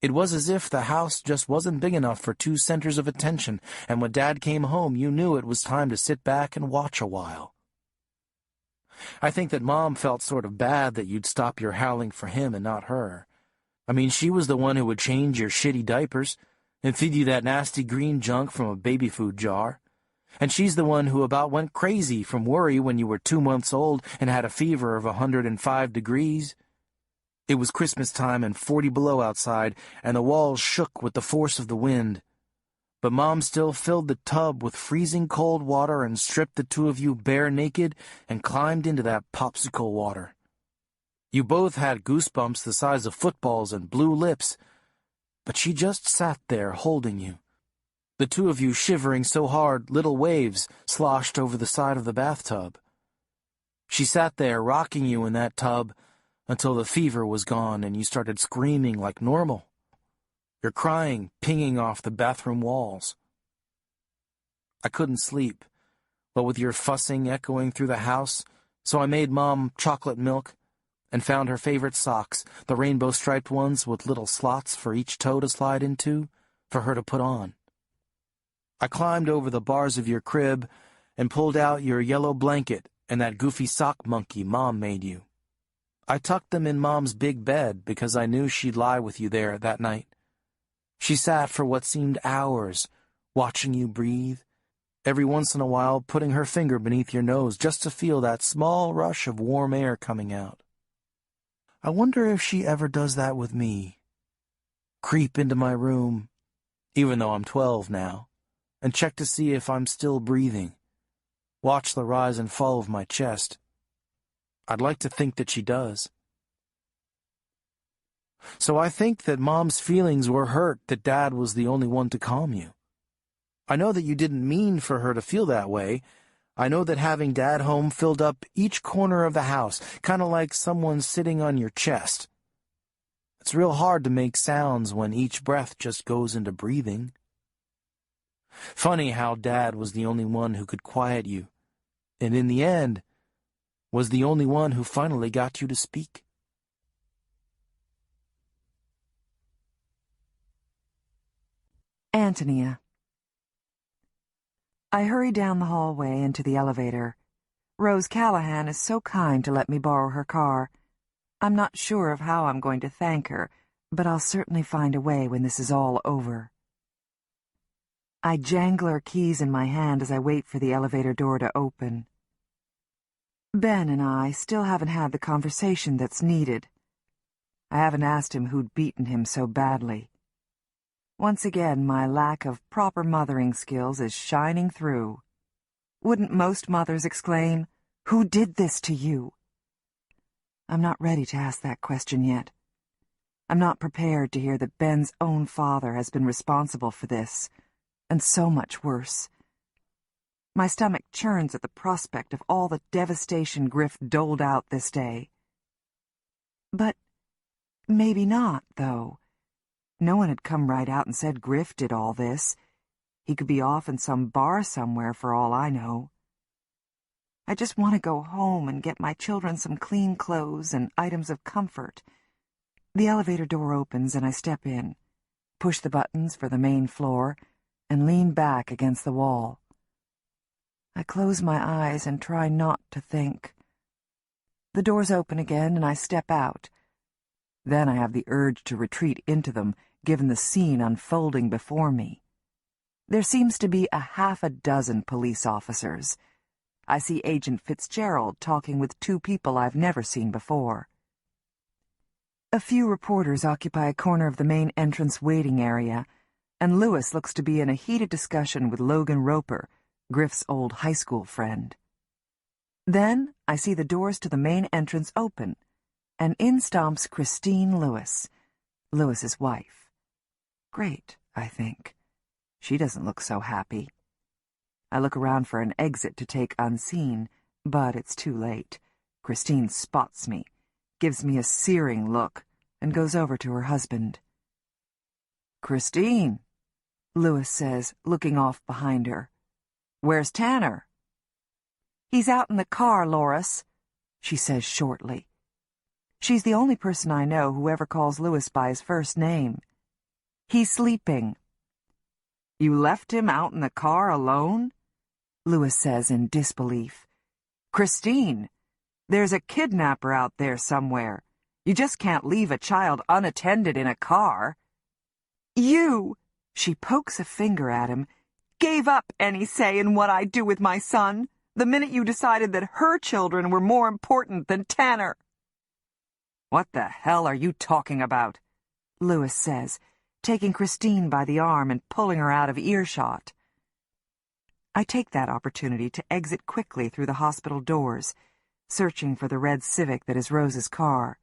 Speaker 8: It was as if the house just wasn't big enough for 2 centers of attention, and when Dad came home, you knew it was time to sit back and watch a while. I think that Mom felt sort of bad that you'd stop your howling for him and not her. I mean, she was the one who would change your shitty diapers and feed you that nasty green junk from a baby food jar. And she's the one who about went crazy from worry when you were 2 months old and had a fever of 105 degrees. It was Christmas time and 40 below outside, and the walls shook with the force of the wind. But Mom still filled the tub with freezing cold water and stripped the 2 of you bare naked and climbed into that popsicle water. You both had goosebumps the size of footballs and blue lips, but she just sat there holding you. The 2 of you shivering so hard little waves sloshed over the side of the bathtub. She sat there rocking you in that tub until the fever was gone and you started screaming like normal. Your crying pinging off the bathroom walls. I couldn't sleep, but with your fussing echoing through the house, so I made Mom chocolate milk and found her favorite socks, the rainbow-striped ones with little slots for each toe to slide into, for her to put on. I climbed over the bars of your crib and pulled out your yellow blanket and that goofy sock monkey Mom made you. I tucked them in Mom's big bed because I knew she'd lie with you there that night. She sat for what seemed hours, watching you breathe, every once in a while putting her finger beneath your nose just to feel that small rush of warm air coming out. I wonder if she ever does that with me. Creep into my room, even though I'm 12 now, and check to see if I'm still breathing. Watch the rise and fall of my chest. I'd like to think that she does. So I think that Mom's feelings were hurt that Dad was the only one to calm you. I know that you didn't mean for her to feel that way. I know that having Dad home filled up each corner of the house, kind of like someone sitting on your chest. It's real hard to make sounds when each breath just goes into breathing. Funny how Dad was the only one who could quiet you, and in the end, was the only one who finally got you to speak.
Speaker 2: Antonia. I hurry down the hallway into the elevator. Rose Callahan is so kind to let me borrow her car. I'm not sure of how I'm going to thank her, but I'll certainly find a way when this is all over. I jangle her keys in my hand as I wait for the elevator door to open. Ben and I still haven't had the conversation that's needed. I haven't asked him who'd beaten him so badly. Once again, my lack of proper mothering skills is shining through. Wouldn't most mothers exclaim, "Who did this to you?" I'm not ready to ask that question yet. I'm not prepared to hear that Ben's own father has been responsible for this, and so much worse. My stomach churns at the prospect of all the devastation Griff doled out this day. But maybe not, though. No one had come right out and said Griff did all this. He could be off in some bar somewhere for all I know. I just want to go home and get my children some clean clothes and items of comfort. The elevator door opens and I step in, push the buttons for the main floor, and lean back against the wall. I close my eyes and try not to think. The doors open again and I step out. Then I have the urge to retreat into them, given the scene unfolding before me. There seems to be a half a dozen police officers. I see Agent Fitzgerald talking with two people I've never seen before. A few reporters occupy a corner of the main entrance waiting area, and Lewis looks to be in a heated discussion with Logan Roper, Griff's old high school friend. Then I see the doors to the main entrance open, and in stomps Christine Lewis, Lewis's wife. Great, I think. She doesn't look so happy. I look around for an exit to take unseen, but it's too late. Christine spots me, gives me a searing look, and goes over to her husband. "Christine," Lewis says, looking off behind her. "Where's Tanner?" "He's out in the car, Loris," she says shortly. She's the only person I know who ever calls Lewis by his first name. "He's sleeping." "You left him out in the car alone?" Lewis says in disbelief. "Christine, there's a kidnapper out there somewhere. You just can't leave a child unattended in a car." "You," she pokes a finger at him, "gave up any say in what I do with my son, the minute you decided that her children were more important than Tanner." "What the hell are you talking about?" Lewis says, taking Christine by the arm and pulling her out of earshot. I take that opportunity to exit quickly through the hospital doors, searching for the red Civic that is Rose's car.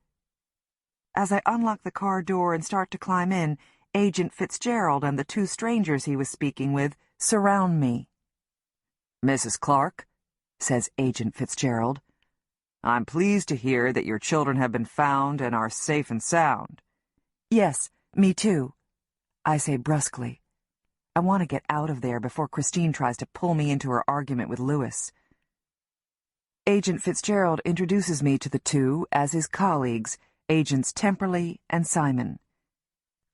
Speaker 2: As I unlock the car door and start to climb in, Agent Fitzgerald and the two strangers he was speaking with surround me. "Mrs. Clark," says Agent Fitzgerald, "I'm pleased to hear that your children have been found and are safe and sound." "Yes, me too," I say brusquely. I want to get out of there before Christine tries to pull me into her argument with Lewis. Agent Fitzgerald introduces me to the two as his colleagues, Agents Temperley and Simon.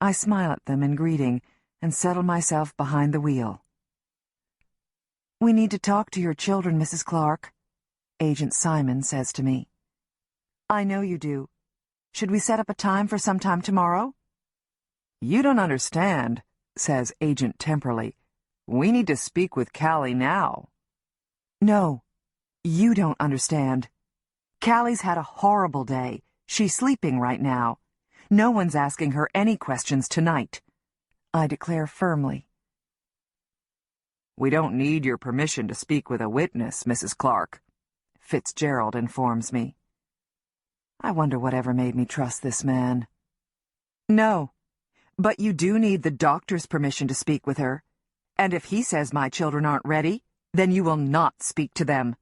Speaker 2: I smile at them in greeting and settle myself behind the wheel. "We need to talk to your children, Mrs. Clark," Agent Simon says to me. "I know you do. Should we set up a time for sometime tomorrow?" "You don't understand," says Agent Temperley. "We need to speak with Calli now." "No, you don't understand. Calli's had a horrible day. She's sleeping right now. No one's asking her any questions tonight," I declare firmly. "We don't need your permission to speak with a witness, Mrs. Clark," Fitzgerald informs me. I wonder whatever made me trust this man. "No, but you do need the doctor's permission to speak with her. And if he says my children aren't ready, then you will not speak to them."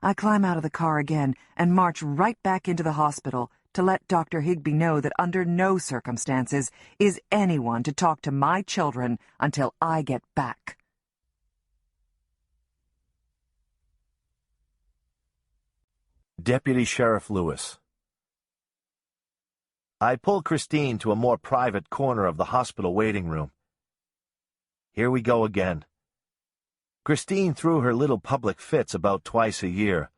Speaker 2: I climb out of the car again and march right back into the hospital to let Dr. Higbee know that under no circumstances is anyone to talk to my children until I get back.
Speaker 10: Deputy Sheriff Lewis. I pull Christine to a more private corner of the hospital waiting room. Here we go again. Christine threw her little public fits about twice a year.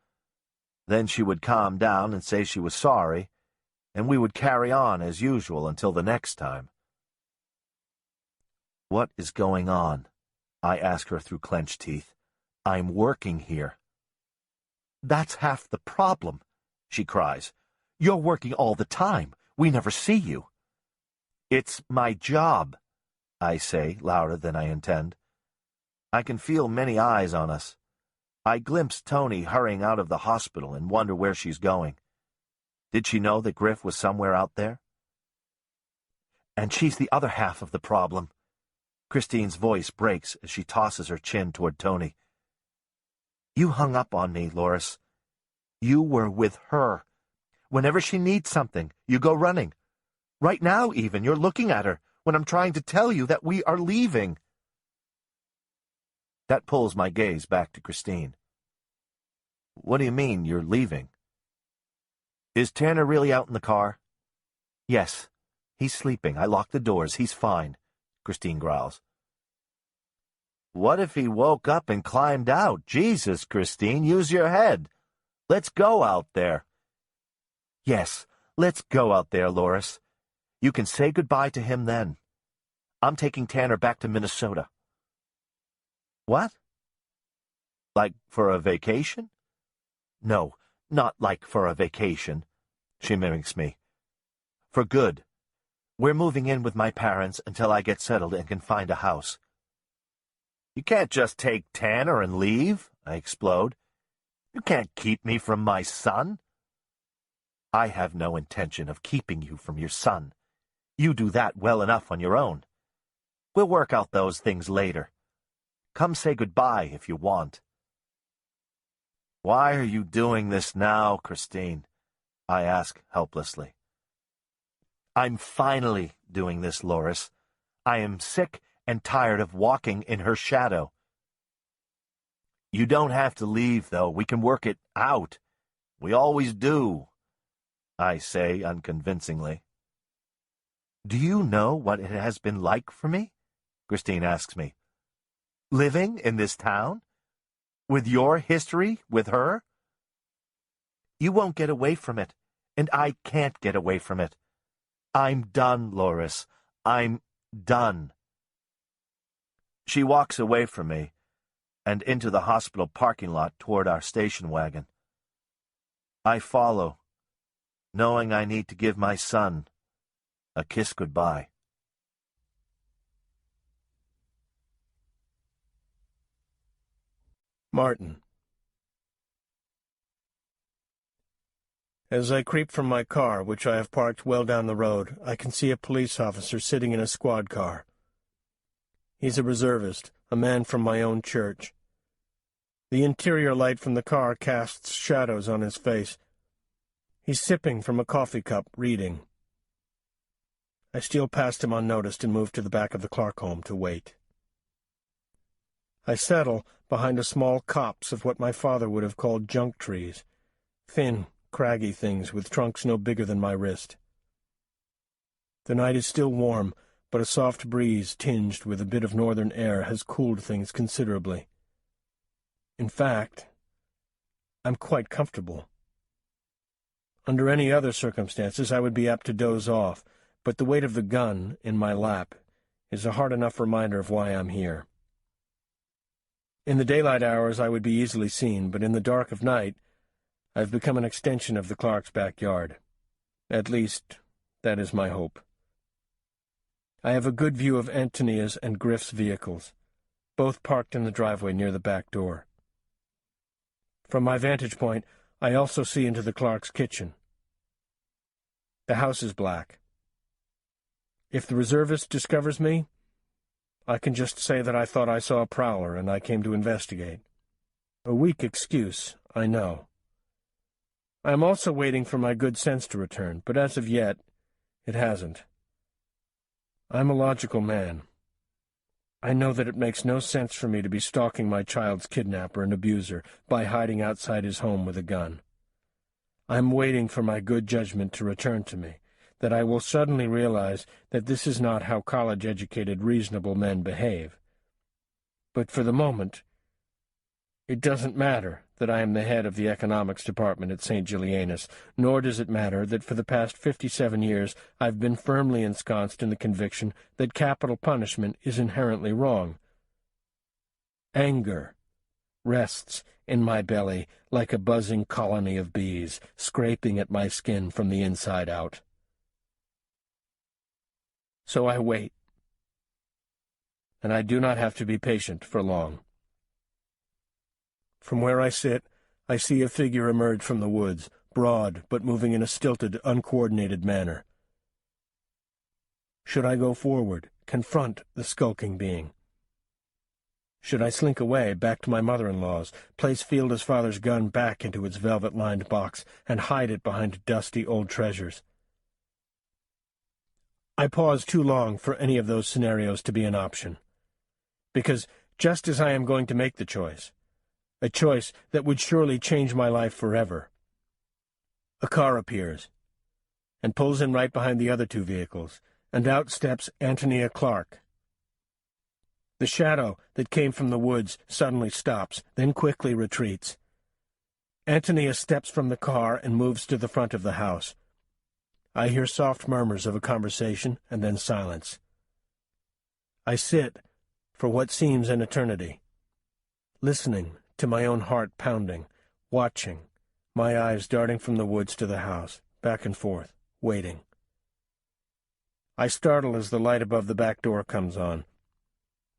Speaker 10: Then she would calm down and say she was sorry, and we would carry on as usual until the next time. "What is going on?" I ask her through clenched teeth. "I'm working here." "That's half the problem," she cries. "You're working all the time. We never see you." "It's my job," I say, louder than I intend. I can feel many eyes on us. I glimpse Tony hurrying out of the hospital and wonder where she's going. Did she know that Griff was somewhere out there? And she's the other half of the problem. Christine's voice breaks as she tosses her chin toward Tony. You hung up on me, Loris. You were with her. Whenever she needs something, you go running. Right now, even, you're looking at her when I'm trying to tell you that we are leaving. That pulls my gaze back to Christine. What do you mean, you're leaving? Is Tanner really out in the car? Yes. He's sleeping. I locked the doors. He's fine, Christine growls. What if he woke up and climbed out? Jesus, Christine, use your head. Let's go out there. Yes, let's go out there, Loris. You can say goodbye to him then. I'm taking Tanner back to Minnesota. What? Like for a vacation? No, not like for a vacation, she mimics me. For good. We're moving in with my parents until I get settled and can find a house. You can't just take Tanner and leave, I explode. You can't keep me from my son. I have no intention of keeping you from your son. You do that well enough on your own. We'll work out those things later. Come say goodbye if you want. Why are you doing this now, Christine? I ask helplessly. I'm finally doing this, Loris. I am sick and tired of walking in her shadow. You don't have to leave, though. We can work it out. We always do, I say unconvincingly. Do you know what it has been like for me? Christine asks me. Living in this town? With your history with her? You won't get away from it, and I can't get away from it. I'm done, Loris. I'm done. She walks away from me and into the hospital parking lot toward our station wagon. I follow, knowing I need to give my son a kiss goodbye.
Speaker 7: Martin. As I creep from my car, which I have parked well down the road, I can see a police officer sitting in a squad car. He's a reservist, a man from my own church. The interior light from the car casts shadows on his face. He's sipping from a coffee cup, reading. I steal past him unnoticed and move to the back of the Clark home to wait. I settle behind a small copse of what my father would have called junk trees, thin, craggy things with trunks no bigger than my wrist. The night is still warm, but a soft breeze tinged with a bit of northern air has cooled things considerably. In fact, I'm quite comfortable. Under any other circumstances I would be apt to doze off, but the weight of the gun in my lap is a hard enough reminder of why I'm here. In the daylight hours I would be easily seen, but in the dark of night I've become an extension of the Clarks' backyard. At least, that is my hope. I have a good view of Antonia's and Griff's vehicles, both parked in the driveway near the back door. From my vantage point, I also see into the Clarks' kitchen. The house is black. If the reservist discovers me, I can just say that I thought I saw a prowler and I came to investigate. A weak excuse, I know. I am also waiting for my good sense to return, but as of yet, it hasn't. I'm a logical man. I know that it makes no sense for me to be stalking my child's kidnapper and abuser by hiding outside his home with a gun. I'm waiting for my good judgment to return to me, that I will suddenly realize that this is not how college-educated, reasonable men behave. But for the moment, it doesn't matter that I am the head of the economics department at St. Julianus, nor does it matter that for the past 57 years I've been firmly ensconced in the conviction that capital punishment is inherently wrong. Anger rests in my belly like a buzzing colony of bees, scraping at my skin from the inside out. So I wait, and I do not have to be patient for long. From where I sit, I see a figure emerge from the woods, broad, but moving in a stilted, uncoordinated manner. Should I go forward, confront the skulking being? Should I slink away, back to my mother-in-law's, place Fielda's father's gun back into its velvet-lined box, and hide it behind dusty old treasures? I paused too long for any of those scenarios to be an option. Because just as I am going to make the choice, a choice that would surely change my life forever, a car appears, and pulls in right behind the other two vehicles, and out steps Antonia Clark. The shadow that came from the woods suddenly stops, then quickly retreats. Antonia steps from the car and moves to the front of the house. I hear soft murmurs of a conversation, and then silence. I sit for what seems an eternity, listening to my own heart pounding, watching, my eyes darting from the woods to the house, back and forth, waiting. I startle as the light above the back door comes on.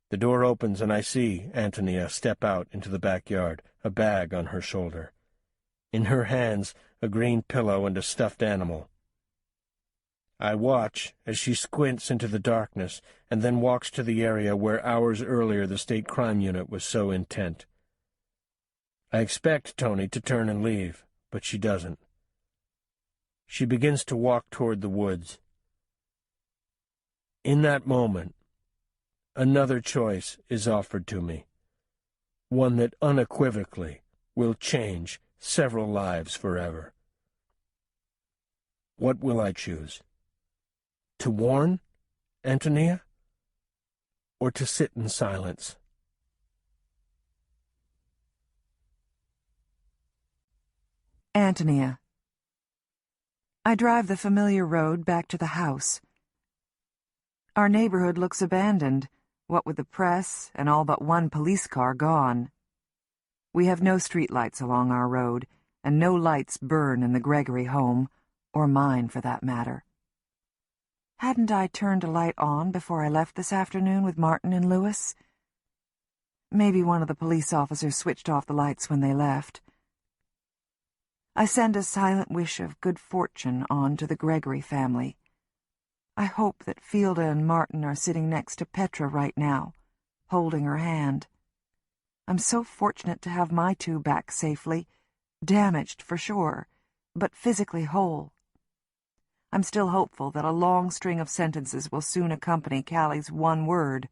Speaker 7: The door opens and I see Antonia step out into the backyard, a bag on her shoulder. In her hands, a green pillow and a stuffed animal. I watch as she squints into the darkness and then walks to the area where hours earlier the state crime unit was so intent. I expect Tony to turn and leave, but she doesn't. She begins to walk toward the woods. In that moment, another choice is offered to me, one that unequivocally will change several lives forever. What will I choose? To warn Antonia, or to sit in silence?
Speaker 2: Antonia. I drive the familiar road back to the house. Our neighborhood looks abandoned, what with the press and all but one police car gone. We have no streetlights along our road, and no lights burn in the Gregory home, or mine for that matter. Hadn't I turned a light on before I left this afternoon with Martin and Lewis? Maybe one of the police officers switched off the lights when they left. I send a silent wish of good fortune on to the Gregory family. I hope that Fielda and Martin are sitting next to Petra right now, holding her hand. I'm so fortunate to have my two back safely, damaged for sure, but physically whole. I'm still hopeful that a long string of sentences will soon accompany Calli's one word.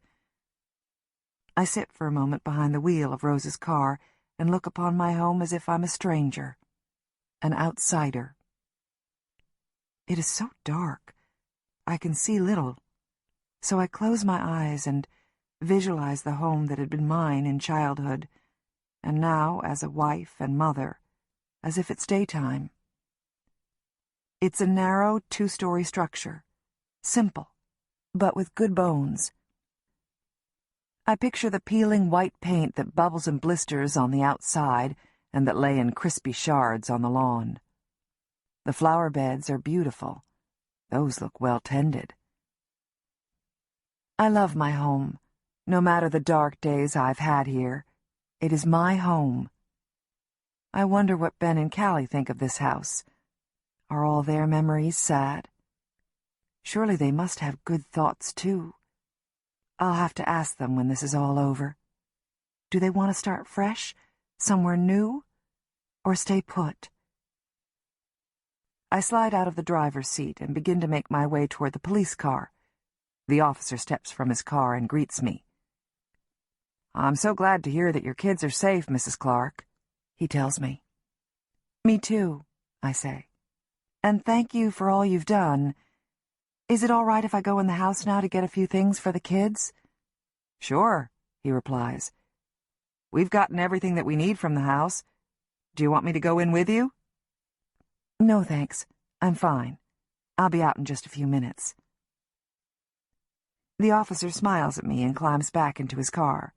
Speaker 2: I sit for a moment behind the wheel of Rose's car and look upon my home as if I'm a stranger, an outsider. It is so dark. I can see little, so I close my eyes and visualize the home that had been mine in childhood, and now, as a wife and mother, as if it's daytime. It's a narrow, two-story structure, simple, but with good bones. I picture the peeling white paint that bubbles and blisters on the outside and that lay in crispy shards on the lawn. The flower beds are beautiful. Those look well tended. I love my home, no matter the dark days I've had here. It is my home. I wonder what Ben and Calli think of this house. Are all their memories sad? Surely they must have good thoughts, too. I'll have to ask them when this is all over. Do they want to start fresh, somewhere new, or stay put? I slide out of the driver's seat and begin to make my way toward the police car. The officer steps from his car and greets me. "I'm so glad to hear that your kids are safe, Mrs. Clark," he tells me. "Me too," I say. "And thank you for all you've done. Is it all right if I go in the house now to get a few things for the kids?" "Sure," he replies. "We've gotten everything that we need from the house. Do you want me to go in with you?" "No, thanks. I'm fine. I'll be out in just a few minutes." The officer smiles at me and climbs back into his car.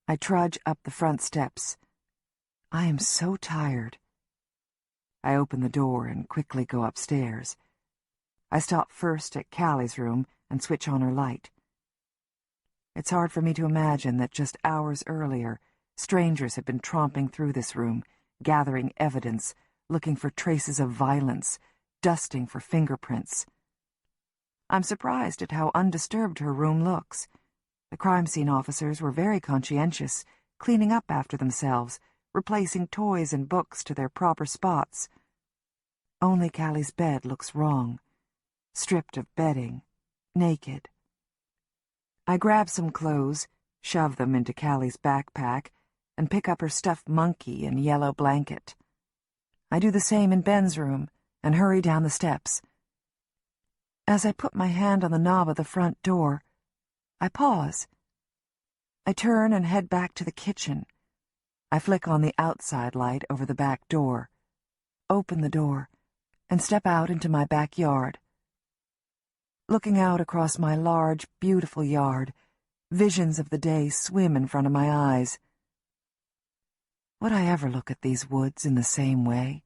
Speaker 2: I trudge up the front steps. I am so tired. I open the door and quickly go upstairs. I stop first at Calli's room and switch on her light. It's hard for me to imagine that just hours earlier, strangers had been tromping through this room, gathering evidence, looking for traces of violence, dusting for fingerprints. I'm surprised at how undisturbed her room looks. The crime scene officers were very conscientious, cleaning up after themselves, replacing toys and books to their proper spots. Only Calli's bed looks wrong, stripped of bedding, naked. I grab some clothes, shove them into Calli's backpack, and pick up her stuffed monkey and yellow blanket. I do the same in Ben's room and hurry down the steps. As I put my hand on the knob of the front door, I pause. I turn and head back to the kitchen. I flick on the outside light over the back door, open the door, and step out into my backyard. Looking out across my large, beautiful yard, visions of the day swim in front of my eyes. Would I ever look at these woods in the same way?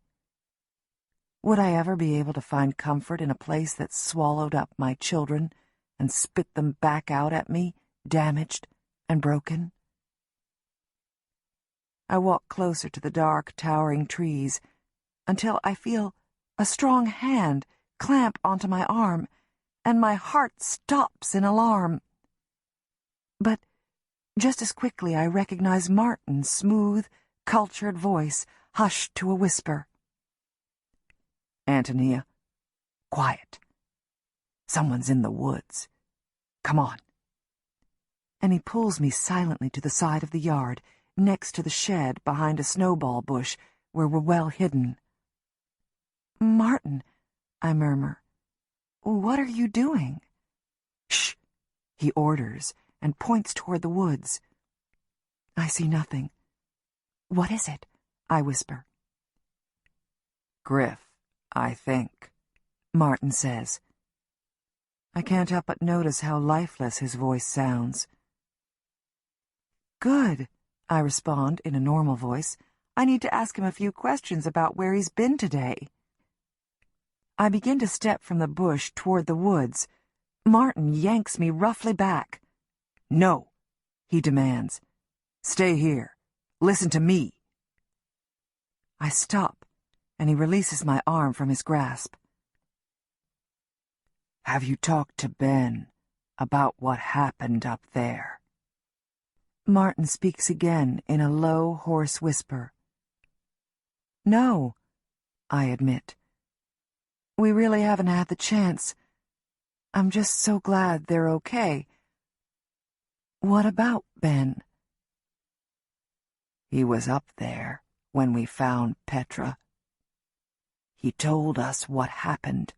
Speaker 2: Would I ever be able to find comfort in a place that swallowed up my children and spit them back out at me, damaged and broken? I walk closer to the dark, towering trees until I feel a strong hand clamp onto my arm, and my heart stops in alarm. But just as quickly I recognize Martin's smooth, cultured voice hushed to a whisper. "Antonia, quiet. Someone's in the woods. Come on." And he pulls me silently to the side of the yard, next to the shed behind a snowball bush where we're well hidden. "Martin," I murmur, "what are you doing?" "Shh," he orders and points toward the woods. I see nothing. "What is it?" I whisper. "Griff, I think," Martin says. I can't help but notice how lifeless his voice sounds. "Good," I respond in a normal voice. "I need to ask him a few questions about where he's been today." I begin to step from the bush toward the woods. Martin yanks me roughly back. "No," he demands. "Stay here. Listen to me." I stop, and he releases my arm from his grasp. "Have you talked to Ben about what happened up there?" Martin speaks again in a low, hoarse whisper. "No," I admit. "We really haven't had the chance. I'm just so glad they're okay. What about Ben?" "He was up there when we found Petra. He told us what happened,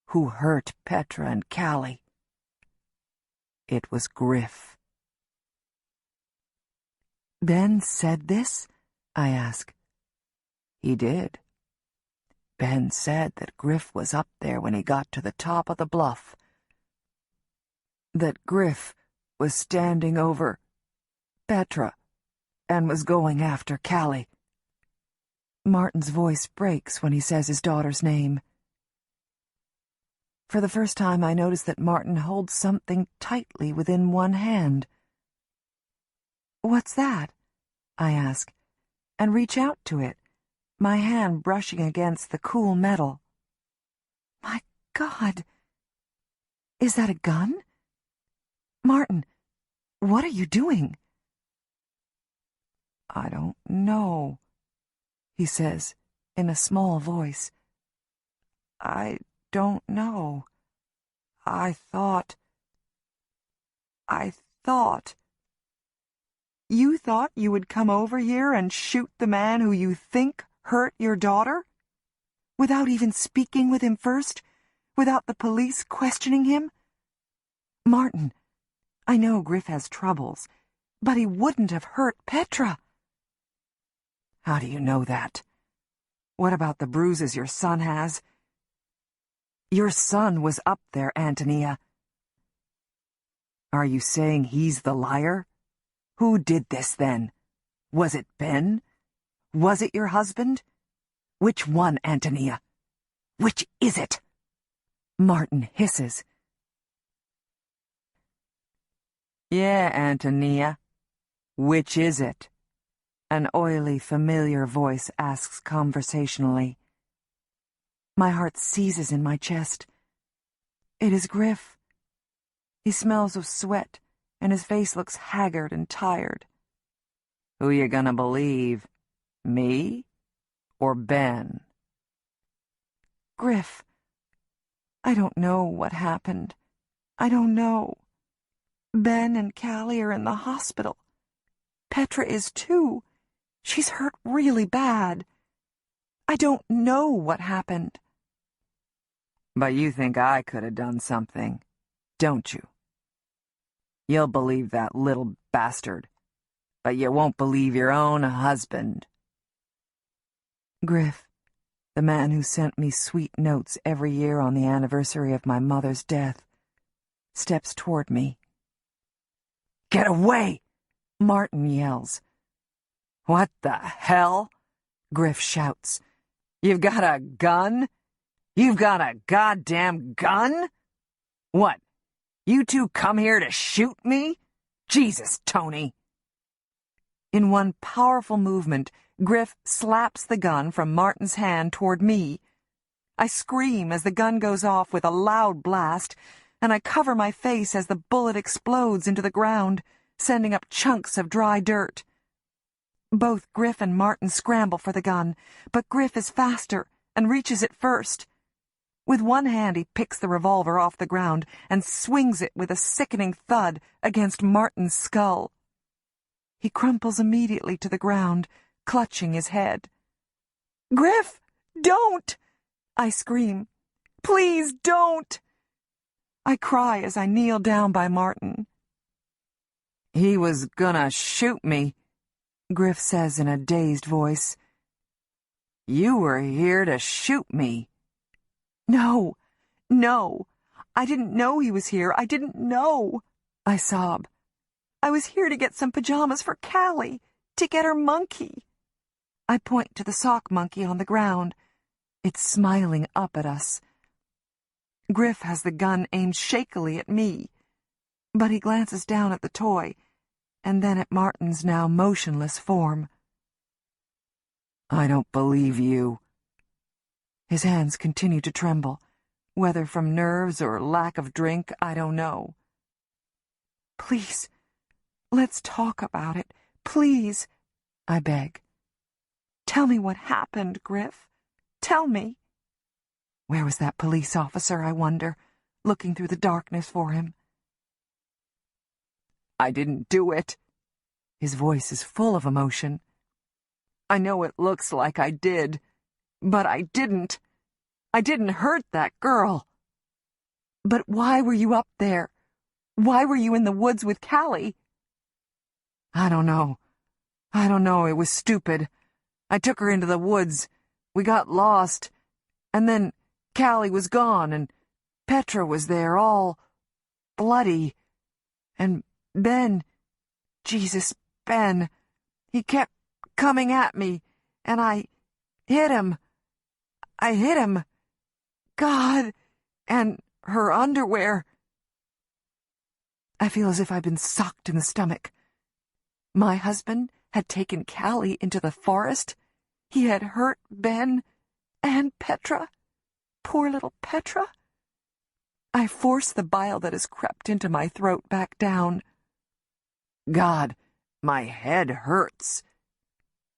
Speaker 2: who hurt Petra and Calli. It was Griff." "Ben said this?" I ask. "He did. Ben said that Griff was up there when he got to the top of the bluff. That Griff was standing over Petra and was going after Calli." Martin's voice breaks when he says his daughter's name. For the first time, I notice that Martin holds something tightly within one hand. "What's that?" I ask, and reach out to it, my hand brushing against the cool metal. My God! Is that a gun? "Martin, what are you doing?" "I don't know," he says in a small voice. "I don't know. I thought... You thought you would come over here and shoot the man who you think hurt your daughter? Without even speaking with him first? Without the police questioning him? Martin, I know Griff has troubles, but he wouldn't have hurt Petra." "How do you know that? What about the bruises your son has?" "Your son was up there, Antonia." "Are you saying he's the liar? Who did this, then? Was it Ben? Was it your husband? Which one, Antonia? Which is it?" Martin hisses. "Yeah, Antonia. Which is it?" An oily, familiar voice asks conversationally. My heart seizes in my chest. It is Griff. He smells of sweat, and his face looks haggard and tired. Who you gonna believe? Me or Ben? Griff, I don't know what happened. I don't know. Ben and Calli are in the hospital. Petra is too. She's hurt really bad. I don't know what happened. But you think I could have done something, don't you? You'll believe that little bastard, but you won't believe your own husband. Griff, the man who sent me sweet notes every year on the anniversary of my mother's death, steps toward me. Get away! Martin yells. What the hell? Griff shouts. You've got a gun? You've got a goddamn gun? What, you two come here to shoot me? Jesus, Tony! In one powerful movement, Griff slaps the gun from Martin's hand toward me. I scream as the gun goes off with a loud blast, and I cover my face as the bullet explodes into the ground, sending up chunks of dry dirt. Both Griff and Martin scramble for the gun, but Griff is faster and reaches it first. With one hand he picks the revolver off the ground and swings it with a sickening thud against Martin's skull. He crumples immediately to the ground, clutching his head. Griff, don't! I scream. Please don't! I cry as I kneel down by Martin. He was gonna shoot me, Griff says in a dazed voice. You were here to shoot me. No, I didn't know he was here. I didn't know, I sob. I was here to get some pajamas for Calli, to get her monkey. I point to the sock monkey on the ground. It's smiling up at us. Griff has the gun aimed shakily at me, but he glances down at the toy, and then at Martin's now motionless form. I don't believe you. His hands continue to tremble, whether from nerves or lack of drink, I don't know. Please, let's talk about it. Please, I beg. Tell me what happened, Griff. Tell me. Where was that police officer, I wonder, looking through the darkness for him? I didn't do it. His voice is full of emotion. I know it looks like I did, but I didn't. I didn't hurt that girl. But why were you up there? Why were you in the woods with Calli? I don't know. It was stupid. I took her into the woods. We got lost. And then Calli was gone, and Petra was there, all bloody. And Ben, Jesus, Ben, he kept coming at me, and I hit him. God, and her underwear. I feel as if I'd been socked in the stomach. My husband had taken Calli into the forest. He had hurt Ben and Petra. Poor little Petra. I force the bile that has crept into my throat back down. God, my head hurts.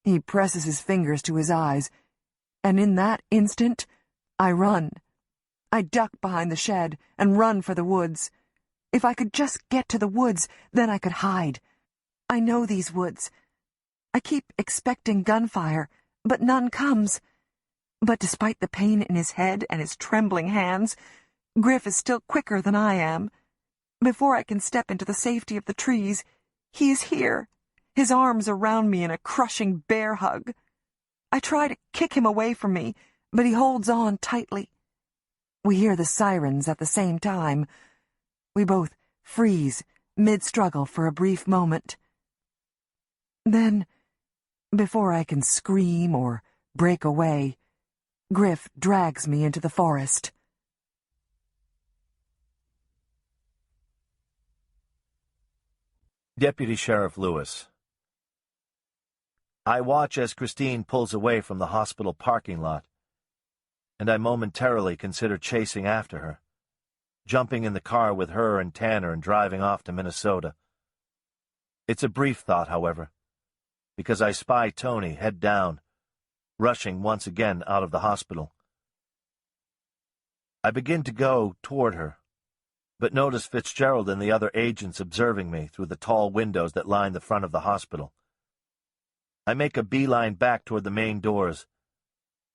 Speaker 2: He presses his fingers to his eyes, and in that instant, I run. I duck behind the shed and run for the woods. If I could just get to the woods, then I could hide. I know these woods. I keep expecting gunfire, but none comes. But despite the pain in his head and his trembling hands, Griff is still quicker than I am. Before I can step into the safety of the trees, he is here, his arms around me in a crushing bear hug. I try to kick him away from me, but he holds on tightly. We hear the sirens at the same time. We both freeze mid-struggle for a brief moment. Then, before I can scream or break away, Griff drags me into the forest.
Speaker 10: Deputy Sheriff Lewis. I watch as Christine pulls away from the hospital parking lot, and I momentarily consider chasing after her. jumping in the car with her and Tanner and driving off to Minnesota. It's a brief thought, however, because I spy Tony head down, rushing once again out of the hospital. I begin to go toward her, but notice Fitzgerald and the other agents observing me through the tall windows that line the front of the hospital. I make a beeline back toward the main doors,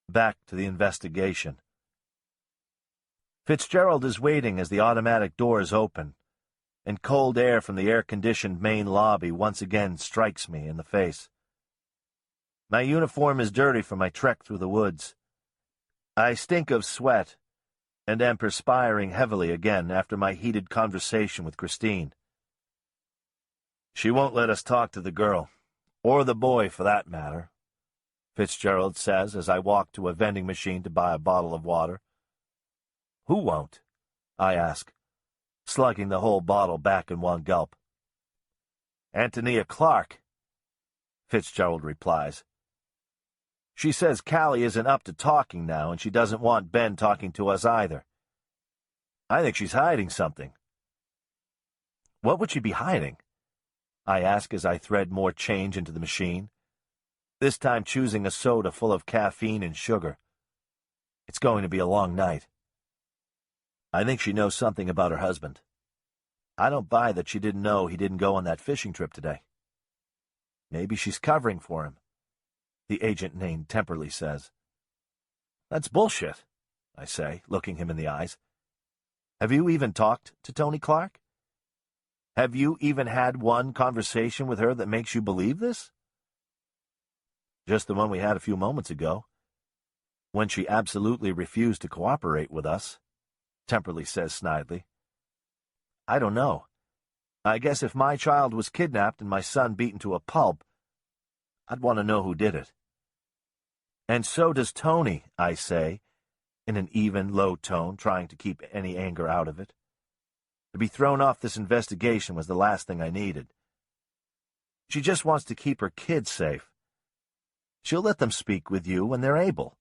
Speaker 10: back to the investigation. Fitzgerald is waiting as the automatic doors open, and cold air from the air-conditioned main lobby once again strikes me in the face. My uniform is dirty from my trek through the woods. I stink of sweat, and am perspiring heavily again after my heated conversation with Christine. She won't let us talk to the girl, or the boy for that matter, Fitzgerald says as I walk to a vending machine to buy a bottle of water. Who won't? I ask, slugging the whole bottle back in one gulp. Antonia Clark, Fitzgerald replies. She says Calli isn't up to talking now, and she doesn't want Ben talking to us either. I think she's hiding something. What would she be hiding? I ask as I thread more change into the machine, this time choosing a soda full of caffeine and sugar. It's going to be a long night. I think she knows something about her husband. I don't buy that she didn't know he didn't go on that fishing trip today. Maybe she's covering for him, the agent named Temperley says. That's bullshit, I say, looking him in the eyes. Have you even talked to Tony Clark? Have you even had one conversation with her that makes you believe this? Just the one we had a few moments ago, when she absolutely refused to cooperate with us, Temperley says snidely. I don't know. I guess if my child was kidnapped and my son beaten to a pulp, I'd want to know who did it. And so does Tony, I say, in an even, low tone, trying to keep any anger out of it. To be thrown off this investigation was the last thing I needed. She just wants to keep her kids safe. She'll let them speak with you when they're able.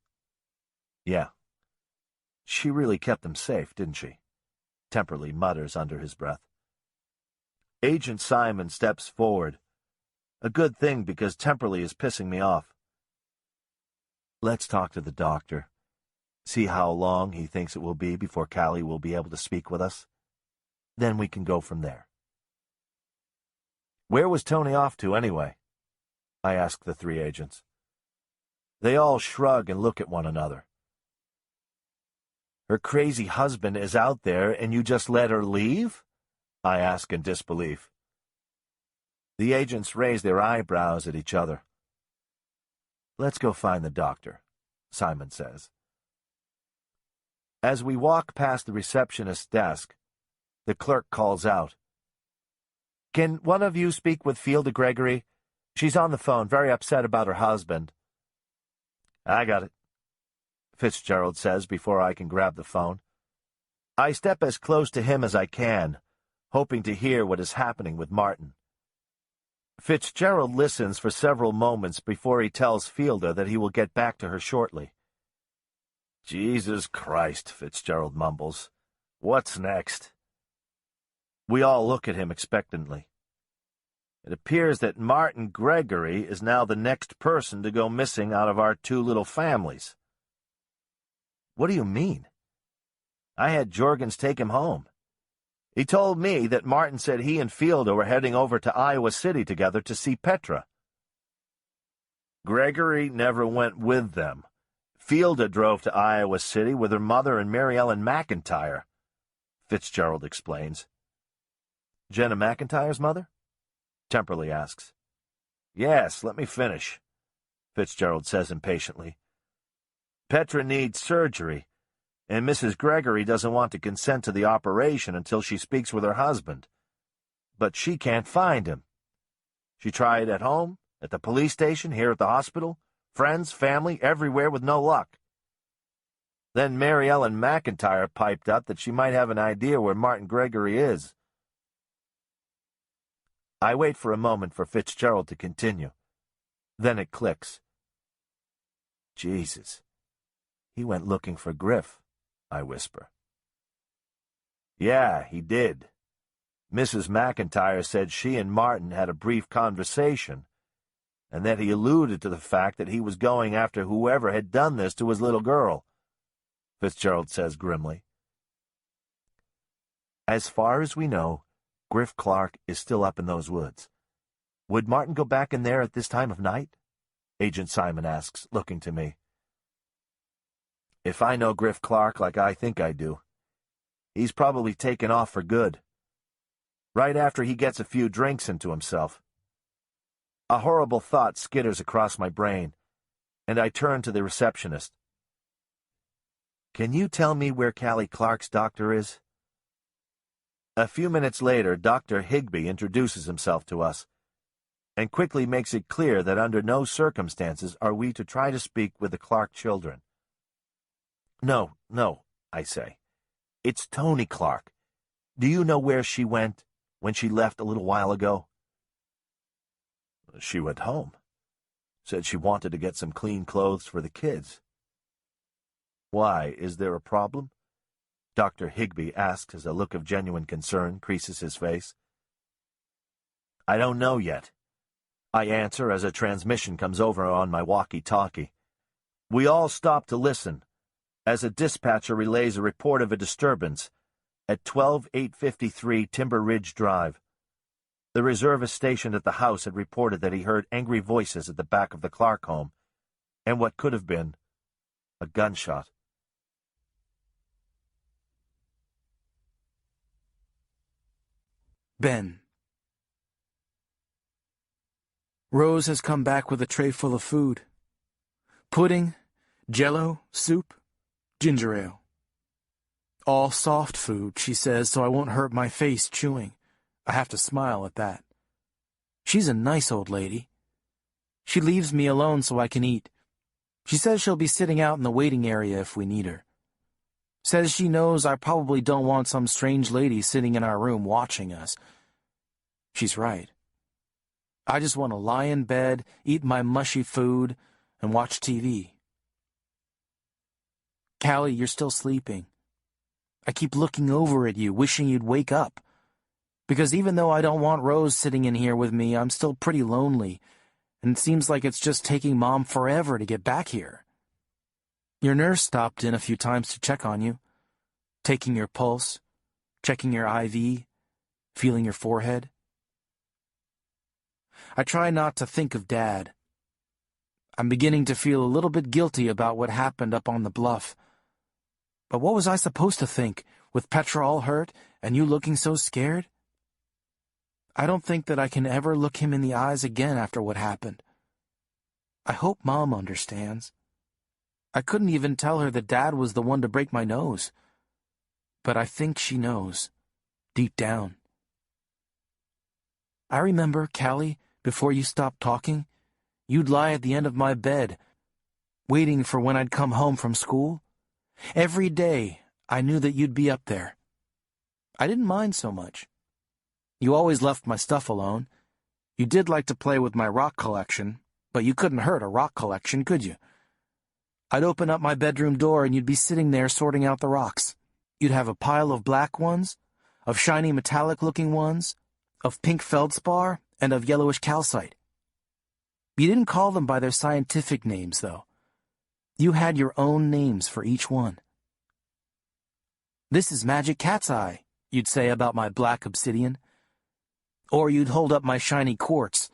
Speaker 10: Yeah. She really kept them safe, didn't she? Temperley mutters under his breath. Agent Simon steps forward. A good thing, because Temperley is pissing me off. Let's talk to the doctor. See how long he thinks it will be before Calli will be able to speak with us. Then we can go from there. Where was Tony off to, anyway? I ask the three agents. They all shrug and look at one another. Her crazy husband is out there, and you just let her leave? I ask in disbelief. The agents raise their eyebrows at each other. Let's go find the doctor, Simon says. As we walk past the receptionist's desk, the clerk calls out, Can one of you speak with Fielder Gregory? She's on the phone, very upset about her husband. I got it, Fitzgerald says before I can grab the phone. I step as close to him as I can, hoping to hear what is happening with Martin. Fitzgerald listens for several moments before he tells Fielder that he will get back to her shortly. Jesus Christ, Fitzgerald mumbles. What's next? We all look at him expectantly. It appears that Martin Gregory is now the next person to go missing out of our two little families. What do you mean? I had Jorgens take him home. He told me that Martin said he and Fielder were heading over to Iowa City together to see Petra. Gregory never went with them. Fielder drove to Iowa City with her mother and Mary Ellen McIntyre, Fitzgerald explains. Jenna McIntyre's mother? Temperley asks. Yes, let me finish, Fitzgerald says impatiently. Petra needs surgery, and Mrs. Gregory doesn't want to consent to the operation until she speaks with her husband. But she can't find him. She tried at home, at the police station, here at the hospital, friends, family, everywhere with no luck. Then Mary Ellen McIntyre piped up that she might have an idea where Martin Gregory is. I wait for a moment for Fitzgerald to continue. Then it clicks. Jesus. He went looking for Griff, I whisper. Yeah, he did. Mrs. McIntyre said she and Martin had a brief conversation, and that he alluded to the fact that he was going after whoever had done this to his little girl, Fitzgerald says grimly. As far as we know, Griff Clark is still up in those woods. Would Martin go back in there at this time of night? Agent Simon asks, looking to me. If I know Griff Clark like I think I do, he's probably taken off for good. Right after he gets a few drinks into himself. A horrible thought skitters across my brain, and I turn to the receptionist. Can you tell me where Calli Clark's doctor is? A few minutes later, Dr. Higbee introduces himself to us, and quickly makes it clear that under no circumstances are we to try to speak with the Clark children. No, I say. It's Tony Clark. Do you know where she went when she left a little while ago? She went home. Said she wanted to get some clean clothes for the kids. Why, is there a problem? Dr. Higbee asks as a look of genuine concern creases his face. I don't know yet. I answer as a transmission comes over on my walkie-talkie. We all stop to listen, as a dispatcher relays a report of a disturbance at 12853 Timber Ridge Drive. The reservist stationed at the house had reported that he heard angry voices at the back of the Clark home, and what could have been a gunshot.
Speaker 8: Ben. Rose has come back with a tray full of food. Pudding, jello, soup, ginger ale. All soft food, she says, so I won't hurt my face chewing. I have to smile at that. She's a nice old lady. She leaves me alone so I can eat. She says she'll be sitting out in the waiting area if we need her. Says she knows I probably don't want some strange lady sitting in our room watching us. She's right. I just want to lie in bed, eat my mushy food, and watch TV. Calli, you're still sleeping. I keep looking over at you, wishing you'd wake up. Because even though I don't want Rose sitting in here with me, I'm still pretty lonely, and it seems like it's just taking Mom forever to get back here. Your nurse stopped in a few times to check on you, taking your pulse, checking your IV, feeling your forehead. I try not to think of Dad. I'm beginning to feel a little bit guilty about what happened up on the bluff. But what was I supposed to think, with Petra all hurt and you looking so scared? I don't think that I can ever look him in the eyes again after what happened. I hope Mom understands. I couldn't even tell her that Dad was the one to break my nose. But I think she knows, deep down. I remember, Calli, before you stopped talking, you'd lie at the end of my bed, waiting for when I'd come home from school. Every day, I knew that you'd be up there. I didn't mind so much. You always left my stuff alone. You did like to play with my rock collection, but you couldn't hurt a rock collection, could you? I'd open up my bedroom door and you'd be sitting there sorting out the rocks. You'd have a pile of black ones, of shiny metallic-looking ones, of pink feldspar, and of yellowish calcite. You didn't call them by their scientific names, though. You had your own names for each one. This is magic cat's eye, you'd say about my black obsidian. Or you'd hold up my shiny quartz.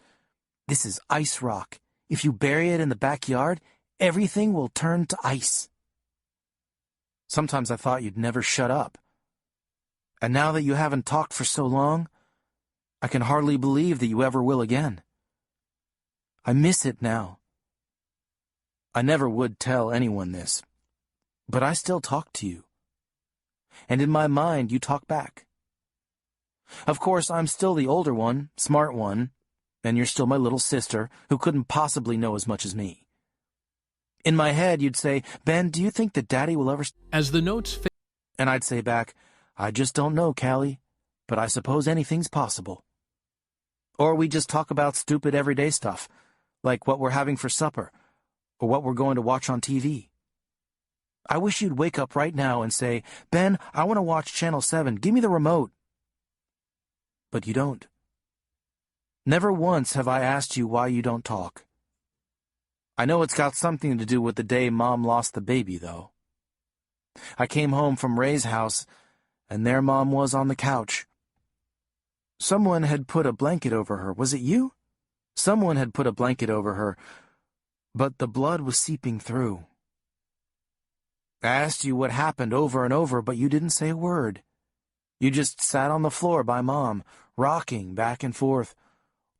Speaker 8: This is ice rock. If you bury it in the backyard, everything will turn to ice. Sometimes I thought you'd never shut up. And now that you haven't talked for so long, I can hardly believe that you ever will again. I miss it now. I never would tell anyone this, but I still talk to you. And in my mind, you talk back. Of course, I'm still the older one, smart one, and you're still my little sister, who couldn't possibly know as much as me. In my head, you'd say, Ben, do you think that Daddy will ever...
Speaker 11: As the notes...
Speaker 8: And I'd say back, I just don't know, Calli, but I suppose anything's possible. Or we just talk about stupid everyday stuff, like what we're having for supper, or what we're going to watch on TV. I wish you'd wake up right now and say, Ben, I want to watch Channel 7. Give me the remote. But you don't. Never once have I asked you why you don't talk. I know it's got something to do with the day Mom lost the baby, though. I came home from Ray's house, and there Mom was on the couch. Someone had put a blanket over her. Was it you? Someone had put a blanket over her, but the blood was seeping through. I asked you what happened over and over, but you didn't say a word. You just sat on the floor by Mom, rocking back and forth,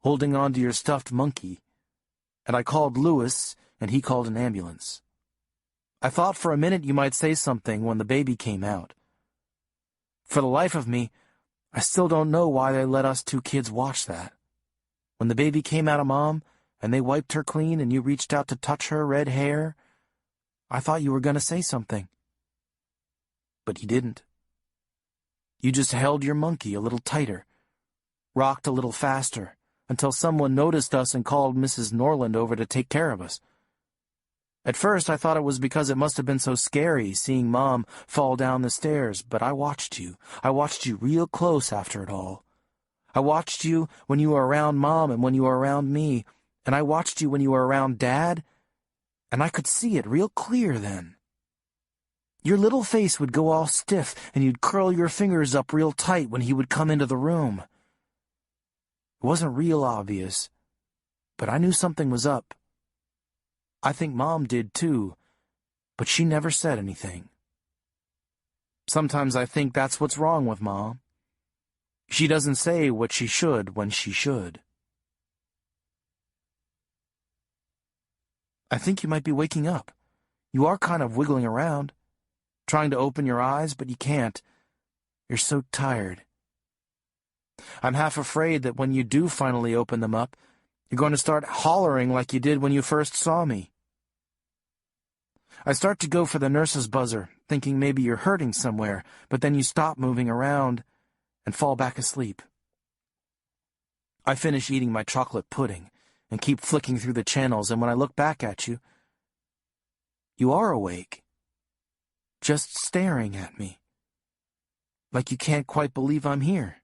Speaker 8: holding on to your stuffed monkey. And I called Lewis, and he called an ambulance. I thought for a minute you might say something when the baby came out. For the life of me, I still don't know why they let us two kids watch that. When the baby came out of Mom, and they wiped her clean, and you reached out to touch her red hair, I thought you were going to say something. But you didn't. You just held your monkey a little tighter, rocked a little faster, until someone noticed us and called Mrs. Norland over to take care of us. At first, I thought it was because it must have been so scary seeing Mom fall down the stairs, but I watched you. I watched you real close after it all. I watched you when you were around Mom and when you were around me, and I watched you when you were around Dad, and I could see it real clear then. Your little face would go all stiff, and you'd curl your fingers up real tight when he would come into the room. It wasn't real obvious, but I knew something was up. I think Mom did too, but she never said anything. Sometimes I think that's what's wrong with Mom. She doesn't say what she should when she should. I think you might be waking up. You are kind of wiggling around, trying to open your eyes, but you can't. You're so tired. I'm half afraid that when you do finally open them up, you're going to start hollering like you did when you first saw me. I start to go for the nurse's buzzer, thinking maybe you're hurting somewhere, but then you stop moving around and fall back asleep. I finish eating my chocolate pudding and keep flicking through the channels, and when I look back at you, you are awake, just staring at me, like you can't quite believe I'm here.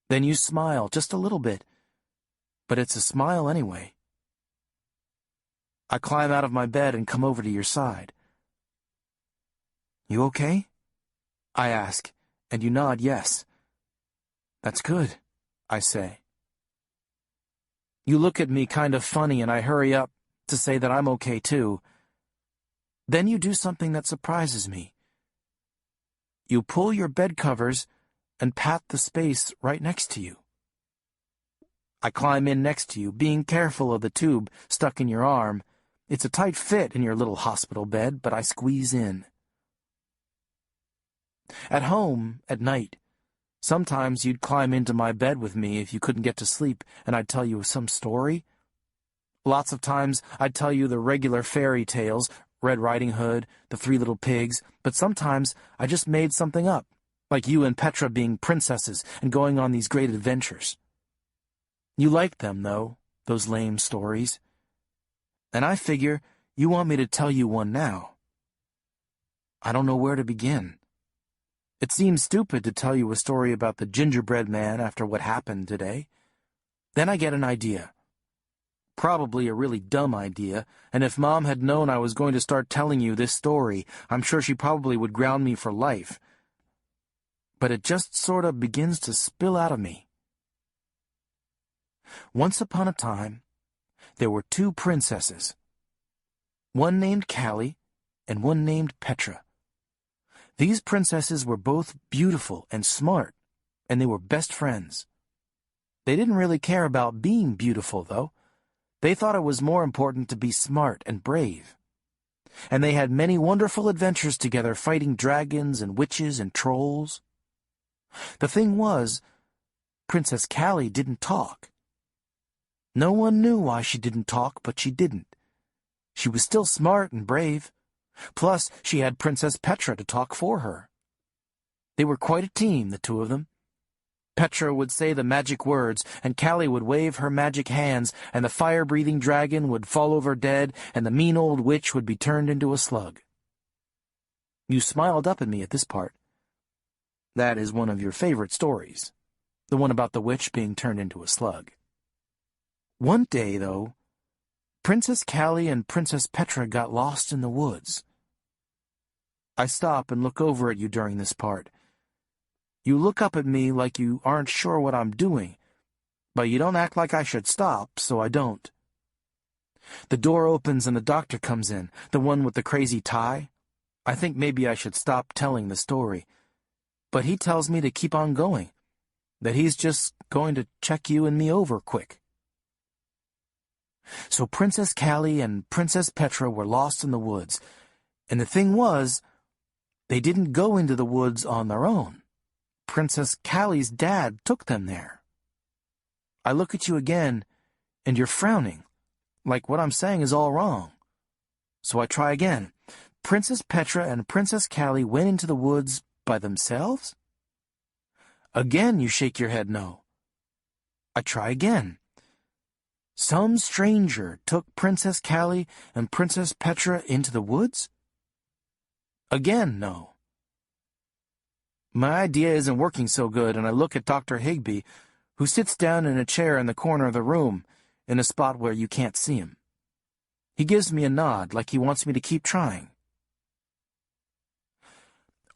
Speaker 8: Then you smile just a little bit, but it's a smile anyway. I climb out of my bed and come over to your side. You okay? I ask, and you nod yes. That's good, I say. You look at me kind of funny, and I hurry up to say that I'm okay too. Then you do something that surprises me. You pull your bed covers and pat the space right next to you. I climb in next to you, being careful of the tube stuck in your arm. It's a tight fit in your little hospital bed, but I squeeze in. At home, at night, sometimes you'd climb into my bed with me if you couldn't get to sleep, and I'd tell you some story. Lots of times I'd tell you the regular fairy tales, Red Riding Hood, the Three Little Pigs, but sometimes I just made something up, like you and Petra being princesses and going on these great adventures. You liked them, though, those lame stories. And I figure you want me to tell you one now. I don't know where to begin. It seems stupid to tell you a story about the gingerbread man after what happened today. Then I get an idea. Probably a really dumb idea, and if Mom had known I was going to start telling you this story, I'm sure she probably would ground me for life. But it just sort of begins to spill out of me. Once upon a time, there were two princesses. One named Calli, and one named Petra. These princesses were both beautiful and smart, and they were best friends. They didn't really care about being beautiful, though. They thought it was more important to be smart and brave. And they had many wonderful adventures together, fighting dragons and witches and trolls. The thing was, Princess Calli didn't talk. No one knew why she didn't talk, but she didn't. She was still smart and brave. Plus, she had Princess Petra to talk for her. They were quite a team, the two of them. Petra would say the magic words, and Calli would wave her magic hands, and the fire-breathing dragon would fall over dead, and the mean old witch would be turned into a slug. You smiled up at me at this part. That is one of your favorite stories, the one about the witch being turned into a slug. One day, though, Princess Calli and Princess Petra got lost in the woods. I stop and look over at you during this part. You look up at me like you aren't sure what I'm doing, but you don't act like I should stop, so I don't. The door opens and a doctor comes in, the one with the crazy tie. I think maybe I should stop telling the story, but he tells me to keep on going, that he's just going to check you and me over quick. So Princess Calli and Princess Petra were lost in the woods, and the thing was, they didn't go into the woods on their own. Princess Calli's dad took them there. I look at you again, and you're frowning, like what I'm saying is all wrong. So I try again. Princess Petra and Princess Calli went into the woods by themselves? Again you shake your head no. I try again. Some stranger took Princess Calli and Princess Petra into the woods? Again, no. My idea isn't working so good, and I look at Dr. Higby, who sits down in a chair in the corner of the room, in a spot where you can't see him. He gives me a nod, like he wants me to keep trying.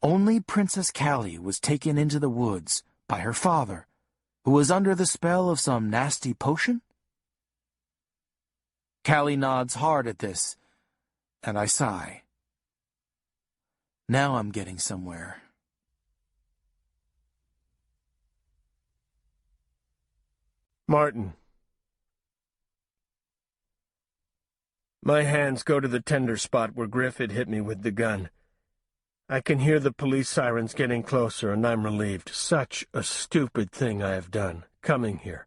Speaker 8: Only Princess Calli was taken into the woods by her father, who was under the spell of some nasty potion? Calli nods hard at this, and I sigh. Now I'm getting somewhere.
Speaker 7: Martin. My hands go to the tender spot where Griff had hit me with the gun. I can hear the police sirens getting closer, and I'm relieved. Such a stupid thing I have done, coming here.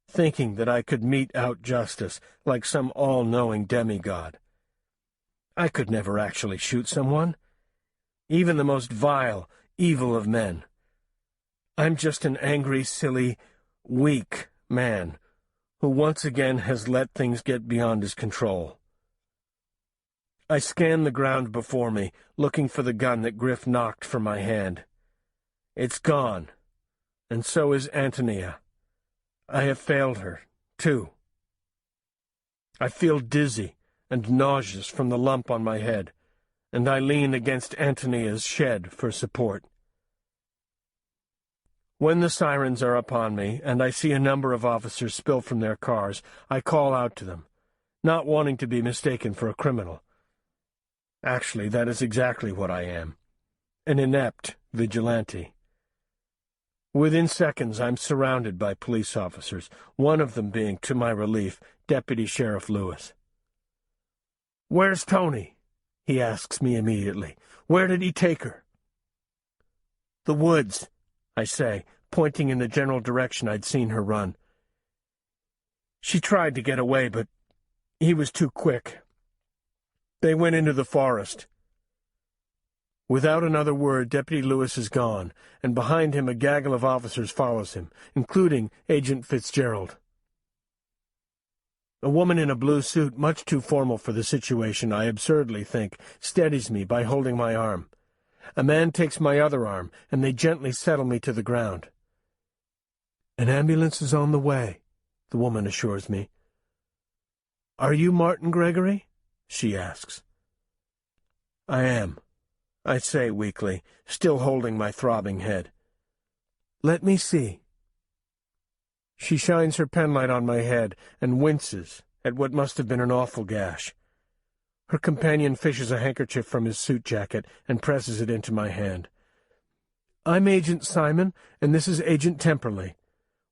Speaker 7: Thinking that I could mete out justice like some all-knowing demigod. I could never actually shoot someone, even the most vile, evil of men. I'm just an angry, silly, weak man who once again has let things get beyond his control. I scan the ground before me, looking for the gun that Griff knocked from my hand. It's gone, and so is Antonia. I have failed her, too. I feel dizzy and nauseous from the lump on my head, and I lean against Antonia's shed for support. When the sirens are upon me, and I see a number of officers spill from their cars, I call out to them, not wanting to be mistaken for a criminal. Actually, that is exactly what I am, an inept vigilante. Within seconds, I'm surrounded by police officers, one of them being, to my relief, Deputy Sheriff Lewis. "Where's Tony?" he asks me immediately. "Where did he take her?" "The woods," I say, pointing in the general direction I'd seen her run. "She tried to get away, but he was too quick. They went into the forest." Without another word, Deputy Lewis is gone, and behind him a gaggle of officers follows him, including Agent Fitzgerald. A woman in a blue suit, much too formal for the situation, I absurdly think, steadies me by holding my arm. A man takes my other arm, and they gently settle me to the ground. "An ambulance is on the way," the woman assures me. "Are you Martin Gregory?" she asks. "I am," I say weakly, still holding my throbbing head. "Let me see." She shines her penlight on my head and winces at what must have been an awful gash. Her companion fishes a handkerchief from his suit jacket and presses it into my hand. "I'm Agent Simon, and this is Agent Temperley.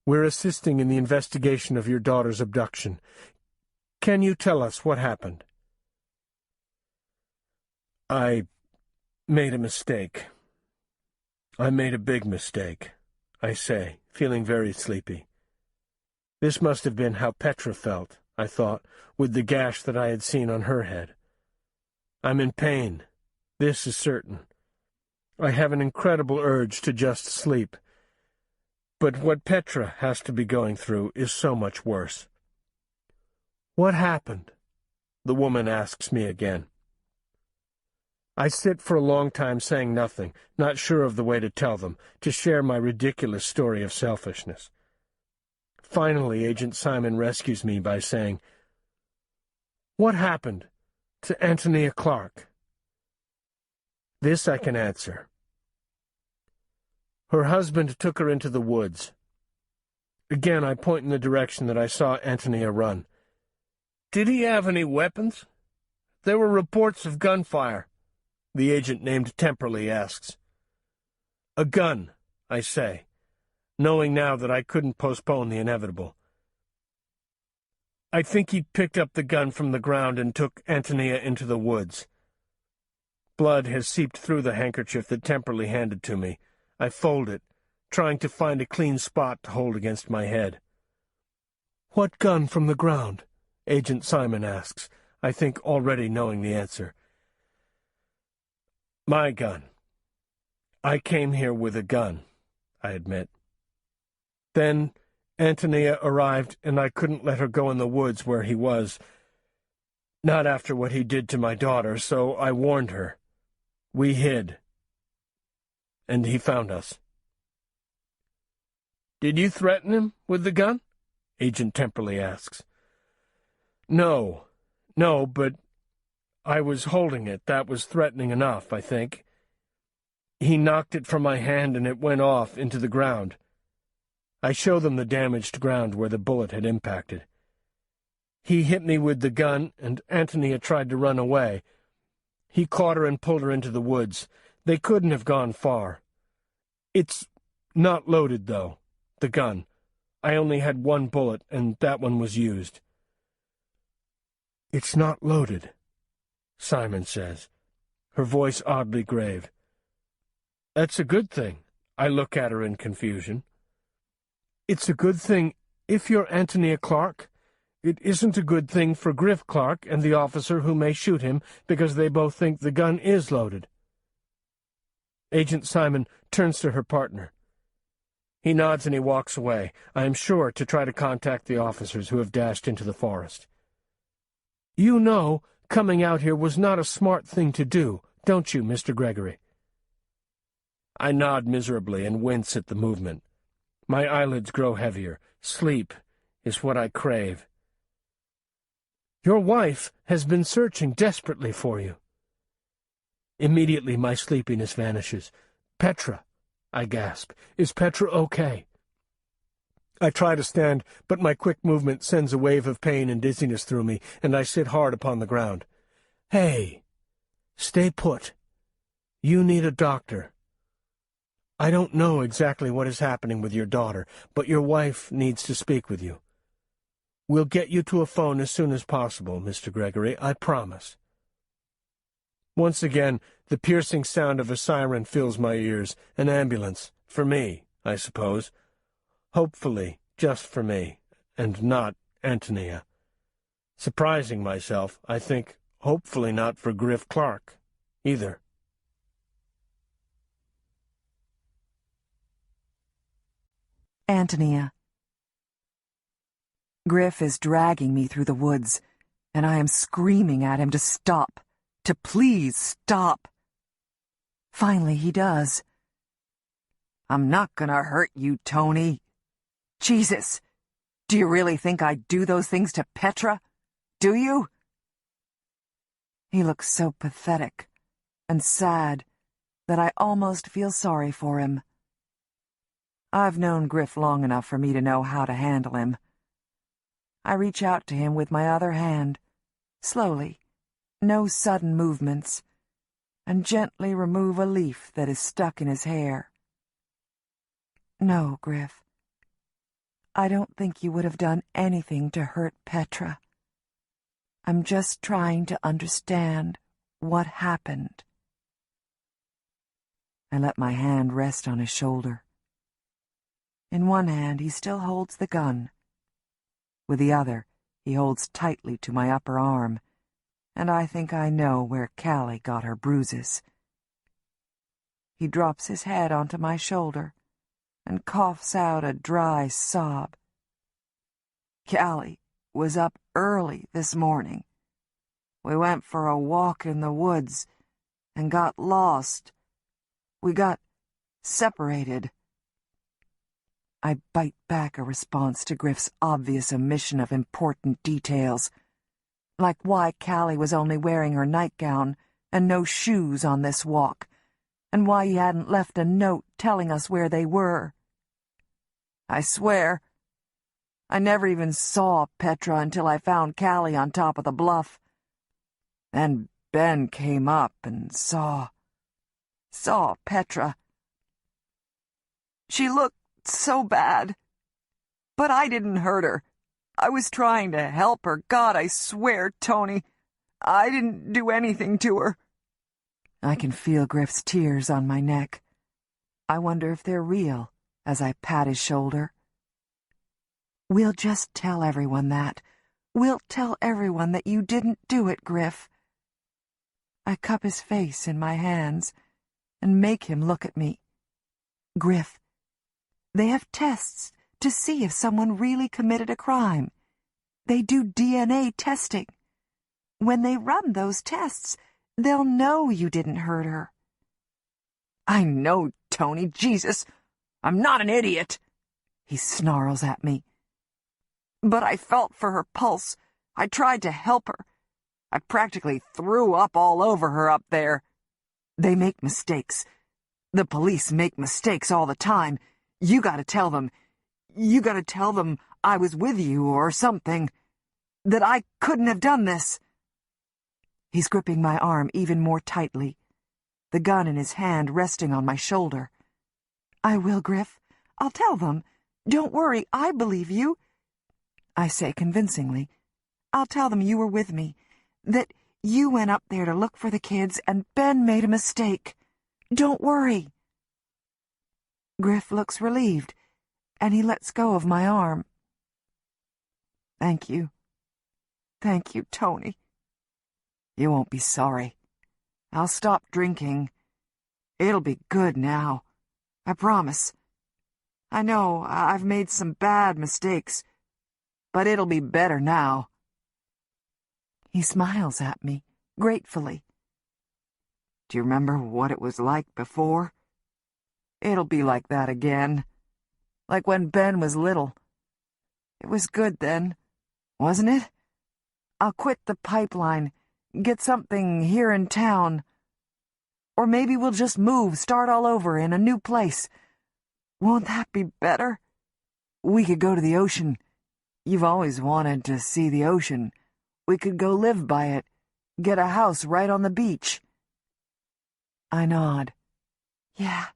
Speaker 7: We're assisting in the investigation of your daughter's abduction. Can you tell us what happened?" "I made a mistake. I made a big mistake," I say, feeling very sleepy. This must have been how Petra felt, I thought, with the gash that I had seen on her head. I'm in pain. This is certain. I have an incredible urge to just sleep. But what Petra has to be going through is so much worse. "What happened?" the woman asks me again. I sit for a long time saying nothing, not sure of the way to tell them, to share my ridiculous story of selfishness. Finally, Agent Simon rescues me by saying, "What happened to Antonia Clark?" This I can answer. Her husband took her into the woods. Again, I point in the direction that I saw Antonia run. "Did he have any weapons? There were reports of gunfire," the agent named Temperley asks. "A gun," I say, knowing now that I couldn't postpone the inevitable. "I think he picked up the gun from the ground and took Antonia into the woods." Blood has seeped through the handkerchief that Temperley handed to me. I fold it, trying to find a clean spot to hold against my head. "What gun from the ground?" Agent Simon asks, I think already knowing the answer. "My gun. I came here with a gun," I admit. Then Antonia arrived, and I couldn't let her go in the woods where he was. Not after what he did to my daughter, so I warned her. We hid. And he found us. "Did you threaten him with the gun?" Agent Temperley asks. No, but I was holding it. That was threatening enough, I think. He knocked it from my hand and it went off into the ground. I show them the damaged ground where the bullet had impacted. He hit me with the gun, and Antonia tried to run away. He caught her and pulled her into the woods. They couldn't have gone far. It's not loaded, though, the gun. I only had one bullet, and that one was used. "It's not loaded," Simon says, her voice oddly grave. "That's a good thing." I look at her in confusion. "It's a good thing if you're Antonia Clark. It isn't a good thing for Griff Clark and the officer who may shoot him because they both think the gun is loaded." Agent Simon turns to her partner. He nods and he walks away, I am sure to try to contact the officers who have dashed into the forest. "You know, coming out here was not a smart thing to do, don't you, Mr. Gregory?" I nod miserably and wince at the movement. My eyelids grow heavier. Sleep is what I crave. "Your wife has been searching desperately for you." Immediately my sleepiness vanishes. "Petra," I gasp. "Is Petra okay?" I try to stand, but my quick movement sends a wave of pain and dizziness through me, and I sit hard upon the ground. "Hey, stay put. You need a doctor. I don't know exactly what is happening with your daughter, but your wife needs to speak with you. We'll get you to a phone as soon as possible, Mr. Gregory, I promise." Once again, the piercing sound of a siren fills my ears. An ambulance. For me, I suppose. Hopefully, just for me, and not Antonia. Surprising myself, I think, hopefully not for Griff Clark, either.
Speaker 2: Antonia. Griff is dragging me through the woods, and I am screaming at him to stop, to please stop. Finally, he does. "I'm not gonna hurt you, Tony. Jesus, do you really think I'd do those things to Petra? Do you?" He looks so pathetic and sad that I almost feel sorry for him. I've known Griff long enough for me to know how to handle him. I reach out to him with my other hand, slowly, no sudden movements, and gently remove a leaf that is stuck in his hair. "No, Griff. I don't think you would have done anything to hurt Petra. I'm just trying to understand what happened." I let my hand rest on his shoulder. In one hand, he still holds the gun. With the other, he holds tightly to my upper arm, and I think I know where Calli got her bruises. He drops his head onto my shoulder and coughs out a dry sob. "Calli was up early this morning. We went for a walk in the woods, and got lost. We got separated. I bite back a response to Griff's obvious omission of important details, like why Calli was only wearing her nightgown and no shoes on this walk, and why he hadn't left a note telling us where they were. I swear, I never even saw Petra until I found Calli on top of the bluff. Then Ben came up and saw Petra. She looked so bad, but I didn't hurt her. I was trying to help her. God, I swear, Tony, I didn't do anything to her. I can feel Griff's tears on my neck. I wonder if they're real as I pat his shoulder. We'll just tell everyone that. We'll tell everyone that you didn't do it, Griff. I cup his face in my hands and make him look at me. Griff, they have tests to see if someone really committed a crime. They do DNA testing. When they run those tests, they'll know you didn't hurt her. I know, Tony. Jesus, I'm not an idiot. He snarls at me. But I felt for her pulse. I tried to help her. I practically threw up all over her up there. They make mistakes. The police make mistakes all the time. You gotta tell them. You gotta tell them I was with you or something. That I couldn't have done this. He's gripping my arm even more tightly, the gun in his hand resting on my shoulder. I will, Griff. I'll tell them. Don't worry, I believe you. I say convincingly. I'll tell them you were with me, that you went up there to look for the kids and Ben made a mistake. Don't worry. Griff looks relieved, and he lets go of my arm. Thank you. Thank you, Tony. You won't be sorry. I'll stop drinking. It'll be good now. I promise. I know I've made some bad mistakes, but it'll be better now. He smiles at me, gratefully. Do you remember what it was like before? It'll be like that again. Like when Ben was little. It was good then, wasn't it? I'll quit the pipeline, get something here in town. Or maybe we'll just move, start all over in a new place. Won't that be better? We could go to the ocean. You've always wanted to see the ocean. We could go live by it, get a house right on the beach. I nod. Yeah,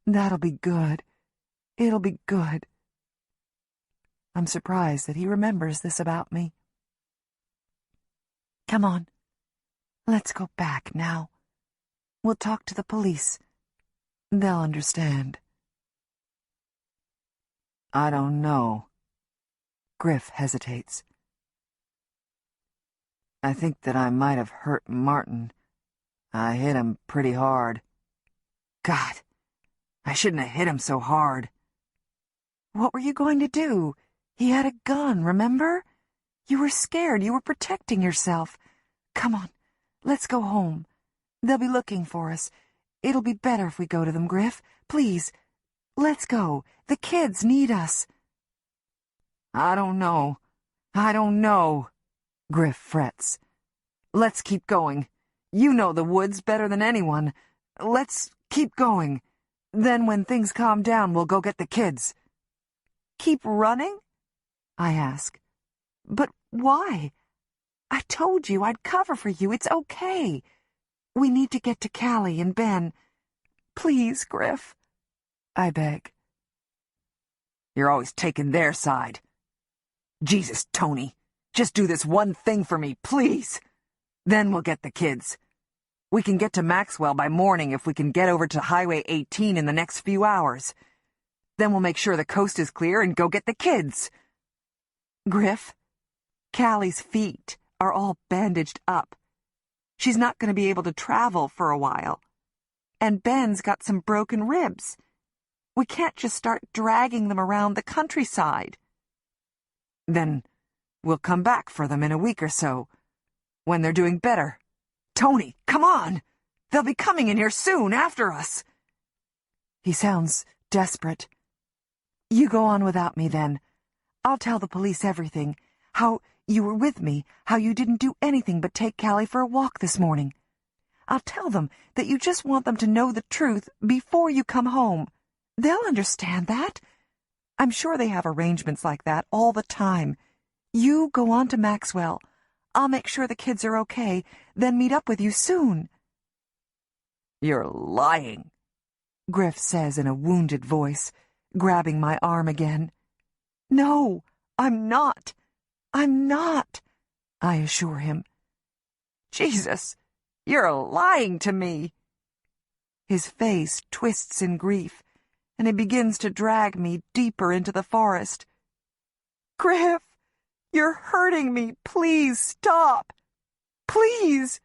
Speaker 2: that'll be good. It'll be good. I'm surprised that he remembers this about me. Come on. Let's go back now. We'll talk to the police. They'll understand. I don't know. Griff hesitates. I think that I might have hurt Martin. I hit him pretty hard. God, I shouldn't have hit him so hard. What were you going to do? He had a gun, remember? You were scared. You were protecting yourself. Come on, let's go home. They'll be looking for us. It'll be better if we go to them, Griff. Please, let's go. The kids need us. I don't know. Griff frets. Let's keep going. You know the woods better than anyone. Let's keep going. Then when things calm down, we'll go get the kids. Keep running? I ask. But why? I told you I'd cover for you. It's okay. We need to get to Calli and Ben. Please, Griff. I beg. You're always taking their side. Jesus, Tony, just do this one thing for me, please. Then we'll get the kids. We can get to Maxwell by morning if we can get over to Highway 18 in the next few hours. Then we'll make sure the coast is clear and go get the kids. Griff, Calli's feet are all bandaged up. She's not going to be able to travel for a while. And Ben's got some broken ribs. We can't just start dragging them around the countryside. Then we'll come back for them in a week or so, when they're doing better. Tony, come on! They'll be coming in here soon, after us. He sounds desperate. You go on without me, then. I'll tell the police everything. How you were with me, how you didn't do anything but take Calli for a walk this morning. I'll tell them that you just want them to know the truth before you come home. They'll understand that. I'm sure they have arrangements like that all the time. You go on to Maxwell. I'll make sure the kids are okay, then meet up with you soon. You're lying, Griff says in a wounded voice, grabbing my arm again. No, I'm not. I'm not, I assure him. Jesus, you're lying to me. His face twists in grief, and he begins to drag me deeper into the forest. Griff, you're hurting me. Please stop. Please.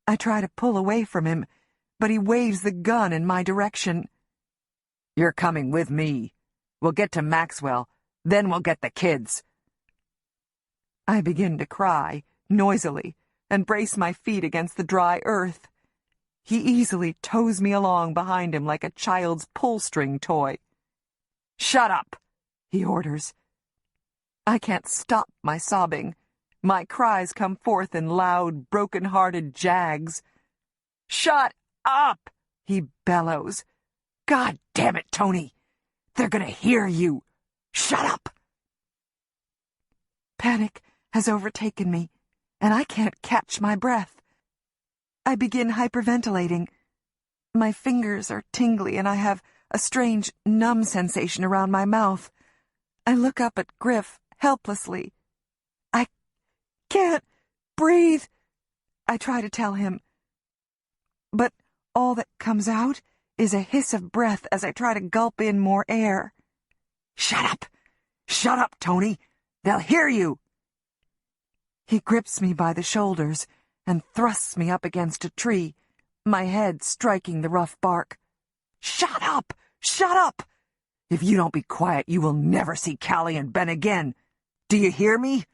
Speaker 2: I try to pull away from him, but he waves the gun in my direction. You're coming with me. We'll get to Maxwell, then we'll get the kids. I begin to cry, noisily, and brace my feet against the dry earth. He easily tows me along behind him like a child's pull-string toy. Shut up, he orders. I can't stop my sobbing. My cries come forth in loud, broken-hearted jags. Shut up, he bellows. God damn it, Tony. They're gonna hear you. Shut up. Panic has overtaken me, and I can't catch my breath. I begin hyperventilating. My fingers are tingly, and I have a strange, numb sensation around my mouth. I look up at Griff helplessly. I can't breathe, I try to tell him. But all that comes out is a hiss of breath as I try to gulp in more air. Shut up! Shut up, Tony! They'll hear you! He grips me by the shoulders and thrusts me up against a tree, my head striking the rough bark. Shut up! Shut up! If you don't be quiet, you will never see Calli and Ben again. Do you hear me?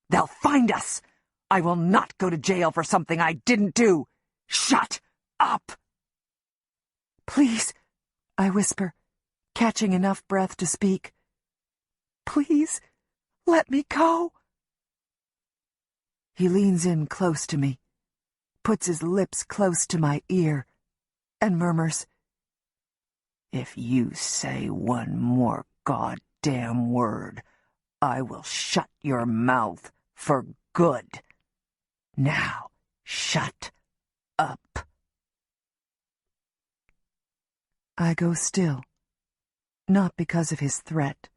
Speaker 2: They'll find us. I will not go to jail for something I didn't do. Shut up! Please, I whisper, catching enough breath to speak. Please, let me go. He leans in close to me, puts his lips close to my ear, and murmurs, If you say one more goddamn word, I will shut your mouth for good. Now, shut up. I go still, not because of his threat,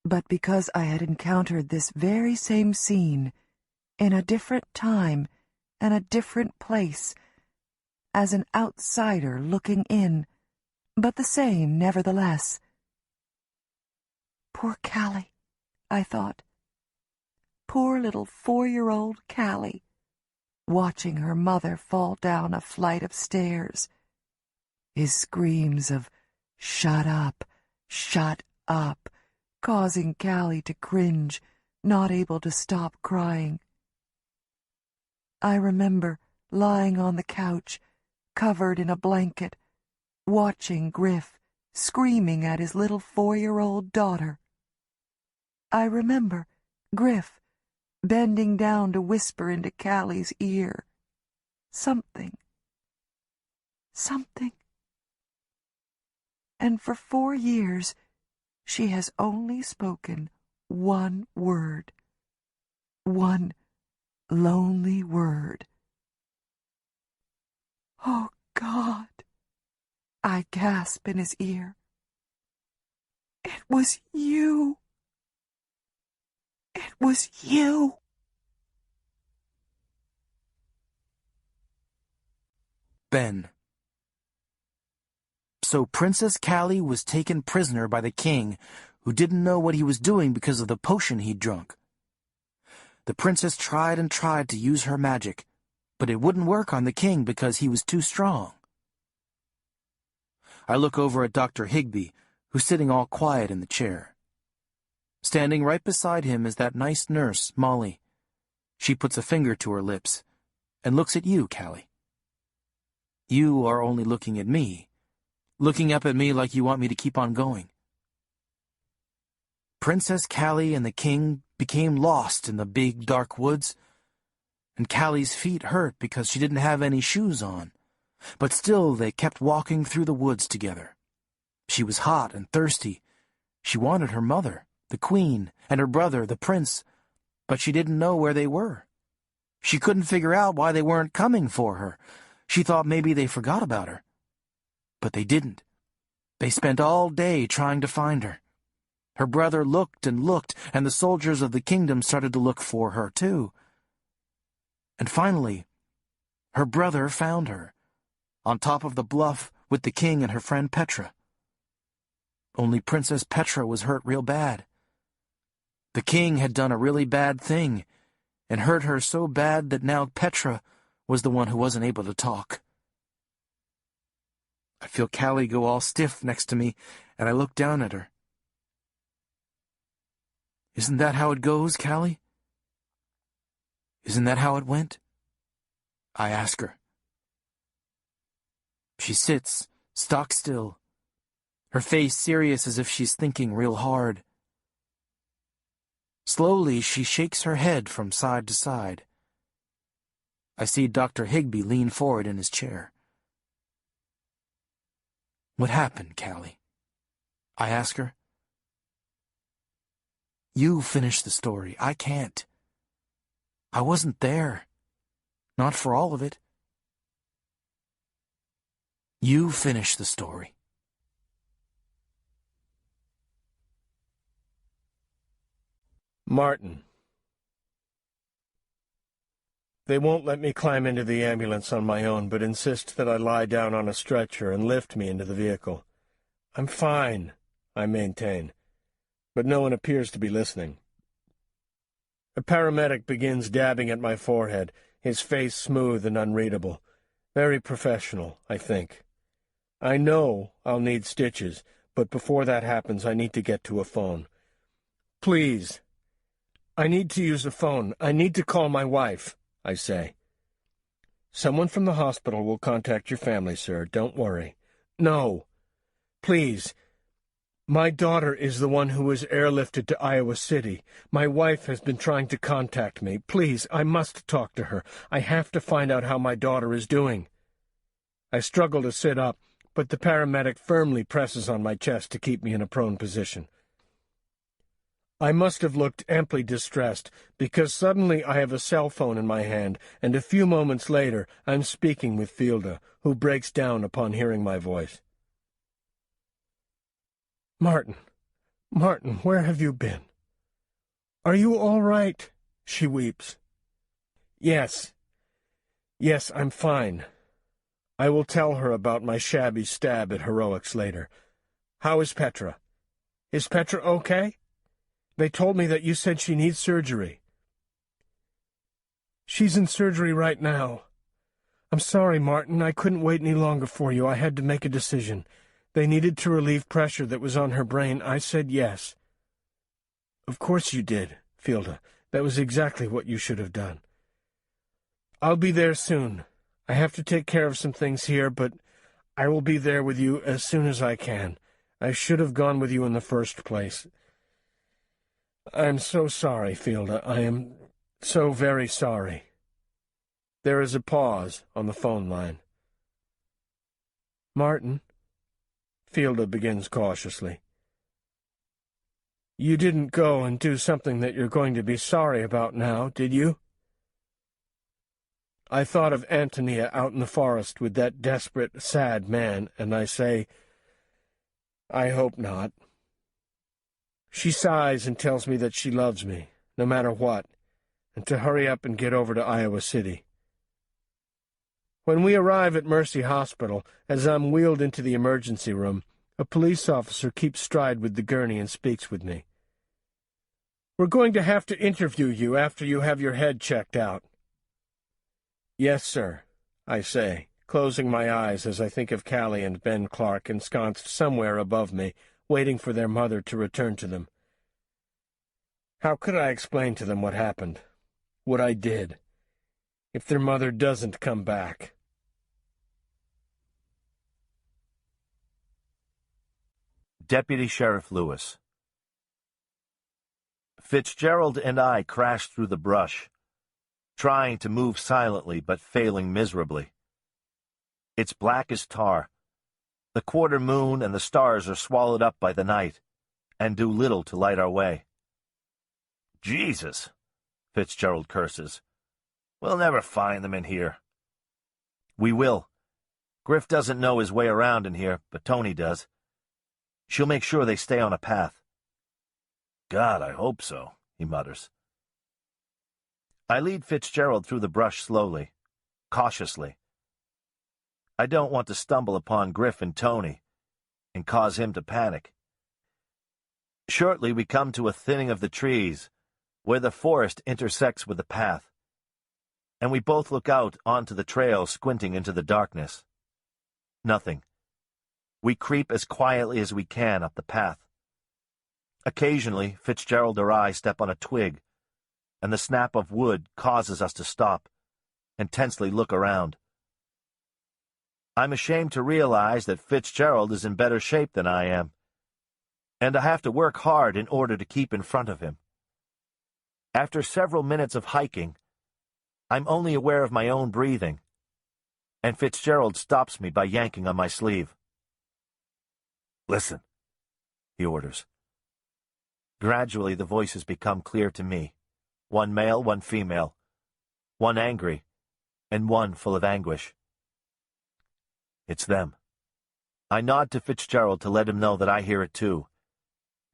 Speaker 2: but because I had encountered this very same scene in a different time and a different place, as an outsider looking in, but the same nevertheless. Poor Calli, I thought. Poor little 4-year-old Calli, watching her mother fall down a flight of stairs. His screams of, shut up, causing Calli to cringe, not able to stop crying. I remember lying on the couch, covered in a blanket, watching Griff screaming at his little 4-year-old daughter. I remember Griff bending down to whisper into Calli's ear. Something. And for 4 years, she has only spoken one word. One lonely word. Oh, God, I gasp in his ear. It was you. It was you.
Speaker 8: Ben. So Princess Calli was taken prisoner by the king, who didn't know what he was doing because of the potion he'd drunk. The princess tried and tried to use her magic, but it wouldn't work on the king because he was too strong. I look over at Dr. Higby, who's sitting all quiet in the chair. Standing right beside him is that nice nurse, Molly. She puts a finger to her lips and looks at you, Calli. You are only looking at me, looking up at me like you want me to keep on going. Princess Calli and the king became lost in the big, dark woods, and Calli's feet hurt because she didn't have any shoes on. But still they kept walking through the woods together. She was hot and thirsty. She wanted her mother, the queen, and her brother, the prince, but she didn't know where they were. She couldn't figure out why they weren't coming for her. She thought maybe they forgot about her. But they didn't. They spent all day trying to find her. Her brother looked and looked, and the soldiers of the kingdom started to look for her, too. And finally, her brother found her, on top of the bluff with the king and her friend Petra. Only Princess Petra was hurt real bad. The king had done a really bad thing, and hurt her so bad that now Petra was the one who wasn't able to talk. I feel Calli go all stiff next to me, and I look down at her. Isn't that how it goes, Calli? Isn't that how it went? I ask her. She sits, stock still, her face serious as if she's thinking real hard. Slowly, she shakes her head from side to side. I see Dr. Higbee lean forward in his chair. What happened, Calli? I ask her. You finish the story. I can't. I wasn't there. Not for all of it. You finish the story.
Speaker 7: Martin. They won't let me climb into the ambulance on my own, but insist that I lie down on a stretcher and lift me into the vehicle. I'm fine, I maintain, but no one appears to be listening. A paramedic begins dabbing at my forehead, his face smooth and unreadable. Very professional, I think. I know I'll need stitches, but before that happens, I need to get to a phone. Please. I need to use a phone. I need to call my wife, I say. Someone from the hospital will contact your family, sir. Don't worry. No. Please. My daughter is the one who was airlifted to Iowa City. My wife has been trying to contact me. Please, I must talk to her. I have to find out how my daughter is doing. I struggle to sit up, but the paramedic firmly presses on my chest to keep me in a prone position. I must have looked amply distressed, because suddenly I have a cell phone in my hand, and a few moments later I'm speaking with Fielda, who breaks down upon hearing my voice. Martin, where have you been? Are you all right? She weeps. Yes, I'm fine. I will tell her about my shabby stab at heroics later. How is Petra? Is Petra okay? They told me that you said she needs surgery. She's in surgery right now. I'm sorry, Martin. I couldn't wait any longer for you. I had to make a decision. They needed to relieve pressure that was on her brain. I said yes. Of course you did, Fielda. That was exactly what you should have done. I'll be there soon. I have to take care of some things here, but I will be there with you as soon as I can. I should have gone with you in the first place. I'm so sorry, Fielda. I am so very sorry. There is a pause on the phone line. Martin, Fielda begins cautiously. You didn't go and do something that you're going to be sorry about now, did you? I thought of Antonia out in the forest with that desperate, sad man, and I say, I hope not. She sighs and tells me that she loves me, no matter what, and to hurry up and get over to Iowa City. When we arrive at Mercy Hospital, as I'm wheeled into the emergency room, a police officer keeps stride with the gurney and speaks with me. We're going to have to interview you after you have your head checked out. Yes, sir, I say, closing my eyes as I think of Calli and Ben Clark ensconced somewhere above me, waiting for their mother to return to them. How could I explain to them what happened, what I did, if their mother doesn't come back?
Speaker 10: Deputy Sheriff Lewis. Fitzgerald and I crashed through the brush, trying to move silently but failing miserably. It's black as tar. The quarter moon and the stars are swallowed up by the night, and do little to light our way. Jesus, Fitzgerald curses. We'll never find them in here. We will. Griff doesn't know his way around in here, but Tony does. She'll make sure they stay on a path. God, I hope so, he mutters. I lead Fitzgerald through the brush slowly, cautiously. I don't want to stumble upon Griff and Tony and cause him to panic. Shortly we come to a thinning of the trees, where the forest intersects with the path, and we both look out onto the trail, squinting into the darkness. Nothing. We creep as quietly as we can up the path. Occasionally, Fitzgerald or I step on a twig, and the snap of wood causes us to stop and tensely look around. I'm ashamed to realize that Fitzgerald is in better shape than I am, and I have to work hard in order to keep in front of him. After several minutes of hiking, I'm only aware of my own breathing, and Fitzgerald stops me by yanking on my sleeve. "Listen," he orders. Gradually the voices become clear to me, one male, one female, one angry, and one full of anguish. It's them. I nod to Fitzgerald to let him know that I hear it too,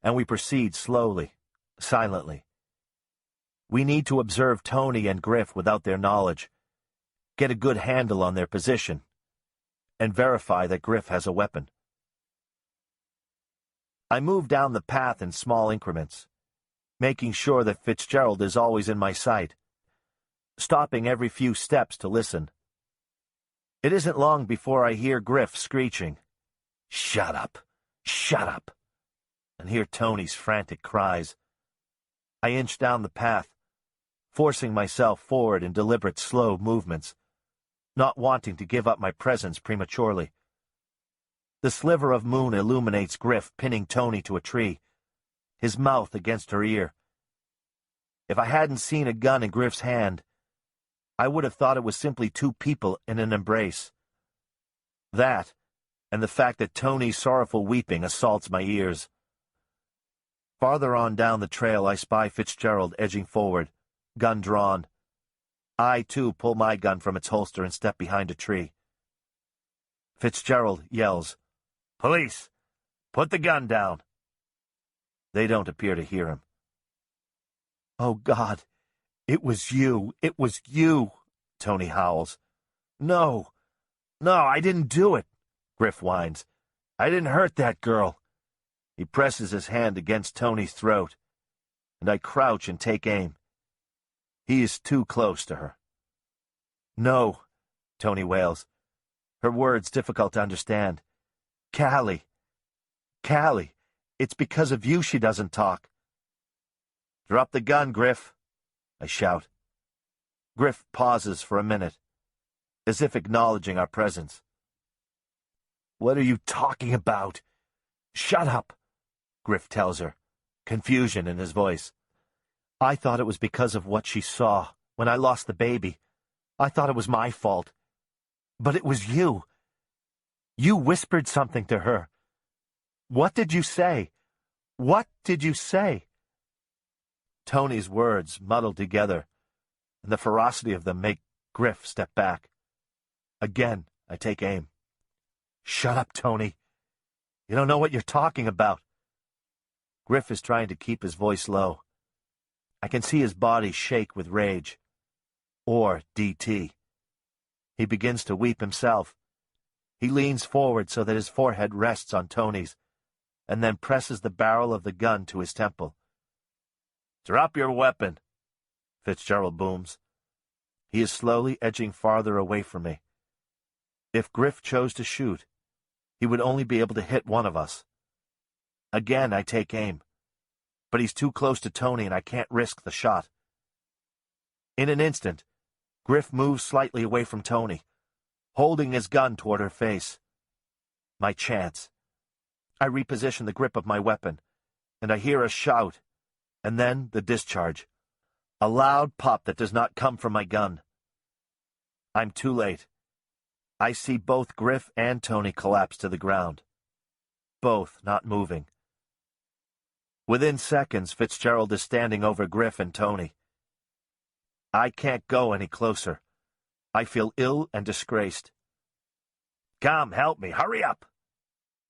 Speaker 10: and we proceed slowly, silently. We need to observe Tony and Griff without their knowledge, get a good handle on their position, and verify that Griff has a weapon. I move down the path in small increments, making sure that Fitzgerald is always in my sight, stopping every few steps to listen. It isn't long before I hear Griff screeching, "Shut up! Shut up!" and hear Tony's frantic cries. I inch down the path, forcing myself forward in deliberate, slow movements, not wanting to give up my presence prematurely. The sliver of moon illuminates Griff pinning Tony to a tree, his mouth against her ear. If I hadn't seen a gun in Griff's hand, I would have thought it was simply two people in an embrace. That, and the fact that Tony's sorrowful weeping assaults my ears. Farther on down the trail I spy Fitzgerald edging forward, gun drawn. I, too, pull my gun from its holster and step behind a tree. Fitzgerald yells, "Police! Put the gun down!" They don't appear to hear him. "Oh, God! It was you! It was you!" Tony howls. "No! No, I didn't do it!" Griff whines. "I didn't hurt that girl." He presses his hand against Tony's throat, and I crouch and take aim. He is too close to her. "No," Tony wails, her words difficult to understand. "Calli. Calli. It's because of you she doesn't talk." "Drop the gun, Griff," I shout. Griff pauses for a minute, as if acknowledging our presence. "What are you talking about?" "Shut up," Griff tells her, confusion in his voice. "I thought it was because of what she saw when I lost the baby. I thought it was my fault. But it was you. You whispered something to her. What did you say? What did you say?" Tony's words muddle together, and the ferocity of them make Griff step back. Again, I take aim. "Shut up, Tony. You don't know what you're talking about." Griff is trying to keep his voice low. I can see his body shake with rage. Or DT. He begins to weep himself. He leans forward so that his forehead rests on Tony's, and then presses the barrel of the gun to his temple. "Drop your weapon," Fitzgerald booms. He is slowly edging farther away from me. If Griff chose to shoot, he would only be able to hit one of us. Again I take aim, but he's too close to Tony and I can't risk the shot. In an instant, Griff moves slightly away from Tony, holding his gun toward her face. My chance. I reposition the grip of my weapon, and I hear a shout, and then the discharge. A loud pop that does not come from my gun. I'm too late. I see both Griff and Tony collapse to the ground. Both not moving. Within seconds, Fitzgerald is standing over Griff and Tony. I can't go any closer. I feel ill and disgraced. "Come, help me, hurry up!"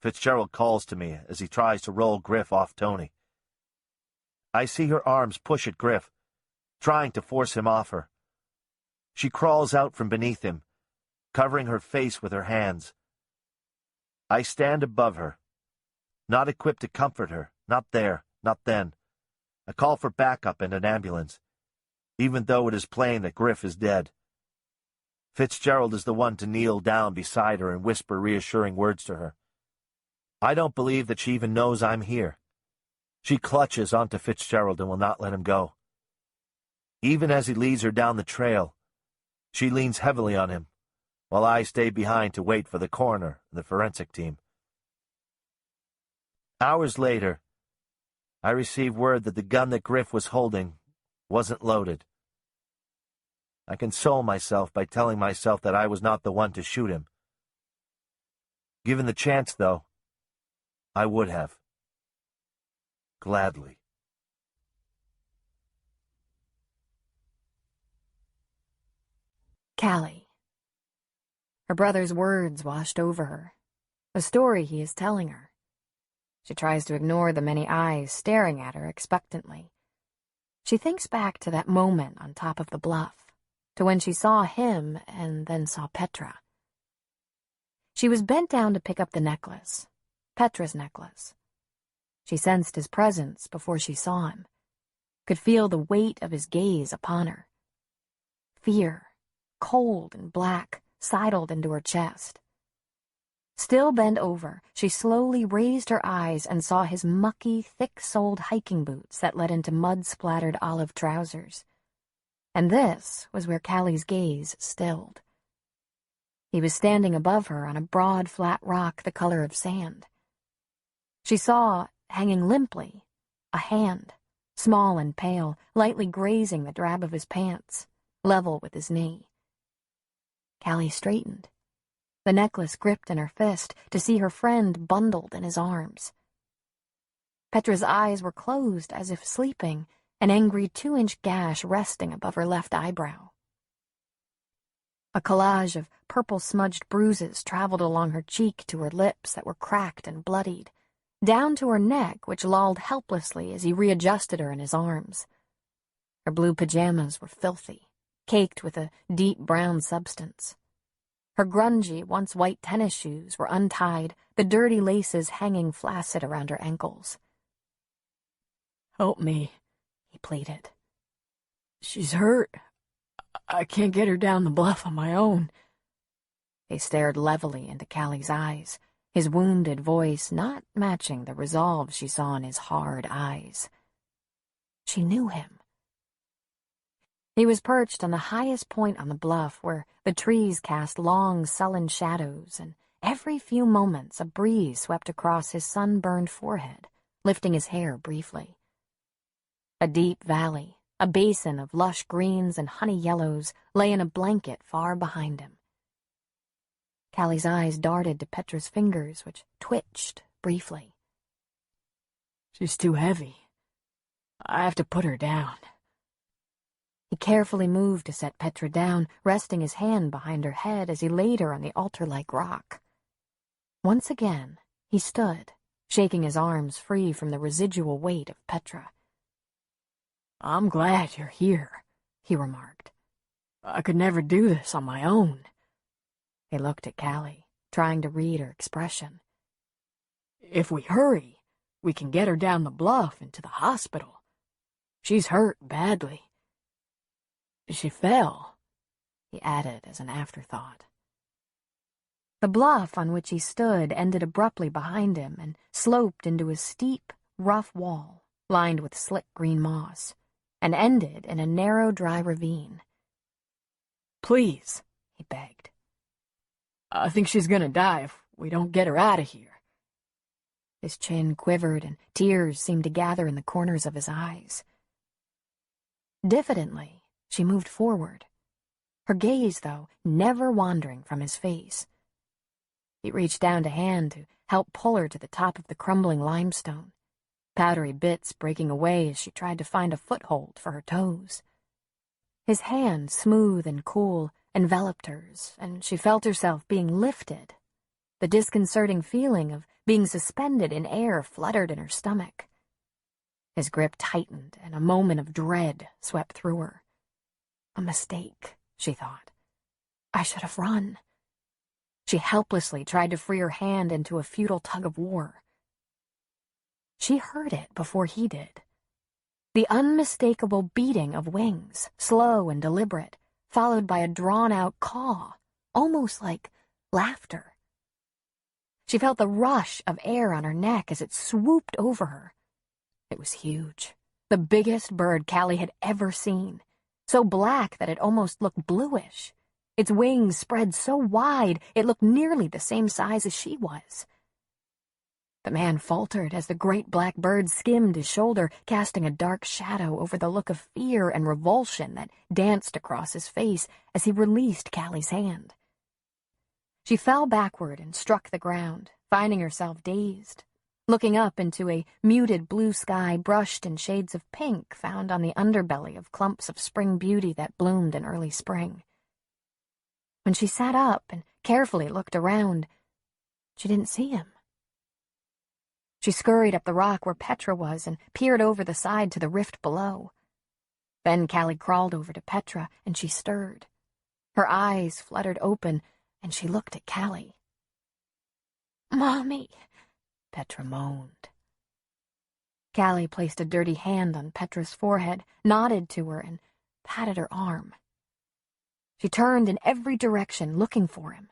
Speaker 10: Fitzgerald calls to me as he tries to roll Griff off Tony. I see her arms push at Griff, trying to force him off her. She crawls out from beneath him, covering her face with her hands. I stand above her, not equipped to comfort her, not there, not then. I call for backup and an ambulance, even though it is plain that Griff is dead. Fitzgerald is the one to kneel down beside her and whisper reassuring words to her. I don't believe that she even knows I'm here. She clutches onto Fitzgerald and will not let him go. Even as he leads her down the trail, she leans heavily on him, while I stay behind to wait for the coroner and the forensic team. Hours later, I receive word that the gun that Griff was holding wasn't loaded. I console myself by telling myself that I was not the one to shoot him. Given the chance, though, I would have. Gladly.
Speaker 3: Calli. Her brother's words washed over her, the story he is telling her. She tries to ignore the many eyes staring at her expectantly. She thinks back to that moment on top of the bluff, to when she saw him and then saw Petra. She was bent down to pick up the necklace, Petra's necklace. She sensed his presence before she saw him, could feel the weight of his gaze upon her. Fear, cold and black, sidled into her chest. Still bent over, she slowly raised her eyes and saw his mucky, thick-soled hiking boots that led into mud-splattered olive trousers. And this was where Calli's gaze stilled. He was standing above her on a broad, flat rock the color of sand. She saw, hanging limply, a hand, small and pale, lightly grazing the drab of his pants, level with his knee. Calli straightened, the necklace gripped in her fist, to see her friend bundled in his arms. Petra's eyes were closed as if sleeping, an angry 2-inch gash resting above her left eyebrow. A collage of purple-smudged bruises traveled along her cheek to her lips that were cracked and bloodied, down to her neck, which lolled helplessly as he readjusted her in his arms. Her blue pajamas were filthy, caked with a deep brown substance. Her grungy, once white tennis shoes were untied, the dirty laces hanging flaccid around her ankles.
Speaker 4: "Help me,"
Speaker 3: he pleaded.
Speaker 4: "She's hurt. I can't get her down the bluff on my own."
Speaker 3: They stared levelly into Calli's eyes, his wounded voice not matching the resolve she saw in his hard eyes. She knew him. He was perched on the highest point on the bluff, where the trees cast long, sullen shadows, and every few moments a breeze swept across his sunburned forehead, lifting his hair briefly. A deep valley, a basin of lush greens and honey yellows, lay in a blanket far behind him. Calli's eyes darted to Petra's fingers, which twitched briefly.
Speaker 4: "She's too heavy. I have to put her down."
Speaker 3: He carefully moved to set Petra down, resting his hand behind her head as he laid her on the altar-like rock. Once again, he stood, shaking his arms free from the residual weight of Petra.
Speaker 4: "I'm glad you're here," he remarked. "I could never do this on my own."
Speaker 3: He looked at Calli, trying to read her expression.
Speaker 4: "If we hurry, we can get her down the bluff and to the hospital. She's hurt badly. She fell,"
Speaker 3: he added as an afterthought. The bluff on which he stood ended abruptly behind him and sloped into a steep, rough wall lined with slick green moss, and ended in a narrow, dry ravine.
Speaker 4: "Please,"
Speaker 3: he begged.
Speaker 4: "I think she's gonna die if we don't get her out of here."
Speaker 9: His chin quivered and tears seemed to gather in the corners of his eyes. Diffidently, she moved forward, her gaze, though, never wandering from his face. He reached down a hand to help pull her to the top of the crumbling limestone, powdery bits breaking away as she tried to find a foothold for her toes. His hand, smooth and cool, enveloped hers, and she felt herself being lifted. The disconcerting feeling of being suspended in air fluttered in her stomach. His grip tightened, and a moment of dread swept through her. A mistake, she thought. I should have run. She helplessly tried to free her hand into a futile tug-of-war. She heard it before he did. The unmistakable beating of wings, slow and deliberate, followed by a drawn-out caw, almost like laughter. She felt the rush of air on her neck as it swooped over her. It was huge, the biggest bird Calli had ever seen, so black that it almost looked bluish. Its wings spread so wide it looked nearly the same size as she was. The man faltered as the great black bird skimmed his shoulder, casting a dark shadow over the look of fear and revulsion that danced across his face as he released Calli's hand. She fell backward and struck the ground, finding herself dazed, looking up into a muted blue sky brushed in shades of pink found on the underbelly of clumps of spring beauty that bloomed in early spring. When she sat up and carefully looked around, she didn't see him. She scurried up the rock where Petra was and peered over the side to the rift below. Then Calli crawled over to Petra, and she stirred. Her eyes fluttered open, and she looked at Calli. "Mommy," Petra moaned. Calli placed a dirty hand on Petra's forehead, nodded to her, and patted her arm. She turned in every direction, looking for him.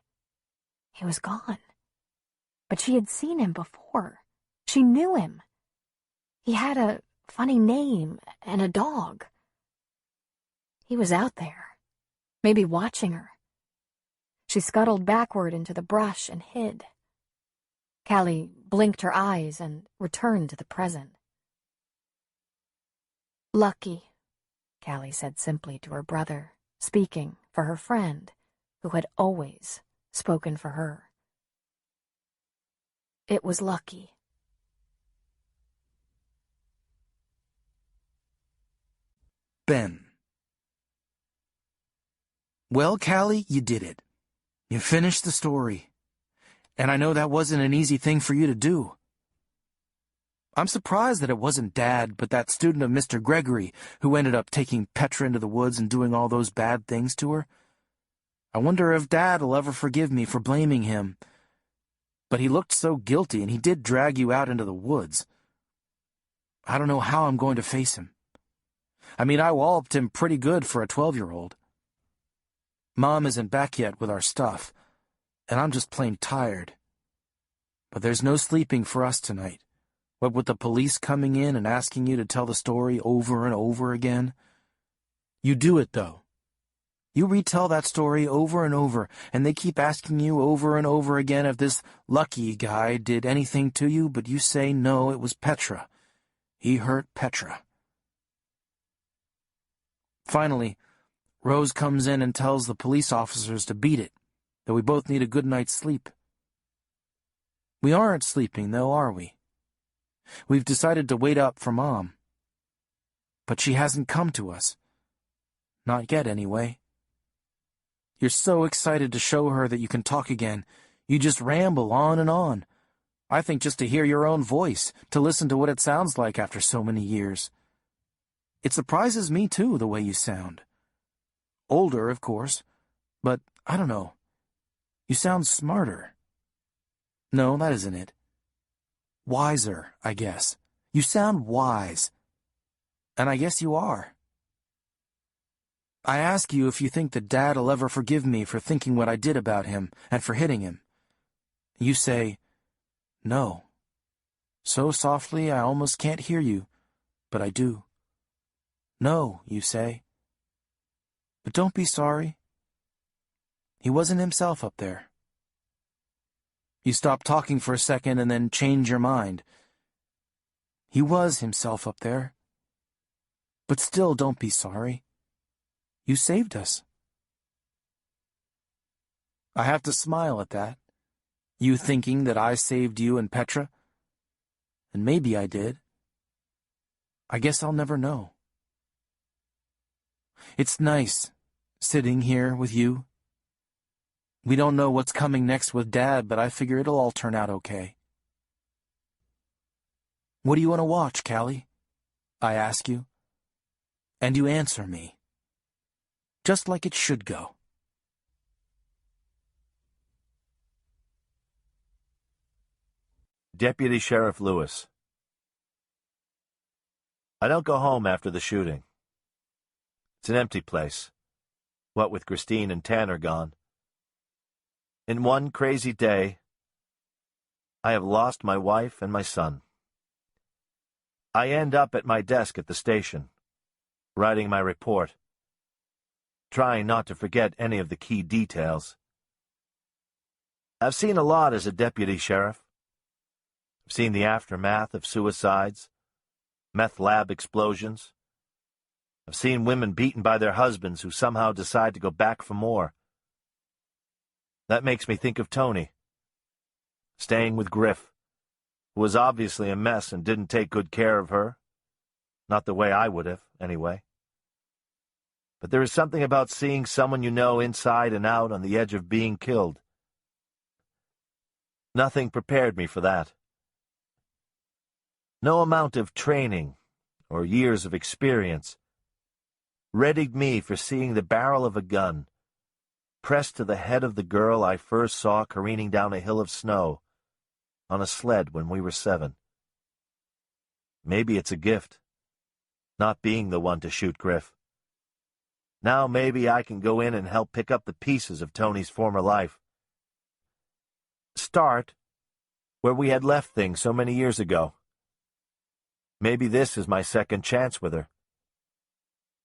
Speaker 9: He was gone. But she had seen him before. She knew him. He had a funny name and a dog. He was out there, maybe watching her. She scuttled backward into the brush and hid. Calli blinked her eyes and returned to the present. "Lucky," Calli said simply to her brother, speaking for her friend, who had always spoken for her. "It was lucky."
Speaker 8: Ben. Well, Calli, you did it. You finished the story. And I know that wasn't an easy thing for you to do. I'm surprised that it wasn't Dad, but that student of Mr. Gregory who ended up taking Petra into the woods and doing all those bad things to her. I wonder if Dad will ever forgive me for blaming him. But he looked so guilty, and he did drag you out into the woods. I don't know how I'm going to face him. I mean, I walloped him pretty good for a 12-year-old. Mom isn't back yet with our stuff, and I'm just plain tired. But there's no sleeping for us tonight. What with the police coming in and asking you to tell the story over and over again. You do it, though. You retell that story over and over, and they keep asking you over and over again if this Lucky guy did anything to you, but you say no, it was Petra. He hurt Petra. Finally, Rose comes in and tells the police officers to beat it, that we both need a good night's sleep. We aren't sleeping, though, are we? We've decided to wait up for Mom. But she hasn't come to us. Not yet, anyway. You're so excited to show her that you can talk again. You just ramble on and on. I think just to hear your own voice, to listen to what it sounds like after so many years. It surprises me, too, the way you sound. Older, of course, but I don't know. You sound smarter. No, that isn't it. Wiser, I guess. You sound wise. And I guess you are. I ask you if you think that Dad'll ever forgive me for thinking what I did about him and for hitting him. You say, no. So softly I almost can't hear you, but I do. No, you say. But don't be sorry. He wasn't himself up there. You stop talking for a second and then change your mind. He was himself up there. But still, don't be sorry. You saved us. I have to smile at that. You thinking that I saved you and Petra? And maybe I did. I guess I'll never know. It's nice, sitting here with you. We don't know what's coming next with Dad, but I figure it'll all turn out okay. What do you want to watch, Calli? I ask you. And you answer me. Just like it should go.
Speaker 10: Deputy Sheriff Lewis. I don't go home after the shooting. It's an empty place, what with Christine and Tanner gone. In one crazy day, I have lost my wife and my son. I end up at my desk at the station, writing my report, trying not to forget any of the key details. I've seen a lot as a deputy sheriff. I've seen the aftermath of suicides, meth lab explosions. I've seen women beaten by their husbands who somehow decide to go back for more. That makes me think of Tony, staying with Griff, who was obviously a mess and didn't take good care of her. Not the way I would have, anyway. But there is something about seeing someone you know inside and out on the edge of being killed. Nothing prepared me for that. No amount of training or years of experience readied me for seeing the barrel of a gun pressed to the head of the girl I first saw careening down a hill of snow on a sled when we were 7. Maybe it's a gift, not being the one to shoot Griff. Now maybe I can go in and help pick up the pieces of Tony's former life. Start where we had left things so many years ago. Maybe this is my second chance with her.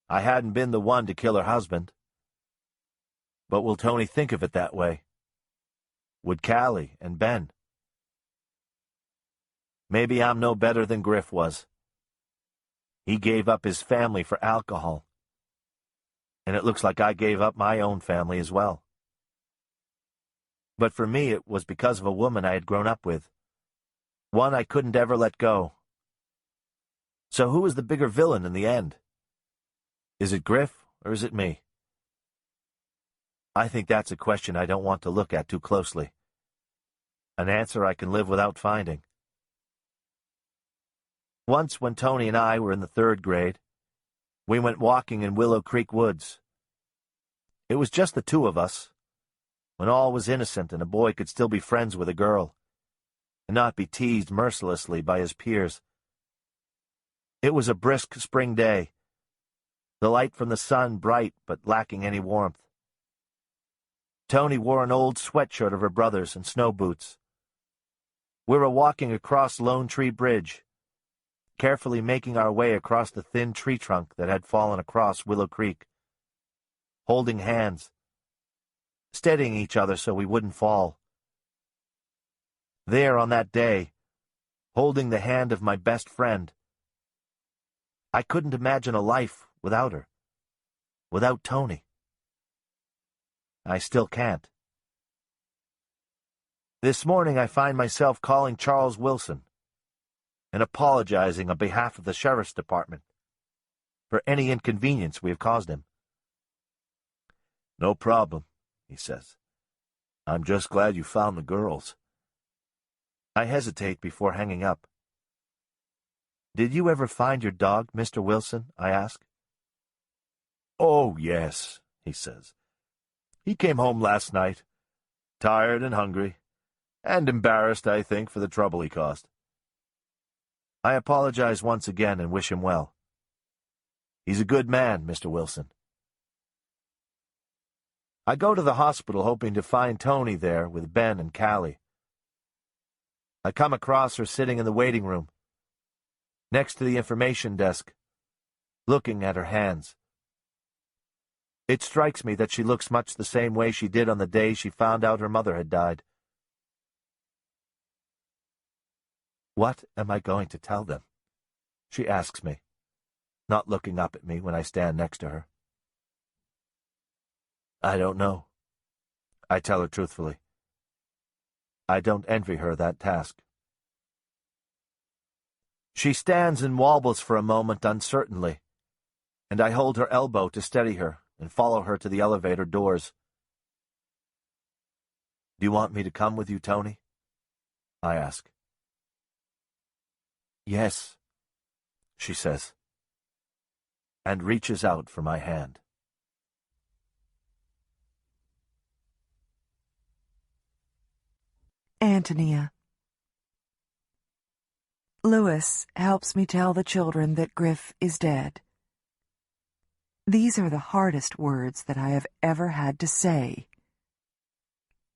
Speaker 10: I hadn't been the one to kill her husband. But will Tony think of it that way? Would Calli and Ben? Maybe I'm no better than Griff was. He gave up his family for alcohol. And it looks like I gave up my own family as well. But for me, it was because of a woman I had grown up with. One I couldn't ever let go. So who is the bigger villain in the end? Is it Griff or is it me? I think that's a question I don't want to look at too closely. An answer I can live without finding. Once when Tony and I were in the 3rd grade, we went walking in Willow Creek Woods. It was just the 2 of us, when all was innocent and a boy could still be friends with a girl, and not be teased mercilessly by his peers. It was a brisk spring day, the light from the sun bright but lacking any warmth. Tony wore an old sweatshirt of her brother's and snow boots. We were walking across Lone Tree Bridge, carefully making our way across the thin tree trunk that had fallen across Willow Creek, holding hands, steadying each other so we wouldn't fall. There on that day, holding the hand of my best friend, I couldn't imagine a life without her, without Tony. I still can't. This morning I find myself calling Charles Wilson and apologizing on behalf of the Sheriff's Department for any inconvenience we have caused him. "No problem," he says. "I'm just glad you found the girls." I hesitate before hanging up. "Did you ever find your dog, Mr. Wilson?" I ask. "Oh, yes," he says. "He came home last night, tired and hungry, and embarrassed, I think, for the trouble he caused." I apologize once again and wish him well. He's a good man, Mr. Wilson. I go to the hospital hoping to find Tony there with Ben and Calli. I come across her sitting in the waiting room, next to the information desk, looking at her hands. It strikes me that she looks much the same way she did on the day she found out her mother had died. What am I going to tell them? She asks me, not looking up at me when I stand next to her. I don't know. I tell her truthfully. I don't envy her that task. She stands and wobbles for a moment uncertainly, and I hold her elbow to steady her and follow her to the elevator doors. Do you want me to come with you, Tony? I ask. Yes, she says, and reaches out for my hand.
Speaker 2: Antonia. Lewis helps me tell the children that Griff is dead. These are the hardest words that I have ever had to say.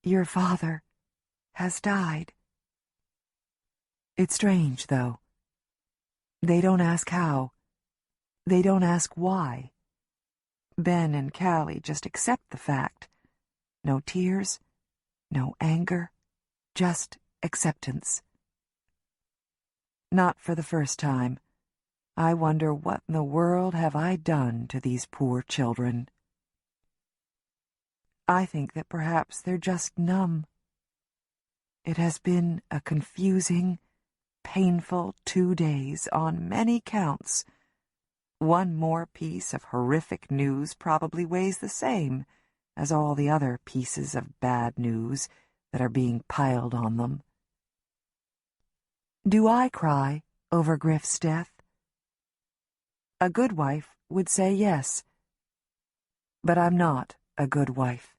Speaker 2: Your father has died. It's strange, though. They don't ask how. They don't ask why. Ben and Calli just accept the fact. No tears, no anger, just acceptance. Not for the first time. I wonder what in the world have I done to these poor children. I think that perhaps they're just numb. It has been a confusing, painful 2 days on many counts. One more piece of horrific news probably weighs the same as all the other pieces of bad news that are being piled on them. Do I cry over Griff's death? A good wife would say yes. But I'm not a good wife.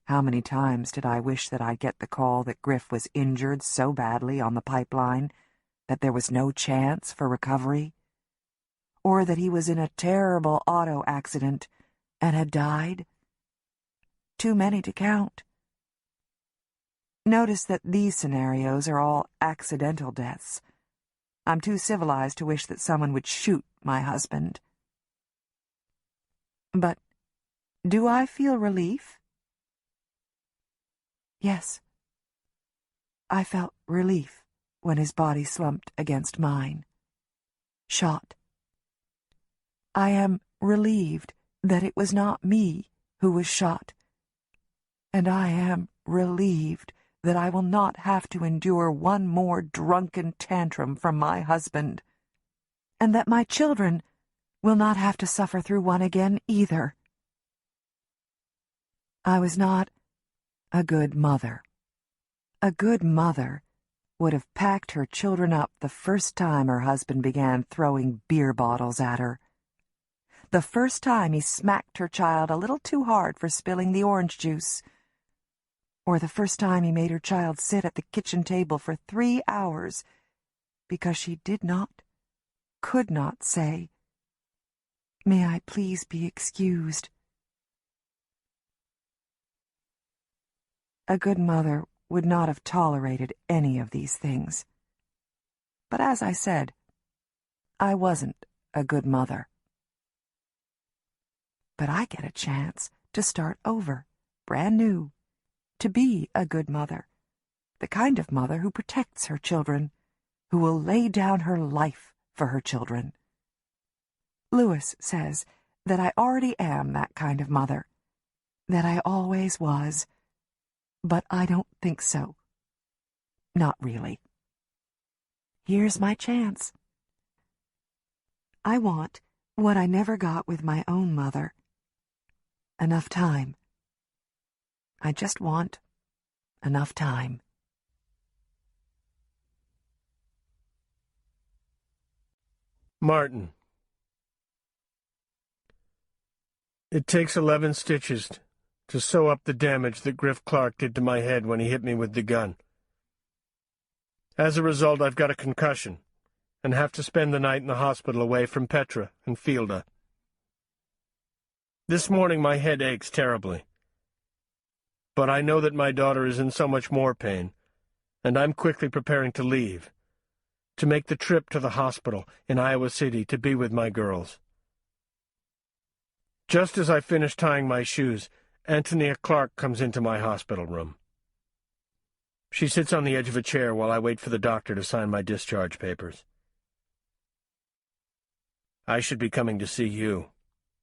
Speaker 2: How many times did I wish that I'd get the call that Griff was injured so badly on the pipeline that there was no chance for recovery? Or that he was in a terrible auto accident and had died? Too many to count. Notice that these scenarios are all accidental deaths. I'm too civilized to wish that someone would shoot my husband. But do I feel relief? Yes. I felt relief when his body slumped against mine. Shot. I am relieved that it was not me who was shot. And I am relieved that I will not have to endure one more drunken tantrum from my husband, and that my children will not have to suffer through one again either. I was not a good mother. A good mother would have packed her children up the first time her husband began throwing beer bottles at her. The first time he smacked her child a little too hard for spilling the orange juice. Or the first time he made her child sit at the kitchen table for 3 hours because she did not, could not say, "May I please be excused?" A good mother would not have tolerated any of these things. But as I said, I wasn't a good mother. But I get a chance to start over, brand new, to be a good mother, the kind of mother who protects her children, who will lay down her life for her children. Lewis says that I already am that kind of mother, that I always was. But I don't think so. Not really. Here's my chance. I want what I never got with my own mother. Enough time. I just want enough time.
Speaker 7: Martin. It takes 11 stitches to sew up the damage that Griff Clark did to my head when he hit me with the gun. As a result, I've got a concussion and have to spend the night in the hospital away from Petra and Fielda. This morning my head aches terribly. But I know that my daughter is in so much more pain, and I'm quickly preparing to leave, to make the trip to the hospital in Iowa City to be with my girls. Just as I finish tying my shoes, Antonia Clark comes into my hospital room. She sits on the edge of a chair while I wait for the doctor to sign my discharge papers. I should be coming to see you,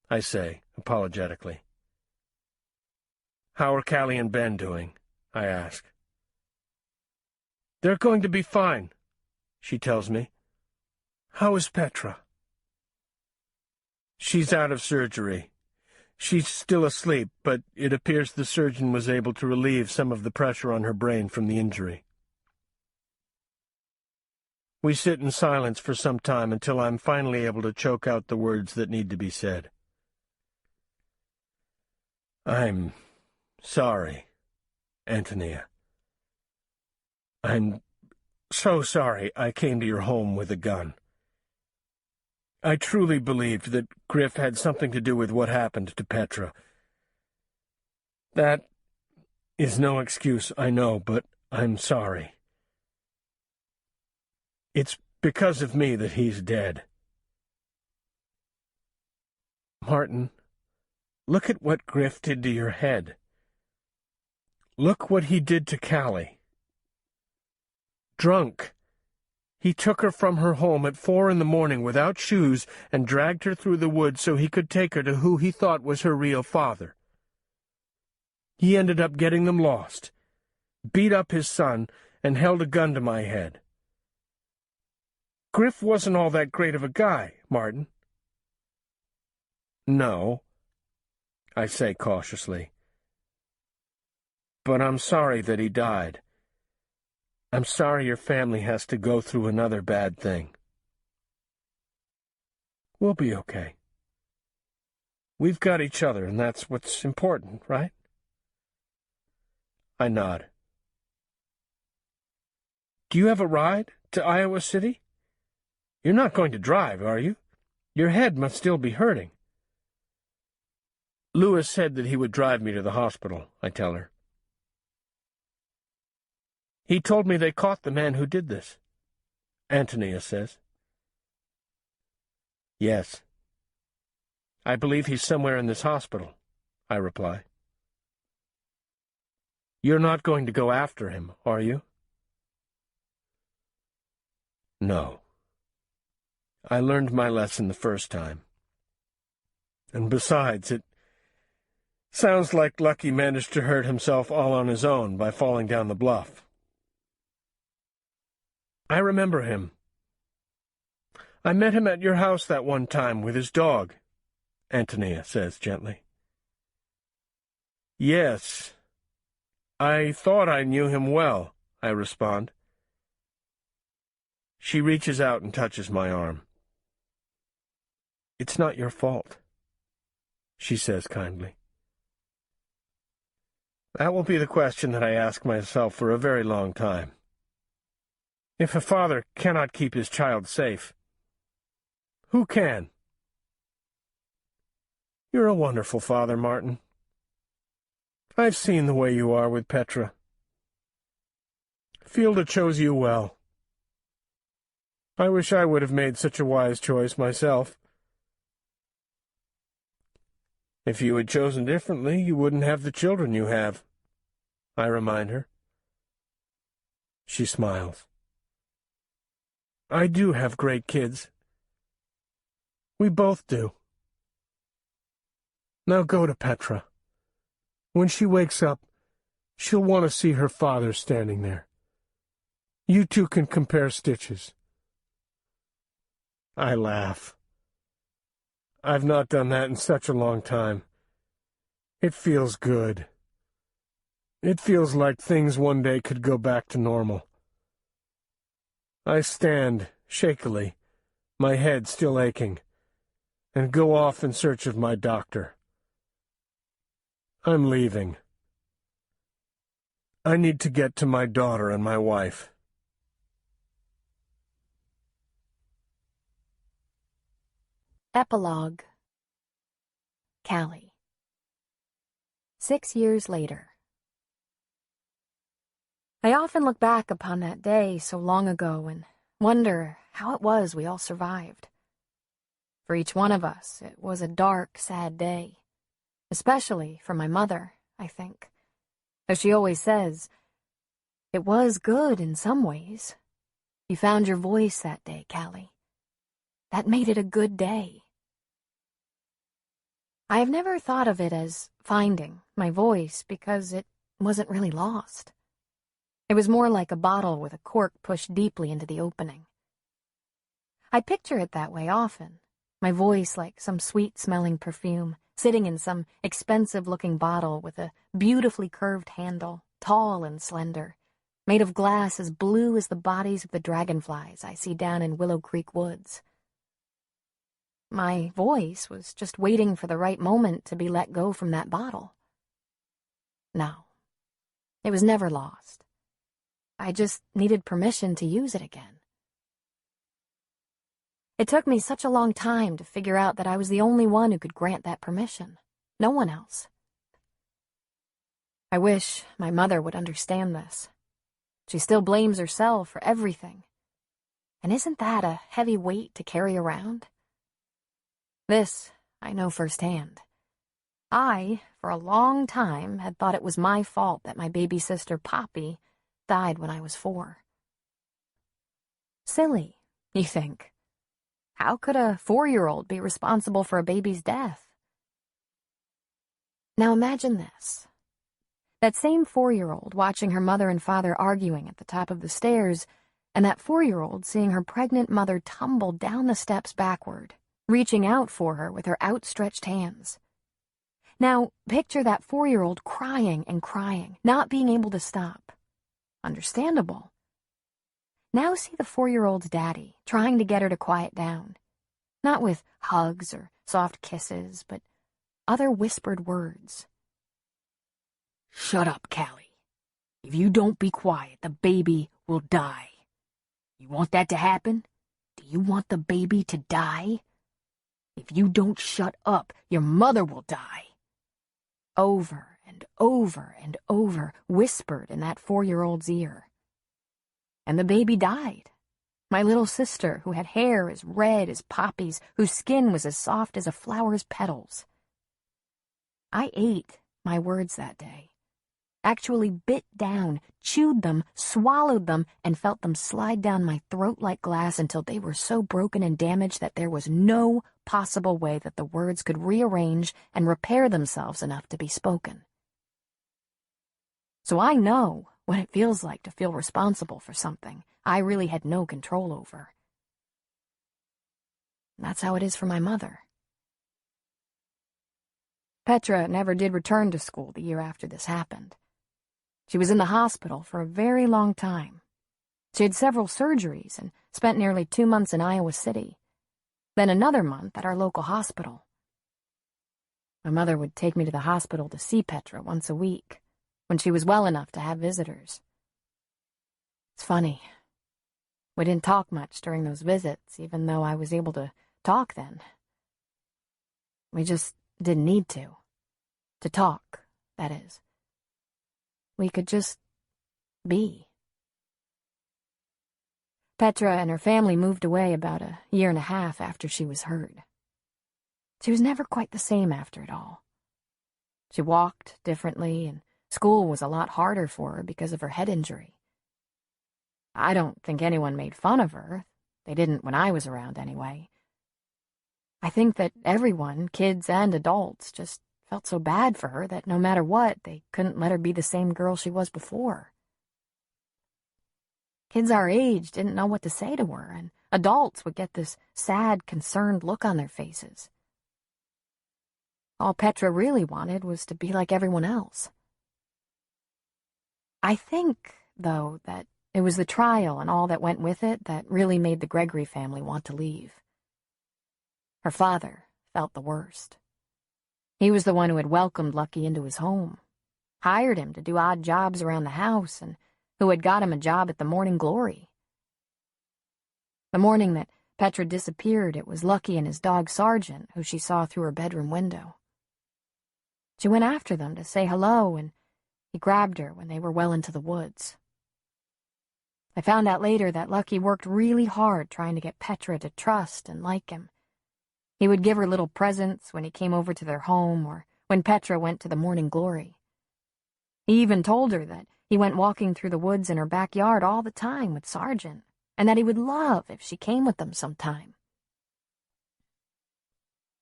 Speaker 7: I say, apologetically. How are Calli and Ben doing? I ask. They're going to be fine, she tells me. How is Petra? She's out of surgery. She's still asleep, but it appears the surgeon was able to relieve some of the pressure on her brain from the injury. We sit in silence for some time until I'm finally able to choke out the words that need to be said. I'm sorry, Antonia. I'm so sorry I came to your home with a gun. I truly believed that Griff had something to do with what happened to Petra. That is no excuse, I know, but I'm sorry. It's because of me that he's dead. Martin, look at what Griff did to your head. Look what he did to Calli. Drunk. He took her from her home at 4 a.m. without shoes and dragged her through the woods so he could take her to who he thought was her real father. He ended up getting them lost, beat up his son, and held a gun to my head. Griff wasn't all that great of a guy, Martin. No, I say cautiously. But I'm sorry that he died. I'm sorry your family has to go through another bad thing. We'll be okay. We've got each other, and that's what's important, right? I nod. Do you have a ride to Iowa City? You're not going to drive, are you? Your head must still be hurting. Lewis said that he would drive me to the hospital, I tell her. He told me they caught the man who did this, Antonia says. Yes. I believe he's somewhere in this hospital, I reply. You're not going to go after him, are you? No. I learned my lesson the first time. And besides, it sounds like Lucky managed to hurt himself all on his own by falling down the bluff. I remember him. I met him at your house that one time with his dog, Antonia says gently. Yes. I thought I knew him well, I respond. She reaches out and touches my arm. It's not your fault, she says kindly. That will be the question that I ask myself for a very long time. If a father cannot keep his child safe, who can? You're a wonderful father, Martin. I've seen the way you are with Petra. Fielda chose you well. I wish I would have made such a wise choice myself. If you had chosen differently, you wouldn't have the children you have, I remind her. She smiles. I do have great kids. We both do. Now go to Petra. When she wakes up, she'll want to see her father standing there. You two can compare stitches. I laugh. I've not done that in such a long time. It feels good. It feels like things one day could go back to normal. I stand, shakily, my head still aching, and go off in search of my doctor. I'm leaving. I need to get to my daughter and my wife.
Speaker 3: Epilogue. Calli. 6 years later. I often look back upon that day so long ago and wonder how it was we all survived. For each one of us, it was a dark, sad day. Especially for my mother, I think. As she always says, It was good in some ways. You found your voice that day, Calli. That made it a good day. I have never thought of it as finding my voice because it wasn't really lost. It was more like a bottle with a cork pushed deeply into the opening. I picture it that way often, my voice like some sweet-smelling perfume, sitting in some expensive-looking bottle with a beautifully curved handle, tall and slender, made of glass as blue as the bodies of the dragonflies I see down in Willow Creek woods. My voice was just waiting for the right moment to be let go from that bottle. No, it was never lost. I just needed permission to use it again. It took me such a long time to figure out that I was the only one who could grant that permission. No one else. I wish my mother would understand this. She still blames herself for everything. And isn't that a heavy weight to carry around? This I know firsthand. I, for a long time, had thought it was my fault that my baby sister, Poppy, died when I was 4. Silly, you think. How could a 4-year-old be responsible for a baby's death? Now imagine this. That same 4-year-old watching her mother and father arguing at the top of the stairs, and that 4-year-old seeing her pregnant mother tumble down the steps backward, reaching out for her with her outstretched hands. Now, picture that 4-year-old crying and crying, not being able to stop. Understandable. Now see the 4-year-old's daddy trying to get her to quiet down. Not with hugs or soft kisses, but other whispered words.
Speaker 4: Shut up, Calli. If you don't be quiet, the baby will die. You want that to happen? Do you want the baby to die? If you don't shut up, your mother will die. Over and over and over, whispered in that 4-year-old's ear. And the baby died. My little sister, who had hair as red as poppies, whose skin was as soft as a flower's petals. I ate my words that day. Actually bit down, chewed them, swallowed them, and felt them slide down my throat like glass until they were so broken and damaged that there was no possible way that the words could rearrange and repair themselves enough to be spoken. So I know what it feels like to feel responsible for something I really had no control over. That's how it is for my mother. Petra never did return to school the year after this happened. She was in the hospital for a very long time. She had several surgeries and spent nearly 2 months in Iowa City, then another month at our local hospital. My mother would take me to the hospital to see Petra once a week, when she was well enough to have visitors. It's funny. We didn't talk much during those visits, even though I was able to talk then. We just didn't need to. To talk, that is. We could just be. Petra and her family moved away about a 1.5 years after she was hurt. She was never quite the same after it all. She walked differently, and school was a lot harder for her because of her head injury. I don't think anyone made fun of her. They didn't when I was around, anyway. I think that everyone, kids and adults, just felt so bad for her that no matter what, they couldn't let her be the same girl she was before. Kids our age didn't know what to say to her, and adults would get this sad, concerned look on their faces. All Petra really wanted was to be like everyone else. I think, though, that it was the trial and all that went with it that really made the Gregory family want to leave. Her father felt the worst. He was the one who had welcomed Lucky into his home, hired him to do odd jobs around the house, and who had got him a job at the Morning Glory. The morning that Petra disappeared, it was Lucky and his dog Sergeant who she saw through her bedroom window. She went after them to say hello, and he grabbed her when they were well into the woods. I found out later that Lucky worked really hard trying to get Petra to trust and like him. He would give her little presents when he came over to their home or when Petra went to the Morning Glory. He even told her that
Speaker 3: he went walking through the woods in her backyard all the time with Sargent, and that he would love if she came with them sometime.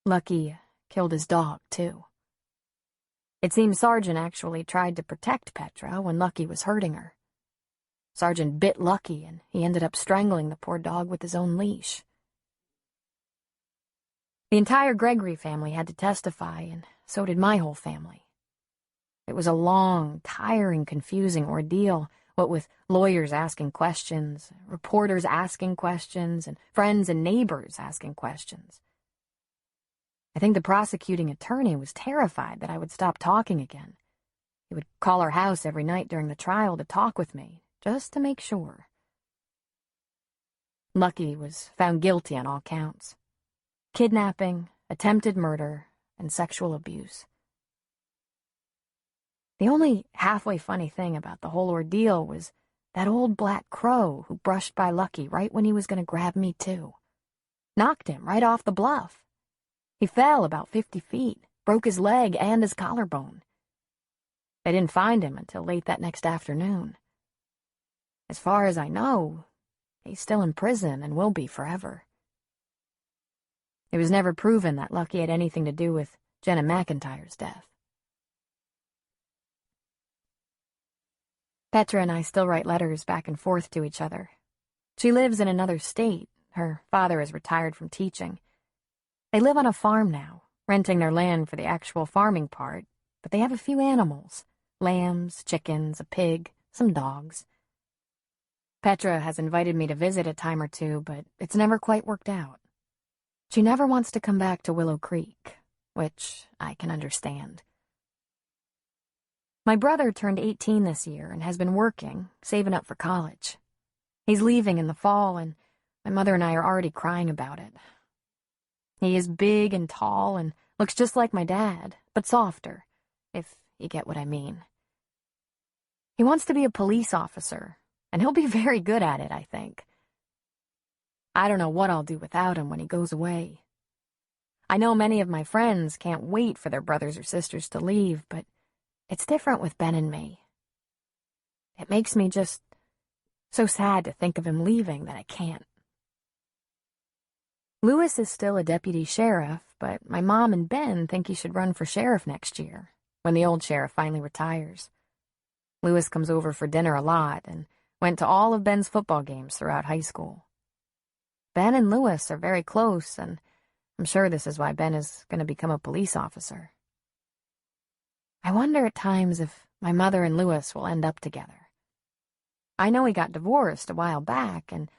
Speaker 3: Lucky killed his dog, too. It seems Sargent actually tried to protect Petra when Lucky was hurting her. Sargent bit Lucky, and he ended up strangling the poor dog with his own leash. The entire Gregory family had to testify, and so did my whole family. It was a long, tiring, confusing ordeal, what with lawyers asking questions, reporters asking questions, and friends and neighbors asking questions. I think the prosecuting attorney was terrified that I would stop talking again. He would call our house every night during the trial to talk with me, just to make sure. Lucky was found guilty on all counts: kidnapping, attempted murder, and sexual abuse. The only halfway funny thing about the whole ordeal was that old black crow who brushed by Lucky right when he was going to grab me, too. Knocked him right off the bluff. He fell about 50 feet, broke his leg and his collarbone. They didn't find him until late that next afternoon. As far as I know, he's still in prison and will be forever. It was never proven that Lucky had anything to do with Jenna McIntyre's death. Petra and I still write letters back and forth to each other. She lives in another state. Her father is retired from teaching. They live on a farm now, renting their land for the actual farming part, but they have a few animals: lambs, chickens, a pig, some dogs. Petra has invited me to visit a time or two, but it's never quite worked out. She never wants to come back to Willow Creek, which I can understand. My brother turned 18 this year and has been working, saving up for college. He's leaving in the fall, and my mother and I are already crying about it. He is big and tall and looks just like my dad, but softer, if you get what I mean. He wants to be a police officer, and he'll be very good at it, I think. I don't know what I'll do without him when he goes away. I know many of my friends can't wait for their brothers or sisters to leave, but it's different with Ben and me. It makes me just so sad to think of him leaving that I can't. Lewis is still a deputy sheriff, but my mom and Ben think he should run for sheriff next year, when the old sheriff finally retires. Lewis comes over for dinner a lot and went to all of Ben's football games throughout high school. Ben and Lewis are very close, and I'm sure this is why Ben is going to become a police officer. I wonder at times if my mother and Lewis will end up together. I know he got divorced a while back, and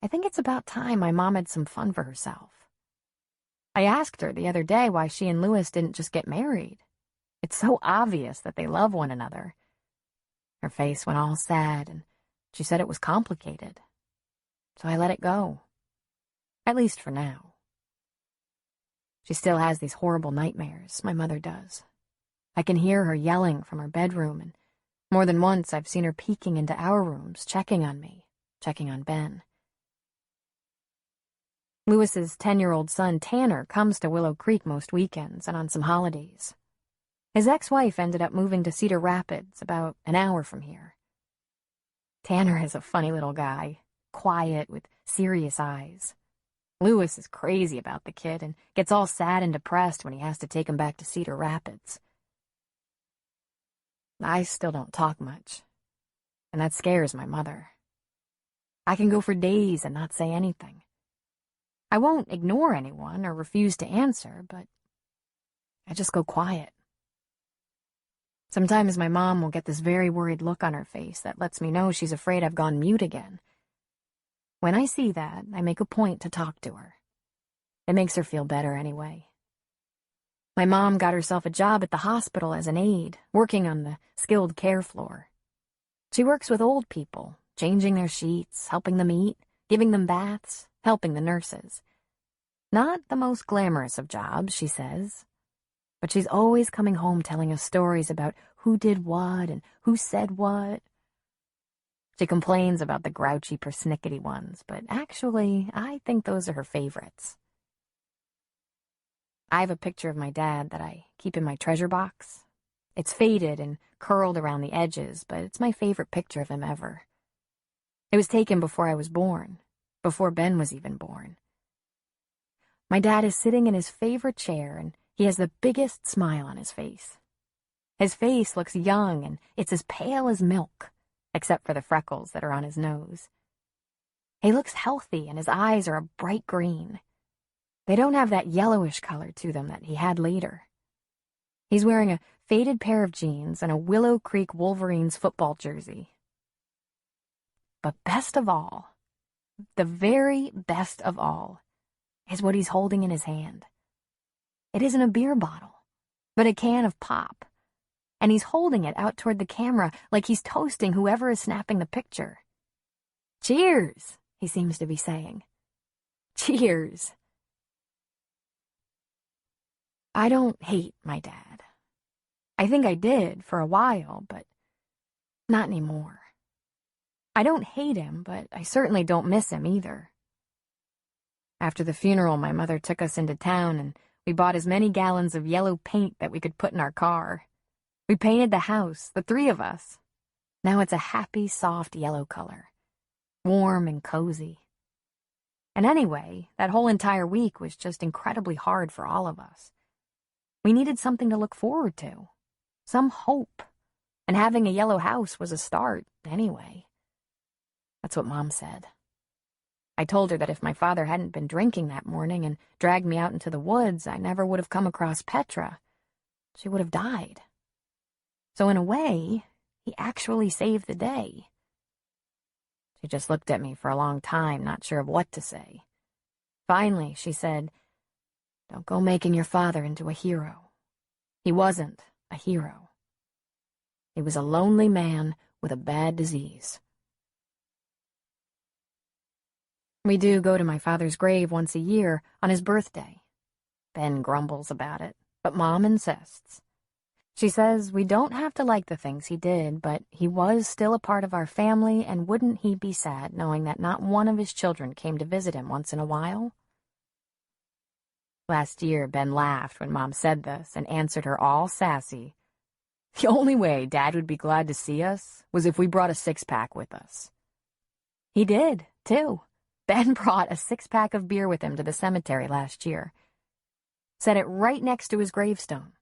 Speaker 3: I think it's about time my mom had some fun for herself. I asked her the other day why she and Lewis didn't just get married. It's so obvious that they love one another. Her face went all sad, and she said it was complicated. So I let it go. At least for now. She still has these horrible nightmares, my mother does. I can hear her yelling from her bedroom, and more than once I've seen her peeking into our rooms, checking on me, checking on Ben. Lewis's 10-year-old son, Tanner, comes to Willow Creek most weekends and on some holidays. His ex-wife ended up moving to Cedar Rapids, about an hour from here. Tanner is a funny little guy, quiet with serious eyes. Lewis is crazy about the kid and gets all sad and depressed when he has to take him back to Cedar Rapids. I still don't talk much, and that scares my mother. I can go for days and not say anything. I won't ignore anyone or refuse to answer, but I just go quiet. Sometimes my mom will get this very worried look on her face that lets me know she's afraid I've gone mute again. When I see that, I make a point to talk to her. It makes her feel better anyway. My mom got herself a job at the hospital as an aide, working on the skilled care floor. She works with old people, changing their sheets, helping them eat, giving them baths, helping the nurses. Not the most glamorous of jobs, she says. But she's always coming home telling us stories about who did what and who said what. She complains about the grouchy, persnickety ones, but actually, I think those are her favorites. I have a picture of my dad that I keep in my treasure box. It's faded and curled around the edges, but it's my favorite picture of him ever. It was taken before I was born, before Ben was even born. My dad is sitting in his favorite chair, and he has the biggest smile on his face. His face looks young, and it's as pale as milk, except for the freckles that are on his nose. He looks healthy, and his eyes are a bright green. They don't have that yellowish color to them that he had later. He's wearing a faded pair of jeans and a Willow Creek Wolverines football jersey. But best of all, the very best of all, is what he's holding in his hand. It isn't a beer bottle, but a can of pop, and he's holding it out toward the camera like he's toasting whoever is snapping the picture. Cheers, he seems to be saying. Cheers. I don't hate my dad. I think I did for a while, but not anymore. I don't hate him, but I certainly don't miss him either. After the funeral, my mother took us into town, and we bought as many gallons of yellow paint that we could put in our car. We painted the house, the three of us. Now it's a happy, soft yellow color, warm and cozy. And anyway, that whole entire week was just incredibly hard for all of us. We needed something to look forward to, some hope, and having a yellow house was a start, anyway. That's what Mom said. I told her that if my father hadn't been drinking that morning and dragged me out into the woods, I never would have come across Petra. She would have died. So in a way, he actually saved the day. She just looked at me for a long time, not sure of what to say. Finally, she said, "Don't go making your father into a hero. He wasn't a hero. He was a lonely man with a bad disease." We do go to my father's grave once a year on his birthday. Ben grumbles about it, but Mom insists. She says we don't have to like the things he did, but he was still a part of our family, and wouldn't he be sad knowing that not one of his children came to visit him once in a while? Last year, Ben laughed when Mom said this and answered her all sassy. The only way Dad would be glad to see us was if we brought a six-pack with us. He did, too. Ben brought a six-pack of beer with him to the cemetery last year. Set it right next to his gravestone.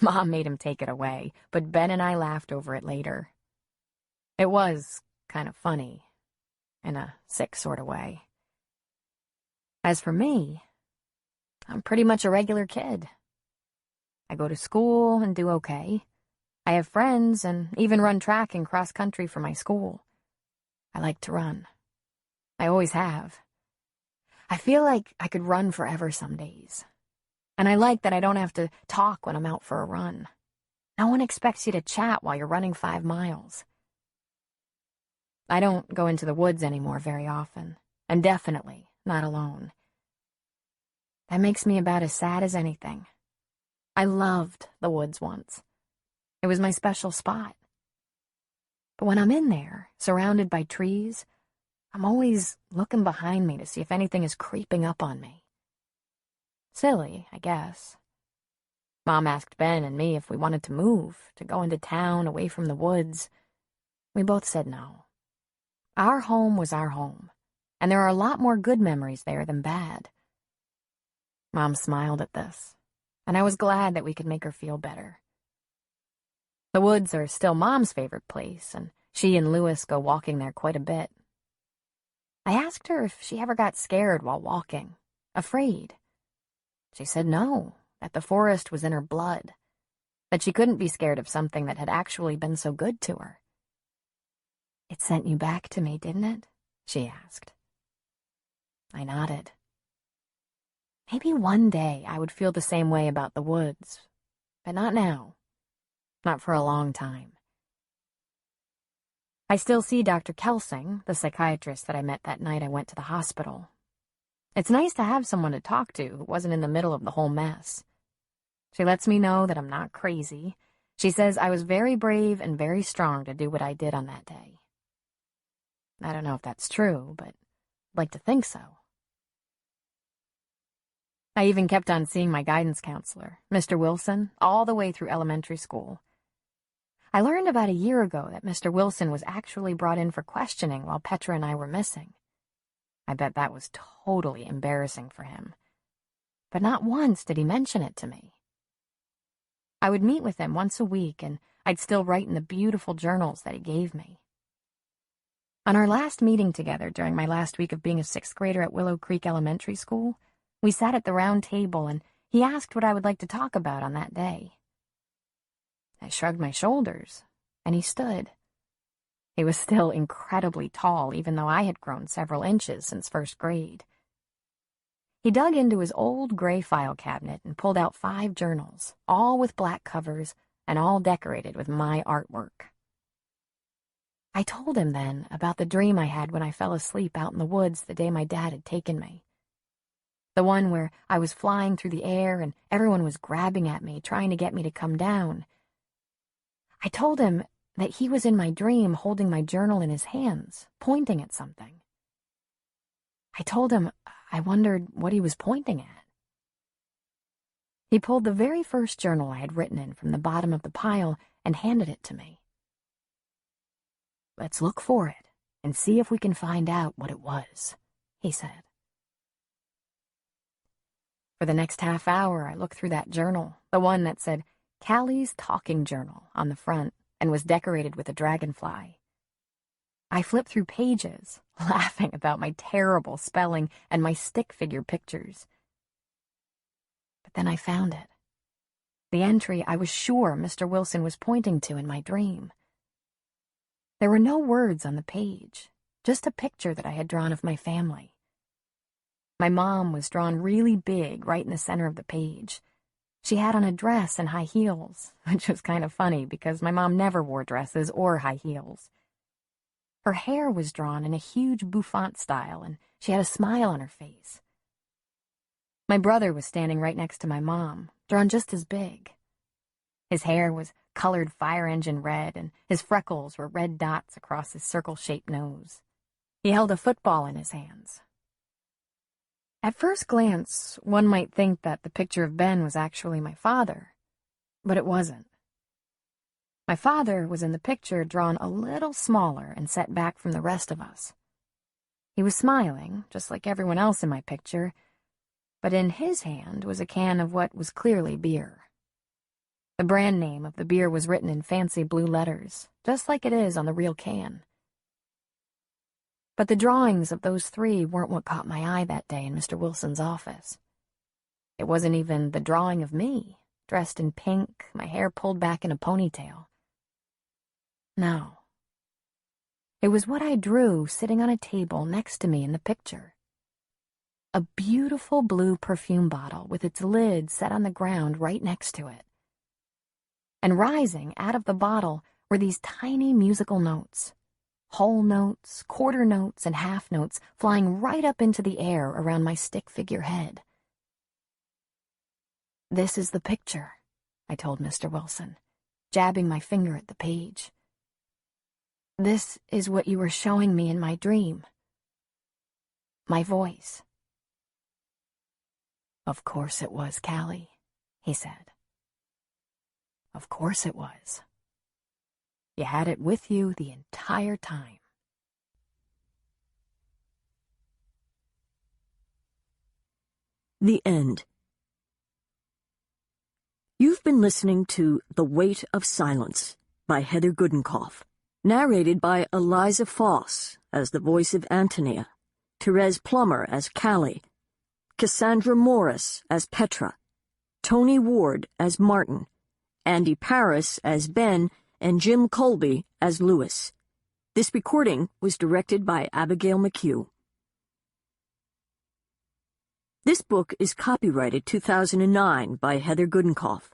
Speaker 3: Mom made him take it away, but Ben and I laughed over it later. It was kind of funny, in a sick sort of way. As for me, I'm pretty much a regular kid. I go to school and do okay. I have friends and even run track and cross country for my school. I like to run. I always have. I feel like I could run forever some days. And I like that I don't have to talk when I'm out for a run. No one expects you to chat while you're running 5 miles. I don't go into the woods anymore very often, and definitely not alone. That makes me about as sad as anything. I loved the woods once. It was my special spot. But when I'm in there, surrounded by trees, I'm always looking behind me to see if anything is creeping up on me. Silly, I guess. Mom asked Ben and me if we wanted to move, to go into town, away from the woods. We both said no. Our home was our home, and there are a lot more good memories there than bad. Mom smiled at this, and I was glad that we could make her feel better. The woods are still Mom's favorite place, and she and Louis go walking there quite a bit. I asked her if she ever got scared while walking, afraid. She said no, that the forest was in her blood, that she couldn't be scared of something that had actually been so good to her. "It sent you back to me, didn't it?" she asked. I nodded. Maybe one day I would feel the same way about the woods, but not now. Not for a long time. I still see Dr. Kelsing, the psychiatrist that I met that night I went to the hospital. It's nice to have someone to talk to who wasn't in the middle of the whole mess. She lets me know that I'm not crazy. She says I was very brave and very strong to do what I did on that day. I don't know if that's true, but I'd like to think so. I even kept on seeing my guidance counselor, Mr. Wilson, all the way through elementary school. I learned about a year ago that Mr. Wilson was actually brought in for questioning while Petra and I were missing. I bet that was totally embarrassing for him. But not once did he mention it to me. I would meet with him once a week, and I'd still write in the beautiful journals that he gave me. On our last meeting together during my last week of being a 6th grader at Willow Creek Elementary School, we sat at the round table, and he asked what I would like to talk about on that day. I shrugged my shoulders, and he stood. He was still incredibly tall, even though I had grown several inches since 1st grade. He dug into his old gray file cabinet and pulled out 5 journals, all with black covers and all decorated with my artwork. I told him then about the dream I had when I fell asleep out in the woods the day my dad had taken me. The one where I was flying through the air and everyone was grabbing at me, trying to get me to come down. I told him that he was in my dream holding my journal in his hands, pointing at something. I told him I wondered what he was pointing at. He pulled the very first journal I had written in from the bottom of the pile and handed it to me. "Let's look for it and see if we can find out what it was," he said. For the next half hour, I looked through that journal, the one that said Calli's Talking Journal on the front and was decorated with a dragonfly. I flipped through pages, laughing about my terrible spelling and my stick figure pictures. But then I found it. The entry I was sure Mr. Wilson was pointing to in my dream. There were no words on the page, just a picture that I had drawn of my family. My mom was drawn really big right in the center of the page. She had on a dress and high heels, which was kind of funny because my mom never wore dresses or high heels. Her hair was drawn in a huge bouffant style, and she had a smile on her face. My brother was standing right next to my mom, drawn just as big. His hair was colored fire engine red, and his freckles were red dots across his circle-shaped nose. He held a football in his hands. At first glance, one might think that the picture of Ben was actually my father, but it wasn't. My father was in the picture drawn a little smaller and set back from the rest of us. He was smiling, just like everyone else in my picture, but in his hand was a can of what was clearly beer. The brand name of the beer was written in fancy blue letters, just like it is on the real can. But the drawings of those 3 weren't what caught my eye that day in Mr. Wilson's office. It wasn't even the drawing of me, dressed in pink, my hair pulled back in a ponytail. No. It was what I drew sitting on a table next to me in the picture. A beautiful blue perfume bottle with its lid set on the ground right next to it. And rising out of the bottle were these tiny musical notes. Whole notes, quarter notes, and half notes flying right up into the air around my stick figure head. "This is the picture," I told Mr. Wilson, jabbing my finger at the page. "This is what you were showing me in my dream. My voice." "Of course it was, Calli," he said. "Of course it was. You had it with you the entire time."
Speaker 1: The end. You've been listening to The Weight of Silence by Heather Gudenkauf, narrated by Eliza Foss as the voice of Antonia, Therese Plummer as Calli, Cassandra Morris as Petra, Tony Ward as Martin, Andy Paris as Ben, and Jim Colby as Lewis. This recording was directed by Abigail McHugh. This book is copyrighted 2009 by Heather Gudenkauf.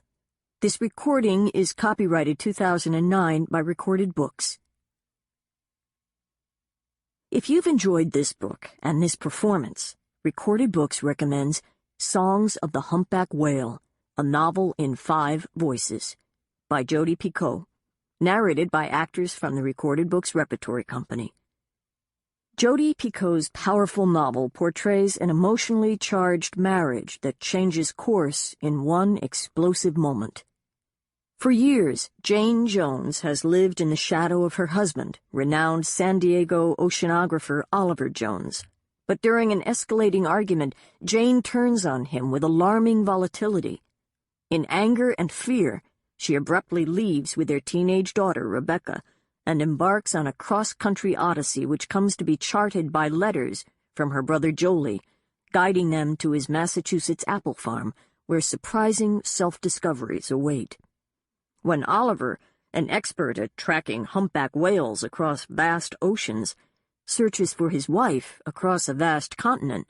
Speaker 1: This recording is copyrighted 2009 by Recorded Books. If you've enjoyed this book and this performance, Recorded Books recommends Songs of the Humpback Whale, a novel in 5 voices, by Jodi Picoult, narrated by actors from the Recorded Books Repertory Company. Jodi Picoult's powerful novel portrays an emotionally charged marriage that changes course in one explosive moment. For years, Jane Jones has lived in the shadow of her husband, renowned San Diego oceanographer Oliver Jones. But during an escalating argument, Jane turns on him with alarming volatility. In anger and fear, she abruptly leaves with their teenage daughter, Rebecca, and embarks on a cross-country odyssey which comes to be charted by letters from her brother Jolie, guiding them to his Massachusetts apple farm, where surprising self-discoveries await. When Oliver, an expert at tracking humpback whales across vast oceans, searches for his wife across a vast continent,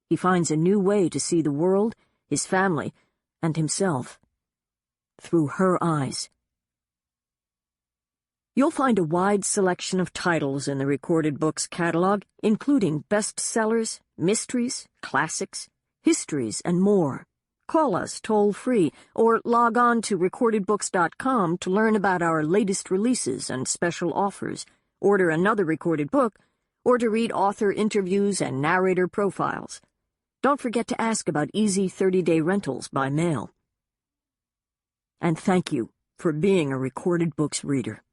Speaker 1: he finds a new way to see the world, his family, and himself. Through her eyes. You'll find a wide selection of titles in the Recorded Books catalog, including bestsellers, mysteries, classics, histories, and more. Call us toll-free or log on to recordedbooks.com to learn about our latest releases and special offers, order another recorded book, or to read author interviews and narrator profiles. Don't forget to ask about easy 30-day rentals by mail. And thank you for being a Recorded Books reader.